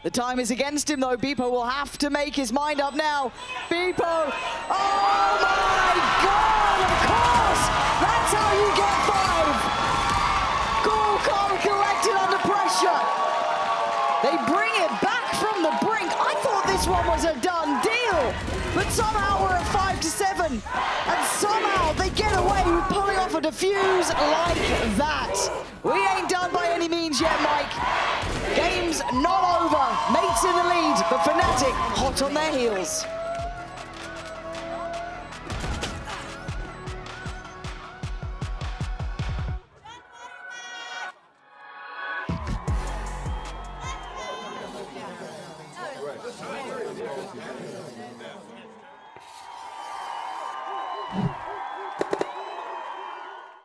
The time is against him, though. Beepo will have to make his mind up now. Beepo! Oh my God! Of course! That's how you get 5! Goal call corrected under pressure. They bring it back from the brink. I thought this one was a done deal, but somehow we're at 5-7, and somehow they get away with pulling off a defuse like that. We ain't done by any means yet, Mike. Game's not over. Mates in the lead, but Fnatic hot on their heels.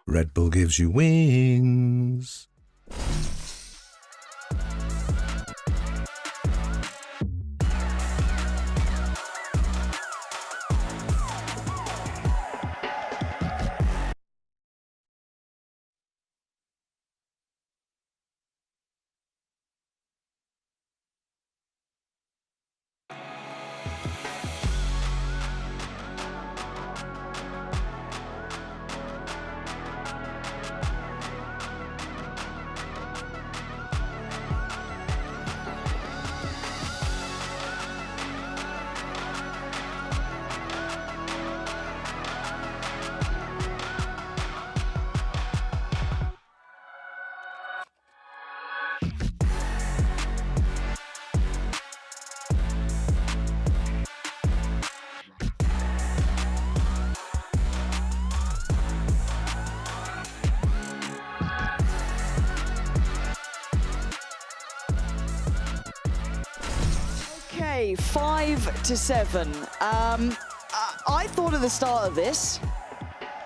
Red Bull gives you wings. Okay, 5-7. I thought at the start of this,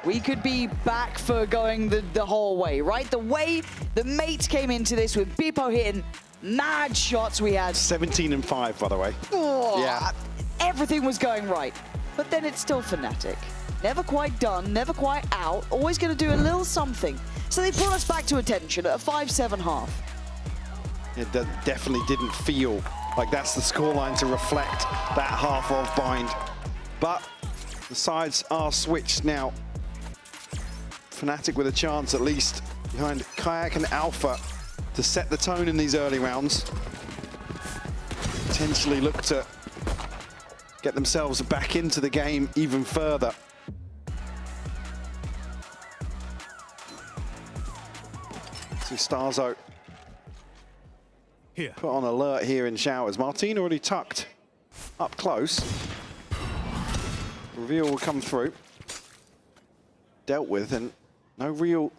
we could be back for going the whole way, right? The way the mates came into this with Beepo hitting mad shots we had. 17 and 5, by the way. Oh, yeah. Everything was going right. But then it's still Fnatic. Never quite done, never quite out, always going to do a little something. So they brought us back to attention at a 5-7 half. It definitely didn't feel like that's the scoreline to reflect that half of bind. But the sides are switched now. Fnatic with a chance at least behind Kayak and Alpha to set the tone in these early rounds. Potentially look to get themselves back into the game even further. So Starzo put on alert here in showers. Martin already tucked up close. Reveal will come through. Dealt with, and no real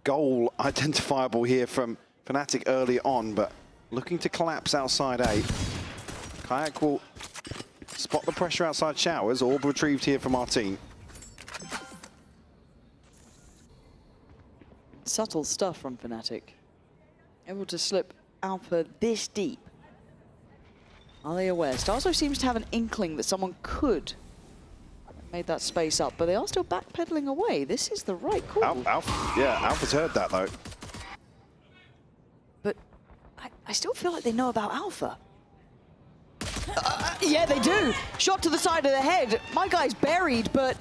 goal identifiable here from Fnatic early on, but looking to collapse outside A. Kayak will spot the pressure outside showers, orb retrieved here from Martin. Subtle stuff from Fnatic. Able to slip Alpha this deep. Are they aware? Starzo seems to have an inkling that someone could have made that space up, but they are still backpedaling away. This is the right call. Alpha's heard that though. But I still feel like they know about Alpha. Yeah, they do. Shot to the side of the head. My guy's buried, but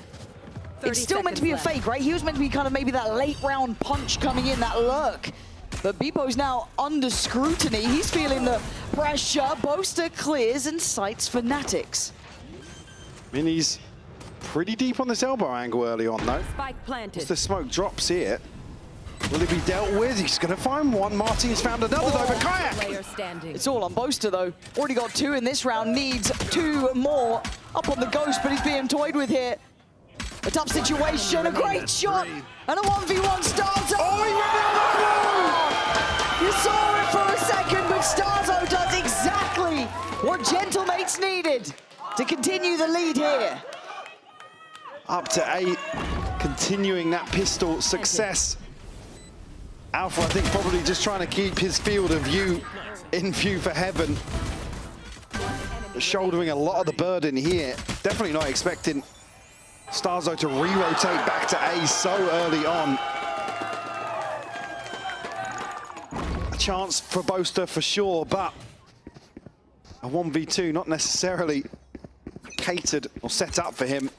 it's still meant to be a fake, right? He was meant to be kind of maybe that late round punch coming in, that lurk. But Beepo's now under scrutiny. He's feeling the pressure. Boaster clears and sights Fnatic's. Mini's pretty deep on this elbow angle early on, though. Spike planted. As the smoke drops here, will it be dealt with? He's going to find one. Martin's found another, though, but Kayak! It's all on Boaster, though. Already got 2 in this round. Needs 2 more. Up on the Ghost, but he's being toyed with here. A tough situation, a great shot, and a 1v1 Starzo. Oh, he ran out! You saw it for a second, but Starzo does exactly what Gentlemates needed to continue the lead here. Up to 8, continuing that pistol success. Alpha, I think, probably just trying to keep his field of view in view for heaven. Shouldering a lot of the burden here. Definitely not expecting Starzo to re-rotate back to A so early on. A chance for Boaster for sure, but a 1v2 not necessarily catered or set up for him.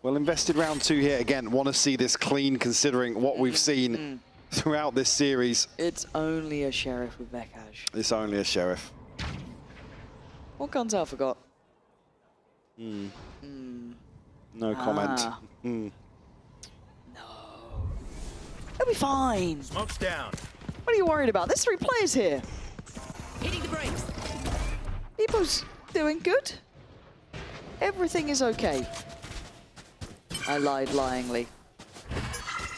Well invested round 2 here. Again, want to see this clean considering what we've seen throughout this series. It's only a Sheriff with Vekaj. It's only a Sheriff. What guns Alpha got? No comment. No. They'll be fine. Smoke's down. What are you worried about? There's 3 players here. Hitting the brakes. Beepo's doing good. Everything is okay. I lied lyingly.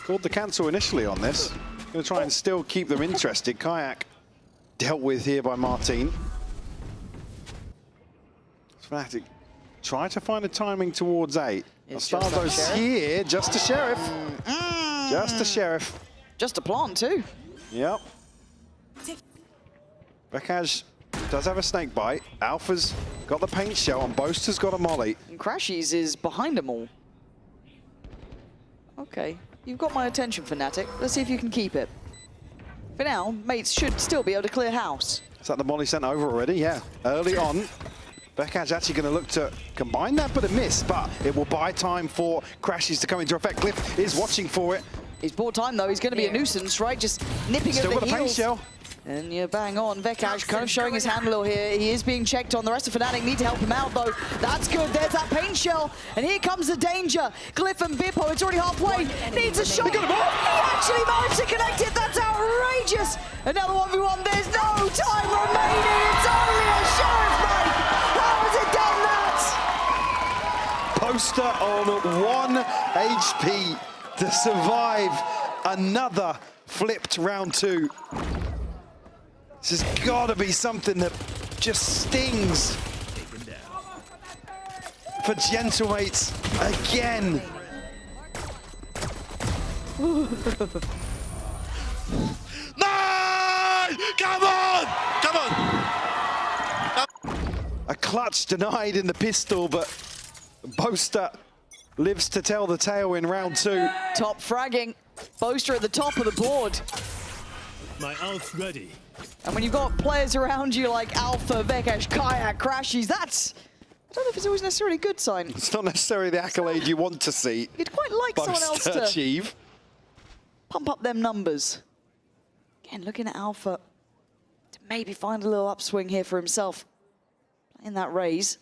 Called the cancel initially on this. Going to try and still keep them interested. Kayak dealt with here by Martin. Fnatic try to find a timing towards 8. Starzo's here, just a Sheriff. Just a Sheriff. Just a plant too. Yep. Vekaj does have a snake bite. Alpha's got the paint shell and Boaster's got a molly. And Crashies is behind them all. Okay, you've got my attention, Fnatic. Let's see if you can keep it. For now, mates should still be able to clear house. Is that the molly sent over already? Yeah, early on. Vekaj actually going to look to combine that, but a miss. But it will buy time for Crashies to come into effect. Cliff is watching for it. He's bought time, though. He's going to be a nuisance, right? Just nipping at the heels. Still got a paint shell. And you're bang on. Vekaj kind of showing his hand a little here. He is being checked on. The rest of Fnatic need to help him out, though. That's good. There's that paint shell. And here comes the danger. Cliff and Bippo, it's already halfway. Needs a shot. He actually managed to connect it. That's outrageous. Another 1v1. There's no time remaining. It's only a Sheriff, mate. How has it done that? Boaster on 1 HP to survive another flipped round 2. This has got to be something that just stings for Gentlemates again. No! Come on! Come on! A clutch denied in the pistol, but Boaster lives to tell the tale in round 2. Top fragging. Boaster at the top of the board. My ult's ready. And when you've got players around you like Alpha, Vekaj, Kayak, Crashies, that's... I don't know if it's always necessarily a good sign. It's not necessarily the accolade you want to see. You'd quite like someone else to achieve. Pump up them numbers. Again, looking at Alpha to maybe find a little upswing here for himself. Playing that raise.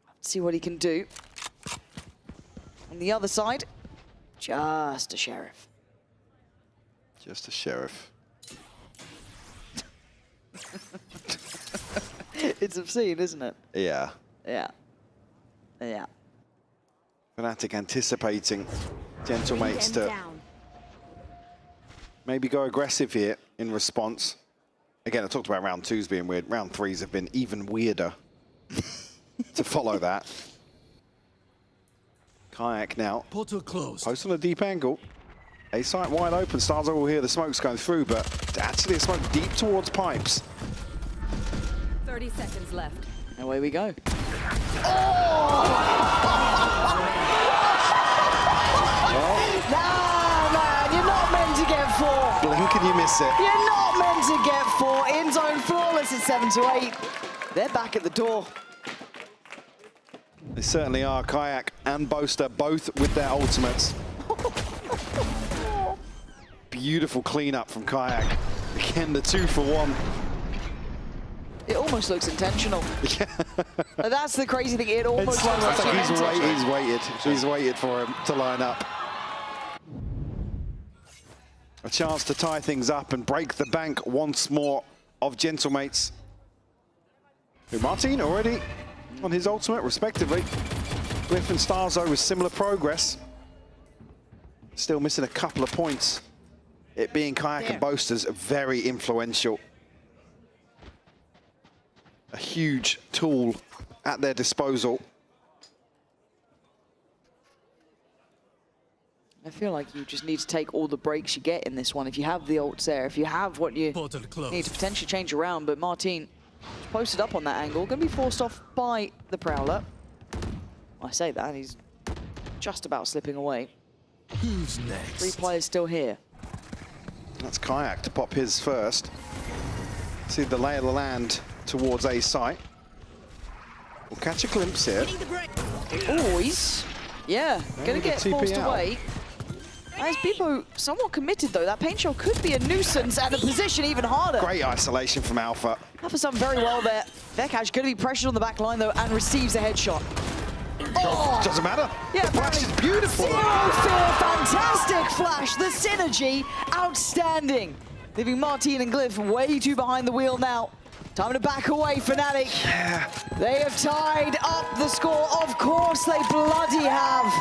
Let's see what he can do. On the other side, just a Sheriff. Just a Sheriff. It's obscene, isn't it? Yeah. Yeah. Yeah. Fnatic anticipating Gentlemates to maybe go aggressive here in response. Again, I talked about round 2s being weird. Round 3s have been even weirder to follow that. Kayak now. Portal closed. Post on a deep angle. A site wide open. Stars will hear the smoke's going through, but actually a smoke deep towards pipes. 30 seconds left. Away we go. Nah, man, you're not meant to get 4. Blink and you miss it. You're not meant to get 4. In zone flawless at 7-8. They're back at the door. They certainly are. Kayak and Boaster both with their ultimates. Beautiful cleanup from Kayak. Again, the 2-for-1. It almost looks intentional. That's the crazy thing. It almost looks like he's waited for him to line up. A chance to tie things up and break the bank once more of Gentlemates. Who Martin already on his ultimate, respectively. Glyph and Starzo with similar progress. Still missing a couple of points. It being Kayak and Boasters very influential. A huge tool at their disposal. I feel like you just need to take all the breaks you get in this one. If you have the ults there, if you have what you need to potentially change around, but Martin posted up on that angle, going to be forced off by the Prowler. I say that, he's just about slipping away. Who's next? 3 players still here. That's Kayak to pop his first. See the lay of the land towards A site. We'll catch a glimpse here. Oh, he's, going to get forced away. As Bebo somewhat committed though, that paint shell could be a nuisance and the position even harder. Great isolation from Alpha. Alpha's done very well there. Vekash going to be pressured on the back line though and receives a headshot. Oh! Doesn't matter. Yeah, the flash is beautiful. Zero fear, fantastic flash. The synergy, outstanding. Leaving Martin and Glyph way too behind the wheel now. Time to back away, Fnatic. Yeah. They have tied up the score. Of course they bloody have.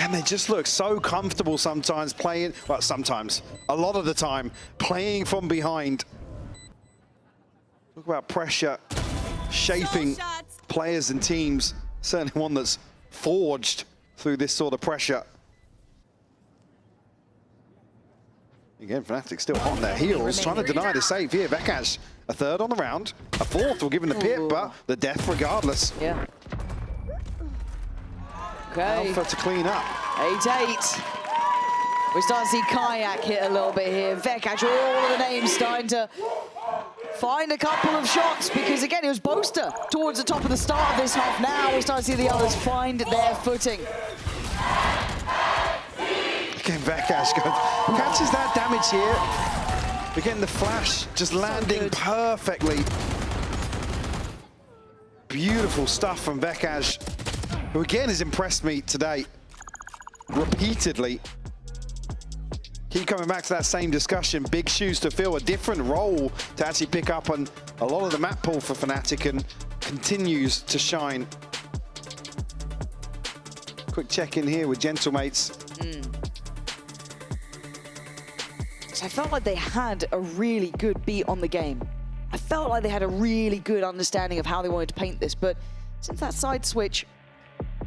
And they just look so comfortable sometimes playing, well, sometimes, a lot of the time, playing from behind. Talk about pressure, shaping players and teams. Certainly one that's forged through this sort of pressure. Again, Fnatic still on their heels, trying to deny the save here. Vekash, a 3rd on the round, a 4th will give him the pit, but the death regardless. Yeah. Okay. Alpha to clean up. 8-8. We start to see Kayak hit a little bit here. Vekash, all of the names starting to find a couple of shots because, again, it was Boaster towards the top of the start of this half. Now we're starting to see the others find their footing. Again, Vekash catches that damage here. Again, the flash just landing perfectly. Beautiful stuff from Vekash, who again has impressed me today repeatedly. Keep coming back to that same discussion. Big shoes to fill, a different role to actually pick up on a lot of the map pool for Fnatic, and continues to shine. Quick check in here with Gentlemates. So I felt like they had a really good beat on the game. I felt like they had a really good understanding of how they wanted to paint this, but since that side switch,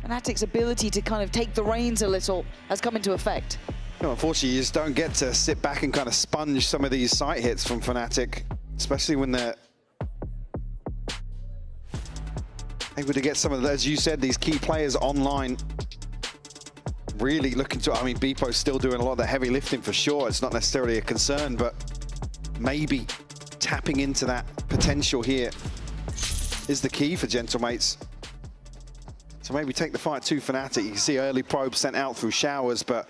Fnatic's ability to kind of take the reins a little has come into effect. No, unfortunately, you just don't get to sit back and kind of sponge some of these site hits from Fnatic, especially when they're able to get some of the, as you said, these key players online. Really looking to, I mean, Bepo's still doing a lot of the heavy lifting for sure. It's not necessarily a concern, but maybe tapping into that potential here is the key for Gentlemates. So maybe take the fight to Fnatic. You can see early probes sent out through showers, but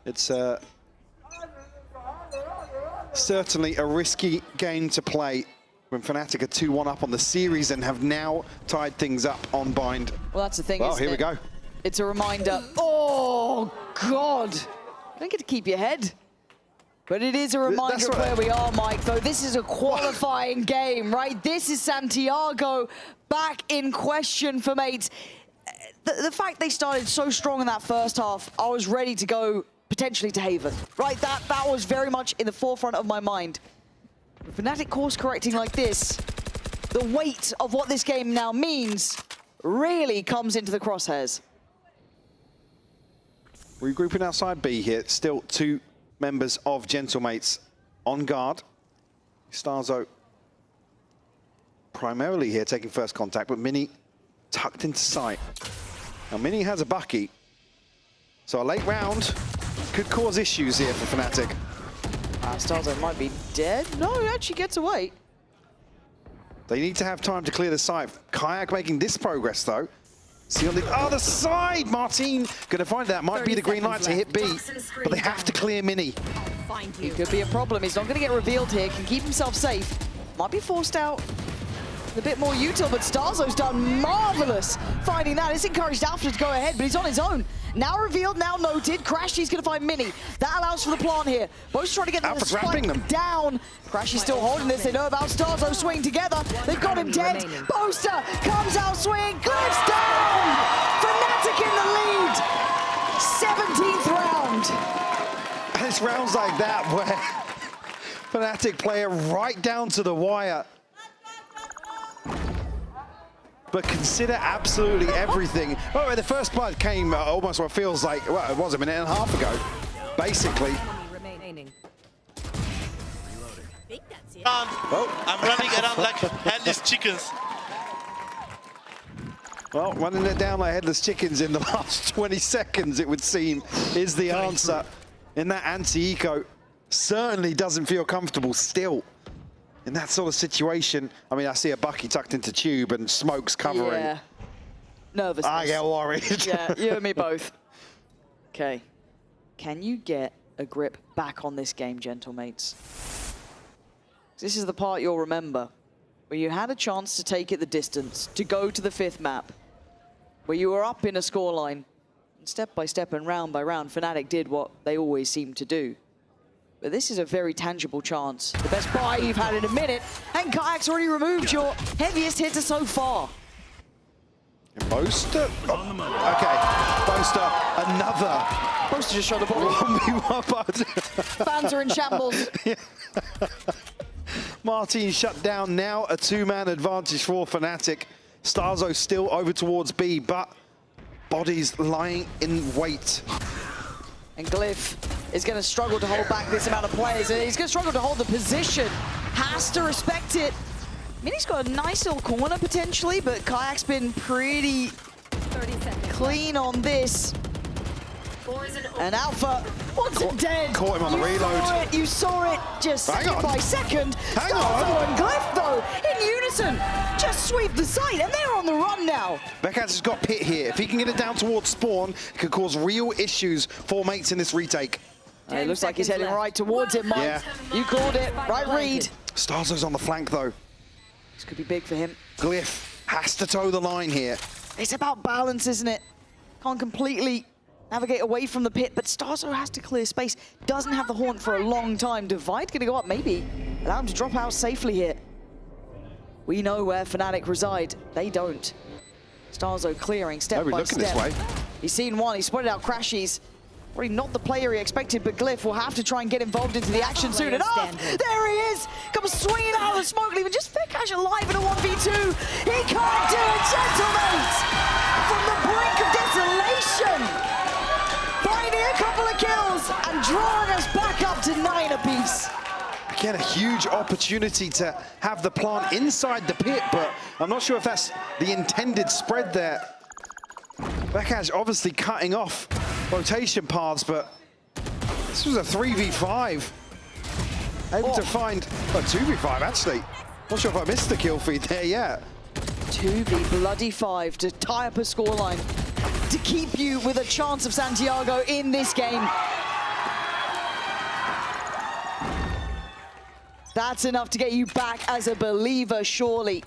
it's certainly a risky game to play when Fnatic are 2-1 up on the series and have now tied things up on Bind. Well, that's the thing, Oh, here we go. It's a reminder. Oh, God. You don't get to keep your head. But it is a reminder of where we are, Mike, though. This is a qualifying game, right? This is Santiago back in question for mates. The fact they started so strong in that first half, I was ready to go potentially to Haven, right? That was very much in the forefront of my mind. Fnatic course correcting like this, the weight of what this game now means really comes into the crosshairs. Regrouping outside B here. Still 2 members of Gentlemates on guard. Starzo primarily here taking first contact, but Mini tucked into sight. Now Mini has a Bucky, so a late round could cause issues here for Fnatic. Starzo might be dead. No, he actually gets away. They need to have time to clear the site. Kayak making this progress though. See on the other side, Martin gonna find that. Might be the green light to hit B, but they have to clear Mini. He could be a problem. He's not gonna get revealed here. Can keep himself safe. Might be forced out. A bit more util, but Starzo's done marvelous finding that. It's encouraged Alpha to go ahead, but he's on his own. Now revealed, now noted. Crashy's gonna find Mini. That allows for the plant here. Both trying to get the spike down. Crashy's still holding this. They know about Starzo swing together. They've got him dead. Boaster comes out swing. Cliff's down! Fnatic in the lead. 17th round. And it's rounds like that where Fnatic play it right down to the wire. But consider absolutely everything. Oh, the first blood came almost what feels like, well, it was a minute and a half ago, basically. I'm running around like headless chickens. Well, running it down like headless chickens in the last 20 seconds, it would seem, is the answer. In that anti-eco, certainly doesn't feel comfortable still. In that sort of situation, I mean, I see a Bucky tucked into tube and smoke's covering. Yeah. Nervousness. I get worried. Yeah, you and me both. Okay. Can you get a grip back on this game, Gentlemates? This is the part you'll remember, where you had a chance to take it the distance, to go to the 5th map, where you were up in a scoreline. And step by step and round by round, Fnatic did what they always seem to do. But this is a very tangible chance. The best buy you've had in a minute, and Kayak's already removed your heaviest hitter so far. Boaster? Oh, okay, Boaster, another. Boaster just shot the ball. Fans are in shambles. Yeah. Martin shut down, now a 2-man advantage for Fnatic. Starzo still over towards B, but bodies lying in wait. And Glyph is going to struggle to hold back this amount of players. And he's going to struggle to hold the position. Has to respect it. Mini's got a nice little corner potentially, but Kayak's been pretty clean on this. And Alpha wants it dead. Caught him on the reload. You saw it just second by second. Hang Starzo on. and Glyph, though, in unison, just sweep the site, and they're on the run now. Bekaz has got Pit here. If he can get it down towards spawn, it could cause real issues for mates in this retake. It looks like he's heading right towards it, Mike. Yeah. You called it. Right read. Starzo's on the flank, though. This could be big for him. Glyph has to toe the line here. It's about balance, isn't it? Can't completely navigate away from the pit, but Starzo has to clear space. Doesn't have the haunt for a long time. Divide gonna go up, maybe. Allow him to drop out safely here. We know where Fnatic reside. They don't. Starzo clearing step by step. This way. He's seen one. He spotted out Crashies. Probably not the player he expected, but Glyph will have to try and get involved into the action soon enough. There he is! Comes swinging out of the smoke, leaving just Fnatic alive in a 1v2. He can't do it, gentlemen! From the brink of desolation! Finding a couple of kills and drawing us back up to 9 apiece. Again, a huge opportunity to have the plant inside the pit, but I'm not sure if that's the intended spread there. Bekaz obviously cutting off rotation paths, but this was a 3v5. Able to find a 2v5, actually. Not sure if I missed the kill feed there yet. 2v5 to tie up a scoreline, to keep you with a chance of Santiago in this game. That's enough to get you back as a believer, surely.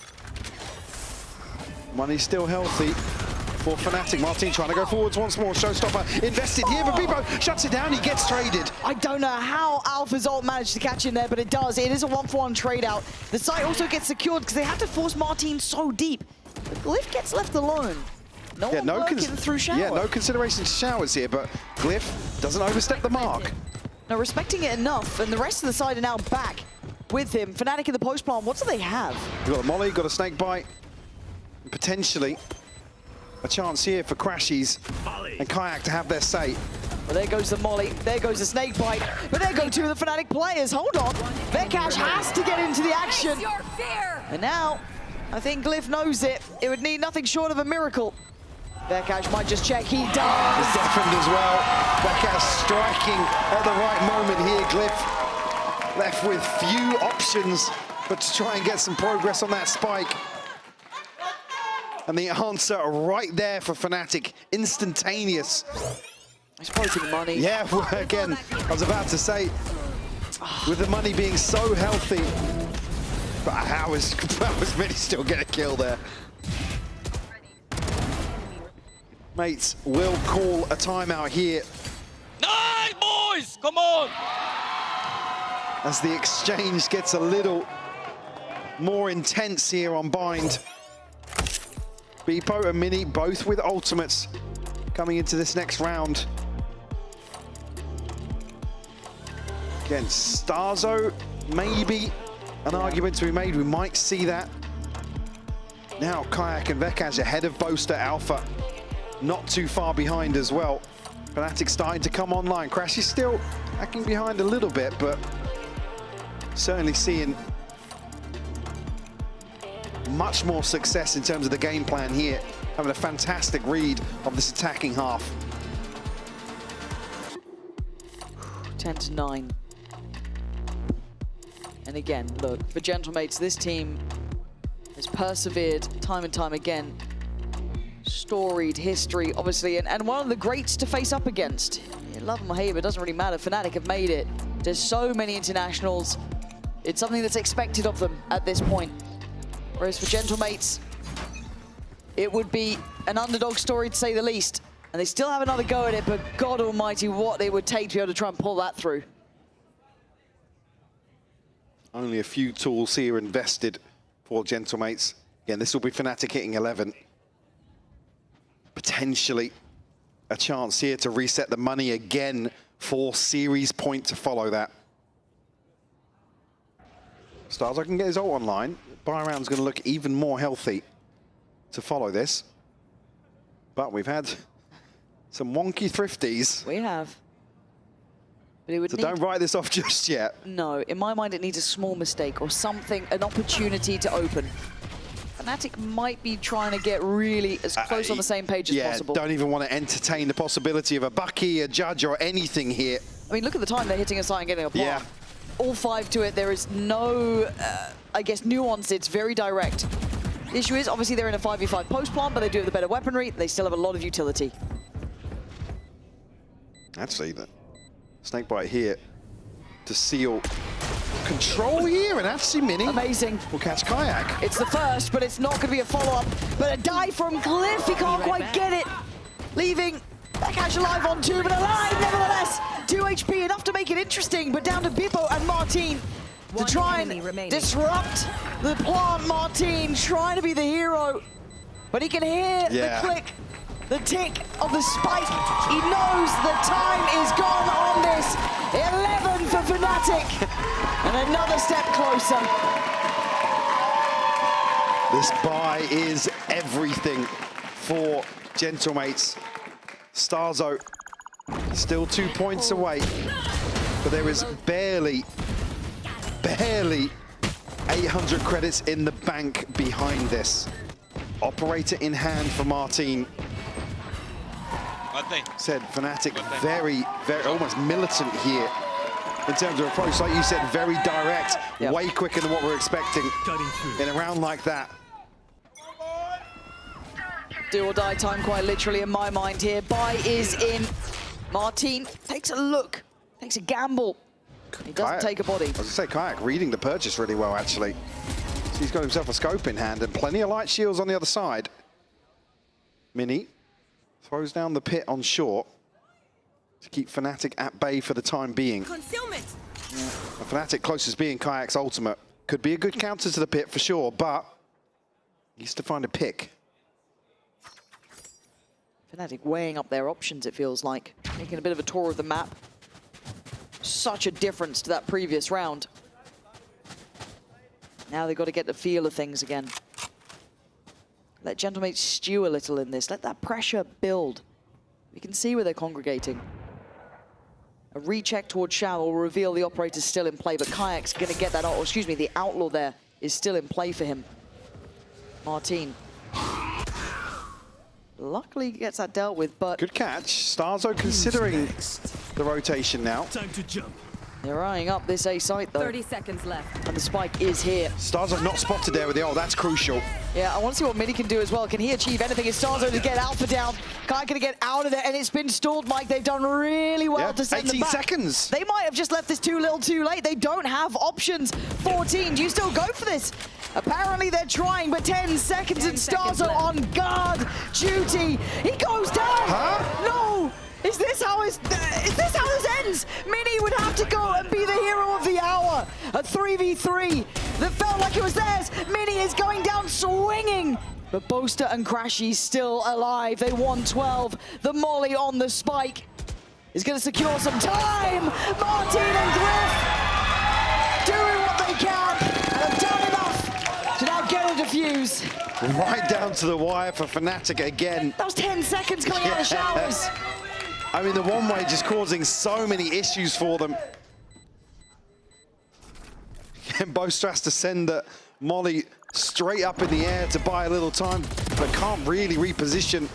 Money's still healthy. for Fnatic. Martin trying to go forwards once more. Showstopper invested here, but Bebo shuts it down. He gets traded. I don't know how Alpha's ult managed to catch him there, but it does. It is a 1-for-1 trade out. The site also gets secured because they have to force Martin so deep. But Glyph gets left alone. No one working through Shower. Yeah, no consideration to Showers here, but Glyph doesn't overstep the mark. No, respecting it enough, and the rest of the side are now back with him. Fnatic in the post plant, what do they have? You've got a Molly, got a Snake Bite, and potentially a chance here for Crashies and Kayak to have their say. Well, there goes the Molly, there goes the Snake Bite, but there go two of the Fnatic players. Hold on, Vekash has to get into the action. And now, I think Glyph knows it. It would need nothing short of a miracle. Vekash might just check, he does. He's deafened as well. Vekash striking at the right moment here. Glyph left with few options, but to try and get some progress on that spike. And the answer right there for Fnatic, instantaneous. He's poking the money. Yeah, again, I was about to say, with the money being so healthy, but how is Mini still get a kill there? Mates will call a timeout here. Nice, boys! Come on! As the exchange gets a little more intense here on Bind. Beepo and Mini both with ultimates coming into this next round. Against Starzo, maybe an argument to be made. We might see that. Now Kayak and Vekash ahead of Boaster Alpha. Not too far behind as well. Fnatic starting to come online. Crash is still backing behind a little bit, but certainly seeing much more success in terms of the game plan here. Having a fantastic read of this attacking half. 10-9. And again, look, for Gentlemates, this team has persevered time and time again. Storied history, obviously, and one of the greats to face up against. You love them or hate them, it doesn't really matter. Fnatic have made it. There's so many internationals. It's something that's expected of them at this point. Whereas for Gentlemates, it would be an underdog story to say the least. And they still have another go at it, but God almighty, what it would take to be able to try and pull that through. Only a few tools here invested for Gentlemates. Again, this will be Fnatic hitting 11. Potentially a chance here to reset the money again for series point to follow that. Starzo can get his ult online. Buy round's going to look even more healthy to follow this. But we've had some wonky thrifties. We have. But it would don't write this off just yet. No, in my mind it needs a small mistake or something, an opportunity to open. Fnatic might be trying to get really as close on the same page as possible. Don't even want to entertain the possibility of a Bucky, a Judge, or anything here. I mean, look at the time they're hitting a side and getting a plant. Yeah. All five to it. There is no, I guess, nuance. It's very direct. The issue is, obviously, they're in a 5v5 post plant, but they do have the better weaponry. They still have a lot of utility. Actually, the Snakebite here to seal control here, and actually Mini amazing will catch Kayak. It's the first, but it's not going to be a follow-up. But a dive from Glyph, he can't quite get it. Leaving Vekash alive on two, but alive nevertheless. 2 HP, enough to make it interesting, but down to Bippo and Martin to try and disrupt the plant. Martin trying to be the hero, but he can hear the click, the tick of the spike. He knows the time is gone on this. 11 for Fnatic, and another step closer. This buy is everything for Gentlemates. Starzo still 2 points away, but there is barely 800 credits in the bank behind this. Operator in hand for Martin. Said Fnatic very, almost militant here in terms of approach. Like you said, very direct, way quicker than what we're expecting in a round like that. Do or die time, quite literally, in my mind here. Buy is in. Martin takes a look, takes a gamble. He doesn't take a body. I was going to say, Kayak reading the purchase really well, actually. So he's got himself a scope in hand and plenty of light shields on the other side. Mini throws down the pit on short to keep Fnatic at bay for the time being. Concealment. Fnatic closest being Kayak's ultimate. Could be a good counter to the pit for sure, but needs to find a pick. Fnatic weighing up their options, it feels like. Making a bit of a tour of the map. Such a difference to that previous round. Now they've got to get the feel of things again. Let Gentlemates stew a little in this. Let that pressure build. We can see where they're congregating. A recheck towards Shao will reveal the operator's still in play, but Kayak's going to get that, or excuse me, the Outlaw there is still in play for him. Martin. Luckily gets that dealt with, but... Good catch. Starzo considering the rotation now. Time to jump. They're eyeing up this A site, though. 30 seconds left. And the spike is here. Starzo not spotted there with the ult. That's crucial. Yeah, I want to see what Mini can do as well. Can he achieve anything? Is Starzo to get Alpha down? Kayak going to get out of there, and it's been stalled, Mike. They've done really well to send them back. 18 seconds. They might have just left this too little too late. They don't have options. 14, do you still go for this? Apparently they're trying, but 10 seconds and Starzo on guard duty. He goes down. Huh? No! Is this how this ends? Mini would have to go and be the hero of the hour. A 3v3 that felt like it was theirs. Mini is going down swinging. But Boaster and Crashy still alive. They won 12. The molly on the spike is going to secure some time. Martin and Griff doing what they can and have done enough to now get a defuse. Right down to the wire for Fnatic again. That was 10 seconds coming out of showers. I mean, the one-way just causing so many issues for them. And Boaster has to send the molly straight up in the air to buy a little time, but can't really reposition.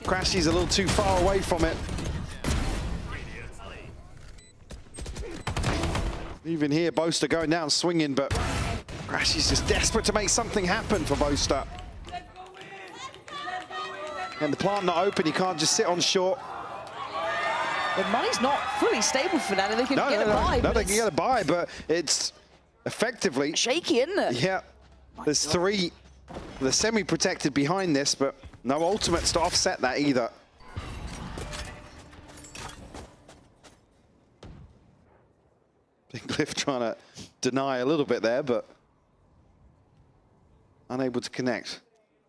Crashy's a little too far away from it. Even here, Boaster going down swinging, but Crashy's just desperate to make something happen for Boaster. And the plant not open, he can't just sit on short. The money's not fully stable for that, and they can get a buy. No, they can get a buy, but it's effectively shaky, isn't it? Yeah. There's three. They're semi-protected behind this, but no ultimates to offset that either. I think Cliff trying to deny a little bit there, but unable to connect.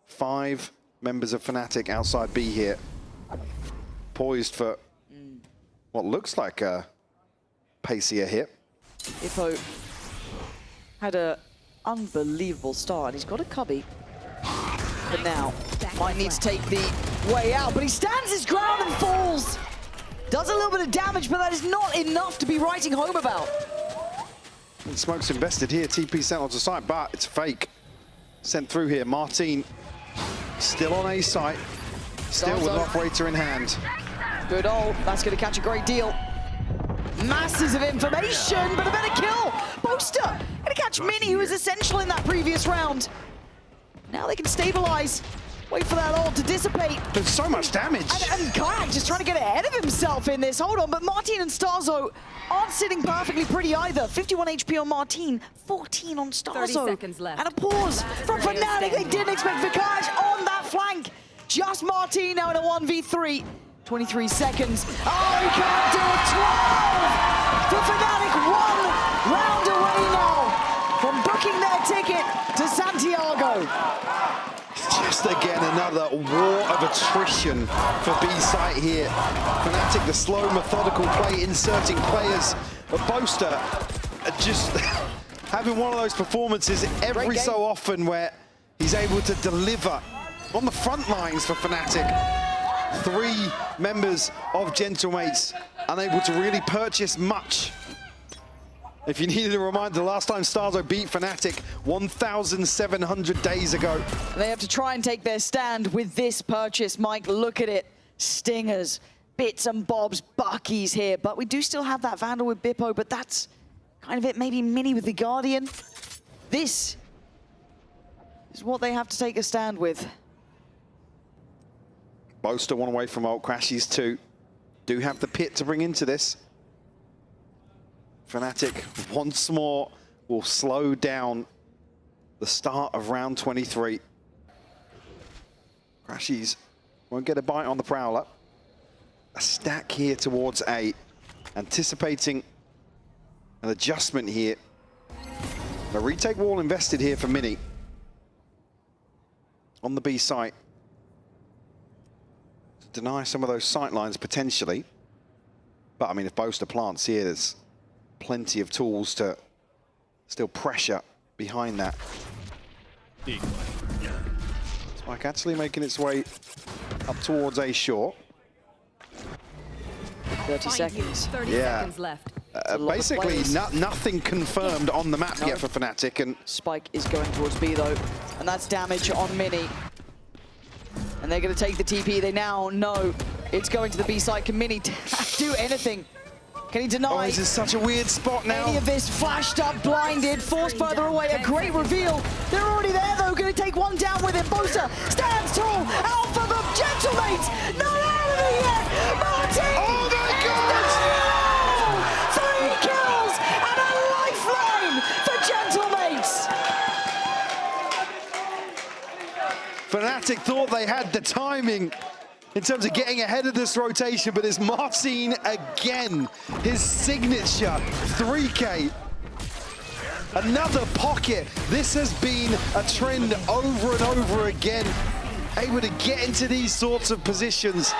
5 members of Fnatic outside B here. Poised for what looks like a pacier hit. Hippo had an unbelievable start, and he's got a cubby. But now, might need to take the way out, but he stands his ground and falls. Does a little bit of damage, but that is not enough to be writing home about. And Smoke's invested here, TP sent onto site, but it's fake. Sent through here, Martin still on A site, still with an operator in hand. Good ult, that's going to catch a great deal. Masses of information, but a better kill. Boaster going to catch Mini, who was essential in that previous round. Now they can stabilize. Wait for that ult to dissipate. There's so much damage. And Kayak just trying to get ahead of himself in this. Hold on, but Martin and Starzo aren't sitting perfectly pretty either. 51 HP on Martin, 14 on Starzo. 30 seconds left. And a pause from Fnatic. They didn't expect Kayak on that flank. Just Martin now in a 1v3. 23 seconds. Oh, he can't do it. 12 for Fnatic. 1 round away now from booking their ticket to Santiago. Just again another war of attrition for B-site here. Fnatic, the slow, methodical play, inserting players. But Boaster just having one of those performances every so often where he's able to deliver on the front lines for Fnatic. 3 members of Gentlemates unable to really purchase much. If you needed a reminder, the last time Starzo beat Fnatic 1,700 days ago. They have to try and take their stand with this purchase, Mike. Look at it. Stingers, bits and bobs, Buckies here. But we do still have that Vandal with Bippo, but that's kind of it. Maybe Mini with the Guardian. This is what they have to take a stand with. Boaster 1 away from ult, Crashies 2. Do have the pit to bring into this. Fnatic once more will slow down the start of round 23. Crashies Won't get a bite on the Prowler. A stack here towards A. Anticipating an adjustment here. A retake wall invested here for Mini. On the B site. To deny some of those sight lines potentially. But I mean, if Boaster plants here, there's plenty of tools to still pressure behind that. Spike actually making its way up towards A short. 30 seconds. 30 Yeah. seconds left. Basically, nothing confirmed on the map yet for Fnatic. And Spike is going towards B though, and that's damage on Mini. And they're going to take the TP. They now know it's going to the B side. Can Mini do anything? Can he deny? Oh, this is such a weird spot now. Any of this flashed up, blinded, forced further away. A great reveal. They're already there though. Going to take one down with him. Boaster stands tall. Out for the Gentlemates. Not out of it yet. Martin! Oh my God! 3 kills and a lifeline for Gentlemates. Fnatic thought they had the timing in terms of getting ahead of this rotation, but it's Martin again. His signature 3K. Another pocket. This has been a trend over and over again. Able to get into these sorts of positions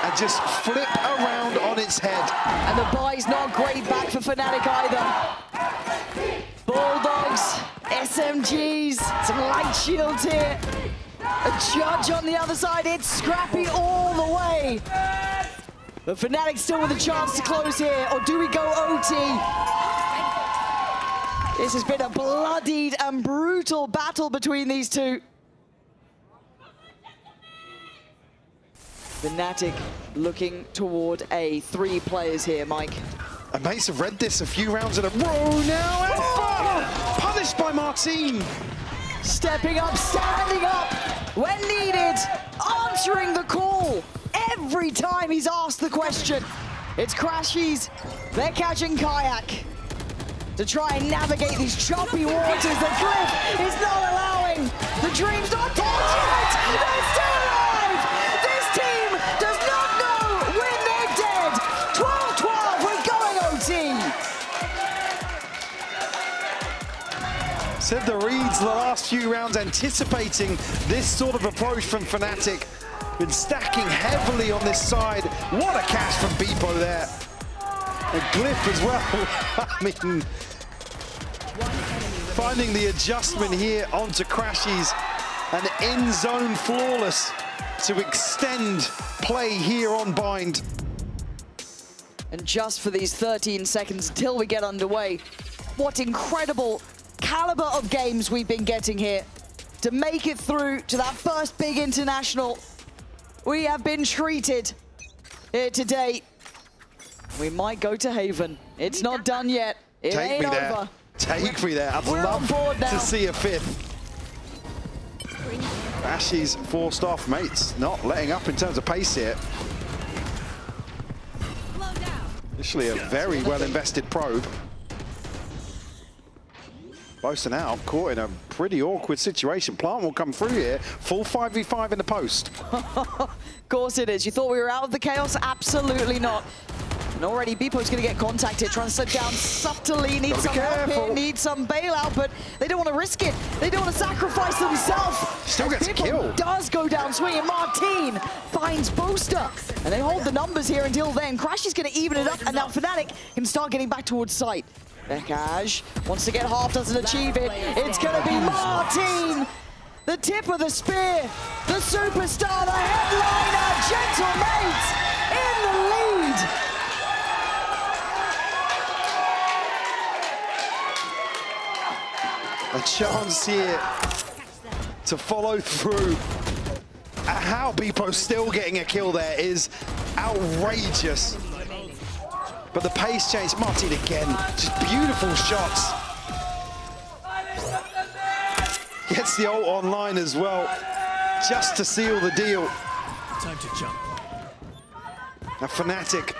and just flip around on its head. And the buy's not great back for Fnatic either. Bulldogs, SMGs, some light shields here. A judge on the other side, it's scrappy all the way. But Fnatic still with a chance to close here, or do we go OT? This has been a bloodied and brutal battle between these two. Fnatic looking toward A. 3 players here, Mike. And mates have read this a few rounds in a row now. Alpha! Punished by Martin. Stepping up, standing up when needed, answering the call every time he's asked the question. It's Crashies, they're catching Kayak to try and navigate these choppy waters. The Glyph is not allowing. The Dream's not dead yet. They're still alive. This team does not know when they're dead. 12-12, we're going OT. Said the reads the last few rounds, anticipating this sort of approach from Fnatic. Been stacking heavily on this side. What a catch from Beepo there. And Glyph as well. I mean, finding the adjustment here onto Crashies. And in zone flawless to extend play here on Bind. And just for these 13 seconds until we get underway, what incredible caliber of games we've been getting here to make it through to that first big international. We have been treated here today. We might go to Haven. It's not done yet. It Take ain't me there. over. Take me there. I'd We're on board love now. to see a 5th. Ashy's forced off, mates. Not letting up in terms of pace here. Initially a very well invested probe. Boaster now caught in a pretty awkward situation. Plant will come through here. Full 5v5 in the post. Of course it is. You thought we were out of the chaos? Absolutely not. And already Beepo's going to get contacted, trying to slip down subtly. Needs some help here, needs some bailout, but they don't want to risk it. They don't want to sacrifice themselves. Still gets killed. Does go down swinging. Martin finds Boaster. And they hold the numbers here until then. Crash is going to even it up, and now Fnatic can start getting back towards site. Bekaj wants to get half, doesn't achieve it. It's going to be Martin. The tip of the spear. The superstar, the headliner, Gentlemates in the lead. A chance here to follow through. How Beepo's still getting a kill there is outrageous. But the pace change, Martin again, just beautiful shots. Gets the ult online as well, just to seal the deal. Time to jump. Now Fnatic,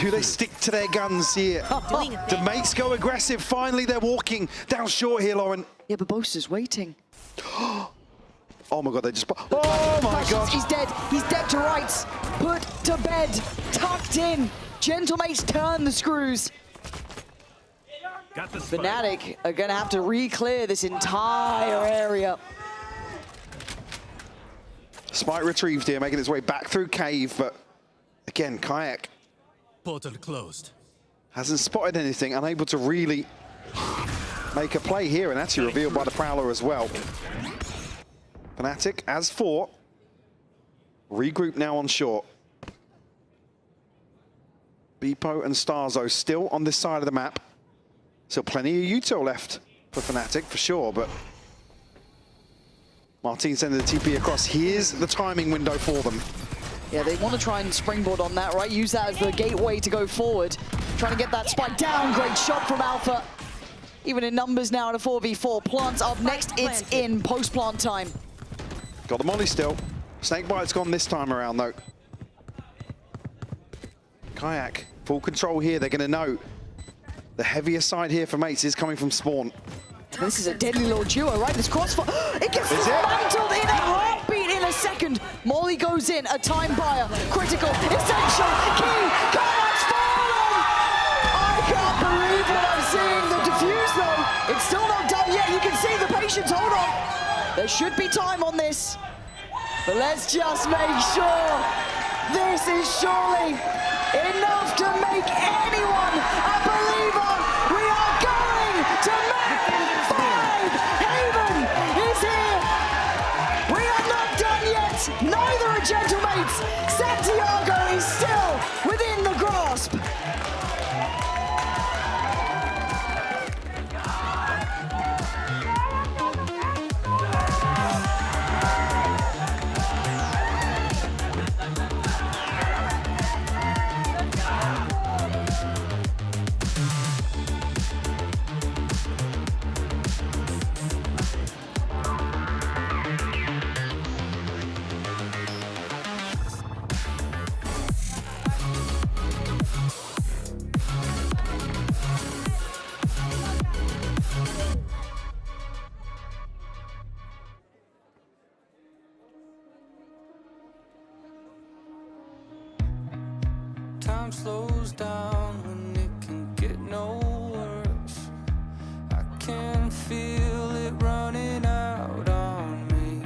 do they stick to their guns here? Do mates go aggressive? Finally they're walking down short here, Lauren. Yeah, but Boaster's waiting. Oh my God, they just... Oh my God. He's dead. He's dead to rights. Put to bed. Tucked in. Gentlemates turn the screws. Fnatic are going to have to re-clear this entire area. Spike retrieved here, making its way back through cave, but again, Kayak Portal closed. hasn't spotted anything, unable to really make a play here, and actually revealed by the Prowler as well. Fnatic, as 4, regroup now on short. Beepo and Starzo still on this side of the map. Still plenty of util left for Fnatic, for sure, but Martin sending the TP across. Here's the timing window for them. Yeah, they want to try and springboard on that, right? Use that as the gateway to go forward. Trying to get that spike down. Great shot from Alpha. Even in numbers now in a 4v4. Plants up next. It's in post-plant time. Got the molly still. Snakebite's gone this time around, though. Kayak, full control here. They're going to know the heavier side here for Mates is coming from Spawn. This is a deadly little duo, right? This crossfire. It gets dismantled in a heartbeat in a second. Molly goes in, a time buyer. Critical, essential, key. Kayak's fallen! I can't believe what I'm seeing. The defuse, though, it's still not done yet. You can see the patience. Hold on. There should be time on this. But let's just make sure. This is surely enough to make anyone a believer. We are going to make 5. Haven is here. We are not done yet. Neither are Gentlemates. Santiago is still within the grasp. Time slows down when it can get no worse. I can feel it running out on me.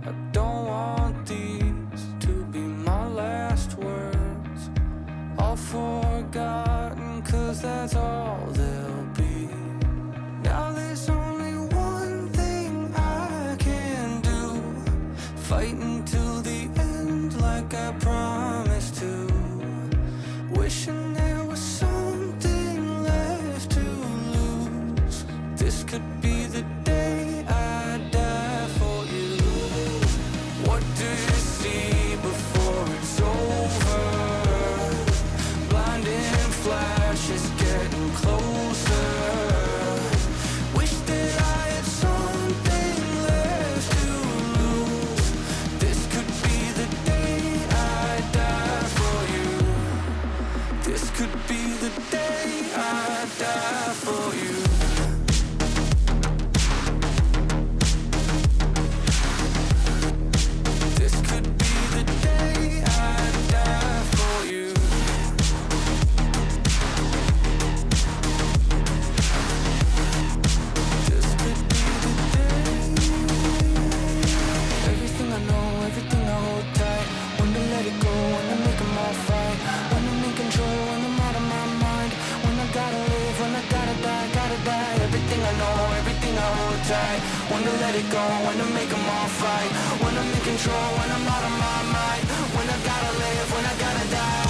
I don't want these to be my last words. All forgotten, 'cause that's all they'll be. Now there's only one thing I can do. Fight until the end like I promised to. Wishing there was something left to lose. This could be the day I die for you. What do you see before it's over? Blinding flashes getting closer. Wish that I had something left to lose. This could be the day I die for you. This could be the day I die for you. This could be the day I die for you. This could be the day. Everything I know, everything I hold tight. When to let it go, when to make them all fight. When I'm in control, when I'm out of my mind. When I gotta live, when I gotta die, gotta die. Everything I know, everything I hold tight. When to let it go, when to make them all fight. When I'm in control, when I'm out of my mind. When I gotta live, when I gotta die.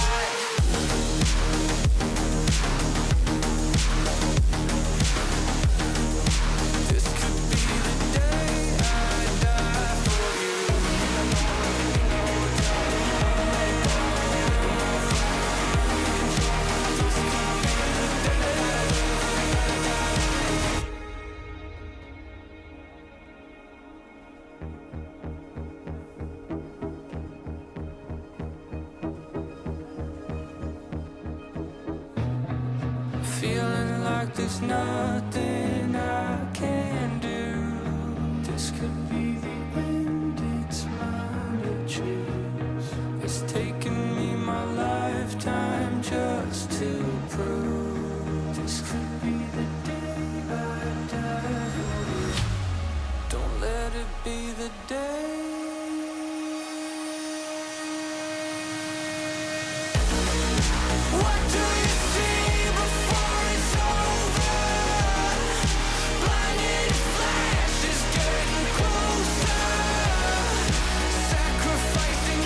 This could be the day I die for you. Feeling like there's nothing I can do. This could be the end It's taken me my lifetime just to prove this could be the day I die. Don't let it be the day. What do you see before it's over? Blinded flashes getting closer. Sacrificing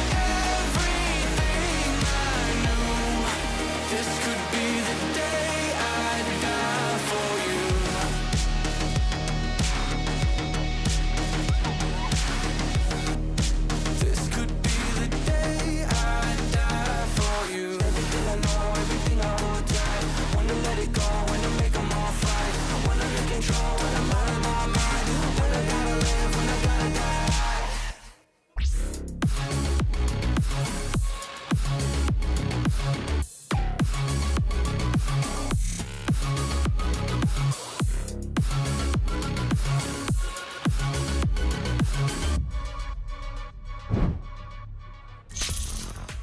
everything I know. This could be the day I die for you. This could be the day I die for you. Everything I know, everything I hold tight. When to let it go, when to make them all fight. When I'm in control, when I'm out of my mind. When I gotta live, when I gotta die.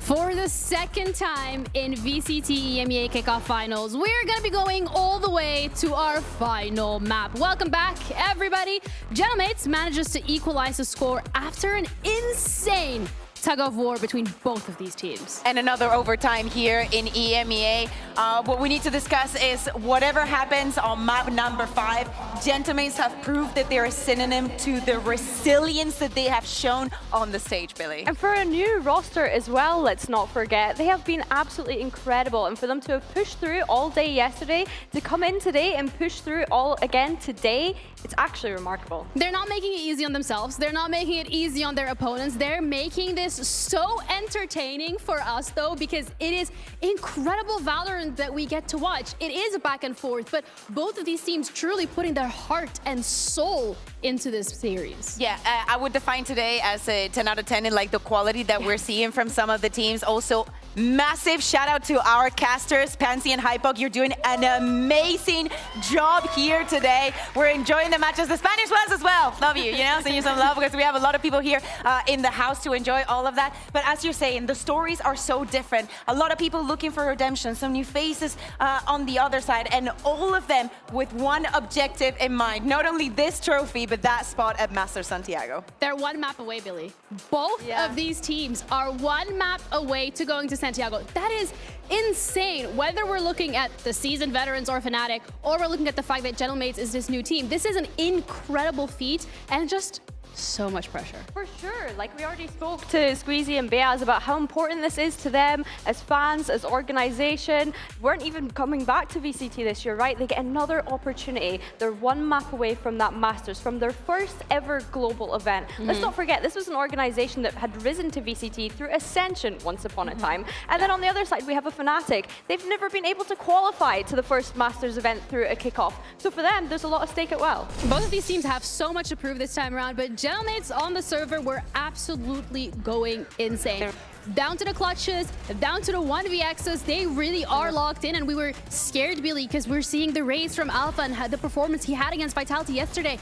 For the second time in VCT EMEA Kickoff Finals, we're going to be going all the way to our final map. Welcome back, everybody. Gentlemates manages to equalize the score after an insane tug-of-war between both of these teams. And another overtime here in EMEA. What we need to discuss is whatever happens on map number 5, Gentlemates have proved that they're a synonym to the resilience that they have shown on the stage, Billy. And for a new roster as well, let's not forget, they have been absolutely incredible. And for them to have pushed through all day yesterday, to come in today and push through all again today, it's actually remarkable. They're not making it easy on themselves. They're not making it easy on their opponents. They're making this so entertaining for us, though, because it is incredible VALORANT that we get to watch. It is a back and forth, but both of these teams truly putting their heart and soul into this series. Yeah, I would define today as a 10 out of 10 in like the quality that we're seeing from some of the teams. Also, massive shout out to our casters, Pansy and Hypok. You're doing an amazing job here today. We're enjoying the matches. The Spanish ones as well. Love you, send you some love because we have a lot of people here in the house to enjoy all of that. But as you're saying, the stories are so different. A lot of people looking for redemption, some new faces on the other side, and all of them with one objective in mind. Not only this trophy, but that spot at Masters Santiago. They're one map away, Billy. Both of these teams are one map away to going to Santiago. That is insane. Whether we're looking at the seasoned veterans or Fnatic, or we're looking at the fact that Gentlemates is this new team, this is an incredible feat and just so much pressure. For sure. Like we already spoke to Squeezy and Beaz about how important this is to them as fans, as organization. Weren't even coming back to VCT this year, right? They get another opportunity. They're one map away from that Masters, from their first ever global event. Let's not forget, this was an organization that had risen to VCT through Ascension once upon a time. And then on the other side, we have a Fnatic. They've never been able to qualify to the first Masters event through a kickoff. So for them, there's a lot at stake as well. Both of these teams have so much to prove this time around, but Gentlemates on the server were absolutely going insane. Down to the clutches, down to the 1vx's, they really are locked in, and we were scared, Billy, because we're seeing the race from Alpha and the performance he had against Vitality yesterday.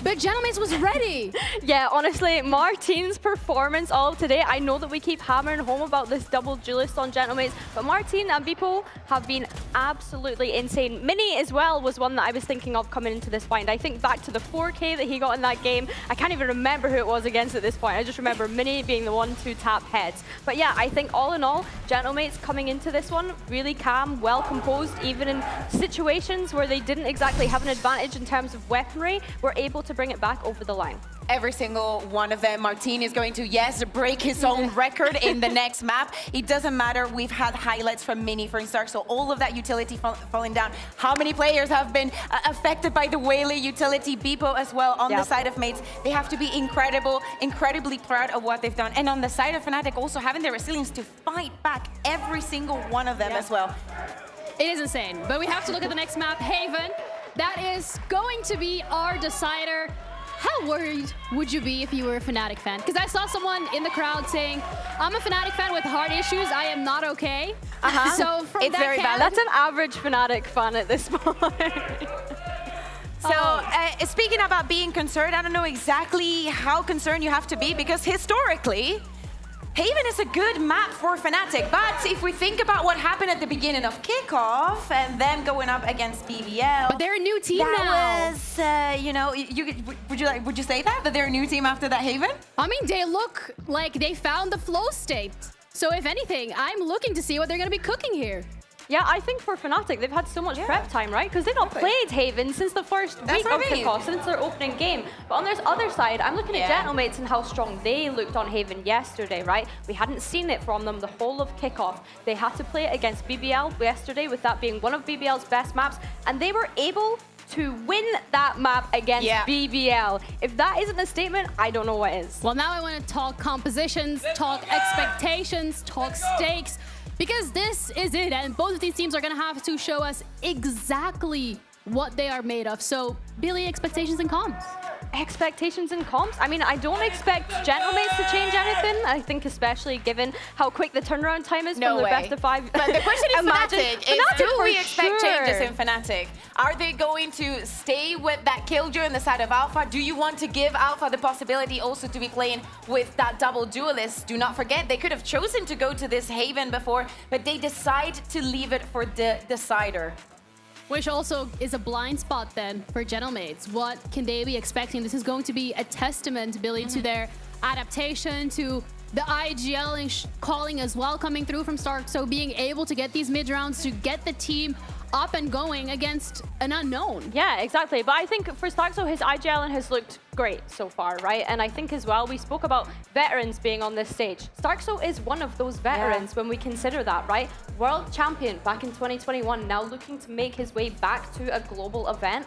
But Gentlemates was ready. Yeah, honestly, Martin's performance all of today, I know that we keep hammering home about this double duelist on Gentlemates, but Martin and Bipo have been absolutely insane. Mini as well was one that I was thinking of coming into this fight. I think back to the 4K that he got in that game. I can't even remember who it was against at this point. I just remember Mini being the one to tap heads. But yeah, I think all in all, Gentlemates coming into this one really calm, well composed, even in situations where they didn't exactly have an advantage in terms of weaponry, were able to bring it back over the line. Every single one of them. Martin is going to, yes, break his own record in the next map. It doesn't matter. We've had highlights from Mini, for instance, so all of that utility falling down. How many players have been affected by the Whaley utility? Bipo as well on the side of Mates. They have to be incredibly proud of what they've done. And on the side of Fnatic, also having the resilience to fight back every single one of them as well. It is insane, but we have to look at the next map, Haven. That is going to be our decider. How worried would you be if you were a Fnatic fan? Because I saw someone in the crowd saying, I'm a Fnatic fan with heart issues, I am not okay. So from it's very valid. That's an average Fnatic fan at this point. So speaking about being concerned, I don't know exactly how concerned you have to be, because historically, Haven is a good map for Fnatic, but if we think about what happened at the beginning of Kickoff and then going up against BBL, but they're a new team now. That was, you know, would you say that they're a new team after that Haven? I mean, they look like they found the flow state. So if anything, I'm looking to see what they're going to be cooking here. Yeah, I think for Fnatic, they've had so much prep time, right? Because they've not played Haven since the first week of Kickoff, since their opening game. But on this other side, I'm looking at Gentlemates and how strong they looked on Haven yesterday, right? We hadn't seen it from them the whole of Kickoff. They had to play it against BBL yesterday, with that being one of BBL's best maps, and they were able to win that map against BBL. If that isn't a statement, I don't know what is. Well, now I want to talk compositions, talk expectations, talk stakes. Because this is it, and both of these teams are going to have to show us exactly what they are made of. So, Billy, expectations and comps. Expectations and comps? I mean, I don't expect Gentlemates to change anything. I think especially given how quick the turnaround time is from their best of 5. But the question is Fnatic is, do we expect changes sure. in Fnatic? Are they going to stay with that Killjoy on the side of Alpha? Do you want to give Alpha the possibility also to be playing with that double duelist? Do not forget, they could have chosen to go to this Haven before, but they decide to leave it for the decider. Which also is a blind spot then for Gentlemates. What can they be expecting? This is going to be a testament, Billy, to their adaptation, to the IGL calling as well coming through from Stark. So being able to get these mid rounds to get the team up and going against an unknown. Yeah, exactly. But I think for Starkso, his IGL has looked great so far, right? And I think as well, we spoke about veterans being on this stage. Starkso is one of those veterans when we consider that, right? World champion back in 2021, now looking to make his way back to a global event.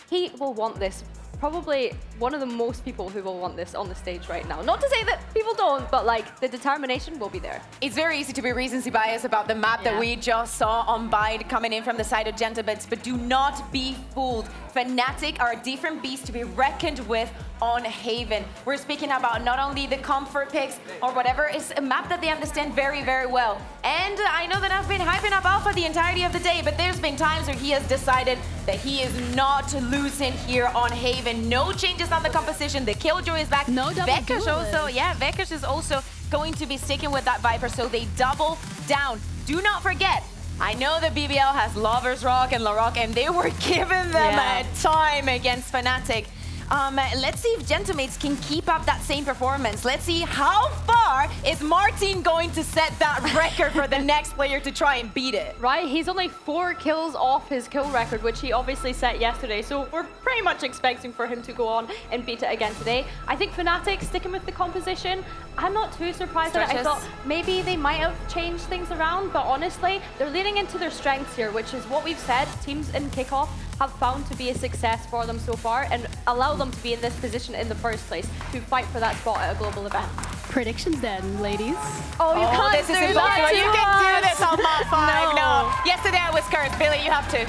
He will want this. Probably one of the most people who will want this on the stage right now. Not to say that people don't, but like the determination will be there. It's very easy to be recency biased about the map that we just saw on Bide coming in from the side of Gentlemates, but do not be fooled. Fnatic are a different beast to be reckoned with on Haven. We're speaking about not only the comfort picks or whatever, it's a map that they understand very, very well. And I know that I've been hyping up Alpha the entirety of the day, but there's been times where he has decided that he is not losing here on Haven. No changes on the composition. The Killjoy is back. No double Vekish also, Vekish is also going to be sticking with that Viper, so they double down. Do not forget, I know that BBL has Lovers Rock and LaRock, and they were giving them time against Fnatic. Let's see if Gentlemates can keep up that same performance. Let's see how far is Martin going to set that record for the next player to try and beat it. Right, he's only 4 kills off his kill record, which he obviously set yesterday. So we're pretty much expecting for him to go on and beat it again today. I think Fnatic sticking with the composition. I'm not too surprised at it. I thought maybe they might have changed things around, but honestly, they're leaning into their strengths here, which is what we've said teams in Kickoff have found to be a success for them so far and allow them to be in this position in the first place to fight for that spot at a global event. Predictions then, ladies. Oh, you can't this do is that impossible. to You can do us. this on map 5. No. Yesterday I was cursed. Billy, you have to.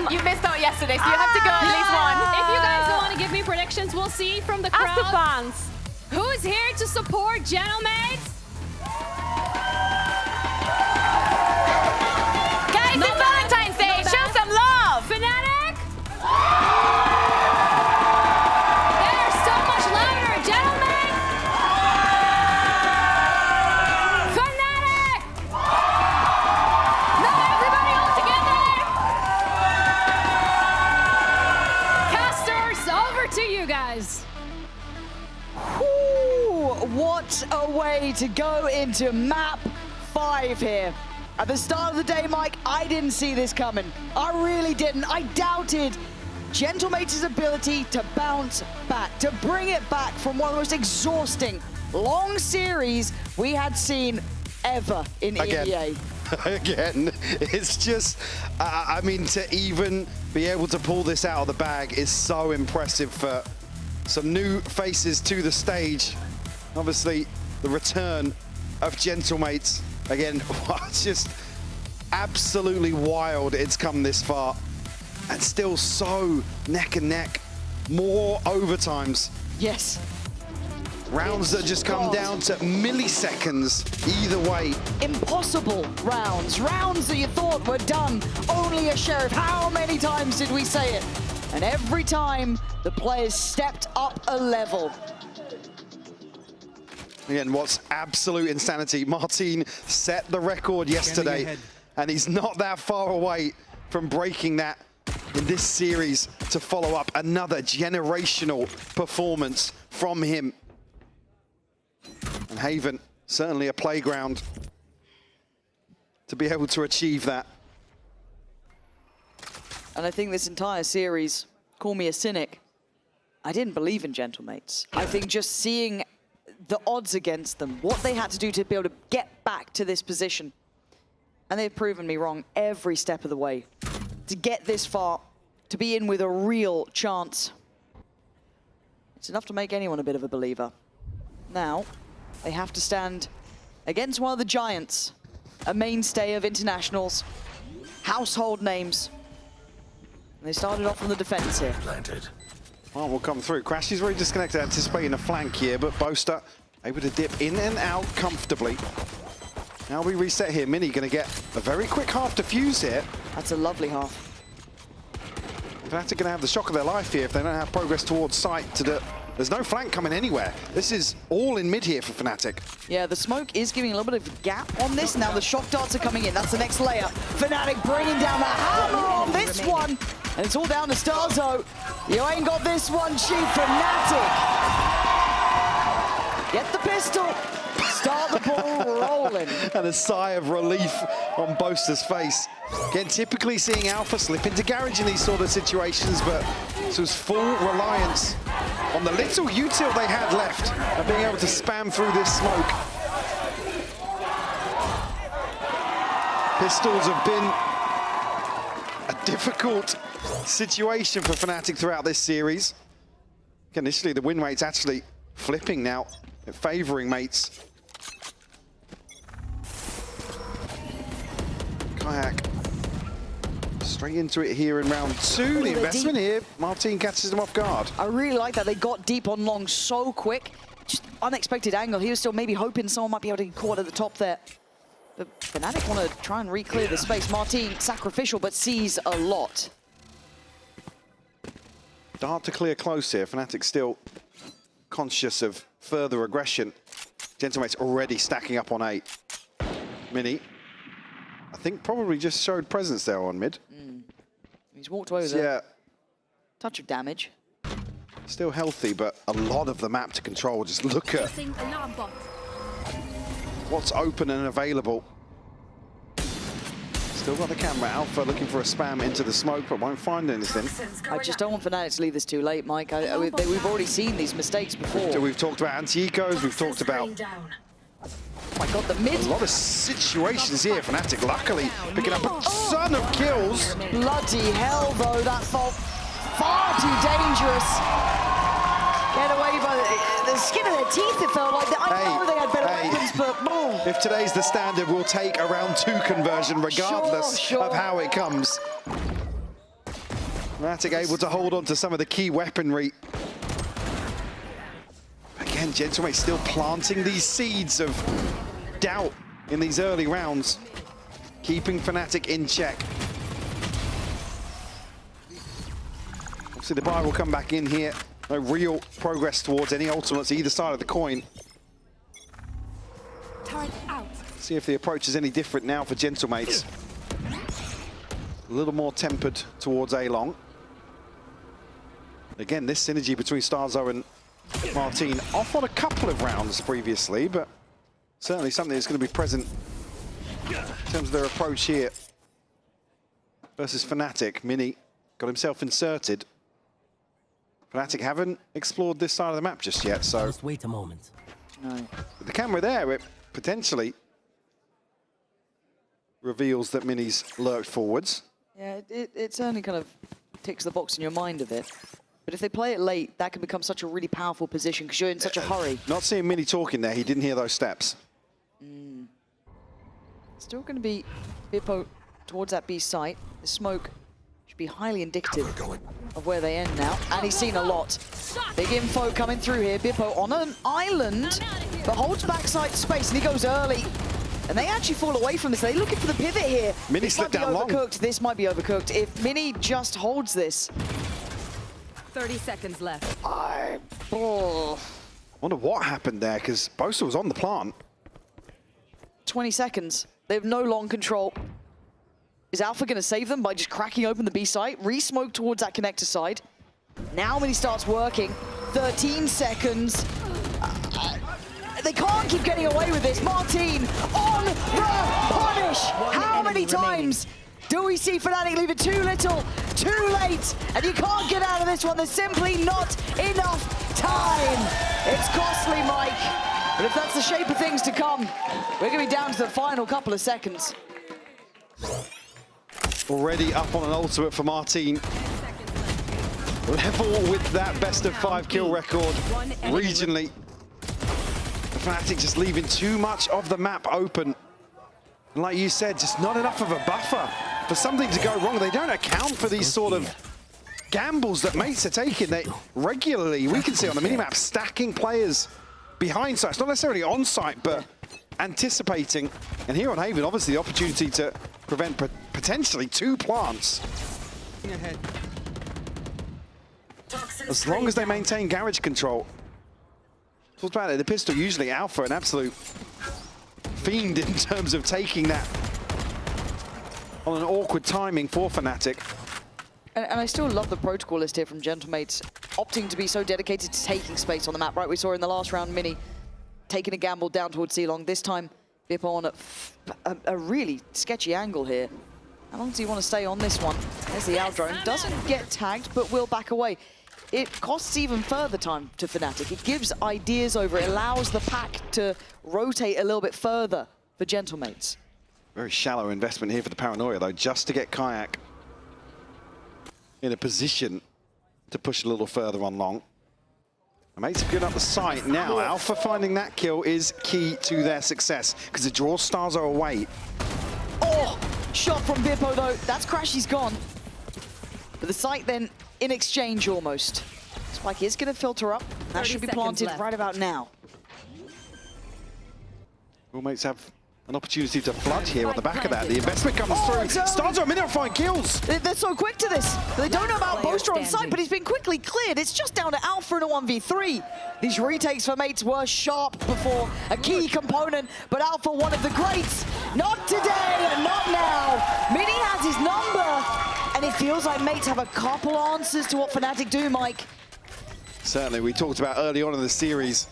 You missed out yesterday, so you have to go at least one. If you guys don't want to give me predictions, we'll see from the crowd. Ask the fans. Who's here to support Gentlemates? Guys, it's Valentine's Day. Show some love. Fnatic? They're so much louder. Gentlemen? Fnatic? No, everybody all together. Casters, over to you guys. What a way to go into map 5 here. At the start of the day, Mike, I didn't see this coming. I really didn't. I doubted Gentlemates' ability to bounce back, to bring it back from one of the most exhausting long series we had seen ever in EMEA. Again, it's just, I mean, to even be able to pull this out of the bag is so impressive for some new faces to the stage. Obviously, the return of Gentlemates. Again, it's just absolutely wild it's come this far. And still so neck and neck. More overtimes. Yes. Rounds that just come down to milliseconds either way. Impossible rounds. Rounds that you thought were done. Only a sheriff. How many times did we say it? And every time, the players stepped up a level. Again, what's absolute insanity. Martin set the record yesterday, and he's not that far away from breaking that in this series to follow up another generational performance from him. And Haven, certainly a playground to be able to achieve that. And I think this entire series, call me a cynic, I didn't believe in Gentlemates. I think just seeing the odds against them, what they had to do to be able to get back to this position. And they've proven me wrong every step of the way. To get this far, to be in with a real chance. It's enough to make anyone a bit of a believer. Now, they have to stand against one of the giants, a mainstay of internationals, household names. And they started off on the defense here. Planted. Well, we'll come through. Crash is very disconnected, anticipating a flank here, but Boaster able to dip in and out comfortably. Now we reset here. Mini going to get a very quick half defuse here. That's a lovely half. Fnatic going to have the shock of their life here if they don't have progress towards site. There's no flank coming anywhere. This is all in mid here for Fnatic. Yeah, the smoke is giving a little bit of gap on this. Now the shock darts are coming in. That's the next layer. Fnatic bringing down the hammer on this one. And it's all down to Starzo. You ain't got this one, Chief. Fnatic. Get the pistol. Start the ball rolling. And a sigh of relief on Boaster's face. Again, typically seeing Alpha slip into garage in these sort of situations, but this was full reliance on the little util they had left of being able to spam through this smoke. Pistols have been a difficult situation for Fnatic throughout this series. Initially, the win rate's actually flipping now, favoring mates. Kayak straight into it here in round two. The investment here, Martin catches them off guard. I really like that. They got deep on long so quick. Just unexpected angle. He was still maybe hoping someone might be able to get caught at the top there. But Fnatic want to try and re-clear the space. Martin, sacrificial, but sees a lot. Dart to clear close here. Fnatic still conscious of further aggression. Gentlemate's already stacking up on 8. Mini, I think, probably just showed presence there on mid. He's walked away with a touch of damage. Still healthy, but a lot of the map to control. Just look at what's open and available. Still got the camera. Alpha looking for a spam into the smoke, but won't find anything. I just don't want Fnatic to leave this too late, Mike. We've already seen these mistakes before. We've talked about anti-ecos, we've talked about... Oh my god, the mid... A lot of situations here. Fnatic luckily picking up a ton of kills. Bloody hell, though. That felt far too dangerous. Get away by the skin of their teeth, it felt like. I know they had better weapons, but boom. If today's the standard, we'll take a round 2 conversion regardless of how it comes. Fnatic able to hold on to some of the key weaponry. Again, Gentlemate still planting these seeds of doubt in these early rounds, keeping Fnatic in check. Obviously, the buy will come back in here. No real progress towards any ultimates either side of the coin. See if the approach is any different now for Gentlemates. A little more tempered towards A-Long. Again, this synergy between Starzo and Martin off on a couple of rounds previously, but certainly something that's going to be present in terms of their approach here versus Fnatic. Mini got himself inserted. Fnatic haven't explored this side of the map just yet, so... Just wait a moment. No. With the camera there, it potentially reveals that Mini's lurked forwards. Yeah, it certainly kind of ticks the box in your mind of it. But if they play it late, that can become such a really powerful position because you're in such a hurry. Not seeing Mini talking there, he didn't hear those steps. Still going to be Bippo towards that B site. The smoke should be highly indicative of where they end now. And he's seen a lot. Big info coming through here. Bippo on an island, but holds backside space, and he goes early. And they actually fall away from this. They're looking for the pivot here. Mini slipped down long. This might be overcooked. If Mini just holds this. 30 seconds left. Wonder what happened there, because Bosa was on the plant. 20 seconds. They have no long control. Is Alpha going to save them by just cracking open the B site? Re-smoke towards that connector side. Now when he starts working, 13 seconds. They can't keep getting away with this. Martin on the punish. How many times do we see Fnatic leave it too little, too late? And you can't get out of this one. There's simply not enough time. It's costly, Mike. But if that's the shape of things to come, we're going to be down to the final couple of seconds. Already up on an ultimate for Martin. Level with that best of 5 kill record regionally. Fnatic just leaving too much of the map open. And like you said, just not enough of a buffer for something to go wrong. They don't account for these sort of gambles that mates are taking. They regularly, we can see on the minimap, stacking players behind sites, not necessarily on site, but anticipating. And here on Haven, obviously the opportunity to prevent potentially 2 plants. As long as they maintain garage control. Talked about it, the pistol usually Alpha, an absolute fiend in terms of taking that on an awkward timing for Fnatic. And I still love the protocol list here from Gentlemates, opting to be so dedicated to taking space on the map, right? We saw in the last round, Mini taking a gamble down towards C-Long. This time, Bip on a really sketchy angle here. How long does he want to stay on this one? There's the out drone. Doesn't get tagged, but will back away. It costs even further time to Fnatic. It gives ideas over. It allows the pack to rotate a little bit further for Gentlemates. Very shallow investment here for the Paranoia, though, just to get Kayak in a position to push a little further on long. The mates have given up the site. Now, Alpha finding that kill is key to their success, because it draws Starzo away. Oh! Shot from Bippo, though. That's Crashy's gone. But the site then in exchange almost. Spike is going to filter up. That should be planted right about now. All mates have an opportunity to flood here on the back of that. The investment comes through. Starzo, a minute of 5 kills. They're so quick to this. They don't know about Boaster on site, but he's been quickly cleared. It's just down to Alpha in a 1v3. These retakes for mates were sharp before, a key component, but Alpha, one of the greats. Not today and not now. Mini has his number, and it feels like mates have a couple answers to what Fnatic do, Mike. Certainly, we talked about early on in the series.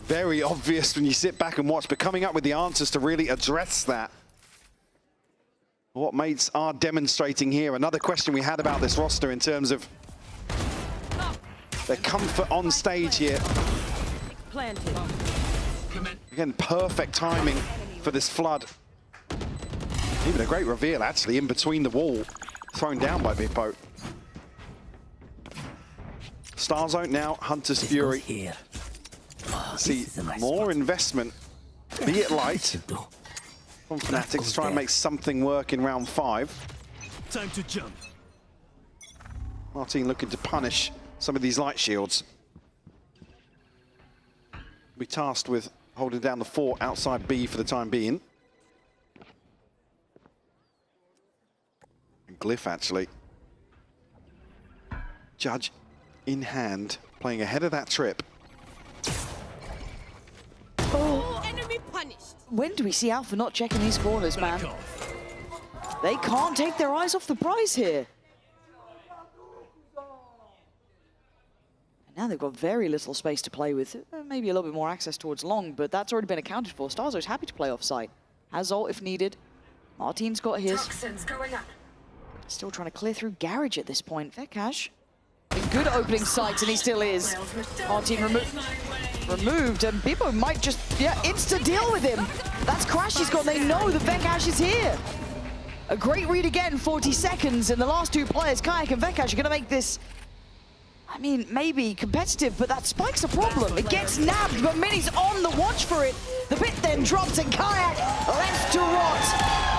Very obvious when you sit back and watch, but coming up with the answers to really address that. What mates are demonstrating here. Another question we had about this roster in terms of their comfort on stage here. Planted. Again, perfect timing for this flood. Even a great reveal, actually, in between the wall. Thrown down by Bippo. Starzo now, Hunter's Fury. See more investment, be it light, from Fnatic to try and make something work in round 5. Time to jump. Martin looking to punish some of these light shields. Be tasked with holding down the fort outside B for the time being. And Glyph actually. Judge in hand, playing ahead of that trip. Oh, enemy punished. When do we see Alpha not checking these corners, man? They can't take their eyes off the prize here. And now they've got very little space to play with. Maybe a little bit more access towards long, but that's already been accounted for. Starzo's happy to play off-site. Has ult if needed. Martin's got his. Still trying to clear through garage at this point. Vekash in good opening sights, and he still is. Martin removed, and Bippo might just, insta-deal with him. That's Crashy's gone. They know that Vekash is here. A great read again, 40 seconds, and the last 2 players, Kayak and Vekash, are going to make this, I mean, maybe competitive, but that spike's a problem. It gets nabbed, but Mini's on the watch for it. The pit then drops, and Kayak left to rot.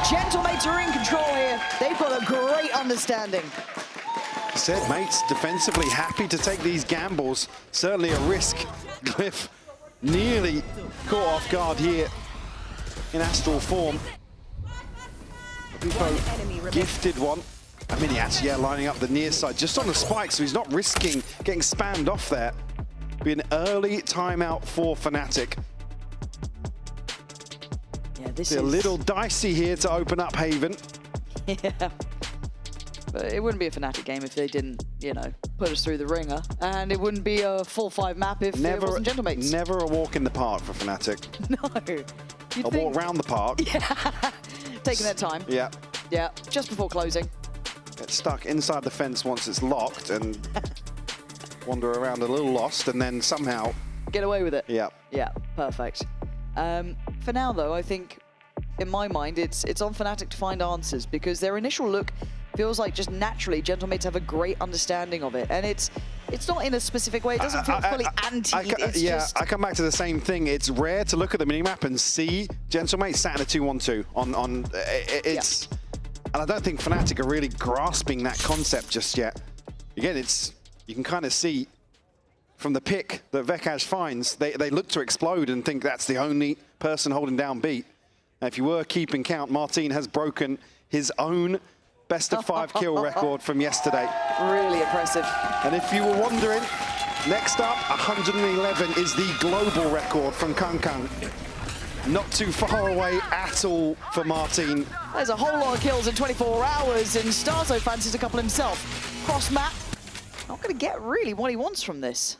Gentlemates are in control here. They've got a great understanding. Said mates defensively happy to take these gambles. Certainly a risk. Glyph nearly caught off guard here in astral form. Bippo gifted one. I mean, he actually lining up the near side just on the spike, so he's not risking getting spammed off there. Be an early timeout for Fnatic. Yeah, this Be is a little dicey here to open up Haven. Yeah. But it wouldn't be a Fnatic game if they didn't, you know, put us through the ringer. And it wouldn't be a full 5 map if it wasn't Gentlemates. Never a walk in the park for Fnatic. No. A walk around the park. Yeah. Taking their time. Yeah. Yeah, just before closing. Get stuck inside the fence once it's locked and wander around a little lost and then somehow get away with it. Yeah. Yeah, perfect. For now, though, I think, in my mind, it's on Fnatic to find answers because their initial look feels like just naturally Gentlemates have a great understanding of it. And it's not in a specific way. It doesn't feel fully anti. I come back to the same thing. It's rare to look at the minimap and see Gentlemates sat in a 2-1-2 it's. And I don't think Fnatic are really grasping that concept just yet. Again, you can kind of see from the pick that Vekaj finds, they look to explode and think that's the only person holding down B. Now, if you were keeping count, Martin has broken his own best of 5 kill record from yesterday. Really impressive. And if you were wondering, next up, 111 is the global record from Kang. Not too far away at all for Martin. There's a whole lot of kills in 24 hours, and Starzo fancies a couple himself. Cross map, not going to get really what he wants from this.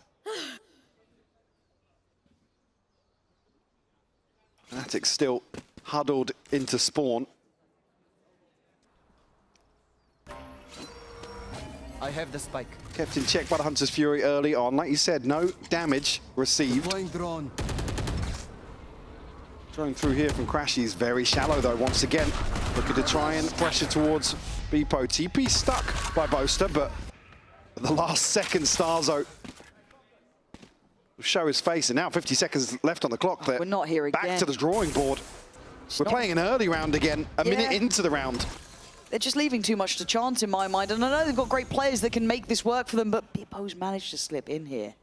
Fnatic still huddled into spawn. I have the spike. Kept in check by the Hunter's Fury early on. Like you said, no damage received. Deploying drone. Drone through here from Crashy's very shallow though, once again. Looking to try and pressure towards Beepo. TP stuck by Boaster, but at the last second, Starzo will show his face. And now 50 seconds left on the clock there. We're not here again. Back to the drawing board. We're playing an early round again, a minute into the round. They're just leaving too much to chance in my mind. And I know they've got great players that can make this work for them, but Beepo's managed to slip in here.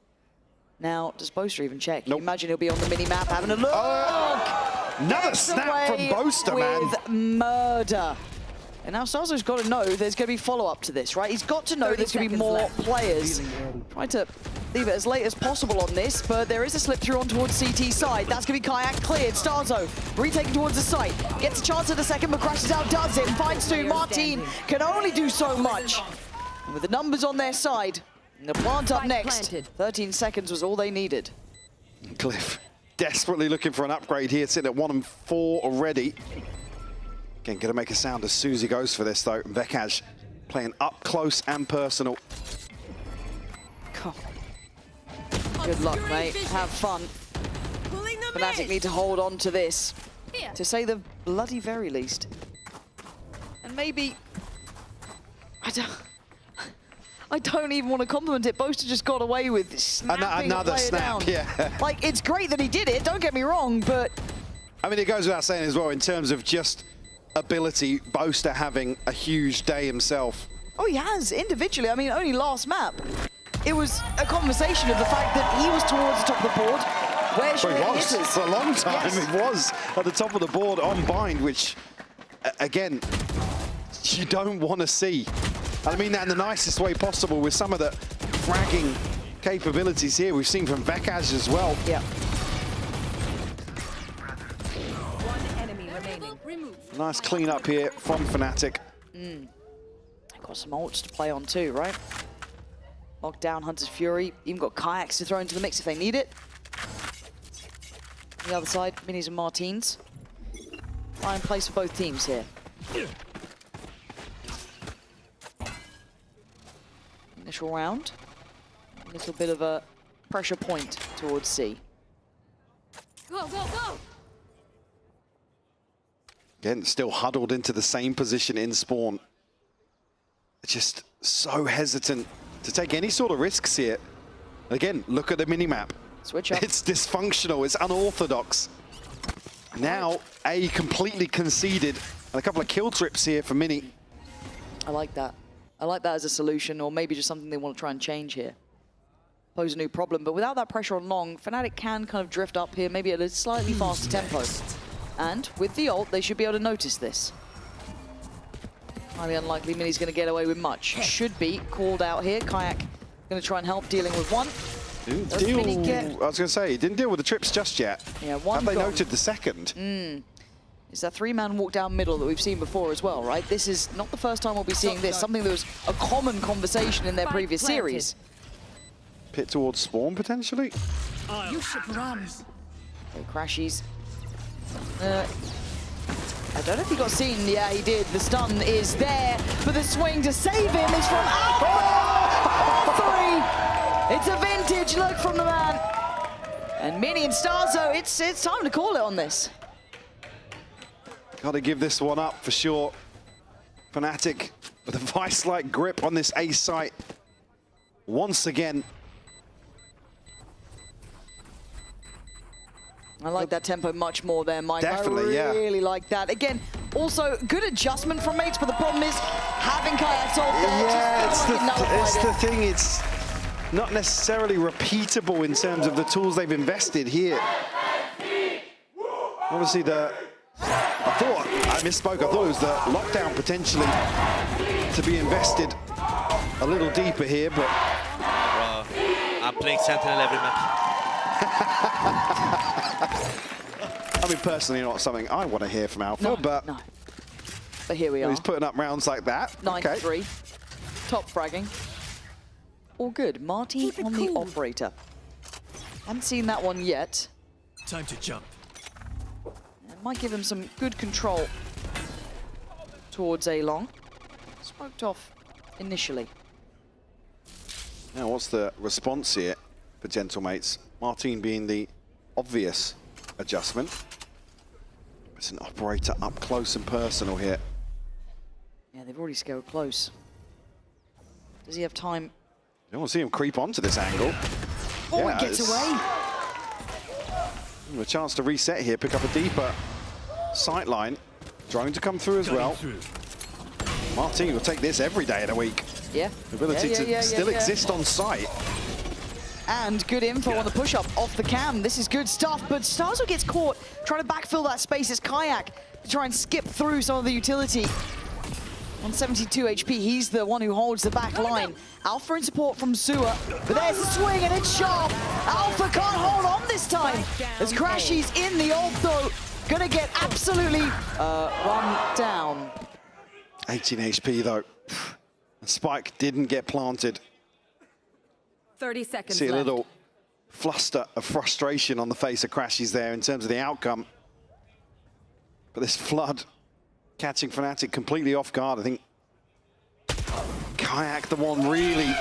Now, does Boaster even check? Nope. Imagine he'll be on the mini-map having a look. Oh, another snap from Boaster, man. With murder. And now Starzo's got to know there's going to be follow-up to this, right? He's got to know there's going to be more players. Trying to leave it as late as possible on this, but there is a slip through on towards CT side. That's going to be Kayak cleared. Starzo retaken towards the site. Gets a chance at the second, but crashes out, does it. Finds two. Martin can only do so much. And with the numbers on their side, and the plant up next, 13 seconds was all they needed. Cliff desperately looking for an upgrade here, sitting at 1 and 4 already. Again, gonna make a sound as soon as he goes for this though. Vekaj playing up close and personal. Good luck, mate. Have fun. Fnatic need to hold on to this, to say the bloody very least. And maybe, I don't even want to compliment it. Boaster just got away with snapping another snap, down. yeah. Like, it's great that he did it, don't get me wrong, but... I mean, it goes without saying as well, in terms of just ability, Boaster having a huge day himself. Oh, he has, individually. I mean, only last map. It was a conversation of the fact that he was towards the top of the board. Where should he was, for a long time. Yes. It was at the top of the board on bind, which, again, you don't want to see. I mean that in the nicest way possible with some of the fragging capabilities here we've seen from Vekaj as well. Yeah. One enemy remaining. Nice clean up here from Fnatic. Got some ults to play on too, right? Locked down Hunter's Fury. Even got Kayaks to throw into the mix if they need it. On the other side, Minis and Martins. Fine place for both teams here. Initial round. A little bit of a pressure point towards C. Go, go, go! Again, still huddled into the same position in spawn. Just so hesitant to take any sort of risks here. Again, look at the minimap. Switch up. It's dysfunctional, it's unorthodox. Now, A completely conceded, and a couple of kill trips here for Mini. I like that. I like that as a solution, or maybe just something they want to try and change here. Pose a new problem, but without that pressure on long, Fnatic can kind of drift up here, maybe at a slightly faster tempo. And with the ult, they should be able to notice this. Highly unlikely Mini's going to get away with much. Should be called out here. Kayak going to try and help, dealing with one. Didn't deal, I was going to say, he didn't deal with the trips just yet. Yeah, one Have they gone. noted the second? It's that three-man walk down middle that we've seen before as well, right? This is not the first time we'll be seeing this, something that was a common conversation in their previous series. Pit towards spawn, potentially? You should run. Okay, Crashies. I don't know if he got seen. Yeah, he did. The stun is there, but the swing to save him is from Alpha! 3! It's a vintage look from the man. And Mini and Starzo, it's time to call it on this. Got to give this one up for sure. Fnatic with a vice-like grip on this A site once again. I like that tempo much more there, Mike. Definitely, I really like that. Again, also good adjustment from Mates, but the problem is having Kayak ult there. Yeah, it's the thing. It's not necessarily repeatable in terms of the tools they've invested here. Obviously, I misspoke. I thought it was the lockdown potentially to be invested a little deeper here, but... I'm playing Sentinel every match. I mean, personally, not something I want to hear from Alpha, but here we are. He's putting up rounds like that. 9-3. Top fragging. All good. Martin on the operator. Haven't seen that one yet. Time to jump. It might give him some good control towards A-Long. Smoked off initially. Now, what's the response here for Gentlemates? Martin being the obvious adjustment. It's an operator up close and personal here. Yeah, they've already scaled close. Does he have time? You don't want to see him creep onto this angle. Oh, yeah, he gets away. A chance to reset here, pick up a deeper sight line. Drone to come through as well. Martin will take this every day of the week. Yeah. The ability to still exist on site. And good info on the push-up off the cam. This is good stuff, but Starzo gets caught trying to backfill that space as Kayak to try and skip through some of the utility. On 72 HP, he's the one who holds the back line. Alpha in support from Sua, but there's a swing and it's sharp. Alpha can't hold on this time as Crashies in the ult though. Gonna get absolutely run down. 18 HP though. Spike didn't get planted. 30 seconds See a left. little fluster of frustration on the face of Crashies there in terms of the outcome. But this flood catching Fnatic completely off guard. I think Kayak the one really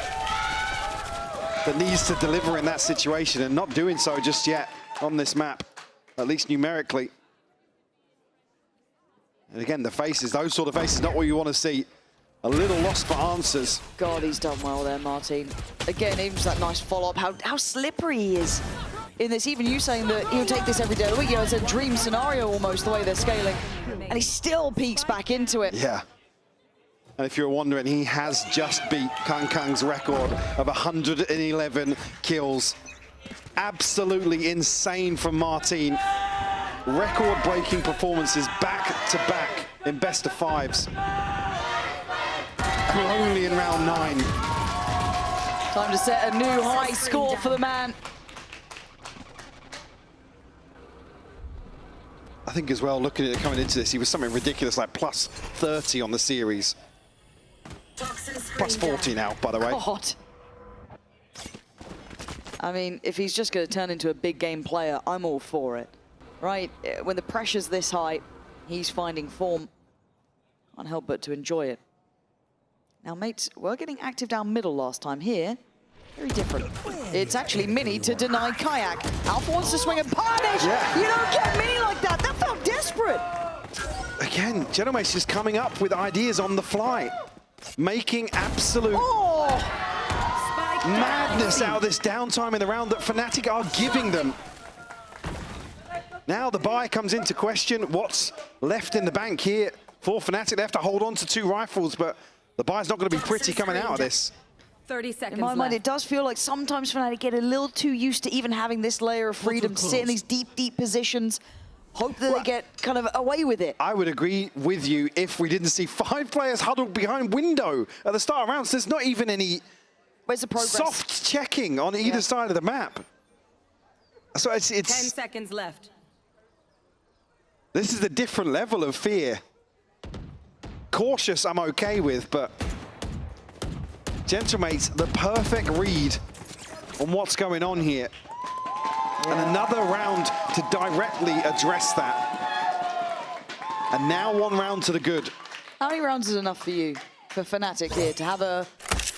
that needs to deliver in that situation and not doing so just yet on this map, at least numerically. And again, the faces, those sort of faces, not what you want to see. A little lost for answers. God, he's done well there, Martin. Again, even just that nice follow-up, how slippery he is in this. Even you saying that he'll take this every day of the week. You know, it's a dream scenario almost, the way they're scaling. And he still peeks back into it. Yeah. And if you're wondering, he has just beat Kang's record of 111 kills. Absolutely insane from Martin. Record-breaking performances back-to-back in best of fives. Only in round 9. Time to set a new high score for the man. I think as well, looking at it coming into this, he was something ridiculous like plus 30 on the series. Plus 40 now, by the way. God. I mean, if he's just going to turn into a big game player, I'm all for it. Right? When the pressure's this high, he's finding form. Can't help but to enjoy it. Now, mates, we're getting active down middle last time. Here, very different. It's actually Mini to deny Kayak. Alpha wants to swing and punish. Yeah. You don't get Mini like that. That felt desperate. Again, Genomace is coming up with ideas on the fly. Making absolute madness out of this downtime in the round that Fnatic are giving them. Now the buy comes into question. What's left in the bank here for Fnatic? They have to hold on to 2 rifles, but the buy's not going to be pretty coming out of this. 30 seconds In my mind, left. it does feel like sometimes Fnatic get a little too used to even having this layer of freedom to sit in these deep, deep positions. Hope that they get kind of away with it. I would agree with you if we didn't see 5 players huddled behind window at the start of rounds. There's not even any Where's the progress? soft checking on either side of the map. So it's 10 seconds left. This is a different level of fear. Cautious, I'm okay with, but Gentlemates, the perfect read on what's going on here. And another round to directly address that. And now 1 round to the good. How many rounds is enough for you, for Fnatic here, to have a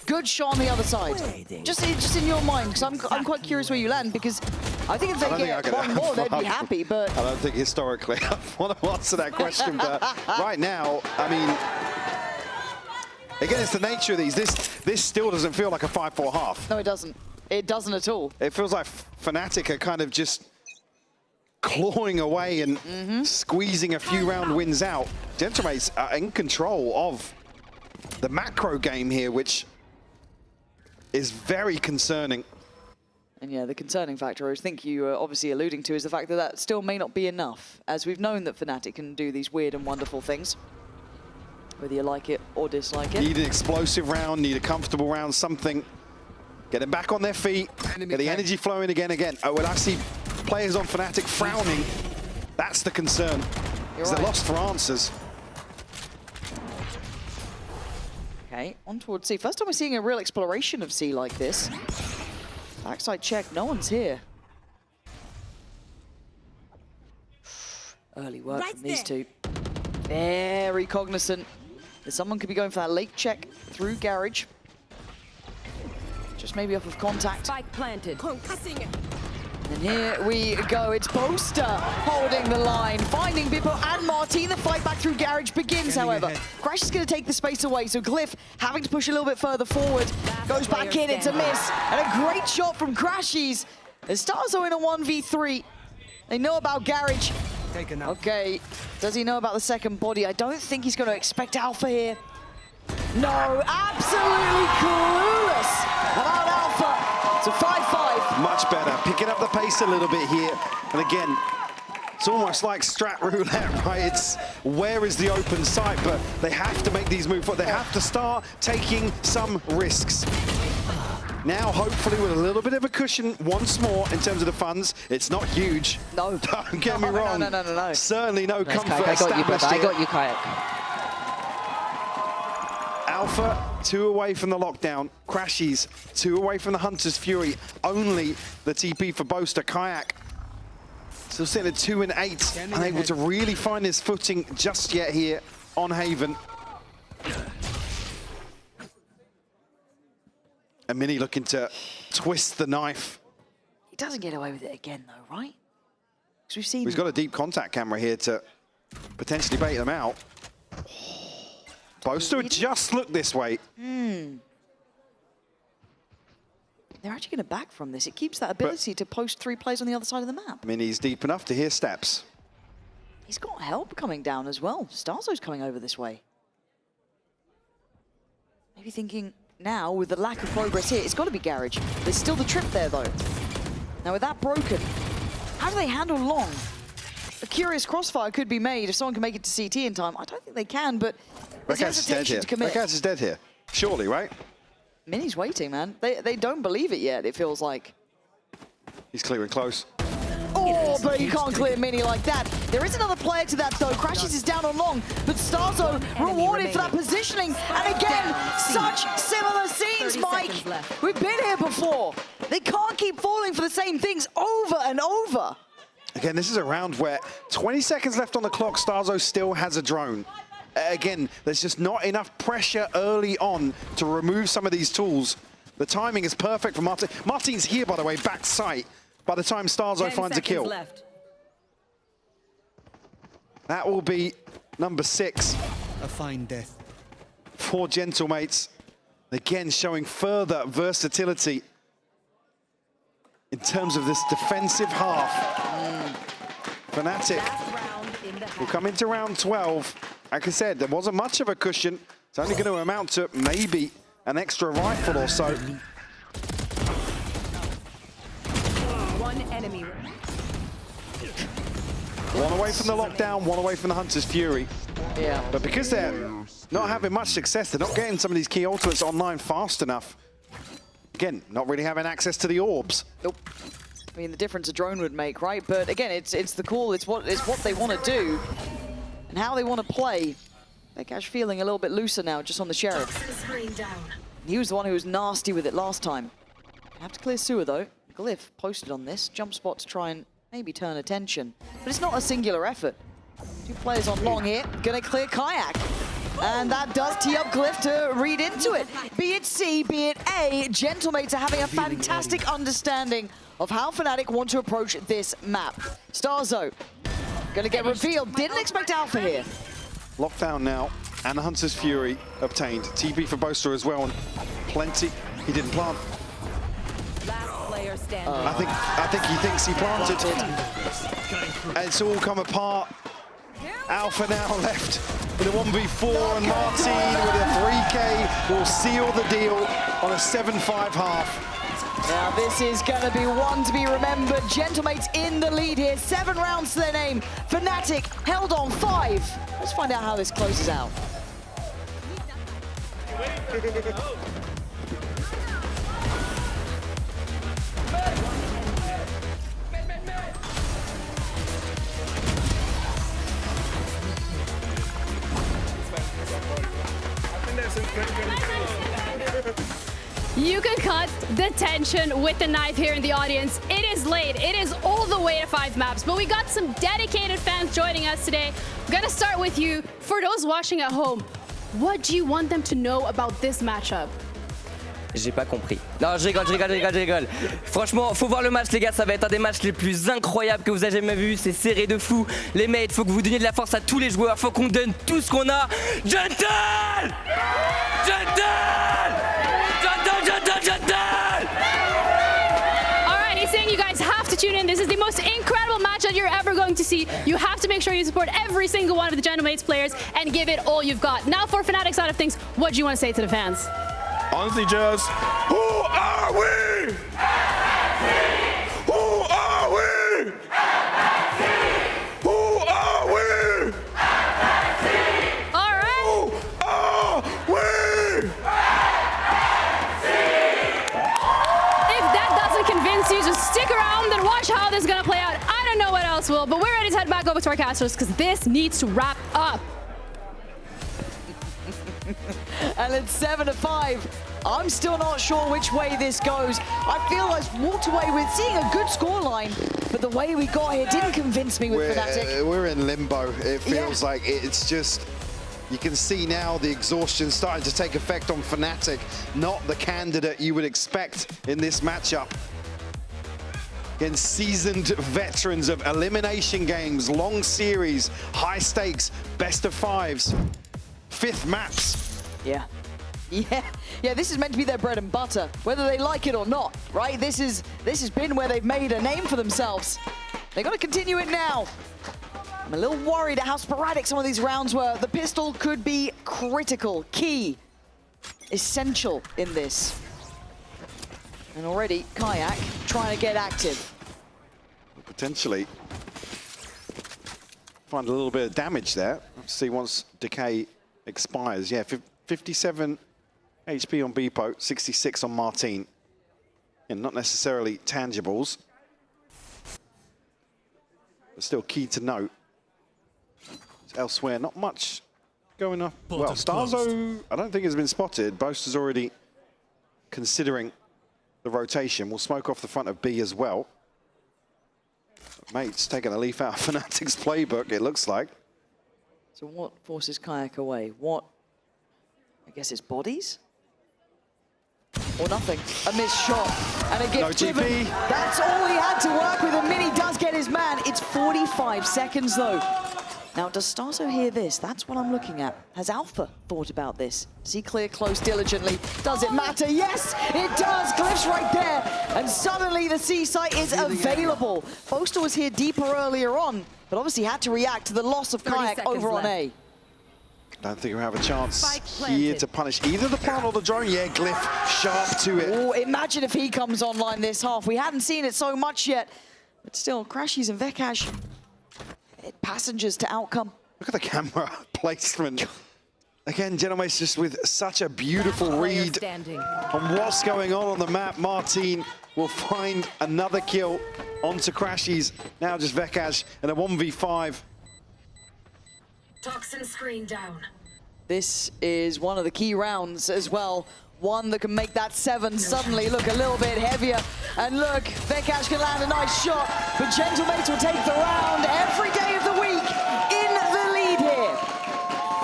good shot on the other side? Just in your mind, because I'm quite curious where you land, because I think if they get one more, they'd be happy, but... I don't think historically I want to answer that question, but right now, I mean, again, it's the nature of these. This still doesn't feel like a 5-4 half. No, it doesn't. It doesn't at all. It feels like Fnatic are kind of just clawing away and squeezing a few round wins out. Gentlemates are in control of the macro game here, which is very concerning. And yeah, the concerning factor, I think you are obviously alluding to, is the fact that that still may not be enough, as we've known that Fnatic can do these weird and wonderful things, whether you like it or dislike it. Need an explosive round, need a comfortable round, something. Get them back on their feet, get the energy flowing again. Oh, when I see players on Fnatic frowning, that's the concern. Because they're lost for answers. Okay, on towards C. First time we're seeing a real exploration of C like this. Backside check, no one's here. Early work from these two. Very cognizant that someone could be going for that late check through garage. Just maybe off of contact. Spike planted. And here we go, it's Boaster holding the line, finding Bippo and Martin. The fight back through garage begins, however. Crash is going to take the space away, so Glyph having to push a little bit further forward. Goes back in, it's a miss. And a great shot from Crashies. The Stars are in a 1v3. They know about garage. Okay, does he know about the second body? I don't think he's going to expect Alpha here. No, absolutely clueless about Alpha. So 5-5. Much better, picking up the pace a little bit here. And again, it's almost like strat roulette, right? It's where is the open site, but they have to make these moves. They have to start taking some risks. Now, hopefully, with a little bit of a cushion once more in terms of the funds. It's not huge. No. Don't get me wrong. No. Certainly no Nice, comfort Kayak. I got you, Kayak. Alpha, 2 away from the lockdown. Crashies, 2 away from the Hunter's Fury. Only the TP for Boaster. Kayak still sitting at 2 and 8. Unable to really find his footing just yet here on Haven. And Mini looking to twist the knife. He doesn't get away with it again, though, right? Because we've seen... He's got a deep contact camera here to potentially bait them out. Boaster would just look this way. They're actually going to back from this. It keeps that ability to post 3 players on the other side of the map. Mini's deep enough to hear steps. He's got help coming down as well. Starzo's coming over this way. Maybe thinking now, with the lack of progress here, it's got to be garage. There's still the trip there, though. Now, with that broken, how do they handle long? A curious crossfire could be made if someone can make it to CT in time. I don't think they can, but there's hesitation to commit. Rekaz is dead here. Surely, right? Mini's waiting, man. They don't believe it yet, it feels like. He's clearing close. Oh, but you can't clear Mini like that. There is another player to that, though. Crashes is down on long, but Starzo rewarded for that positioning. And again, such similar scenes, Mike. We've been here before. They can't keep falling for the same things over and over. Again, this is a round where 20 seconds left on the clock. Starzo still has a drone. Again, there's just not enough pressure early on to remove some of these tools. The timing is perfect for Martin. Martin's here, by the way, back sight, by the time Starzo finds a kill. Left. That will be number 6. A fine death. For Gentlemates. Again, showing further versatility in terms of this defensive half. Fnatic will come into round 12. Like I said, there wasn't much of a cushion. It's only going to amount to maybe an extra rifle or so. One enemy. 1 away from the lockdown, 1 away from the Hunter's Fury. Yeah. But because they're not having much success, they're not getting some of these key ultimates online fast enough. Again, not really having access to the orbs. Nope. I mean, the difference a drone would make, right? But again, it's the call. It's what they want to do and how they want to play. VCT feeling a little bit looser now, just on the Sheriff. He was the one who was nasty with it last time. Have to clear sewer though. Glyph posted on this. Jump spot to try and maybe turn attention. But it's not a singular effort. 2 players on long here. Gonna clear Kayak. And that does tee up Glyph to read into it. Be it C, be it A, Gentlemates are having a fantastic understanding of how Fnatic want to approach this map. Starzo gonna get revealed. Didn't expect Alpha here. Lockdown now, and the Hunter's Fury obtained. TP for Boaster as well, and plenty. He didn't plant. Last player standing. I think he thinks he planted. And it's all come apart. Alpha now left with a 1v4, and Martin with a 3K will seal the deal on a 7-5 half. Now this is going to be one to be remembered. Gentlemates in the lead here. 7 rounds to their name. Fnatic held on 5. Let's find out how this closes out. You can cut the tension with the knife here in the audience. It is late. It is all the way to 5 maps, but we got some dedicated fans joining us today. I'm gonna start with you. For those watching at home, what do you want them to know about this matchup? J'ai pas compris. Non, je rigole. Franchement, faut voir le match, les gars. Ça va être un des matchs les plus incroyables que vous avez jamais vu. C'est serré de fou. Les mates, faut que vous donniez de la force à tous les joueurs. Faut qu'on donne tout ce qu'on a. Gentle! All right, he's saying you guys have to tune in. This is the most incredible match that you're ever going to see. You have to make sure you support every single one of the Gentlemates players and give it all you've got. Now, for Fnatic side of things, what do you want to say to the fans? Honestly, just who are we? Who are we? Who are we? All right. Who are we? If that doesn't convince you, just stick around and watch how this is going to play out. I don't know what else will, but we're ready to head back over to our casters because this needs to wrap up. And it's 7-5. I'm still not sure which way this goes. I feel I walked away with seeing a good scoreline, but the way we got here didn't convince me with Fnatic. We're in limbo. It feels like it's just, you can see now the exhaustion starting to take effect on Fnatic, not the candidate you would expect in this matchup. Against seasoned veterans of elimination games, long series, high stakes, best of 5s, 5th maps. Yeah, this is meant to be their bread and butter, whether they like it or not, right? This has been where they've made a name for themselves. They've got to continue it now. I'm a little worried at how sporadic some of these rounds were. The pistol could be critical, key, essential in this. And already, Kayak trying to get active. Potentially find a little bit of damage there. Let's see once Decay expires. Yeah, 57 HP on Beepo, 66 on Martin. And not necessarily tangibles, but still key to note. Elsewhere, not much going up. Well, Starzo, I don't think has been spotted. Boaster's already considering the rotation. We'll smoke off the front of B as well. Mate's taking a leaf out of Fnatic's playbook, it looks like. So what forces Kayak away? What? I guess it's bodies? Or nothing. A missed shot. And a gift given. GP. That's all he had to work with, and Mini does get his man. It's 45 seconds, though. Now, does Starzo hear this? That's what I'm looking at. Has Alpha thought about this? Does he clear close diligently? Does it matter? Yes, it does. Glyph's right there. And suddenly the C site is available. Boaster was here deeper earlier on, but obviously had to react to the loss of Kayak over on A. Don't think we have a chance here to punish either the plant or the drone. Yeah, Glyph sharp to it. Oh, imagine if he comes online this half. We hadn't seen it so much yet, but still, Crashies and VCT. Passengers to outcome. Look at the camera placement Again, Genomates just with such a beautiful read on what's going on the map. Martin will find another kill onto Crashies. Now just Vekash and a 1v5. Toxin screen down. This is one of the key rounds as well. One that can make that 7 suddenly look a little bit heavier. And look, Vekash can land a nice shot, but Gentlemates will take the round every day of the week in the lead here.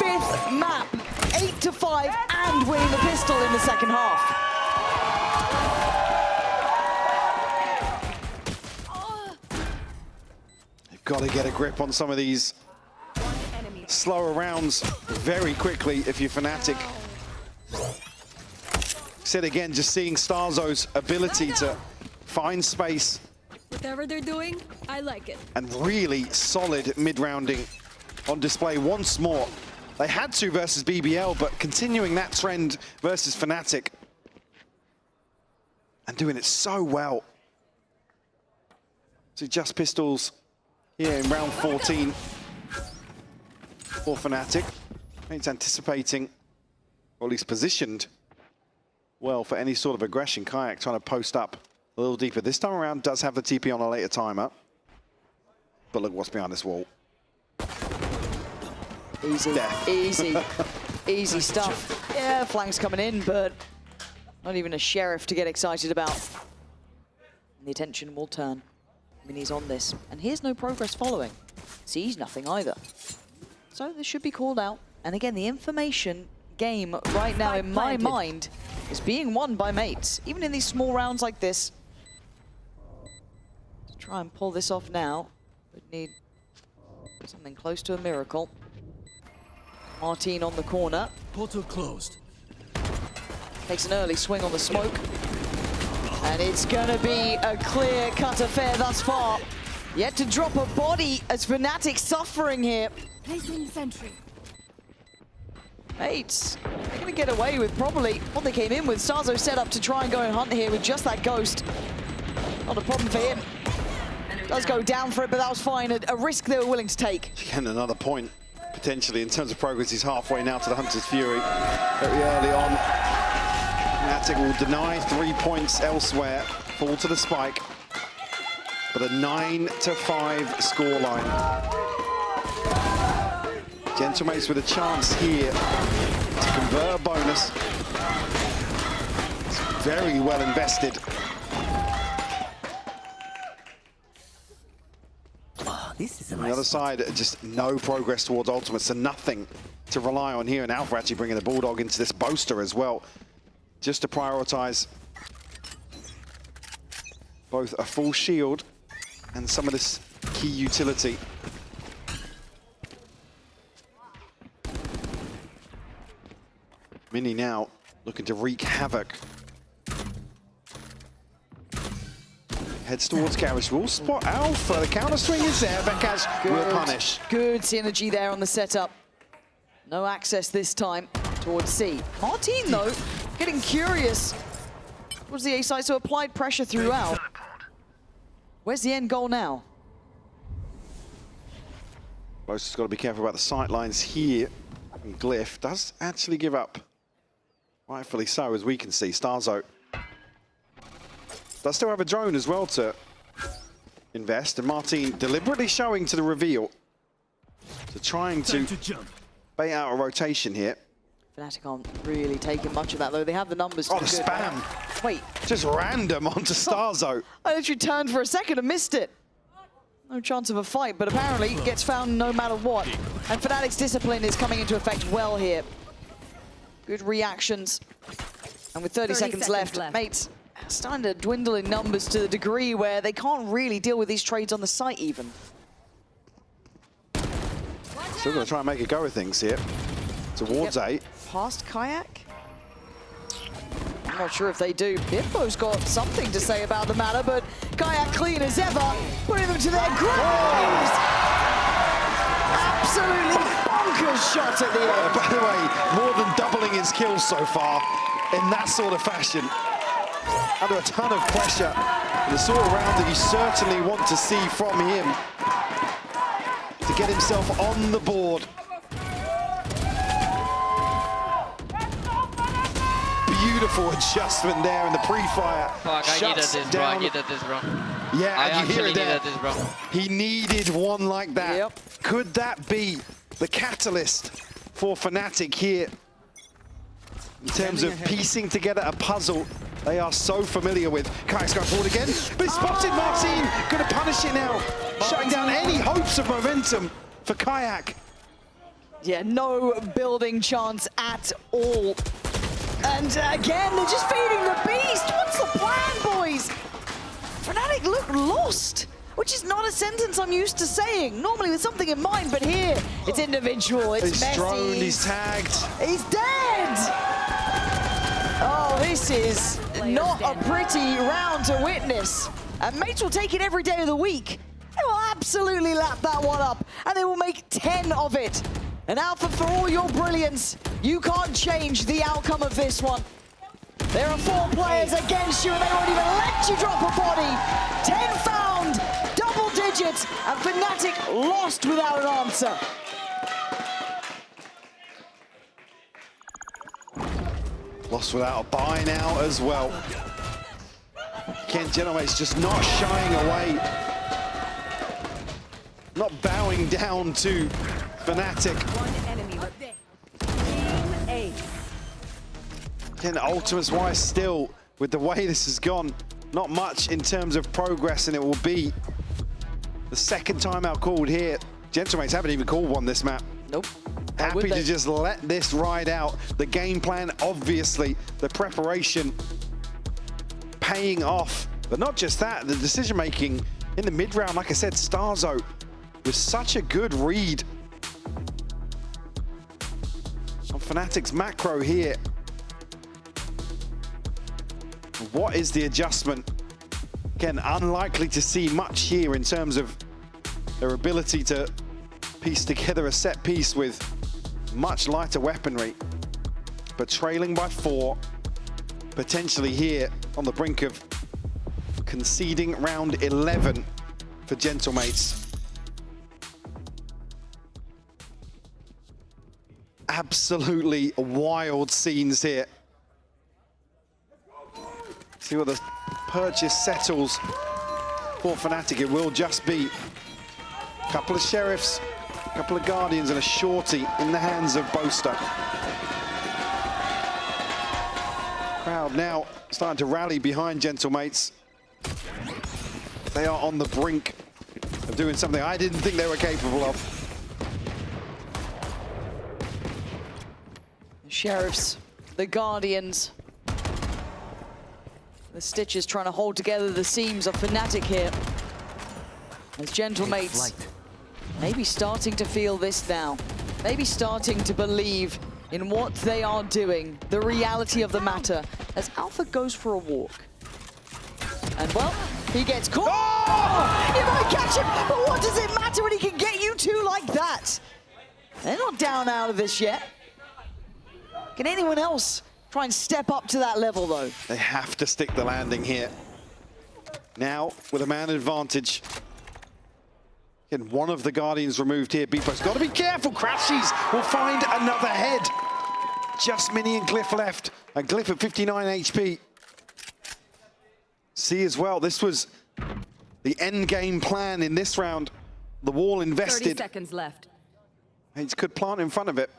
5th map, 8-5, and winning the pistol in the second half. You've got to get a grip on some of these slower rounds very quickly if you're Fnatic. Said again, just seeing Starzo's ability to find space. Whatever they're doing, I like it. And really solid mid-rounding on display once more. They had to versus BBL, but continuing that trend versus Fnatic. And doing it so well. So just pistols here in round 14 for Fnatic. It's anticipating, or at least positioned, well for any sort of aggression. Kayak trying to post up a little deeper. This time around does have the TP on a later timer. But look what's behind this wall. Easy, easy, easy stuff. Yeah, flank's coming in, but not even a sheriff to get excited about. And the attention will turn. Mini's on this, and here's no progress following. Sees nothing either. So this should be called out. And again, the information game right now in my mind is being won by mates, even in these small rounds like this. To try and pull this off now, would need something close to a miracle. Martin on the corner. Portal closed. Takes an early swing on the smoke. And it's gonna be a clear-cut affair thus far. Yet to drop a body as Fnatic suffering here. Placing sentry. Mates, they're gonna get away with probably what they came in with. Starzo set up to try and go and hunt here with just that ghost. Not a problem for him. Does go down for it, but that was fine. A risk they were willing to take. Again, another point, potentially, in terms of progress. He's halfway now to the Hunter's Fury. Very early on. Fnatic will deny 3 points elsewhere, fall to the spike. But a 9-5 scoreline. Gentlemates with a chance here to convert a bonus. It's very well invested. This is on the other side, just no progress towards ultimate, so nothing to rely on here. And Alpha actually bringing the Bulldog into this boaster as well, just to prioritize both a full shield and some of this key utility. Mini now looking to wreak havoc. Heads towards Carriage. Will spot Alpha. The counter swing is there. Vekash will punish. Good synergy there on the setup. No access this time towards C. Martin, though, getting curious. Was the A side, so applied pressure throughout. Where's the end goal now? Bo's has got to be careful about the sight lines here. And Glyph does actually give up. Rightfully so, as we can see. Starzo does still have a drone as well to invest. And Martin deliberately showing to the reveal. So trying to bait out a rotation here. Fnatic aren't really taking much of that, though. They have the numbers. Oh, the spam. Wait. Just random onto Starzo. I literally turned for a second and missed it. No chance of a fight, but apparently it gets found no matter what. And Fnatic's discipline is coming into effect well here. Good reactions. And with 30 seconds left, mates starting to dwindle in numbers to the degree where they can't really deal with these trades on the site even. Still going to try and make a go of things here. Towards A. Past Kayak? I'm not sure if they do. Bimbo's got something to say about the matter, but Kayak clean as ever, putting them to their graves! Absolutely bonkers shot at the end. By the way, more than doubling his kills so far in that sort of fashion. Under a ton of pressure. The sort of round that you certainly want to see from him to get himself on the board. Beautiful adjustment there in the pre-fire. Fuck, I needed Shuts this, bro. down. I needed this, bro. Yeah, I and you hear actually it there. needed this, bro. He needed one like that. Could that be the catalyst for Fnatic here? In terms of piecing together a puzzle they are so familiar with. Kayak's going forward again, but it's spotted. Martin going to punish it now, shutting down any hopes of momentum for Kayak. Yeah, no building chance at all. And again, they're just feeding the beast. What's the plan, boys? Fnatic look lost, which is not a sentence I'm used to saying. Normally with something in mind, but here it's individual, it's messy. Droned, he's tagged. He's dead! Oh, this is not a pretty round to witness. And mates will take it every day of the week. They will absolutely lap that one up, and they will make 10 of it. And Alpha, for all your brilliance, you can't change the outcome of this one. There are 4 players against you, and they won't even let you drop a body. 10 found, double digits, and Fnatic lost without an answer. Lost without a buy now as well. Ken Genomate's just not shying away. Not bowing down to Fnatic. Ken, Ultimates-wise still, with the way this has gone, not much in terms of progress, and it will be the second timeout called here. Genomates haven't even called one this map. Nope. Happy to just let this ride out. The game plan, obviously, the preparation paying off. But not just that, the decision-making in the mid-round, like I said, Starzo was such a good read on Fnatic's macro here. What is the adjustment? Again, unlikely to see much here in terms of their ability to piece together a set piece with much lighter weaponry, but trailing by 4, potentially here on the brink of conceding round 11 for Gentlemates. Absolutely wild scenes here. See what the purchase settles for Fnatic. It will just be a couple of Sheriffs, a couple of Guardians and a Shorty in the hands of Boaster. Crowd now starting to rally behind Gentlemates. They are on the brink of doing something I didn't think they were capable of. The Sheriffs, the Guardians. The Stitches trying to hold together the seams of Fnatic here. As Gentlemates maybe starting to feel this now. Maybe starting to believe in what they are doing, the reality of the matter, as Alpha goes for a walk. And well, he gets caught. Oh! You might catch him, but what does it matter when he can get you two like that? They're not down out of this yet. Can anyone else try and step up to that level, though? They have to stick the landing here. Now, with a man advantage. Again, one of the Guardians removed here. Beepo's got to be careful. Crashies will find another head. Just Mini and Glyph left. And Glyph at 59 HP. See as well, this was the end game plan in this round. The wall invested. 30 seconds left. He could plant in front of it.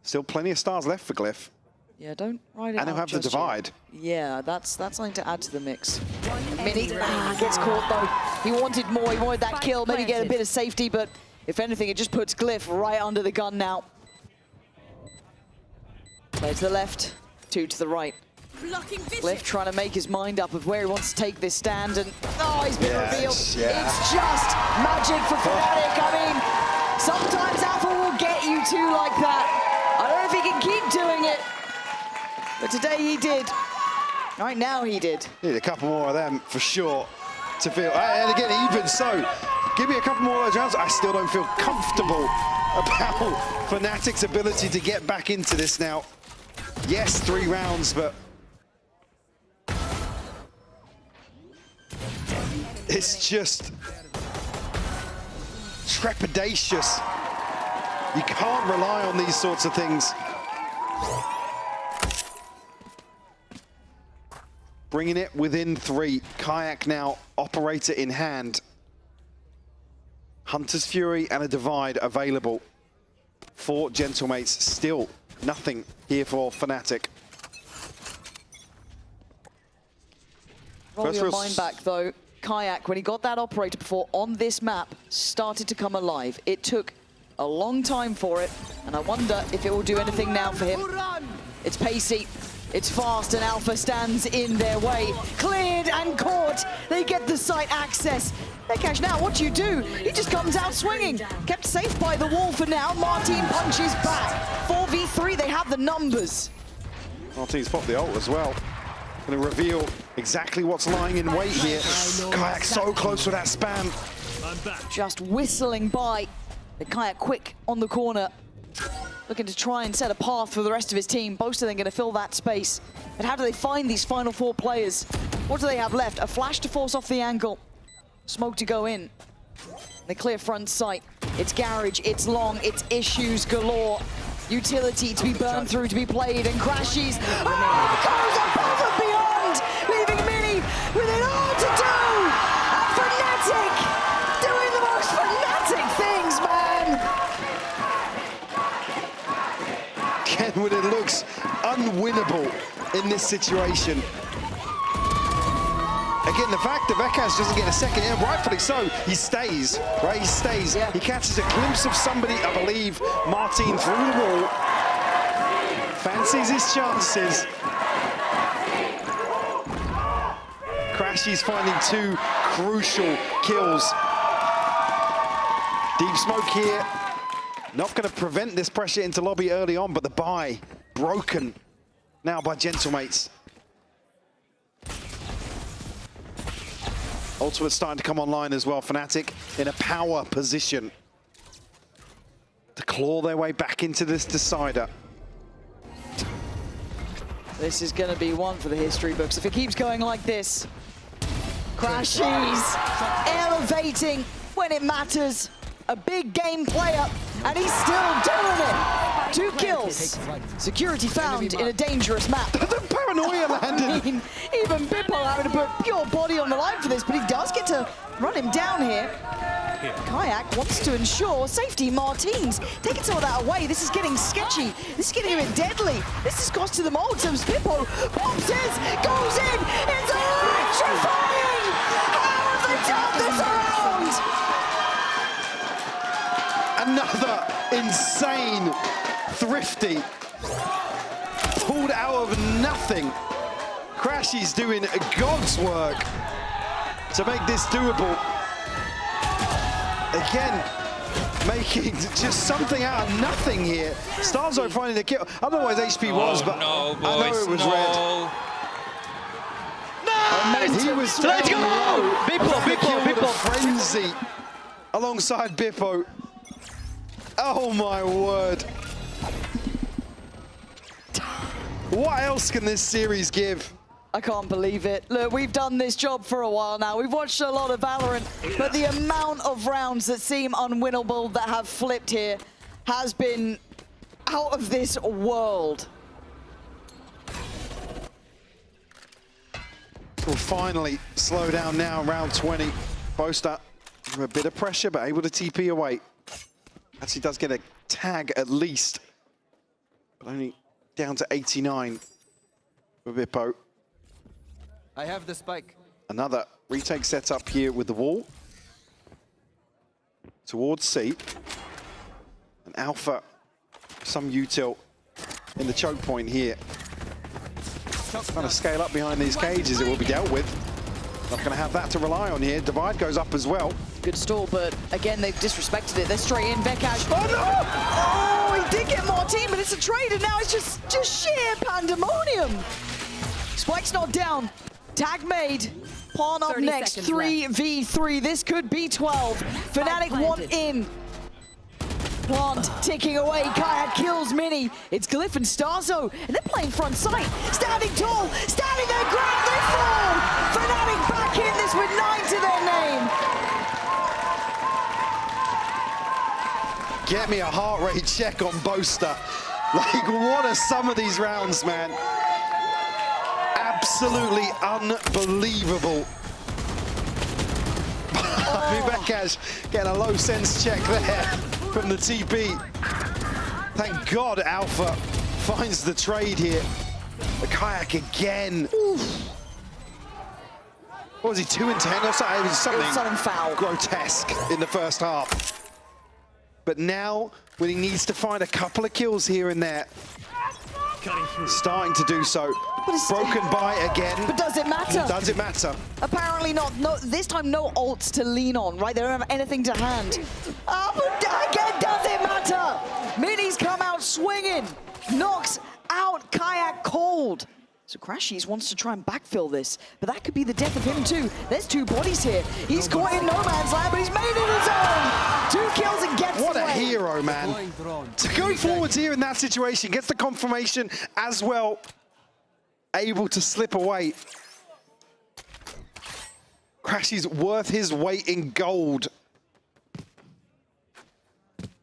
Still plenty of stars left for Glyph. Yeah, don't ride it And he'll have the divide. Yet. Yeah, that's something to add to the mix. Mini gets caught though. He wanted more, he wanted that kill, maybe get a bit of safety, but if anything, it just puts Glyph right under the gun now. Player to the left, 2 to the right. Glyph trying to make his mind up of where he wants to take this stand, and oh, he's been revealed. Yeah. It's just magic for Fnatic. I mean, sometimes Alpha will get you two like that. I don't know if he can keep doing it, but today he did. Right now he did. Need a couple more of them for sure to feel. And again, even so, give me a couple more of those rounds. I still don't feel comfortable about Fnatic's ability to get back into this now. Yes, 3 rounds, but it's just trepidatious. You can't rely on these sorts of things. bringing it within 3. Kayak now, operator in hand. Hunter's Fury and a Divide available for Gentlemates. Still nothing here for Fnatic. Roll your mind back though. Kayak, when he got that operator before on this map, started to come alive. It took a long time for it, and I wonder if it will do anything now for him. It's pacey, it's fast, and Alpha stands in their way. Cleared and caught. They get the site access. Vekash, now what do you do? He just comes out swinging. Kept safe by the wall for now. Martin punches back. 4v3, they have the numbers. Martin's popped the ult as well. Going to reveal exactly what's lying in wait here. Kayak so close to that spam. Just whistling by. The Kayak quick on the corner. Looking to try and set a path for the rest of his team. Both of them going to fill that space. But how do they find these final 4 players? What do they have left? A flash to force off the angle. Smoke to go in. They clear front sight. It's Garage, it's long, it's issues galore. Utility to be burned through, to be played, and Crashies. Oh, goes above and beyond, leaving Mini with it all to do. And Fnatic doing the most Fnatic things, man. Again, when it looks unwinnable in this situation. Again, the fact that Vekash doesn't get a second, and rightfully so, he stays, right? He stays. Yeah. He catches a glimpse of somebody, I believe, Martin through the wall. Fancies his chances. Crashy's finding 2 crucial kills. Deep smoke here. Not going to prevent this pressure into lobby early on, but the buy broken now by Gentlemates. Ultimate's starting to come online as well. Fnatic in a power position to claw their way back into this decider. This is going to be one for the history books if it keeps going like this. Crashies elevating when it matters. A big game player, and he's still doing it. 2 kills. Security found in a dangerous map. The paranoia landed. I mean, even Bippo having to put pure body on the line for this, but he does get to run him down here. Kayak wants to ensure safety. Martins taking some of that away. This is getting sketchy. This is getting a bit deadly. This is cost to them all. Terms Bippo pops his, goes in. It's electrifying. How have they turned this around? Another insane Thrifty. Pulled out of nothing. Crashy's doing God's work to make this doable. Again, making just something out of nothing here. Starzo finding the kill. Otherwise HP was, but no, boys, I know it was red. Nice! He was Let's go! Bippo. Frenzy alongside Bippo. Oh my word. What else can this series give? I can't believe it. Look, we've done this job for a while now. We've watched a lot of Valorant, but the amount of rounds that seem unwinnable that have flipped here has been out of this world. Will finally slow down now, round 20. Boaster under a bit of pressure, but able to TP away. Actually does get a tag at least, but only down to 89 for Bippo. I have the spike. Another retake setup here with the wall. Towards C. And Alpha, some util in the choke point here. Trying to scale up behind these cages, it will be dealt with. Not going to have that to rely on here. Divide goes up as well. Good stall, but again, they've disrespected it. They're straight in. Vekash. Oh, no! Oh, he did get Martin, but it's a trade, and now it's just sheer pandemonium. Spike's not down. Tag made. Pawn up next. 3v3. This could be 12. Fnatic want in. Plant ticking away. Kayak kills Mini. It's Glyph and Starzo, and they're playing front sight. Standing tall, standing their ground, they fall. Fnatic back in this with 9 to their name. Get me a heart rate check on Boaster. Like, what are some of these rounds, man? Absolutely unbelievable. Vivekash getting a low sense check there from the TP. Thank God Alpha finds the trade here. The kayak again. Oof. What was he, 2 and 10 or something? It was something foul. Grotesque in the first half. But now, when he needs to find a couple of kills here and there, starting to do so. Broken by again. But does it matter? Does it matter? Apparently not. No, this time no ults to lean on, right? They don't have anything to hand. Again, does it matter? Mini's come out swinging. Knocks out Kayak cold. So Crashies wants to try and backfill this, but that could be the death of him too. There's 2 bodies here. He's caught in no man's land, but he's made it his own. 2 kills and gets What away. a hero, man. To go forwards here in that situation, gets the confirmation as well. Able to slip away. Crashies worth his weight in gold.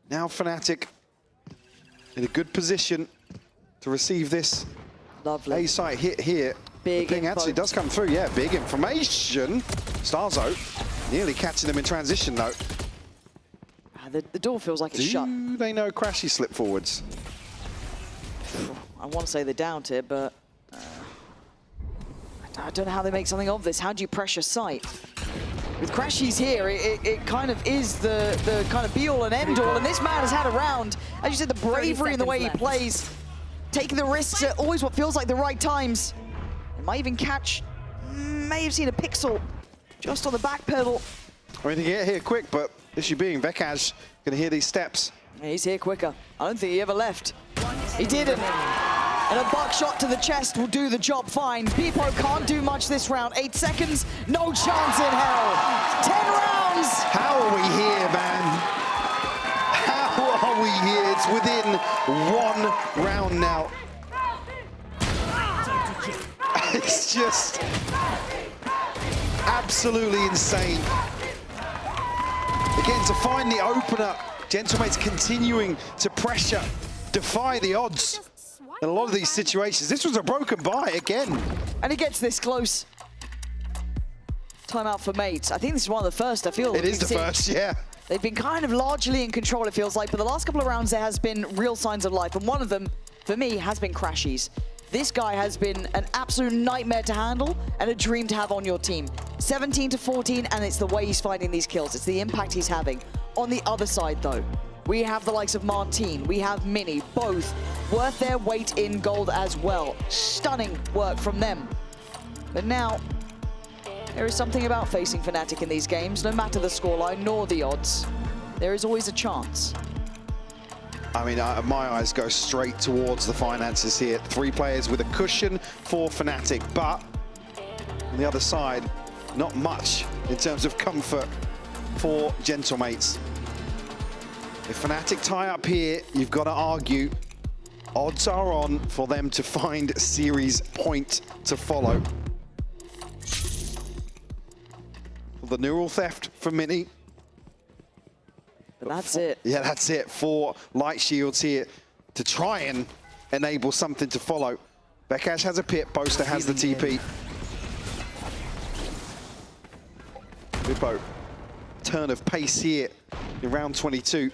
Now Fnatic in a good position to receive this. Lovely. A-site hit here. Big the ping info. actually does come through. Yeah, big information. Starzo nearly catching them in transition though. The door feels like it's shut. Do they know Crashy slip forwards? I want to say they doubt it, but I don't know how they make something of this. How do you pressure sight? With Crashies here, it kind of is the kind of be-all and end-all, and this man has had a round. As you said, the bravery in the way he plays, taking the risks at always what feels like the right times. It might even catch, may have seen a pixel just on the back pedal. I mean, to get here quick, but issue being Vekaj gonna hear these steps. Yeah, he's here quicker. I don't think he ever left. He didn't. And a buckshot to the chest will do the job fine. Beepo can't do much this round. 8 seconds, no chance in hell. 10 rounds. How are we here, man? How are we here? It's within 1 round now. It's just absolutely insane. Again, to find the opener, Gentlemate's continuing to pressure, defy the odds. In a lot of these situations, this was a broken buy again. And he gets this close. Timeout for mates. I think this is one of the first, I feel. It is the first, yeah. They've been kind of largely in control, it feels like, but the last couple of rounds there has been real signs of life, and one of them, for me, has been Crashies. This guy has been an absolute nightmare to handle and a dream to have on your team. 17 to 14, and it's the way he's finding these kills. It's the impact he's having. On the other side, though, we have the likes of Martine, we have Mini, both worth their weight in gold as well. Stunning work from them. But now, there is something about facing Fnatic in these games, no matter the scoreline nor the odds. There is always a chance. I mean, my eyes go straight towards the finances here. 3 players with a cushion for Fnatic, but on the other side, not much in terms of comfort for Gentlemates. If Fnatic tie up here, you've got to argue odds are on for them to find a series point to follow. The neural theft for Mini. But that's it. Yeah, that's it. 4 light shields here to try and enable something to follow. Vekaj has a pit, Boaster has the TP. Bippo, turn of pace here in round 22.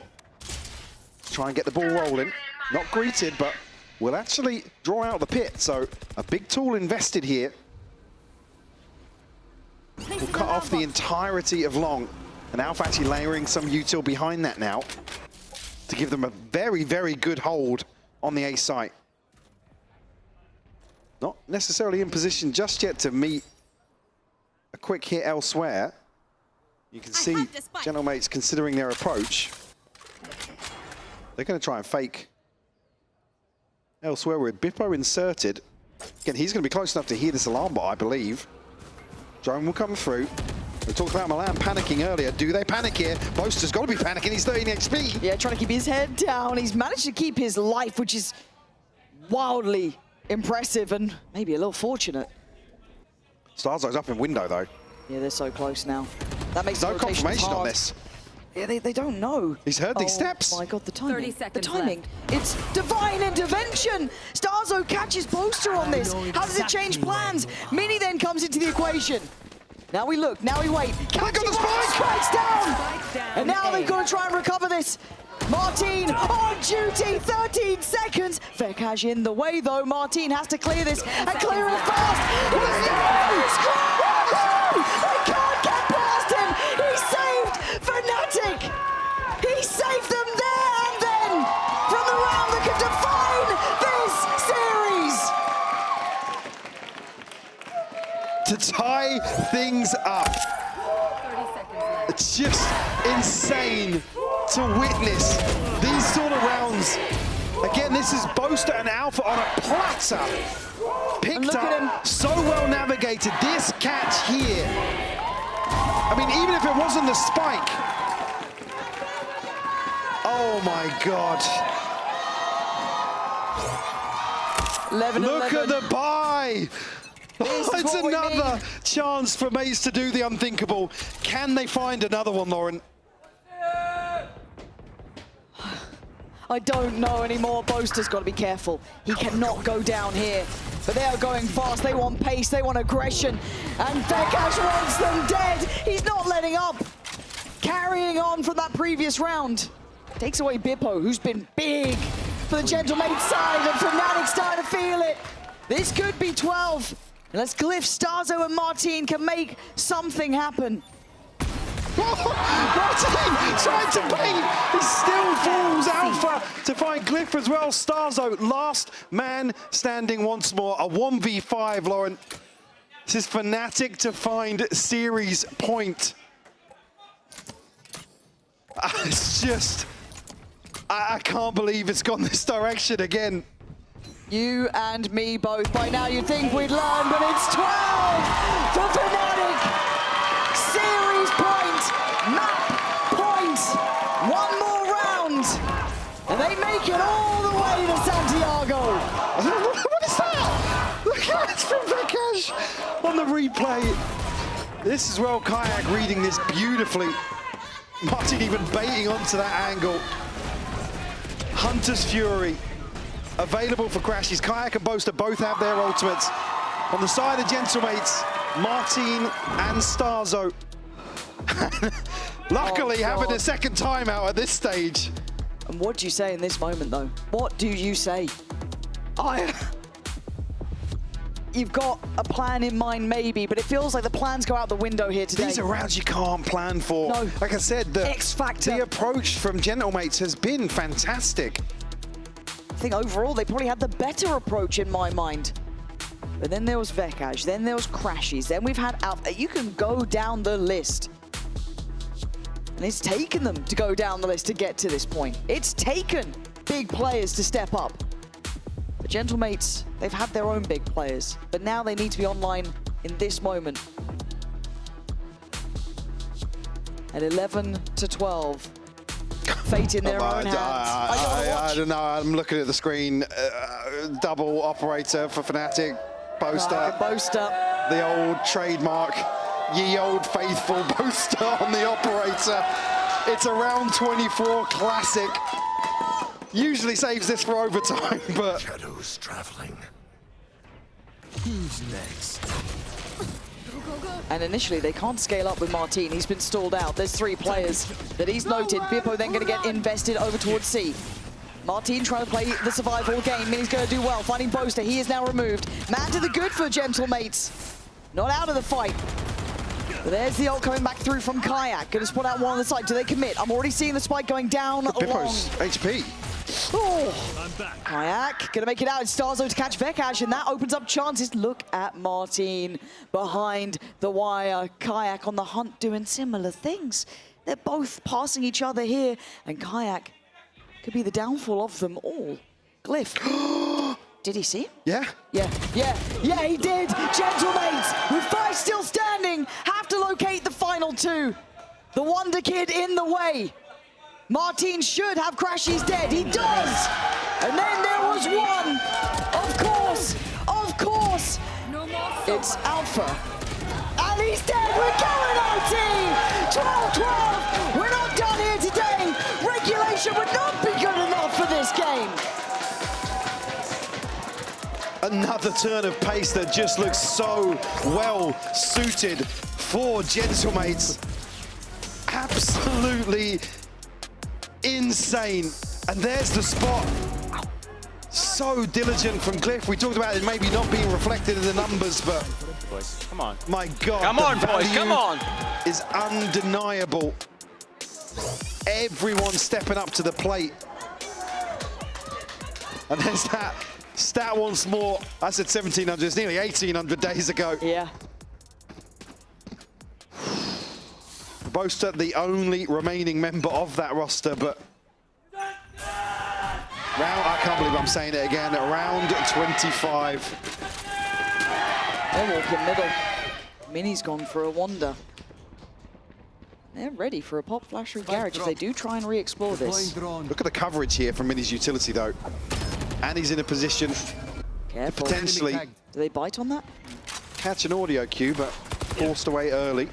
Try and get the ball rolling. Not greeted, but will actually draw out the pit. So a big tool invested here. Will cut off the entirety of long. And Alpha actually layering some util behind that now to give them a very, very good hold on the A site. Not necessarily in position just yet to meet a quick hit elsewhere. You can see Gentlemates considering their approach. They're going to try and fake elsewhere with Bippo inserted. Again, he's going to be close enough to hear this alarm bot, I believe. Drone will come through. We talked about Milan panicking earlier. Do they panic here? Boaster's got to be panicking. He's 13 XP. Yeah, trying to keep his head down. He's managed to keep his life, which is wildly impressive and maybe a little fortunate. Starzo's up in window, though. Yeah, they're so close now. That makes no the rotations confirmation hard. on this. Yeah, they don't know. He's heard these steps. Oh my god, the timing. 30 seconds the timing. It's divine intervention. Starzo catches Boaster on this. How does it change plans? Mini then comes into the equation. Now we look, now we wait. Catching one, strikes down. And now they've got to try and recover this. Martin on duty, 13 seconds. Vekaj in the way though. Martin has to clear this and clear it fast. They can't get past him. He saved Fnatic. He saved them there and then from the round that could define this series. To tie things up. It's just insane to witness these sort of rounds. Again, this is Boaster and Alpha on a platter. Picked up, so well navigated. This catch here. I mean, even if it wasn't the spike. Oh my God. 11, Look at the buy. It's another chance for Mates to do the unthinkable. Can they find another one, Lauren? I don't know anymore. Boaster's got to be careful. He cannot go down here. But they are going fast. They want pace. They want aggression. And Vekaj wants them dead. He's not letting up. Carrying on from that previous round. Takes away Bippo, who's been big for the Gentlemate side. And Fnatic starting to feel it. This could be 12. Unless Glyph, Starzo and Martin can make something happen. Martin trying to bait. He still falls Alpha to find Glyph as well. Starzo, last man standing once more. A 1v5, Lauren. This is Fnatic to find series point. It's just, I can't believe it's gone this direction again. You and me both. By now you'd think we'd learn, but it's 12 for Fnatic. Series point, map point, one more round. And they make it all the way to Santiago. What is that? Look at it from Vekaj on the replay. This is well Kayak reading this beautifully. Martin even baiting onto that angle. Hunter's Fury. Available for Crashies. Kayak and Boaster both have their ultimates. On the side of Gentlemates, Martin and Starzo. Luckily having a second timeout at this stage. And what do you say in this moment though? What do you say? You've got a plan in mind maybe, but it feels like the plans go out the window here today. These are rounds you can't plan for. No. Like I said, the X-Factor. The approach from Gentlemates has been fantastic. I think overall they probably had the better approach in my mind. But then there was Vekaj, then there was Crashies, then we've had Alpha. You can go down the list. And it's taken them to go down the list to get to this point. It's taken big players to step up. The Gentlemates, they've had their own big players, but now they need to be online in this moment. At 11 to 12. Fate in their own hands. I don't know, I'm looking at the screen. Double operator for Fnatic. Boaster. Boaster. The old trademark. Ye old faithful Boaster on the operator. It's a round 24 classic. Usually saves this for overtime, but... Shadows traveling. Who's next? And initially, they can't scale up with Martin. He's been stalled out. There's 3 players that he's noted. Bippo then going to get invested over towards C. Martin trying to play the survival game. Mini's going to do well. Finding Boaster. He is now removed. Man to the good for Gentlemates. Not out of the fight. But there's the ult coming back through from Kayak. Going to spot out one on the side. Do they commit? I'm already seeing the spike going down along. Bippo's HP. Oh. Kayak gonna make it out. It's Starzo to catch Vekaj, and that opens up chances. Look at Martin behind the wire. Kayak on the hunt doing similar things. They're both passing each other here, and Kayak could be the downfall of them all. Glyph. Did he see him? Yeah. Yeah, he did. Gentlemates, with 5 still standing, have to locate the final 2. The Wonder Kid in the way. Martin should have Crashies dead. He does. And then there was one. Of course. It's Alpha. And he's dead. We're going OT. 12-12. We're not done here. game. Another turn of pace that just looks so well suited for Gentlemates. Absolutely insane. And there's the spot. So diligent from Glyph. We talked about it maybe not being reflected in the numbers, but Boys, come on. my God, Come on, the boys, come value on. is undeniable. Everyone stepping up to the plate. And there's that stat once more. I said 1,700, it's nearly 1,800 days ago. Yeah. Boaster, the only remaining member of that roster, but I can't believe I'm saying it again, round 25. They're walking middle. Mini's gone for a wander. They're ready for a pop flash or garage if they do try and re-explore this. Look at the coverage here from Mini's utility, though. And he's in a position Careful. potentially Do they bite on that? catch an audio cue, but forced away early.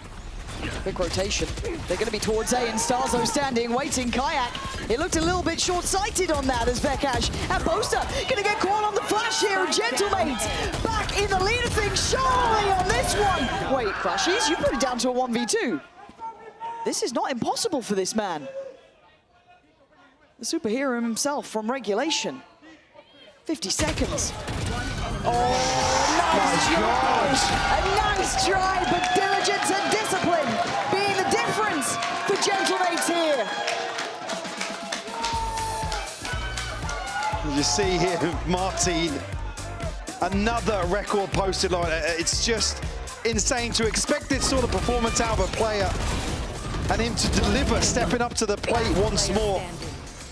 Quick rotation. They're going to be towards A, and Starzo standing, waiting. Kayak. It looked a little bit short-sighted on that as Vekash and Boaster going to get caught on the flash here. Gentlemates back in the lead of things, surely on this one. Wait, Crashies, you put it down to a 1v2. This is not impossible for this man. The superhero himself from Regulation. 50 seconds. Oh, nice try. A nice try, but diligence and discipline being the difference for Gentlemates here. You see here, Martin, another record posted line. It's just insane to expect this sort of performance out of a player and him to deliver, stepping up to the plate once more.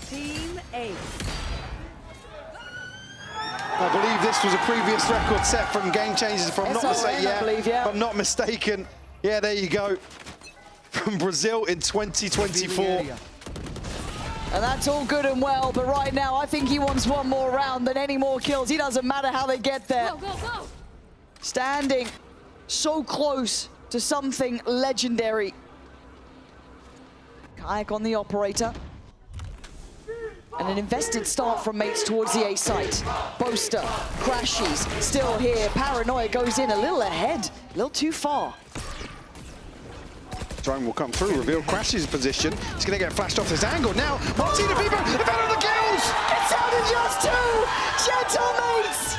Team A. I believe this was a previous record set from Game Changers, if I'm not mistaken. Yeah. If I'm not mistaken. Yeah, there you go. From Brazil in 2024. And that's all good and well, but right now I think he wants one more round than any more kills. He doesn't matter how they get there. Go, go, go. Standing so close to something legendary. Kayak on the operator. And an invested start from mates towards the A site. Boaster, Crashies, still here. Paranoia goes in a little ahead, a little too far. Drone will come through, reveal Crash's position. He's going to get flashed off this angle. Now, Martina Bieber, event of the kills! It's down to just two! Gentlemates!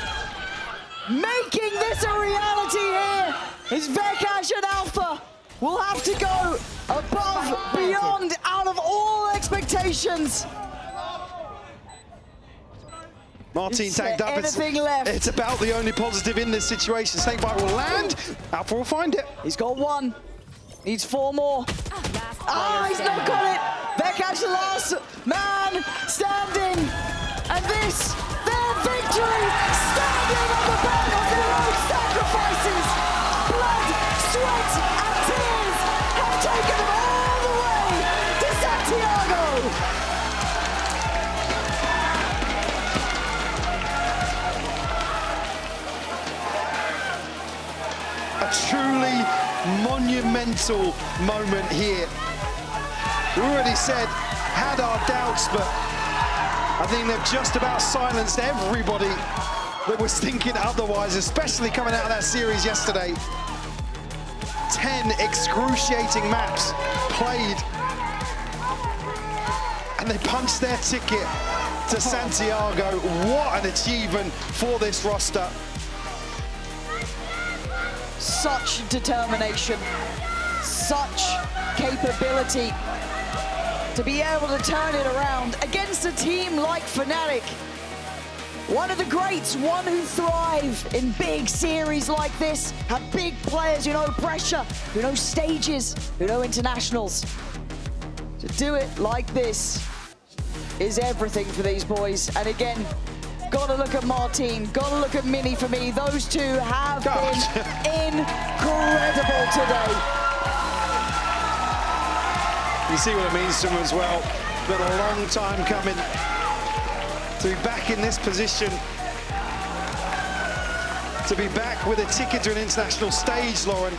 Making this a reality here is Vekash and Alpha will have to go above, beyond, out of all expectations. Martin tagged up. It's about the only positive in this situation. Snakebite will land. Alpha will find it. He's got one. Needs four more. He's not got it. Vekash, the last man standing. And this, their victory, standing on the back of their own sacrifices. Blood, sweat, and tears have taken them all the way to Santiago. A truly monumental moment here. We already said, had our doubts, but I think they've just about silenced everybody that was thinking otherwise, especially coming out of that series yesterday. 10 excruciating maps played, and they punched their ticket to Santiago. What an achievement for this roster. Such determination, such capability to be able to turn it around against a team like Fnatic. One of the greats, one who thrive in big series like this, have big players who know pressure, who know stages, who know internationals. To do it like this is everything for these boys. And again, gotta look at Martin, gotta look at Mini for me. Those two have been incredible today. You see what it means to them as well. Been a long time coming to be back in this position, to be back with a ticket to an international stage, Lauren.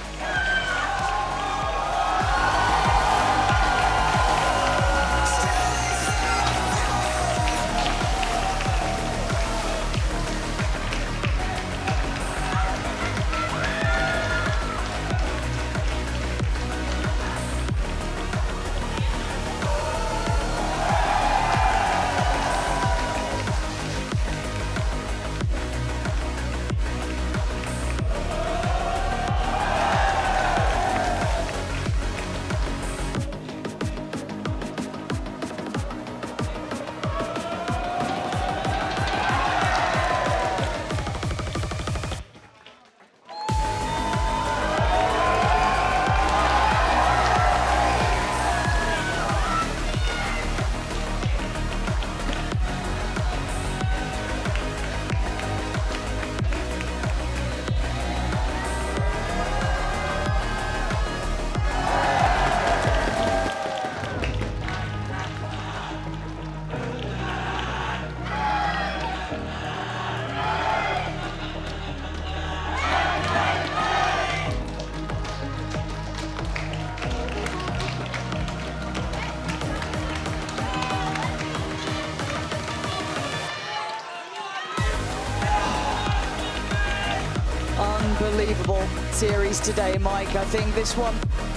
unbelievable series today, Mike. I think this one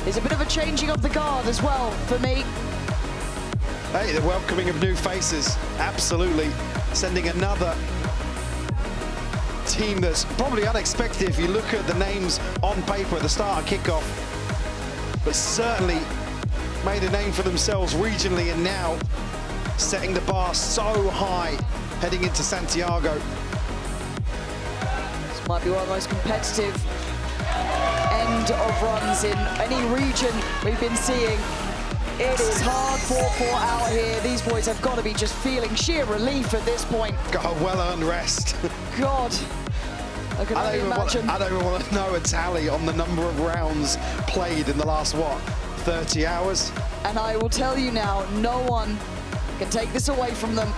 is a bit of a changing of the guard as well for me. Hey, the welcoming of new faces, absolutely. Sending another team that's probably unexpected if you look at the names on paper at the start of kickoff, but certainly made a name for themselves regionally and now setting the bar so high heading into Santiago. This might be one of the most competitive end of runs in any region we've been seeing. It is hard fought out here. These boys have got to be just feeling sheer relief at this point. Got a well-earned rest. God, I can only imagine. I don't even want to know a tally on the number of rounds played in the last, what, 30 hours? And I will tell you now, no one can take this away from them.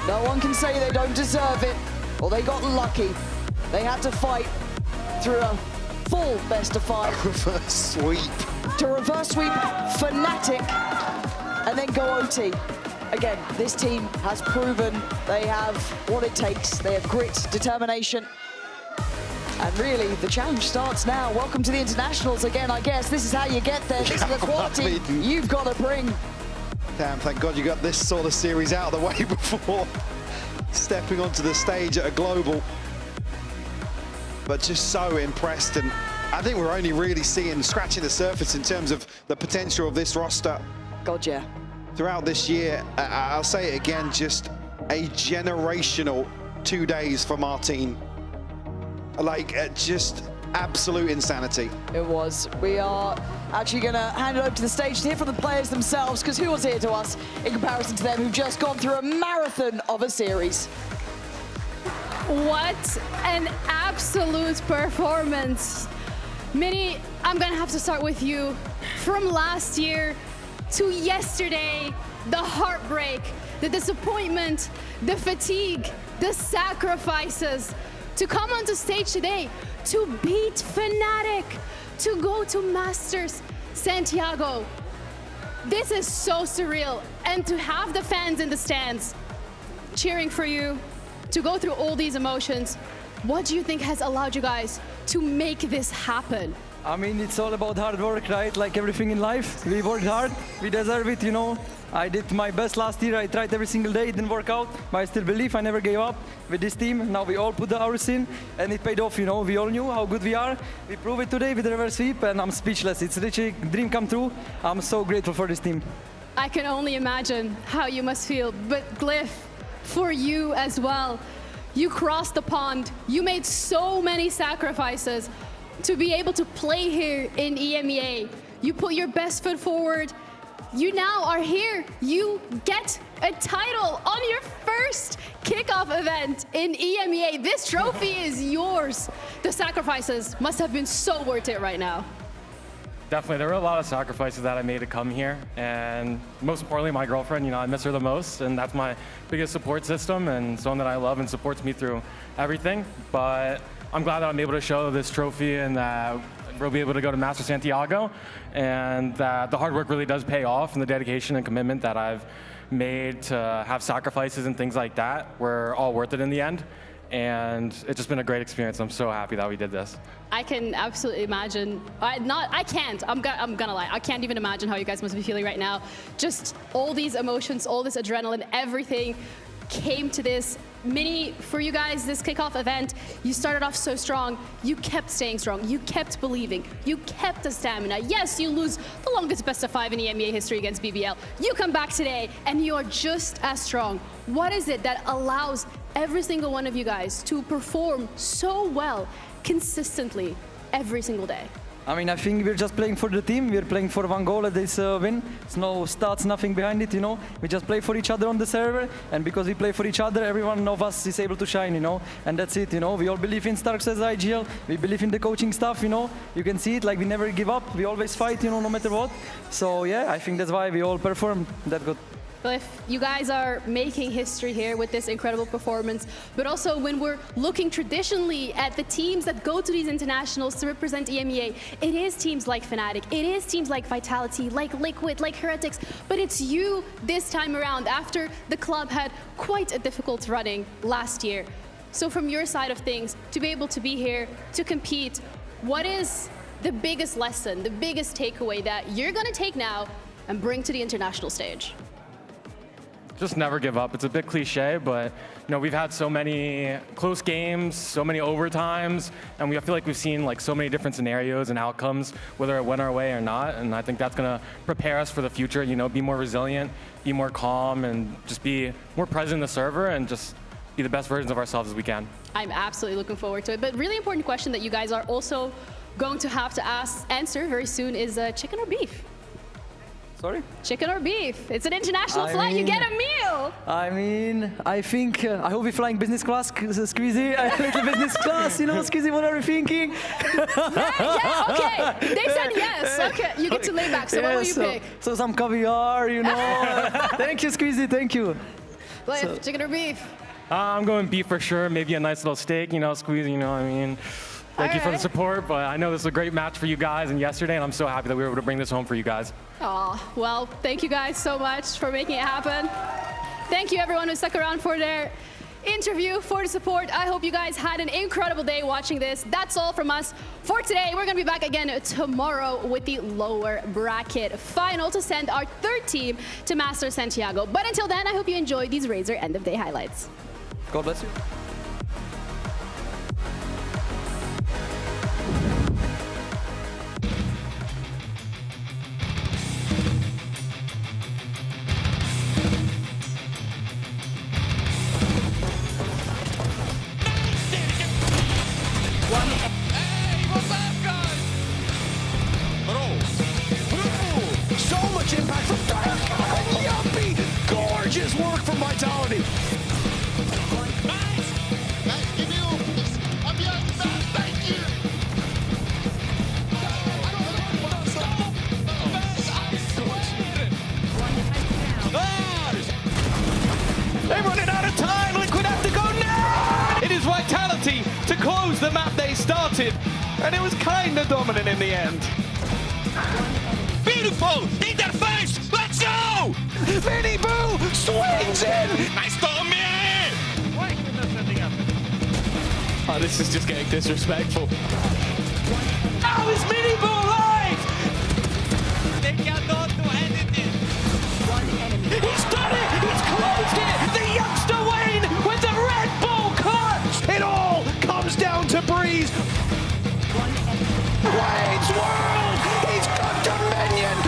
No one can say they don't deserve it, or they got lucky. They had to fight through a full best of 5. Reverse sweep. To reverse sweep Fnatic and then go OT. Again, this team has proven they have what it takes. They have grit, determination. And really, the challenge starts now. Welcome to the internationals again, I guess. This is how you get there. This is the quality you've got to bring. Damn, thank God you got this sort of series out of the way before stepping onto the stage at a global. But just so impressed, and I think we're only really scratching the surface in terms of the potential of this roster. God, yeah. Throughout this year, I'll say it again, just a generational 2 days for Martin. Like, just absolute insanity. It was. We are actually going to hand it over to the stage to hear from the players themselves, because who was here to us in comparison to them who've just gone through a marathon of a series? What an absolute performance. Minnie, I'm gonna have to start with you. From last year to yesterday, the heartbreak, the disappointment, the fatigue, the sacrifices, to come onto stage today, to beat Fnatic, to go to Masters Santiago. This is so surreal. And to have the fans in the stands cheering for you, to go through all these emotions, what do you think has allowed you guys to make this happen? I mean, it's all about hard work, right? Like everything in life. We worked hard, we deserve it, you know. I did my best last year, I tried every single day, it didn't work out, but I still believe I never gave up with this team. Now we all put the hours in, and it paid off, you know. We all knew how good we are. We proved it today with the reverse sweep, and I'm speechless. It's literally a dream come true. I'm so grateful for this team. I can only imagine how you must feel, but Glyph, for you as well. You crossed the pond, you made so many sacrifices to be able to play here in EMEA. You put your best foot forward. You now are here. You get a title on your first kickoff event in EMEA. This trophy is yours. The sacrifices must have been so worth it right now. Definitely, there were a lot of sacrifices that I made to come here, and most importantly, my girlfriend, you know, I miss her the most, and that's my biggest support system, and someone that I love and supports me through everything. But I'm glad that I'm able to show this trophy, and that we'll be able to go to Masters Santiago, and that the hard work really does pay off, and the dedication and commitment that I've made to have sacrifices and things like that were all worth it in the end. And it's just been a great experience. I'm so happy that we did this. I can absolutely imagine. I can't. I'm gonna lie. I can't even imagine how you guys must be feeling right now. Just all these emotions, all this adrenaline, everything came to this. Minnie, for you guys, this kickoff event, you started off so strong. You kept staying strong. You kept believing. You kept the stamina. Yes, you lose the longest best of 5 in EMEA history against BBL. You come back today, and you're just as strong. What is it that allows every single one of you guys to perform so well consistently every single day? I mean, I think we're just playing for the team. We're playing for one goal at this win. It's no stats, nothing behind it, you know. We just play for each other on the server, and because we play for each other, every one of us is able to shine, you know. And that's it, you know. We all believe in Starks as IGL. We believe in the coaching stuff, you know. You can see it, like we never give up. We always fight, you know, no matter what. So yeah, I think that's why we all perform that good. But if you guys are making history here with this incredible performance, but also when we're looking traditionally at the teams that go to these internationals to represent EMEA, it is teams like Fnatic, it is teams like Vitality, like Liquid, like Heretics, but it's you this time around after the club had quite a difficult running last year. So from your side of things, to be able to be here, to compete, what is the biggest lesson, the biggest takeaway that you're going to take now and bring to the international stage? Just never give up. It's a bit cliche, but we've had so many close games, so many overtimes, and I feel like we've seen like so many different scenarios and outcomes, whether it went our way or not. And I think that's gonna prepare us for the future. Be more resilient, be more calm, and just be more present in the server, and just be the best versions of ourselves as we can. I'm absolutely looking forward to it. But really important question that you guys are also going to have to answer very soon is chicken or beef? Sorry? Chicken or beef? It's an international flight, you get a meal! I think, I hope we're flying business class, Squeezy. A little business class, Squeezy, what are you thinking? Yeah, okay. They said yes. Okay, you get to lay back. So what will you pick? So some caviar, Thank you, Squeezy, thank you. Cliff, chicken or beef? I'm going beef for sure. Maybe a nice little steak, Squeezy, Thank you for the support, but I know this is a great match for you guys and yesterday, and I'm so happy that we were able to bring this home for you guys. Oh, well, thank you guys so much for making it happen. Thank you everyone who stuck around for their interview, for the support. I hope you guys had an incredible day watching this. That's all from us for today. We're gonna be back again tomorrow with the lower bracket final to send our third team to Masters Santiago. But until then, I hope you enjoyed these Razor end of day highlights. God bless you. So much impact from Dark and Yuppie. Gorgeous work from Vitality. They're running out of time. Liquid have to go now. It is Vitality to close the map they started, and it was kind of dominant in the end. Beautiful interface. Let's go. Vinny Boo swings in. Nice storm, man. Oh, this is just getting disrespectful. How is Vinny Boo alive? They cannot do anything. He's done it. He's closed it. The youngster Wayne with the Red Bull clutch. It all comes down to Breeze. Wayne's World. He's got Dominion.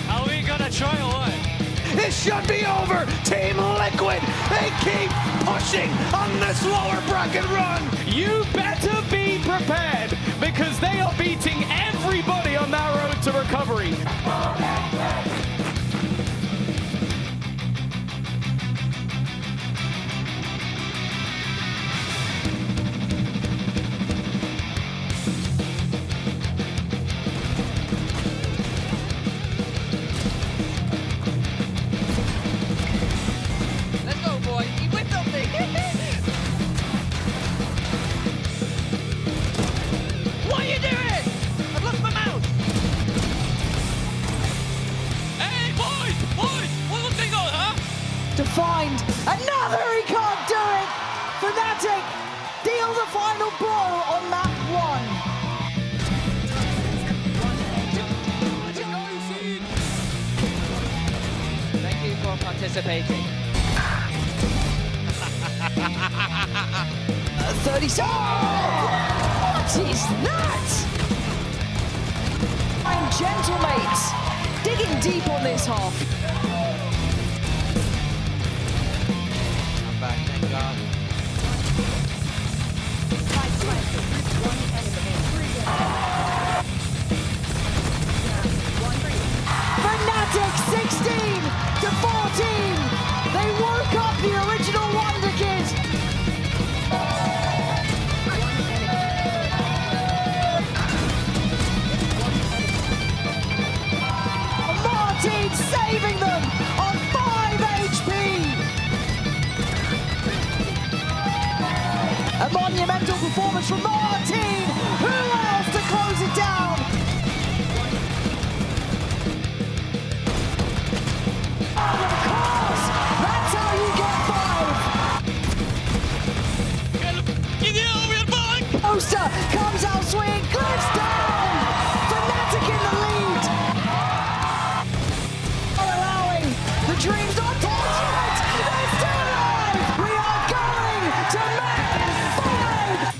Are we gonna try or what? It should be over. Team Liquid, they keep pushing on this lower bracket run. You better be prepared, because they are beating everybody on that road to recovery. Let's go, boy. He whipped something. What are you doing? I've lost my mouse. Hey, boys, what's going on, huh? To find another, he can't do it! Fnatic deal the final blow on map 1. Thank you for participating. 37. What is that? And Gentlemates digging deep on this half. I'm back, thank God. Fnatic 16 to 14. They woke up the original Wonder Kid. Martin saving them on 5 HP. pressure comes out swinging, clips down. Fnatic in the lead. Not allowing the dreams on Timeout. They're still alive. We are going to map 5.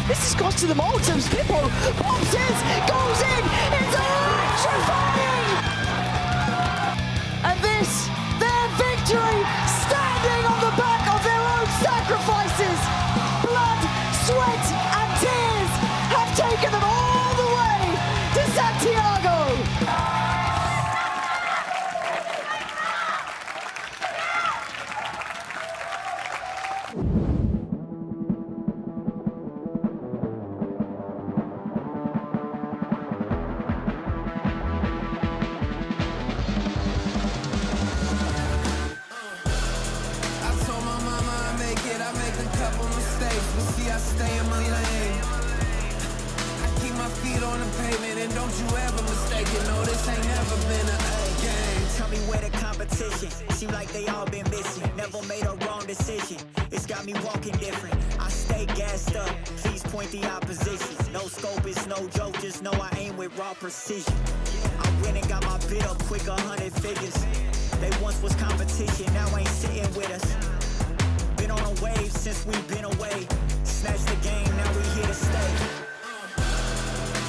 This has cost to them all. So Spippo pops his, goes in, it's electrifying! And this, their victory, standing on the back of their own sacrifices. Blood, sweat, and tears have taken them all the way to Santiago. I stay in my lane. I keep my feet on the pavement, and don't you ever mistake it. No, this ain't never been a game. Tell me where the competition. Seem like they all been missing. Never made a wrong decision. It's got me walking different. I stay gassed up. Please point the opposition. No scope, it's no joke. Just know I aim with raw precision. I went and got my bid up quick, 100 figures. They once was competition, now ain't sitting with us. Been on a wave since we've been away. Snatch the game, now we here to stay.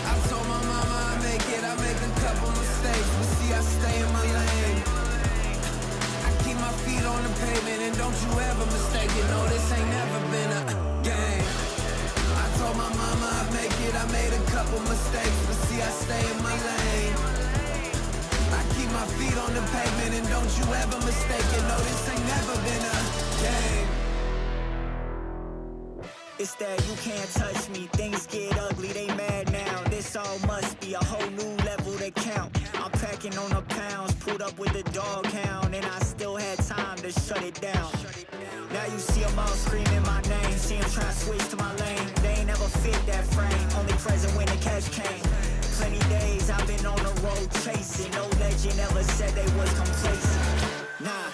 I told my mama I make it, I make a couple mistakes, but see I stay in my lane. I keep my feet on the pavement, and don't you ever mistake it. No, this ain't never been a game. I told my mama I make it, I made a couple mistakes, but see I stay in my lane. I keep my feet on the pavement, and don't you ever mistake it. No, this ain't never been a game. It's that you can't touch me. Things get ugly, they mad now. This all must be a whole new level to count. I'm packing on the pounds, pulled up with the dog hound, and I still had time to shut it down. Now you see them all screaming my name. See them trying to switch to my lane. They ain't never fit that frame. Only present when the cash came. Plenty days I've been on the road chasing. No legend ever said they was complacent. Nah.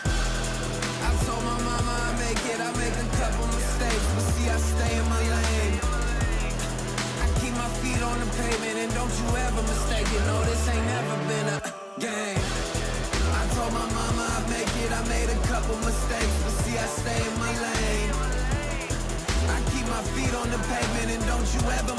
I told my mama I make it, I make a couple mistakes, but see I stay in my lane. I keep my feet on the pavement, and don't you ever mistake it. No, this ain't never been a game. I told my mama I make it, I made a couple mistakes, but see I stay in my lane. I keep my feet on the pavement, and don't you ever